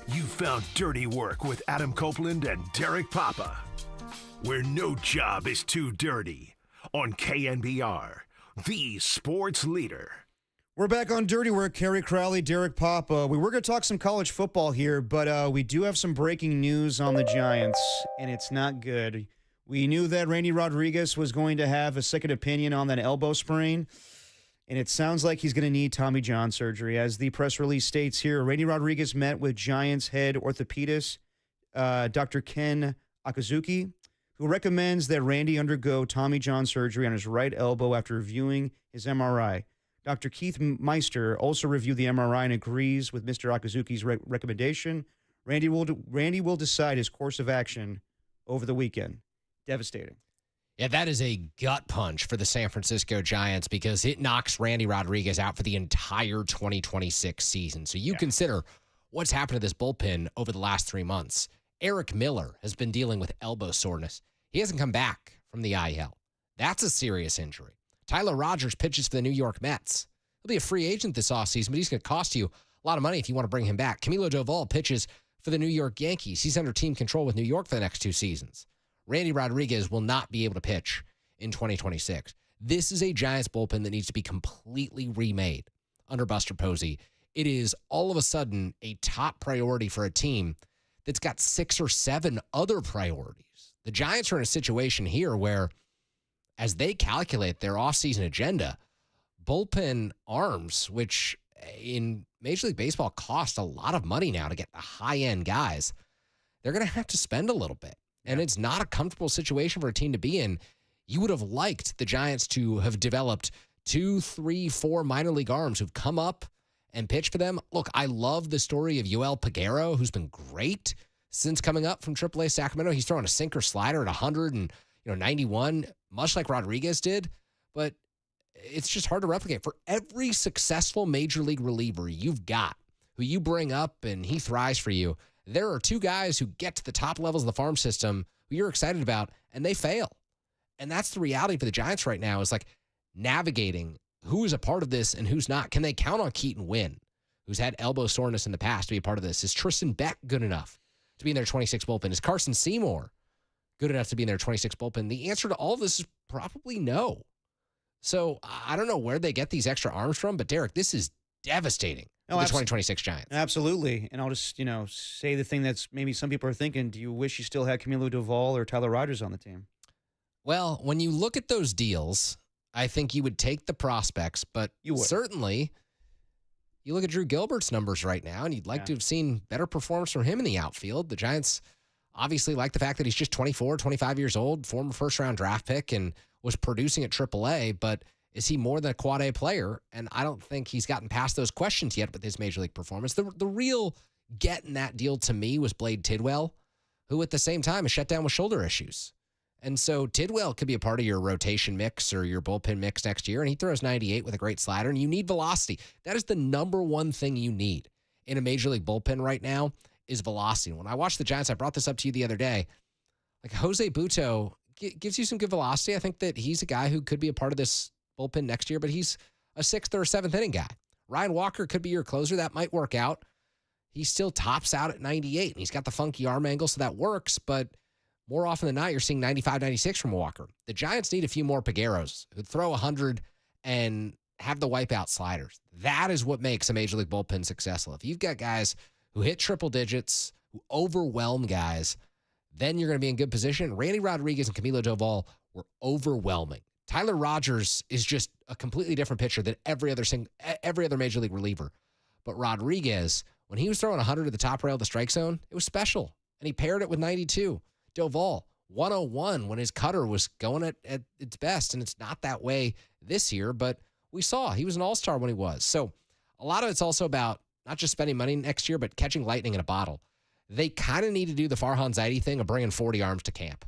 You found Dirty Work with Adam Copeland and Derek Papa, where no job is too dirty, on KNBR, the sports leader. We're back on Dirty Work. Kerry Crowley, Derek Papa. We were going to talk some college football here, but we do have some breaking news on the Giants, and it's not good. We knew that Randy Rodriguez was going to have a second opinion on that elbow sprain, and it sounds like he's going to need Tommy John surgery. As the press release states here, Randy Rodriguez met with Giants head orthopedist Dr. Ken Akazuki, who recommends that Randy undergo Tommy John surgery on his right elbow after reviewing his MRI. Dr. Keith Meister also reviewed the MRI and agrees with Mr. Akazuki's recommendation. Randy will decide his course of action over the weekend. Devastating. Yeah, that is a gut punch for the San Francisco Giants because it knocks Randy Rodriguez out for the entire 2026 season. So you consider what's happened to this bullpen over the last 3 months. Eric Miller has been dealing with elbow soreness. He hasn't come back from the IL. That's a serious injury. Tyler Rogers pitches for the New York Mets. He'll be a free agent this offseason, but he's going to cost you a lot of money if you want to bring him back. Camilo Doval pitches for the New York Yankees. He's under team control with New York for the next 2 seasons. Randy Rodriguez will not be able to pitch in 2026. This is a Giants bullpen that needs to be completely remade under Buster Posey. It is all of a sudden a top priority for a team that's got 6 or 7 other priorities. The Giants are in a situation here where, as they calculate their offseason agenda, bullpen arms, which in Major League Baseball cost a lot of money now to get the high-end guys, they're going to have to spend a little bit. And it's not a comfortable situation for a team to be in. You would have liked the Giants to have developed 2, 3, 4 minor league arms who've come up and pitched for them. Look, I love the story of Yoel Peguero, who's been great since coming up from AAA Sacramento. He's throwing a sinker slider at 191, much like Rodriguez did. But it's just hard to replicate. For every successful major league reliever you've got, who you bring up and he thrives for you, there are 2 guys who get to the top levels of the farm system who you're excited about, and they fail. And that's the reality for the Giants right now, is like navigating who is a part of this and who's not. Can they count on Keaton Wynn, who's had elbow soreness in the past, to be a part of this? Is Tristan Beck good enough to be in their 26 bullpen? Is Carson Seymour good enough to be in their 26 bullpen? The answer to all of this is probably no. So I don't know where they get these extra arms from, but Derek, this is devastating for the 2026 Giants. Absolutely. And I'll just, say the thing that's maybe some people are thinking, do you wish you still had Camilo Doval or Tyler Rogers on the team? Well, when you look at those deals, I think you would take the prospects, but certainly you look at Drew Gilbert's numbers right now, and you'd like to have seen better performance from him in the outfield. The Giants obviously like the fact that he's just 24, 25 years old, former first-round draft pick, and was producing at AAA, but is he more than a quad-A player? And I don't think he's gotten past those questions yet with his Major League performance. The real get in that deal to me was Blade Tidwell, who at the same time is shut down with shoulder issues. And so Tidwell could be a part of your rotation mix or your bullpen mix next year, and he throws 98 with a great slider, and you need velocity. That is the number one thing you need in a Major League bullpen right now is velocity. When I watched the Giants, I brought this up to you the other day, like Jose Butto gives you some good velocity. I think that he's a guy who could be a part of this bullpen next year, but he's a 6th or 7th inning guy. Ryan Walker could be your closer. That might work out. He still tops out at 98, and he's got the funky arm angle, so that works, but more often than not, you're seeing 95, 96 from Walker. The Giants need a few more Pegueros who throw 100 and have the wipeout sliders. That is what makes a Major League bullpen successful. If you've got guys who hit triple digits, who overwhelm guys, then you're going to be in good position. Randy Rodriguez and Camilo Doval were overwhelming. Tyler Rogers is just a completely different pitcher than every other Major League reliever. But Rodriguez, when he was throwing 100 at the top rail of the strike zone, it was special. And he paired it with 92. Doval, 101 when his cutter was going at its best. And it's not that way this year, but we saw he was an all-star when he was. So a lot of it's also about not just spending money next year, but catching lightning in a bottle. They kind of need to do the Farhan Zaidi thing of bringing 40 arms to camp,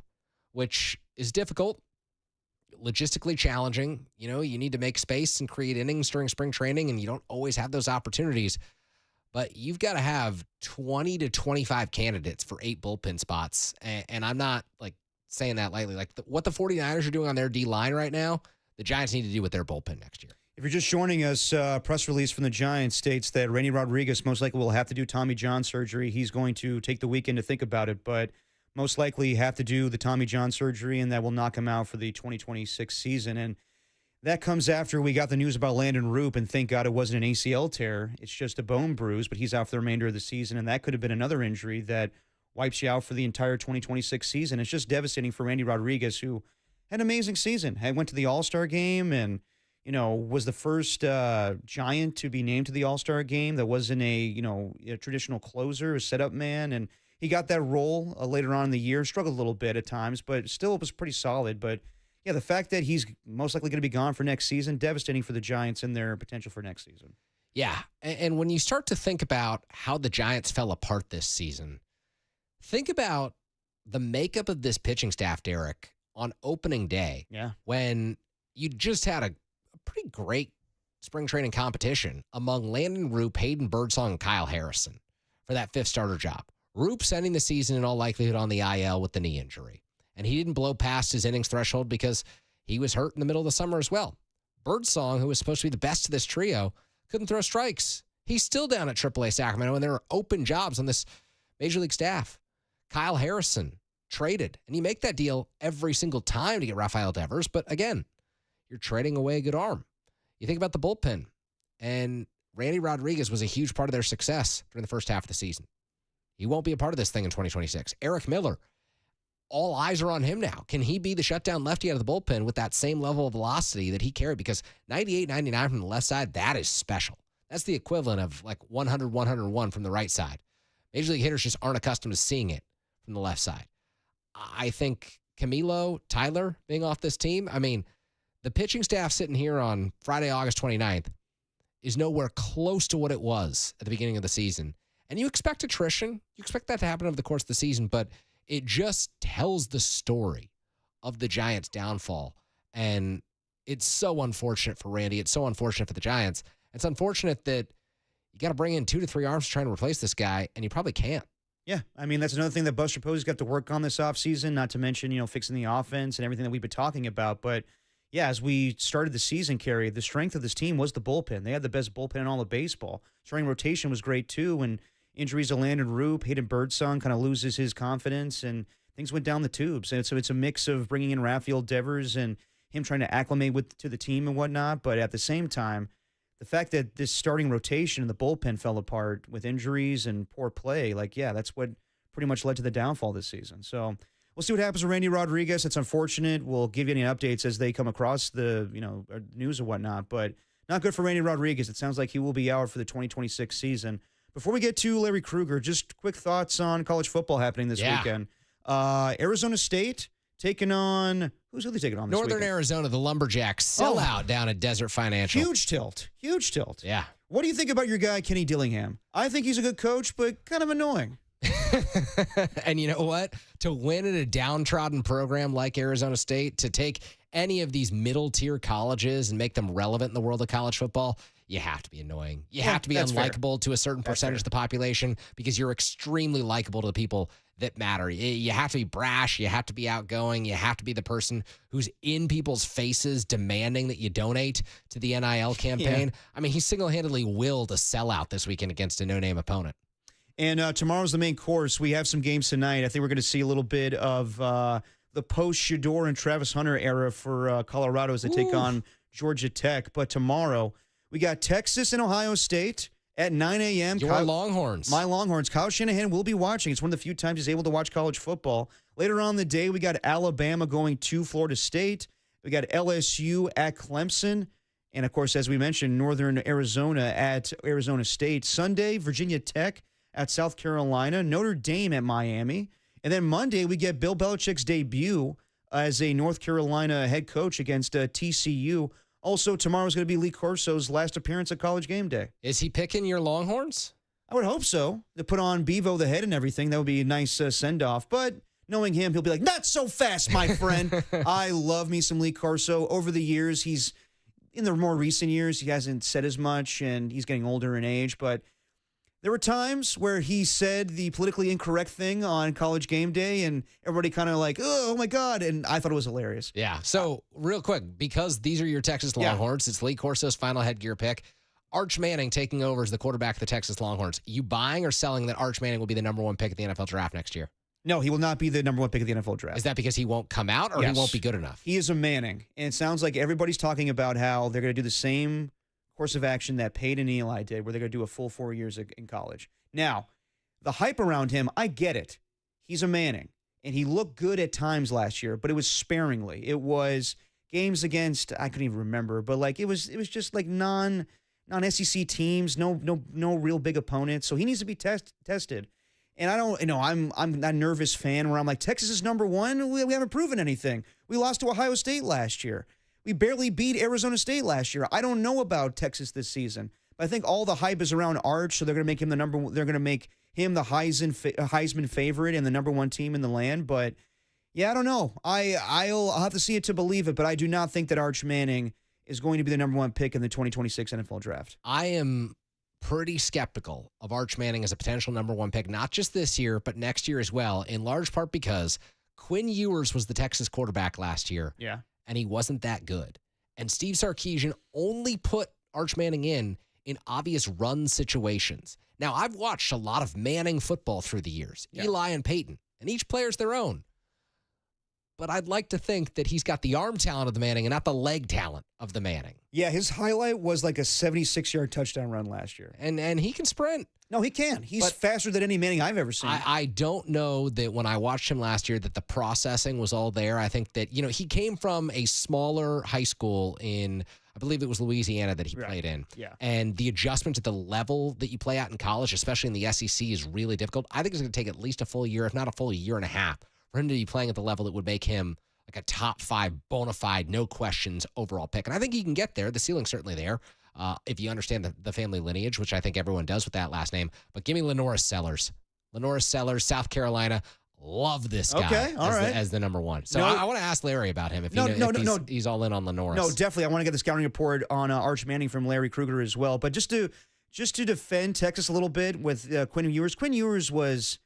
which is difficult, logistically challenging. You need to make space and create innings during spring training, and you don't always have those opportunities. But you've got to have 20 to 25 candidates for 8 bullpen spots. And I'm not saying that lightly. What the 49ers are doing on their D-line right now, the Giants need to do with their bullpen next year. If you're just joining us, press release from the Giants states that Randy Rodriguez most likely will have to do Tommy John surgery. He's going to take the weekend to think about it, but most likely have to do the Tommy John surgery, and that will knock him out for the 2026 season. And that comes after we got the news about Landon Roop, and thank God it wasn't an ACL tear. It's just a bone bruise, but he's out for the remainder of the season, and that could have been another injury that wipes you out for the entire 2026 season. It's just devastating for Randy Rodriguez, who had an amazing season. Went to the All-Star game and, was the first Giant to be named to the All-Star game that wasn't a traditional closer, a setup man, and he got that role later on in the year. Struggled a little bit at times, but still it was pretty solid. But yeah, the fact that he's most likely going to be gone for next season, devastating for the Giants and their potential for next season. Yeah, and when you start to think about how the Giants fell apart this season, think about the makeup of this pitching staff, Derek, on opening day. Yeah. When you just had a pretty great spring training competition among Landon Roop, Hayden Birdsong, and Kyle Harrison for that 5th starter job. Roop's ending the season in all likelihood on the IL with the knee injury. And he didn't blow past his innings threshold because he was hurt in the middle of the summer as well. Birdsong, who was supposed to be the best of this trio, couldn't throw strikes. He's still down at AAA Sacramento, and there are open jobs on this Major League staff. Kyle Harrison traded, and you make that deal every single time to get Rafael Devers, but again, you're trading away a good arm. You think about the bullpen, and Randy Rodriguez was a huge part of their success during the first half of the season. He won't be a part of this thing in 2026. Eric Miller, all eyes are on him now. Can he be the shutdown lefty out of the bullpen with that same level of velocity that he carried? Because 98, 99 from the left side, that is special. That's the equivalent of 100, 101 from the right side. Major League hitters just aren't accustomed to seeing it from the left side. I think Camilo, Tyler being off this team, the pitching staff sitting here on Friday, August 29th is nowhere close to what it was at the beginning of the season. And you expect attrition. You expect that to happen over the course of the season, but it just tells the story of the Giants' downfall. And it's so unfortunate for Randy. It's so unfortunate for the Giants. It's unfortunate that you got to bring in 2 to 3 arms trying to replace this guy, and you probably can't. Yeah, that's another thing that Buster Posey's got to work on this offseason, not to mention, fixing the offense and everything that we've been talking about. But, yeah, as we started the season, Kerry, the strength of this team was the bullpen. They had the best bullpen in all of baseball. Starting rotation was great, too, and injuries to Landon Roop, Hayden Birdsong kind of loses his confidence, and things went down the tubes. And so it's a mix of bringing in Rafael Devers and him trying to acclimate to the team and whatnot. But at the same time, the fact that this starting rotation and the bullpen fell apart with injuries and poor play, that's what pretty much led to the downfall this season. So we'll see what happens with Randy Rodriguez. It's unfortunate. We'll give you any updates as they come across the news and whatnot. But not good for Randy Rodriguez. It sounds like he will be out for the 2026 season. Before we get to Larry Krueger, just quick thoughts on college football happening this weekend. Arizona State taking on – who's really taking on this Northern weekend? Arizona, the Lumberjacks, sell out down at Desert Financial. Huge tilt. Yeah. What do you think about your guy, Kenny Dillingham? I think he's a good coach, but kind of annoying. And you know what? To win at a downtrodden program like Arizona State, to take any of these middle-tier colleges and make them relevant in the world of college football, you have to be annoying. You have to be unlikable to a certain percentage of the population because you're extremely likable to the people that matter. You have to be brash. You have to be outgoing. You have to be the person who's in people's faces demanding that you donate to the NIL campaign. I mean, he single-handedly willed a sellout this weekend against a no-name opponent. And tomorrow's the main course. We have some games tonight. I think we're going to see a little bit of the post-Shador and Travis Hunter era for Colorado as they take on Georgia Tech. But tomorrow, we got Texas and Ohio State at 9 a.m. Your Longhorns. My Longhorns. Kyle Shanahan will be watching. It's one of the few times he's able to watch college football. Later on in the day, we got Alabama going to Florida State. We got LSU at Clemson. And, of course, as we mentioned, Northern Arizona at Arizona State. Sunday, Virginia Tech at South Carolina. Notre Dame at Miami. And then Monday, we get Bill Belichick's debut as a North Carolina head coach against TCU. Also, tomorrow's going to be Lee Corso's last appearance at College Game Day. Is he picking your Longhorns? I would hope so. To put on Bevo the head and everything, that would be a nice send-off. But knowing him, he'll be like, not so fast, my friend. I love me some Lee Corso. Over the years, in the more recent years, he hasn't said as much, and he's getting older in age. But there were times where he said the politically incorrect thing on College Game Day, and everybody kind of like, oh my God, and I thought it was hilarious. Yeah. So, real quick, because these are your Texas Longhorns, it's Lee Corso's final headgear pick. Arch Manning taking over as the quarterback of the Texas Longhorns. You buying or selling that Arch Manning will be the number one pick at the NFL draft next year? No, he will not be the number one pick of the NFL draft. Is that because he won't come out or he won't be good enough? He is a Manning, and it sounds like everybody's talking about how they're going to do the same course of action that Peyton and Eli did, where they're going to do a full 4 years in college. Now, the hype around him, I get it. He's a Manning, and he looked good at times last year, but it was sparingly. It was games against, I couldn't even remember, but it was just like non-SEC teams, no real big opponents. So he needs to be tested. And I don't, I'm that nervous fan where I'm like, Texas is number one. We haven't proven anything. We lost to Ohio State last year. We barely beat Arizona State last year. I don't know about Texas this season. I think all the hype is around Arch, so they're going to make him they're going to make him the Heisman favorite and the number one team in the land. But yeah, I don't know. I'll have to see it to believe it, but I do not think that Arch Manning is going to be the number one pick in the 2026 NFL draft. I am pretty skeptical of Arch Manning as a potential number one pick, not just this year, but next year as well, in large part because Quinn Ewers was the Texas quarterback last year. Yeah. And he wasn't that good. And Steve Sarkisian only put Arch Manning in obvious run situations. Now, I've watched a lot of Manning football through the years, Eli and Peyton, and each player's their own. But I'd like to think that he's got the arm talent of the Manning and not the leg talent of the Manning. Yeah, his highlight was like a 76-yard touchdown run last year. And he can sprint. No, he can. He's faster than any Manning I've ever seen. I don't know that when I watched him last year that the processing was all there. I think that, he came from a smaller high school in, I believe it was Louisiana that he played in. Yeah. And the adjustment to the level that you play at in college, especially in the SEC, is really difficult. I think it's going to take at least a full year, if not a full year and a half, for him to be playing at the level that would make him like a top 5 bona fide, no questions overall pick. And I think he can get there. The ceiling's certainly there. If you understand the family lineage, which I think everyone does with that last name. But give me Lenoris Sellers. Lenoris Sellers, South Carolina. Love this guy as the number one. So I want to ask Larry about him if he's all in on Lenoris. No, definitely. I want to get the scouting report on Arch Manning from Larry Krueger as well. But just to defend Texas a little bit with Quinn Ewers. Quinn Ewers was,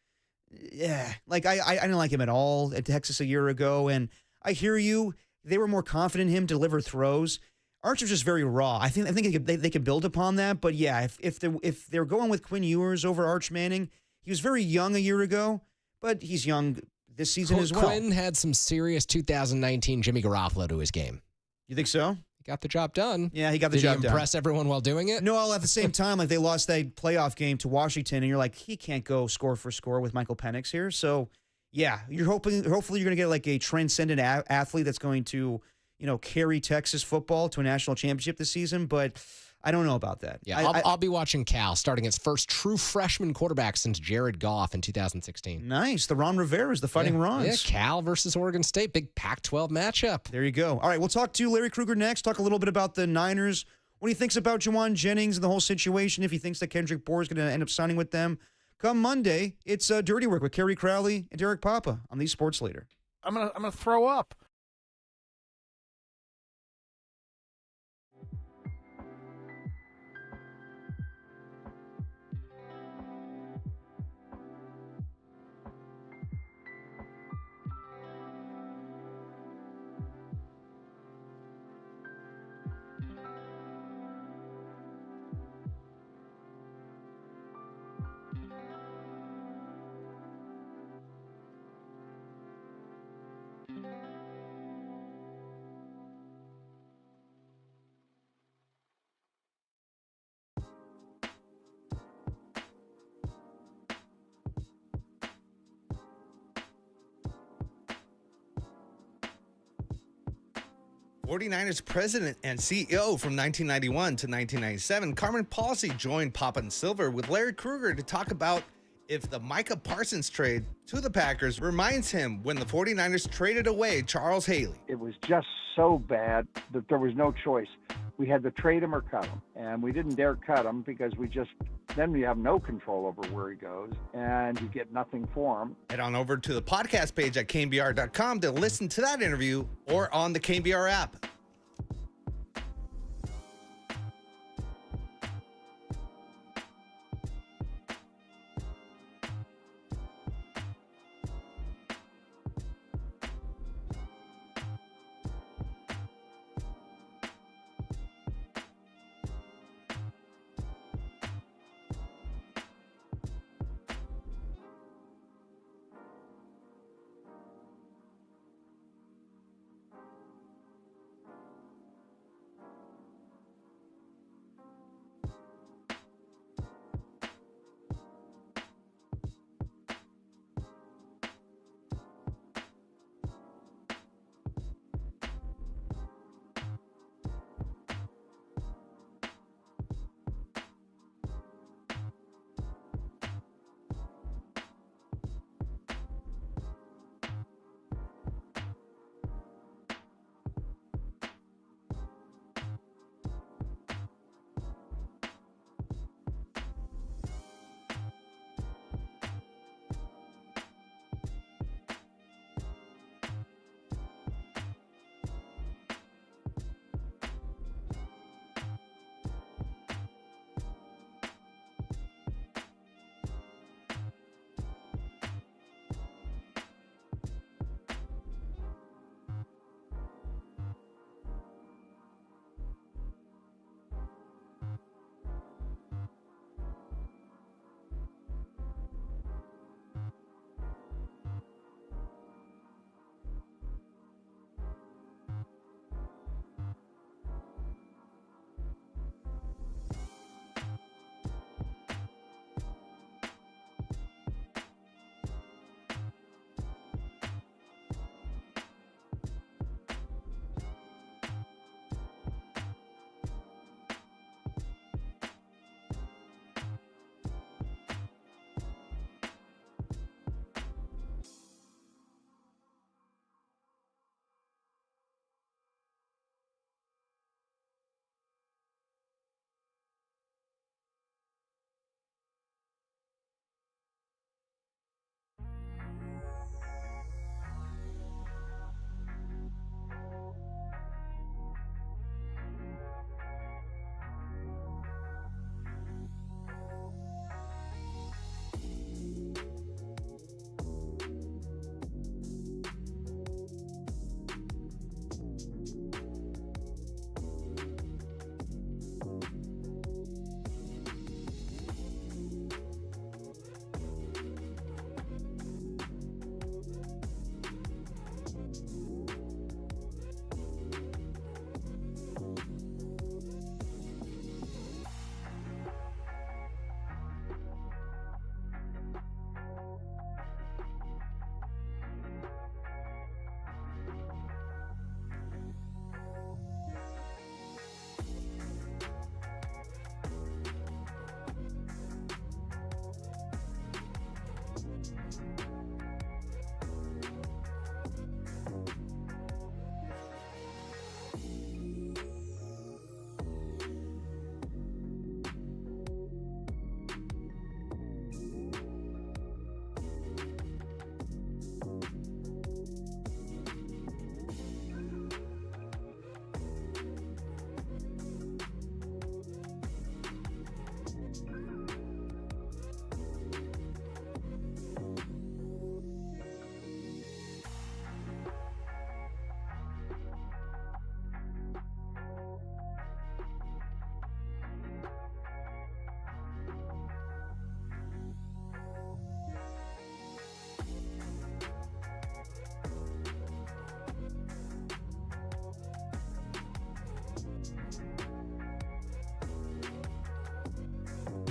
I didn't like him at all at Texas a year ago. And I hear you. they were more confident in him to deliver throws. Archer's just very raw. I think they could build upon that. But yeah, if they're going with Quinn Ewers over Arch Manning, he was very young a year ago, but he's young this season as well. Quinn had some serious 2019 Jimmy Garoppolo to his game. You think so? He got the job done. Yeah, he got the job done. Did he impress everyone while doing it? No, at the same time, like they lost that playoff game to Washington, and you're like, he can't go score for score with Michael Penix here. So, yeah, hopefully you're going to get like a transcendent athlete that's going to, carry Texas football to a national championship this season, but I don't know about that. Yeah, I'll be watching Cal starting its first true freshman quarterback since Jared Goff in 2016. Nice. The Ron Rivera's, the Fighting Rons. Yeah, Cal versus Oregon State. Big Pac-12 matchup. There you go. All right, we'll talk to Larry Krueger next. Talk a little bit about the Niners, what he thinks about Jauan Jennings and the whole situation, if he thinks that Kendrick Bourne is going to end up signing with them. Come Monday, it's Dirty Work with Kerry Crowley and Derek Papa on the Sports Leader. I'm gonna throw up. '49ers president and CEO from 1991 to 1997, Carmen Posey joined Papa and Silver with Larry Krueger to talk about if the Micah Parsons trade to the Packers reminds him when the 49ers traded away Charles Haley. It was just so bad that there was no choice. We had to trade him or cut him, and we didn't dare cut him because then we have no control over where he goes, and you get nothing for him. Head on over to the podcast page at KNBR.com to listen to that interview or on the KNBR app.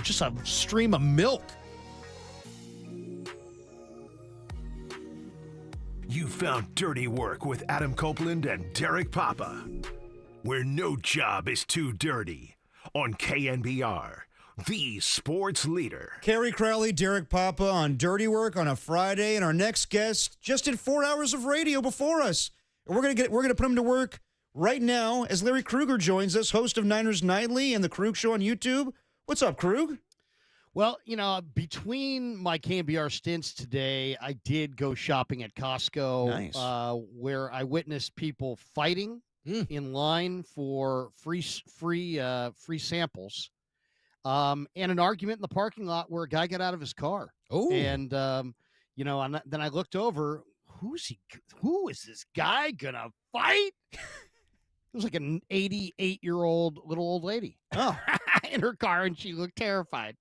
just a stream of milk. You found Dirty Work with Adam Copeland and Derek Papa, where no job is too dirty, on KNBR, the sports leader. Kerry Crowley, Derek Papa on Dirty Work on a Friday, and our next guest just did 4 hours of radio before us. And we're gonna put him to work right now as Larry Krueger joins us, host of Niners Nightly and the Krug Show on YouTube. What's up, Krug? Well, between my KNBR stints today, I did go shopping at Costco, where I witnessed people fighting in line for free samples, and an argument in the parking lot where a guy got out of his car. Oh, and and then I looked over. Who is this guy gonna fight? It was like an 88-year-old little old lady in her car, and she looked terrified.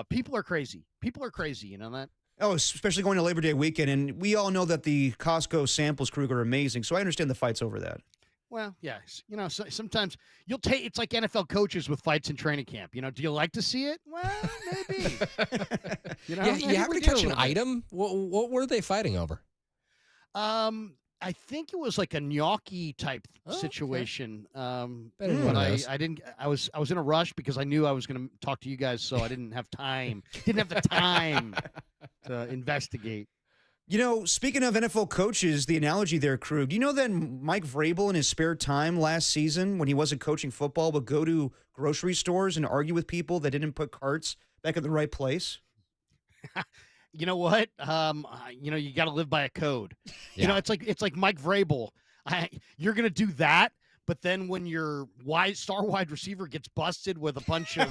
People are crazy. People are crazy. You know that? Oh, especially going to Labor Day weekend. And we all know that the Costco samples, Krug, are amazing. So I understand the fights over that. Well, yes. Sometimes you'll take, it's like NFL coaches with fights in training camp. Do you like to see it? Well, maybe. You happen to catch an item? What were they fighting over? I think it was like a gnocchi type situation. But I didn't. I was in a rush because I knew I was going to talk to you guys, so I didn't have time. Didn't have the time to investigate. Speaking of NFL coaches, the analogy there, Krug, do you know that Mike Vrabel in his spare time last season, when he wasn't coaching football, would go to grocery stores and argue with people that didn't put carts back in the right place? You know what? You got to live by a code. Yeah. It's like Mike Vrabel. You're going to do that, but then when your star wide receiver gets busted with a bunch of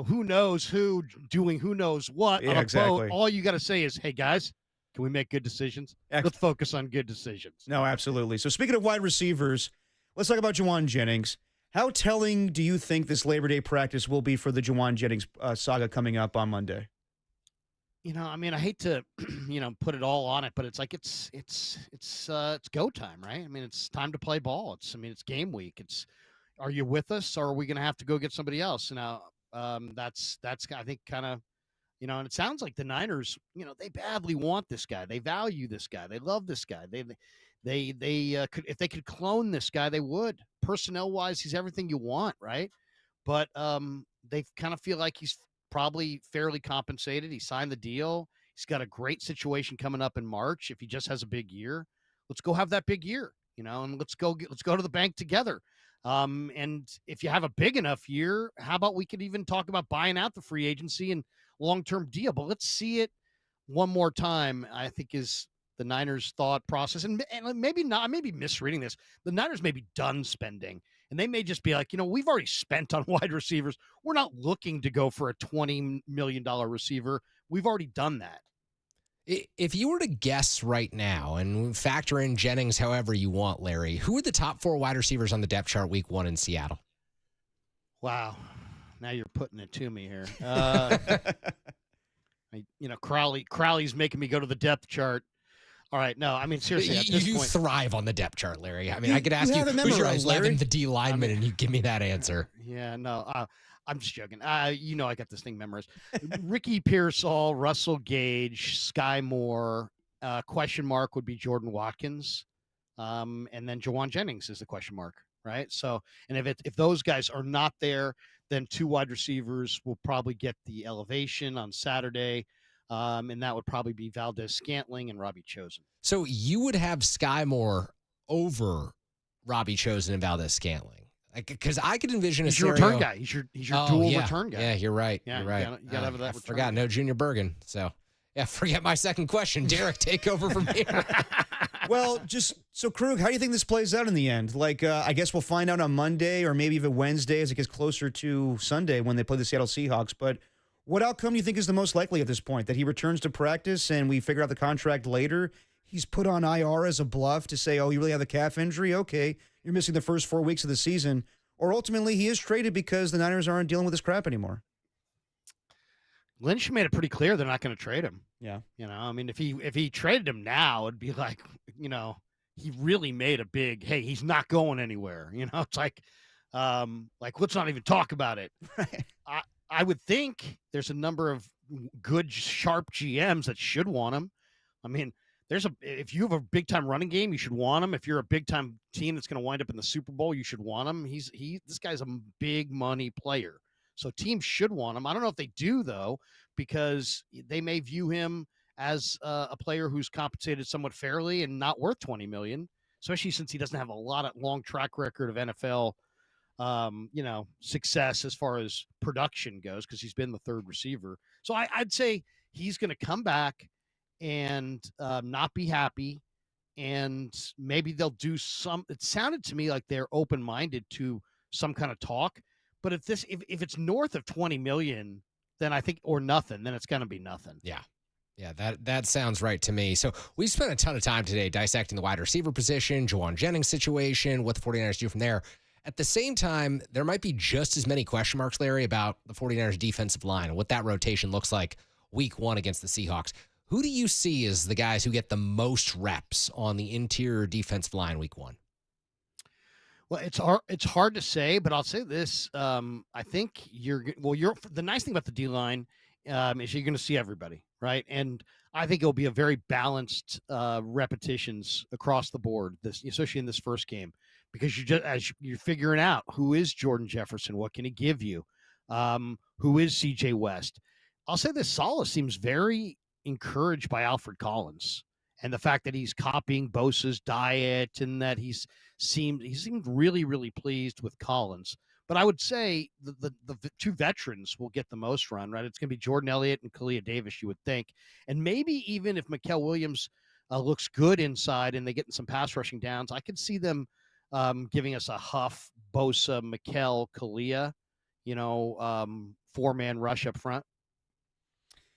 who knows who doing who knows what on a boat, all you got to say is, "Hey guys, can we make good decisions? Let's focus on good decisions." No, absolutely. So speaking of wide receivers, let's talk about Jauan Jennings. How telling do you think this Labor Day practice will be for the Jauan Jennings saga coming up on Monday? I hate to, put it all on it, but it's like it's go time, right? It's time to play ball. It's game week. Are you with us, or are we going to have to go get somebody else? Now, that's I think kind of, and it sounds like the Niners, they badly want this guy. They value this guy. They love this guy. They could, if they could clone this guy, they would. Personnel wise, he's everything you want, right? But they kind of feel like he's probably fairly compensated. He signed the deal. He's got a great situation coming up in March. If he just has a big year, let's go have that big year, and let's go to the bank together. And if you have a big enough year, how about we could even talk about buying out the free agency and long-term deal? But let's see it one more time, I think, is the Niners' thought process. And maybe not, I may be misreading this. The Niners may be done spending. And they may just be like, we've already spent on wide receivers. We're not looking to go for a $20 million receiver. We've already done that. If you were to guess right now and factor in Jennings however you want, Larry, who are the top 4 wide receivers on the depth chart week 1 in Seattle? Wow. Now you're putting it to me here. Crowley's making me go to the depth chart. All right, no, seriously, at this you point, thrive on the depth chart, Larry. I could ask you who's your 11th D lineman, and you give me that answer. Yeah, no, I'm just joking. I got this thing memorized. Ricky Pearsall, Russell Gage, Sky Moore. Question mark would be Jordan Watkins, and then Jauan Jennings is the question mark, right? So, and if those guys are not there, then 2 wide receivers will probably get the elevation on Saturday. And that would probably be Valdez-Scantling and Robbie Chosen. So you would have Sky Moore over Robbie Chosen and Valdez-Scantling, because I could envision he's your return guy. He's your dual return guy. Yeah, you're right. Yeah, you're right. You gotta have that. I return forgot guy. no Junior Bergen. So yeah, forget my second question. Derek, take over from here. Well, so Krug, how do you think this plays out in the end? I guess we'll find out on Monday or maybe even Wednesday as it gets closer to Sunday when they play the Seattle Seahawks. But what outcome do you think is the most likely at this point? That he returns to practice and we figure out the contract later? He's put on IR as a bluff to say, oh, you really have a calf injury? Okay, you're missing the first 4 weeks of the season. Or ultimately he is traded because the Niners aren't dealing with this crap anymore. Lynch made it pretty clear they're not going to trade him. Yeah. If he traded him now, it'd be like, he really made a big, hey, he's not going anywhere. It's like, Like, let's not even talk about it. I would think there's a number of good, sharp GMs that should want him. I mean, if you have a big time running game, you should want him. If you're a big time team that's going to wind up in the Super Bowl, you should want him. This guy's a big money player, so teams should want him. I don't know if they do though, because they may view him as a player who's compensated somewhat fairly and not worth $20 million, especially since he doesn't have a long track record of NFL, success as far as production goes, because he's been the third receiver. So I'd say he's going to come back and not be happy, and maybe they'll do some. It sounded to me like they're open-minded to some kind of talk, but if it's north of 20 million, then I think, or nothing, then it's going to be nothing. Yeah, that sounds right to me. So we spent a ton of time today dissecting the wide receiver position, Jauan Jennings situation, what the 49ers do from there. At the same time, there might be just as many question marks, Larry, about the 49ers defensive line and what that rotation looks like week 1 against the Seahawks. Who do you see as the guys who get the most reps on the interior defensive line week 1? Well, it's hard to say, but I'll say this. I think the nice thing about the D-line is you're going to see everybody, right? And I think it'll be a very balanced repetitions across the board, especially in this first game, because as you're figuring out who is Jordan Jefferson, what can he give you, who is CJ West. I'll say this: Saleh seems very encouraged by Alfred Collins and the fact that he's copying Bosa's diet, and that he seemed really, really pleased with Collins. But I would say the two veterans will get the most run, right? It's going to be Jordan Elliott and Kalia Davis, you would think. And maybe even if Mikael Williams looks good inside and they get some pass rushing downs, I could see them giving us a Huff, Bosa, Mikael, Kalia, 4-man rush up front.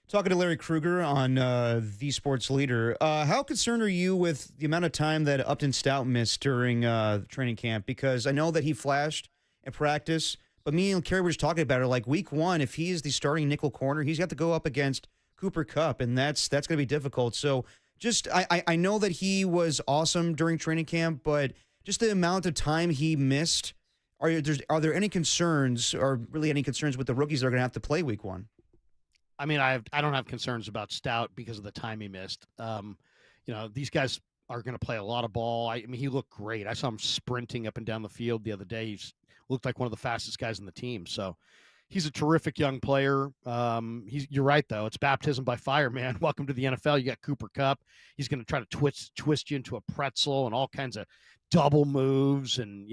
Talking to Larry Krueger on the Sports Leader, how concerned are you with the amount of time that Upton Stout missed during training camp? Because I know that he flashed at practice, but me and Kerry were just talking about it. Like week 1, if he is the starting nickel corner, he's got to go up against Cooper Kupp, and that's going to be difficult. So just I know that he was awesome during training camp, but just the amount of time he missed, are there any concerns, or really any concerns with the rookies that are going to have to play week 1? I mean, I don't have concerns about Stout because of the time he missed. These guys are going to play a lot of ball. I mean, he looked great. I saw him sprinting up and down the field the other day. He looked like one of the fastest guys in the team. So he's a terrific young player. You're right, though. It's baptism by fire, man. Welcome to the NFL. You got Cooper Kupp. He's going to try to twist you into a pretzel and all kinds of double moves. And,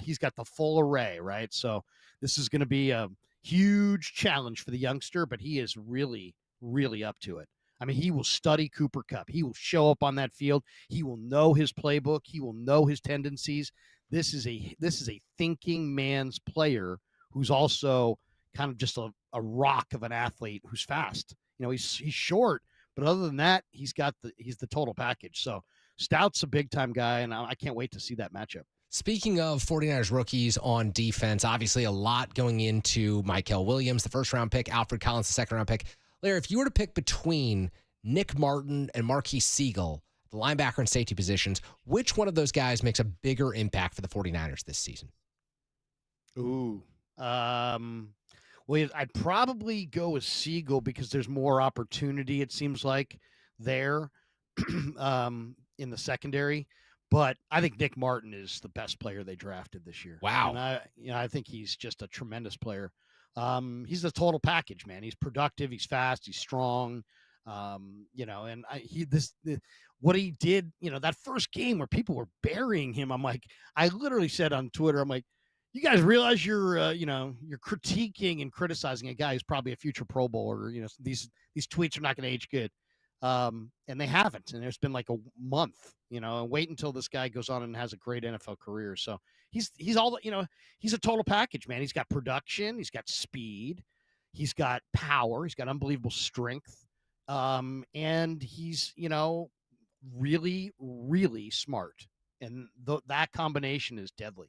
he's got the full array, right? So this is going to be a huge challenge for the youngster, but he is really, really up to it. I mean, he will study Cooper Kupp. He will show up on that field. He will know his playbook. He will know his tendencies. This is a thinking man's player who's also kind of just a rock of an athlete who's fast. He's short, but other than that, he's the total package. So Stout's a big time guy, and I can't wait to see that matchup. Speaking of 49ers rookies on defense, obviously a lot going into Mikael Williams, the first-round pick, Alfred Collins, the second-round pick. Larry, if you were to pick between Nick Martin and Marquise Siegel, the linebacker and safety positions, which one of those guys makes a bigger impact for the 49ers this season? Ooh. Well, I'd probably go with Siegel because there's more opportunity, it seems like, there in the secondary. But I think Nick Martin is the best player they drafted this year. Wow. And I think he's just a tremendous player. He's the total package, man. He's productive. He's fast. He's strong. And what he did, that first game where people were burying him. I literally said on Twitter, I'm like, you guys realize you're critiquing and criticizing a guy who's probably a future Pro Bowler. These tweets are not going to age good. And they haven't, and it's been like a month, and wait until this guy goes on and has a great NFL career. So he's all, he's a total package, man. He's got production, he's got speed, he's got power, he's got unbelievable strength. And he's, really, really smart. And that combination is deadly.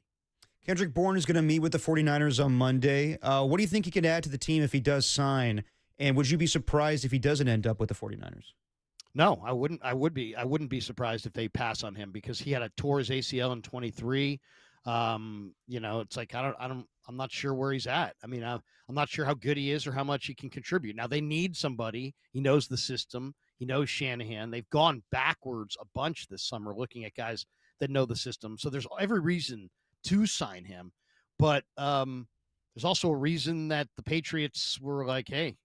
Kendrick Bourne is going to meet with the 49ers on Monday. What do you think he could add to the team if he does sign? And would you be surprised if he doesn't end up with the 49ers? No, I wouldn't. I wouldn't be surprised if they pass on him because he tore his ACL in 23. It's like I'm not sure where he's at. I mean, I'm not sure how good he is or how much he can contribute. Now they need somebody. He knows the system. He knows Shanahan. They've gone backwards a bunch this summer, looking at guys that know the system. So there's every reason to sign him, but there's also a reason that the Patriots were like, hey,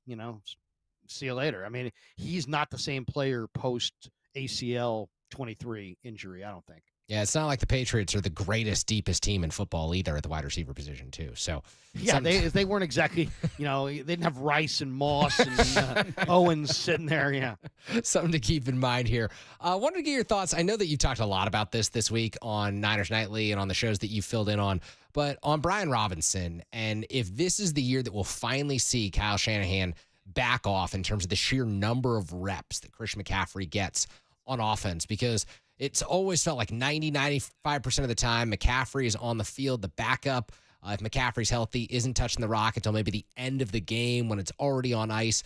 see you later. I mean, he's not the same player post ACL 23 injury, I don't think. Yeah, it's not like the Patriots are the greatest, deepest team in football either at the wide receiver position, too. So, yeah, they weren't exactly, they didn't have Rice and Moss and Owens sitting there. Yeah. Something to keep in mind here. I wanted to get your thoughts. I know that you talked a lot about this week on Niners Nightly and on the shows that you filled in on, but on Brian Robinson, and if this is the year that we'll finally see Kyle Shanahan back off in terms of the sheer number of reps that Christian McCaffrey gets on offense, because it's always felt like 95% of the time McCaffrey is on the field. The backup, if McCaffrey's healthy, isn't touching the rock until maybe the end of the game when it's already on ice.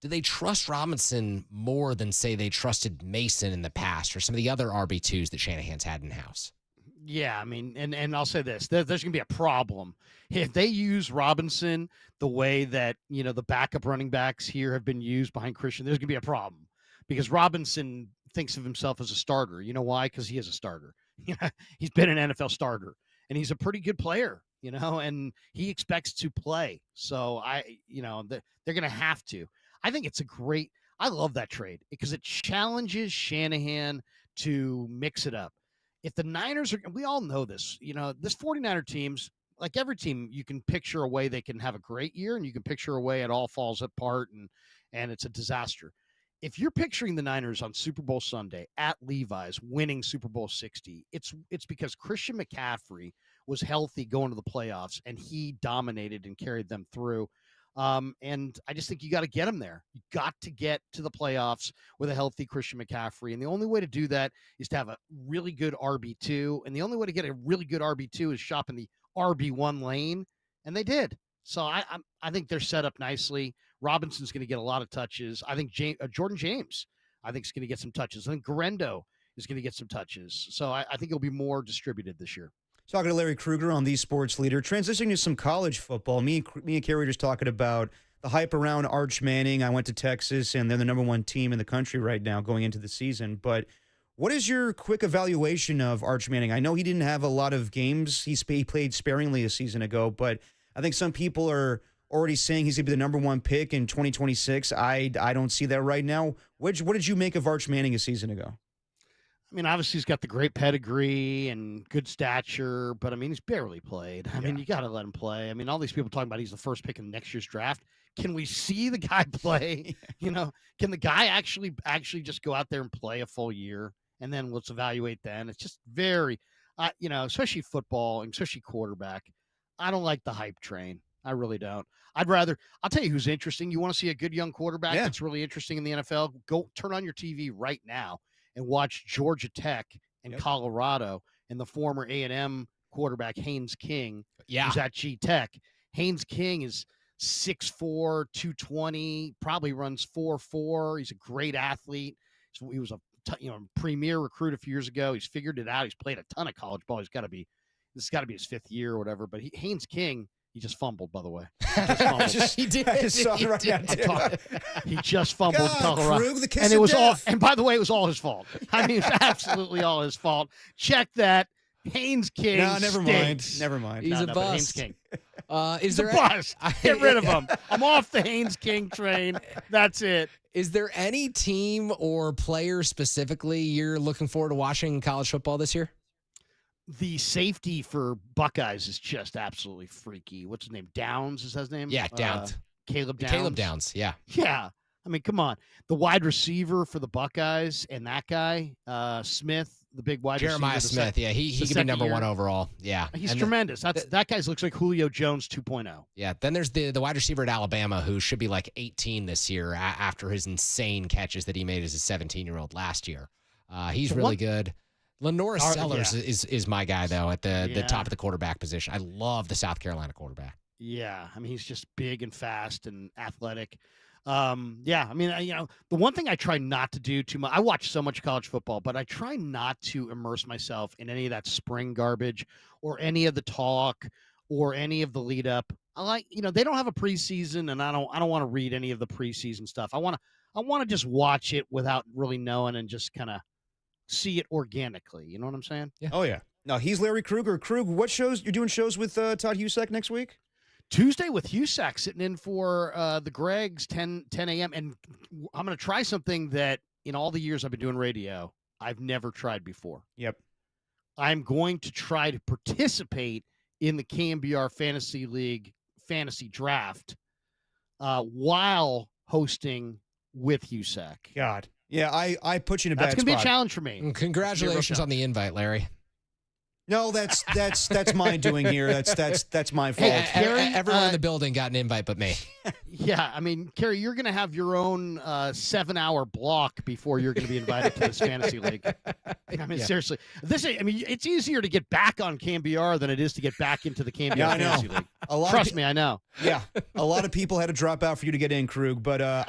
Do they trust Robinson more than, say, they trusted Mason in the past or some of the other RB2s that Shanahan's had in-house? Yeah, I mean, and I'll say this. There's going to be a problem. If they use Robinson the way that, the backup running backs here have been used behind Christian, there's going to be a problem because Robinson thinks of himself as a starter. You know why? Because he is a starter. He's been an NFL starter, and he's a pretty good player, and he expects to play. So they're going to have to. I think it's I love that trade because it challenges Shanahan to mix it up. If the Niners we all know this, this 49er teams, like every team, you can picture a way they can have a great year and you can picture a way it all falls apart and it's a disaster. If you're picturing the Niners on Super Bowl Sunday at Levi's winning Super Bowl 60, it's because Christian McCaffrey was healthy going to the playoffs and he dominated and carried them through. And I just think you got to get him there. You got to get to the playoffs with a healthy Christian McCaffrey. And the only way to do that is to have a really good RB2. And the only way to get a really good RB2 is shop in the RB1 lane. And they did. So I think they're set up nicely. Robinson's going to get a lot of touches. I think Jordan James, I think, is going to get some touches. I think Garendo is going to get some touches. So I think it'll be more distributed this year. Talking to Larry Krueger on The Sports Leader. Transitioning to some college football. Me and Kerry were just talking about the hype around Arch Manning. I went to Texas, and they're the number one team in the country right now going into the season. But what is your quick evaluation of Arch Manning? I know he didn't have a lot of games. He played sparingly a season ago, but I think some people are already saying he's going to be the number one pick in 2026. I don't see that right now. What did you make of Arch Manning a season ago? I mean, obviously he's got the great pedigree and good stature, but I mean, he's barely played. I mean, you got to let him play. I mean, all these people talking about he's the first pick in next year's draft. Can we see the guy play? Can the guy actually just go out there and play a full year and then let's evaluate then? It's just very, especially football and especially quarterback. I don't like the hype train. I really don't. I'll tell you who's interesting. You want to see a good young quarterback that's really interesting in the NFL? Go turn on your TV right now and watch Georgia Tech and Colorado and the former A&M quarterback Haynes King, who's at G Tech. Haynes King is 6'4", 220, probably runs 4.4. He's a great athlete. He was a premier recruit a few years ago. He's figured it out. He's played a ton of college ball. This has got to be his fifth year or whatever. But Haynes King, he just fumbled, by the way. He did. I just saw it right now. He just fumbled Colorado. Krug, the kiss and it of was death. and by the way, it was all his fault. I mean, it was absolutely all his fault. Check that. Haynes King. No, never stinks. mind. Never mind. He's a bust. Haynes King. Is He's a there bust. Get rid of him. I'm off the Haynes King train. That's it. Is there any team or player specifically you're looking forward to watching in college football this year? The safety for Buckeyes is just absolutely freaky. What's his name? Downs is his name? Yeah, Downs. Caleb Downs. Caleb Downs, yeah. Yeah. I mean, come on. The wide receiver for the Buckeyes and that guy, Smith, the big wide Jeremiah receiver. Smith, he could be number one overall. Yeah. He's And tremendous. That guy looks like Julio Jones 2.0. Yeah. Then there's the wide receiver at Alabama who should be like 18 this year after his insane catches that he made as a 17-year-old last year. He's really good. Lenora Sellers is my guy, though, at the top of the quarterback position. I love the South Carolina quarterback. Yeah. I mean, he's just big and fast and athletic. Yeah, I mean, the one thing I try not to do too much, I watch so much college football, but I try not to immerse myself in any of that spring garbage or any of the talk or any of the lead up. I like, they don't have a preseason, and I don't want to read any of the preseason stuff. I want to just watch it without really knowing and just kind of see it organically. You know what I'm saying? Yeah. Oh, yeah. No, he's Larry Krueger. Krug, what shows? You're doing shows with Todd Husak next week? Tuesday with Husak sitting in for the Gregs, 10 a.m. And I'm going to try something that in all the years I've been doing radio, I've never tried before. Yep. I'm going to try to participate in the KNBR Fantasy League fantasy draft while hosting with Husak. God. Yeah, I put you in a bad spot. That's going to be a challenge for me. And congratulations on the invite, Larry. No, that's my doing here. That's my fault. Hey, Kerry, everyone in the building got an invite but me. Yeah, I mean, Kerry, you're going to have your own 7-hour block before you're going to be invited to this fantasy league. I mean, seriously, it's easier to get back on KNBR than it is to get back into the KNBR fantasy league. Trust me, I know. Yeah, a lot of people had to drop out for you to get in, Krug. But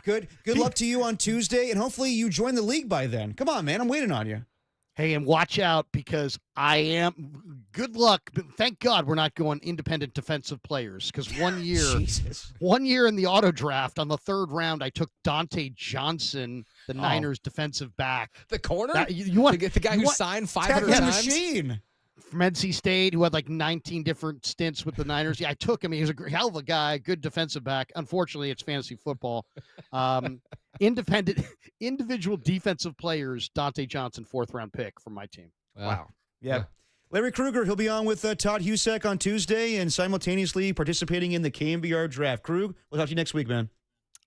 good luck to you on Tuesday, and hopefully you join the league by then. Come on, man, I'm waiting on you. Hey, and watch out because good luck. But thank God we're not going independent defensive players because one year in the auto draft on the 3rd round, I took Dante Johnson, the Niners defensive back. The corner? You want to get the guy who signed 500 that times? Machine. From NC State, who had like 19 different stints with the Niners. Yeah, I took him. He was a hell of a guy, good defensive back. Unfortunately, it's fantasy football. Individual defensive players, Dante Johnson, 4th round pick from my team. Wow. Yeah. Larry Krueger, he'll be on with Todd Husak on Tuesday and simultaneously participating in the KNBR draft. Krug, we'll talk to you next week, man.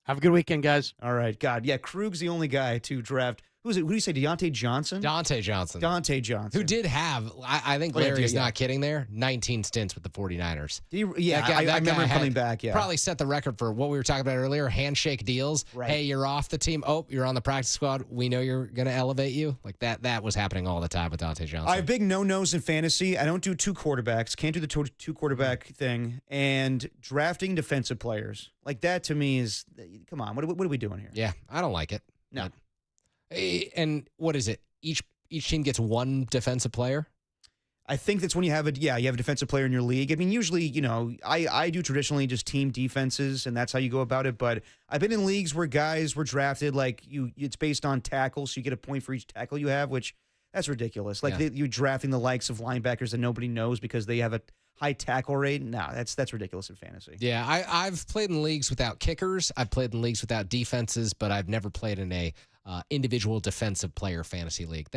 Have a good weekend, guys. All right. God, yeah, Krug's the only guy to draft. Who is it? Who do you say? Deontay Johnson? Dante Johnson. Dante Johnson. Who did have, I think Larry's not kidding there, 19 stints with the 49ers. I remember him coming back, yeah. Probably set the record for what we were talking about earlier, handshake deals. Right. Hey, you're off the team. Oh, you're on the practice squad. We know you're going to elevate you. Like that was happening all the time with Dante Johnson. I have big no-nos in fantasy. I don't do 2 quarterbacks. Can't do the 2 quarterback thing. And drafting defensive players. Like that to me is, come on, what are we doing here? Yeah, I don't like it. No. And what is it? Each team gets 1 defensive player? I think that's when you have a defensive player in your league. I mean, usually, I do traditionally just team defenses, and that's how you go about it. But I've been in leagues where guys were drafted it's based on tackles, so you get a point for each tackle you have, which that's ridiculous. You're drafting the likes of linebackers that nobody knows because they have a high tackle rate. No, that's ridiculous in fantasy. Yeah, I've played in leagues without kickers. I've played in leagues without defenses, but I've never played in a individual defensive player fantasy league.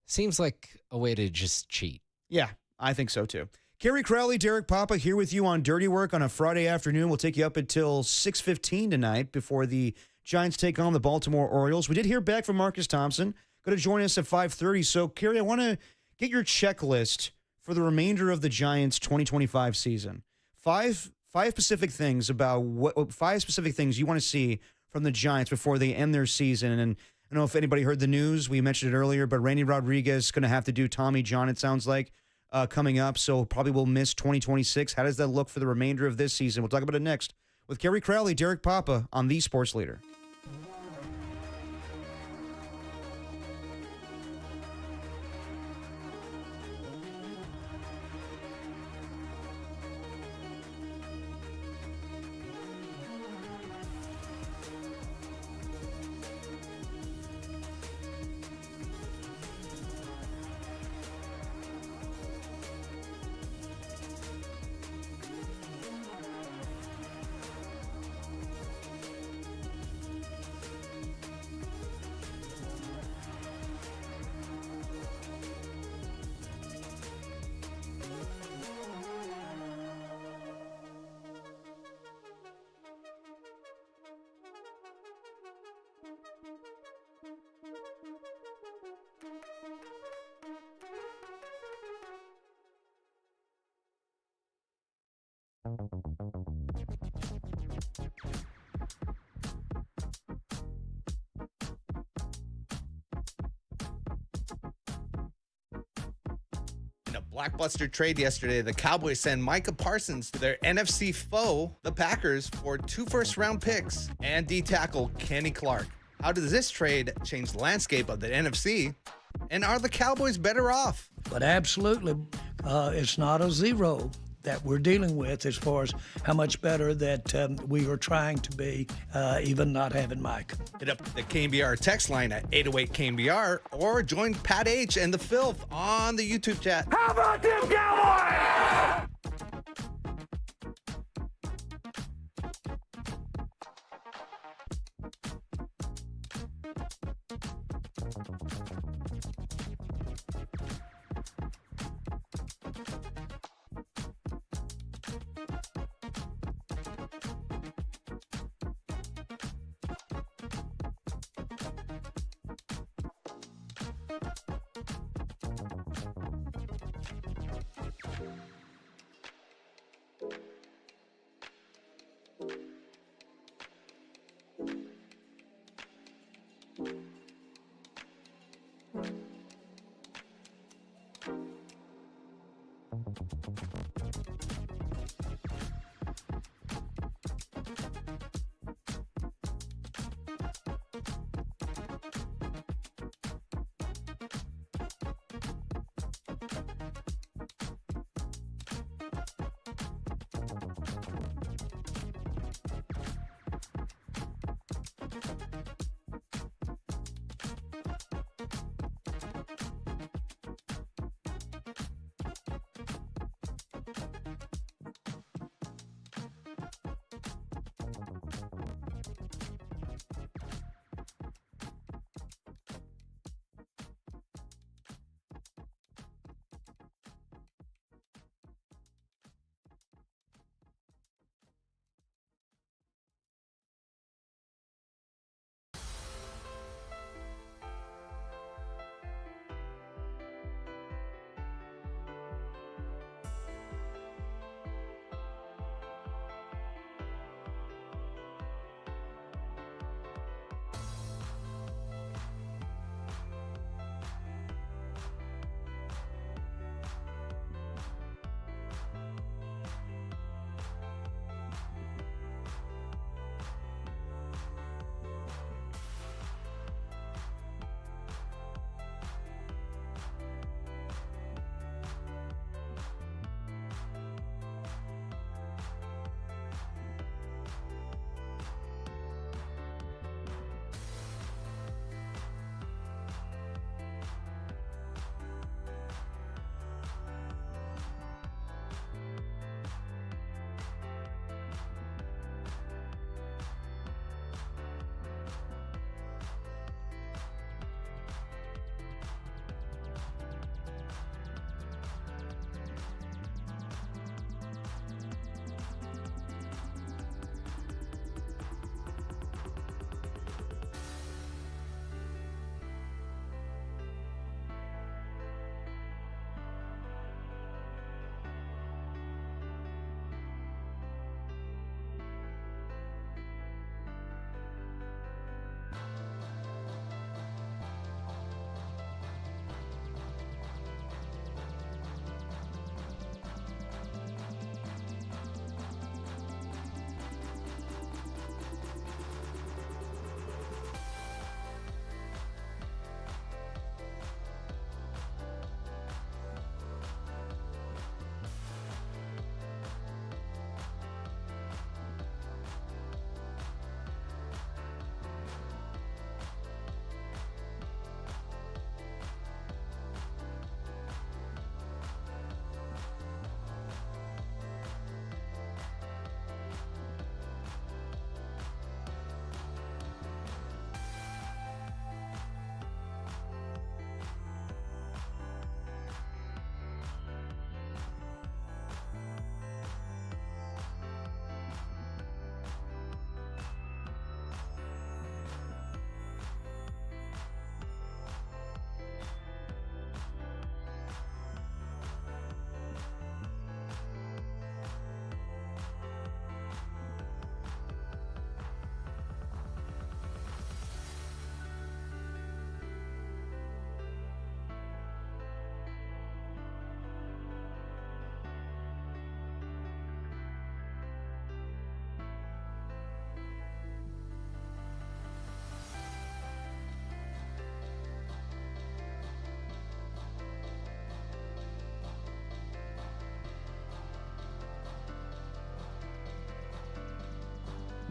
Seems like a way to just cheat. Yeah, I think so too. Kerry Crowley, Derek Papa here with you on Dirty Work on a Friday afternoon. We'll take you up until 6:15 tonight before the Giants take on the Baltimore Orioles. We did hear back from Marcus Thompson. Going to join us at 5:30. So, Kerry, I want to get your checklist for the remainder of the Giants' 2025 season. Five specific things about 5 specific things you want to see from the Giants before they end their season. And I don't know if anybody heard the news. We mentioned it earlier, but Randy Rodriguez is going to have to do Tommy John, it sounds like, coming up. So probably will miss 2026. How does that look for the remainder of this season? We'll talk about it next with Kerry Crowley, Derek Papa on The Sports Leader. Blockbuster trade yesterday. The Cowboys send Micah Parsons to their NFC foe, the Packers, for 2 first-round picks and D-tackle Kenny Clark. How does this trade change the landscape of the NFC? And are the Cowboys better off? But absolutely, it's not a zero that we're dealing with as far as how much better that we are trying to be, even not having Mike. Hit up the KNBR text line at 808-KNBR or join Pat H and the Filth on the YouTube chat. How about them Cowboys?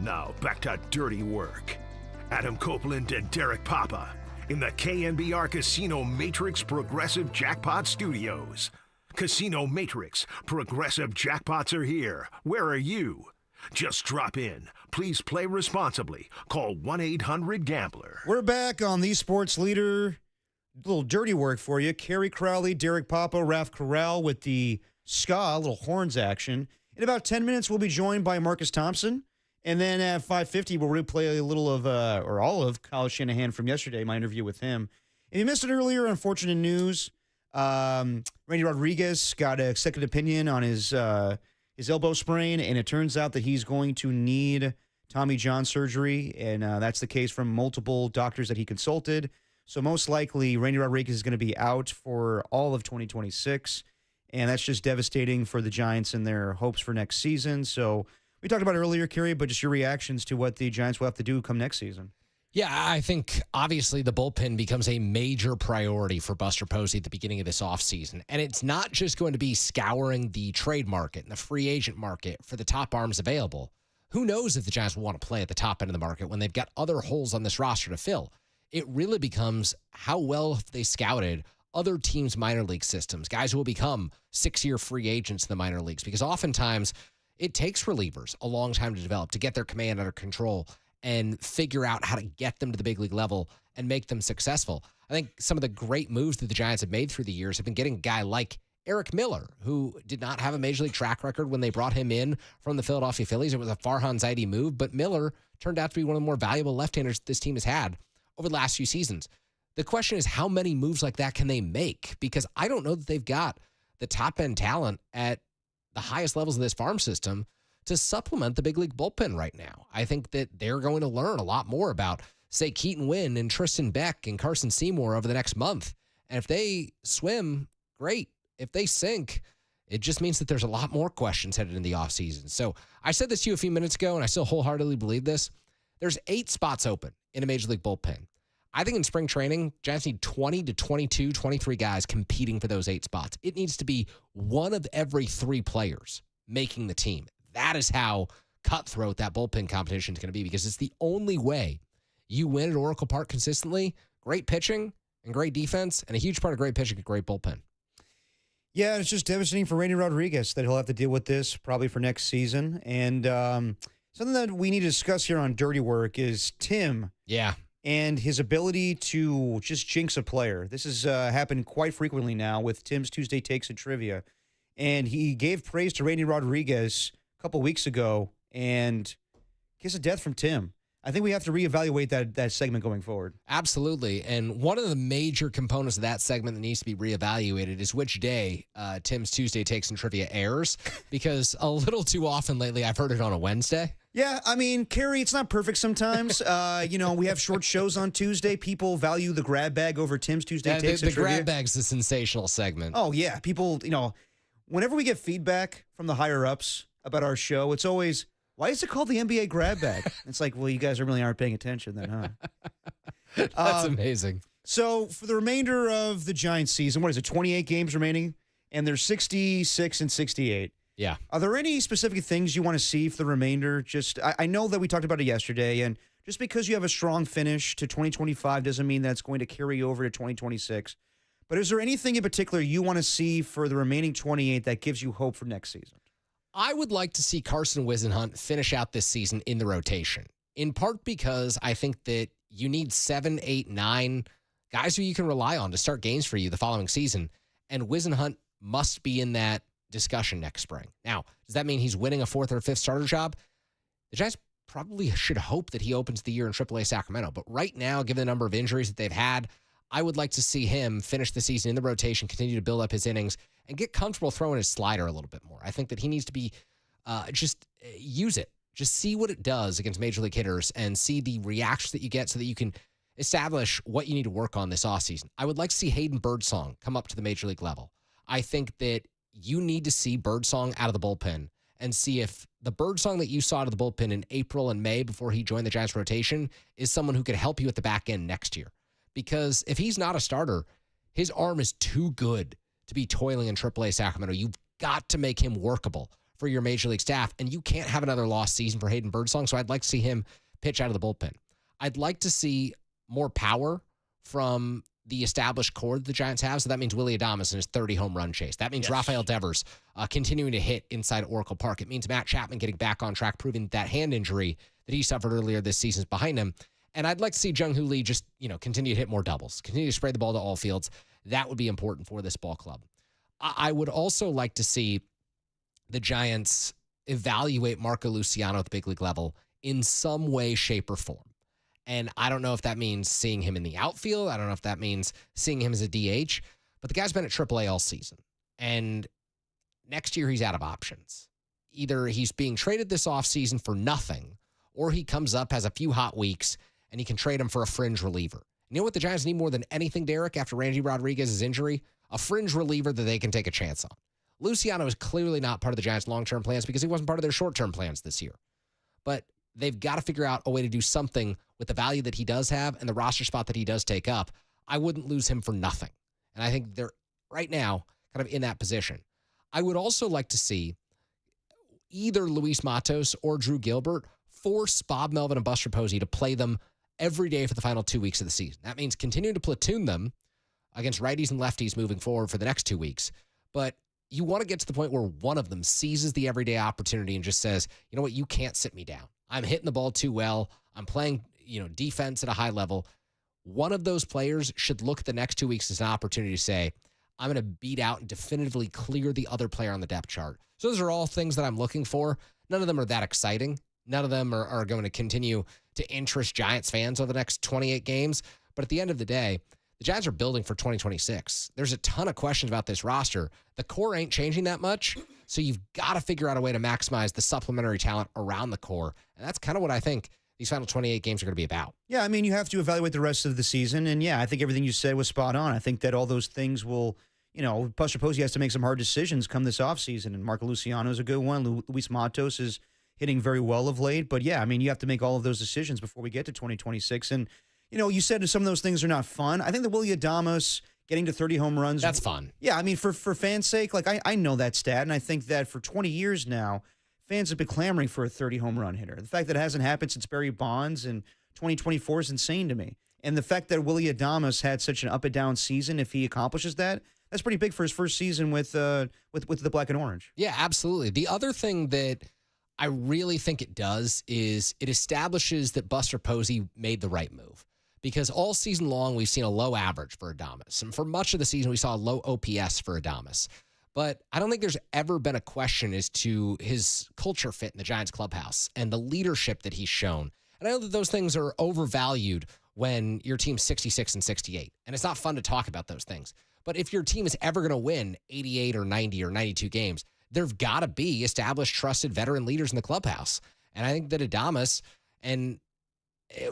Now back to dirty work. Adam Copeland and Derek Papa in the KNBR Casino Matrix Progressive Jackpot Studios. Casino Matrix Progressive Jackpots are here. Where are you? Just drop in. Please play responsibly. Call 1-800-GAMBLER. We're back on the Sports Leader. A little dirty work for you. Kerry Crowley, Derek Papa, Ralph Corral with the ska, little horns action. In about 10 minutes, we'll be joined by Marcus Thompson. And then at 5:50, we'll replay a little of, or all of, Kyle Shanahan from yesterday, my interview with him. If you missed it earlier, unfortunate news. Randy Rodriguez got a second opinion on his elbow sprain, and it turns out that he's going to need Tommy John surgery, and that's the case from multiple doctors that he consulted. So most likely, Randy Rodriguez is going to be out for all of 2026, and that's just devastating for the Giants and their hopes for next season. So we talked about it earlier, Kerry, but just your reactions to what the Giants will have to do come next season. Yeah, I think obviously the bullpen becomes a major priority for Buster Posey at the beginning of this offseason. And it's not just going to be scouring the trade market and the free agent market for the top arms available. Who knows if the Giants will want to play at the top end of the market when they've got other holes on this roster to fill. It really becomes how well have they scouted other teams' minor league systems, guys who will become 6-year free agents in the minor leagues, because oftentimes it takes relievers a long time to develop, to get their command under control and figure out how to get them to the big league level and make them successful. I think some of the great moves that the Giants have made through the years have been getting a guy like Eric Miller, who did not have a major league track record when they brought him in from the Philadelphia Phillies. It was a Farhan Zaidi move, but Miller turned out to be one of the more valuable left-handers this team has had over the last few seasons. The question is, how many moves like that can they make? Because I don't know that they've got the top-end talent at the highest levels of this farm system to supplement the big league bullpen right now. I think that they're going to learn a lot more about, say, Keaton Winn and Tristan Beck and Carson Seymour over the next month. And if they swim, great. If they sink, it just means that there's a lot more questions headed in the offseason. So I said this to you a few minutes ago, and I still wholeheartedly believe this. There's 8 spots open in a major league bullpen. I think in spring training, Giants need 20 to 22, 23 guys competing for those 8 spots. It needs to be one of every 3 players making the team. That is how cutthroat that bullpen competition is going to be, because it's the only way you win at Oracle Park consistently. Great pitching and great defense, and a huge part of great pitching, a great bullpen. Yeah, it's just devastating for Randy Rodriguez that he'll have to deal with this probably for next season. And something that we need to discuss here on Dirty Work is Tim. Yeah. And his ability to just jinx a player. This has happened quite frequently now with Tim's Tuesday Takes and Trivia. And he gave praise to Randy Rodriguez a couple weeks ago, and kiss of death from Tim. I think we have to reevaluate that segment going forward. Absolutely. And one of the major components of that segment that needs to be reevaluated is which day Tim's Tuesday Takes and Trivia airs, because a little too often lately I've heard it on a Wednesday. Yeah, I mean, Kerry, it's not perfect sometimes. We have short shows on Tuesday. People value the grab bag over Tim's Tuesday Takes and Trivia. The grab bag's the sensational segment. Oh, yeah. People, whenever we get feedback from the higher-ups about our show, it's always, why is it called the NBA grab bag? It's like, well, you guys really aren't paying attention then, huh? That's amazing. So for the remainder of the Giants season, what is it, 28 games remaining? And they're 66 and 68. Yeah. Are there any specific things you want to see for the remainder? I know that we talked about it yesterday, and just because you have a strong finish to 2025 doesn't mean that's going to carry over to 2026. But is there anything in particular you want to see for the remaining 28 that gives you hope for next season? I would like to see Carson Whisenhunt finish out this season in the rotation, in part because I think that you need 7, 8, 9 guys who you can rely on to start games for you the following season, and Whisenhunt must be in that discussion next spring. Now, does that mean he's winning a 4th or 5th starter job? The Giants probably should hope that he opens the year in AAA Sacramento, but right now, given the number of injuries that they've had, I would like to see him finish the season in the rotation, continue to build up his innings, and get comfortable throwing his slider a little bit more. I think that he needs to be just use it. Just see what it does against major league hitters and see the reactions that you get so that you can establish what you need to work on this offseason. I would like to see Hayden Birdsong come up to the major league level. I think that you need to see Birdsong out of the bullpen and see if the Birdsong that you saw out of the bullpen in April and May before he joined the Giants rotation is someone who could help you at the back end next year. Because if he's not a starter, his arm is too good to be toiling in AAA Sacramento. You've got to make him workable for your major league staff, and you can't have another lost season for Hayden Birdsong, so I'd like to see him pitch out of the bullpen. I'd like to see more power from the established core that the Giants have, so that means Willy Adames and his 30 home run chase. That means Rafael Devers continuing to hit inside Oracle Park. It means Matt Chapman getting back on track, proving that hand injury that he suffered earlier this season is behind him. And I'd like to see Jung-Ho Lee just, continue to hit more doubles, continue to spread the ball to all fields. That would be important for this ball club. I would also like to see the Giants evaluate Marco Luciano at the big league level in some way, shape, or form. And I don't know if that means seeing him in the outfield. I don't know if that means seeing him as a DH. But the guy's been at AAA all season. And next year he's out of options. Either he's being traded this offseason for nothing, or he comes up, has a few hot weeks, and you can trade him for a fringe reliever. You know what the Giants need more than anything, Derek, after Randy Rodriguez's injury? A fringe reliever that they can take a chance on. Luciano is clearly not part of the Giants' long-term plans because he wasn't part of their short-term plans this year. But they've got to figure out a way to do something with the value that he does have and the roster spot that he does take up. I wouldn't lose him for nothing. And I think they're right now kind of in that position. I would also like to see either Luis Matos or Drew Gilbert force Bob Melvin and Buster Posey to play them every day for the final 2 weeks of the season. That means continuing to platoon them against righties and lefties moving forward for the next 2 weeks. But you want to get to the point where one of them seizes the everyday opportunity and just says, you know what, you can't sit me down. I'm hitting the ball too well. I'm playing, defense at a high level. One of those players should look at the next 2 weeks as an opportunity to say, I'm going to beat out and definitively clear the other player on the depth chart. So those are all things that I'm looking for. None of them are that exciting. None of them are going to continue to interest Giants fans over the next 28 games. But at the end of the day, the Giants are building for 2026. There's a ton of questions about this roster. The core ain't changing that much, so you've got to figure out a way to maximize the supplementary talent around the core. And that's kind of what I think these final 28 games are going to be about. Yeah, I mean, you have to evaluate the rest of the season. And, yeah, I think everything you said was spot on. I think that all those things will, Buster Posey has to make some hard decisions come this offseason. And Marco Luciano is a good one. Luis Matos is hitting very well of late. But, yeah, I mean, you have to make all of those decisions before we get to 2026. And, you said some of those things are not fun. I think that Willy Adames getting to 30 home runs. That's fun. Yeah, I mean, for fans' sake, I know that stat, and I think that for 20 years now, fans have been clamoring for a 30 home run hitter. The fact that it hasn't happened since Barry Bonds in 2024 is insane to me. And the fact that Willy Adames had such an up and down season, if he accomplishes that, that's pretty big for his first season with the black and orange. Yeah, absolutely. The other thing that I really think it does is it establishes that Buster Posey made the right move. Because all season long, we've seen a low average for Adames. And for much of the season, we saw a low OPS for Adames. But I don't think there's ever been a question as to his culture fit in the Giants clubhouse and the leadership that he's shown. And I know that those things are overvalued when your team's 66 and 68. And it's not fun to talk about those things. But if your team is ever going to win 88 or 90 or 92 games, there've got to be established, trusted veteran leaders in the clubhouse. And I think that Adames, and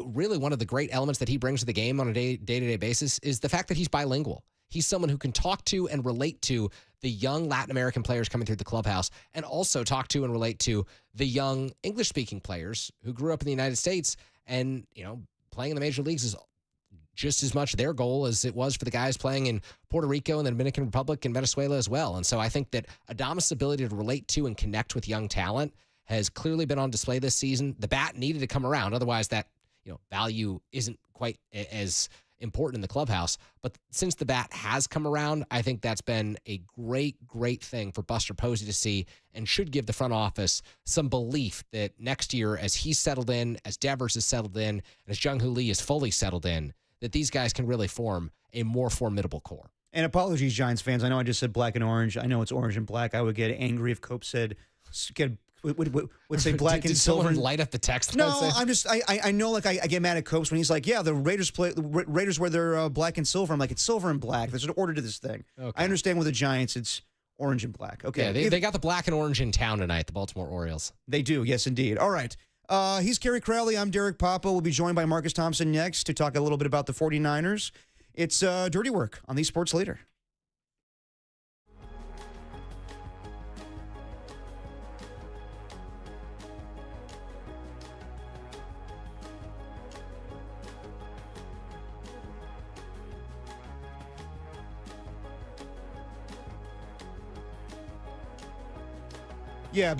really one of the great elements that he brings to the game on a day-to-day basis is the fact that he's bilingual. He's someone who can talk to and relate to the young Latin American players coming through the clubhouse and also talk to and relate to the young English-speaking players who grew up in the United States. And, playing in the major leagues is just as much their goal as it was for the guys playing in Puerto Rico and the Dominican Republic and Venezuela as well. And so I think that Adames' ability to relate to and connect with young talent has clearly been on display this season. The bat needed to come around. Otherwise, that value isn't quite as important in the clubhouse. But since the bat has come around, I think that's been a great, great thing for Buster Posey to see and should give the front office some belief that next year, as he's settled in, as Devers is settled in, and as Jung-Ho Lee is fully settled in, that these guys can really form a more formidable core. And apologies, Giants fans. I know I just said black and orange. I know it's orange and black. I would get angry if Cope said would say black and silver. Did someone light up the text? No, I know, I get mad at Copes when he's like, yeah, the Raiders wear their black and silver. I'm like, it's silver and black. There's an order to this thing. Okay. I understand with the Giants, it's orange and black. Okay. Yeah, they got the black and orange in town tonight, the Baltimore Orioles. They do, yes, indeed. All right. He's Kerry Crowley. I'm Derek Papa. We'll be joined by Marcus Thompson next to talk a little bit about the 49ers. It's Dirty Work on the Sports Leader. Yeah,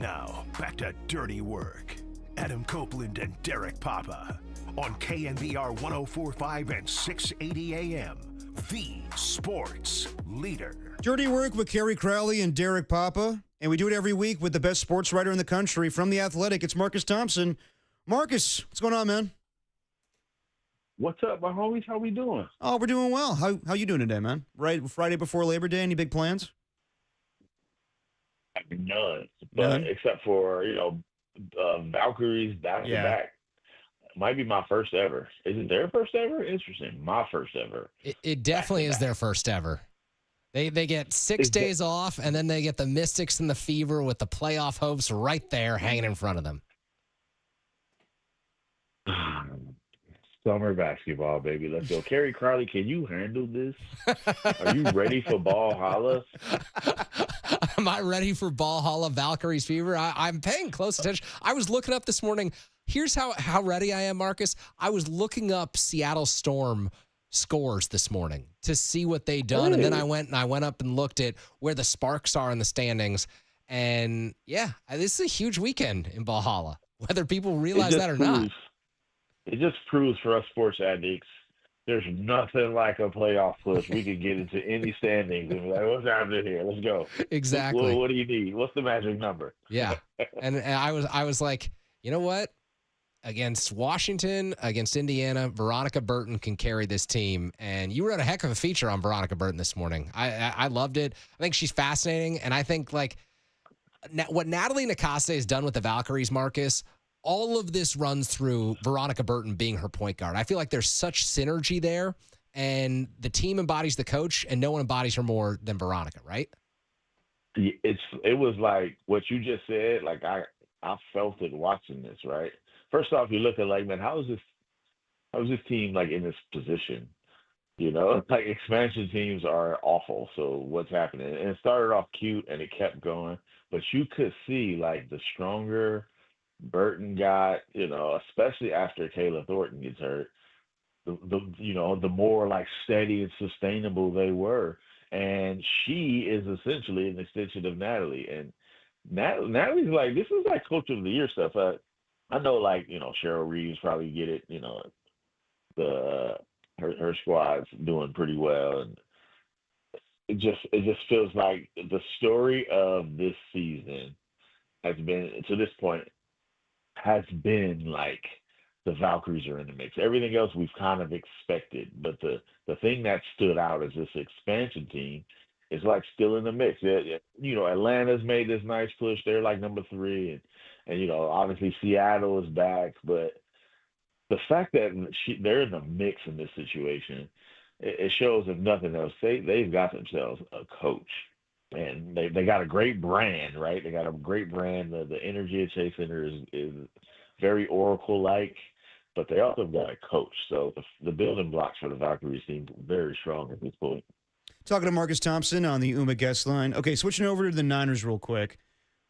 Now, back to Dirty Work. Adam Copeland and Derek Papa on KNBR 104.5 and 680 AM. The sports leader. Dirty Work with Kerry Crowley and Derek Papa. And we do it every week with the best sports writer in the country from The Athletic. It's Marcus Thompson. Marcus, what's going on, man? What's up, my homies? How we doing? Oh, we're doing well. How you doing today, man? Right, Friday before Labor Day. Any big plans? None, but except for Valkyries back to back. Might be my first ever. Is it their first ever? Interesting. My first ever. It definitely is their first ever. They get 6 days off, and then they get the Mystics and the Fever with the playoff hopes right there hanging in front of them. Summer basketball, baby. Let's go. Kerry Crowley, can you handle this? Are you ready for ball holla? Am I ready for ball holla Valkyries Fever? I'm paying close attention. I was looking up this morning. Here's how ready I am, Marcus. I was looking up Seattle Storm scores this morning to see what they'd done. And then I went up and looked at where the Sparks are in the standings. And yeah, this is a huge weekend in Valhalla, whether people realize that or not. It just proves for us sports addicts, there's nothing like a playoff push. We can get into any standings and be like, what's happening here? Let's go. Exactly. What do you need? What's the magic number? Yeah. And I was like, you know what? against Washington, against Indiana, Veronica Burton can carry this team. And you wrote a heck of a feature on Veronica Burton this morning. I loved it. I think she's fascinating. And I think, like, what Natalie Nakaste has done with the Valkyries, Marcus, all of this runs through Veronica Burton being her point guard. I feel like there's such synergy there, and the team embodies the coach, and no one embodies her more than Veronica, right? It was like what you just said. Like I felt it watching this. Right. First off, you look at, like, man, how is this team, like, in this position? You know, like, expansion teams are awful. So what's happening? And it started off cute, and it kept going. But you could see, like, the stronger Burton got, you know, especially after Kayla Thornton gets hurt, the more, like, steady and sustainable they were. And she is essentially an extension of Natalie. And Natalie's like, this is like Coach of the Year stuff. I know, like, you know, Cheryl Reeves probably get it. You know, her squad's doing pretty well, and it just feels like the story of this season has been, to this point, has been like the Valkyries are in the mix. Everything else we've kind of expected, but the thing that stood out as this expansion team is, like, still in the mix. You know, Atlanta's made this nice push. They're like number 3, and you know, obviously Seattle is back, but the fact that they're in the mix in this situation, it shows, if nothing else, they've got themselves a coach, and they got a great brand, right? They got a great brand. The energy at Chase Center is very Oracle-like, but they also got a coach. So the building blocks for the Valkyries seem very strong at this point. Talking to Marcus Thompson on the UMA guest line. Okay, switching over to the Niners real quick.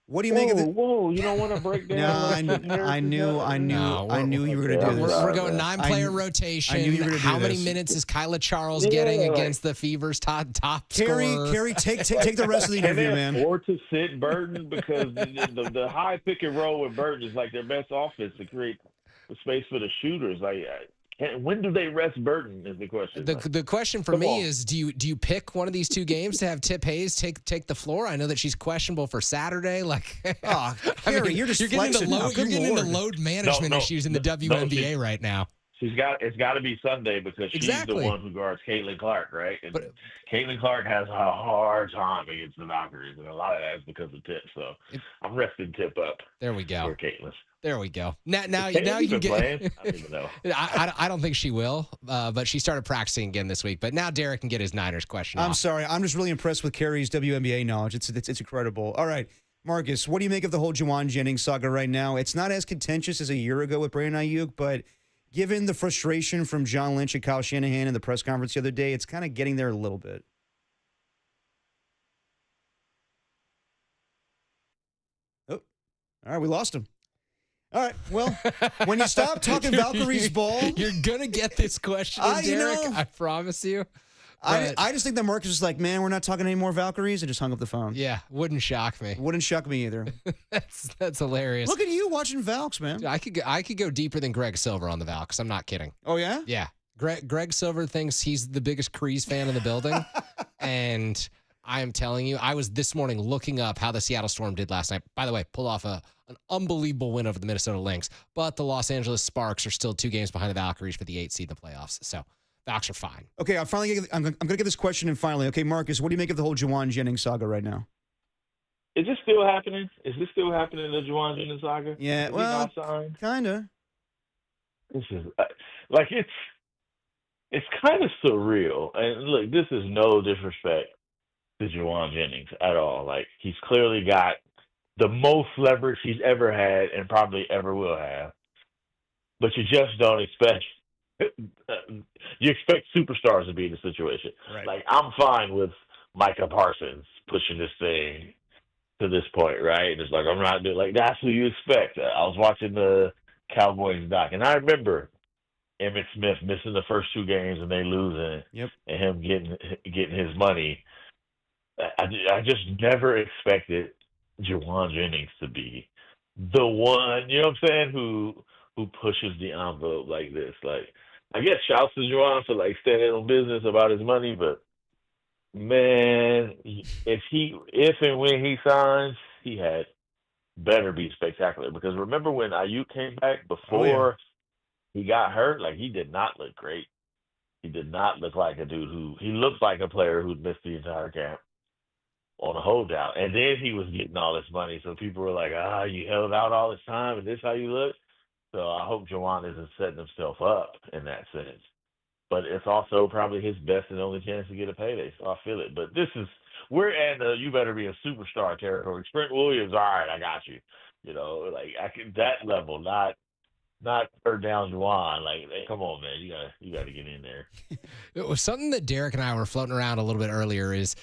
What do you make of it? Whoa, you don't want to break down? No, I knew you were going to do this. We're going 9-player rotation. I knew you were going to do How many this. minutes is Kyla Charles getting against the Fever's top scorer? Carrie, take the rest of the interview, man. Or to sit Burton, because the high pick and roll with Burton is like their best offense to create the space for the shooters. Like, when do they rest Burton is the question. The question for me is, do you pick one of these two games to have Tip Hayes take the floor? I know that she's questionable for Saturday. Like, Carrie, you're just getting into load management issues in the WNBA right now. It's got to be Sunday, because she's the one who guards Caitlin Clark, right? And Caitlin Clark has a hard time against the Valkyries, and a lot of that is because of Tip. So I'm resting Tip up. There we go. For Caitlin. There we go. Now you can get. I don't even know. I don't think she will, but she started practicing again this week. But now Derek can get his Niners question off. I'm sorry. I'm just really impressed with Carrie's WNBA knowledge. It's incredible. All right, Marcus, what do you make of the whole Jauan Jennings saga right now? It's not as contentious as a year ago with Brandon Ayuk, but given the frustration from John Lynch and Kyle Shanahan in the press conference the other day, it's kind of getting there a little bit. Oh, all right, we lost him. All right, well, when you stop talking Valkyries ball... You're going to get this question, Derek. I promise you. I just think that Marcus was like, man, we're not talking any more Valkyries, and just hung up the phone. Yeah, wouldn't shock me. Wouldn't shock me either. That's hilarious. Look at you watching Valks, man. Dude, I could go deeper than Greg Silver on the Valks. I'm not kidding. Oh, yeah? Yeah. Greg Silver thinks he's the biggest Crees fan in the building, and I am telling you, I was this morning looking up how the Seattle Storm did last night. By the way, pulled off an unbelievable win over the Minnesota Lynx, but the Los Angeles Sparks are still 2 games behind the Valkyries for the 8th seed in the playoffs. So Valks are fine. Okay, I'm going to get this question in finally. Okay, Marcus, what do you make of the whole Jauan Jennings saga right now? Is this still happening? The Jauan Jennings saga? Yeah, well, kind of. This is like it's kind of surreal. And look, this is no disrespect to Jauan Jennings at all. Like, he's clearly got the most leverage he's ever had and probably ever will have. But you just don't expect. You expect superstars to be in the situation. Right. Like, I'm fine with Micah Parsons pushing this thing to this point, right? It's like, I'm not doing, like, that's what you expect. I was watching the Cowboys doc, and I remember Emmitt Smith missing the first 2 games and they losing, and him getting his money. I just never expected Jauan Jennings to be the one, you know what I'm saying, who pushes the envelope like this. Like, I guess shouts to Jauan for, like, standing on business about his money, but man, if and when he signs, he had better be spectacular. Because remember when Ayuk came back before he got hurt? Like, he did not look great. He did not look like a dude he looked like a player who'd missed the entire camp on a holdout. And then he was getting all this money. So people were like, you held out all this time and this how you look? So I hope Jauan isn't setting himself up in that sense. But it's also probably his best and only chance to get a payday. So I feel it. But we're in the you better be a superstar territory. Trent Williams, all right, I got you. You know, like that level, not third down Jauan. Like, hey, come on, man, you gotta get in there. It was something that Derek and I were floating around a little bit earlier is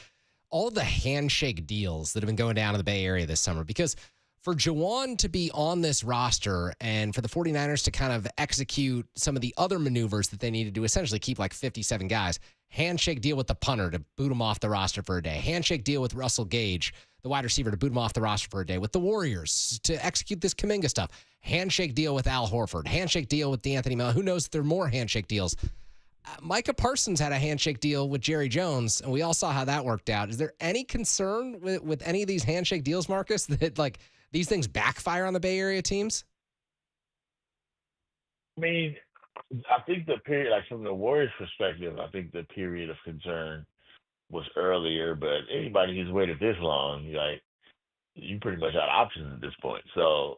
all the handshake deals that have been going down in the Bay Area this summer. Because for Jauan to be on this roster and for the 49ers to kind of execute some of the other maneuvers that they needed to essentially keep like 57 guys, handshake deal with the punter to boot him off the roster for a day, handshake deal with Russell Gage, the wide receiver, to boot him off the roster for a day, with the Warriors to execute this Kuminga stuff, handshake deal with Al Horford, handshake deal with DeAnthony Melton. Who knows if there are more handshake deals? Micah Parsons had a handshake deal with Jerry Jones, and we all saw how that worked out. Is there any concern with any of these handshake deals, Marcus, that like these things backfire on the Bay Area teams? I mean, I think the period, like from the Warriors' perspective, I think the period of concern was earlier, but anybody who's waited this long, you pretty much out options at this point. So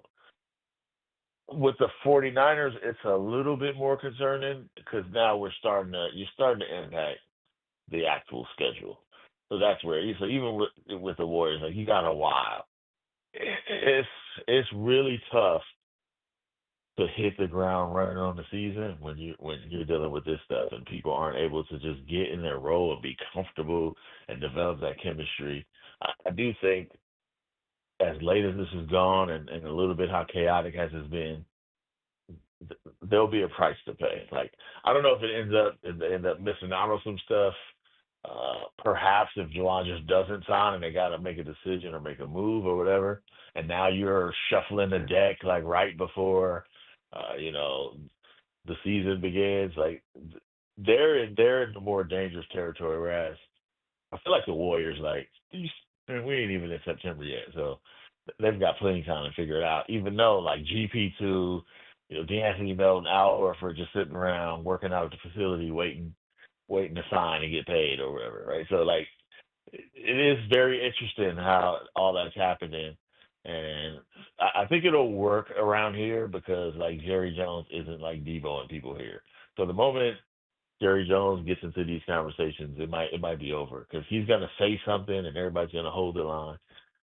with the 49ers, it's a little bit more concerning because now you're starting to impact the actual schedule. So that's where, so even with the Warriors, like, you got a while. It's really tough to hit the ground running on the season when you're dealing with this stuff and people aren't able to just get in their role and be comfortable and develop that chemistry. I do think as late as this has gone and a little bit how chaotic has it been, there'll be a price to pay. Like, I don't know if it ends up missing out on some stuff. Perhaps if Jauan just doesn't sign and they got to make a decision or make a move or whatever, and now you're shuffling the deck like right before the season begins, like they're in the more dangerous territory. Whereas I feel like the Warriors, like, we ain't even in September yet, so they've got plenty of time to figure it out. Even though like GP2, DeAnthony Melton, Al Horford just sitting around working out at the facility, waiting to sign and get paid or whatever, right? So like, it is very interesting how all that's happening. And I think it'll work around here because like Jerry Jones isn't like Debo and people here. So the moment Jerry Jones gets into these conversations, it might be over because he's gonna say something and everybody's gonna hold the line.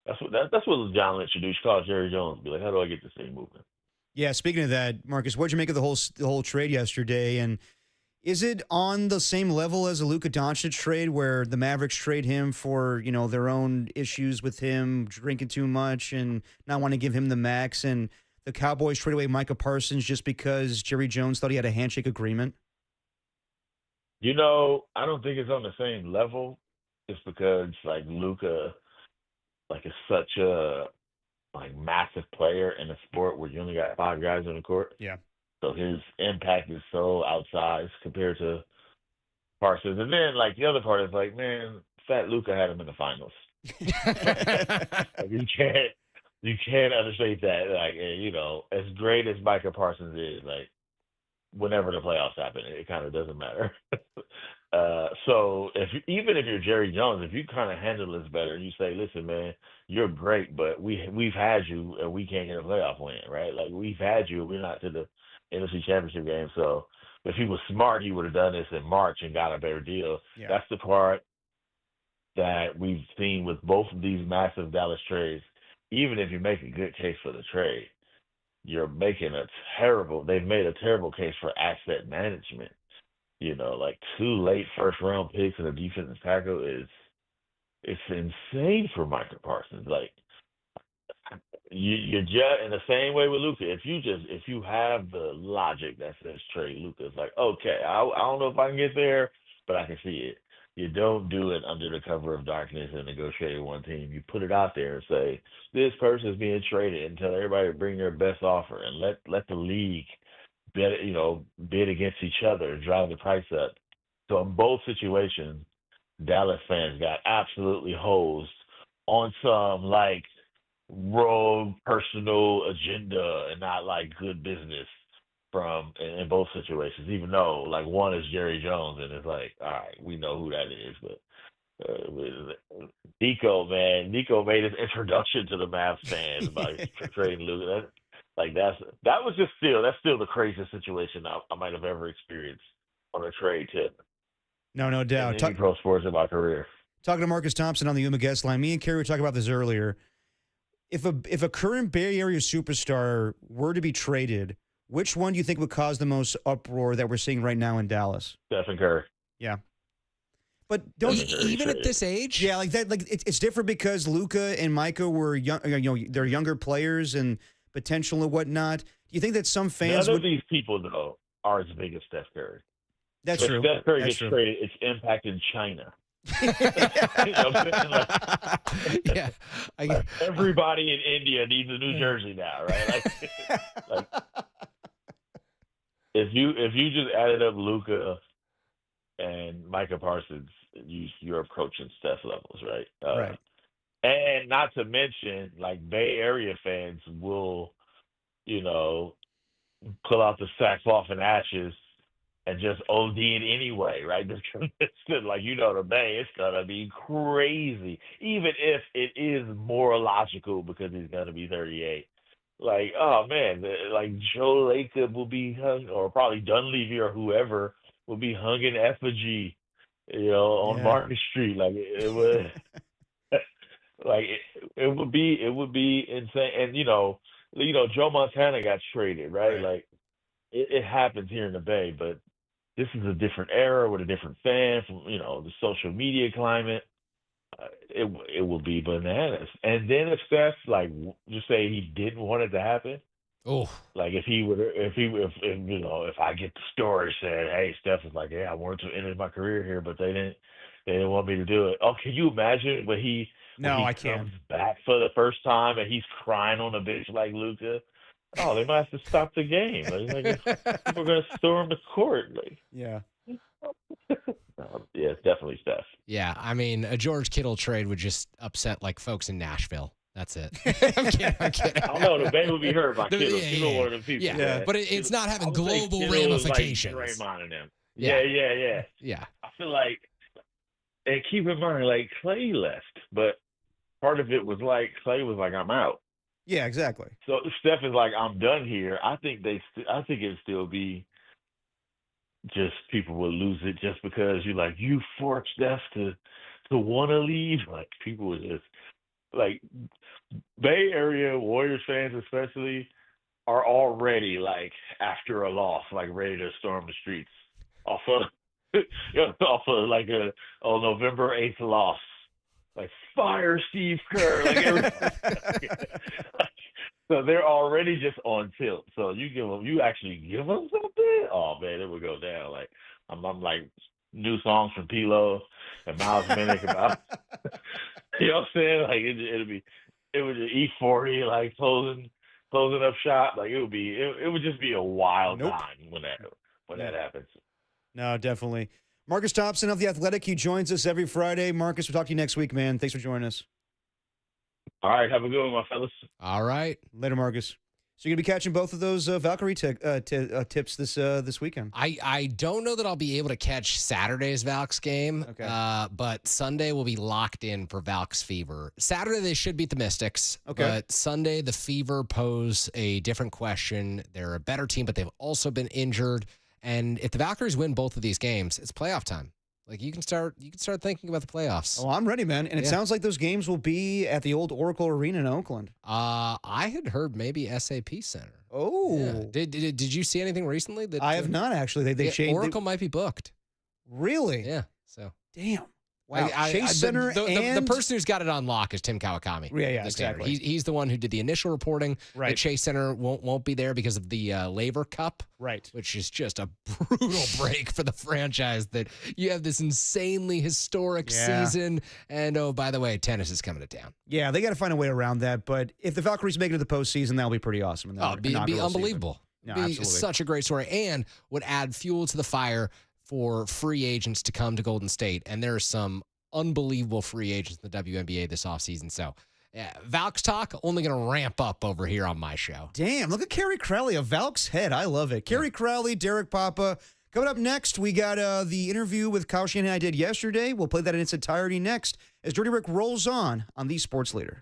That's what John Lynch should do. He should call Jerry Jones and be like, how do I get this thing moving? Yeah, speaking of that, Marcus, what'd you make of the whole trade yesterday? And is it on the same level as a Luka Doncic trade where the Mavericks trade him for, their own issues with him drinking too much and not want to give him the max, and the Cowboys trade away Micah Parsons just because Jerry Jones thought he had a handshake agreement? I don't think it's on the same level just because like Luka like is such a like massive player in a sport where you only got 5 guys on the court. Yeah. So his impact is so outsized compared to Parsons. And then, like, the other part is, like, man, fat Luka had him in the finals. Like, you can't understate that. Like, as great as Micah Parsons is, like, whenever the playoffs happen, it kind of doesn't matter. So even if you're Jerry Jones, if you kind of handle this better and you say, listen, man, you're great, but we've had you and we can't get a playoff win, right? Like, we've had you, we're not to the NFC Championship game. So if he was smart, he would have done this in March and got a better deal. Yeah. That's the part that we've seen with both of these massive Dallas trades. Even if you make a good case for the trade, they've made a terrible case for asset management. Like 2 late first-round picks and a defensive tackle it's insane for Micah Parsons. Like, you're just in the same way with Luka. If you have the logic that says trade Luka, it's like, okay, I don't know if I can get there, but I can see it. You don't do it under the cover of darkness and negotiate with one team. You put it out there and say, this person is being traded, and tell everybody to bring their best offer and let the league bid against each other and drive the price up. So in both situations, Dallas fans got absolutely hosed on some like rogue personal agenda and not like good business from in both situations. Even though like one is Jerry Jones, and it's like, all right, we know who that is, but. Nico made his introduction to the Mavs fans by trading Luka. That's still the craziest situation I might have ever experienced on a trade tip. No doubt. In any pro sports in my career. Talking to Marcus Thompson on the Yuma guest line. Me and Kerry were talking about this earlier. If a current Bay Area superstar were to be traded, which one do you think would cause the most uproar that we're seeing right now in Dallas? Stephen Curry. Yeah. But don't even at this age, yeah, like that. Like it's different because Luka and Micah were young. They're younger players and potential and whatnot. Do you think that some fans None of these people though are as big as Steph Curry. That's true. Steph Curry That's gets true. traded. It's impact in China. Yeah, everybody in India needs a New Jersey now, right? Like if you just added up Luka and Micah Parsons, you're approaching Steph levels, right? Right. And not to mention, like Bay Area fans will, pull out the sackcloth and ashes and just OD it anyway, right? Like the Bay, it's gonna be crazy, even if it is more logical because he's gonna be 38. Like, oh man, like Joe Lacob will be hung, or probably Dunleavy or whoever will be hung in effigy, on Market Street. Like it would, like it would be insane. And Joe Montana got traded, right? Like it happens here in the Bay, but this is a different era with a different fan from the social media climate. It will be bananas. And then if Steph, like, just say he didn't want it to happen. Oh, like if I get the story saying, hey, Steph is like, yeah, I wanted to end my career here, but they didn't want me to do it. Oh, can you imagine when he I comes can't. back for the first time and he's crying on the bench like Luka? Oh, they might have to stop the game. Like, people are gonna storm the court. Like, yeah. Yeah, it's definitely Steph. Yeah, I mean, a George Kittle trade would just upset like folks in Nashville. That's it. I'm kidding. I know the Bay would be hurt by Kittle. Yeah, Kittle one of them people. Yeah, man. but it's not having I would say global Kittle is ramifications. Like Draymond and them. Yeah. Yeah. I feel like, and keep in mind, like Clay left, but part of it was like Clay was like, I'm out. Yeah, exactly. So Steph is like, I'm done here. I think it'd still be just people will lose it just because you forced Steph to want to leave. Like people would just like Bay Area Warriors fans especially are already like after a loss, like ready to storm the streets off of like a November 8th loss. Like fire Steve Kerr, so they're already just on tilt. So you actually give them something. Oh man, it would go down. Like I'm like new songs from P-Lo and Miles Minnick about. You know what I'm saying? Like it would just E40 like closing up shop. Like it would just be a wild time when that happens. No, definitely. Marcus Thompson of The Athletic. He joins us every Friday. Marcus, we'll talk to you next week, man. Thanks for joining us. All right. Have a good one, my fellas. All right. Later, Marcus. So you're going to be catching both of those Valkyrie tips this weekend? I don't know that I'll be able to catch Saturday's Valks game, but Sunday will be locked in for Valks Fever. Saturday, they should beat the Mystics, but Sunday, the Fever pose a different question. They're a better team, but they've also been injured. And if the Valkyries win both of these games, it's playoff time. Like you can start thinking about the playoffs. Oh, I'm ready, man. And it sounds like those games will be at the old Oracle Arena in Oakland. I had heard maybe SAP Center. Oh, yeah. Did you see anything recently? That I have not actually. They changed. Oracle might be booked. Really? Yeah. So damn. Wow. Chase Center and the person who's got it on lock is Tim Kawakami. Yeah, exactly. He's the one who did the initial reporting. Right. The Chase Center won't be there because of the Labor Cup. Right. Which is just a brutal break for the franchise that you have this insanely historic season. And oh, by the way, tennis is coming to town. Yeah, they got to find a way around that. But if the Valkyries make it to the postseason, that'll be pretty awesome. It'd be unbelievable. No, be absolutely. Such a great story and would add fuel to the fire for free agents to come to Golden State. And there are some unbelievable free agents in the WNBA this offseason. So Yeah, Valks talk only going to ramp up over here on my show. Damn, look at Kerry Crowley, a Valks head. I love it. Kerry Crowley, Derek Papa. Coming up next, we got the interview with Kyle Shanahan I did yesterday. We'll play that in its entirety next as Dirty Rick rolls on the Sports Leader.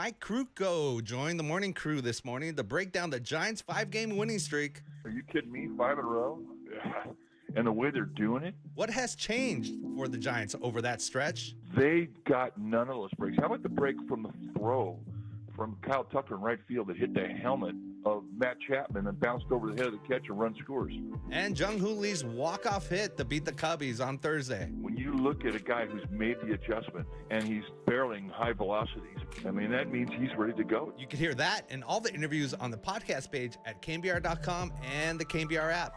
Mike Krukow joined the morning crew this morning to break down the Giants' 5-game winning streak. Are you kidding me? 5 in a row? Yeah. And the way they're doing it? What has changed for the Giants over that stretch? They got none of those breaks. How about the break from the throw from Kyle Tucker in right field that hit the helmet of Matt Chapman and bounced over the head of the catcher and run scores? And Jung-Ho Lee's walk-off hit to beat the Cubbies on Thursday. When you look at a guy who's made the adjustment and he's barreling high velocities, I mean, that means he's ready to go. You can hear that and all the interviews on the podcast page at KNBR.com and the KNBR app.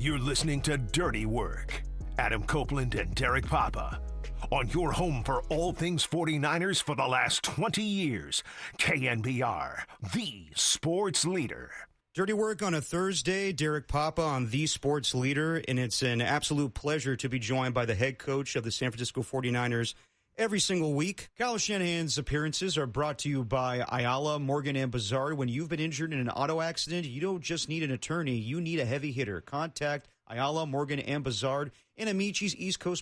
You're listening to Dirty Work. Adam Copeland and Derek Papa. On your home for all things 49ers for the last 20 years. KNBR, the sports leader. Dirty Work on a Thursday. Derek Papa on the sports leader. And it's an absolute pleasure to be joined by the head coach of the San Francisco 49ers every single week. Kyle Shanahan's appearances are brought to you by Ayala, Morgan, and Bazzard. When you've been injured in an auto accident, you don't just need an attorney, you need a heavy hitter. Contact Ayala, Morgan, and Bazzard and Amici's East Coast